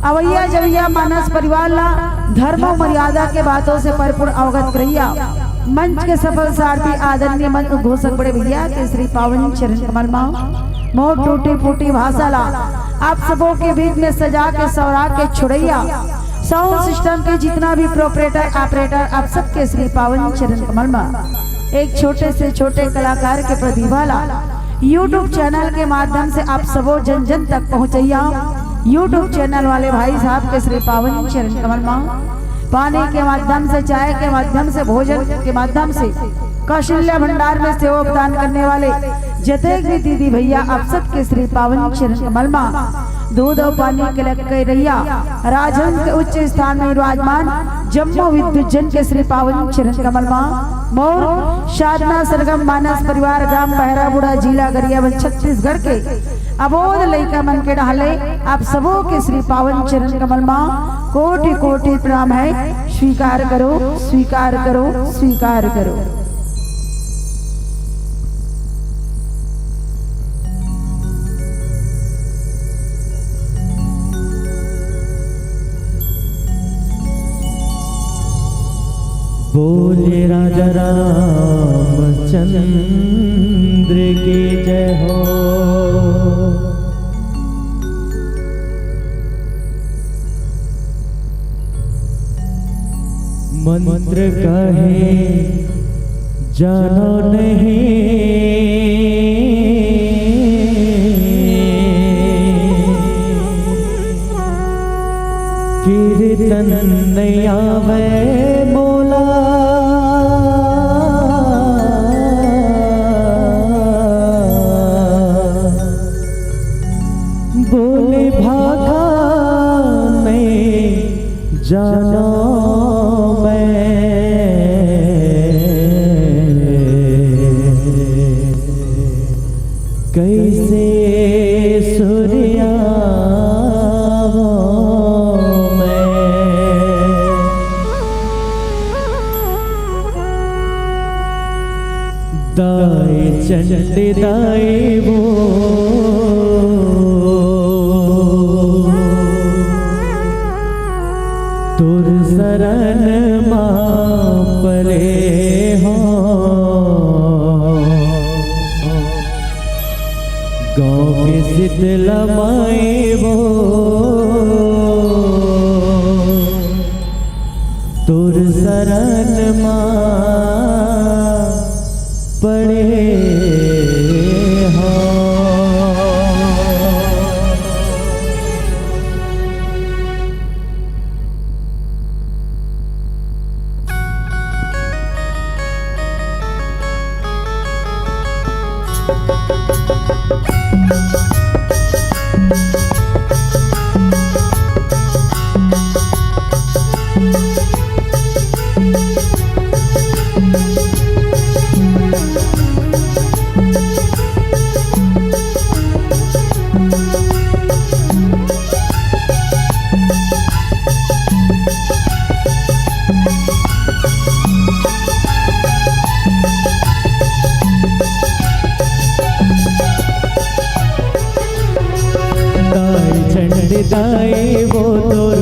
Speaker 19: अवैया जवैया मानस परिवार ला धर्म मर्यादा के बातों से परिपूर्ण अवगत करैया मंच के सफल सारथी आदरणीय मंच घोषक बड़े भैया के श्री पावन चरण कमल में मोर टूटी फूटी भाषा ला आप सबों के बीच में सजा के सौरा के छुड़ैया साउंड सिस्टम के जितना भी प्रोपरेटर ऑपरेटर आप सबके श्री पावन चरण कमल में एक छोटे से छोटे कलाकार के प्रतिभा ला YouTube चैनल के माध्यम से आप सबो जन जन तक पहुँचैया YouTube चैनल वाले भाई साहब के श्री पावन चरण कमल में पानी के माध्यम से चाय के माध्यम से भोजन के माध्यम से कौशल्या भंडार में सेवा प्रदान करने वाले जतेक भी दीदी भैया आप सबके श्री पावन चरण कमल में दूध और पानी के लग रैया राजहंस के उच्च स्थान में विराजमान जम्मू विद्युत जन के श्री पावन चरण कमल में मोर साधना सरगम मानस परिवार ग्राम बहराबुड़ा जिला गरियाबंद छत्तीसगढ़ के अबोध लइका मन के डाले आप सबों के श्री पावन चरण कमल में कोटि कोटि प्रणाम है। स्वीकार करो स्वीकार करो स्वीकार करो।
Speaker 6: बोले राजा रामचंद्र की जय हो। मंत्र कहे जानो नहीं कीर्तन नहीं आवे बोला बोले भागा में जाना कैसे सूर्या में दाए चंड दाए वो तुर शरण मां परे हो गाँव के शीतल माए वो तुर शरण मां पड़े हो। दाए वो तोर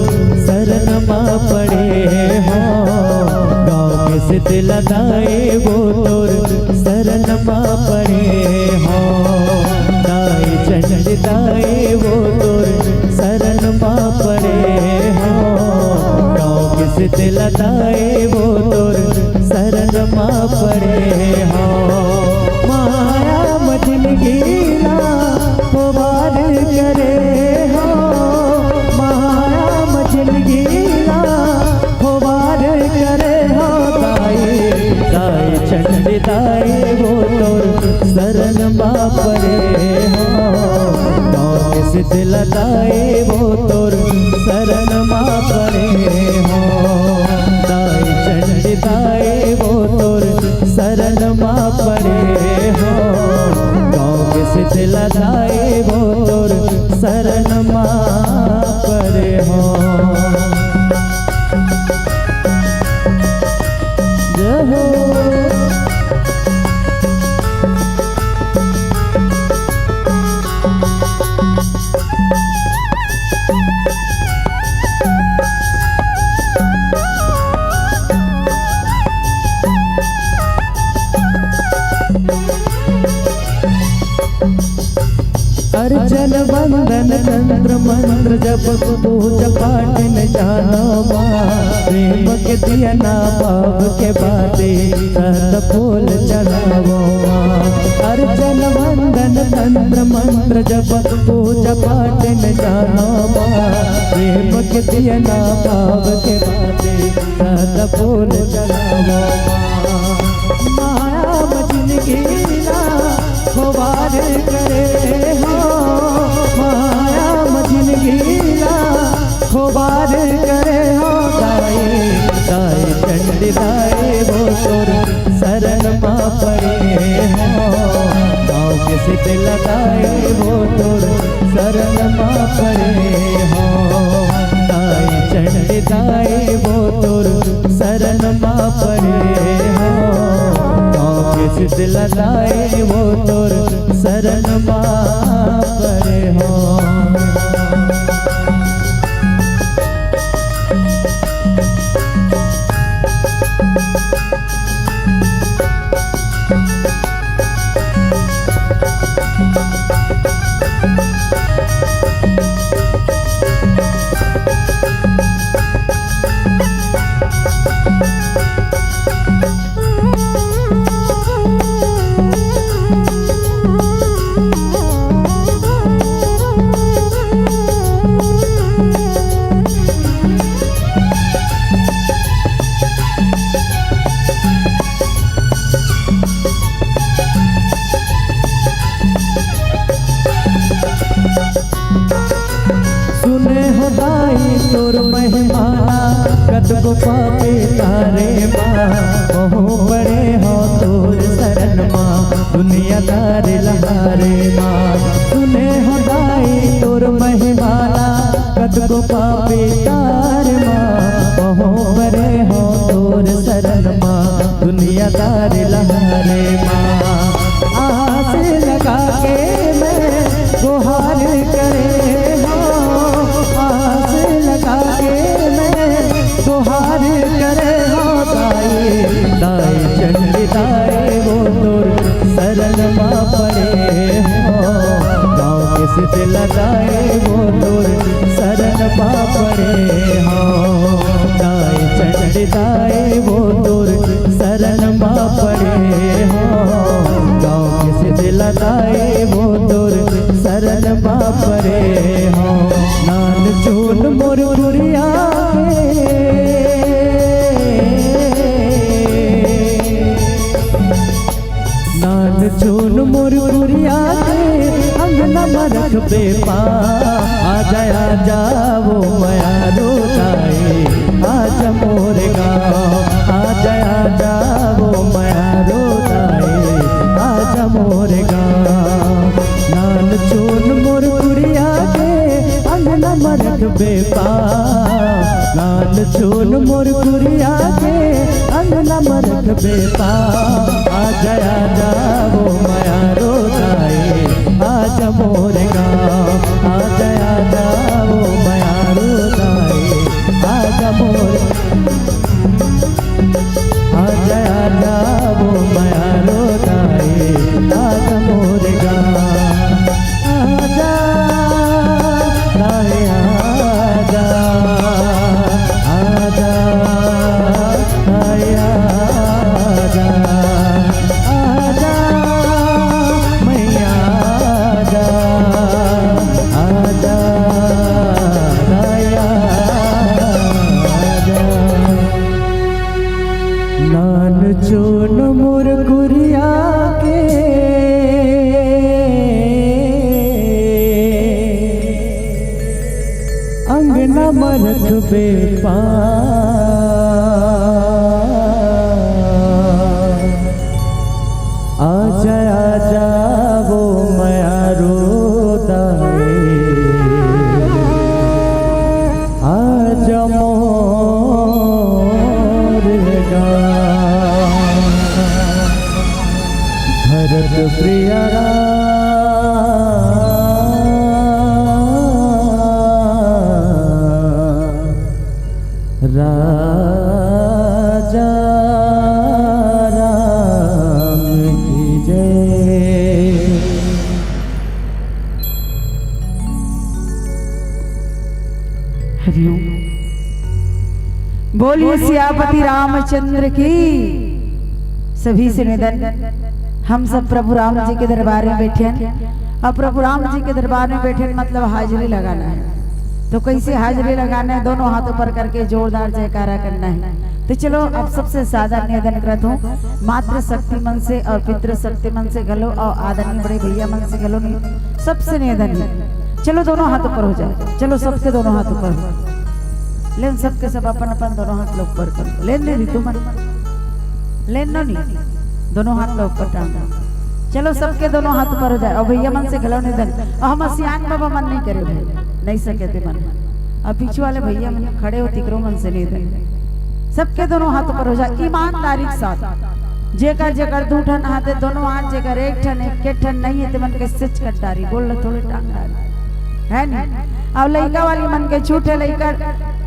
Speaker 6: शरण मां पड़े हो गाँव के शीतल दाए वो तोर शरण मां पड़े हो दाए चंड दाए वो तोर शरण मां पड़े हो गाँव के शीतल दाए वो तोर शरण मां पड़े हो। माया मजन गीला पुबार करे हो माया मचल गीला पुबार करे हो दाए दाए चंड
Speaker 9: चंडिताए वो तोर शरण माँ परे हो गाँव के शीतलताए वो तोर शरण माँ परे हो दाई चंडिताए वो तोर शरण माँ परे हो गाँव के शीतलताए वो तोर शरण माँ परे हो जय हो अर्चन बंदन तंत्र मंत्र जप पूजा पाठ न जानो माँ प्रेम के दिया ना भाव के बाते सत फूल चढ़ावो माँ अर्चन बंदन तंत्र मंत्र जप पूजा पाठ न जानो माँ प्रेम के दिया ना भाव के बाते सत फूल चढ़ावो माँ माया बचन गिरा खोबार करे हो माया मजिन गीला खोबार करे हो दाई दाई चंडी दाई वो तोर शरण माँ परे हो गाँव के शीतल दाई वो तोर शरण माँ परे हो दाई चंडी दाई वो तोर शरण माँ परे हो शीतल दाई वो तोर शरण माँ परे हो तोर महिमाना कदगो पापे तारे माँ बहु बड़े हो तोर शरण माँ दुनिया तारे लहारे माँ सुने हो दाई तोर महिमाना कदगो पापे तारे माँ बहु बड़े हो तोर शरण माँ दुनिया तारे लहारे माँ आस लगा के मैं गुहार करे गुहार करे हो दाई दाई चंडी दाई वो तोर शरण माँ परे हो गाँव के शीतल दाई वो तोर शरण माँ परे हो दाई चंडी दाई वो तोर शरण माँ परे हो गाँव के शीतल दाई वो तोर शरण माँ परे हो नान चून मोर गुड़िया नान चून मोर गुड़िया अंगना मरख बेपा आ जा वो मया रोताए आज मोर गाँव आ जा वो मया रोताए आज मोर गाँव नान चून मोर गुड़िया अंगना मरख बेपा नान चून मोर गुड़िया अंगना मरख बेपा आ जा वो मया रोताए आज मोर गाँव आ जा वो मया रोताए आज मोर आ जा वो मया रोताए आज मोर गाँव आजा राहे आजा आजा राहे आजा आजा
Speaker 1: परख आजा आजा वो माया रोदाए आजा मोर भरत प्रिया राजा राम की जय।
Speaker 19: हरिओम। बोलिए सियापति रामचंद्र की। सभी से निवेदन, हम सब प्रभु राम जी के दरबार में बैठे हैं और प्रभु राम जी के दरबार में बैठे मतलब हाजिरी लगाना है। तो कैसे हाजिरी लगाना है? दोनों हाथों पर करके जोरदार जयकारा करना है। तो चलो अब सबसे सादा निवेदन करता हूँ, मातृ शक्ति मन से और पितृ शक्ति मन से गलो और आदरणीय बड़े भैया मन से गलो नहीं, सबसे निवेदन है। चलो दोनों हाथों पर हो जाए, चलो सबके दोनों हाथों पर हो, लेन सबके सब अपन अपन दोनों हाथ लोग ऊपर करो, लेन दे दी तुम लेन नो नहीं, दोनों हाथ लोग ऊपर टांग। चलो सबके दोनों हाथ ऊपर हो जाए और भैया मन से गलो निवेदन। और हम सियान बाबा मन नहीं करे भाई, नहीं सके थे मन। और पीछे वाले भैया मन खड़े हो तिकरो मन से निवेदन, सबके दोनों हाथ ऊपर हो जाए ईमानदारी के साथ। जेकर जेकर दू ठन हाथ है दोनों हाथ, जेकर एक ठन एक ठन नहीं है तो मन के सिच कटारी बोल थोड़े टांग डाली है नहीं। अब लइका वाली मन के छूटे लइका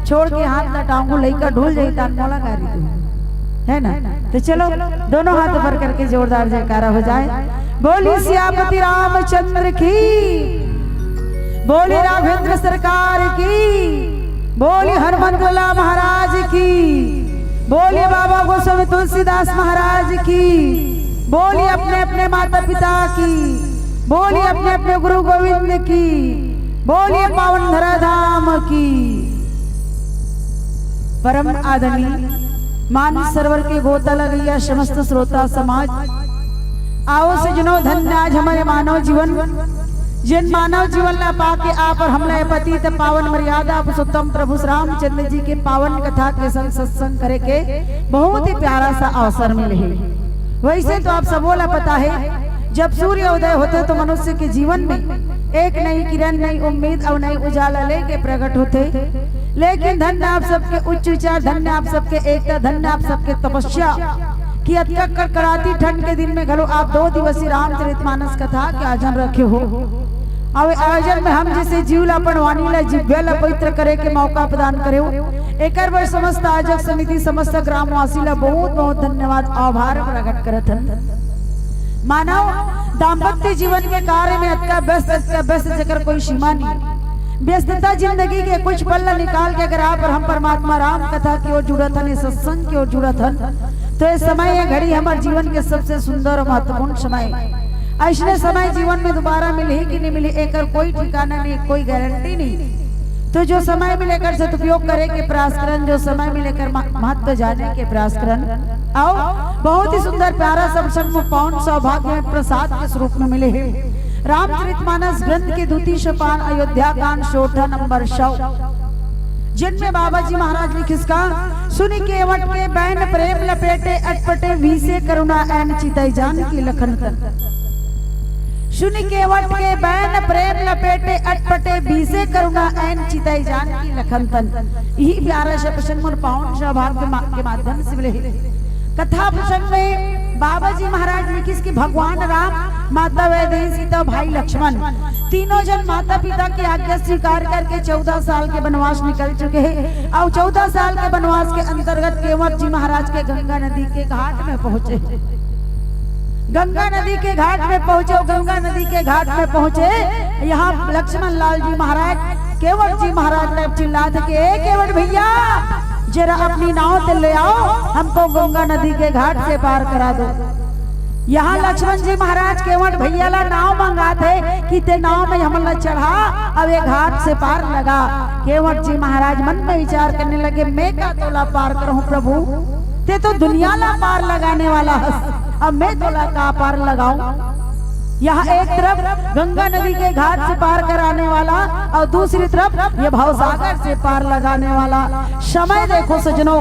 Speaker 19: छोड़ के हाथ लटाऊंगू, लइका ढूल जाई तान मोला गारी तू है ना। तो चलो दोनों हाथ ऊपर करके जोरदार जयकारा हो जाए। बोली सियापति रामचंद्र की, बोली राघवेंद्र सरकार की, बोली हनुमंतलाल महाराज की, बोली बाबा गोस्वामी तुलसीदास महाराज की, बोली अपने अपने माता पिता की, बोली अपने अपने गुरु गोविंद की, बोलिए पावन धराधाम की। परम आदरणीय मानस सरोवर के गोता लगैया समस्त श्रोता समाज, आओ से जुनो धन्य आज हमारे मानव जीवन, जिन मानव जीवन ला पाके आप और हमला पतित पावन मर्यादा पुरुषोत्तम प्रभु रामचंद्र जी के पावन कथा के संग सत्संग करे के बहुत ही प्यारा सा अवसर मिले है। वैसे तो आप सबों ला पता है, जब सूर्य उदय होते तो मनुष्य के जीवन में एक नई किरण, नई उम्मीद और नई उजाला लेके प्रकट होते। लेकिन धन्य आप सबके उच्च विचार, धन्य आप सबके एकता, धन्य आप सबके तपस्या कि कड़कड़ाती ठंड के दिन में घरो आप 2 दिवसीय रामचरितमानस कथा के आयोजन रखे हो। और आयोजन में हम जैसे जीवलापन वाणी ला जिव्या पवित्र करे के मौका प्रदान करे हो। एक बार समस्त आयोजक समिति समस्त ग्रामवासी ला बहुत बहुत धन्यवाद आभार प्रकट करत हन। मानव दाम्पत्य जीवन के कार्य में अतका व्यस्त जकर कोई सीमा नहीं। व्यस्तता जिंदगी के कुछ पल निकाल के अगर आप और हम परमात्मा राम कथा की ओर जुड़त हन, सत्संग की ओर जुड़त हन, तो ये समय ये घड़ी हमारे जीवन के सबसे सुंदर और महत्वपूर्ण समय। ऐसे समय जीवन में दोबारा मिले कि नहीं मिले एक कोई ठिकाना नहीं, कोई गारंटी नहीं। तो जो समय मिलेकर सदुपयोग करे के प्रयास करन, जो समय मिलेकर महत्व जाने के प्रयास करन। आओ बहुत ही सुंदर प्यारा सत्संग में पावन सौभाग्य में प्रसाद के स्वरूप में मिले हैं। रामचरितमानस ग्रंथ के द्वितीय सोपान अयोध्या कांड सोठा नंबर 100, जिनमें बाबा जी महाराज लिखे इसका सुनि केवट के बैन प्रेम लपेटे अटपटे वीसे करुणा एन चितई जान की लखन तन। सुनि केवट के बैन प्रेम लपेटे अटपटे वीसे करुणा एन चितई जान की लखन तन। यही प्यारा सा प्रसंग और पावन सौभाग्य के माध्यम से मिले। कथा प्रसंग में बाबा जी महाराज ने किसकी भगवान राम, माता वैदेही, सीता, भाई लक्ष्मण तीनों जन माता पिता की आज्ञा स्वीकार करके 14 साल के वनवास निकल चुके हैं। और 14 साल के वनवास के अंतर्गत केवट जी महाराज के गंगा नदी के घाट में पहुंचे। गंगा नदी के घाट में पहुंचे, गंगा नदी के घाट में पहुंचे। यहाँ लक्ष्मण लाल जी महाराज केवट जी महाराज ने चिल्लाते कि केवट भैया जरा अपनी नाव ते ले आओ, हमको गंगा नदी के घाट से पार करा दो। यहाँ लक्ष्मण जी महाराज केवट भैया ला नाव मंगाते कि ते नाव में हमला चढ़ा, अब ये घाट से पार लगा। केवट जी महाराज मन में विचार करने लगे, मैं का तोला पार करूं प्रभु, ते तो दुनिया ला पार लगाने वाला है, अब मैं तोला का पार लगाऊं। यहाँ एक तरफ गंगा नदी के घाट से पार कराने वाला और दूसरी तरफ ये भवसागर से पार लगाने वाला। समय देखो सजनों,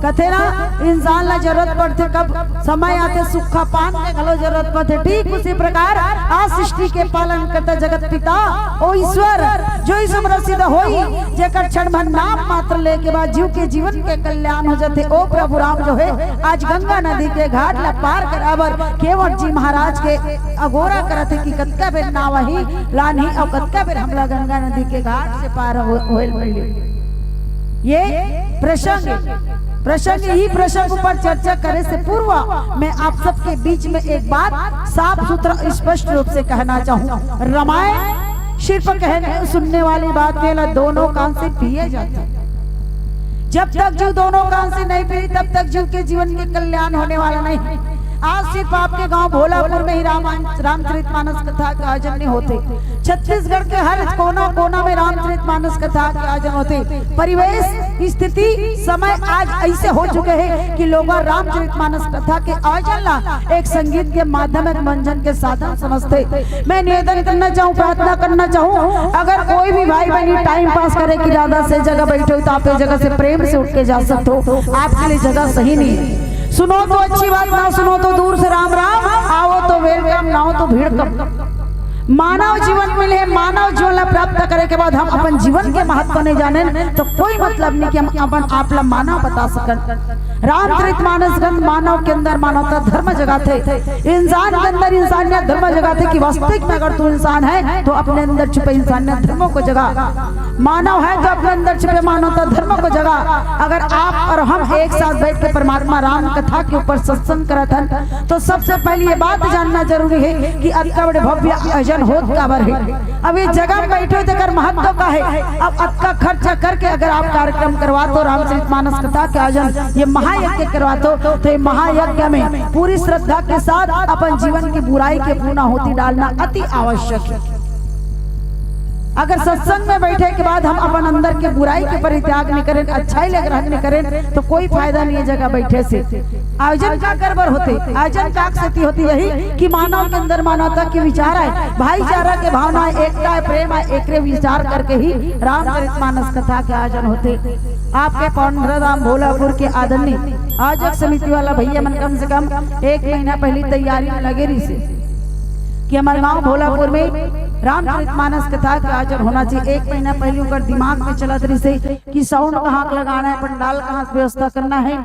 Speaker 19: कथे ना इंसान ला जरूरत पड़ते कब समय आते सुखा पान के गलो जरूरत पड़ते, ठीक उसी प्रकार आज सृष्टि के पालन करता जगत पिता ओ ईश्वर जो इस प्रसिद्ध होई जेकर क्षण भर नाम मात्र ले के बाद जीव के जीवन के कल्याण हो जाते। ओ प्रभु राम जो है आज गंगा नदी के घाट ला पार करावर केवट जी महाराज के अगोरा करते कि कतका बेर नाव ही लानी और कतका बेर हमला गंगा नदी के घाट से पार होल भइले। ये प्रसंग ही प्रसंग पर चर्चा करे से पूर्व मैं आप सबके बीच में एक बात साफ सुथरा स्पष्ट रूप से कहना चाहूँ। रामायण सिर्फ कहने सुनने वाली बात नहीं, दोनों कान से पिए जाते। जब तक जीव दोनों कान से नहीं पी तब तक जीव के जीवन के कल्याण होने वाला नहीं। आज सिर्फ आपके गांव भोलापुर में ही रामचरितमानस कथा के आयोजन नहीं होते, छत्तीसगढ़ के हर कोना कोना में रामचरितमानस कथा के आयोजन होते। परिवेश स्थिति समय आज ऐसे हो चुके हैं कि लोग रामचरितमानस कथा के आयोजन ला एक संगीत के माध्यम मनोरंजन के साधन समझते। मैं निवेदन करना चाहूँ, प्रार्थना करना चाहूँ, अगर कोई भी भाई बहनी टाइम पास करे कि ज्यादा से जगह बैठे हो तो आप जगह से प्रेम से उठ के जा सकते हो, आपके लिए जगह सही नहीं है। सुनो तो अच्छी बात, ना सुनो तो दूर से राम राम, आओ तो वेलकम, ना हो तो भीड़ कम। मानव जीवन मिले, मानव जीवन प्राप्त करे के बाद हम अपन जीवन के महत्व नहीं जाने तो कोई मतलब नहीं कि हम अपन आप ला मानव बता सकन। रामचरितमानस ग्रंथ मानव के अंदर मानवता धर्म जगाते, इंसान के अंदर इंसानियत धर्म जगाते कि वास्तविक में अगर तू इंसान है तो अपने अंदर छुपे इंसानियत धर्मों को जगा, मानव है तो अपने अंदर छुपे मानवता धर्मों को जगा। अगर आप और हम एक साथ बैठ के परमात्मा राम कथा के ऊपर सत्संग करत हन तो सबसे पहले ये बात जानना जरूरी है कि अतका बड़े भव्य होत काबर है। अब ये जगह में बैठे देकर महत्व का है। अब अतका खर्चा करके अगर आप कार्यक्रम करवा दो रामचरितमानस कथा के आयोजन ये महायज्ञ करवा दो तो ये महायज्ञ में पूरी श्रद्धा के साथ अपन जीवन की बुराई के पूर्ण होती डालना अति आवश्यक है। अगर सत्संग में बैठे के बाद हम अपन अंदर के बुराई के परित्याग नहीं करें, अच्छाई ले ग्रहण नहीं करें तो कोई फायदा नहीं है जगह बैठे से। आयोजन का करबर होते, आयोजन का स्थिति होती यही कि मानव के अंदर मानवता की विचार है, भाईचारा के भावना, एकता है, प्रेम है, एक विचार करके ही रामचरितमानस कथा के आयोजन होते। आपके पौंडराधाम भोलापुर के आदरणीय आयोजक समिति वाला भैया मन कम से कम 1 महीना पहले तैयारी में लगे रही से कि हमारे गाँव भोलापुर में रामचरितमानस कथा का आयोजन होना चाहिए। 1 महीना पहले उनका दिमाग में चला रही से कि साउंड कहाँ लगाना है, पंडाल कहाँ से व्यवस्था करना है,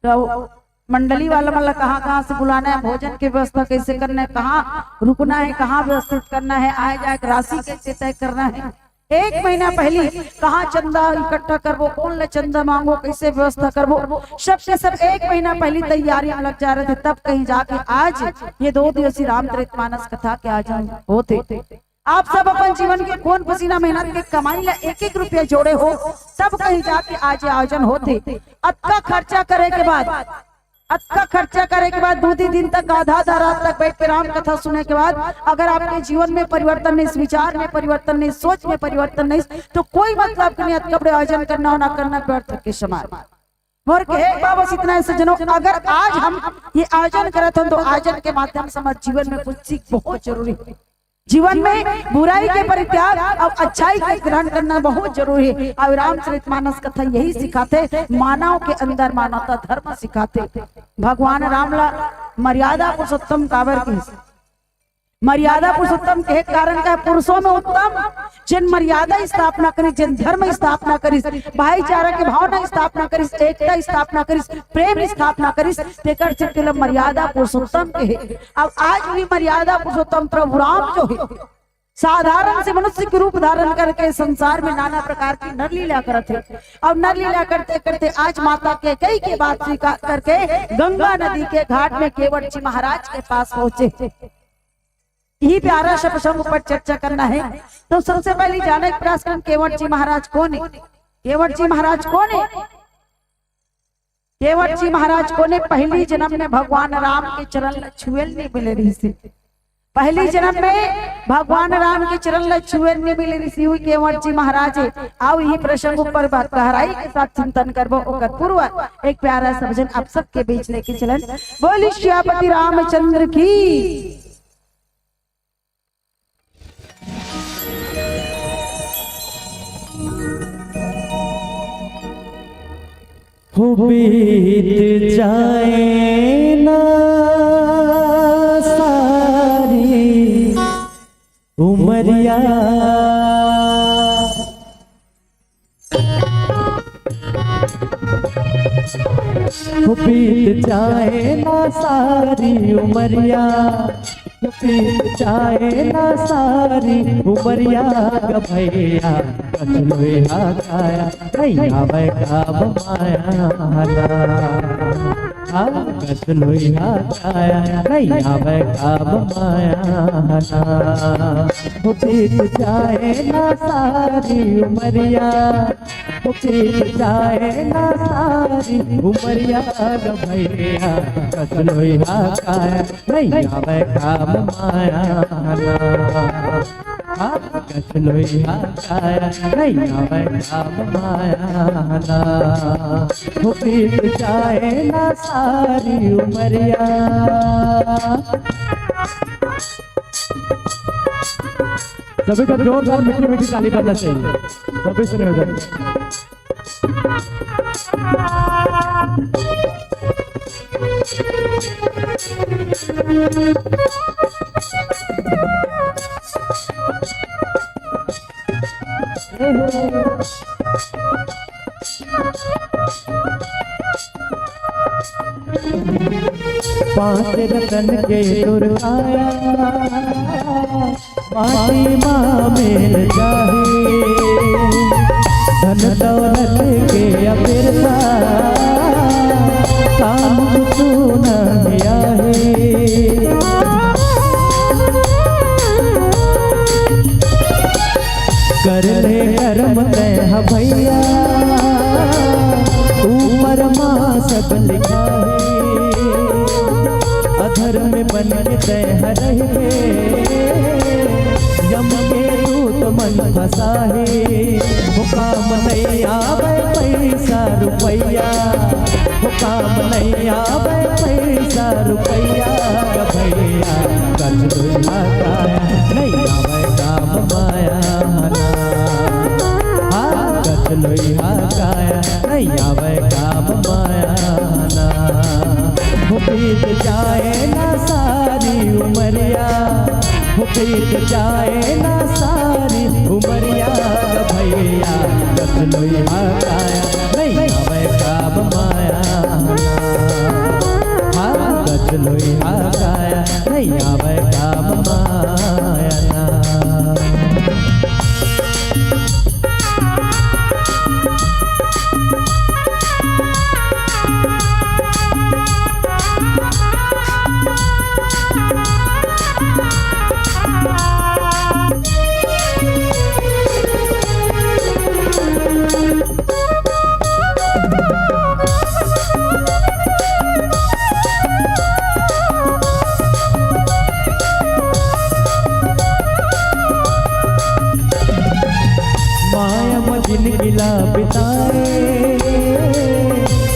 Speaker 19: तो मंडली वाला मतलब कहाँ से बुलाना है, भोजन की व्यवस्था कैसे करना है, कहाँ रुकना है, कहाँ व्यवस्थित करना है, आए जाए राशि कैसे तय करना है। 1 महीना पहले कहाँ चंदा इकट्ठा करबो, कौन ले चंदा मांगो, कैसे व्यवस्था करबो, सब 1 महीना पहले तैयारी में लग जा रहे थे। तब कहीं जाके आज ये 2 दिवसीय रामचरितमानस कथा के आयोजन होते। आप सब अपन जीवन के खून पसीना मेहनत के कमाई ला 1-1 रुपया जोड़े हो, तब कहीं जाके आज आयोजन होते। अतका खर्चा करे के बाद 2 दिन तक आधा रात तक बैठ के राम कथा सुने के बाद अगर आपके जीवन में परिवर्तन नहीं, विचार में परिवर्तन नहीं, सोच में परिवर्तन नहीं तो कोई मतलब नहीं कपड़े आयोजन करना होना करना व्यर्थ के समान। और बस इतना है सज्जनों, अगर आज हम ये आयोजन करते हैं तो आयोजन के माध्यम से हमारे जीवन में कुछ सीख बहुत जरूरी है। जीवन में बुराई के परित्याग और अच्छाई का ग्रहण करना बहुत जरूरी है। और रामचरितमानस कथा यही सिखाते, मानव के अंदर मानवता धर्म सिखाते। भगवान रामला मर्यादा पुरुषोत्तम काबर की मर्यादा पुरुषोत्तम के कारण का पुरुषों में उत्तम जिन मर्यादा स्थापना करी, जिन धर्म स्थापना करी, भाईचारा के भावना स्थापना करी, एकता स्थापना करी, प्रेम स्थापना करी, तेकर से मर्यादा पुरुषोत्तम के है। अब आज भी मर्यादा पुरुषोत्तम प्रभु राम जो है साधारण से मनुष्य के रूप धारण करके संसार में नाना प्रकार की नरलीला करते। अब नरलीला करते करते आज माता के कई के बात स्वीकार करके गंगा नदी के घाट में केवट जी महाराज के पास पहुंचे। यही प्यारा सा प्रसंग पर चर्चा करना है। तो सबसे पहले जाने का प्रयास करें केवट जी महाराज कौन है। केवट जी महाराज कौन है? केवट जी महाराज कौन है? पहली जन्म में भगवान राम के चरण छुएल नहीं मिले रही थी। पहली जन्म में भगवान राम के चरण छुएल नहीं मिले रही हुई केवट जी महाराज है। आओ यही प्रसंग पर गहराई के साथ चिंतन करबो। ओकर पूर्व एक प्यारा सा भजन आप सबके बीच लेके चलन। बोली श्यापति रामचंद्र की।
Speaker 9: हो बीत जाए ना सारी उमरिया हो बीत जाए ना सारी उमरिया बीत जाए ना सारी उमरिया ग भैया कचलोया काया भैया बैकाब माया कचलोया काया भैया बैकाब माया बीत जाए ना सारी उमरिया बीत जाए ना सारी उमरिया ग भैया कचलोया काया भैया बैकाब माया कचलोया काया भैया बैकाब माया बीत जाए ना सारी उमरिया। सभी का जोरदार मीठी मीठी ताली करना चाहिए, सभी सुने उधर। पांच रतन के दुर्गाया माटी माँ मिल जाहे धन दौलत के अपेरता काम तू नहीं आहे कर ले कर्म तय भैया ऊपर माँ सब लिखा है अधर्म बन के तय रहे यम के दूत मन फंसा है मुकाम नहीं आवे पैसा रुपया मुकाम नहीं आवे पैसा रुपया भैया कचलोया काया नहीं आवे काम माया कचलोया काया नहीं आवे काम माया बीत जाए ना सारी उमरिया बीत जाए ना सारी उमरिया भैया कचलोया काया नहीं आवे काम माया कचलोया काया नहीं आवे काम माया। जिला बिताए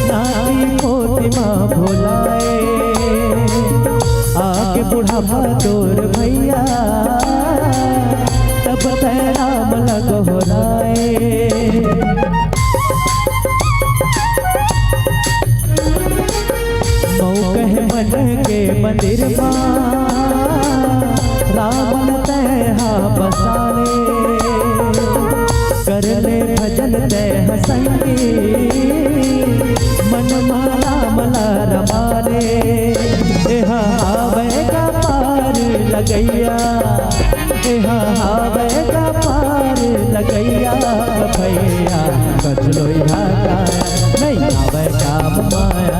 Speaker 9: नारी मोती माँ भोलाए आके बुढ़ापा तोर भैया तब राम लग हो राए मऊ कह मन के मंदिर राम तैहा बसाले कर ले भजन तय हसंगी मन माला मला रमाले हावे का पार लगैया हावे का पार लगैया भैया कचलोया काया नहीं आवे काम माया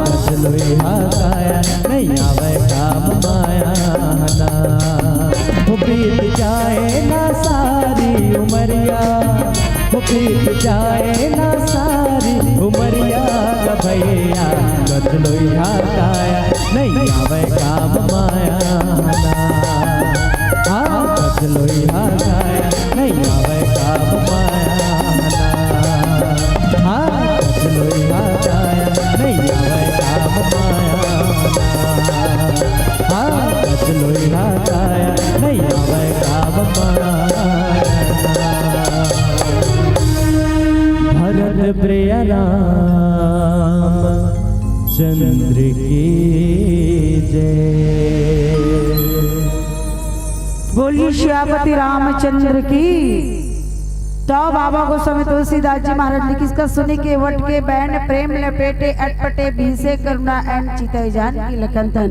Speaker 9: कचलोया काया नहीं आवे काम माया बीत जाए ना सारी उमरिया बीत जाए ना सारी उमरिया भैया कचलोया काया नहीं आवे काम माया कचलोया काया नहीं आवे काम माया कचलोया काया नहीं आवे काम माया कचलोया काया नहीं आवे काम माया। भर
Speaker 19: जय। बोलिए श्यापति रामचंद्र की। तो बाबा गोस्वामी तुलसीदास जी महाराज ने किसका सुनी के वट के बैन प्रेम लपेटे अटपटे भीसे करुणा एंड चितई जान की लखनतन।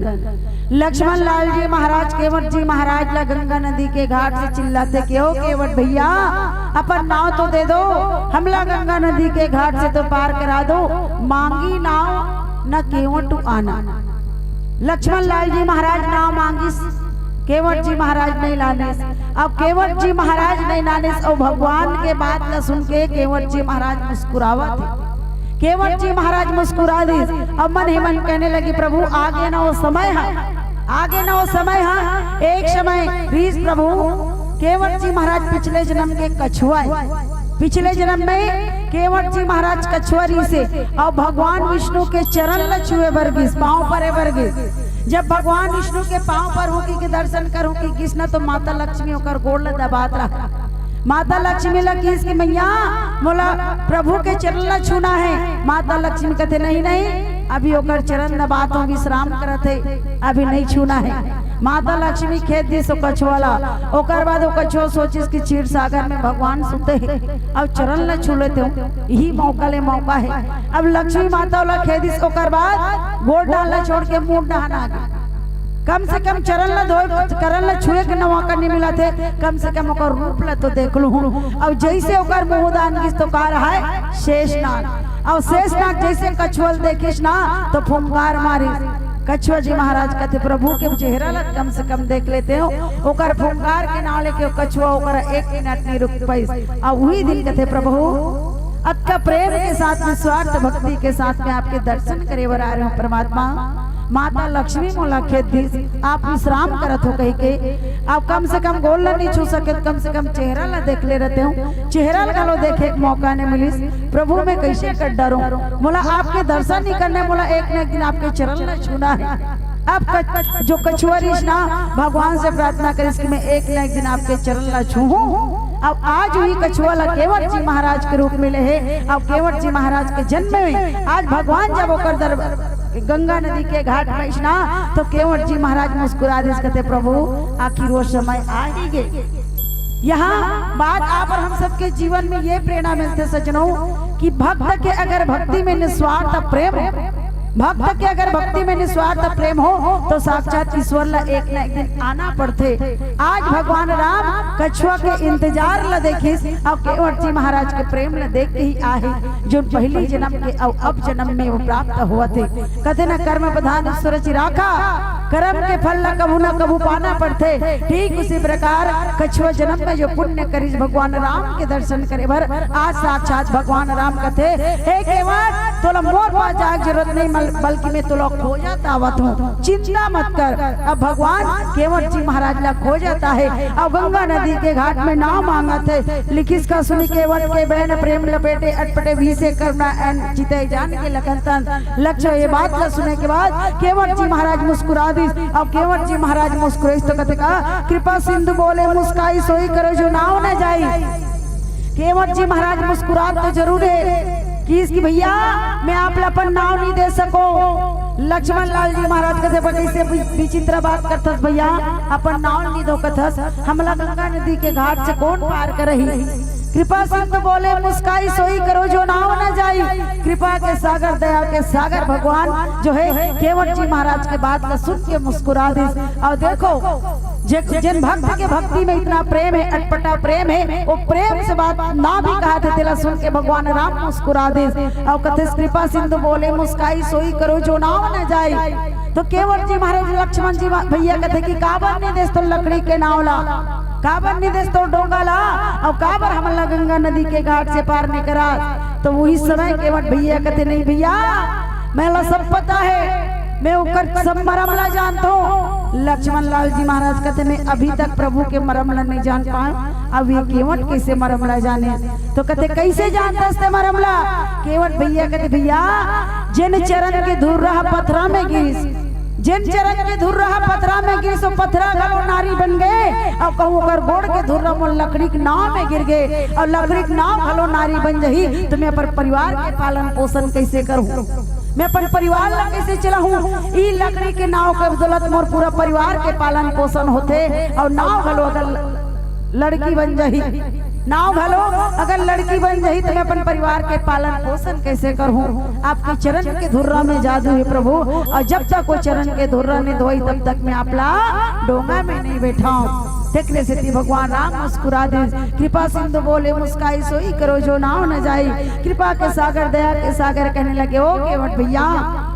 Speaker 19: लक्ष्मण लाल जी महाराज केवट जी महाराज ला गंगा नदी के घाट से चिल्लाते कि ओ केवट भैया अपन नाव तो दे दो, हमला गंगा नदी के घाट से तो पार करा दो, मांगी नाव न केवट आना। लक्ष्मण लाल जी महाराज नाव मांगी, केवट जी महाराज नहीं लाने। अब केवट जी महाराज नहीं लाने और भगवान के बात न सुन के केवट जी महाराज मुस्कुरावा थे। केवट जी महाराज मुस्कुरा दी। अब मन ही मन कहने लगी प्रभु आगे ना वो समय है, आगे ना वो समय है। एक समय रीस प्रभु केवट जी महाराज पिछले जन्म के कछुआ, पिछले जन्म में केवट जी महाराज कछुआरी से और भगवान विष्णु के चरण ल छुए वर्गीस, पांव पर है वर्गीस। जब भगवान विष्णु के पांव पर होगी के दर्शन करूं कि कृष्ण तो माता लक्ष्मी होकर गोड़ दबात रहा। माता लक्ष्मी लगी इसकी मैया बोला प्रभु के चरण छूना है। माता लक्ष्मी कहते नहीं नहीं अभी होकर चरण दबात हूं, विश्राम करते, अभी नहीं छूना है। माता लक्ष्मी खेत दी सो कछुआला ओकर बाद वो कछुआ सोचिस कि क्षीर सागर में भगवान सुते हैं, अब चरण ल छू लेते हूं, यही मौका ले मौका है। अब लक्ष्मी माता वाला खेत दिस ओकर बाद गोड़ डालना छोड़ के मुंह डहाना गया। कम से कम चरण ल धोए करन ल छुए के नवा करने मिला थे, कम से कम ओकर रूप ल तो देख लूं। अब जैसे ओकर मुंह दान किस तो कह रहा है शेषनाग। और शेषनाग जैसे कछुअल देखिस ना तो फुंकार मारी। कछुआ जी महाराज कहते प्रभु के चेहरा ला कम से कम देख लेते हो, ओकर फुंकार के नाम लेके कछुआ ओकर 1 मिनट नहीं रुक पाई। और वही दिन कहते प्रभु आपका प्रेम के साथ निस्वार्थ भक्ति के साथ में आपके दर्शन करे बर आ रहे हो परमात्मा। माता लक्ष्मी मोला खेत दी आप विश्राम करत हो कही के, आप कम से कम गोल नहीं छू सके, कम से कम चेहरा ला देख ले रहते हो। चेहरा लो देखे एक मौका नहीं मिलिस प्रभु मैं कैसे कर डरूं। बोला आपके दर्शन नहीं करने, बोला एक न एक दिन आपके चरण ला छूना है। अब जो कछुआरीश ना भगवान से प्रार्थना करे कि मैं एक न एक दिन आपके चरण ला छूऊं। अब आज हुई कछुआ ला केवट जी महाराज के रूप में ले है। अब केवट जी महाराज के जन्म में आज भगवान जब होकर दरबार गंगा नदी के घाट में स्ना तो केवट जी महाराज मुस्कुरा दे कहते प्रभु आखिर वो समय आ ही गए। यहाँ बात आप और हम सबके जीवन में ये प्रेरणा मिलते सजनों कि भक्त के अगर भक्ति में निस्वार्थ प्रेम हो, भक्त के अगर भक्ति में निस्वार्थ प्रेम हो तो साक्षात ईश्वर ला एक न एक दिन आना पड़ते। आज भगवान राम कछुआ के इंतजार ला देखिस और केवट जी महाराज के प्रेम ला देख के ही आए जो पहली जन्म के और अब जन्म में वो प्राप्त हुआ थे। कहते न कर्म प्रधान ईश्वर चिराखा, कर्म के फल ला कबू न कबू पाना पड़ते। ठीक उसी प्रकार कछुआ जन्म में जो पुण्य करिस भगवान राम के दर्शन करे भर आज साक्षात भगवान राम कहते हे केवट तोला मोर पास जाग जरूरत नहीं बल्कि मैं तो लोग खो जाता आवत हूँ, चिंता मत कर। अब भगवान केवट जी महाराज ला खो जाता है। अब गंगा नदी के घाट में नाव मांगा थे लिखिस का सुनी केवट के बहन प्रेम लपेटे अटपटे भी से करना एंड चिते जान के लखनतन। लक्ष्य ये बात ला सुने के बाद केवट जी महाराज मुस्कुरा दी। अब केवट जी महाराज मुस्कुराई तो कहते का कृपा सिंधु बोले मुस्काई सोई करो जो नाव न जाई। केवट जी महाराज मुस्कुरा तो जरूर है कि इसकी भैया मैं आप अपन नाव नहीं दे सको। लक्ष्मण लाल जी महाराज कहते कैसे विचित्र बात करथस भैया अपन नाव नहीं दो कथस, हमला गंगा नदी के घाट से कौन पार करही। कृपा सिंधु बोले मुस्काई सोई करो जो नाव न जाई। कृपा के सागर दया के सागर भगवान जो है केवट जी महाराज के बात का सुन के मुस्कुरा दी। और देखो जिन भक्त के भक्ति में इतना प्रेम है, अटपटा प्रेम है, वो प्रेम से बात ना भी कहा थे तेरा सुन के भगवान राम मुस्कुरा दे। और कहते कृपा सिंधु बोले मुस्काई सोई करो जो नाव न जाए। तो केवट जी महाराज लक्ष्मण जी भैया कहते कि काबर नहीं देस तो लकड़ी के नाव ला, काबर नहीं देस तो डोंगा ला, और काबर हमला गंगा नदी के घाट से पार नहीं करा। तो वही समय केवट भैया कहते नहीं भैया मैं सब पता है, मैं ऊपर सब मरम ला जानता हूँ। लक्ष्मण लाल जी महाराज कहते मैं अभी तक प्रभु के मरम ला नहीं जान पाए, अब ये केवट कैसे मरम ला जाने। तो कहते कैसे जानते मरम ला। केवट भैया कहते भैया जिन चरण के धूर रहा पथरा में गिरिस, जिन चरण के धुर रहा पथरा में गिर सो पथरा गलो नारी बन गए। और कहूँ अगर गोड़ के धुर रहा लकड़ी के नाव में गिर गए और लकड़ी के नाव गलो नारी बन जही तो मैं पर परिवार के पालन पोषण कैसे करूँ। मैं अपन परिवार ला कैसे चलाऊं? ई लकड़ी के नाव के बदौलत मोर पूरा परिवार के पालन पोषण होते। और नाव घलो अगर लड़की बन जाही, नाव घलो अगर लड़की बन जाही तो मैं अपन परिवार के पालन पोषण कैसे करूं? आपके चरण के धुर्रा में जादू है प्रभु, और जब तक वो चरण के धुर्रा नहीं धोई तब तक मैं आपला डोंगा में नहीं बैठाऊं। देखने से थी भगवान राम मुस्कुरा दे, कृपा सिंधु बोले मुस्काई सोई करो जो नाव न जाई। कृपा के सागर दया के सागर कहने लगे ओ केवट भैया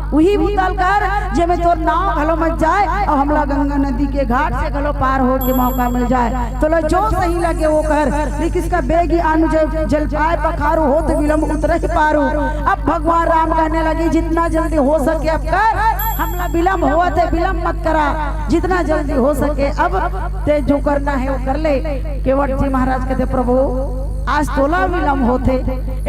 Speaker 19: वही भूतल कर जे में तोर नाव घलो मत जाए और हमला गंगा नदी के घाट से घलो पार हो के मौका मिल जाए तो लो जो सही लगे वो कर। लेकिन इसका बेगी आनु जल पाए पखारू हो तो विलम्ब उतर ही पारू। अब भगवान राम कहने लगे जितना जल्दी हो सके अब कर, हमला विलम्ब हुआ थे विलम्ब मत करा, जितना जल्दी हो सके अब ते जो करना है वो कर ले। केवट जी महाराज कहते प्रभु आज तोला विलम्ब होते,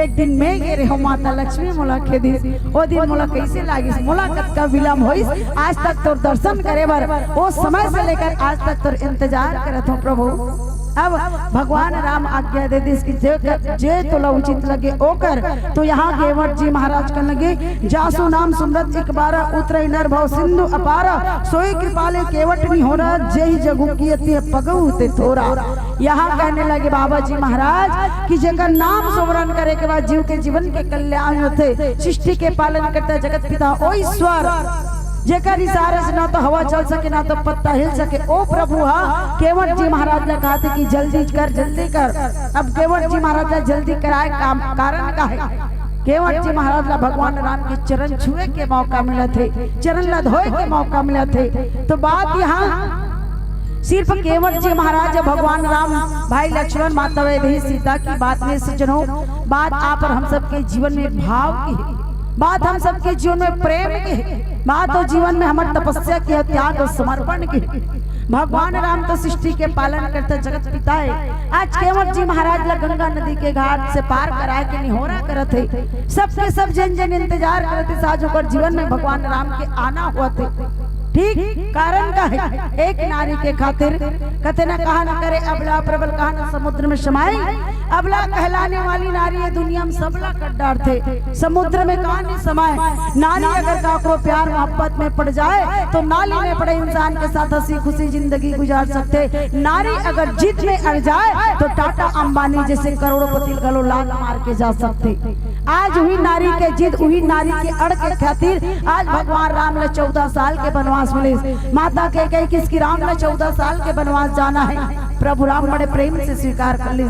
Speaker 19: एक दिन मैं गे रहे माता लक्ष्मी मोला खेदी ओ दिन मोला कैसे लागिस मुलाकात का विलम्ब होइस। आज तक तोर दर्शन करे बर वो समय से लेकर आज तक तोर इंतजार करत हूं प्रभु। अब भगवान राम आज्ञा दे दी कि जे तोला उचित लगे ओकर। तो यहाँ केवट जी महाराज कहने लगे जासु नाम सुमरत एक बारा उतरे नर भव सिंधु अपारा सोई कृपाले केवट नहीं हो रहा जय जगु की पगऊ ते थोरा। यहाँ कहने लगे बाबा जी महाराज कि जेकर नाम सुमरन करे के बाद जीव के जीवन के कल्याण होते, सृष्टि के पालन करता जगत पिता ओ ईश्वर, जेकर इशारे से ना तो हवा चल सके ना तो पत्ता हिल सके ओ प्रभु। हाँ केवट जी महाराज ने कहा था कि जल्दी कर जल्दी कर। अब केवट जी महाराज ने जल्दी कराए काम कारण का है केवट जी महाराज ला भगवान राम के चरण छुए के मौका मिला थे, चरण ला धोए के मौका मिला थे। तो बात यहाँ सिर्फ केवट जी महाराज भगवान राम भाई लक्ष्मण माता वैदेही सीता की बात में सज्जनों, बात आप और हम सबके जीवन में भाव की है, बात हम सबके जीवन में प्रेम की है, बात तो जीवन में हमारे तपस्या की त्याग और समर्पण की। भगवान राम तो सृष्टि के पालन करते जगत पिता है। आज केवट जी महाराज ला गंगा नदी के घाट से पार कराए के निहोरा करते, सबके सब जन जन इंतजार करते साज होकर जीवन में भगवान राम के आना हुआ थे। ठीक कारण का है एक नारी के खातिर कहते न कहा न करे अबला प्रबल कहा न समुद्र में समाई। अबला कहलाने वाली नारी ये दुनिया में सबला कड्डार थे, समुद्र में कहा नहीं समाए। नारी अगर काकरो प्यार मोहब्बत में पड़ जाए तो नाली में पड़े इंसान के साथ हंसी खुशी जिंदगी गुजार सकते। नारी अगर जिद में अड़ जाए तो टाटा अंबानी जैसे करोड़पति गलो लाल मार के जा सकते। आज हुई नारी के जिद हुई नारी के अड़ के खातिर आज भगवान राम ने 14 साल के बनवास मिले। माता के कही किसकी राम ने 14 साल के बनवास जाना है। प्रभु राम बड़े प्रेम से स्वीकार कर ली,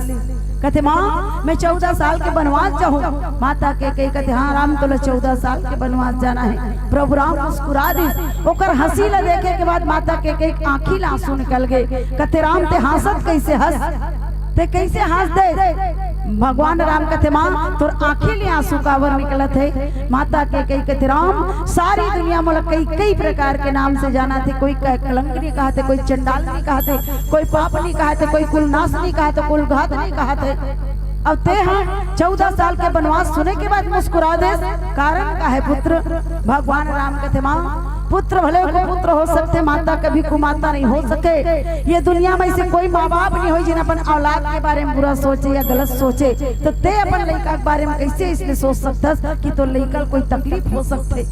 Speaker 19: कहते माँ मैं 14 साल के बनवास जाऊँ। माता के कही कहते हाँ राम तो 14 साल के बनवास जाना है। प्रभु राम मुस्कुरा दी, ओकर हंसी ला देखे के बाद माता के कही आंखी ला आंसू निकल गए। कहते राम ते हंसत कैसे हंस ते कैसे हंस दे। भगवान राम कहते माँ तोर आंखी ले आंसू कावर निकलत है। माता के कही कहते राम सारी दुनिया मोला कई प्रकार के नाम से जाना थे, कोई कलंक नहीं कहा थे, कोई चंडाल नहीं कहा थे, कोई पाप नहीं कहा थे, कोई कुलनाश नहीं कहा थे, कुलघात नहीं कहा थे। अब ते हैं 14 साल के बनवास सुने के बाद मुस्कुरा दे, कारण का है पुत्र। भगवान राम कहते माँ पुत्र भले को पुत्र हो सकते, माता कभी कुमाता नहीं हो सके। ये दुनिया में ऐसे कोई माँ बाप नहीं हो जिन अपन औलाद के बारे में बुरा सोचे या गलत सोचे। तो ते अपन लड़का के बारे में कैसे इसलिए सोच सकता कि तो लड़का कोई तकलीफ हो सकते।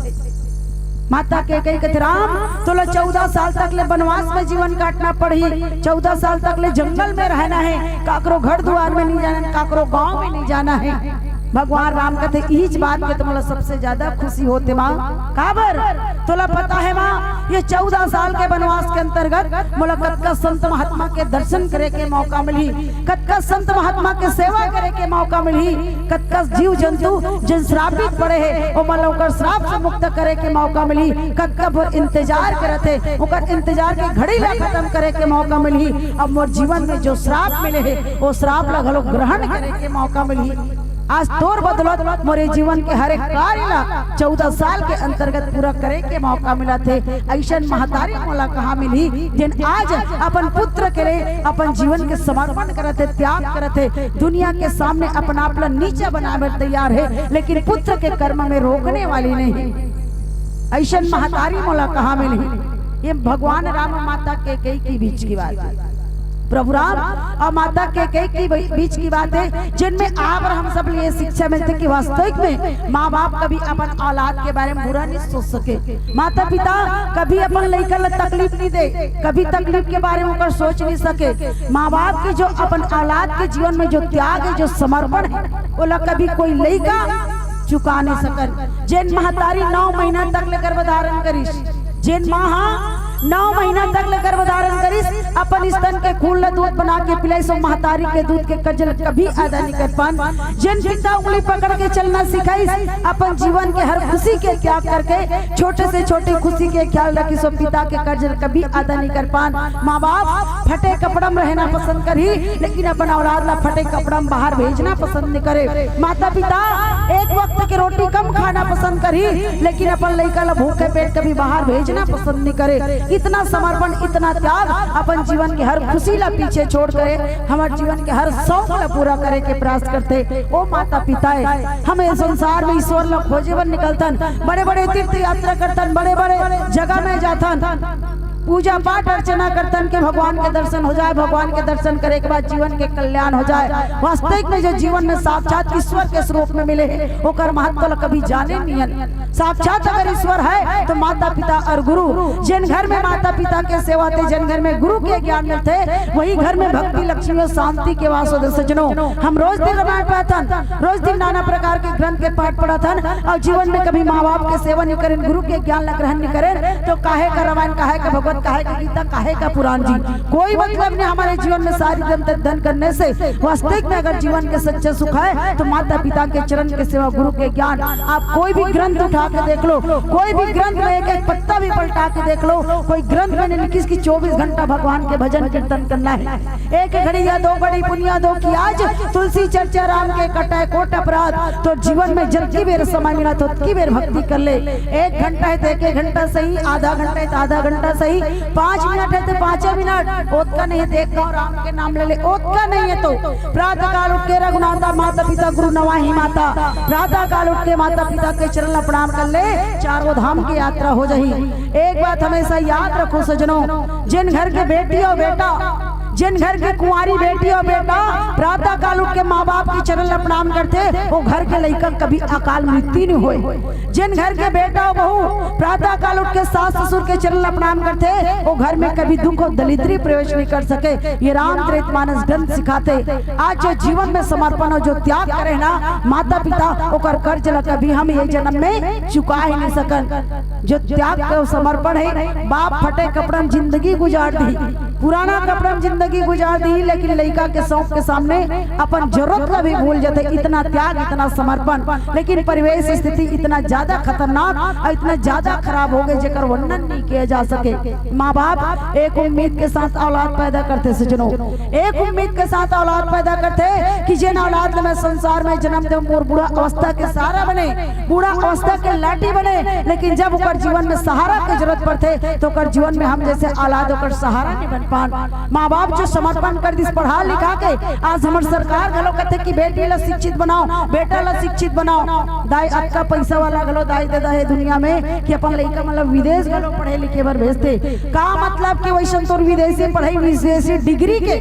Speaker 19: माता के कही कहते राम तो 14 साल तक ले बनवास में जीवन काटना पड़ी, 14 साल तक ले जंगल में रहना है, काकरो घर द्वार में नहीं जाना, काकरो गांव में नहीं जाना है। भगवान राम कहते इस बात के तो मतलब सबसे ज्यादा खुशी होते माँ काबर तोला पता है माँ ये 14 साल के बनवास के अंतर्गत मोला कतका संत महात्मा के दर्शन करे के मौका मिली, कतका संत महात्मा के सेवा करे के मौका मिली, कतका जीव जंतु जिन श्रापित पड़े है वो मतलब ओकर श्राप से मुक्त करे के मौका मिली, कतका इंतजार करते ओकर इंतजार के घड़ी ला खत्म करे के मौका मिली। अब मोर जीवन में जो श्राप मिले है वो श्राप ला घलो ग्रहण करे के मौका मिली। आज तोर बदौलत मोरे जीवन के हर एक कार्य ला 14 साल के अंतर्गत पूरा करे के मौका मिला थे। ऐसा महतारी मोला कहाँ मिली जिन आज अपन पुत्र के लिए अपन जीवन के समर्पण करते, त्याग करते, दुनिया के सामने अपना आपला नीचा बनावे तैयार है, लेकिन पुत्र के कर्म में रोकने वाली नहीं। ऐसा महतारी मोला कहाँ मिली। ये भगवान राम माता के कई की बीच की बात है। प्रभु राम और माता के की बीच की बात है, जिनमें आप और हम सब लिए शिक्षा मिलते कि वास्तविक में माँ बाप कभी अपन औलाद के बारे में बुरा नहीं सोच सके। माता पिता कभी अपन लड़का ला तकलीफ नहीं दे, कभी तकलीफ के बारे में ऊपर सोच नहीं सके। माँ बाप के जो अपन औलाद के जीवन में जो त्याग है, जो समर्पण है, वो ला कभी कोई लड़का चुका नहीं सकन। जिन महतारी 9 महीना तक ले गर्भधारण करिस, जिन माँ 9 महीना तक ले गर्भधारण करिस, अपन स्तन के खून ला दूध बना के पिलाई, सो महतारी के दूध के कर्ज कभी अदा नहीं कर पान। जिन पिता उंगली पकड़ के चलना सिखाइस, अपन जीवन के हर खुशी के त्याग करके छोटे से छोटे खुशी के ख्याल रखी, सो पिता के कर्ज कभी अदा नहीं कर पान। माँ बाप फटे कपड़ा में रहना पसंद करी, लेकिन अपन औलाद ला फटे कपड़ा में बाहर भेजना पसंद नहीं करे। माता पिता एक वक्त की रोटी कम खाना पसंद करी, लेकिन अपन लड़का ला भूखे पेट कभी बाहर भेजना पसंद नहीं करे। इतना समर्पण, इतना त्याग अपन जीवन के हर खुशी ला पीछे छोड़ करे, हमारे जीवन के हर शौक ला पूरा करे के प्रयास करते। ओ माता पिता है, हमें संसार में ईश्वर ला खोजे बन निकलतन, बड़े बड़े तीर्थ यात्रा करतन, बड़े बड़े जगह में जातन, पूजा पाठ अर्चना करतन के भगवान के दर्शन हो जाए, भगवान के दर्शन करे के बाद जीवन के कल्याण हो जाए। वास्तविक में जो जीवन में साक्षात ईश्वर के स्वरूप में मिले है, ओकर महत्व कभी जाने नहीं। साक्षात अगर ईश्वर है तो माता पिता और गुरु, जिन घर में माता पिता के सेवा थे, जिन घर में गुरु के ज्ञान मिलते, वही घर में भक्ति, लक्ष्मी और शांति के वास होते। सज्जनों, हम रोज दिन रामायण पढ़तन, रोज दिन नाना प्रकार के ग्रंथ के पाठ पढ़तन, और जीवन में कभी माँ बाप के सेवा नहीं करें, गुरु के ज्ञान ग्रहण नहीं करें, तो काहे का रामायण, काहे का भगवत, काहे का गीता, काहे का पुराण जी, कोई मतलब नहीं। हमारे जीवन में सारी धन करने से वास्तविक में अगर जीवन के सच्चे सुख है तो माता पिता के चरण के सेवा, गुरु के ज्ञान। आप कोई भी ग्रंथ उठा के देख लो, कोई भी ग्रंथ में एक एक पत्ता भी पलटा के देख लो, कोई ग्रंथ में नहीं लिखी कि 24 घंटा भगवान के भजन कीर्तन करना है। एक घड़ी या 2 घड़ी पुनिया दो की आज तुलसी चर्चा राम के कटाए कोट अपराध, तो जीवन में जल्दी बेर समय मिला तो की बेर भक्ति कर ले। 1 घंटा है तो 1 घंटा सही, आधा घंटा है तो आधा घंटा सही, 5 मिनट है तो 5 मिनट, ओत का नहीं है देखो राम के नाम ले ले, ओत का नहीं है तो प्रातः काल उठ के रघुनाथा माता पिता गुरु नवाही माता, प्रातः काल उठ के माता पिता के चरण प्रणाम कर ले, चारों धाम की यात्रा हो जाही। एक बात हमेशा याद रखो सजनों, जिन घर के बेटी और बेटा, जिन घर की कुंवारी बेटी और बेटा प्रातः काल उठ के माँ बाप की चरण प्रणाम करते, वो घर के लड़का कभी अकाल मृत्यु नहीं हुए। जिन घर के बेटा और बहू प्रातः काल उठ के सास ससुर के चरण प्रणाम करते, वो घर में कभी दुख और दलिद्री प्रवेश नहीं कर सके। ये रामचरितमानस ग्रंथ सिखाते। आज जो जीवन में समर्पण और जो त्याग करे ना माता पिता, ओकर कर्ज कभी हम ये जन्म में चुका ही नहीं सकन। जो त्याग का समर्पण है, बाप फटे कपड़ा में जिंदगी गुजार दी, पुराना कपड़ा में जिंदगी गुजार दी, लेकिन लड़का के शौक के सामने अपन जरूरत का भी भूल जाते। इतना त्याग, इतना समर्पण, लेकिन परिवेश स्थिति इतना ज्यादा खतरनाक और इतना ज्यादा खराब हो गए जेकर वर्णन नहीं किया जा सके। माँ बाप एक उम्मीद के साथ औलाद पैदा करते सजनों, एक उम्मीद के साथ औलाद पैदा करते कि जिन औलाद में संसार में जन्म दे मोर बूढ़ा अवस्था के सहारा बने, बूढ़ा अवस्था के लाठी बने, लेकिन जब ओकर जीवन में सहारा की जरूरत पड़ते तो ओकर जीवन में हम जैसे औलाद ओकर सहारा नहीं बन पान। माँ बाप जो समर्पण कर दिस पढ़ा लिखा के, आज हमार सरकार गलो कहते कि बेटी ला शिक्षित बनाओ, बेटा ला शिक्षित बनाओ, दाई अक्का पैसा वाला गलो दाई दे है दुनिया में कि अपन लड़का मतलब विदेश गलो पढ़े लिखे बर भेजते। का मतलब कि वैसन तो विदेशी पढ़ाई, विदेशी डिग्री के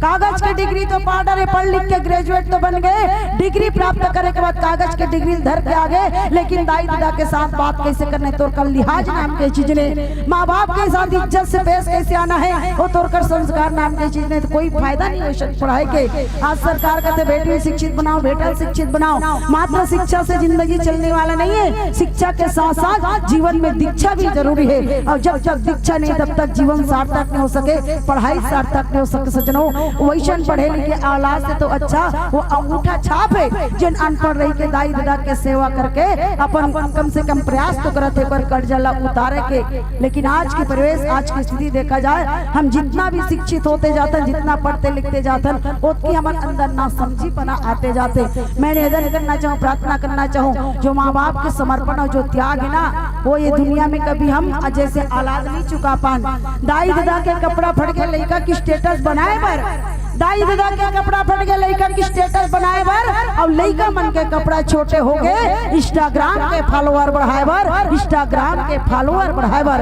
Speaker 19: कागज के डिग्री तो पा डाले, पढ़ लिख के ग्रेजुएट तो बन गए, डिग्री प्राप्त करे के बाद कागज के डिग्री धर के आगे, लेकिन दाई दादा के साथ बात कैसे करने, तोर का लिहाज नाम के चीज ने, माँ बाप के साथ इज्जत से पेश कैसे आना है, वो तोर कर संस्कार नाम के चीज ने, तो कोई फायदा नहीं है पढ़ाई के। आज सरकार कहते बेटी शिक्षित बनाओ, बेटा शिक्षित बनाओ। मात्र शिक्षा से जिंदगी चलने वाला नहीं है, शिक्षा के साथ साथ जीवन में दीक्षा भी जरूरी है, और जब तक दीक्षा नहीं तब तक जीवन सार्थक नहीं हो सके, पढ़ाई सार्थक नहीं हो सके। सजनों, वैसन पढ़े लिखे औलाद से तो अच्छा वो अंगूठा छाप है, जिन अनपढ़ रही के दाई दादा के सेवा करके अपन कम से कम प्रयास तो करते पर कर्जा ला उतारे के। लेकिन आज की परिवेश, आज की स्थिति देखा जाए, हम जितना भी शिक्षित होते जाते, जितना पढ़ते लिखते जाते, उतनी हमारे अंदर ना समझी पना आते जाते। मैं निवेदन करना चाहूँ, प्रार्थना करना चाहूँ, जो माँ बाप के समर्पण और जो त्याग है ना, वो ये दुनिया में कभी हम जैसे औलाद नहीं चुका पान। दाई दादा के कपड़ा फट के लड़का की स्टेटस बनाए पर दाई दादा के कपड़ा फट गए लड़का की स्टेटस बनाए बर और लड़का मन के कपड़ा छोटे हो गए इंस्टाग्राम के फॉलोअर बढ़ाए बर इंस्टाग्राम के फॉलोअर बढ़ाए बर।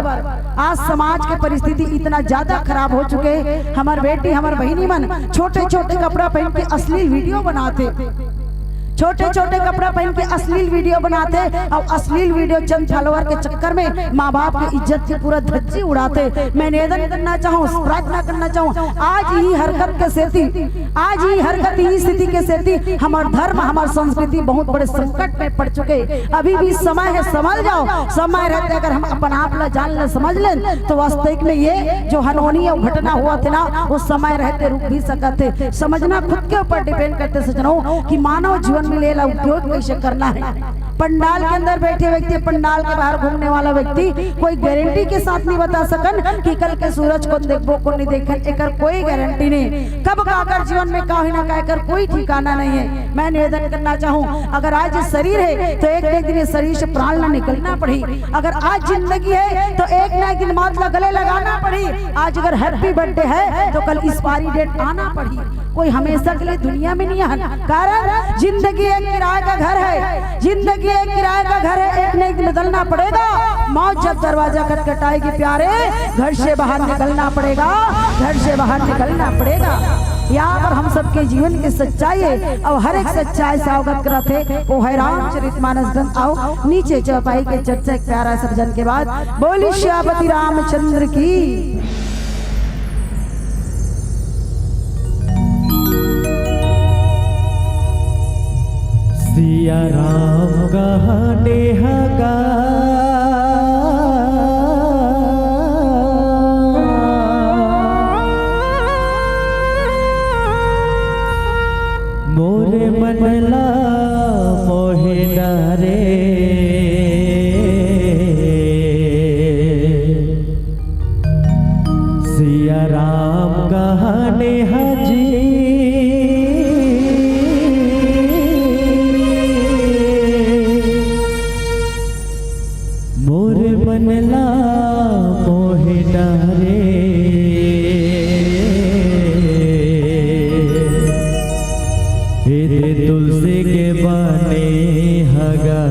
Speaker 19: आज समाज के परिस्थिति इतना ज्यादा खराब हो चुके, हमार बेटी हमार बहनी मन छोटे छोटे कपड़ा पहन के अश्लील वीडियो बनाते, छोटे छोटे कपड़ा पहन के अश्लील वीडियो बनाते और अश्लील वीडियो चंद फॉलोअर के चक्कर में माँ बाप की इज्जत की पूरा धज्जी उड़ाते। मैं निवेदन करना चाहूँ, प्रार्थना करना चाहूँ, आज ही हरकत के सेती, आज ही हरकत ही स्थिति के सेती हमार धर्म हमार संस्कृति बहुत बड़े संकट में पड़ चुके। अभी भी समय है, संभल जाओ। समय रहते अगर हम अपन आप ला जान ले समझ लें तो वास्तविक में ये जो हनोनी और घटना हुआ थे ना वो समय रहते रुक भी सकते। समझना खुद के ऊपर डिपेंड करते सजनों कि मानव जीवन मिलेला उपयोग कैसे करना है। पंडाल के अंदर बैठे व्यक्ति, पंडाल के बाहर घूमने वाला व्यक्ति कोई गारंटी के साथ नहीं बता सकन कि कल के सूरज को देखबो को नहीं देखन, एकर कोई गारंटी नहीं। कब काकर जीवन में कहीं ना कहीं कर कोई ठिकाना नहीं है। मैं निवेदन करना चाहूँ अगर आज शरीर है तो एक एक दिन शरीर से प्राण न निकलना पड़ी। अगर आज जिंदगी है तो एक ना एक दिन मौत गले लगाना पड़ी। आज अगर हैप्पी बर्थडे है तो कल एक्सपायरी डेट आना पड़ी। कोई हमेशा के लिए दुनिया में नहीं है, कारण जिंदगी एक किराए का घर है, जिंदगी एक किराए का घर है, एक न एक दिन बदलना पड़ेगा। मौत जब दरवाजा खटखटाएगी प्यारे घर से बाहर निकलना पड़ेगा, घर से बाहर निकलना पड़ेगा। यहाँ पर हम सबके जीवन की सच्चाई है और हर एक सच्चाई से अवगत करते वो है रामचरितमानस ग्रंथ। आओ नीचे चौपाई के चर्चा एक प्यारा सर्जन के बाद बोली श्यापति रामचंद्र की।
Speaker 1: सिया राम कहने हगा मोरे मनला मोहे डारे सिया राम कहने हजी मनला मोहे डारे हे तुलसी के बने हगा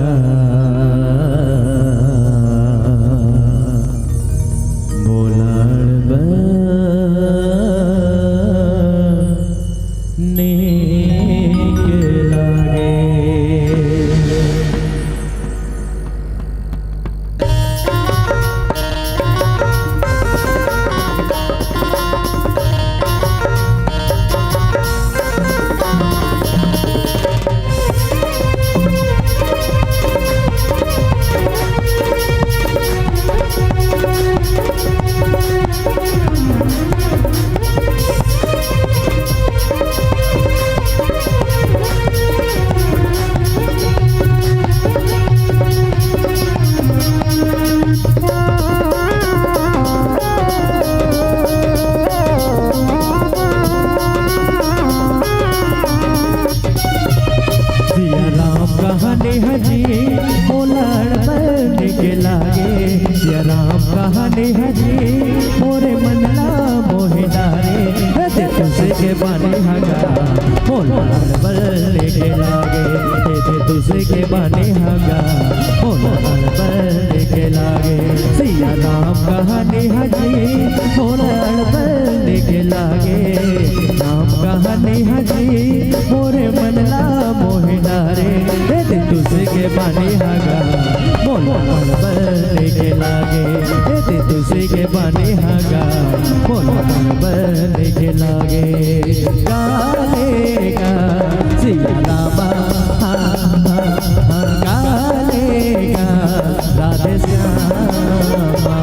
Speaker 1: बोलाड़ बने के लागे। कहने हजी मोलाड़ बने के लागे, सिया राम कहने हजी मोरे मनला मोहे डारे दे तुझसे के बने हगा मोलाड़ बने के लागे, दे तुझसे के बने हगा मोलाड़ बने के लागे। सिया राम कहने हजी मोलाड़ बने के लागे, राम कहने हजी मोरे मनला मोहे डारे दे तुझसे के बाने हगा मोलाड़ बने के लागे, दे तुझसे के बाने हगा मोलाड़ बने के लागे। गालेगा सिया रामा गालेगा राधे श्यामा,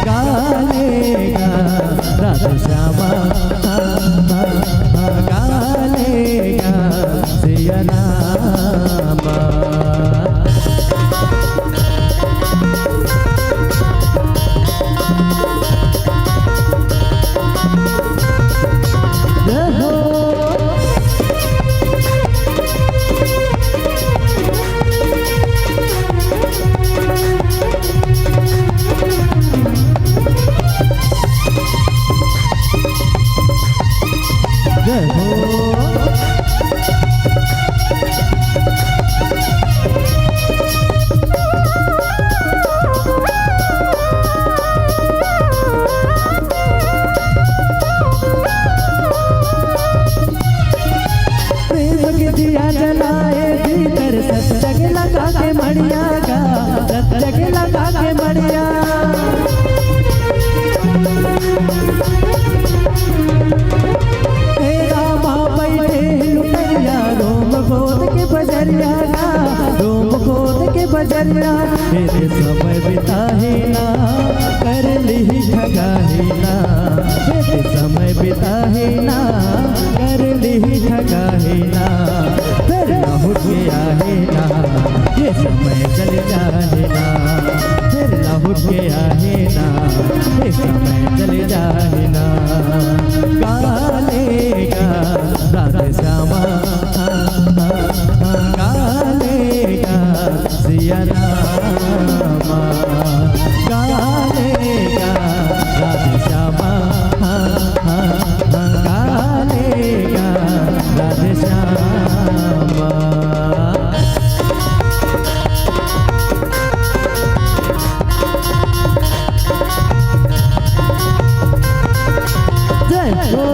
Speaker 1: गालेगा राधे श्यामा गालेगा सिया रामा। रहो
Speaker 9: रामा बैठे लुकरिया रोम गोद के बजरिया ना, रोम गोद के बजरिया तेरे समय बिताहे ना, कर ली ठगाहे ना, तेरे समय बिताहे ना, कर ली ठगाहे ना, फिर न उठ के आहे ना, ये समय चल जाए ना, फिर न उठ के आहे ना, ये समय चल जाए ना। गालेगा राधे श्यामा, गालेगा सिया रामा, गालेगा राधे श्यामा, गालेगा राधे श्यामा। जय हो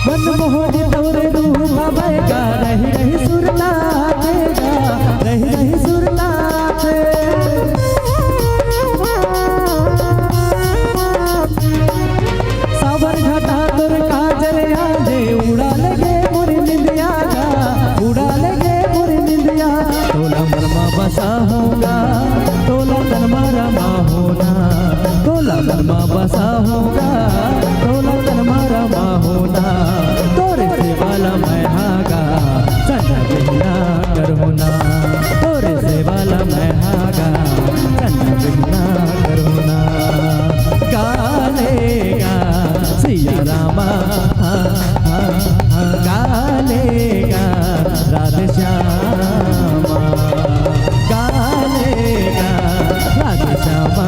Speaker 9: मनमोहनी तोरे रूप बगा, रही रही सुरला देगा, रही रही सुरला दे। सावर घटा तुर काजल आजे, उड़ा लगे मुर निंदिया गा, उड़ा लगे मुर निंदिया। तोला मरमा बसा होगा, तोला तनमा रमा होना, तोला मरमा बसा होगा, तोला तनमा रमा होना। तोरे से वाला मैं हागा, सन्ना बिना कर होना, तोरे से वाला मैं हागा, सन्ना बिना कर होना। गालेगा सिया रामा, गालेगा राधे श्यामा, गालेगा राधे श्यामा,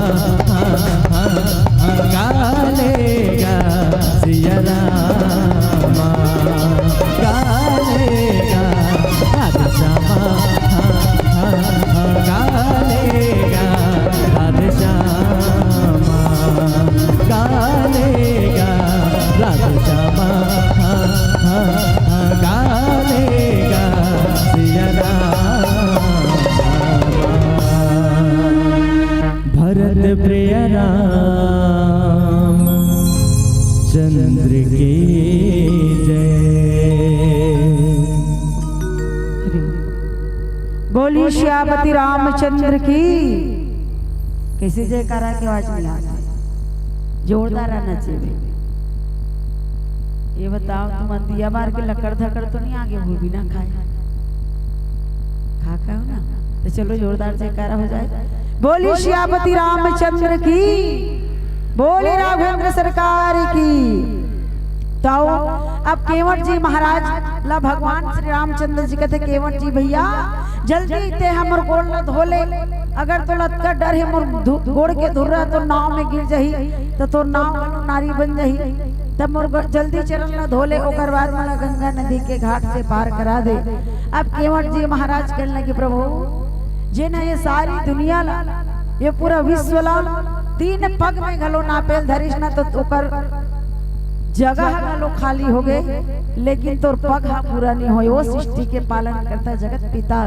Speaker 9: गालेगा सिया रामा, गालेगा राधे श्यामा, गालेगा राधे श्यामा, गालेगा राधे श्यामा, गालेगा सिया रामा। भरत प्रिय राम चंद्र के जय।
Speaker 19: बोली श्यामती रामचंद्र की। कैसे जयकारा की आवाज मिला जोरदार आना चाहिए। ये बताओ तुम दिया मार के लकड़ धकड़ तो नहीं आगे वो भी ना खाए, खा हो ना, तो चलो जोरदार जयकारा हो जाए। बोली श्यामती रामचंद्र की, बोली राघवेंद्र सरकार की। तो अब केवट जी महाराज ला भगवान श्री रामचंद्र जी कहते केवट जी भैया जल्दी ते हमर गोड़ न धोले, अगर तो लतका डर है मोर गोड़ के धुर रहा तो नाव में गिर जाही, तो तोर नाव नारी बन जाही, तब मोर जल्दी चरण न धोले, ओकर बाद मला गंगा नदी के घाट से पार करा दे। अब केवट जी महाराज कहने लगे प्रभु जे न ये सारी दुनिया ला, ये पूरा विश्व ला 3 पग में घलो नापेल धरिस ना, तो ओकर जगह घलो खाली हो गए, लेकिन तोर पग हा पूरा नहीं हो। वो सृष्टि के पालन करता जगत पिता,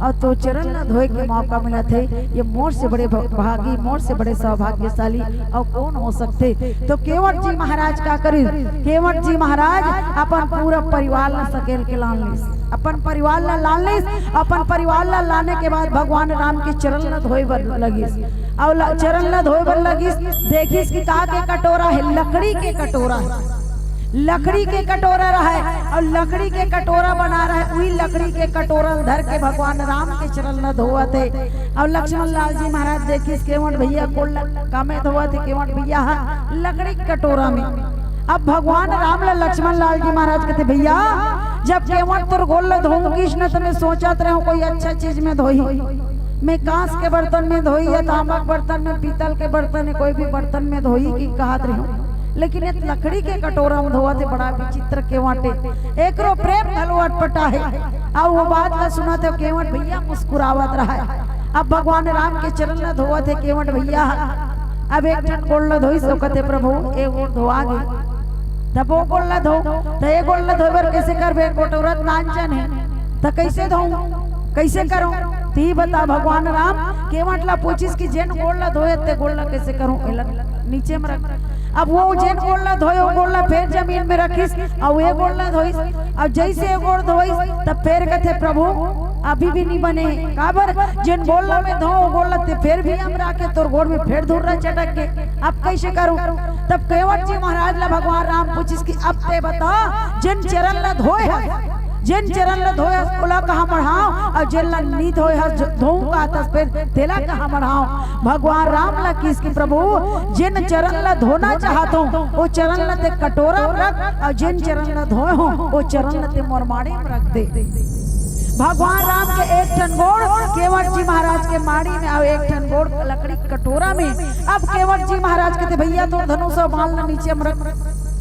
Speaker 19: और तो चरण न धोए के मौका मिला थे। ये मोर से बड़े भागी, मोर से बड़े सौभाग्यशाली और कौन हो सकते। तो केवट जी महाराज का करी, केवट जी महाराज अपन पूरा परिवार ला सकेल के लान ली, अपन परिवार ला लान ली। अपन परिवार ला लाने के बाद भगवान राम के चरण न धोए बर लगिस, और चरण न धोए बर लगिस। देखिस कि कहा के कटोरा है, लकड़ी के कटोरा है, लकड़ी के कटोरा रहा है, और लकड़ी के कटोरा बना रहा है। वही लकड़ी के कटोरा धर के भगवान राम के चरण न धोआ थे। और लक्ष्मण लाल जी महाराज देखिस केवट भैया को कामे धोआ थे, केवट भैया लकड़ी के कटोरा में। अब भगवान राम ला लक्ष्मण लाल जी महाराज कहते भैया जब केवट तोर गोल धोऊंगी न तो मैं सोचत रहे कोई अच्छा चीज में धोई, मैं कांस के बर्तन में धोई या तांबा के बर्तन में, पीतल के बर्तन में, कोई भी बर्तन में धोई की कहत रही हूँ, लेकिन ये लकड़ी के कटोरा में धोआ थे बड़ा विचित्र केवटे एक रो प्रेम घलवट पटा है। अब वो बात ला सुना थे केवट भैया मुस्कुरावत रहा है। अब भगवान राम के चरण ला धोआ थे केवट भैया, अब एक ठन गोड़ ला धोई सो कहते प्रभु एक गोड़ धोआ गई, तब वो गोड़ ला धो तो एक गोड़ ला धोबर कैसे कर बे कटोरा नांचन है तो कैसे धो कैसे करो ती बता। भगवान राम केवट ला पूछिस कि जेन गोड़ ला धोए ते गोड़ ला कैसे करूं, नीचे में रख। अब वो जेन गोड़ ला धोए वो गोड़ ला फिर जमीन में रखिस और ये गोड़ ला धोइस, अब जैसे गोड़ धोइस तब फिर कहते प्रभु अभी भी नहीं बने काबर जेन गोड़ ला में धो गोड़ ला ते फिर भी हम राके तोर गोड़ में फिर धूर रहा चटक के, अब कैसे करूं। तब केवट जी महाराज ला भगवान राम पूछिस कि अब ते बता जेन चरण ला धोए है, जिन चरण ला धोए ओला कहाँ बढ़ाओ और जिन ला नी धोए धोऊं का तस फिर तेला कहाँ बढ़ाओ। भगवान राम ला किस की प्रभु जिन चरण ला धोना चाहत हूँ वो चरण ला ते कटोरा में रख और जिन चरण ला धोए हो वो चरण ला ते मोरमाड़ी में रख दे। भगवान राम के एक टन गोड़ केवट जी महाराज के माड़ी में और एक टन गोड़ लकड़ी कटोरा में। अब केवट जी महाराज कहते भैया तो धनुष बाल ला नीचे में रख,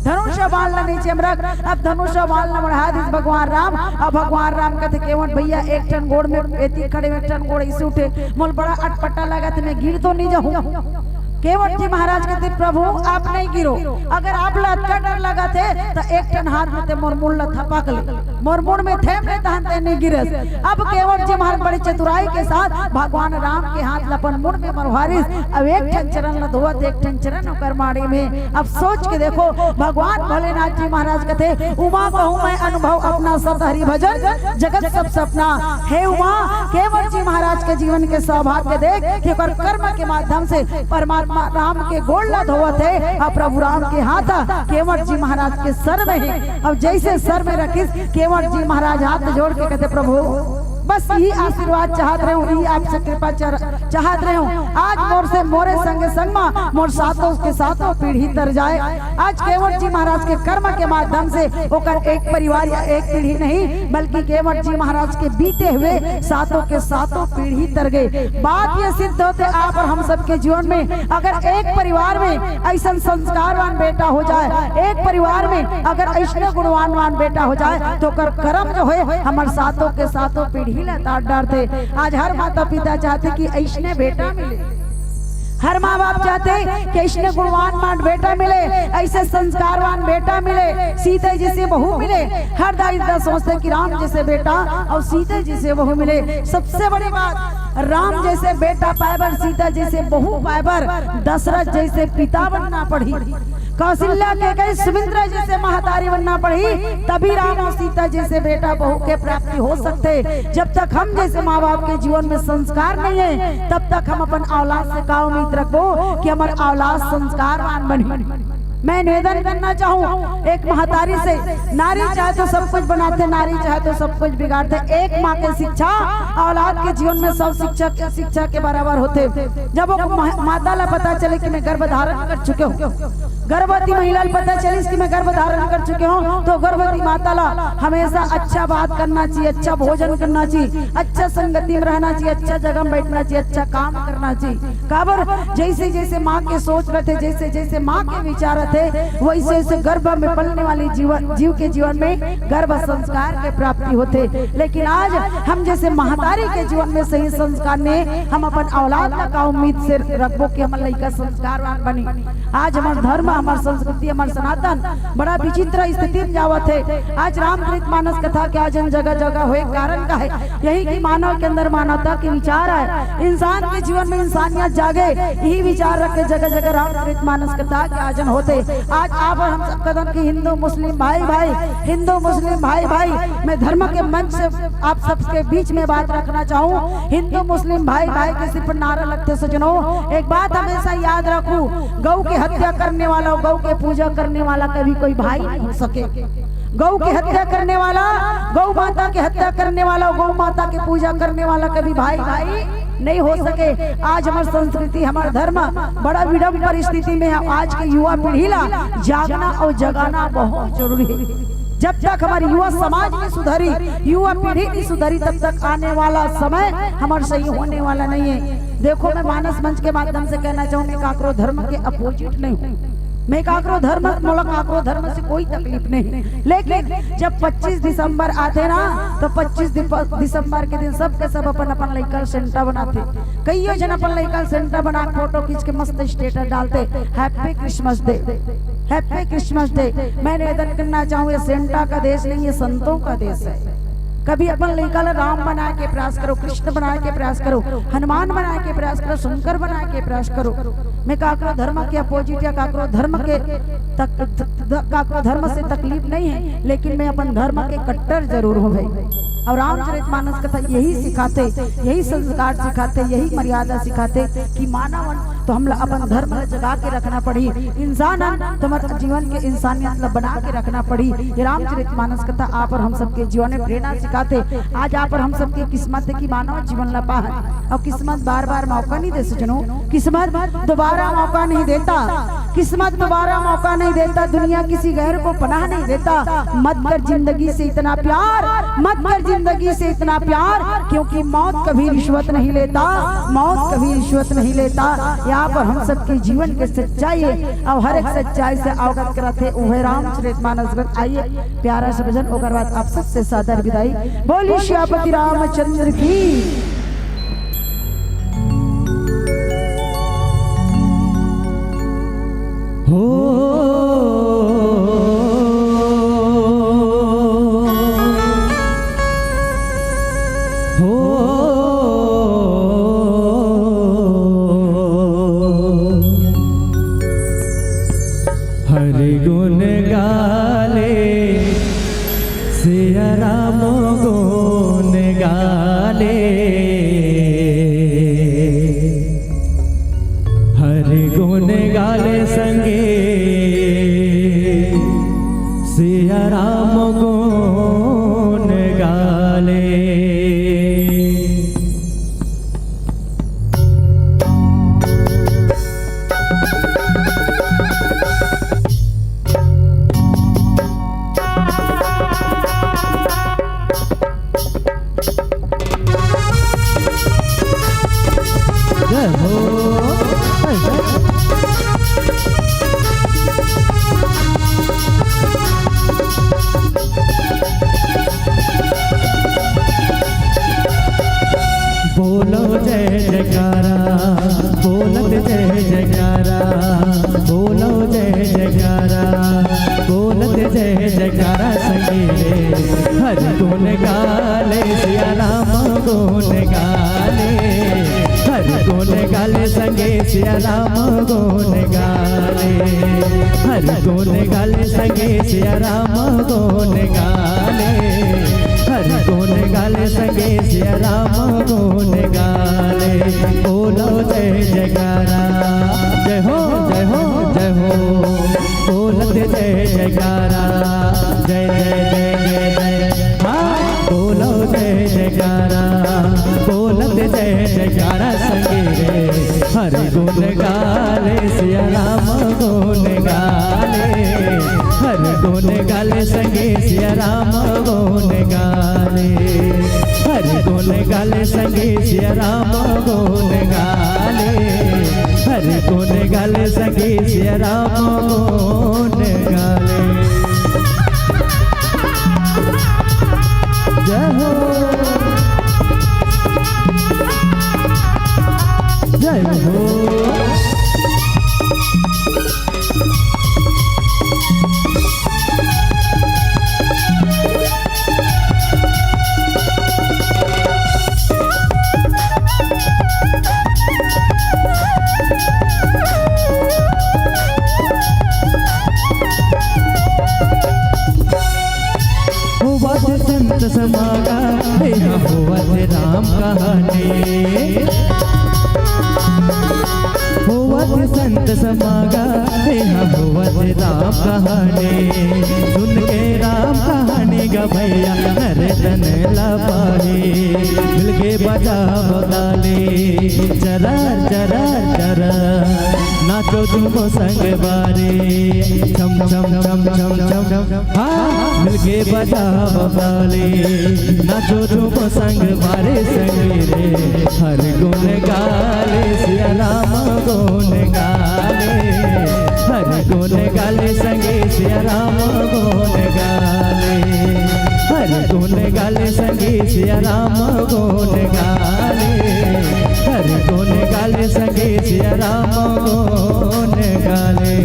Speaker 19: धनुष बाल ला नीचे में रख। अब धनुष बाल ला बढ़ा दी भगवान राम। अब भगवान राम कहते केवट भैया एक टन गोड़ में एती खड़े में टन गोड़ इसे उठे मोल बड़ा अटपटा लगा थे मैं गिर तो नहीं जाऊं। केवट जी महाराज कहते प्रभु आप नहीं गिरो, अगर आप लटका डर लगा थे तो एक टन हाथ में ते मोरमुड़ ला थपक ले मोरमुड़ में थेम ले तहनते नहीं गिरस। अब केवट जी महाराज बड़ी चतुराई के साथ भगवान राम के हाथ लपन मुड़ में मरवारिस। अब एक टन चरण ला धोवत एक टन चरण ओकर माड़ी में। अब सोच के देखो भगवान भोलेनाथ जी महाराज कहते उमा कहूँ मैं अनुभव अपना सत हरि भजन जगत सब सपना। हे उमा केवट जी महाराज के जीवन के सौभाग्य देख कि कर्म के माध्यम से परमात्मा राम के गोड़ ला धोवत है और प्रभु राम के हाथ केवट जी महाराज के सर में है। अब जैसे सर में रखिस केवट जी महाराज हाथ जोड़ के कहते प्रभु बस यही आशीर्वाद चाहत रहे हूँ, यही आपसे कृपा चाहत रहे हूँ। आज मोर से मोरे संगे संग मोर सातों के सातों पीढ़ी तर जाए। आज केवट जी महाराज के कर्म के माध्यम से होकर एक परिवार या एक पीढ़ी नहीं बल्कि केवट जी महाराज के बीते हुए सातों के सातों पीढ़ी तर गए। बात ये सिद्ध होते आप और हम सबके जीवन में अगर एक परिवार में ऐसा संस्कारवान बेटा हो जाए, एक परिवार में अगर ऐसा गुणवान बेटा हो जाए तो कर्म जो है हमारे सातों के सातों पीढ़ी डारते। आज हर माता पिता चाहते कि ऐसने बेटा मिले, हर माँ बाप चाहते कि ऐसने गुणवान बेटा मिले, ऐसे संस्कारवान बेटा मिले, सीता जैसे बहू मिले। हर दादा सोचते कि राम जैसे बेटा और सीता जैसे बहू मिले। सबसे बड़ी बात राम जैसे बेटा पाएबर, सीता जैसे बहू पाएबर, दशरथ जैसे पिता बनना पड़ी, कौशल्या के कई सुमित्रा जैसे महतारी बनना पड़ी, तभी राम और सीता जैसे बेटा बहू के प्राप्ति हो सकते। जब तक हम जैसे माँ बाप के जीवन में संस्कार नहीं है तब तक हम अपन औलाद से का उम्मीद रखो कि हमारे औलाद संस्कारवान बने। मैं निवेदन करना चाहूँ एक महतारी से, नारी चाहे तो सब कुछ बनाते, नारी चाहे तो सब कुछ बिगाड़ते। एक माँ के शिक्षा औलाद के जीवन में सब शिक्षा के बराबर होते। जब वो माता ला पता चले कि मैं गर्भ धारण कर चुके हूँ, गर्भवती महिला पता चली कि मैं गर्भ धारण कर चुके हूँ, तो गर्भवती माता ला हमेशा अच्छा बात करना चाहिए, अच्छा भोजन करना चाहिए, अच्छा संगति में रहना चाहिए, अच्छा जगह में बैठना चाहिए, अच्छा काम करना चाहिए। काबर जैसे जैसे माँ के सोच रहे थे, जैसे जैसे माँ के विचार थे वैसे वैसे गर्भ में पलने वाली जीव के जीवन में गर्भ संस्कार के प्राप्ति होते। लेकिन आज हम जैसे महतारी के जीवन में सही संस्कार ने हम अपन औलाद का उम्मीद से रखबो कि हमारे लड़का संस्कारवान बनी। आज हमारा धर्म, हमारी संस्कृति, हमारा सनातन बड़ा विचित्र स्थिति में जावत है। आज रामचरित मानस कथा के आज जगह जगह हुए कारण का है यही कि मानव के अंदर मानवता के विचार है, इंसान के जीवन में इंसानियत जागे, यही विचार रख के जगह जगह रामचरित मानस कथा के आयोजन होते। आज आप और हम सब कदम की हिंदू मुस्लिम भाई भाई, हिंदू मुस्लिम भाई भाई, मैं धर्म के मंच से आप सबके बीच में बात रखना चाहूँ। हिंदू मुस्लिम भाई भाई के सिर्फ नारा लगते सजनों, एक बात हमेशा याद रखूं, गौ की हत्या करने वाला, गौ के पूजा करने वाला कभी कोई भाई नहीं हो सके। गौ की हत्या करने वाला, गौ माता की हत्या करने वाला, गौ माता की पूजा करने वाला कभी भाई भाई नहीं हो सके। आज हमारी संस्कृति, हमारा धर्म बड़ा विडम्बर स्थिति में है। आज के युवा पीढ़ी ला जागना और जगाना बहुत जरूरी है। जब तक हमारी युवा समाज नहीं सुधरी, युवा पीढ़ी नहीं सुधरी, तब तक आने वाला समय हमारे सही होने वाला नहीं है। देखो, मैं मानस मंच के माध्यम से कहना चाहूँ, मैं काकरो धर्म के अपोजिट नहीं हूँ। मैं काकरो धर्म, मोला काकरो धर्म से कोई तकलीफ नहीं, लेकिन जब 25 दिसंबर आते ना, तो 25 दिसंबर के दिन सब के सब अपन लइका सेंटा बनाते। कई जन अपन लइका सेंटा बना फोटो खींच के मस्त स्टेटस डालते, happy Christmas day, happy Christmas day. मैं निवेदन करना चाहूँ, ये सेंटा का देश नहीं, ये संतों का देश है। कभी अपन लइका राम बना के प्रयास करो, कृष्ण बना के प्रयास करो, हनुमान बना के प्रयास करो, शंकर बना के प्रयास करो। मैं काकरो धर्म के अपोजिट या काकरो धर्म के काकरो धर्म से तकलीफ नहीं है, लेकिन मैं अपन धर्म के कट्टर जरूर हूँ भाई। और रामचरितमानस कथा यही सिखाते, यही संस्कार सिखाते, यही मर्यादा सिखाते कि मानव तो हम अपन धर्म जगा के रखना पड़ी, इंसान तो हमारे जीवन के इंसानियत बना के रखना पड़ी। ये रामचरितमानस कथा आप और हम सबके जीवन में प्रेरणा सिखाते। आज आप और हम सबकी किस्मत है कि मानव जीवन लपा है, और किस्मत बार बार मौका नहीं दे सजनो, किस्मत दोबारा मौका नहीं देता, किस्मत दोबारा मौका नहीं देता, दुनिया किसी गैर को पनाह नहीं देता। मत कर जिंदगी से इतना प्यार, मत कर जिंदगी से इतना प्यार, क्योंकि मौत कभी रिश्वत नहीं लेता, मौत कभी रिश्वत नहीं लेता। यहाँ पर हम सबके जीवन के सच्चाई है, और हर एक सच्चाई से अवगत कराते उहे रामचरितमानस ग्रंथ। आइए प्यारा सा भजन, ओकर बाद आप सबसे सादर विदाई। बोली श्यापति रामचंद्र की।
Speaker 1: हरि गुण गाले सिया राम गुण गाले, हरि गुण गाले संगे सिया राम गुण गाले। बोलो जय जयकारा, बोलत जय जयकारा, बोलो जय जयकारा, बोलत जय जयकारा संगे हरि गुण गाले सिया राम गुण गाले, हरि गुण गाले संगे सिया राम गुण गाले, हरि गुण गाले संगे सिया राम गुण गाले, हरि गुण गाले संगे सिया राम गुण गाले। बोलो जय जयकारा, जय हो जय हो जय हो, बोलत जय जयकारा, जय जय जय जय जय। हाँ बोलो जय जयकारा, बोलत जय जयकारा संगे हरि गुण गाले सिया राम गुण गाले, हरि गुण गाले संगे सिया राम गुण गाले, हरि गुण गाले संगे सिया राम गुण गाले, हरि गुण गाले संगे सिया राम गुण गाले। जय हो जय हो। संत समागा होवत राम कहानी, होवत संत समागा होवत राम कहानी, सुन के राम कहानी गा भैया नरतन लपाही, मिल के बजा बगाले चरा चरा चरा, ना
Speaker 20: नाचो झूमो संग बारे छम छम छम छम छम हाँ मिलके बजाओ ताले नाचो झूमो संग बारे संग रे हर गुण गाले सिया राम गुण गाले हर गुण गाले संगे सिया राम गुण गाले हर गुण गाले संगे सिया राम गुण गाले हर गुण गाले संगे सिया राम गुण गाले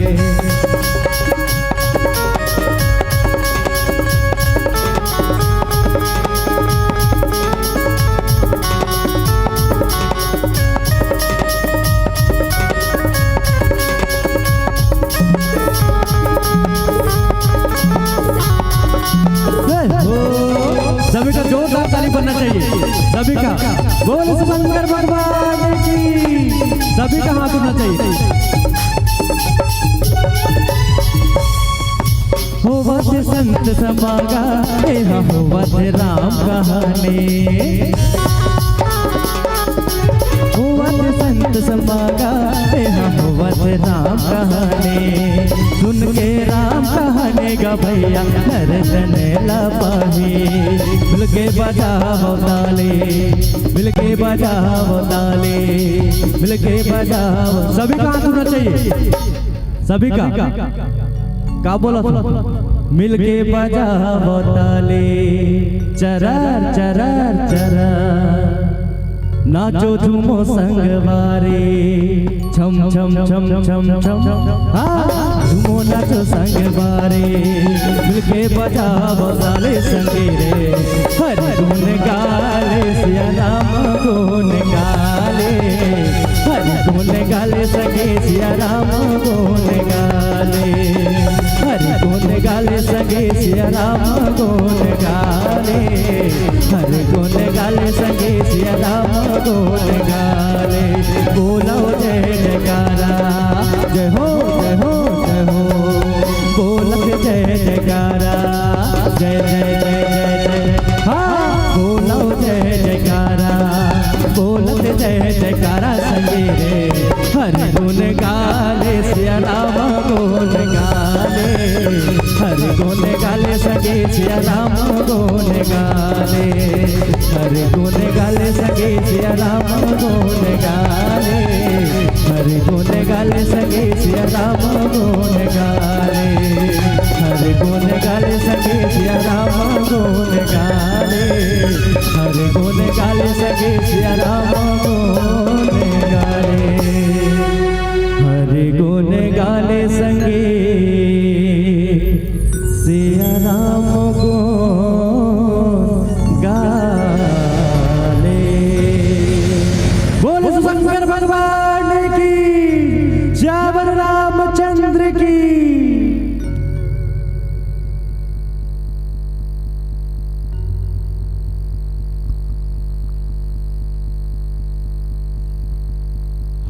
Speaker 20: सभी का जोरदार ताली बनना चाहिए सभी का बोल शंकर भगवान की सभी का हाथ उठना चाहिए हो वध संत समागा हो वध राम कहानी हो वध संत समागा हो वध राम कहानी सुन के राम कहानी गा भैया नरदन लपाही मिलके बजाओ ताले मिलके बजाओ ताले मिलके बजाओ सभी का हाथ उठना चाहिए सभी का बोला मिलके बजाओ ताले चरर चरर चरर नाचो झूमो संग बारे छम छम छम छम छम हाँ झूमो नाचो संग बारे मिलके बजाओ ताले संगे रे हर गुण गाले सिया राम गुण गाले हर गुण गाले संगे सिया राम गुण गाले हर गुण गाले संगे सिया राम गुण गाले हर गुण गाले संगे सिया राम गुण गाले बोलो जय जयकारा जय हो जय हो जय हो बोलत जय जयकारा जय जय जय जय जय हाँ बोलो जय जयकारा बोलत जय जयकारा संगे रे हर गुण गाले सिया राम गुण गाले हर गुण गाले संगे सिया राम गुण गाले हर गुण गाले संगे सिया राम गुण गाले हर गुण गाले संगे सिया राम गुण गाले हर गुण गाले संगे सिया राम गुण गाले हर गुण गाले संगे सिया राम गुण गाले हर गुण गाले संगे सिया राम गुण गाले बोल शंकर भगवान की श्यावर रामचंद्र की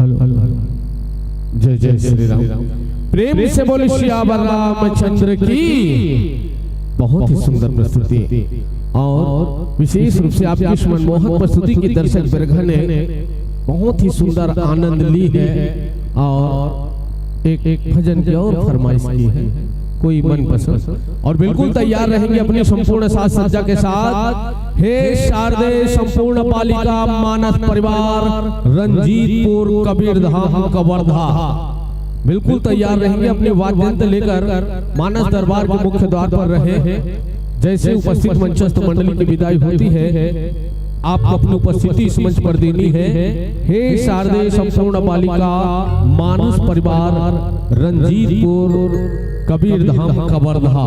Speaker 3: हेलो हेलो जय जय श्री राम प्रेम से बोले श्यावर रामचंद्र की बहुत ही सुंदर प्रस्तुति और विशेष रूप से आपकी मनमोहक प्रस्तुति की दर्शक वर्ग ने बहुत ही सुंदर आनंद ली है और एक भजन की और फरमाइश की है कोई मन पसंद और बिल्कुल तैयार रहेंगे अपनी संपूर्ण साज सज्जा के साथ हे शारदे संपूर्ण पालिका मानस परिवार रंजीतपुर कबीरधाम कवर्धा बिल्कुल तैयार रहेंगे अपने वाद्य यंत्र लेकर मानस दरबार के मुख्य द्वार पर रहे जैसे उपस्थित मंचस्थ मंडली की विदाई होती है आपको अपनी उपस्थिति इस मंच पर देनी है हे शारदे संपूर्ण बालिका मानस परिवार रंजीतपुर कबीरधाम कवर्धा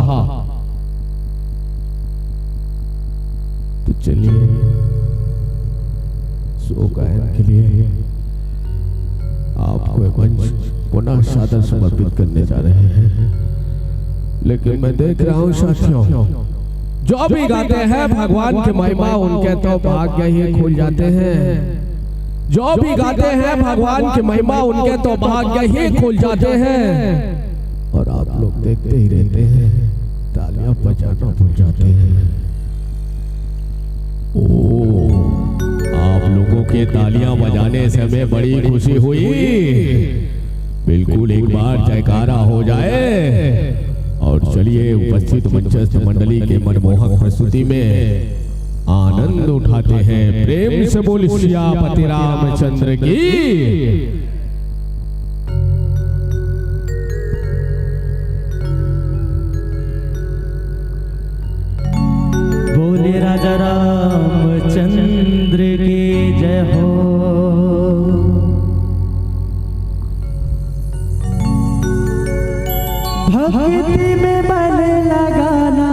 Speaker 3: तो चलिए शो गायन के लिए आपको एक मंच पुनः सादर समर्पित करने जा रहे हैं लेकिन मैं देख रहा हूं साथियों जो भी गाते हैं भगवान की महिमा उनके तो भाग्य ही खुल जाते हैं जो भी गाते हैं भगवान की महिमा उनके तो भाग्य ही खुल जाते हैं और आप लोग देखते ही रहते हैं तालियां बजाना भूल जाते हैं ओ आप लोगों के तालियां बजाने से हमें बड़ी खुशी हुई बिल्कुल एक बार जयकारा हो जाए और चलिए उपस्थित मंचस्थ मंडली के मनमोहक प्रस्तुति में आनंद उठाते हैं। प्रेम से बोल सियापति रामचंद्र की।
Speaker 20: बोले राजा रामचंद्र की जय हो। भक्ति में मन लगाना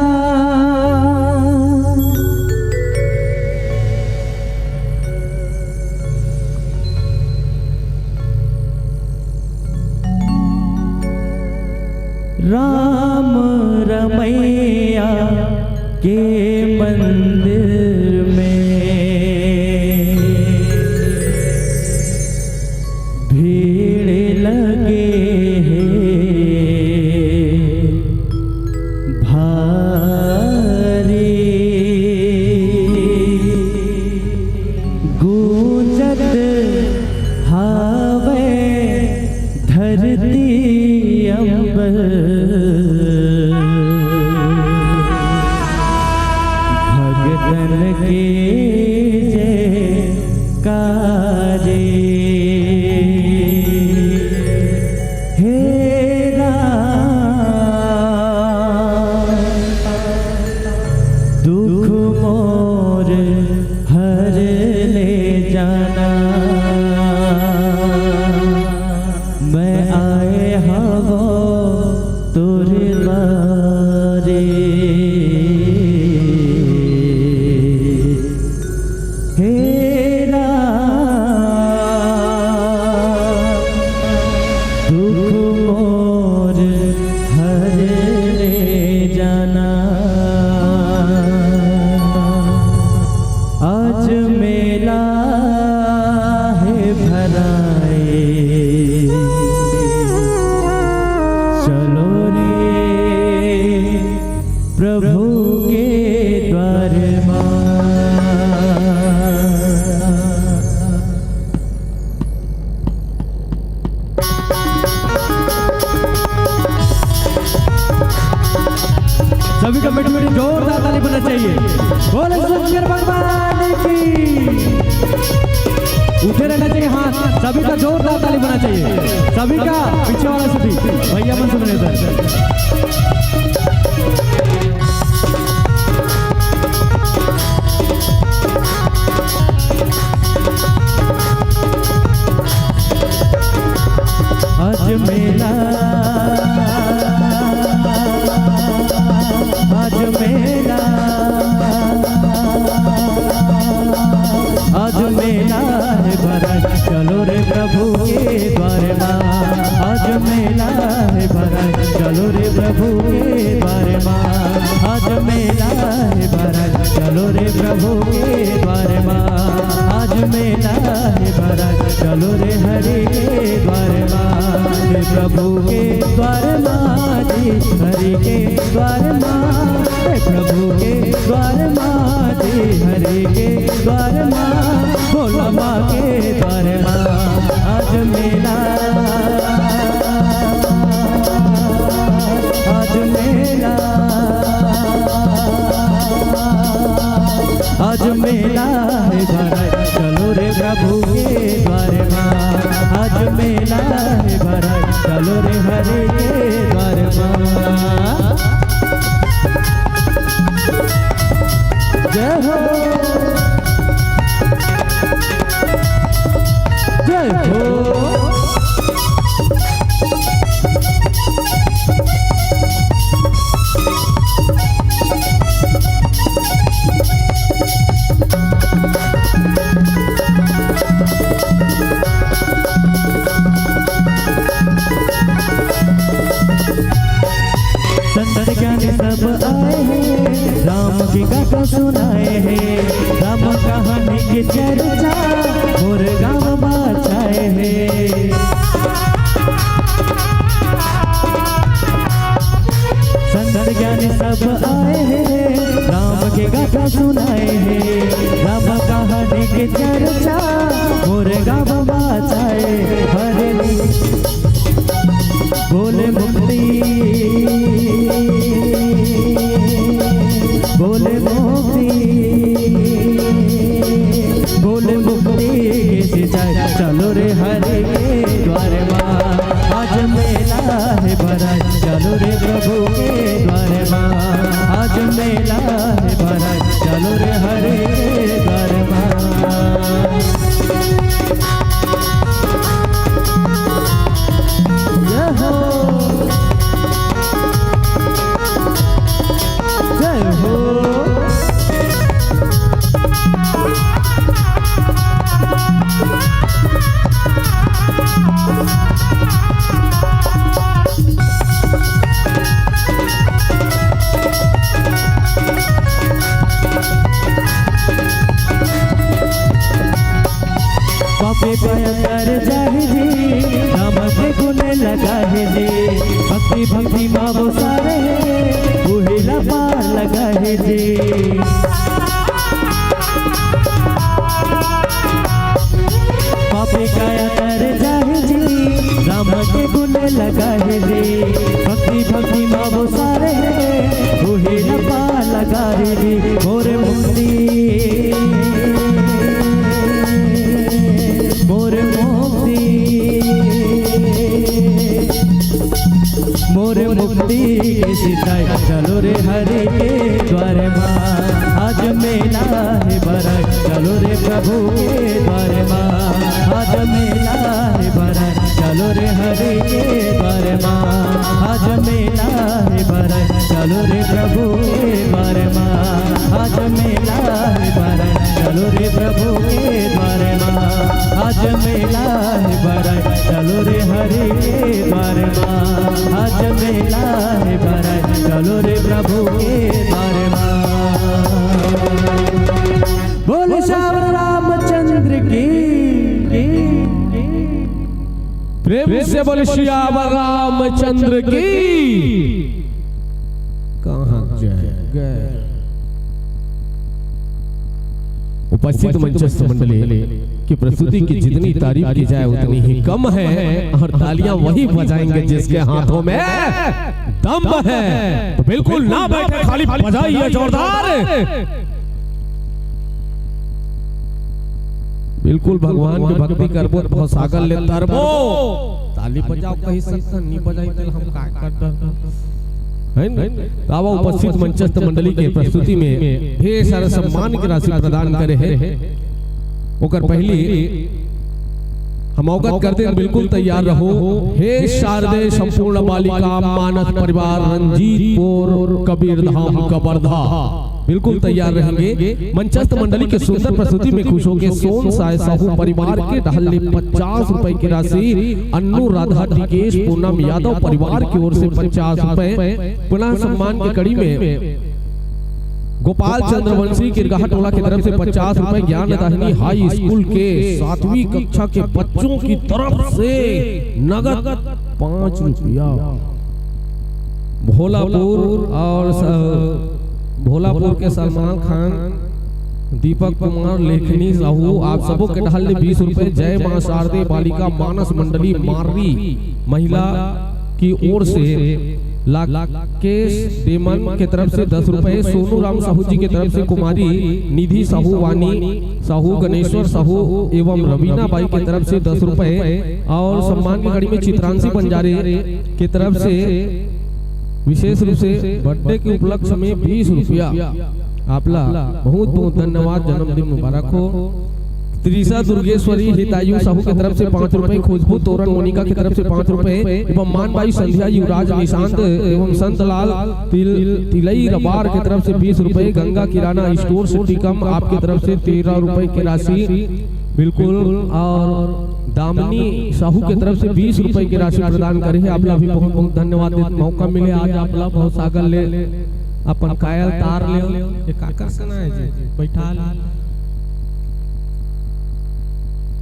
Speaker 20: राम रमैया के मंदिर में भीड़ लगे
Speaker 1: सभी का बैठ बैठ जोरदार ताली बजना चाहिए। बोले शंकर भगवान की। उठे रहना चाहिए हाथ, सभी का जोरदार ताली बजना चाहिए। सभी का पीछे वाला सभी भैया मन सुन रहे
Speaker 20: आज मेला आज मेला है भरत चलो रे प्रभु के द्वार माँ। आज मेला है भरत चलो रे प्रभु के द्वार माँ। आज मेला है भरत चलो रे प्रभु के द्वार माँ। आज मेला है भरत चलो रे हरि के द्वार माँ। प्रभु के द्वार माँ जी हरि के द्वार माँ। प्रभु के द्वार माँ जी हरि के द्वार माँ। भोला माँ के द्वार माँ। आज मेला आज मेला आज मेला है भरत चलो रे प्रभु के द्वार माँ। आज मेला है भरत चलो रे हरि के द्वार माँ। जय हो जय हो। संत ज्ञानी सब आए हैं, राम की गाथा सुनाए हैं। राम कहानी की चर्चा और गाँव बाचाए हैं। संत ज्ञानी सब आए हैं, राम की गाथा सुनाए हैं। राम कहानी की चर्चा और गाँव बाचाए। हरे बोले मुक्ति बोले मुक्ति बोले मुक्ति कैसे जाए चलो रे हरे के द्वारे माँ आज मेला है भरा चलो रे प्रभु के द्वारे माँ आज मेला है भरा चलो रे हरे के द्वारे माँ जय हो जय हो बापे कर जाहे जी राम के गुने लगा है जी भक्ति भक्ति माँ वो सारे उहिला पार लगा है जी बापे कर जाहे जी राम के गुने लगा है जी भक्ति भक्ति माँ वो सारे उहिला पार लगा है जी मोरे मुक्ति मोरे मुक्ति मोरे मुक्ति सिताई चलो रे हरे के द्वारे माँ आज मेला है भरा चलो रे प्रभु के द्वारे माँ आज मेला है भरा चलो रे हरे के द्वारे माँ आज मेला है भरा चलो रे प्रभु के द्वारे माँ आज मेला है भरा चलो रे प्रभु के द्वारे माँ आज मेला है भरा चलो रे हरे के द्वारे माँ आज मेला है भरा चलो रे प्रभु के द्वारे माँ बोले श्याम रामचंद्र की
Speaker 3: प्रेम से बोले श्याम रामचंद्र की कहाँ गए उपस्थित मंचस्थ मंडली की प्रस्तुति की जितनी तारीफ की जाए उतनी ही कम है और तालियां वही बजाएंगे जिसके हाथों में दम है। तो बिल्कुल ना बैठे खाली बजाइए जोरदार। बिल्कुल भगवान की भक्ति करबो बहुत सागर ले तरबो ताली बजाओ कहीं सकता नहीं बजाई तो हम का करता है न। तावा उपस्थित मंचस्थ मंडली के प्रस्तुति में ढेर सारा सम्मान की राशि प्रदान करे है ओकर पहली हम अवगत करते हैं बिल्कुल तैयार रहो। हे शारदे संपूर्ण बालिका मानस परिवार रंजीतपुर कबीर धाम कबरधा बिल्कुल तैयार रहेंगे। मंचस्थ मंडली के सुंदर प्रस्तुति में खुश होकर सोन साय साहू परिवार के ढाले 50 रुपए की राशि, अन्नू राधा टिकेश पूनम यादव परिवार की ओर से 50 रुपए, पुनः सम्मान की कड़ी में गोपाल चंद्रवंशी किरगाह टोला की तरफ से 50 रुपए, ज्ञान दाहिनी हाई स्कूल के 7वीं कक्षा के बच्चों की तरफ से नगद 5 रुपया, भोलापुर के सलमान खान, दीपक कुमार, लेखनी साहू आप सबों के ढाल 20 रुपए, जय मां शारदे बालिका मानस मंडली मारवी महिला की ओर से लाकेश देमन के तरफ से 10 रुपए, सोनू राम साहू जी के तरफ से कुमारी निधि साहू, वानी साहू, गणेश्वर साहू एवं रवीना बाई की तरफ से 10 रुपए और सम्मान की घड़ी में चित्रांशी बंजारे की तरफ से विशेष रूप से बर्थडे के उपलक्ष्य में 20 रुपया। आपला बहुत बहुत धन्यवाद, जन्मदिन मुबारक हो। त्रिशा दुर्गेश्वरी हितायु साहू की तरफ से 5 रुपए, खुशबू तोरण मोनिका की तरफ से 5 रुपए एवं मानबाई संध्या युवराज निशांत एवं संतलाल तिलई रबार की तरफ से 20 रुपए, गंगा किराना स्टोर सिटीकम आपकी तरफ से 13 रुपए की राशि बिल्कुल, और दामिनी साहू की तरफ से 20 रुपए की राशि प्रदान करे है। आपला भी बहुत बहुत धन्यवाद। मौका मिले आज आपला बहुत सागर ले अपन कायल तार ले एक आकर्षण है जी बैठा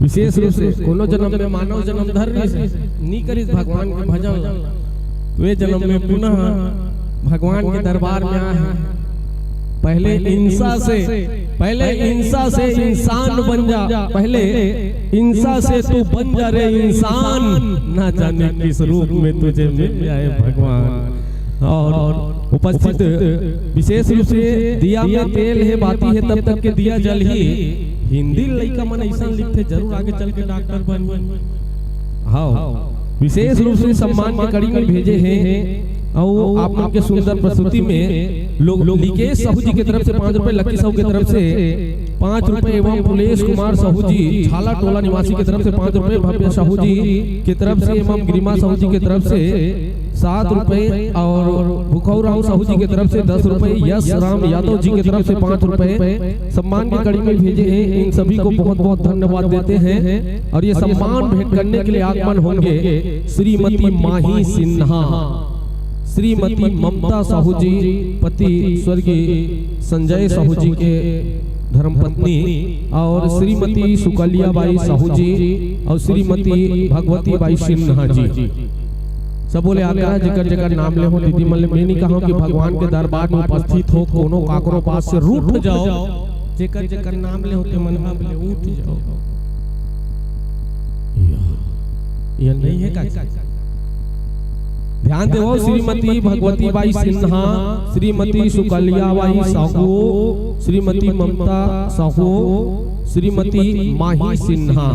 Speaker 3: विशेष रूप से कोनो जन्म में मानव जन्म धरनी से नी करी भगवान के भजन, वे जन्म में पुनः भगवान के दरबार में आए, पहले हिंसा से पहले इंसा से इंसान बन जा, पहले इंसा से तू बन जा रे इंसान, ना जाने किस रूप में तुझे मिल जाए भगवान। और उपस्थित विशेष रूप से दिया में तेल है बाती है तब तक के दिया जल ही, हिंदी लड़का मन ऐसा लिखते जरूर आगे चल के डॉक्टर बन। हाँ, विशेष रूप से सम्मान के कड़ी में भेजे हैं और आप लोग के सुंदर प्रस्तुति में लोग लिखे साहू जी की तरफ से 5 रुपए, लक्की साहू की तरफ से 5 रुपए एवं फुलेश कुमार साहू जी छाला टोला निवासी की तरफ से 5 रुपए, भव्य साहू जी की तरफ से एवं गरिमा साहू जी की तरफ से 7 रुपए और भुखौराम साहू जी की तरफ से 10 रुपए, यश राम यादव जी की तरफ से 5 रुपए सम्मान की कड़ी में भेजे हैं। इन सभी को बहुत बहुत धन्यवाद देते हैं। और ये सम्मान भेंट करने के लिए आगमन होंगे श्रीमती माही सिन्हा, श्रीमती ममता साहू जी पति स्वर्गीय संजय साहू जी के धर्मपत्नी, और श्रीमती सुकलिया बाई साहू जी और श्रीमती भगवती बाई सिन्हा जी। सब बोले आका जगह जगह नाम ले हो दीदी मन, मैं नहीं कहा कि भगवान के दरबार में उपस्थित हो कोनो काकरो पास से रूठ जाओ, जगह जगह नाम ले होते मन हम ले उठ जाओ। ये नहीं है का ध्यान देवो। श्रीमती भगवती बाई सिन्हा, श्रीमती सुकलिया बाई साहू, श्रीमती ममता साहू, श्रीमती माही सिन्हा।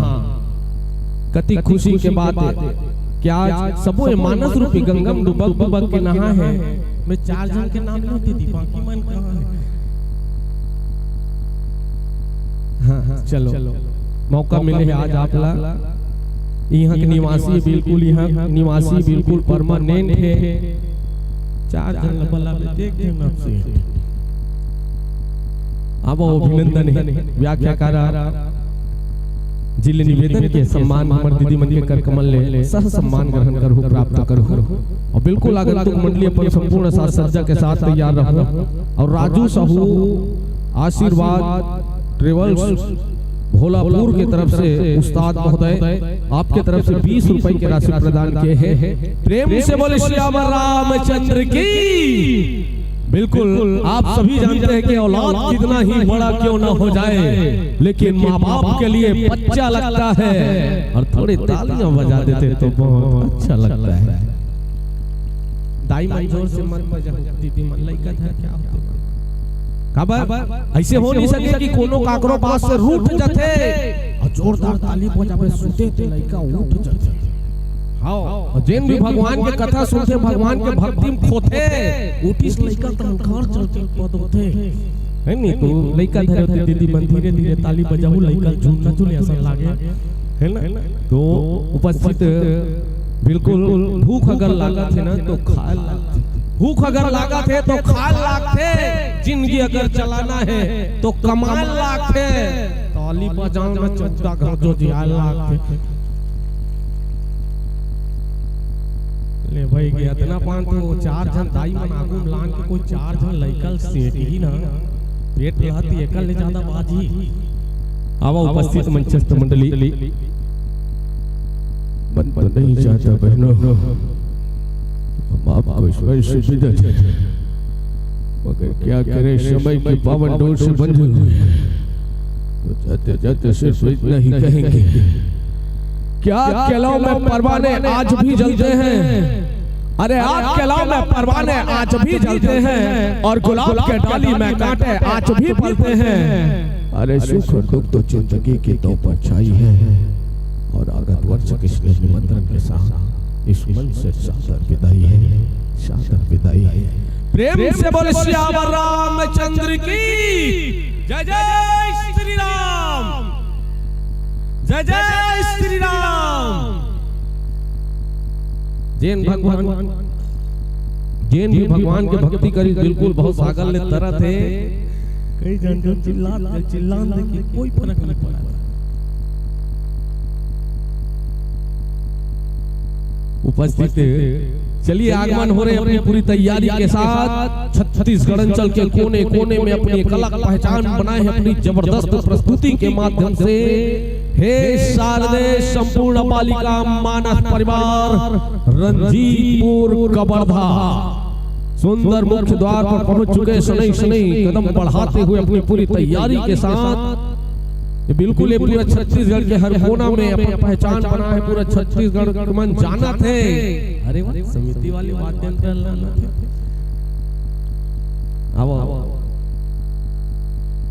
Speaker 3: कति खुशी के बात है क्या सबो मानस रूपी गंगम डुबक डुबक के नहा है। मैं 4 जन के नाम लेती थी, बाकी मन कहाँ है। हाँ, चलो मौका मिले है आज आप ला, यहाँ के निवासी बिल्कुल, यहाँ निवासी बिल्कुल परमानेंट है। 4 जन बला देख देना आपसे। अब अभिनंदन है व्याख्याकार जिले निवेदन के सम्मान हमर दीदी मन के कर कमल ले सह सम्मान ग्रहण करहु प्राप्त करहु। और बिल्कुल आगंतुक मंडली अपन संपूर्ण साज सज्जा के साथ तैयार रहो। और राजू साहू आशीर्वाद ट्रेवल्स भोलापुर की तरफ से उस्ताद महोदय आपके तरफ से 20 रुपए की राशि प्रदान किए हैं। प्रेम से बोले श्याम रामचंद्र की। बिल्कुल आप सभी जानते हैं कि औलाद कितना ही बड़ा क्यों ना हो जाए, लेकिन माँ बाप के लिए बच्चा लगता है। और थोड़ी तालियां बजा देते तो बहुत अच्छा लगता है। दाई मन जोर से मत बजाओ दीदी मन, लइका था क्या होता खबर। ऐसे हो नहीं सके कि कोनो काकरो पास से रूठ जाते और जोरदार ताली बजावे सुते ते लइका उठ जाते। हां, जिन भी भगवान के कथा सुनते भगवान के भक्ति में खोते उठिस लइका तंकार चलते पद होते है नहीं। तो लइका धरे होते दीदी मन धीरे धीरे ताली बजाऊ लइका झूमना चले ऐसा लागे है ना। तो उपस्थित बिल्कुल भूख अगर लागत है ना तो खाए लागत, भूख अगर लागत है तो खाल लागते, जिंदगी अगर चलाना है तो कमाल लागते, ताली बजाना चौथा घर जो जिया लागते। ले भाई गया इतना पान तो 4 जन दाई मन आगू लान के कोई 4 जन लइकल सेट ही ना पेट लहती एकल ले ज्यादा बाजी। आवा उपस्थित मंचस्थ मंडली बन नहीं चाहता बहनों, बाप को ईश्वर से विदा थे, मगर क्या करे समय की पावन डोर से बंधे हुए। तो जाते जाते सिर्फ इतना ही कहेंगे, क्या केलों में परवाने आज भी जलते हैं। अरे आप केलों में परवाने आज भी जलते हैं, और गुलाब के डाली में कांटे आज भी फलते हैं। अरे सुख और दुख तो जिंदगी की दो परछाई है, और आगत वर्ष किसने निमंत्रण के साथ इस मन से सादर विदाई है, सादर विदाई है। प्रेम से बोले श्याम रामचंद्र की जय। जय श्री राम, जय जय श्री राम। जैन भी भगवान के भक्ति करी बिल्कुल बहुत सागर ले तरह थे। कई जन जो चिल्लान देखिए कोई फर्क नहीं पड़ा। उपस्थित चलिए आगमन हो रहे अपनी पूरी तैयारी के साथ। छत्तीसगढ़ अंचल के कोने कोने में अपनी एक अलग पहचान बनाए हैं अपनी जबरदस्त प्रस्तुति के माध्यम से। हे शारदे संपूर्ण बालिका मानस परिवार रंजीतपुर कबरधा, सुंदर मुख्य द्वार पर पहुंच चुके शनई शनई कदम बढ़ाते हुए अपनी पूरी तैयारी के साथ। ये बिल्कुल ये पूरा छत्तीसगढ़ के हर कोना में अपनी पहचान बना है। पूरा छत्तीसगढ़ मन जाना थे। अरे वाह, समिति वाले वाद्य यंत्र लाना थे। आओ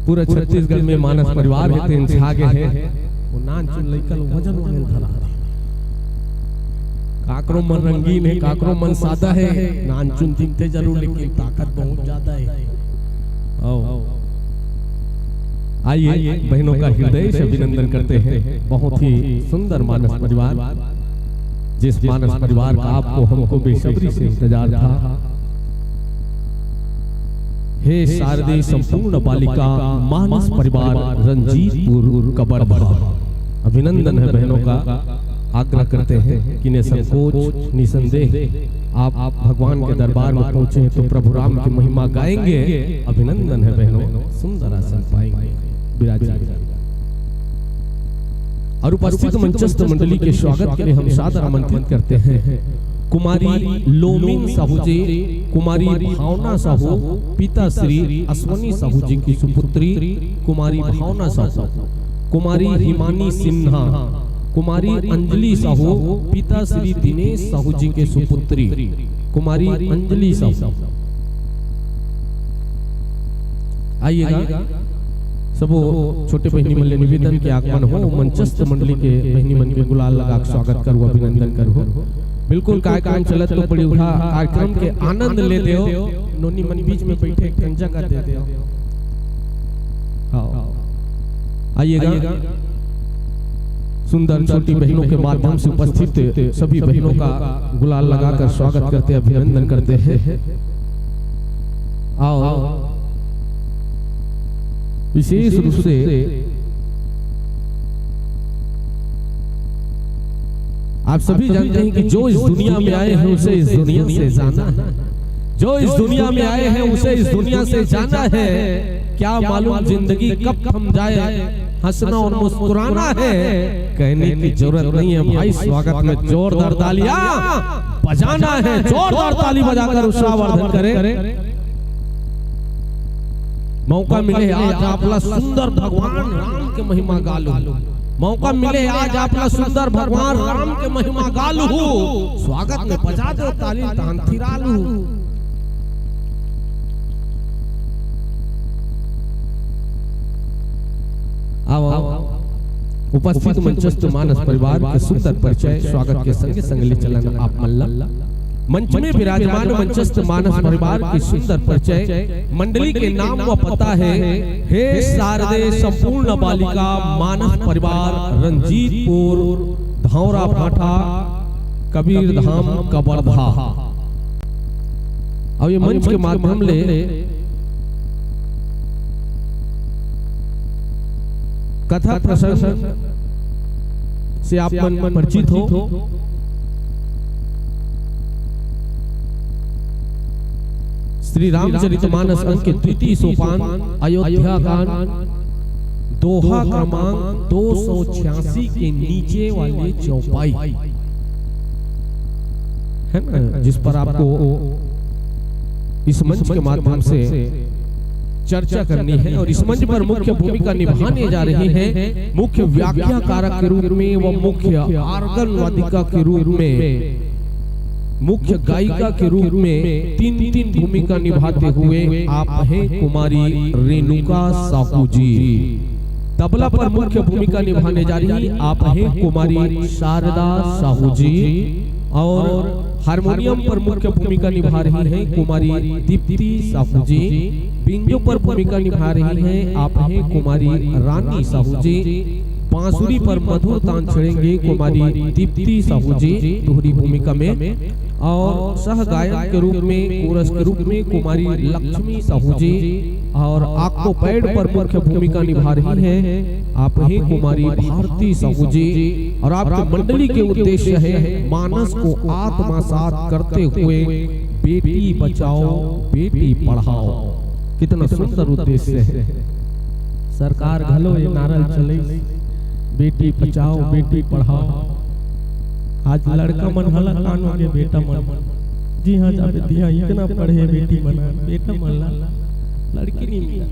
Speaker 3: पूरा छत्तीसगढ़ में मानस परिवार है, तीन छागे है। वो नान चुन लइकल वजन वजन धरा काकरो मन रंगीन है, काकरो मन सादा है। नानचुन दिखते जरूर लेकिन ताकत बहुत ज्यादा है। आइए बहनों का हृदय से अभिनंदन करते हैं। बहुत ही सुंदर मानस परिवार, जिस मानस परिवार का आपको हमको बेसब्री से इंतजार था। हे शारदे संपूर्ण बालिका मानस परिवार रंजीतपुर कबरधा, अभिनंदन है बहनों का। आग्रह करते हैं कि निसंकोच निसंदेह आप भगवान के दरबार में पहुंचे तो प्रभु राम की महिमा गाएंगे। अभिनंदन है बहनों, सुंदर आसन पाएंगे विराजित। और उपस्थित मंचस्थ मंडली के स्वागत के लिए हम सादर आमंत्रित करते हैं कुमारी लोमिन साहू जी, कुमारी भावना साहू, पिता श्री अश्वनी साहू जी की सुपुत्री कुमारी भावना साहू, कुमारी हिमानी सिन्हा, कुमारी अंजलि साहू, पिता श्री दिनेश साहू जी के सुपुत्री कुमारी अंजलि साहू। आइएगा सबो छोटे बहनी मन निवेदन के आगमन हो। मंचस्थ मंडली के बहनी मन के गुलाल लगा स्वागत करो, अभिनंदन करो। बिल्कुल कार्यक्रम चलत तो बड़ी उठा कार्यक्रम के आनंद ले दे। नोनी मन बीच में बैठे एक जगह दे दे। आइएगा सुंदर छोटी बहनों के माध्यम से उपस्थित सभी बहनों का गुलाल लगाकर स्वागत करते, अभिनंदन करते हैं। आओ विशेष रूप से आप सभी जानते हैं कि जो इस दुनिया में आए हैं उसे इस दुनिया से जाना है। जो इस दुनिया में आए हैं उसे इस दुनिया से जाना है। क्या मालूम जिंदगी कब थम जाए, हंसना और मुस्कुराना है। कहने की जरूरत नहीं है भाई, स्वागत में जोरदार तालियां बजाना है। जोरदार ताली बजाकर उत्साहवर्धन करें। मौका मिले आज आपला सुंदर भगवान राम के महिमा गालू। मौका मिले आज आपला सुंदर भगवान राम के महिमा गालू। स्वागत में बजा दो ताली तान थिरालू। उपस्थित मंचस्थ मानस परिवार के सुंदर परिचय स्वागत के संगे संग ले चलन आप मल्ला। मंच में विराजमान मंचस्थ मानस परिवार की सुंदर परिचय मंडली के नाम व पता है। हे शारदे संपूर्ण बालिका मानस परिवार रंजीतपुर धौरा भाटा कबीर धाम कबरधा। अब ये मंच के माध्यम ले कथा प्रसंग से आप मन परिचित हो। श्री रामचरितमानस अंक के द्वितीय सोपान अयोध्या कांड दोहा क्रमांक 286 के नीचे वाले चौपाई है ना, जिस पर आपको इस मंच के माध्यम से चर्चा करनी है। और इस मंच पर मुख्य भूमिका निभाने जा रही हैं मुख्य व्याख्याकारक के रूप में व मुख्य आर्गन वादिका के रूप में, मुख्य गायिका के रूप में तीन भूमिका निभाते हुए आप हैं कुमारी रेणुका साहू जी। तबला पर मुख्य भूमिका निभाने जा रही आप हैं कुमारी शारदा साहू जी। और हारमोनियम पर मुख्य भूमिका निभा रही हैं कुमारी दीप्ति साहू जी। बिंजो पर भूमिका निभा रही हैं आप हैं कुमारी रानी साहू जी। बांसुरी पर मधुर तान छेड़ेंगे कुमारी दीप्ति साहू जी दोहरी भूमिका में। और सह गायक के रूप में कोरस के रूप में कुमारी लक्ष्मी साहू जी। और आको पैड पर मुख्य भूमिका निभा रही हैं आप हैं कुमारी भारती साहू जी। और आपके मंडली के उद्देश्य है मानस को आत्मसात करते हुए बेटी बचाओ बेटी पढ़ाओ। कितना सुंदर उद्देश्य है। सरकार घलो ये नारा चले बेटी बचाओ बेटी पढ़ाओ। आज लड़का मन हला कान हो गए बेटा मन
Speaker 20: जी हाँ जावेद जी हाँ, इतना पढ़े बेटी बना, बेटा मल्ला, लड़की नहीं मिला।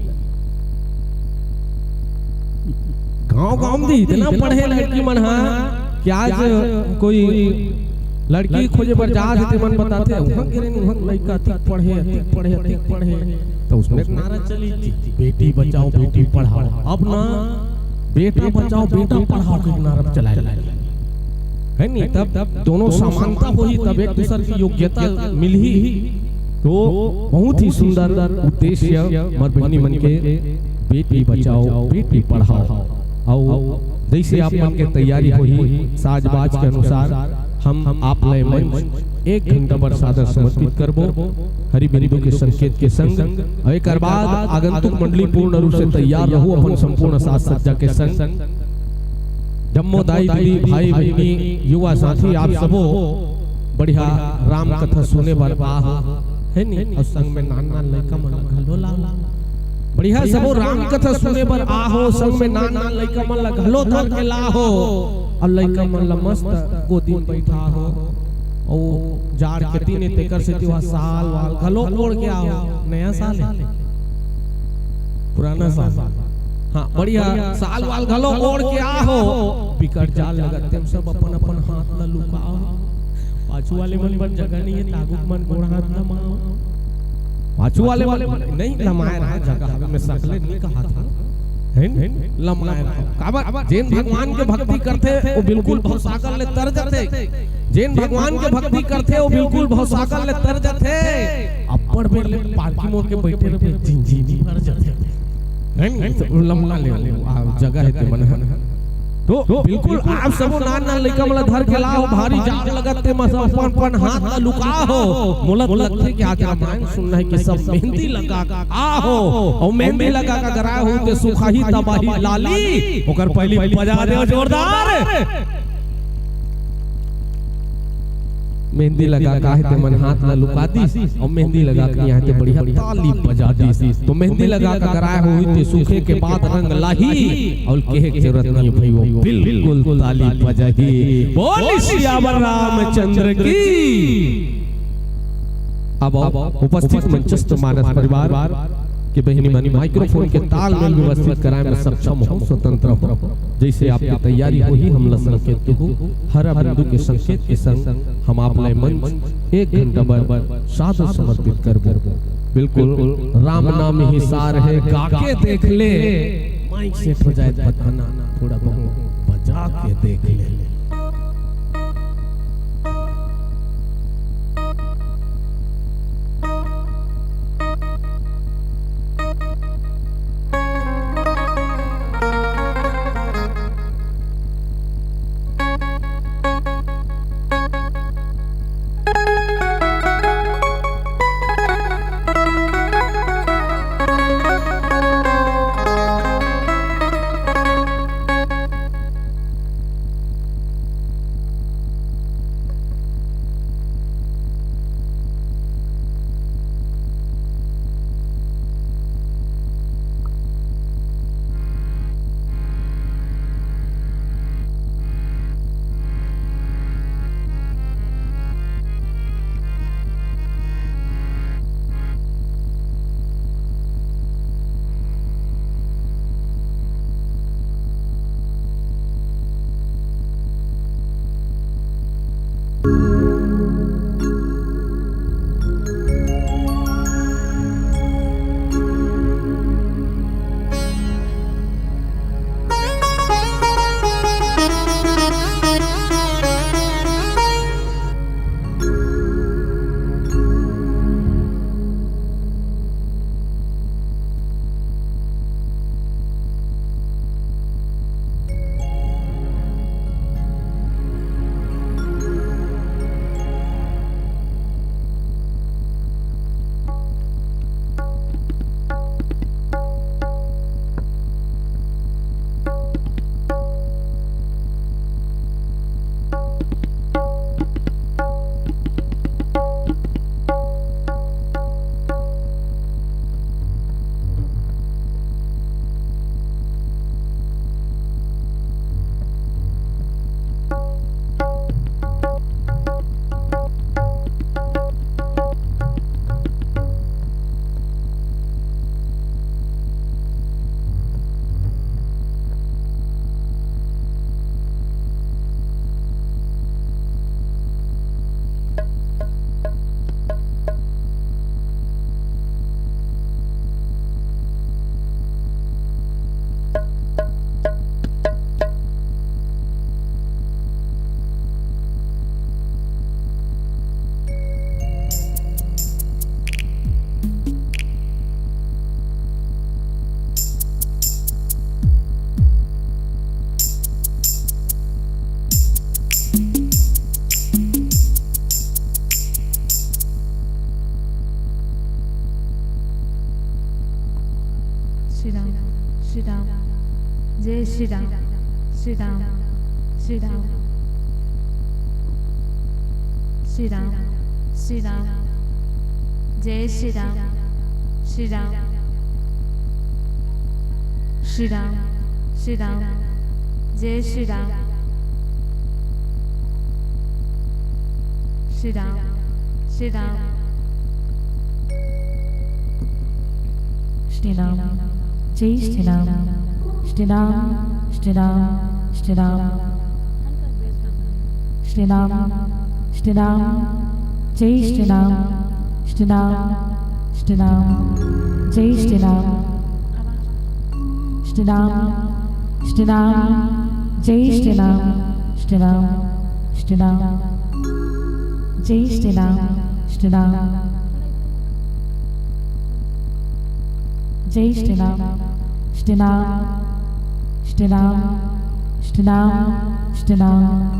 Speaker 20: गांव में इतना पढ़े लड़की मन हाँ कि आज कोई लड़की खोजे पर जा देते मन बताते वहां गिरे वहां लड़का ठीक पढ़े तो उसमें नारा चली बेटी बचाओ बेटी पढ़ाओ। अब ना बेटा बचाओ बेटा पढ़ाओ के नारा चलाया है नहीं, तब दोनों समानता हुई, तब एक दूसरे की योग्यता मिली। तो बहुत ही सुंदर उद्देश्य मर बहनी मन के बेटी बचाओ बेटी पढ़ाओ। और जैसे आप मन के तैयारी हुई साजबाज के अनुसार हम आप लय मंच 1 घंटा पर सादर समर्पित करबो हरि बिंदु के संकेत के संग। एक बाद आगंतुक मंडली पूर्ण रूप से तैयार रहो अपन संपूर्ण साज सज्जा के संग। जम्मोदाई दीदी भाई बहनी युवा साथी आप सबो बढ़िया राम कथा सुने बर है नहीं, और संग में नाना लड़का मन घलो ला बढ़िया सबो राम कथा सुने बर आहो, संग में नाना लड़का मन घलो धर के लाहो, और लड़का मन मस्त गोदी में बैठा हो, और जाड़ के तीने तेकर से तिवा साल वाल घलो ओढ़ के आओ। नया साल है पुराना साल, हाँ बढ़िया साल वाल घलो ओढ़ के आहो। बिकट जाल लगते हम सब अपन अपन हाथ न लुकाओ, पाछू वाले मन बन जगह नहीं है, तागुक मन गोड़ हाथ न माओ। पाछू वाले नहीं लमाए रहा जगह में सकले नहीं कहा था है लमाए रहा। जैन भगवान के भक्ति करते वो बिल्कुल भवसागर ले तर जाते, जैन भगवान के भक्ति करते वो बिल्कुल भवसागर ले तर जाते। अपर में ले पालकी मोड़ के बैठे रहे जिंजी भर जाते लम्बा ले जगह है ते मन। तो बिल्कुल आप सब नाना लइका मला धर के लाओ, भारी जाग लगते मस अपन अपन हाथ न लुकाओ। मोला लगते कि आज रामायण सुनना है कि सब मेहंदी लगा का आहो, और मेहंदी लगा का गरा हो ते सुखाही तबाही लाली ओकर पहली बजा दे जोरदार। मेहंदी लगा का है ते मन हाथ न लुका दी, और मेहंदी लगा के यहाँ ते बढ़िया ताली बजा दी। तो मेहंदी लगा का कराया हुई ते सूखे के बाद रंग लाही, और कहे की जरूरत नहीं भाई वो बिल्कुल ताली बजाही। बोल सियावर रामचंद्र की। अब उपस्थित मंचस्थ मानस परिवार के बहनी मानी माइक्रोफोन के तालमेल व्यवस्थित कराए में सक्षम हो, स्वतंत्र हो। जैसे आपकी तैयारी हुई हम संकेत हो हर बिंदु के संकेत के संग हम आप लय मंच 1 घंटा पर सादर समर्पित कर बिल्कुल राम नाम ही सार है, गाके देख ले माइक सेट हो जाए बताना थोड़ा बहुत बजा के देख ले।
Speaker 11: श्री राम श्री राम जय श्री राम श्री राम श्री राम श्री राम श्री राम जय श्री राम श्री राम श्री राम श्री राम जय श्री राम श्री राम श्री राम श्री राम जय श्री राम श्री राम श्री राम श्री राम श्री राम श्री राम जय श्री राम श्री राम श्री राम जय श्री राम श्री राम श्री राम जय श्री राम श्री राम श्री राम जय श्री राम श्री राम जय श्री राम श्री राम श्री राम श्री राम श्री राम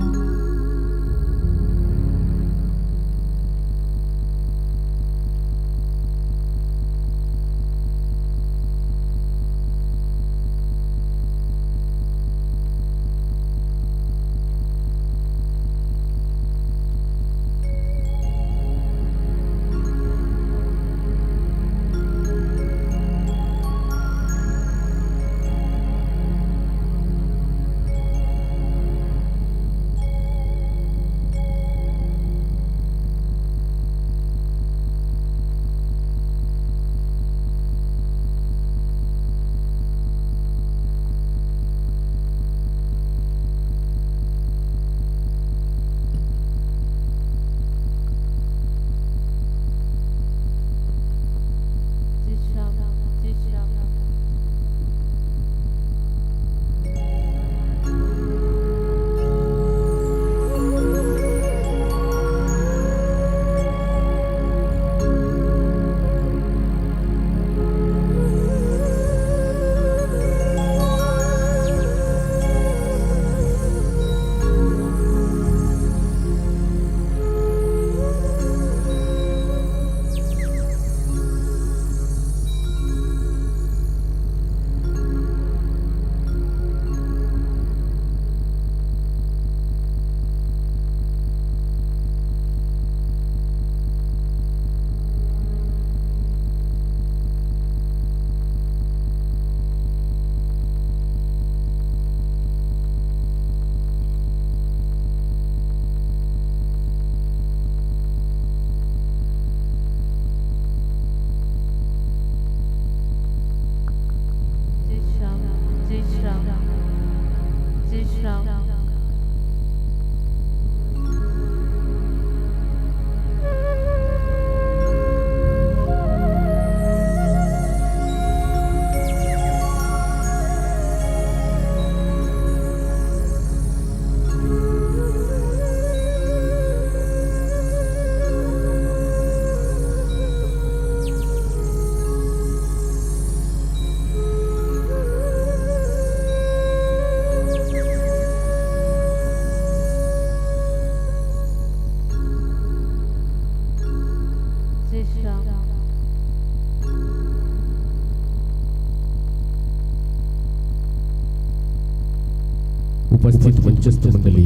Speaker 3: उपस्थित मंचस्थ मंडली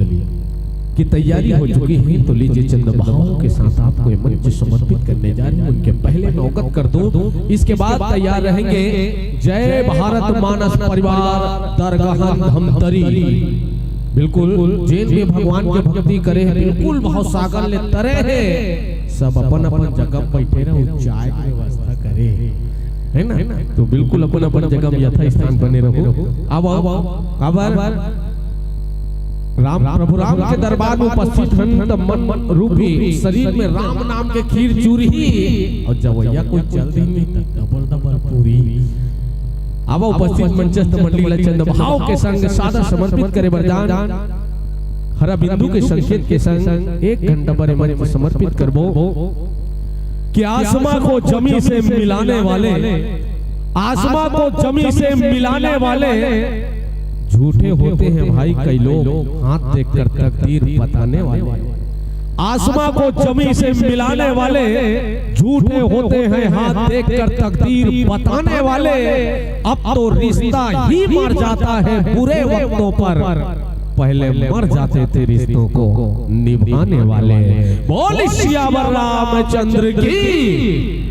Speaker 3: की तैयारी हो चुकी है, तो लीजिए चंद भावों के साथ आपको ये मंच समर्पित करने जा रहे हैं। उनके पहले मैं अवगत कर दूं, इसके बाद तैयार रहेंगे जय भारत मानस परिवार दरगाह धमतरी। बिल्कुल जैन में भगवान के भक्ति करे है, बिल्कुल बहुत सागर ले तरे है, सब अपन अपन जगह बैठे रहे, चाय की व्यवस्था करे है ना, तो बिल्कुल अपन अपन जगह में यथा स्थान बने रहो। अब राम प्रभु राम के दरबार में उपस्थित हन मन रूपी शरीर में राम नाम के खीर चूरी और जवैया कोई चल दी नहीं डबल डबल पूरी। अब उपस्थित मंचस्थ मंडली चंद भाव के संग सादा समर्पित करे वरदान हरा बिंदु के संकेत के संग 1 घंटा पर मंच समर्पित करबो कि आसमां को जमी से मिलाने वाले, आसमां को जमी से मिलाने वाले झूठे होते हैं भाई कई लोग, हाथ देखकर तकदीर बताने वाले। आसमां को जमी से मिलाने वाले, झूठे होते हैं हाथ देखकर तकदीर बताने वाले। अब तो रिश्ता ही मर जाता है बुरे वक्तों पर, पहले मर जाते थे रिश्तों को निभाने वाले। बोल सियावर रामचंद्र की।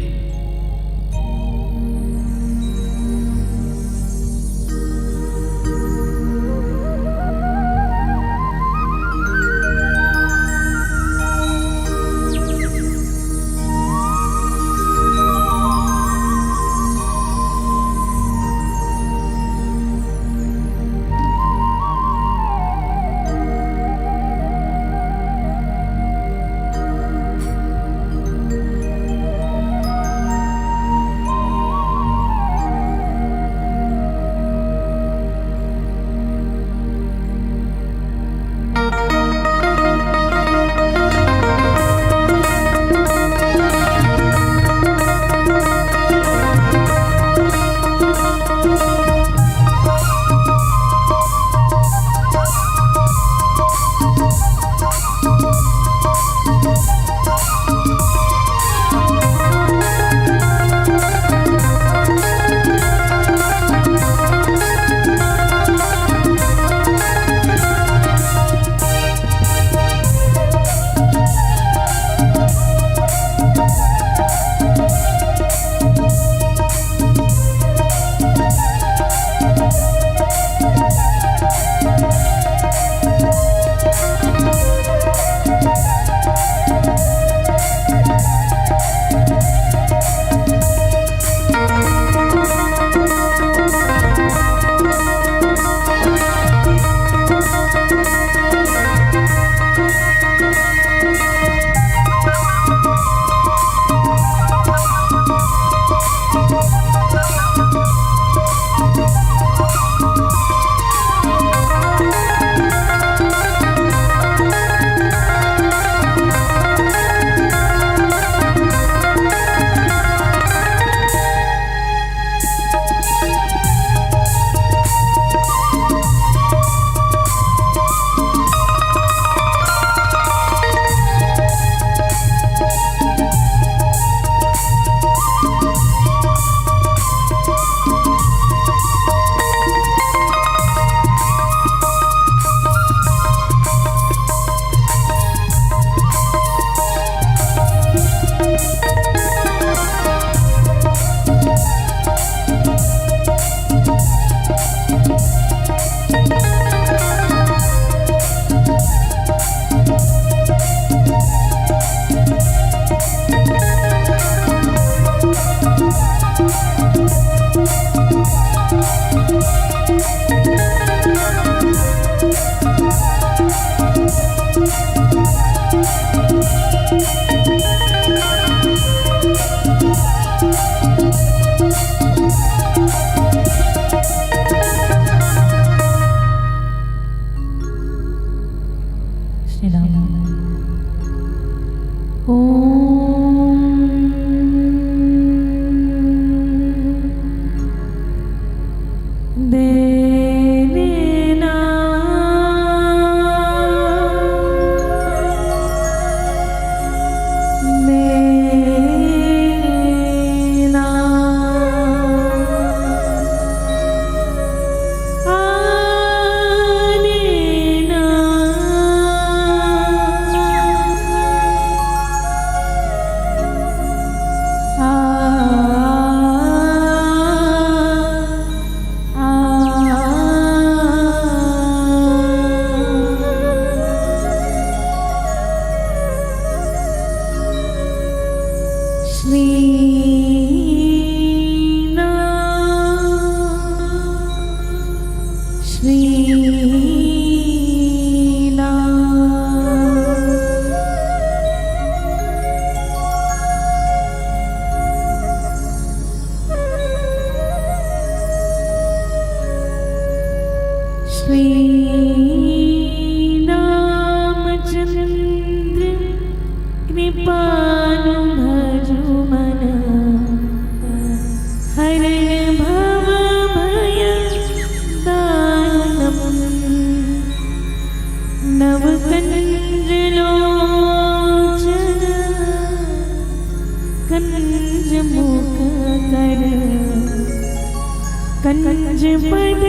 Speaker 11: कंज पद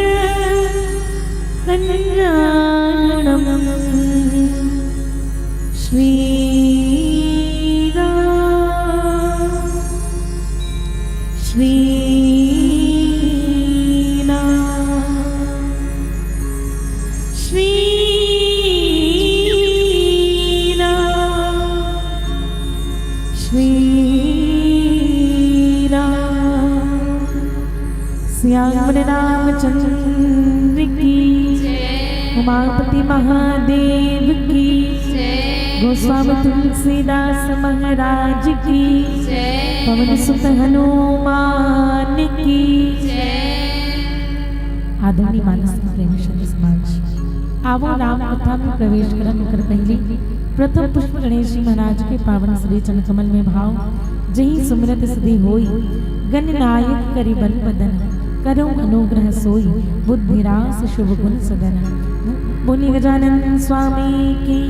Speaker 11: कल्याणम श्री राम श्री श्याम रामचंद्र की उमापति महादेव की गोस्वामी तुलसीदास महाराज की पवन सुत हनुमान की। आदरणीय मानस प्रेमी समाज आवो राम कथा में प्रवेश कर पहले प्रथम पुष्प गणेश जी महाराज के पावन श्री चरण कमल में भाव जही सुमिरत सिद्धि होई गणनायक करि बल बदन करो अनुग्रह सोई बुद्धिरास शुभ गुण सदन। बोली गजानन स्वामी की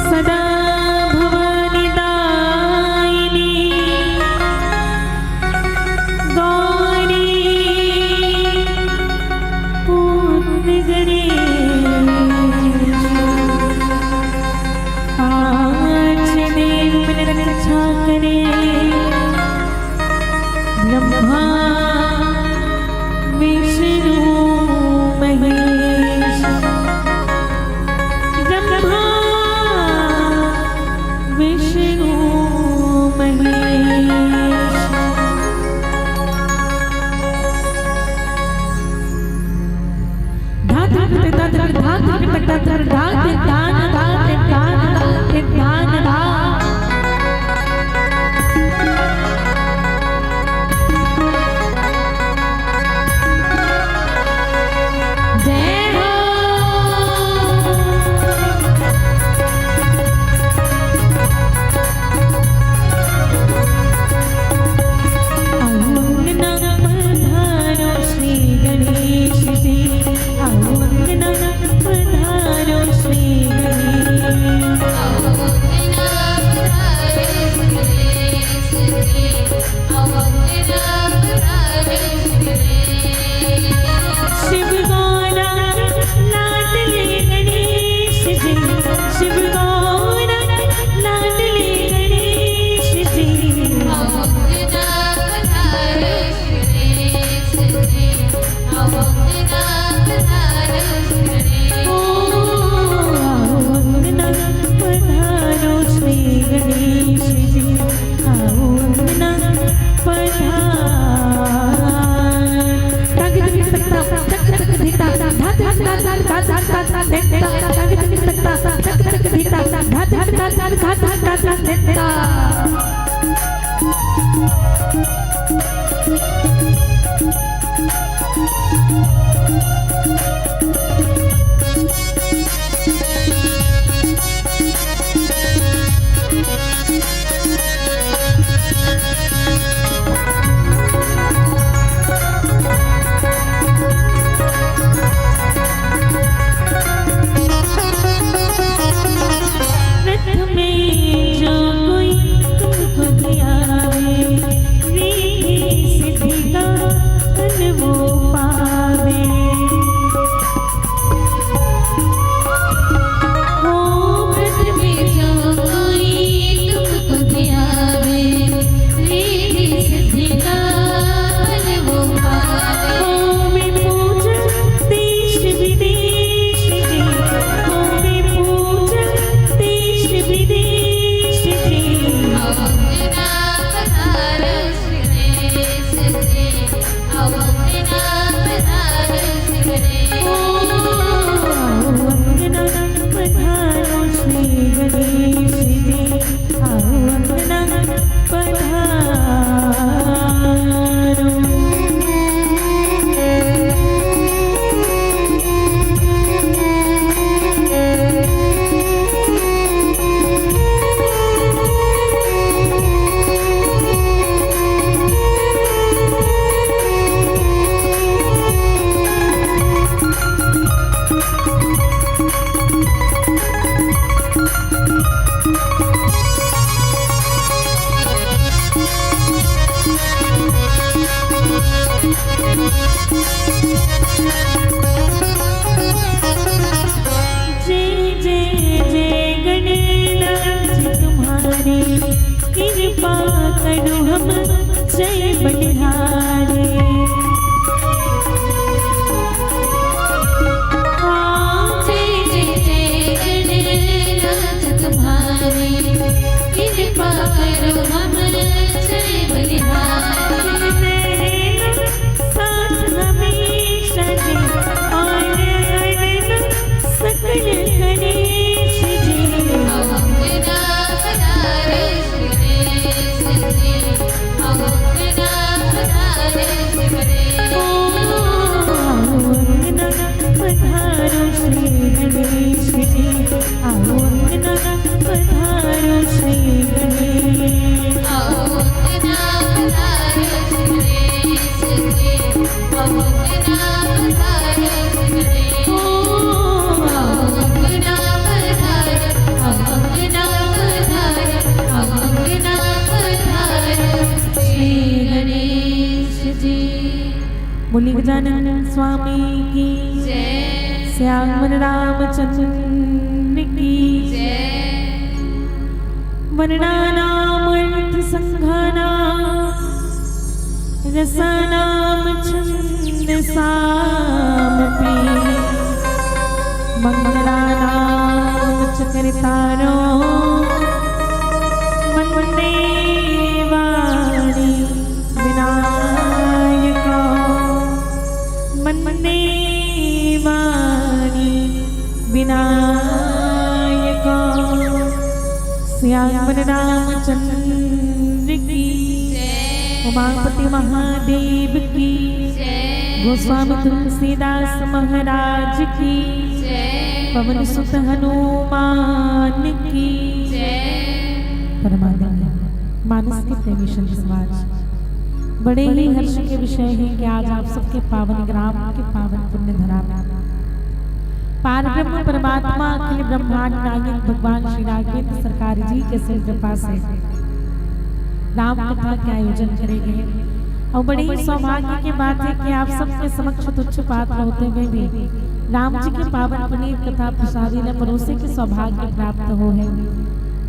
Speaker 11: सदा भवानी दायिनी गौरी पूर्ण गणेश रक्षा करे ब्रह्मा विष्णु महेश ब्रह्मा विष्णु महेश। धात धात धात धात रथ में जो कोई तुमको पधारो श्री गणेश बोली गजानन स्वामी की श्याम रामचंद्र की वर्णानाम अर्थ संघानाम रसानाम छंद सामपि मंगलानाम चक्रितारो वंदे वाणी विनायका वंदे वाणी विनायका श्याम रामचंद्र की उमापति महादेव की गोस्वामी तुलसीदास महाराज की पवन सुत हनुमान की परमानंद मानस के प्रेमी संत समाज बड़े ही हर्ष के विषय है कि आज आप सबके पावन ग्राम के पावन पुण्य धरा में पार ब्रह्म परमात्मा अखिल ब्रह्मांड नायक भगवान श्री राघवेंद्र सरकार जी के सिर कृपा से राम कथा के आयोजन करे गए और बड़े ही सौभाग्य की बात है कि आप सबके समक्ष तुच्छ पात्र होते हुए भी राम जी के पावन पुनीत कथा प्रसादी न परोसे के सौभाग्य प्राप्त हो है।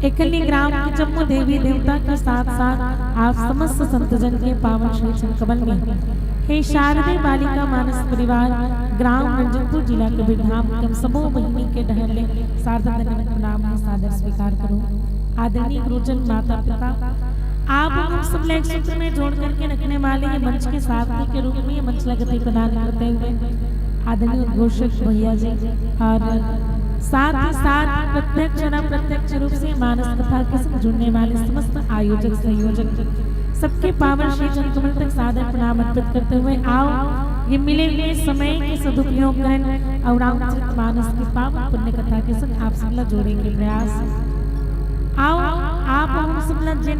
Speaker 11: एकली ग्राम के जम्मू देवी देवता के साथ साथ आप समस्त संतजन के पावन श्री चंद्रकमल में हे शारदे बालिका मानस परिवार ग्राम रंजनपुर जिला के बिरधाम कम समूह बहिनी के डहले सार्वजनिक दंडवत प्रणाम है सादर स्वीकार करो। आदरणीय गुरुजन माता पिता आप हम सब एक सूत्र में जोड़ करके रखने वाले ये मंच के साथी के रूप में ये मंच लगती प्रदान करते हुए आदरणीय उद्घोषक भैया जी और साथ ही साथ प्रत्यक्ष और अप्रत्यक्ष रूप से मानस कथा के साथ जुड़ने वाले समस्त आयोजक संयोजक सबके पावन श्री चंद्रकमल तक सादर प्रणाम अर्पित करते हुए आओ ये मिले हुए समय के सदुपयोग करें और रामचरित मानस की पावन पुण्य कथा के साथ आप सबला जोड़ने के प्रयास आओ आप हम सबला जिन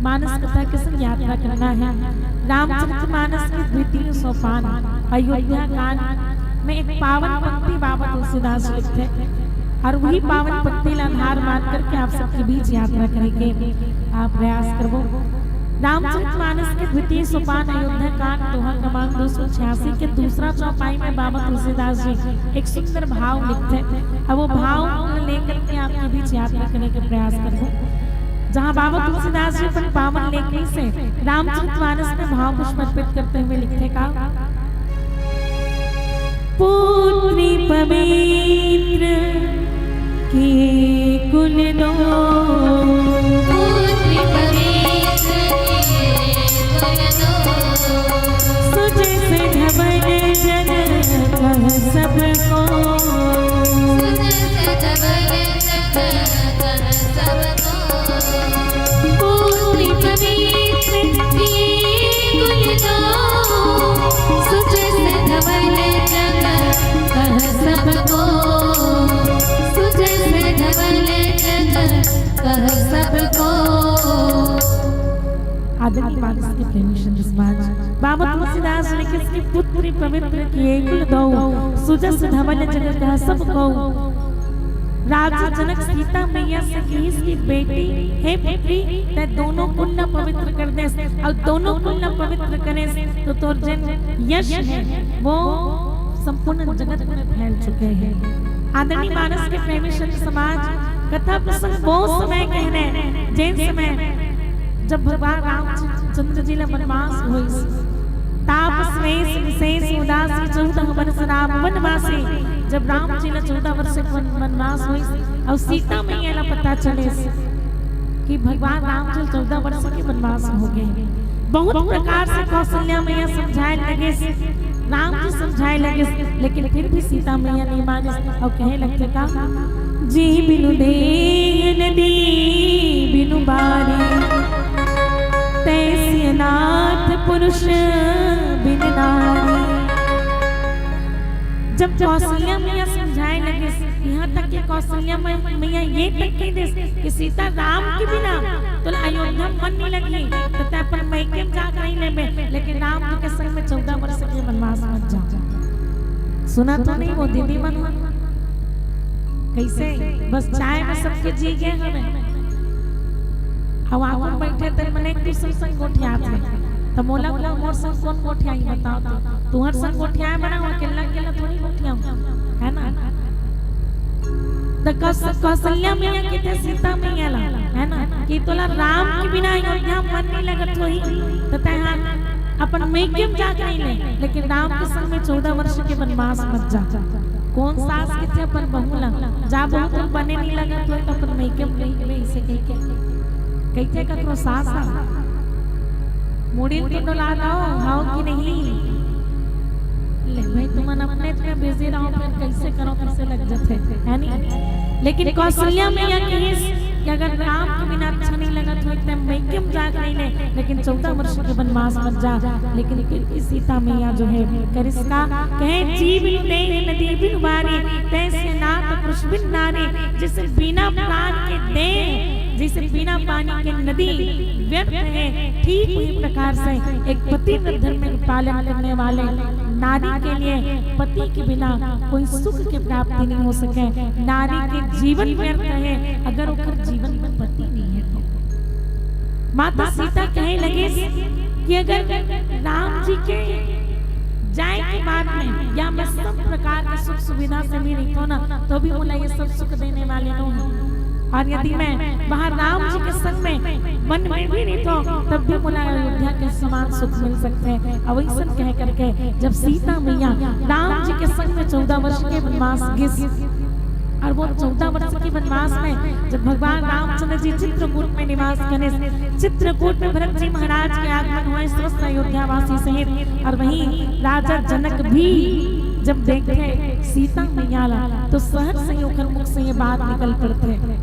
Speaker 11: मानस कथा के संग यात्रा करना है। रामचरित मानस की द्वितीय सोपान अयोध्या कांड में एक पावन पंक्ति बाबा तुलसीदास लिखते और वही पावन पंक्ति का आधार मान करके आप सबके बीच यात्रा करेंगे। आप प्रयास करो। रामचरित मानस के द्वितीय सोपान अयोध्या कांड दोहा क्रमांक 286 के दूसरा चौपाई में बाबा तुलसीदास जी एक सुंदर भाव लिखते और वो भाव लेकर के आपके बीच यात्रा करने के प्रयास करो। जहाँ बाबा तुलसीदास जी अपन पावन लेखनी से रामचरित मानस में भाव पुष्प अर्पित करते हुए लिखते का पुत्री पवित्र की कुल दो पुत्री पवित्र सुजय से धवल जग कह सबको आदरणीय मानस के प्रेमी संत समाज बाबा तुलसीदास लिखे इसकी पुत्री पवित्र किए कुल दो सुजस धवल जगत कह सब को राजा जनक सीता मैया से कही इसकी बेटी हे पुत्री ते दोनों कुल न पवित्र कर दे और दोनों कुल न पवित्र करे तो तोर जन यश है वो संपूर्ण जगत में फैल चुके हैं। आदरणीय मानस के प्रेमी संत समाज कथा प्रसंग बहुत समय कहने जैन समय जब भगवान रामचंद्र जी ने वनवास हुई ताप स्वेश विशेष उदासी 14 वर्ष राम वनवासी जब राम जी ने 14 वर्ष वनवास हुई और सीता मैया ने पता चले कि भगवान राम जी 14 वर्ष के वनवास हो गए। बहुत प्रकार से कौशल्या मैया समझाए लगे राम जी समझाए लगे लेकिन फिर भी सीता मैया नहीं माने और कहे लगते का जी बिनु देन दी बिनु बारी तैसी नाथ पुरुष बिन नारी। जब कौशल्या मैया समझाए लगे यहाँ तक कि कौशल्या मैया ये तक कह दे कि सीता राम के बिना तो अयोध्या मन नहीं लगी तो ते अपन मैके जा नहीं लेबे, लेकिन राम जी के संग में 14 वर्ष के वनवास मत जा। सुना तो नहीं वो दीदी बनवा कैसे बस चाय में सबके जी गए हमें। अब आवन बैठे थे मने एक दूसरे संग गोठिया थे तो मोला बोला मोर संग कौन गोठिया ही बताओ तो तुहर संग गोठिया बनाओ अकेला अकेला थोड़ी गोठिया है ना। तो कौशल्या मैया कहते सीता मैया ला है ना कि तोला राम के बिना अयोध्या मन नहीं लगत होई तो तहां अपन मैकेम जा के नहीं ले, लेकिन राम के संग में 14 वर्ष के वनवास मत जा। कौन सास के थे अपन बहू ला जा बहुत तुम बने नहीं लगत होई तो अपन मैकेम नहीं ले इसे कह के कहते ककरो सास मुड़ी के डोला दो हाउ कि नहीं ले भाई तुम अपने में बिजी रहो फिर कैसे करो कैसे लग जाते है नहीं। लेकिन कौशल्या मैया कही कि अगर राम के बिना अच्छा नहीं लगा तो एकदम मैकेम जा नहीं ले, लेकिन 14 वर्ष के वनवास मत जा। लेकिन फिर सीता मैया जो है करिश्का कहे जी बिन दे नदी बिन बारी तैसे नाथ पुरुष बिन नारी, जिसे बिना प्राण के दे जिसे बिना पानी के नदी व्यर्थ है, ठीक उसी प्रकार से एक पति धर्म में पालन करने वाले नारी के लिए पति के बिना कोई सुख की प्राप्ति नहीं हो सके। नारी के जीवन व्यर्थ है अगर उनका जीवन में पति नहीं है तो। माता सीता कहे लगे कि अगर राम जी के जाए के बाद में या मैं सब प्रकार की सुख सुविधा से भी नहीं हो ना तो भी बोला ये सब सुख देने वाले लोग हैं, और यदि मैं वहाँ राम जी के संग में मन में भी नहीं तो तब भी बोला अयोध्या के समान सुख मिल सकते हैं। अब ऐसा कह करके जब सीता मैया राम जी के संग में 14 वर्ष के वनवास गिस और वो 14 वर्ष के वनवास में जब भगवान रामचंद्र जी चित्रकूट में निवास करे, चित्रकूट में भरत जी महाराज के आगमन हुए स्वस्थ अयोध्या वासी सहित, और वहीं राजा जनक भी जब देखे सीता मैया तो सहज से होकर मुख से ये बात निकल पड़ते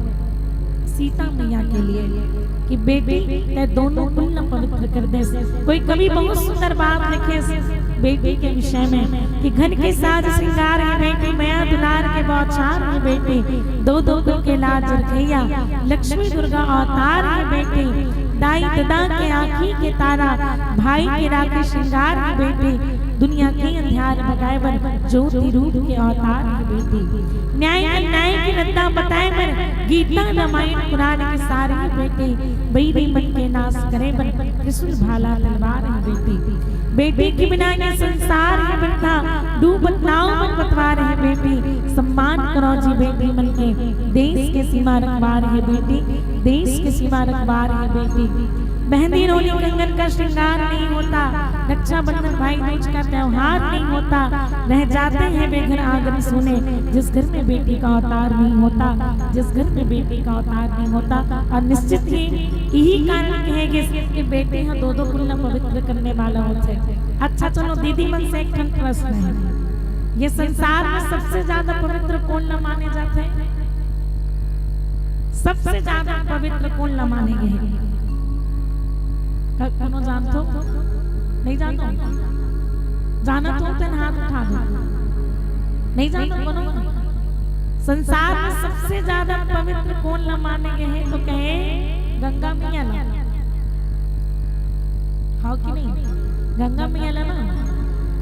Speaker 11: सीता मैया के लिए कि बेटी ते दोनों पुण्य पवित्र कर दे। कोई कवि बहुत सुंदर बात लिखे बेटी के विषय में कि घन के साज श्रृंगार है बेटी, मैया दुलार के बौछार है बेटी, दो दो के लाज रखैया लक्ष्मी दुर्गा अवतार है बेटी, दाई ददा के आँखी के तारा भाई के राखे श्रृंगार है बेटी, दुनिया के अंधियार भगाए बर ज्योति रूप के अवतार है बेटी, न्याय की रत्ता बताए बर गीता रामायण पुराण के सारे बेटी, बैरी मन के नाश करे बर त्रिशूल भाला तलवार है बेटी, बेटी के बिना ये संसार है बनता, डूबत नाव में पतवार है बेटी, सम्मान करो जी बेटी मन के, देश के सीमा रखवार है बेटी, देश के सीमा रखवार है बेटी। मेहंदी रोली कंगन का श्रृंगार नहीं होता, रक्षाबंधन भाई दूज का त्योहार नहीं होता, रह जाते हैं बेघर आंगन सुने, जिस घर में बेटी का अवतार नहीं होता, जिस घर में बेटी का अवतार नहीं होता। और निश्चित ही यही कारण कहेंगे कि बेटे हैं दो दो पुण्य पवित्र करने वाला होते हैं। अच्छा चलो दीदी मन से एक प्रश्न है, ये संसार में सबसे ज्यादा पवित्र कौन न माने जाते हैं? सबसे ज्यादा पवित्र कौन न माने गए? कौन जानते हो? नहीं जानते? जाना तो तेन हाथ उठा दो। नहीं जानते बोलो? संसार में सबसे ज्यादा पवित्र कौन न माने गए हैं तो कहे गंगा मैया ला। हाँ कि नहीं? गंगा मैया ला ना।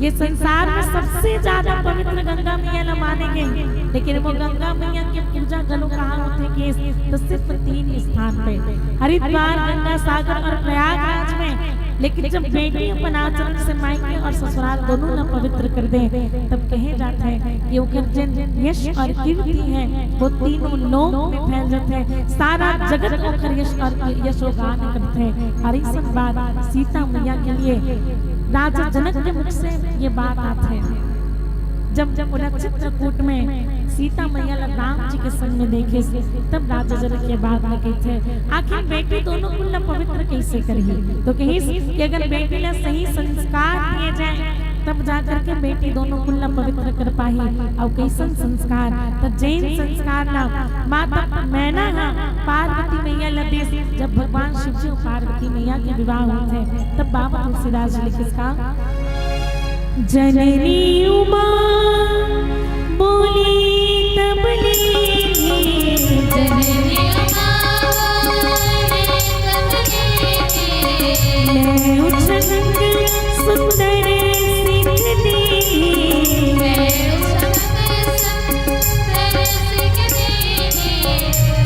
Speaker 11: ये संसार में सबसे ज्यादा पवित्र गंगा मैया ला माने गए, लेकिन वो गंगा मैया की पूजा गलो कहाँ होते कि तो सिर्फ 3 स्थान पे, हरिद्वार, गंगा सागर और प्रयागराज में। लेकिन जब बेटी अपन आचरण से मायके और ससुराल दोनों न पवित्र कर दे तब कहे जाते हैं कि वो जिन यश और कीर्ति है वो तीनों लोक में फैल जाते हैं, सारा जगत को यश और यशोगान करते हैं। और इस बात सीता मैया के लिए राजा जनक के मुख से ये बात आते हैं। जब बोला चित्रकूट में सीता मैया राम जी के संग में देखे तब राजा जनक के बात लगे थे आखिर बेटी दोनों कुल पवित्र कैसे करिए, तो कहीं कि अगर बेटी ला सही संस्कार दिए जाए तब जाकर के बेटी दोनों कुल पवित्र कर पाही। और कैसन संस्कार? तो जैन संस्कार ना माता मैना पार्वती मैया लदेश, जब भगवान शिव जी और पार्वती मैया के विवाह हुए थे तब बाबा तुलसीदास जी लिखे इसका जननी उमा बोली तब लीनी जननी मैं उछलंग सुंदर सिख दी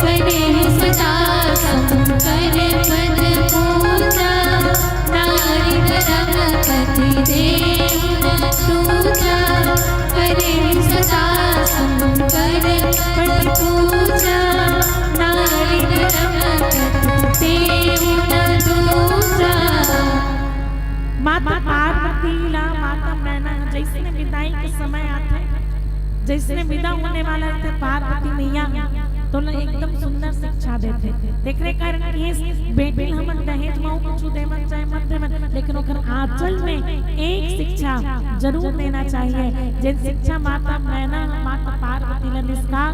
Speaker 9: करे सदा शंकर पद पूजा नारी धर्म पति देव पूजा करे सदा शंकर पद पूजा नारी धर्म पति देव पूजा।
Speaker 11: माता पार्वती ला माता मैना जैसे विदाई के समय आते जैसे विदा होने वाला थे पार्वती मैया तो ना एकदम सुंदर शिक्षा देते देखने कारण कि बेटी हम दहेज माऊ कुछ देवन चाहे मत देवन लेकिन ओकर आंचल में एक शिक्षा जरूर देना चाहिए जिन शिक्षा माता मैना माता पार्वती ने निष्का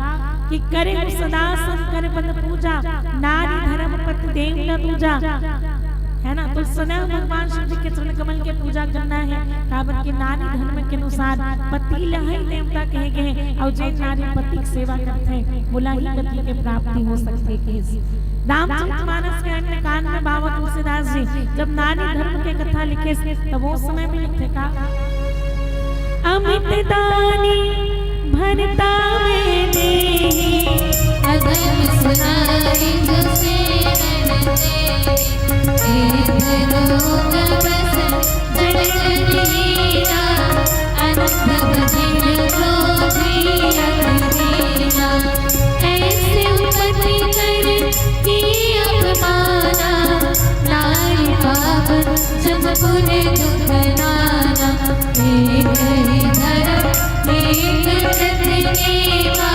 Speaker 11: कि करे सदा शंकर पद पूजा नारी धर्म पति देव न दूजा है ना तो सदैव भगवान शिव जी के चरण कमल के पूजा करना है काबर के नारी धर्म के अनुसार पति लहई देवता कहे गए और जे नारी पति की सेवा करते हैं बोला ही गति के प्राप्ति हो सकती है। रामचरितमानस के अन्य कांड में बाबा तुलसीदास जी जब नारी धर्म के कथा लिखे तब वो समय में लिखे का अमित दानी भरता मैंने
Speaker 9: अदम सुनाई जैसे एक रोग बस जड़ीना अनंत भजन क्रोधी अग्निना ऐसे उपति कर कि अपमाना नारी पाप जब पुरे दुख नाना एक ही धर्म एक प्रतिमा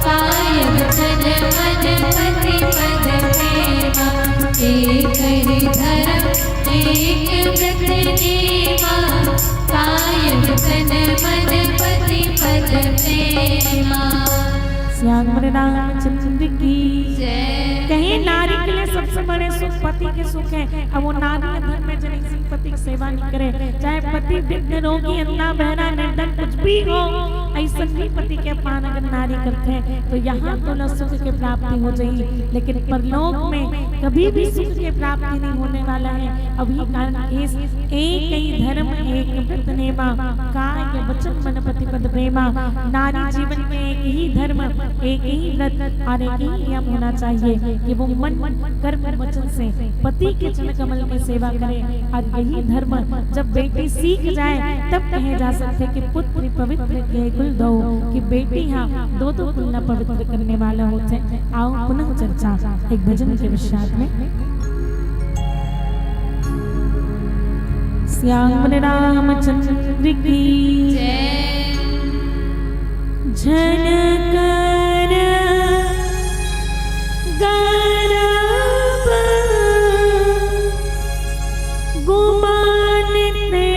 Speaker 9: काय वचन मन पति पद प्रेमा एक ही धर्म एक प्रतिमा काय वचन मन पति पद प्रेमा।
Speaker 11: श्याम रामचंद्र की कहीं नारी के लिए सबसे बड़े सुख पति के सुख है। अब वो नारी धर्म में जन किसी पति की सेवा नहीं करे चाहे पति वृद्ध रोगी अन्ना बहरा निर्धन कुछ भी हो ऐसा भी पति के अपमान अगर नारी करते हैं तो यहाँ तो न सुख की प्राप्ति हो जाएगी लेकिन परलोक में कभी भी सुख की प्राप्ति नहीं होने वाला है। अभी कारण इस एक ही धर्म एक व्रत नेमा काय वचन मन पति पद प्रेमा नारी जीवन में एक ही धर्म एक ही व्रत और एक ही नियम होना चाहिए कि वो मन कर्म वचन से पति के चरण कमल की सेवा करे और यही धर्म जब बेटी सीख जाए तब कहे जा सकते कि पुत्र पवित्र के कुल दो कि बेटी हाँ दो कुल न पवित्र करने वाला होते। आओ पुनः चर्चा एक भजन के पश्चात में। श्याम रामचंद्र की झनकर गरब गुमानते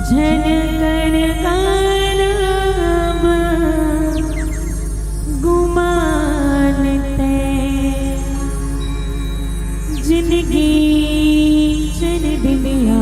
Speaker 11: झनकर गरब गुमानते जिंदगी चल दिया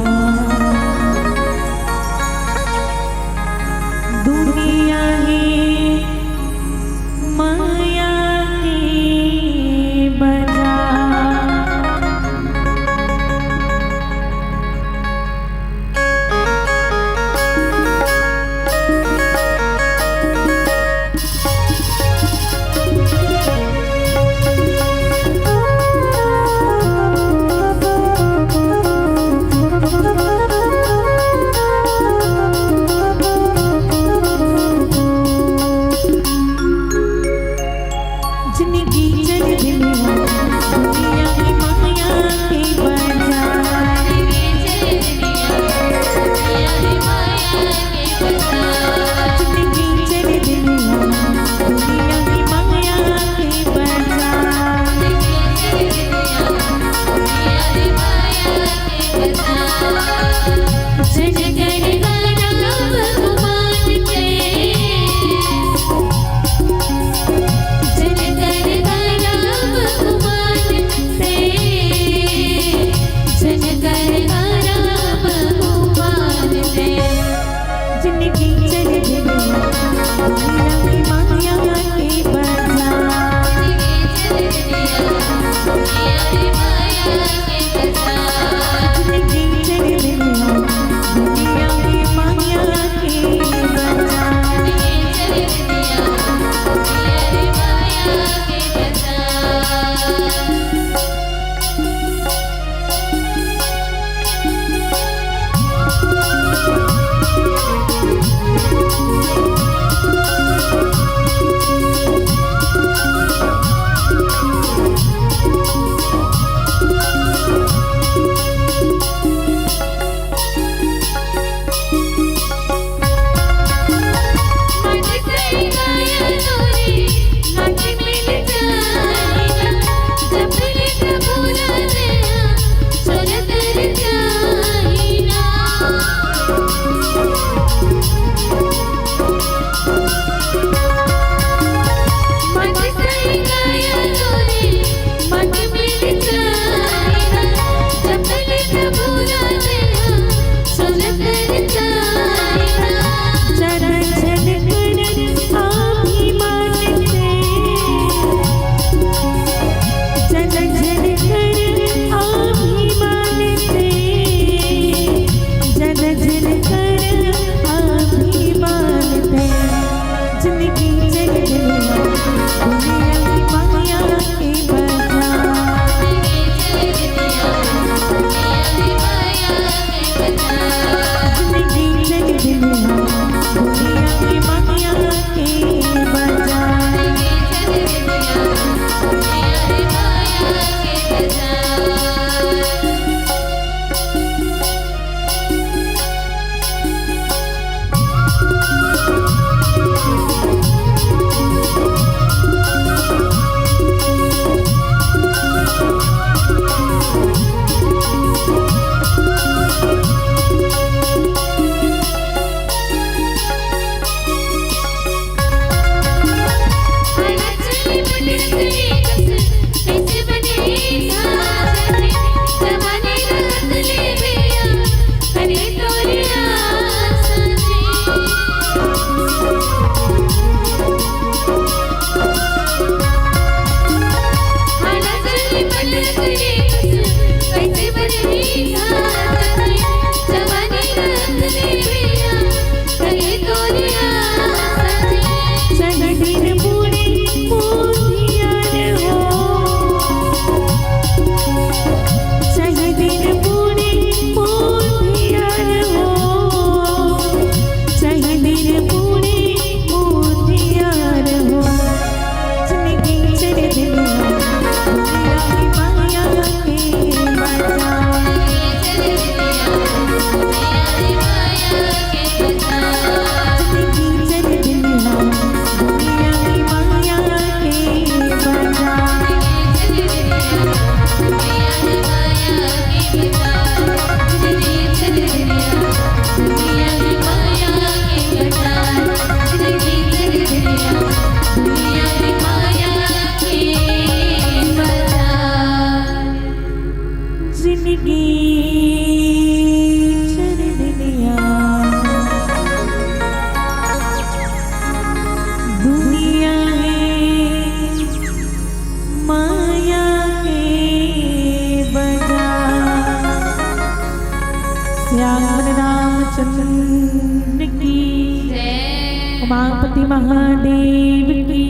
Speaker 11: उमापति महादेव की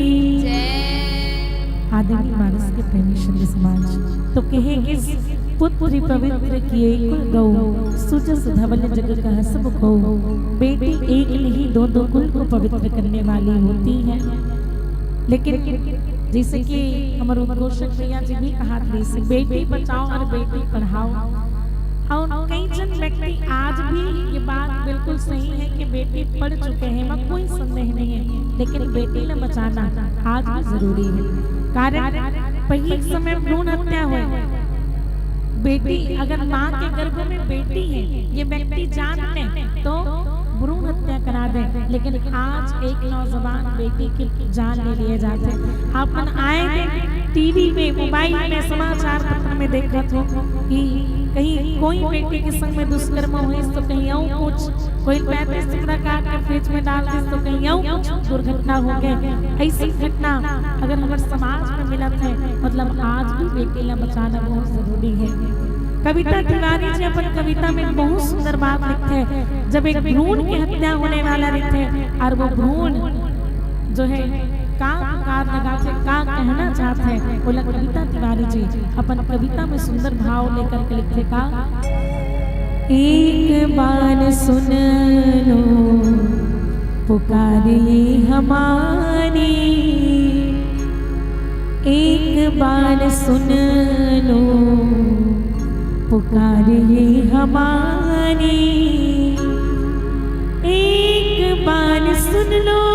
Speaker 11: आदमी मानस के प्रेमी शब्द समाज तो कहे कि पुत्री पवित्र किए कुल गौ सुजस धवल जग का सब गौ बेटी एक नहीं दो दो कुल को पवित्र करने वाली होती है। लेकिन जैसे कि हमारे उद्घोषक भैया जी भी कहा थे बेटी बचाओ और बेटी पढ़ाओ, और कई जन व्यक्ति आज भी ये बात बिल्कुल सही है कि बेटी पढ़ चुके हैं, वह कोई संदेह नहीं है, लेकिन बेटी ने बचाना आज भी जरूरी है। कारण पहले समय भ्रूण हत्या हुई, बेटी अगर माँ के गर्भ में बेटी है ये व्यक्ति जान ले तो भ्रूण हत्या करा दे, लेकिन आज एक नौजवान बेटी की जान ले लिए जाते हैं। अपन आए टीवी में मोबाइल में समाचार पत्र में देखा था कि कहीं कोई बेटी के संग में दुष्कर्म हुई तो कहीं यूं कुछ, कोई 35 टुकड़ा काट के फ्रिज में डाल दी तो कहीं यूं कुछ दुर्घटना हो गई। ऐसी घटना अगर हमारे समाज में मिलत है, मतलब आज भी बेटी ला बचाना बहुत जरूरी है। कविता तिवारी जी अपन कविता में बहुत सुंदर बात लिखते हैं, जब एक भ्रूण की हत्या होने वाला रहते हैं और वो भ्रूण जो है का पुकार लगाते का कहना चाहते हैं, बोला कविता तिवारी जी अपन कविता में सुंदर भाव लेकर के लिखते का, एक बार सुन लो पुकारे हमारी, एक बार सुन लो पुकारे हमारी, एक बार सुन लो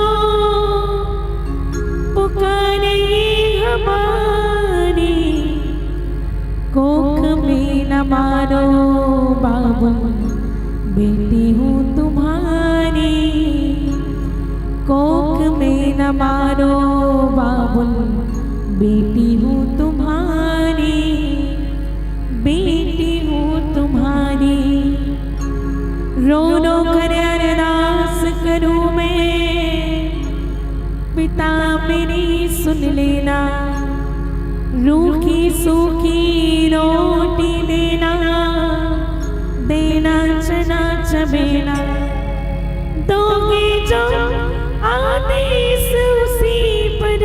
Speaker 11: पुकारे हमारी, कोख में न मारो बाबुल बेटी हूँ तुम्हारी, कोख में न मारो बाबुल बेटी हूँ तुम्हारी, बेटी हूँ तुम्हारी, रो रो कर अरदास करूँ मैं पिता मेरी सुन लेना, रूखी सूखी रोटी देना, देना चना चबेना, दोगे जो आदेश उसी पर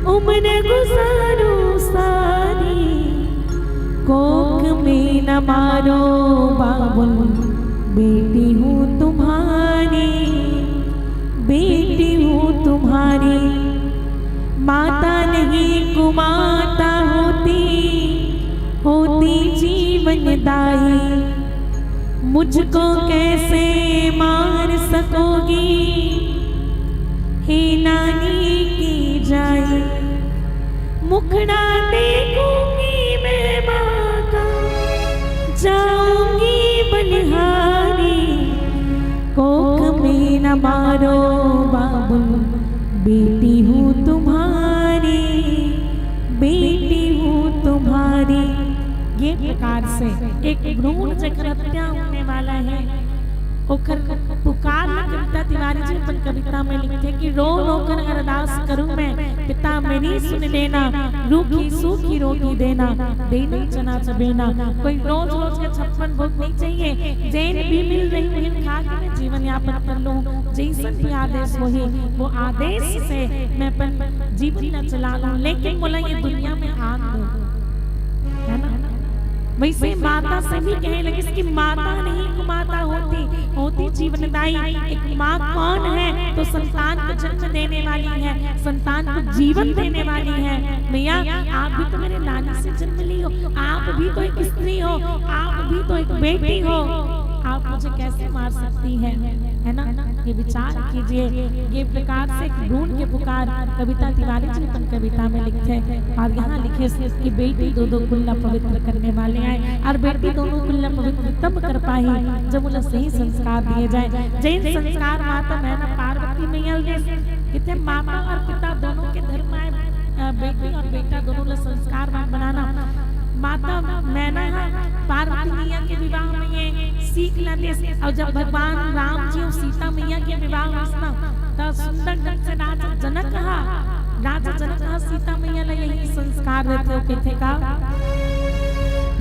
Speaker 11: उम्र गुजारो सारी, कोख में न मारो बाबुल बेटी हूँ तुम्हारी, बेटी हूँ तुम्हारी, माता नहीं कुमाता होती, होती जीवन दाई, मुझको कैसे मार सकोगी हे नानी की जाई, मुखड़ा देखूंगी मैं माँ का, जाऊंगी बलिहारी, कोख में न मारो बाबुल बेटी हूँ तुम्हारी, बेटी हूँ तुम्हारी। ये प्रकार से एक भ्रूण जकर हत्या होने वाला है ओकर पुकार कविता तिवारी जी अपन कविता में लिखते कि रो रो कर अरदास करूं मैं पिता मेरी सुन लेना, रूखी सूखी रोटी देना, देना चना चबेना, कोई रोज रोज के 56 भोग नहीं चाहिए, जैन भी मिल रही मिल खा के मैं जीवन यापन कर लूं, जैसन भी आदेश वही वो आदेश से मैं अपन जीवन न चला लूं, लेकिन बोला ये दुनिया में आग दो है ना। वैसे माता से भी कहे लगे इसकी माता नहीं कुमाता होती, होती जीवनदायी। एक माँ कौन है तो संतान को जन्म देने वाली है, संतान को जीवन देने वाली है। भैया आप भी तो मेरे नानी से जन्म ली हो, आप भी तो एक स्त्री हो, आप भी तो एक बेटी हो, आप मुझे कैसे मार सकती है ना। ये विचार कीजिए। ये प्रकार से भ्रूण के पुकार कविता तिवारी जी अपन कविता में लिखते हैं और यहाँ लिखे कि बेटी दो दो कुल्ला पवित्र करने वाले आए और बेटी दोनों कुल्ला पवित्र तब कर पाई जब उन्हें सही संस्कार दिए जाए। जैन संस्कार माता मैना पार्वती मैया कितने माता और पिता दोनों के धर्म आए, बेटी और बेटा दोनों का संस्कार बनाना। माता मैना पार्वती मैया के विवाह में ये सीख लेते, और जब भगवान राम जी और सीता मैया के विवाह हुआ तब सुंदर ढंग से राजा जनक सीता मैया ने यही संस्कार देते हो कहते का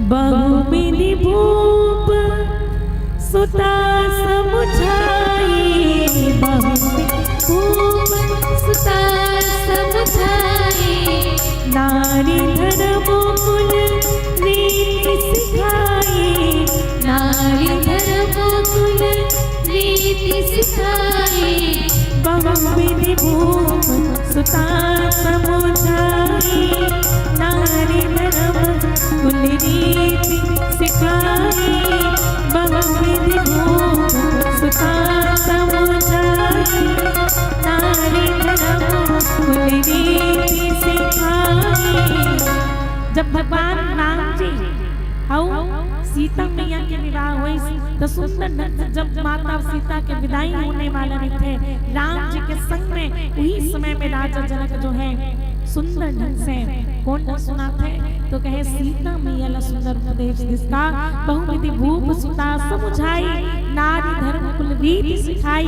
Speaker 11: बहु बिधि भूप सुता समुझाई, बहु खूब सुता समझाए नारी धर्म कुल रीति सिखाए नारी धर्म कुल रीति सिखाए बहु विधि भूप सुता समझाए नारी धर्म कुल रीति सिखाए बहु विधि भूप सुता समझाए नारी धर्म कुल रीति सिखाए। जब भगवान राम जी और सीता मैया के विवाह हुई तो सुंदर ढंग से जब माता सीता के विदाई होने वाले थे राम जी के संग में उही समय में राजा जनक जो है सुंदर ढंग से कौन सुना थे तो कहे सीता मैया ला सुंदर उपदेश जिसका बहुविधि भूप सुता समझाई नारी धर्म कुल रीति सिखाई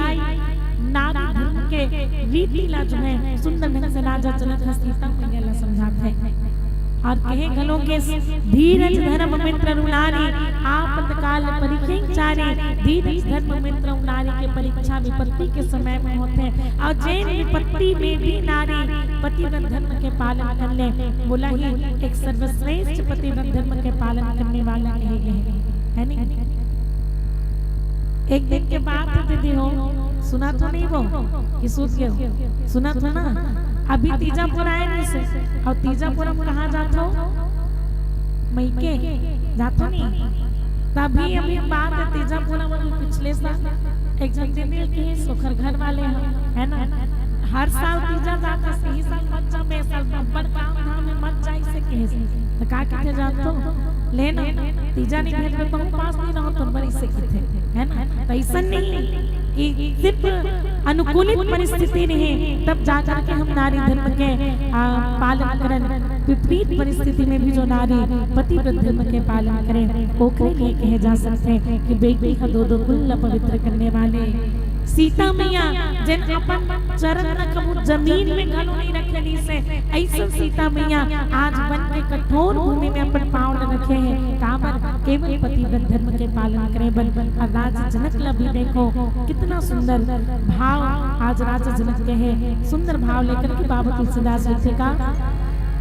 Speaker 11: नारी धर्म के रीति ला जो है सुंदर ढंग से राजा जनक सीता मैया ला समझाते और कहे गलों के धीरज धर्म मित्र नारी आपत काल परीक्षा चारे धीरज धर्म मित्र नारी के परीक्षा विपत्ति के समय में होते हैं और जैन विपत्ति में भी नारी पतिव्रत धर्म के पालन कर ले बोला ही एक सर्वश्रेष्ठ पतिव्रत धर्म के पालन करने वाला कहे गए है नहीं। एक दिन के बाद दीदी हो सुना तो नहीं वो कि सूत के हो सुना तो ना अभी तीजापुर आए नहीं से और तीजापुर हम कहाँ जातो मैके जातो नहीं तभी अभी बात है तीजापुर में पिछले साल एक जन दिन के सोखर घर वाले हैं है ना हर साल तीजा जाता सही साल मत जा मैं साल बब्बर काम धाम में मत जाई से कहे तो का कहते जातो लेना तीजा नहीं भेज में तो पास नहीं रहो तो बड़ी से कहते है ना तो ऐसा नहीं कि सिर्फ अनुकूलित परिस्थिति नहीं तब जाकर के हम नारी धर्म के पालन करें विपरीत परिस्थिति में भी जो नारी पतिव्रत धर्म के पालन करें ओकरे लिए कहे जा सकते हैं कि बेटी का दो कुल पवित्र करने वाले सीता मैया जिन अपन चरण न कबू जमीन में घलो नहीं रखनी से ऐसा सीता मैया आज बन के कठोर भूमि में अपन पांव न रखे हैं काबर केवल पतिव्रत धर्म के पालन करे बन और राजा जनक ला भी देखो कितना सुंदर भाव आज राजा जनक के है सुंदर भाव लेकर के बाबा तुलसीदास जी का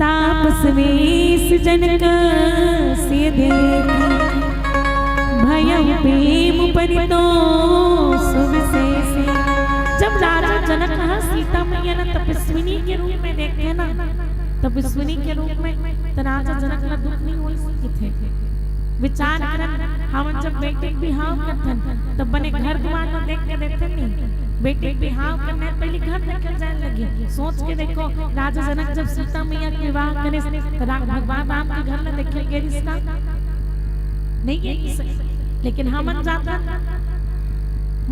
Speaker 11: तापस वेश जनक से देख भयम प्रेम परितोष विशेष। जब राजा जनक सीता मैया ने तपस्विनी के रूप में देखे ना तपस्विनी के रूप में तो राजा जनक ला दुख नहीं हो सके थे विचार करन हम जब बेटे बिहाव करथन तब बने घर द्वार में देख के देखते नहीं बेटे बिहाव करने पहले घर देखे जाने लगे सोच के देखो राजा जनक जब सीता मैया के विवाह करे तो भगवान राम के घर में देखे के रिश्ता नहीं है लेकिन हमन जाता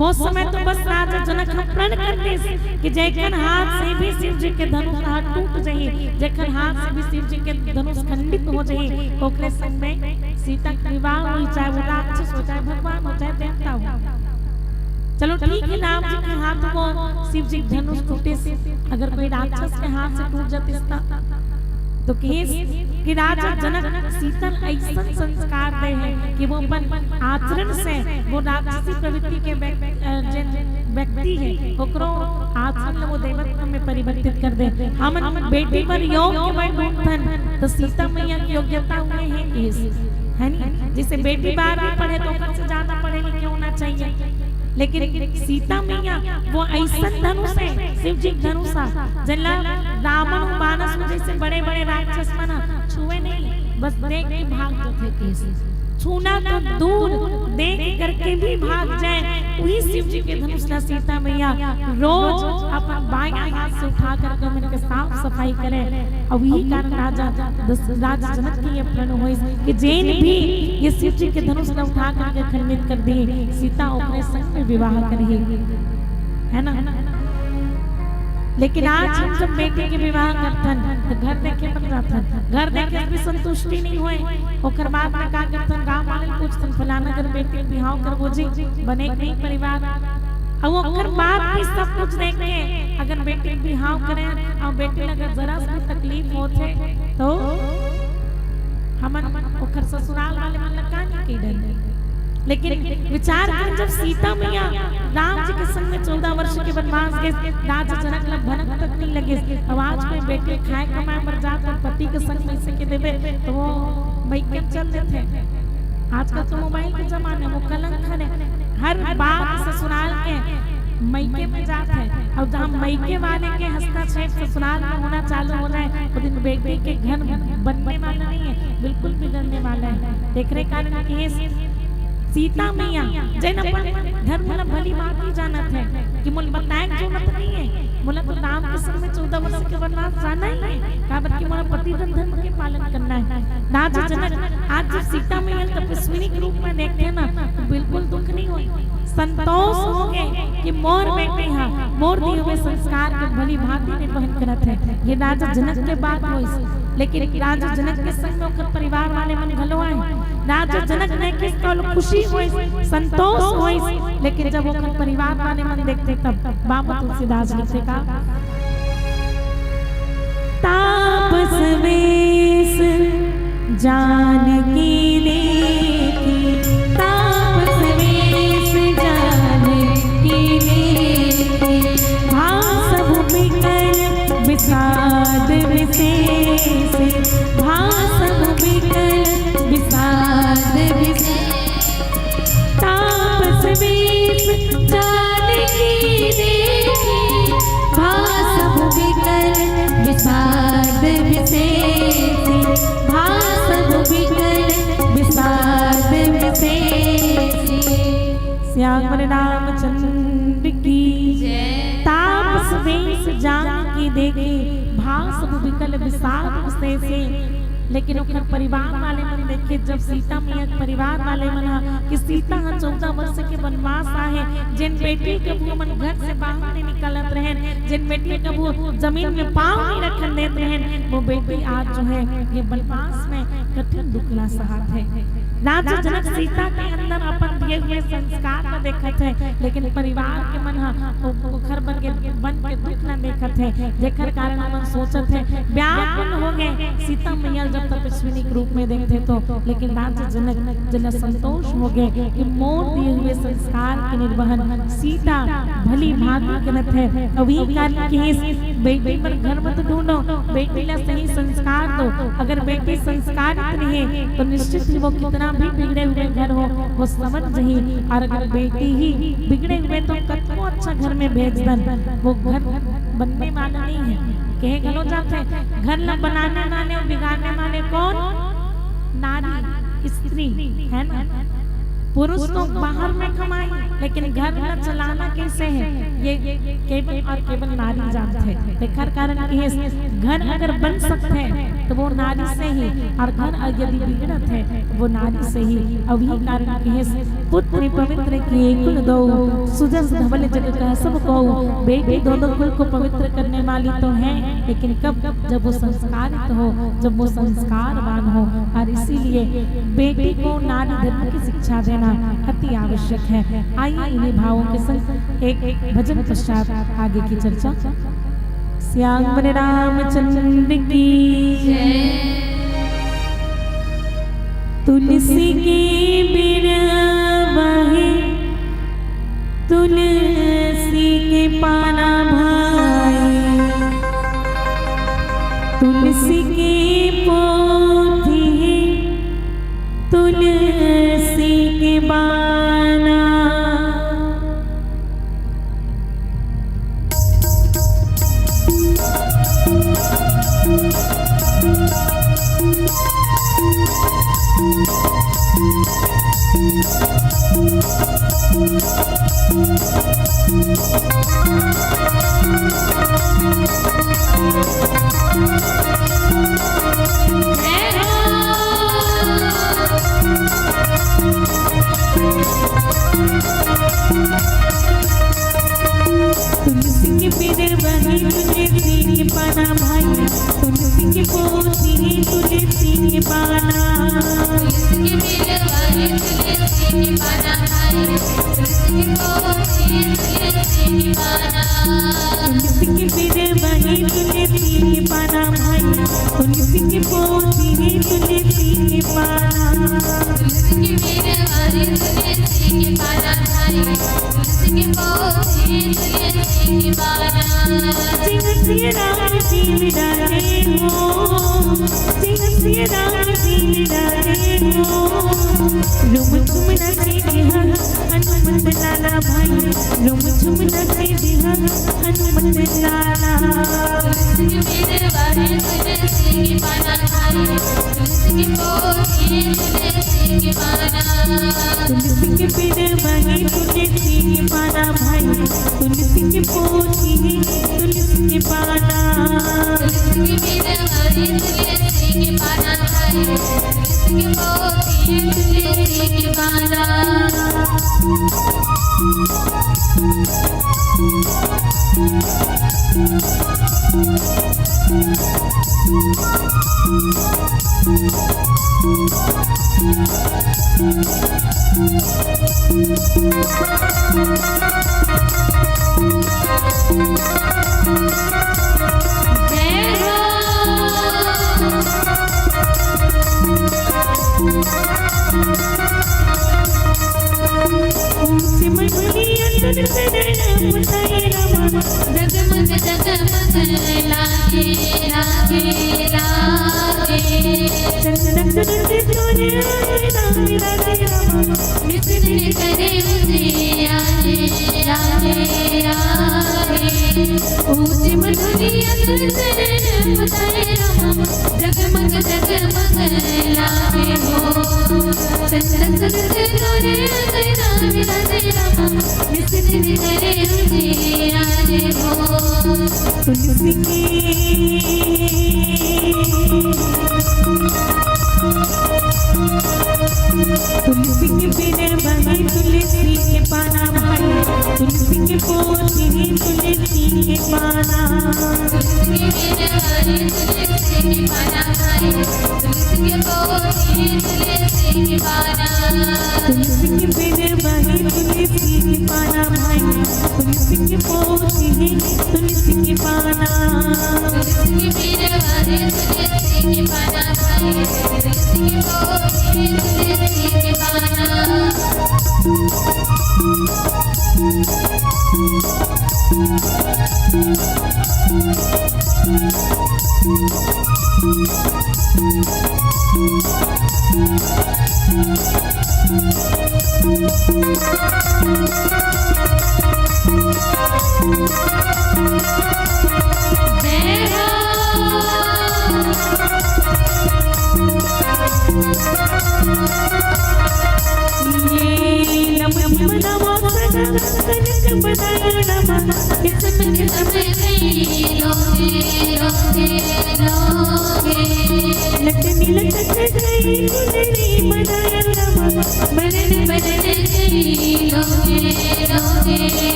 Speaker 11: वो समय तो बस राजा जनक हम प्रण करते कि जैखन हाथ से भी शिव जी के धनुष हाथ टूट जाइए जैखन हाथ से भी शिव जी के धनुष खंडित हो जाइए ओकरे संग में सीता का विवाह हो चाहे वो राक्षस हो चाहे भगवान हो चाहे देवता हो चलो ठीक है राम जी के हाथ वो शिव जी धनुष टूटे से अगर कोई राक्षस के हाथ से टूट जाते तो कि राजा जनक सीता ऐसा संस्कार दे है कि वो अपन आचरण से वो राक्षसी प्रवृत्ति के व्यक्ति है ओकरो आचरण वो देवत्व में परिवर्तित कर दे हम बेटी पर योग्य बन तो सीता मैया की योग्यता हुए है है नहीं जैसे बेटी बार भी पढ़े तो उससे ज्यादा पढ़े लिखे होना चाहिए लेकिन सीता मैया वो ऐसा धनुष है शिव जी धनुषा जला रावण मानस में जैसे बड़े बड़े राक्षस मना छुए नहीं बस देख के भाग जाते कैसे छूना तो दूर देख करके भी भाग जाए वही शिव जी के धनुष ना सीता मैया रोज अपन बायां हाथ से उठा करके मन के साफ सफाई करे और यही कारण राजा जनक की ये प्रण हुई कि जैन भी ये शिव जी के धनुष ना उठा करके खंडित कर दी सीता अपने संग में विवाह करी है ना लेकिन आज हम जब बेटे के विवाह करथन तो घर देखे बन जाथन घर देखे भी संतुष्टि नहीं होए ओकर बाद में का करथन गांव वाले पूछथन फलाना घर बेटे के विवाह करबो जी बने नहीं परिवार और ओकर बाप भी सब कुछ देख के अगर बेटे के विवाह करें और बेटे अगर जरा सा तकलीफ होथे तो हमन ओकर ससुराल वाले मन का नहीं के डर लेकिन विचार करें जब सीता मैया राम जी के संग में 14 वर्ष के वनवास गए, राजा जनक लब भनक तक नहीं लगे। अब आज में बेटे खाए कमाए मर जात और पति के संग में से के देवे तो वो मैके चल देते। आजकल तो मोबाइल के जमाने वो कलंक है, हर बात ससुराल के मैके में जाते हैं। और जहाँ मैके वाले के हस्तक्षेप ससुराल में होना चालू हो जाए तो दिन बेटे के घर बनने वाला नहीं है, बिल्कुल बिगड़ने वाला है। देख रहे कारण कि सीता मैया जैन अपन धर्म मतलब भली बात ही जानत है कि मुल बताए जरूरत नहीं है। मुला तो राम के संग में 14 वर्ष के वनवास जाना ही है, काबर कि मोरा पति धर्म के पालन करना है। राजा जनक आज जब सीता मैया तपस्विनी के रूप में देखते ना तो बिल्कुल दुख नहीं हो, संतोष हो गए कि मोर बेटे हाँ मोर दिए हुए संस्कार के भली भांति निर्वहन करत है। ये राजा जनक के बात हुई, लेकिन राजा जनक के संग में परिवार वाले मन घलो आए। राजा जनक ने किस कल खुशी हुई, संतोष हुई, लेकिन जब वो परिवार वाले मन देखते तब बाबा तुलसीदास लिखते का तापस वेश जानकी लेकी, तापस वेश जानकी लेकी, भासव बिकल विषाद विशेष, भासव बिकल विषाद विशेष, तापस वेश जानकी लेकी, भासव बिकल विषाद विशेष, भासव बिकल विषाद विशेष। श्याम रामचंद्र की तापस वेश जानकी देखे, भासव बिकल विषाद विशेष। लेकिन ओकर परिवार वाले मन देखे जब सीता मैया परिवार वाले मन कि सीता 14 वर्ष के वनवास आए, जिन बेटी के वो मन घर से बाहर नहीं निकलत रहन, जिन बेटी के वो जमीन में पांव नहीं रखन देत रहन, वो बेटी आज जो है ये वनवास में कठिन दुखला सहत है। राजा जनक सीता के अंदर अपन दिए हुए संस्कार को देखत है, लेकिन परिवार के मन घर बन के दुख न देखत है, जेकर कारण मन सोचत है व्याकुल हो गए सीता मैया जब तपस्विनी के रूप में देखते तो। लेकिन राजा जनक जन संतोष हो गए कि मोर दिए हुए संस्कार के निर्वहन सीता भली भांति करत है। अभी कारण के बेटी पर घर मत ढूंढो, बेटी ला सही संस्कार दो। अगर बेटी संस्कारित रहे तो निश्चित ही वो कितना भी बिगड़े हुए घर हो वो समझ नहीं, और अगर बेटी ही बिगड़े हुए तो कतको अच्छा घर में भेज दन, वो घर बनने वाला नहीं है। कहे गलो जाते घर न बनाने वाले और बिगाड़ने वाले कौन? नारी स्त्री है ना। पुरुष तो बाहर में कमाए, लेकिन घर न चलाना कैसे है ये केवल और केवल नारी जानते हैं। देखकर कारण घर अगर बन सकते हैं तो वो नारी से ही, और घर यदि बिगड़त है वो नारी से ही। अभी कारण पुत्र पवित्र किए कुल दो, सुजस धवल जग का सब को, बेटी दोनों कुल को पवित्र करने वाली तो है, लेकिन कब जब वो संस्कारित हो, जब वो संस्कारवान हो। और इसीलिए बेटी को नारी धर्म की शिक्षा देना अति आवश्यक है। आइए इन्हीं भावों के संग एक भजन पश्चात आगे की चर्चा। श्याम रामचंद्र की तुलसी की बिरवाहे, तुलसी के पाना भाई, तुलसी की पोथी तुलसी के बाना। तुलसी के पीर बनी तुलसी के पाना भाई, तुलसी के पोती तुलसी के पाना, तुलसी के पीर बनी तुलसी के पाना भाई, तुलसी के पोती तुलसी के पाना, तुलसी के पीर बनी तुलसी के पाना भाई, तुलसी के पोती तुलसी के पाना, तुलसी के पीर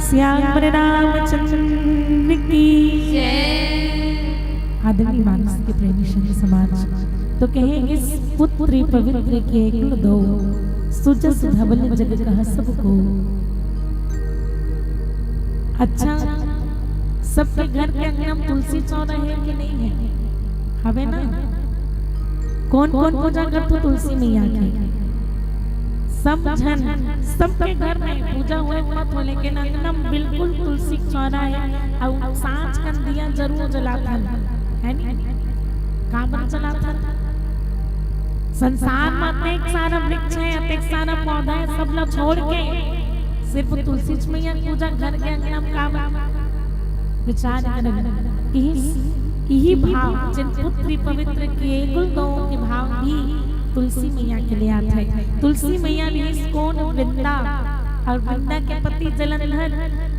Speaker 11: श्याम रामचंद्र की जय। आदरणीय मानस के प्रेमी संत समाज तो कहेंगे पुत्री पवित्र के कुल दो सुजस धवल जग कह सबको। अच्छा, सबके घर के अंगना में तुलसी चौरा है कि नहीं है? हवे ना? कौन कौन पूजा करते तुलसी मैया की? सब जन, सबके घर में पूजा हुए मत हो, लेकिन अंगना में बिल्कुल तुलसी चौरा है और सांझ का दिया जरूर जलाता है नी? काबर जलाता? संसार में एक सारा वृक्ष है, एक सारा पौधा है, सब लोग छोड़ के सिर्फ तुलसी मैया पूजा घर के अंगना में काबर? विचार करें, यही भाव जिन पुत्री पवित्र के कुल दो के भाव भी तुलसी मैया के लिए आते हैं। तुलसी मैया ने कौन? वृंदा, और वृंदा के पति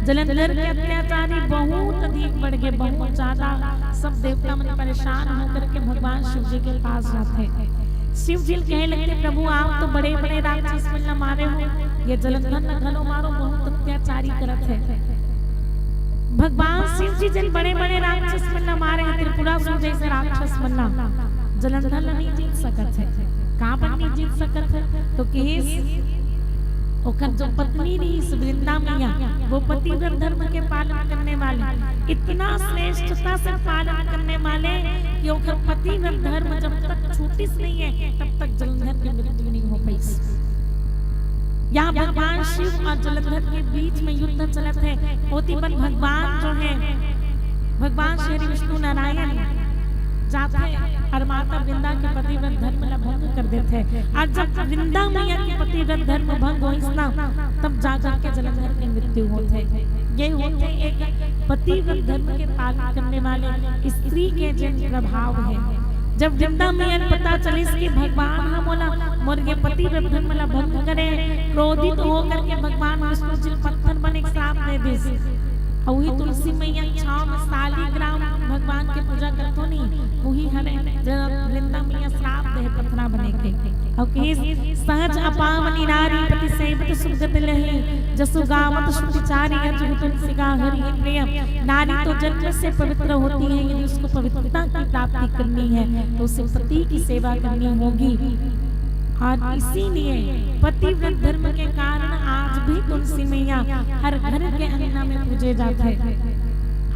Speaker 11: जलंधर के अत्याचारी बहुत अधिक बढ़ गए, बहुत ज्यादा। सब देवता मन परेशान होकर के भगवान शिव जी के पास जाते हैं। शिव जी कहे लगते, प्रभु आप तो बड़े बड़े राक्षस मन मारे हो, ये जलंधर न घनो मारो, बहुत अत्याचारी करत है। भगवान शिव जी जिन बड़े बड़े राक्षस मन मारे हैं, त्रिपुरासुर जैसे राक्षस मन जलंधर नहीं जीत सकत है। कहाँ पर नहीं जीत सकत है? तो ओकर जो पत्नी रही वृंदा मैया, वो पतिव्रत धर्म के पालन करने वाले, इतना श्रेष्ठता से पालन करने वाले कि ओकर पतिव्रत धर्म जब तक छूटिस नहीं है तब तक जलंधर की मृत्यु नहीं हो पाई। यहाँ भगवान शिव और जलंधर के बीच में युद्ध चलत है। होती पर भगवान जो है, भगवान श्री विष्णु नारायण जाते और माता वृंदा के पतिव्रत धर्म ला भंग कर देते हैं। और जब वृंदा मैया के पतिव्रत धर्म भंग हो ना, तब जाकर के जलंधर की मृत्यु होते। ये होते एक पतिव्रत धर्म के पालन करने वाले स्त्री के जिन प्रभाव है। जब वृंदा मैया पता चली कि भगवान हम बोला मुर्गे पतिव्रत धर्म ला भंग करे, क्रोधित होकर के भगवान विष्णु जी पत्थर बने श्राप दे दे। और वही तुलसी मैया छाव में शालिग्राम भगवान के पूजा करतो नहीं, वही हरे वृंदा मैया श्राप दे पत्थरा बने के। और कहे सहज अपावनी नारी पति सेवत सुगत लहे, जसु गावत शुचिचारी अजु तुलसी का हरि प्रिय। नारी तो जन्म से पवित्र होती है, यदि उसको पवित्रता की प्राप्ति करनी है तो उसे पति की सेवा करनी होगी। और इसीलिए पतिव्रत धर्म के कारण आज भी तुलसी मैया हर घर के अंगना में पूजे जाते हैं।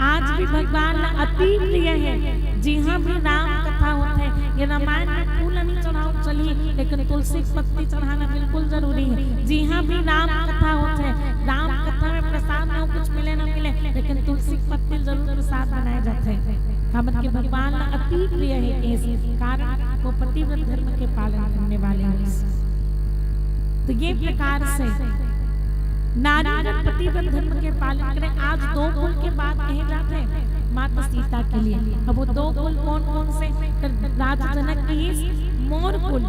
Speaker 11: आज भी भगवान अति प्रिय है। जी हाँ, भी राम कथा होते हैं। ये रामायण में फूल नहीं चढ़ाओ चलिए, लेकिन तुलसी पत्ती चढ़ाना बिल्कुल जरूरी है। जी हाँ, भी राम कथा होते हैं। राम कथा में प्रसाद में कुछ मिले न मिले, लेकिन तुलसी पत्ती जरूर प्रसाद बनाए जाते हैं। काबर के भगवान अति प्रिय है, इस कारण वो पतिव्रत धर्म के पालन करने वाले हैं। तो ये प्रकार से नारी पतिव्रत धर्म के पालन करें। आज दो कुल के बाद कहे जाते हैं माता सीता के लिए। अब वो दो कुल कौन कौन से? राजा जनक की मोर कुल।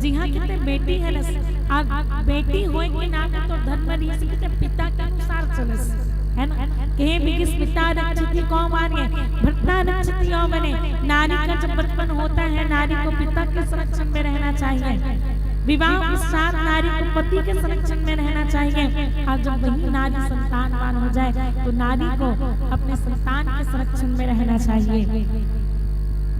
Speaker 11: जी हाँ, कितने बेटी है रस, और बेटी होए के नाते तो धर्म रीति के पिता के अनुसार चलस है ना। कहे भी किस पिता रक्षित कौ मारे, भर्ता रक्षित यो बने। नारी का जब बचपन होता है, नारी को पिता के संरक्षण में रहना चाहिए। विवाह पश्चात नारी को पति के संरक्षण में रहना चाहिए। और जब वही नारी संतानवान हो जाए तो नारी को अपने संतान के संरक्षण में रहना चाहिए।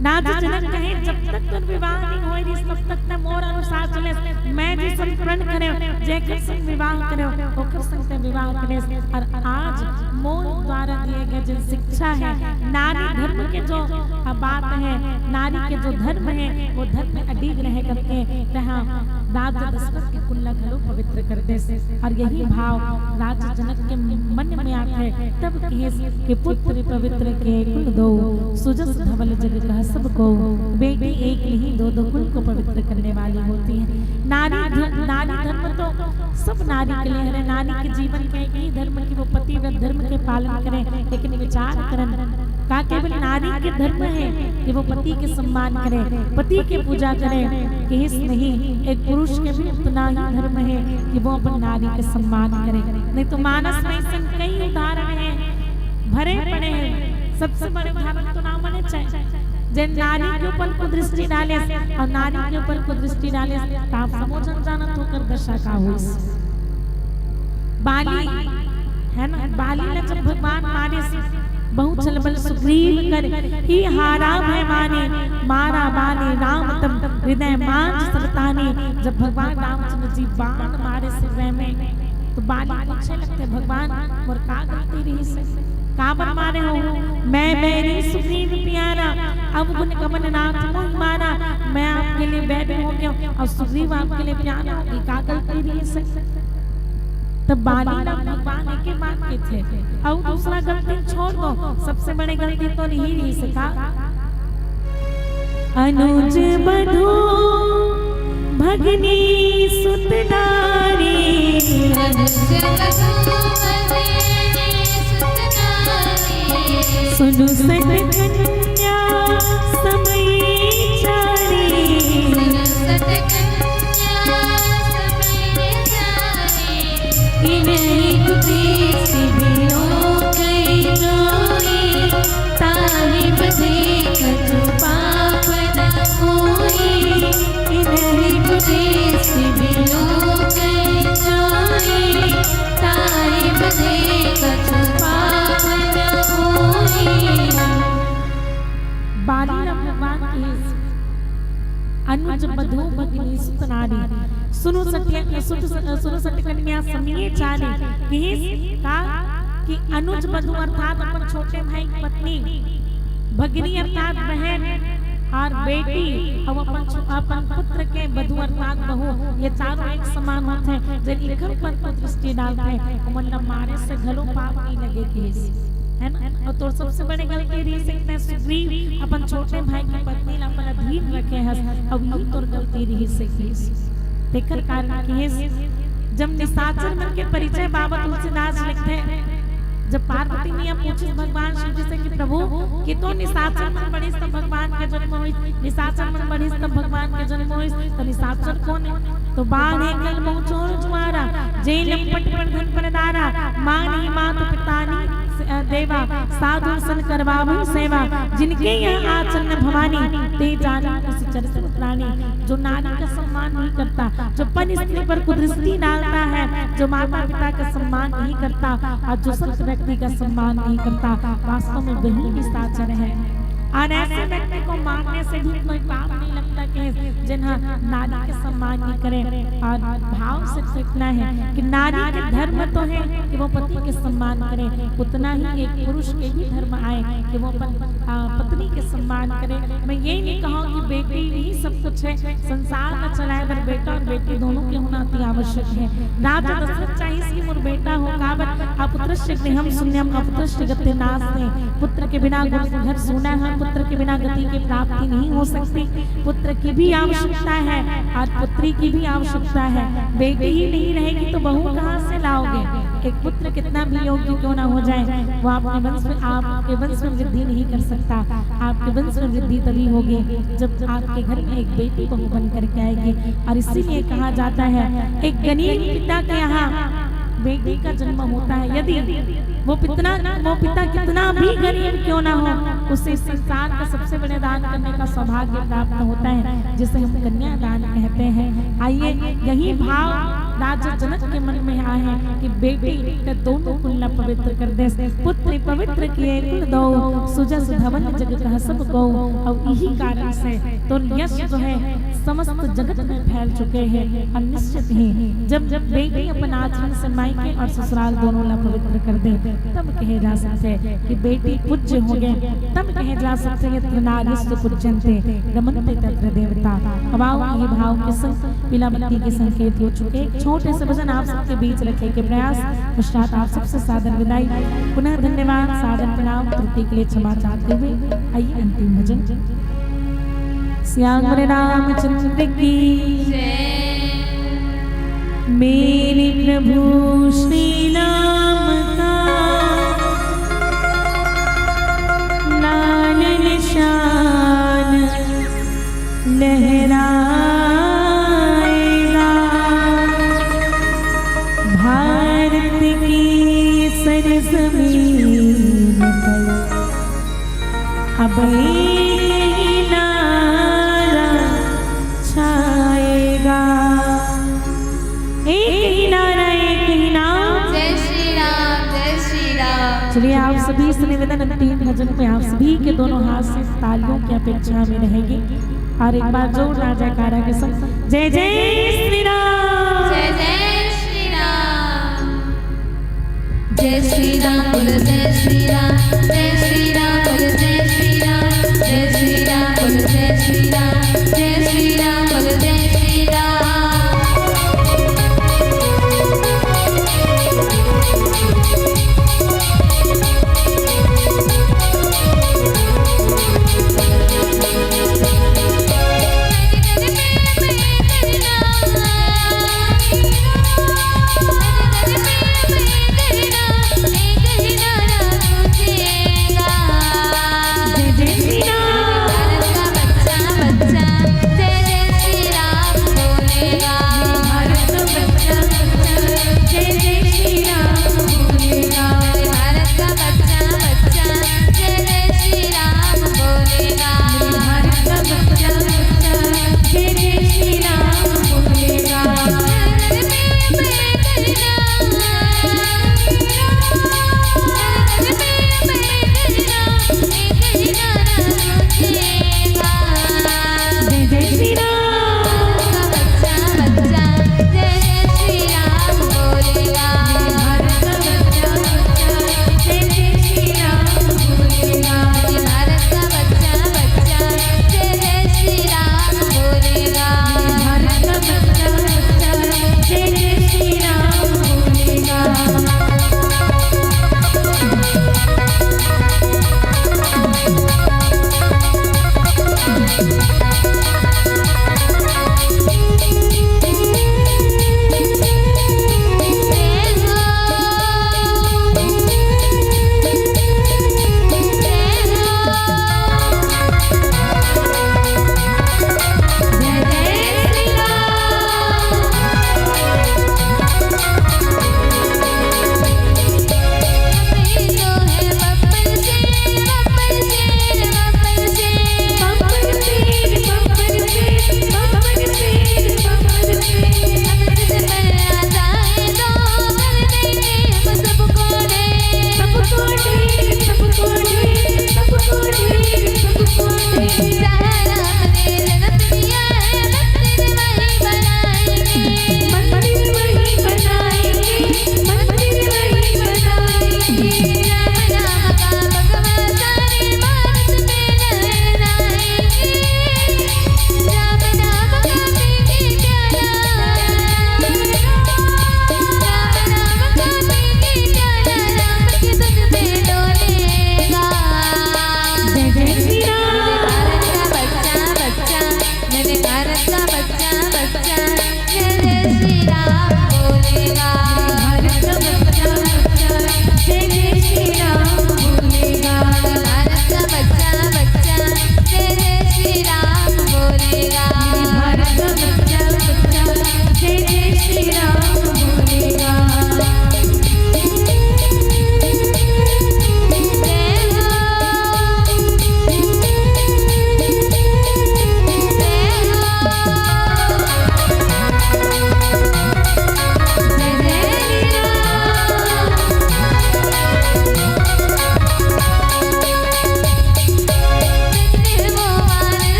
Speaker 11: नाथ जनक कहे जब तक तुम विवाह नहीं होए तब तक न मोर अनुसार चले। मैं जी संप्रण करे जेकर संग विवाह करे ओकर संग से विवाह करे। और आज मोर द्वारा दिए गए जो शिक्षा है, नारी धर्म के जो बात है, नारी के जो धर्म है, वो धर्म में अडिग रह करके तहाँ राजा दशरथ के कुल्ला घलो पवित्र कर दे। और यही भाव राजा जनक के मन में आता है। तब के पुत्र पवित्र के कुल दो सुजस धवल जग कह सबको। बेटी एक नहीं दो दो कुल को पवित्र करने वाली होती है। नारी धर्म तो सब नारी के लिए है। नारी के जीवन के एक ही धर्म की वो पतिव्रत धर्म के पालन करें, लेकिन विचार करें का केवल नारी के धर्म है कि वो पति के सम्मान करे, पति के पूजा करे, कि इस नहीं एक पुरुष के भी उतना ही धर्म है कि वो अपन नारी के सम्मान करे। नहीं तो मानस में ऐसे कई उदाहरण हैं भरे पड़े हैं। सबसे बड़े उदाहरण तो नाम मने चाहिए जिन नारी के ऊपर को दृष्टि डाले और नारी के ऊपर को दृष्टि डाले आप समझन जानत होकर दशा का हुई। बाली है ना, बाली ने जब भगवान मारे से बहुत छलबल सुग्रीव कर ही हारा भय माने, मारा बाने राम तम हृदय मांझ सबताने। जब भगवान रामचंद्र जी बाण मारे सिर में तो बाली पूछने लगते भगवान मोर का गलती रही से काबर मारे हो, मैं मेरी सुग्रीव प्यारा अब गुण कमन नाथ मोहि मारा। मैं आपके लिए बैठ हो गया और सुग्रीव आपके लिए प्यारा होगी, का गलती रही से। तब बाली ना भगवान के बात के थे और दूसरा गलती छोड़ दो, सबसे बड़ी गलती तो नहीं रही से का अनुज बधू भगनी सुत नारी, सुनु सत कन्या समय चारी, इन्हीं कुदेश बिनो कई जोई, ताहि बधे कछु पाप न होई। इन्हीं कुदेश बिनो कई जोई, ताहि बधे कछु पाप न होई। बाली भगवान के अनुज बधू भगिनी सुत नारी, सुनु सत्य कन्या समिये चारी। का कि अनुज बधू अर्थात अपन छोटे भाई की पत्नी, भगिनी अर्थात बहन और बेटी और अपन पुत्र के बधू अर्थात बहू, ये चारों एक समान होते हैं। जब इखर पर को दृष्टि डालते हैं मतलब मारे से घलो पाप नहीं लगे केस है ना। और तो सबसे बड़ी गलती रही से सुग्रीव अपन छोटे भाई की पत्नी ला अपन अधीन रखे है, अब यही तो गलती रही से केस तेकर कारण केस। जब निशाचर मन के परिचय बाबा तुलसीदास लिखते हैं, जब पार्वती मैया पूछी भगवान शिव जी से कि प्रभु कि तो निशाचर मन बढ़ी तब भगवान के जन्म हुई, निशाचर मन बढ़ी तब भगवान के जन्म हुई, तो निशाचर कौन है? तो बाण है कल बहु चोर जुआरा, जय लंपट पर धन परदारा, मानी मात पितानी देवा, साधु सन करवावै सेवा, जिनके यहाँ आचरण भवानी, ते जानी किसी चरित्र प्राणी। जो नारी का सम्मान नहीं करता, जो पन स्त्री पर कुदृष्टि डालता है, जो माता पिता का सम्मान नहीं करता और जो सत्य व्यक्ति का सम्मान नहीं करता, वास्तव में वही निशाचर है। और ऐसे व्यक्ति को मारने से भी कोई पाप नहीं लगता कि जिन्हें नारी के सम्मान नहीं करे। और भाव से सीखना है कि नारी के धर्म तो है कि वो पति के सम्मान करे, उतना ही एक पुरुष के भी धर्म आए कि वो पत्नी के सम्मान करे। मैं यही नहीं कहूँ कि बेटी ही सब कुछ है, संसार का चलाए पर बेटा और बेटी दोनों के होना अति आवश्यक है। राजा दशरथ चाहिए कि मोर बेटा हो काबर अपुत्रस्य गृहं शून्यम अपुत्रस्य गति नास्ते, पुत्र के बिना घर सोना है, पुत्र के बिना गति की प्राप्ति नहीं हो सकती। पुत्र की भी आवश्यकता है और पुत्री की भी आवश्यकता है। बेटी ही नहीं रहेगी तो बहू कहाँ से लाओगे? एक पुत्र कितना भी योग्य क्यों ना हो जाए, वो आपके वंश में वृद्धि नहीं कर सकता। आपके वंश में वृद्धि तभी होगी जब आपके घर में एक बेटी बहू बन करके आएगी। और इसीलिए कहा जाता है एक गरीब पिता के यहाँ बेटी का जन्म होता है, यदि वो पिता कितना भी गरीब क्यों ना हो, उसे संसार का सबसे बड़े दान करने का सौभाग्य प्राप्त होता है, जिसे हम कन्यादान कहते हैं। आइए यही भाव राजा जनक के मन में आए हैं कि बेटी का दोनों कुल पवित्र कर दे, पुत्र पवित्र किए कुल दो, सुजस धवन जग कह सब गो। और यही कारण से तो यश जो है समस्त जगत में फैल चुके हैं। और निश्चित ही जब बेटी अपन आचरण से मायके और ससुराल दोनों ला पवित्र कर दे, तब कहे जा सकते कि बेटी पूज्य हो गए, तब कहे जा सकते हैं नारीस्तु पूज्यन्ते रमन्ते तत्र देवता। अब आओ ये भाव के संग पीलाबत्ती के संकेत हो चुके छोटे से भजन आप सबके बीच रखे के प्रयास पश्चात आप सबसे सादर विदाई। पुनः धन्यवाद, सादर प्रणाम, त्रुटि के लिए क्षमा चाहते हुए आइए अंतिम भजन। श्याम रामचंद्र की मेरे प्रभु श्री राम का लाल निशान लहराएगा, भारत की सरजमीन पर अब एक ही नारा छाएगा। एक ही नारा, एक ही नाम,
Speaker 21: जय श्री राम, जय श्री राम,
Speaker 11: चलिए आप सभी से निवेदन अंतिम भजन में आप सभी के दोनों हाथ से तालियों की अपेक्षा में रहेगी और एक बार जोर जयकारा के संग जय जय श्री राम,
Speaker 21: जय जय श्री राम, जय श्री राम बोल जय श्री राम, जय श्री राम बोल जय श्री राम, जय श्री राम बोल जय श्री राम, जय श्री राम बोल जय श्री राम।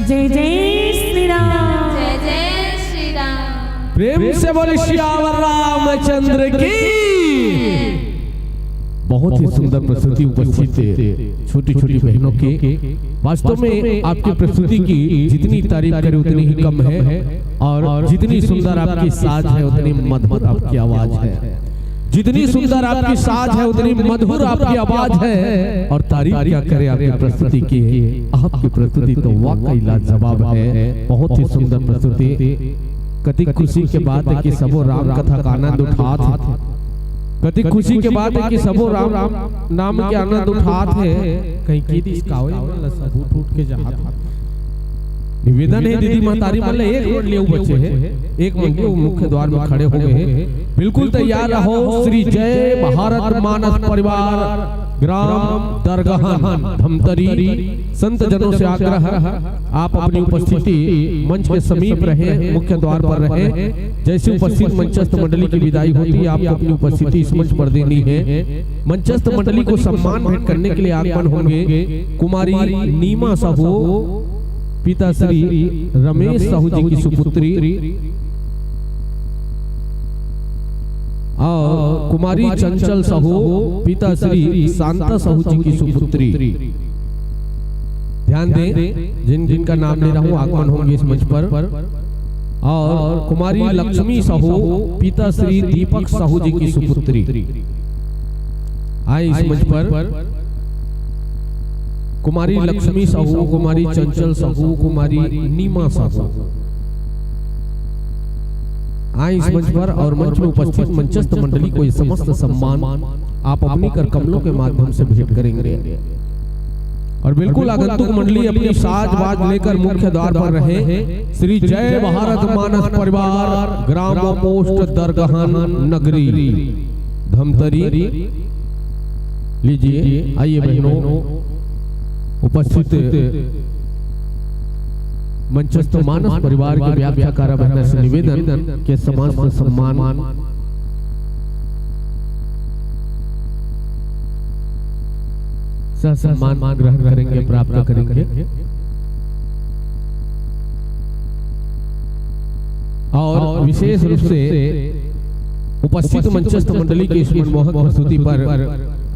Speaker 11: जय जय श्री राम।
Speaker 21: जय जय श्री राम।
Speaker 3: प्रेम से बोले श्यावर रामचंद्र की। बहुत ही सुंदर प्रस्तुति उपस्थित है छोटी छोटी बहनों के। वास्तव में आपकी प्रस्तुति की जितनी तारीफ करें उतनी ही कम है, और जितनी सुंदर आपकी साज है उतनी मधुर आपकी आवाज है। जितनी सुंदर आपकी साज है उतनी मधुर आपकी आवाज है, और तारीफ क्या करे आपकी प्रस्तुति की। आपकी प्रस्तुति तो वाकई लाजवाब है, बहुत ही सुंदर प्रस्तुति। कति खुशी के बात है कि सबो राम कथा का आनंद उठात है। कति खुशी के बात है कि सबो राम नाम के आनंद उठात है। कहीं की दिस कावे मन सब उठ के जात। निवेदन है दीदी महतारी मन ले एक रोड ले बच्चे है, एक मन के मुख्य द्वार में खड़े हो गए हैं। बिल्कुल तैयार रहो। श्री जय भारत मानस परिवार ग्राम दरगहन धमतरी संत जनों से आग्रह, आप अपनी उपस्थिति मंच के समीप रहे, मुख्य द्वार पर रहे। जैसे उपस्थित मंचस्थ मंडली की विदाई होती है, आपको अपनी उपस्थिति इस मंच पर देनी है। मंचस्थ मंडली को सम्मान भेंट करने के लिए आगमन होंगे कुमारी नीमा साहू, पिता श्री रमेश साहू जी की सुपुत्री, और कुमारी चंचल साहू, पिता श्री शांता साहू जी की सुपुत्री। ध्यान दें, जिन जिनका नाम ले रहा हूँ आगमन होंगे इस मंच पर। और कुमारी लक्ष्मी साहू, पिता श्री दीपक साहू जी की सुपुत्री आए इस मंच पर। कुमारी लक्ष्मी साहू, कुमारी चंचल साहू, कुमारी नीमा साहू आए इस मंच पर, और मंच में उपस्थित मंचस्थ मंडली को ये समस्त सम्मान आप अपनी कर कमलों के माध्यम से भेंट करेंगे। और बिल्कुल आगंतुक मंडली अपनी साज बाज लेकर मुख्य द्वार पर रहे। श्री जय भारत मानस परिवार ग्राम पोस्ट दरगहन नगरी धमतरी। लीजिए, आइए बहनों, उपस्थित मंचस्थ मानस परिवार के व्याख्याकार बहना से निवेदन के समस्त सम्मान सम्मान ग्रहण करेंगे, प्राप्त करेंगे। और विशेष रूप से उपस्थित मंचस्थ मंडली की इस मनमोहक प्रस्तुति पर,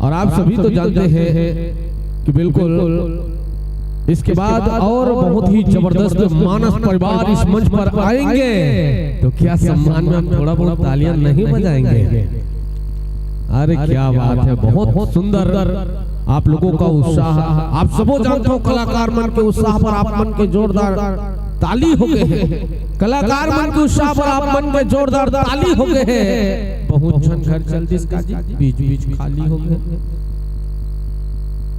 Speaker 3: और आप सभी तो जानते हैं कि बिल्कुल इसके बाद और बहुत ही जबरदस्त मानस परिवार इस मंच पर आएंगे, तो क्या सम्मान में हम थोड़ा बहुत तालियां नहीं बजाएंगे? अरे क्या बात है, बहुत सुंदर आप लोगों का उत्साह। आप सबो जानते हो कलाकार मन के उत्साह पर आप मन के जोरदार ताली हो गए हैं। कलाकार मन के उत्साह पर आप मन के जोरदार ताली हो गए हैं। बहुत जन घर चल जिसका बीच बीच खाली हो गए।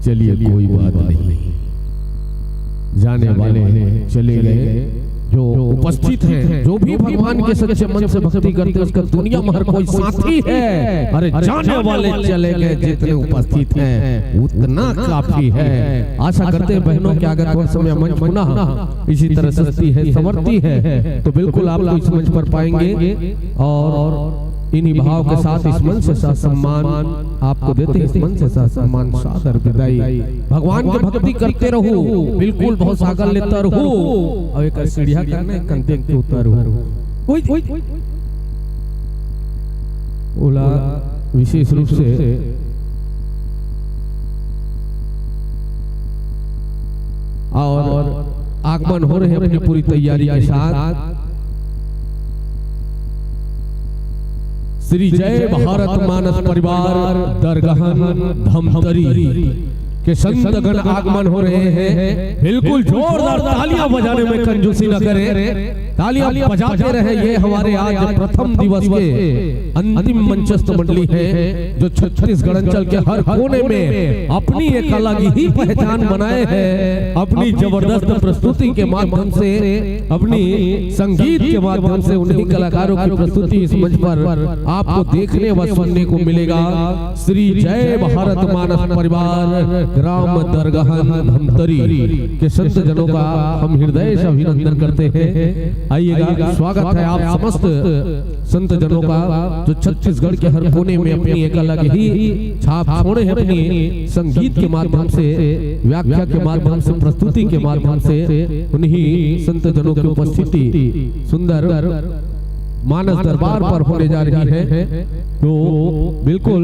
Speaker 3: चलिए कोई बात नहीं, जाने वाले हैं, चले गए। जो उपस्थित हैं, जो भी भगवान के सच्चे मन से भक्ति करते हैं, उसका दुनिया में हर कोई साथी है। अरे जाने वाले चले गए, जितने उपस्थित हैं उतना काफी है। आशा करते हैं बहनों के आगे थोड़ा समय मंच पुनः इसी तरह सस्ती है, संवरती है, तो बिल्कुल आप लोग इस मंच पर पाएंगे। और इन्हीं भाव के साथ इस मंच से साथ सम्मान आपको देते हैं। इस मंच से साथ सम्मान सागर विदाई। भगवान की भक्ति करते रहो, बिल्कुल बहुत सागर लेता रहो, और एक सीढ़िया करने कंधे के उतर रहो। ओला विशेष रूप से और आगमन हो रहे हैं अपनी पूरी तैयारी के साथ। श्री जय भारत मानस परिवार दरगहन धमतरी के संत गण आगमन हो रहे हैं। बिल्कुल जोरदार तालियां बजाने में कंजूसी न करें, तालियां बजाते रहे। ये हमारे आज प्रथम दिवस के अंतिम मंचस्थ मंडली है, जो छत्तीसगढ़ अंचल के हर कोने में अपनी एक अलग ही पहचान बनाए हैं। अपनी जबरदस्त प्रस्तुति के माध्यम से, अपनी संगीत के माध्यम से उन्हीं कलाकारों की प्रस्तुति इस मंच पर आपको देखने व सुनने को मिलेगा। श्री जय भारत मानस परिवार ग्राम दरगाह धमतरी के संत जनों का हम हृदय से अभिनंदन करते हैं। आइएगा, स्वागत है आप समस्त संत जनों का जो छत्तीसगढ़ के हर कोने में अपनी एक अलग ही छाप छोड़े हैं, अपनी संगीत के माध्यम से, व्याख्या के माध्यम से, प्रस्तुति के माध्यम से। उन्हीं संत जनों की उपस्थिति सुंदर मानस दरबार पर होने जा रही है, तो बिल्कुल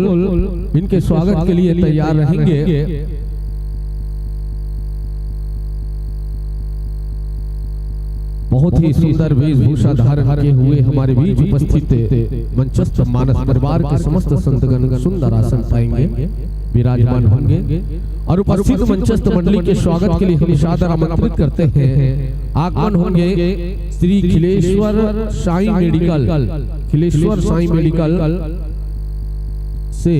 Speaker 3: इनके स्वागत के लिए तैयार रहेंगे। बहुत ही सुंदर वेशभूषा धारण किए हुए हमारे बीच उपस्थित मंचस्थ मानस परिवार के समस्त संतगण सुंदर आसन पाएंगे, विराजमान होंगे और उपस्थित मंचस्थ मंडली के स्वागत के लिए हम सादर आमंत्रित करते हैं। आगमन होंगे श्री खिलेश्वर साई मेडिकल, खिलेश्वर साई मेडिकल से,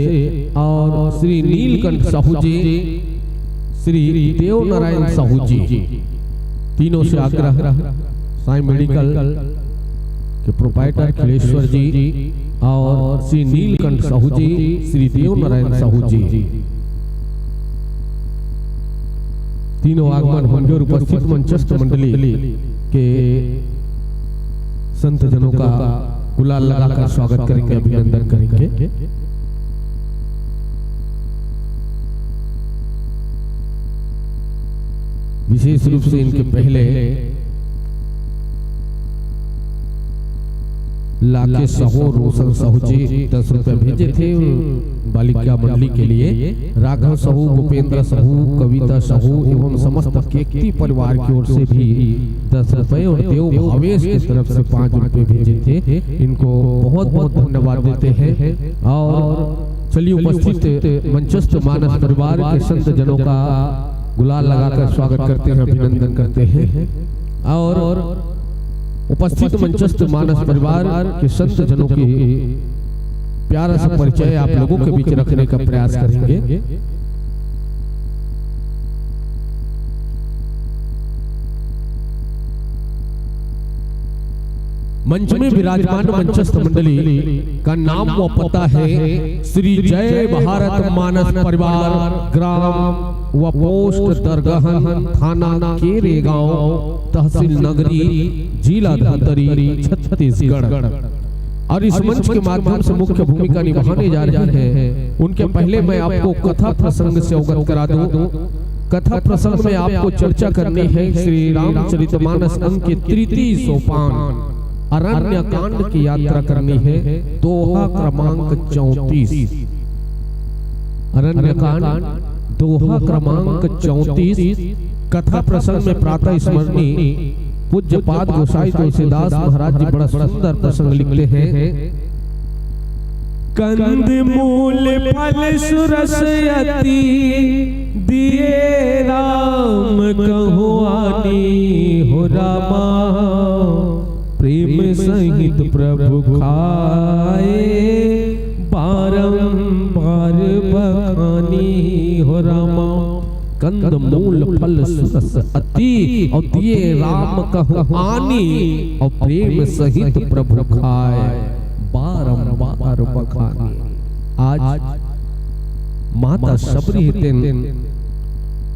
Speaker 3: और श्री नीलकंठ साहू जी, श्री देव नारायण साहू जी, तीनों से आग्रह। साई मेडिकल के प्रोप्राइटर खिलेश्वर जी और श्री नीलकंठ साहू जी, श्री देव नारायण साहू जी, तीनों आगमन होंगे और उपस्थित मंचस्थ मंडली के संत जनों का गुलाल लगाकर स्वागत करेंगे, अभिनंदन करेंगे। विशेष रूप से इनके पहले लाके साहू रोशन साहू जी 10 रुपए भेजे थे बालिका मंडली के लिए। राघव साहू, भूपेंद्र साहू, कविता साहू एवं समस्त केकती परिवार की ओर से भी 10 रुपए और देव भावेश की तरफ से 5 रुपए भेजे थे। इनको बहुत बहुत धन्यवाद देते हैं। और चलिए उपस्थित मंचस्थ मानस परिवार के संत जनों का गुलाल लगाकर स्वागत करते हैं, अभिनंदन करते हैं। और उपस्थित मंचस्थ मानस परिवार के संत जनों की प्यारा सा परिचय आप लोगों के बीच रखने का प्रयास करेंगे। मंच में विराजमान मंचस्थ मंडली का नाम व पता है श्री जय भारत मानस परिवार, ग्राम व पोस्ट दरगाहन, थाना केरेगांव, तहसील नगरी, जिला धमतरी, छत्तीसगढ़। और इस मंच के माध्यम से मुख्य भूमिका निभाने जा रही है। उनके पहले मैं आपको कथा प्रसंग से अवगत करा दूं। कथा प्रसंग में आपको चर्चा करनी है श्री रामचरितमानस अंक के 3 सोपान अरण्य कांड की यात्रा करनी है। दोहा क्रमांक 34, अरण्य कांड दोहा क्रमांक 34। कथा प्रसंग में प्रातः स्मरणी पूज्य पाद गोसाई तुलसीदास महाराज जी बड़ा सुंदर प्रसंग लिखते हैं।
Speaker 1: कंद मूल फल सुरस अति दिए राम कहु आनी हो रामा, प्रेम सहित प्रभु खाए बारंबार बखानी हो रामा। कंद मूल फल सुरस अति और दिए राम कहु आनी, और प्रेम सहित प्रभु खाए बारंबार बखानी। आज माता सबरी तेन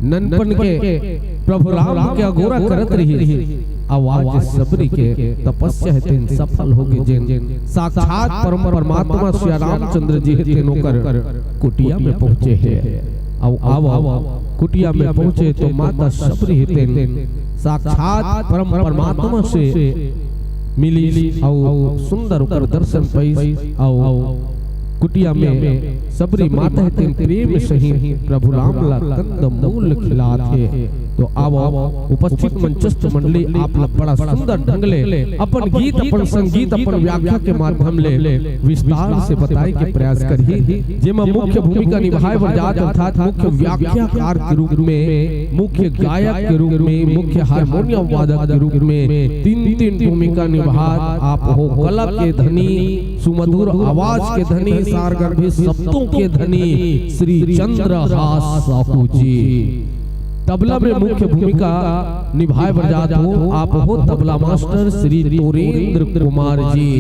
Speaker 1: ननपन के प्रभु राम के अगोरा करत रही। आवाज सबरी के तपस्या है तेन सफल होगे जेन। साक्षात परम परमात्मा श्री रामचंद्र जी तेन होकर कुटिया में पहुंचे हैं। अब कुटिया में पहुंचे तो माता सबरी तेन साक्षात परम परमात्मा से मिली और सुंदर ऊपर दर्शन पाई। और कुटिया में सबरी माता तेन प्रेम सही प्रभु राम ला कंद मूल खिलाते। तो आओ उपस्थित मंचस्थ मंडली आप बड़ा सुंदर ढंग ले अपन गीत, अपन संगीत, अपन व्याख्या के माध्यम ले विस्तार से बताए के प्रयास करी। जेमा मुख्य भूमिका निभाए बजात अर्थात मुख्य व्याख्याकार के रूप में, मुख्य गायक के रूप में, मुख्य हारमोनियम वादक के रूप में 3 भूमिका निभात आप हो। कला के धनी, सुमधुर आवाज के धनी, सारगर्भित शब्दों के धनी श्री चंद्रहास साहू जी। तबला में मुख्य भूमिका निभाए बजात हो आप हो तबला मास्टर श्री तोरेंद्र कुमार जी।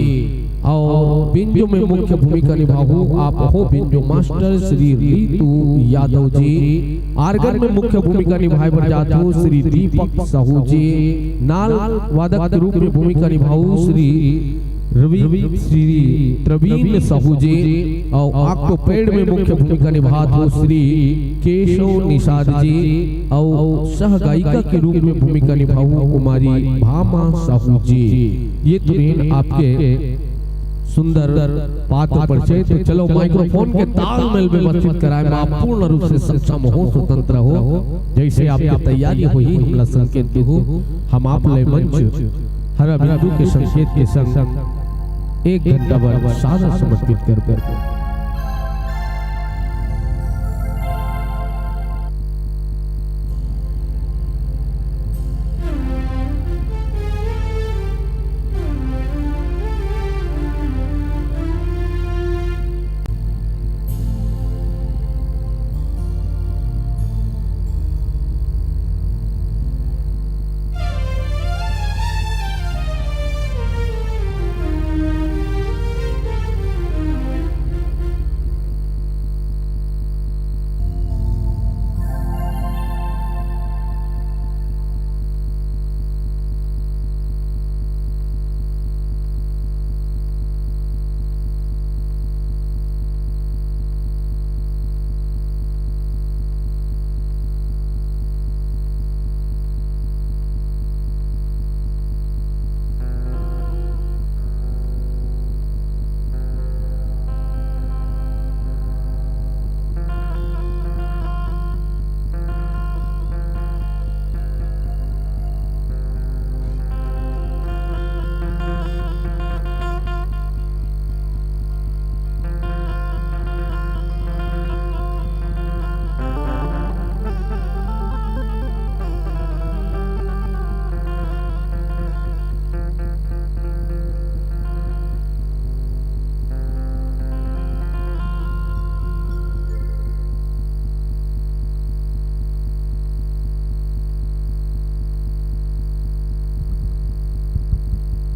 Speaker 3: और बिंजो में मुख्य भूमिका निभाऊ आप हो बिंजो मास्टर श्री रीतू यादव जी। आर्गन में मुख्य भूमिका निभाए बर जातो श्री दीपक साहू जी। नाल वादक के रूप में भूमिका निभाऊ श्री रवि श्री प्रवीण साहू जी। और आको पेड़ में मुख्य भूमिका निभातो श्री केशव निषाद जी। और सह गायिका के रूप में भूमिका निभाऊ कुमारी भामा साहू जी। ये तुरंत आपके सुंदर पात्र परिचय। तो चलो माइक्रोफोन के तालमेल में बातचीत कराए आप पूर्ण रूप से सक्षम हो, स्वतंत्र हो। जैसे आपकी तैयारी हुई हमला संकेत हो, हम आप ले मंच हर बिंदु के संकेत के संग 1 घंटा भर सादा समर्पित कर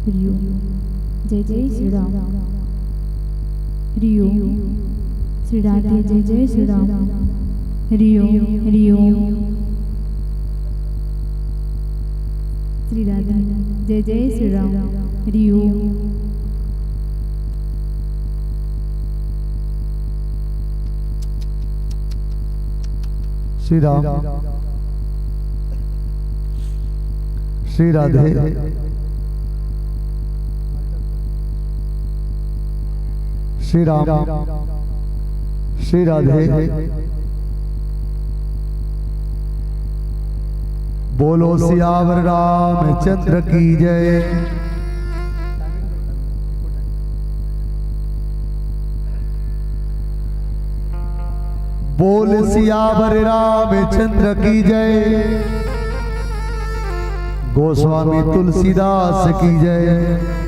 Speaker 2: हरिओम जय जय श्री राम। हरिओम श्री राधे जय जय श्री राम। हरिओम हरिओम श्री राधे जय जय श्री राम। हरिओम
Speaker 22: श्री राम श्री राधे श्री राम श्री राधे। बोलो सियावर रामचंद्र की जय। बोल सियावर रामचंद्र की जय। गोस्वामी तुलसीदास की जय।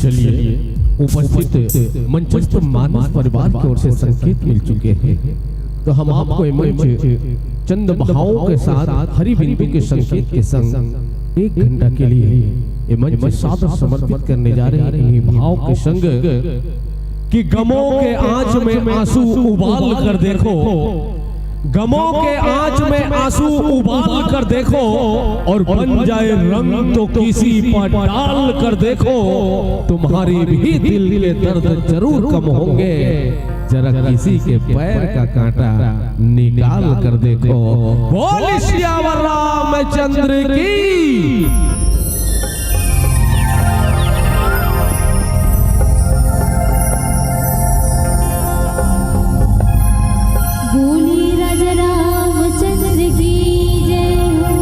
Speaker 3: चलिए उपस्थित मंचस्थ मानस परिवार की ओर से संकेत मिल चुके हैं, तो हम आपको ये मंच चंद भावों के साथ हरि बिंदु के संकेत के संग 1 घंटा के लिए ये मंच सादर समर्पित करने जा रहे हैं। इन्हीं भाव के संग कि गमों के आंच में आंसू उबाल कर देखो, गमों के आंच में आंसू उबाल कर देखो, और बन जाए रंग तो किसी पर डाल कर देखो, तुम्हारी भी दिल के दर्द जरूर कम होंगे, जरा किसी के पैर का कांटा निकाल कर देखो। बोल सियावर रामचंद्र की।
Speaker 21: बोली राजा रामचंद्र की जय हो।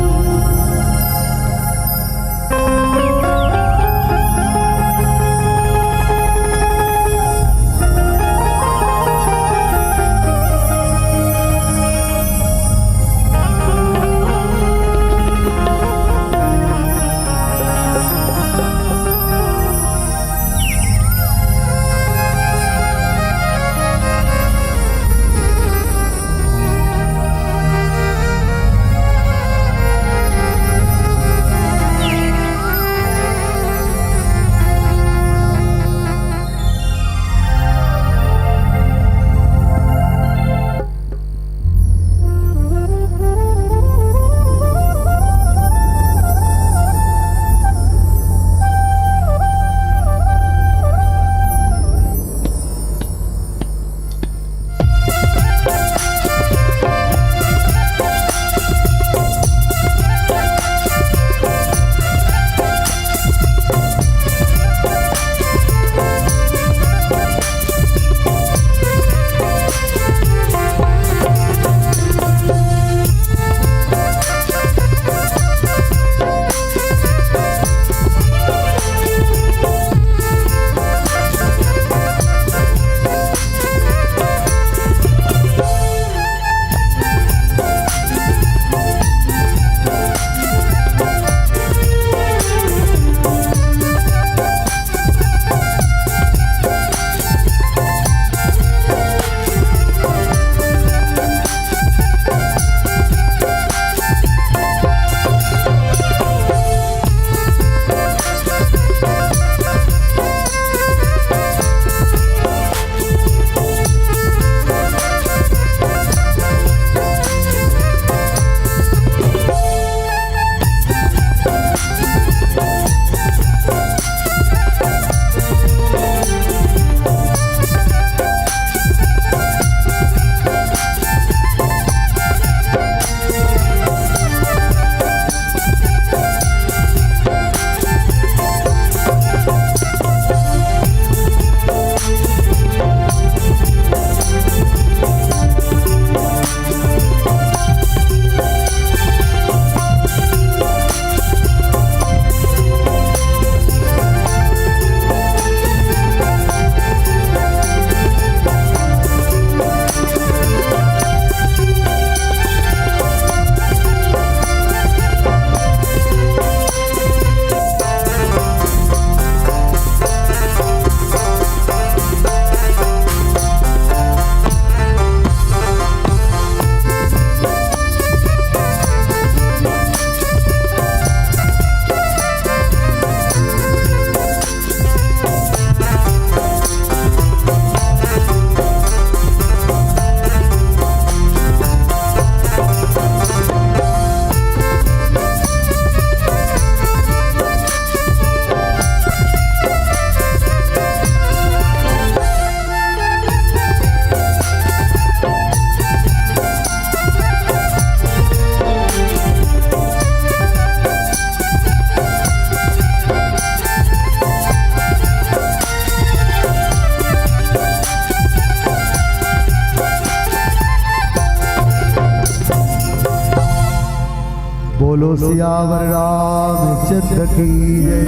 Speaker 22: बोलो सियावर रामचंद्र की जय।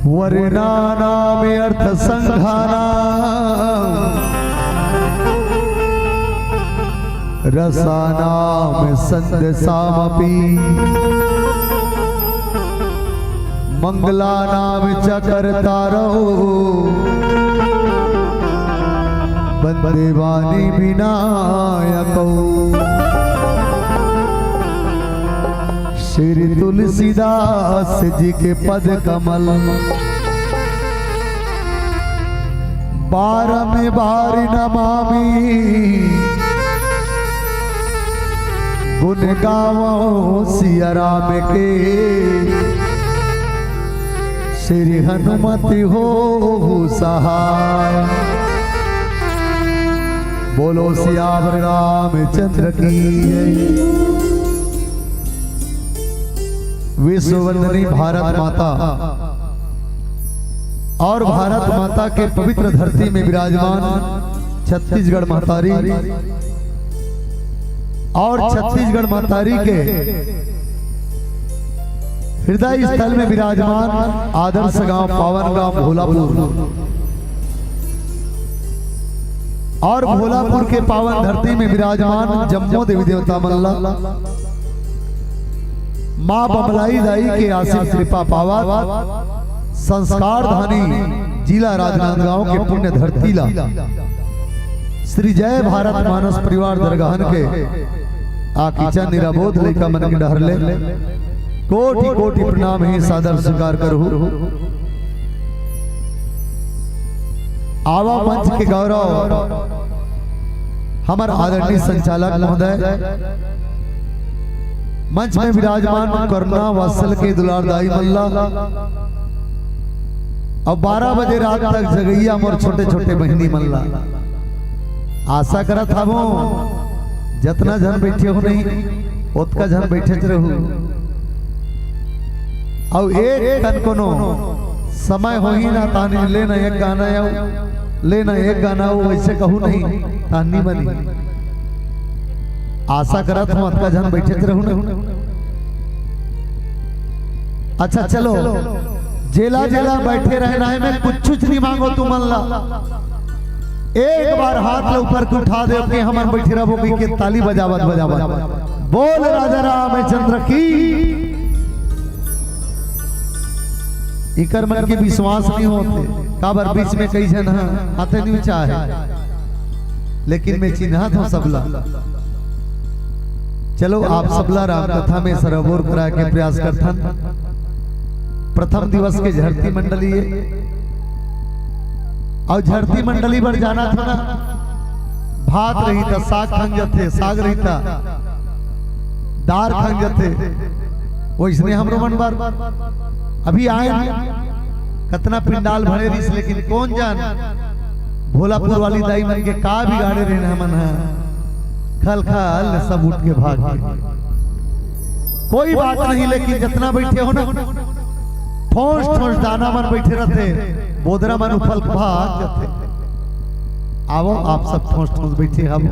Speaker 22: वर्णाना में अर्थ संघाना रसानाम संदसामपि मंगलानाम च कर्तारो वंदे वाणी विनायकौ। श्री तुलसीदास जी के पद कमल बारम बार नमामि गुण गावो सिया राम के श्री हनुमति हो सहाय। बोलो सियावर रामचंद्र की जय। विश्ववंदनी भारत माता और भारत माता के पवित्र धरती में विराजमान छत्तीसगढ़ महतारी और छत्तीसगढ़ महतारी के हृदय स्थल में विराजमान आदर्श गांव पावन गांव भोलापुर और भोलापुर के पावन धरती में विराजमान जम्मू देवी देवता मल्ला माँ बमलाई दाई के आशीष कृपा पावा संस्कार धानी जिला राजनांदगांव के पुण्य धरतीला श्री जय भारत मानस परिवार दरगाहन के आकीचा निराबोध लेका मन के डहरले कोटि कोटि प्रणाम ही सादर स्वीकार करहु। आवा मंच के गौरव हमार आदरणीय संचालक महोदय मंच में विराजमान करुणा वात्सल के दुलारदाई मल्ला और 12 बजे रात तक जगैया मोर छोटे छोटे बहनी मल्ला आशा करत हबो जितना जन बैठे हो नहीं उतका जन बैठे रहू और एक तन कोनो समय हो ही ना तानी लेना एक गाना आओ लेना एक गाना हो वैसे कहू नहीं तानी बनी आशा करत हूं अतका जन बैठे रहू ना। अच्छा चलो जेला जेला बैठे रहना है मैं कुछ नहीं मांगो तू मल्ला एक बार हाथ ले ऊपर के उठा दे के हमन बैठे रहो के ताली बजावत बजावत बोल राजा रामचंद्र की। इकर मन के विश्वास नहीं होते काबर बीच में कई जन हाथे नहीं चाहे लेकिन मैं चिन्हत हूं सबला। चलो आप सबला राम कथा में सरोवर करा के प्रयास करथन। प्रथम दिवस के झरती मंडली और झरती मंडली पर जाना था ना भात रही था साग खंग थे साग रही था दार खंग थे वैसने हमरो मन बार अभी आए कतना पिंडाल भरे रही लेकिन कौन जान भोलापुर वाली दाई मन के का बिगाड़े रहे हमन खल खल सब उठ के भाग गए। कोई बात नहीं लेकिन जितना बैठे हो ना ठोस ठोस दाना मन बैठे रहते बोदरा मन उफल भाग जाते। आओ आप सब ठोस ठोस बैठे हम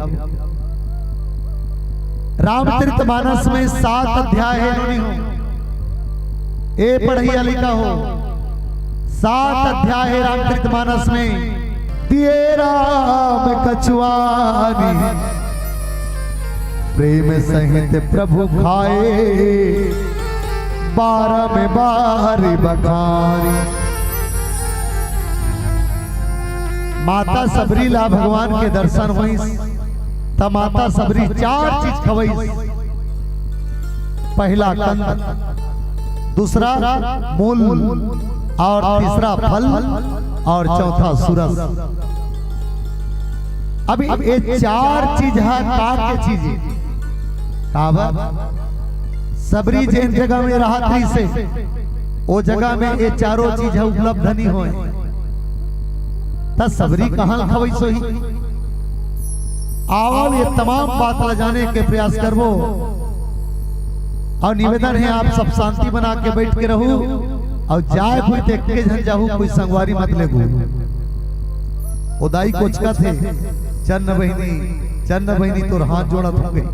Speaker 22: रामचरितमानस में 7 अध्याय है नहीं हो ए पढ़िया लिखा हो 7 अध्याय है रामचरितमानस में। तेरा में कछुआनी प्रेम सहित प्रभु खाए 12 में बारी बखारी। माता सबरी ला भगवान के दर्शन हुई त माता सबरी 4 चीज खवई। पहला कंद दूसरा मूल और तीसरा फल और चौथा सूरज। अभी ये 4 चीज है का के चीज काबा सबरी जिन जगह में राहत से वो जगह में ये चारों चीज है उपलब्ध नहीं हो तब सबरी कहां खवई सोही। आवल ये तमाम बात ल जाने के प्रयास करबो और निवेदन है आप सब शांति बना के बैठ के रहू और जाए कोई देख के जन जाहू कोई संगवारी मत लेगू। उदाई कोचका थे चन्न बहनी तोर हाथ जोड़त होंगे।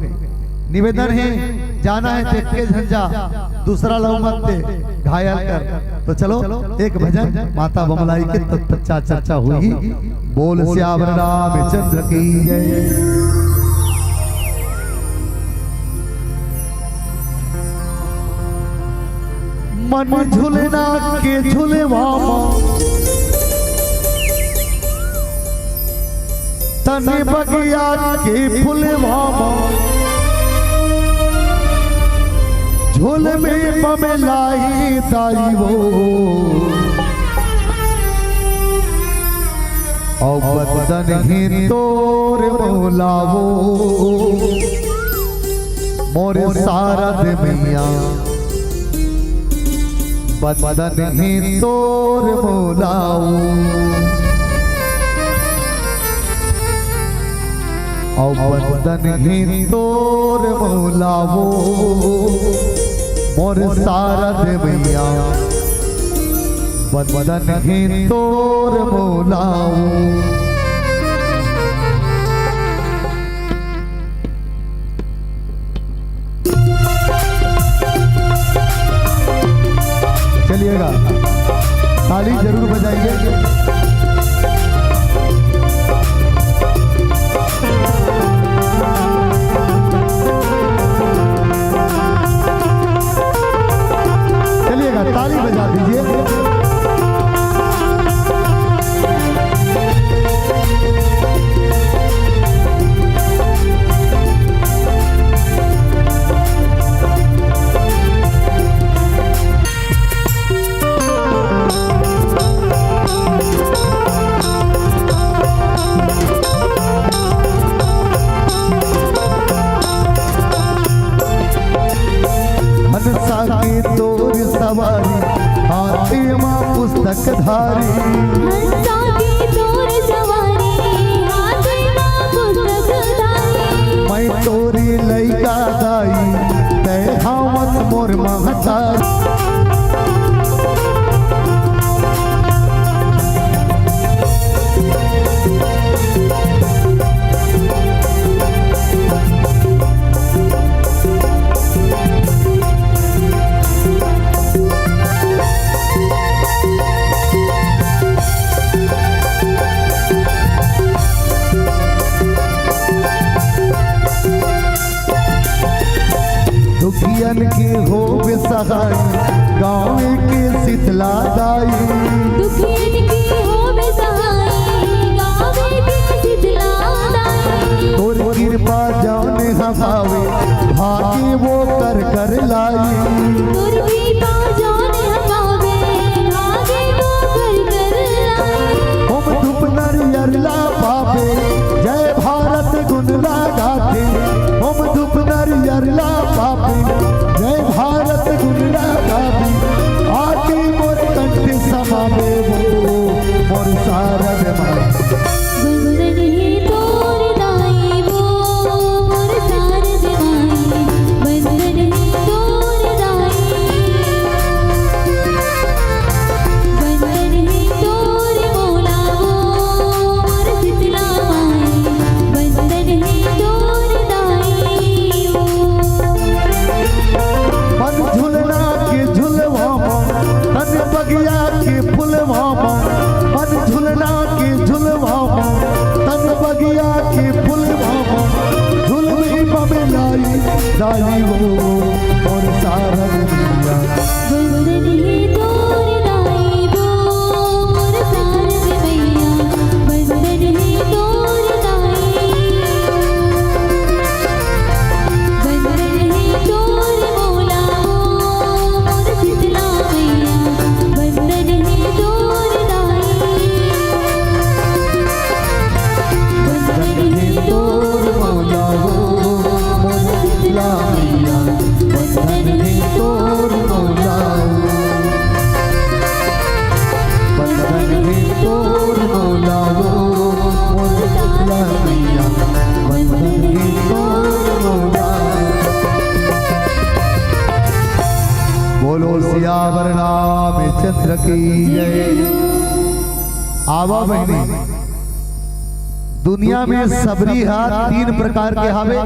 Speaker 22: निवेदन है जाना है देख के झंझा दूसरा लव मत दे घायल कर। तो चलो एक भजन माता बमलाई के तत्पश्चात चर्चा हुई। बोल श्याम रामचंद्र की जय। मन झुलना के झुलवा तने बगिया के फुलवा झोल में बमलाई दाई वो और बदन ही तोर मोलावो मोरे सारा दे मैया बदन ही तोर मोलावो और बदन ही तोर मोलावो मोर सारा दे मैया बदन ही तोर मोलाओ। चलिएगा ताली जरूर बजाइए। चलिएगा ताली बजा दीजिए। हंसा के तोर सवारी हाथी माँ पुस्तक धारी
Speaker 21: हंसा की तोर सवारी हाथी माँ पुस्तक धारी
Speaker 22: मैं तोरी लैका दाई तै हावत मोर महतारी दुखियन के हो बेसहाय गाँव के शीतला दाई
Speaker 21: दुखियन की हो बेसहाय गाँव के शीतला दाई
Speaker 22: तोर कृपा जाने हवावे भागे वो कर कर लाई
Speaker 21: तोर कृपा जाने हवावे भागे वो कर कर लाई
Speaker 22: हम धूप नरियरला पापे जय भारत गुण गाते हम धूप नरियरला पापे जय भारत गुण गाते आके मोर कंठ समावे वो मोर सारद माई
Speaker 21: बंदन ही तोर दाई वो मोर सारद माई बंदन ही तोर दाई बंदन ही तोर मोला वो मोर शीतला माई बंदन ही तोर दाई
Speaker 22: मन झुलना के झुलवा तन बगिया के फुलवा मन झुलना के झुलवा तन बगिया के फुलवा झुलवी बमलाई दाई वो और सारद मैया
Speaker 21: बंदन ही तोर दाई वो मोर सारद मैया बंदन ही तोर दाई बंदन ही तोर मोला वो मोर शीतला मैया बंदन ही तोर दाई
Speaker 22: बंदन ही तोर मौला वो मोर शीतला मैया बंदन ही तोर मौला बंदन ही तोर मौला वो मोर शीतला मैया बंदन ही तोर मौला। बोलो सियावर रामचंद्र की जय। आवा बहनी दुनिया में सबरी हाथ तीन प्रकार के हावे।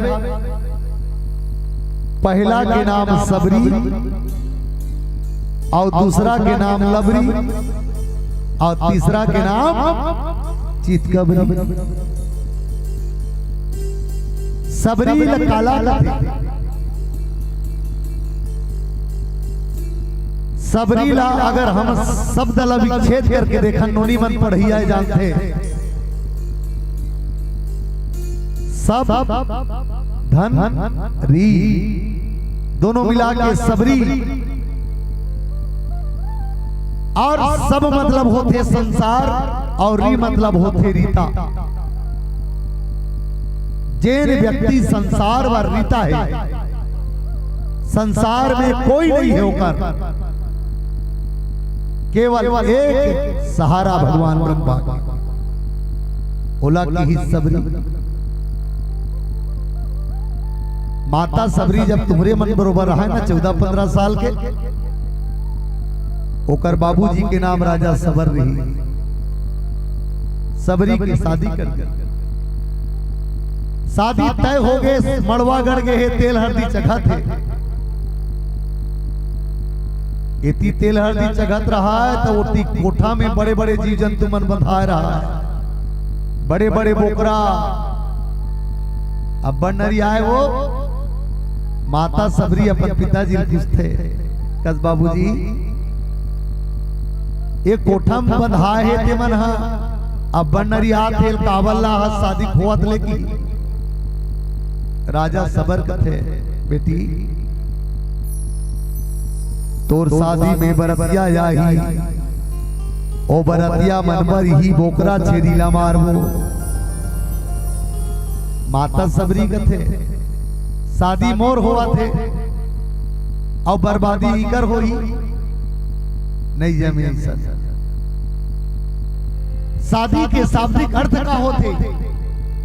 Speaker 22: पहला के नाम सबरी और दूसरा के नाम लबरी और तीसरा के नाम चितकबरी। सबरी काला कथे सबरीला अगर हम शब्द विच्छेद करके देखा नोनी मन पढ़िया जानते सब धन री दोनों मिला के सबरी और सब मतलब होते संसार और री मतलब होते रीता। जैन व्यक्ति संसार व रीता है, संसार में कोई नहीं है होकर, केवल एक सहारा भगवान ब्रह्मा ओला की ही सबरी। माता सबरी जब तुम्हारे मन बरोबर रहा है ना 14-15 साल के, ओकर बाबूजी के नाम राजा सबर रही। सबरी की शादी कर शादी तय हो गए, मड़वा गढ़ गए, तेल हल्दी चखा थे। इतनी तेल हल्दी चखत रहा है तो उतनी कोठा में बड़े बड़े जीव जंतु मन बंधा रहा है, बड़े बड़े बोकरा। अब बनरी आए वो माता सबरी अपन पिताजी पूछते कस बाबूजी एक कोठा में बंधाए है ते मन हा, अब बनरी आते कावल्ला शादी खोत लेकी। राजा सबर कथे बेटी तोर शादी में बरतिया याही, ओ बरतिया मनबर ही बोकरा छेदीला मारबो। माता सबरी कथे शादी मोर हुआ थे और बर्बादी इकर होई नहीं जमे। शादी के शाब्दिक अर्थ का होते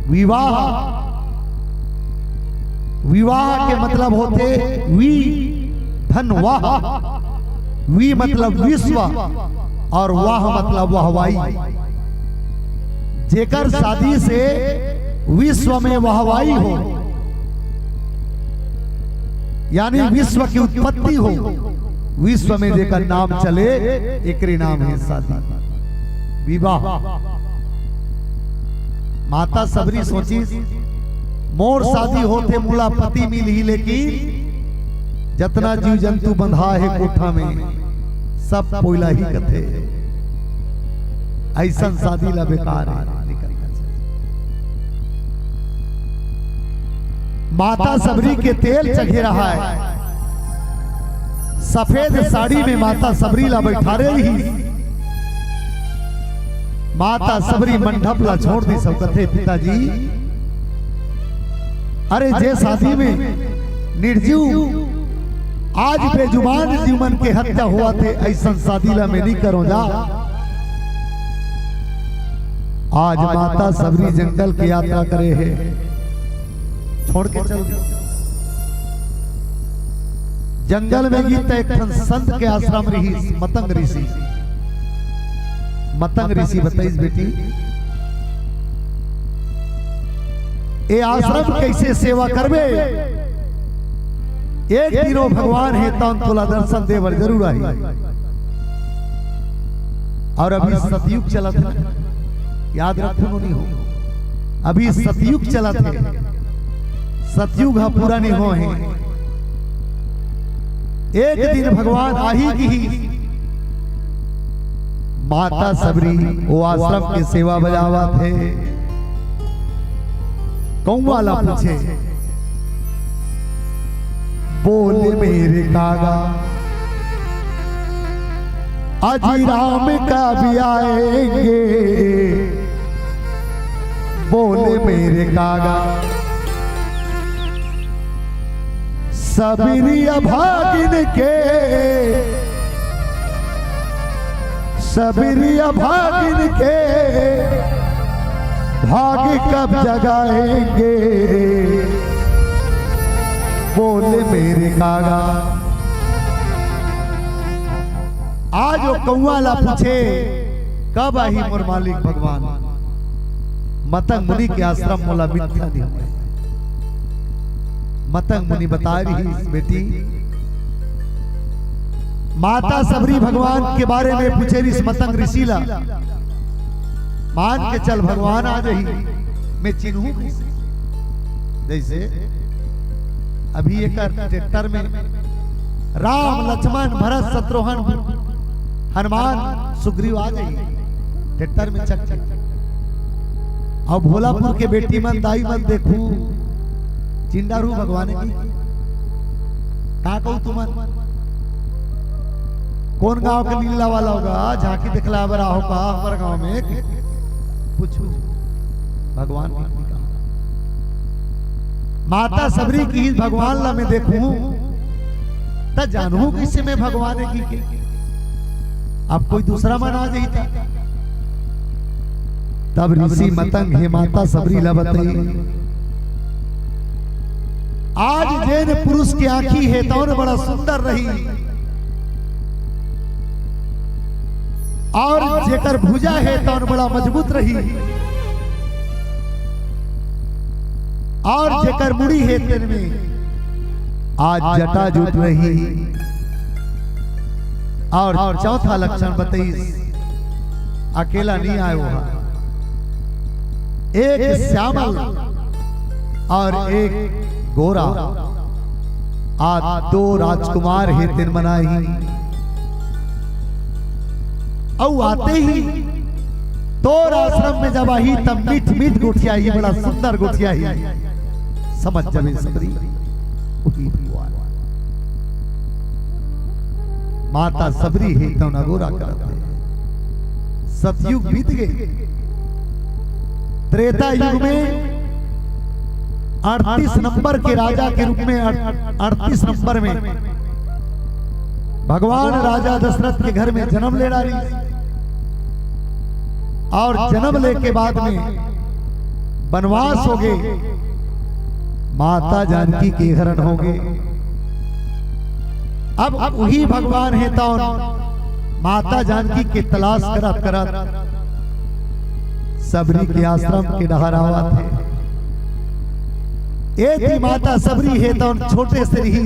Speaker 22: विवाह। विवाह के मतलब होते वी धनवाह, वी मतलब विश्व और वाह मतलब वाहवाई। जेकर शादी से विश्व में वाहवाई हो, यानी विश्व की उत्पत्ति हो, विश्व में जेकर नाम चले एकरे नाम है शादी विवाह। माता सबरी सोची मोर शादी होते मुला पति मिल ही, लेकिन जतना जीव जंतु बंधा है कोठा में सब पोइला ही कथे। ऐसा शादी ला बेकार है। माता सबरी के तेल चढ़े रहा है, सफेद साड़ी में माता सबरी ला बैठा रही। माता सबरी मंडप ला छोड़ दी सब कथे पिताजी अरे जे शादी में निर्जीव आज बेजुबान जीवन के हत्या हुआ थे, ऐसा शादी ला में नहीं करो जा। आज माता सबरी जंगल की यात्रा करे है, छोड़ के चल जंगल में गीत एक संत के आश्रम रही मतंग ऋषि। मतंग ऋषि बताइस बेटी ये आश्रम कैसे सेवा करबे? एक दिनों भगवान है तन तोला दर्शन देवर जरूर आई। और अभी सतयुग चला था, याद रखो नहीं हो, अभी सतयुग चला था। सतयुग पूरा नहीं हो है। एक दिन भगवान आही की माता सबरी वो आश्रम के सेवा बजावा थे। कौवा ला पूछे बोले मेरे कागा अजी राम का भी आएंगे। बोले मेरे कागा सबरी अभागिन के, सबरी अभागिन के भाग कब जगाएंगे। बोले मेरे कागा आज वो कौआ ला पूछे कब आई मोर मालिक भगवान। मतंग मुनि के आश्रम मोला मिथ्या दिया। मतंग मुनि बता रही बेटी माता सबरी भगवान के बारे में पूछे रही मतंग ऋषि ला। मान के चल भगवान आ रही मैं चिन्हूं जैसे अभी एक ट्रैक्टर में राम लक्ष्मण भरत शत्रुघ्न हनुमान सुग्रीव आ गई ट्रैक्टर में चक चक। और भोलापुर के बेटी मन दाई मन देखू चिंडारू भगवान की का कहू तुमन कौन गांव के लीला वाला होगा झांकी दिखला बरा होगा हमारे गांव में पूछू भगवान की का। माता सबरी की भगवान ला मैं देखूं त जानू किसी में भगवान की के अब कोई दूसरा मन आ जाता। तब ऋषि मतंग हे माता सबरी ला बताई आज जैन पुरुष की आंखी है तो बड़ा सुंदर रही और जेकर भुजा है तो बड़ा मजबूत रही और जेकर मुड़ी है तेन में आज जटा जुट रही। और चौथा लक्षण बताई अकेला नहीं आए वहां एक श्यामल और एक गोरा आज दो राजकुमार है तेन मनाही। औ आते ही तोर आश्रम में जब आई तब मीठ मीठ गुठिया ही बड़ा सुंदर गुठिया ही समझ जमे सबरी माता सबरी है तो नगोरा करते। सतयुग बीत गए त्रेता युग में 38 नंबर के राजा के रूप में 38 नंबर में भगवान राजा दशरथ के घर में जन्म ले डाली और जन्म ले के बाद में वनवास हो गए माता जानकी के हरण हो गए। अब वही भगवान है तो माता जानकी के तलाश करत करत सबरी के आश्रम के डहरावा थे। एक ही माता सबरी है तो छोटे से ही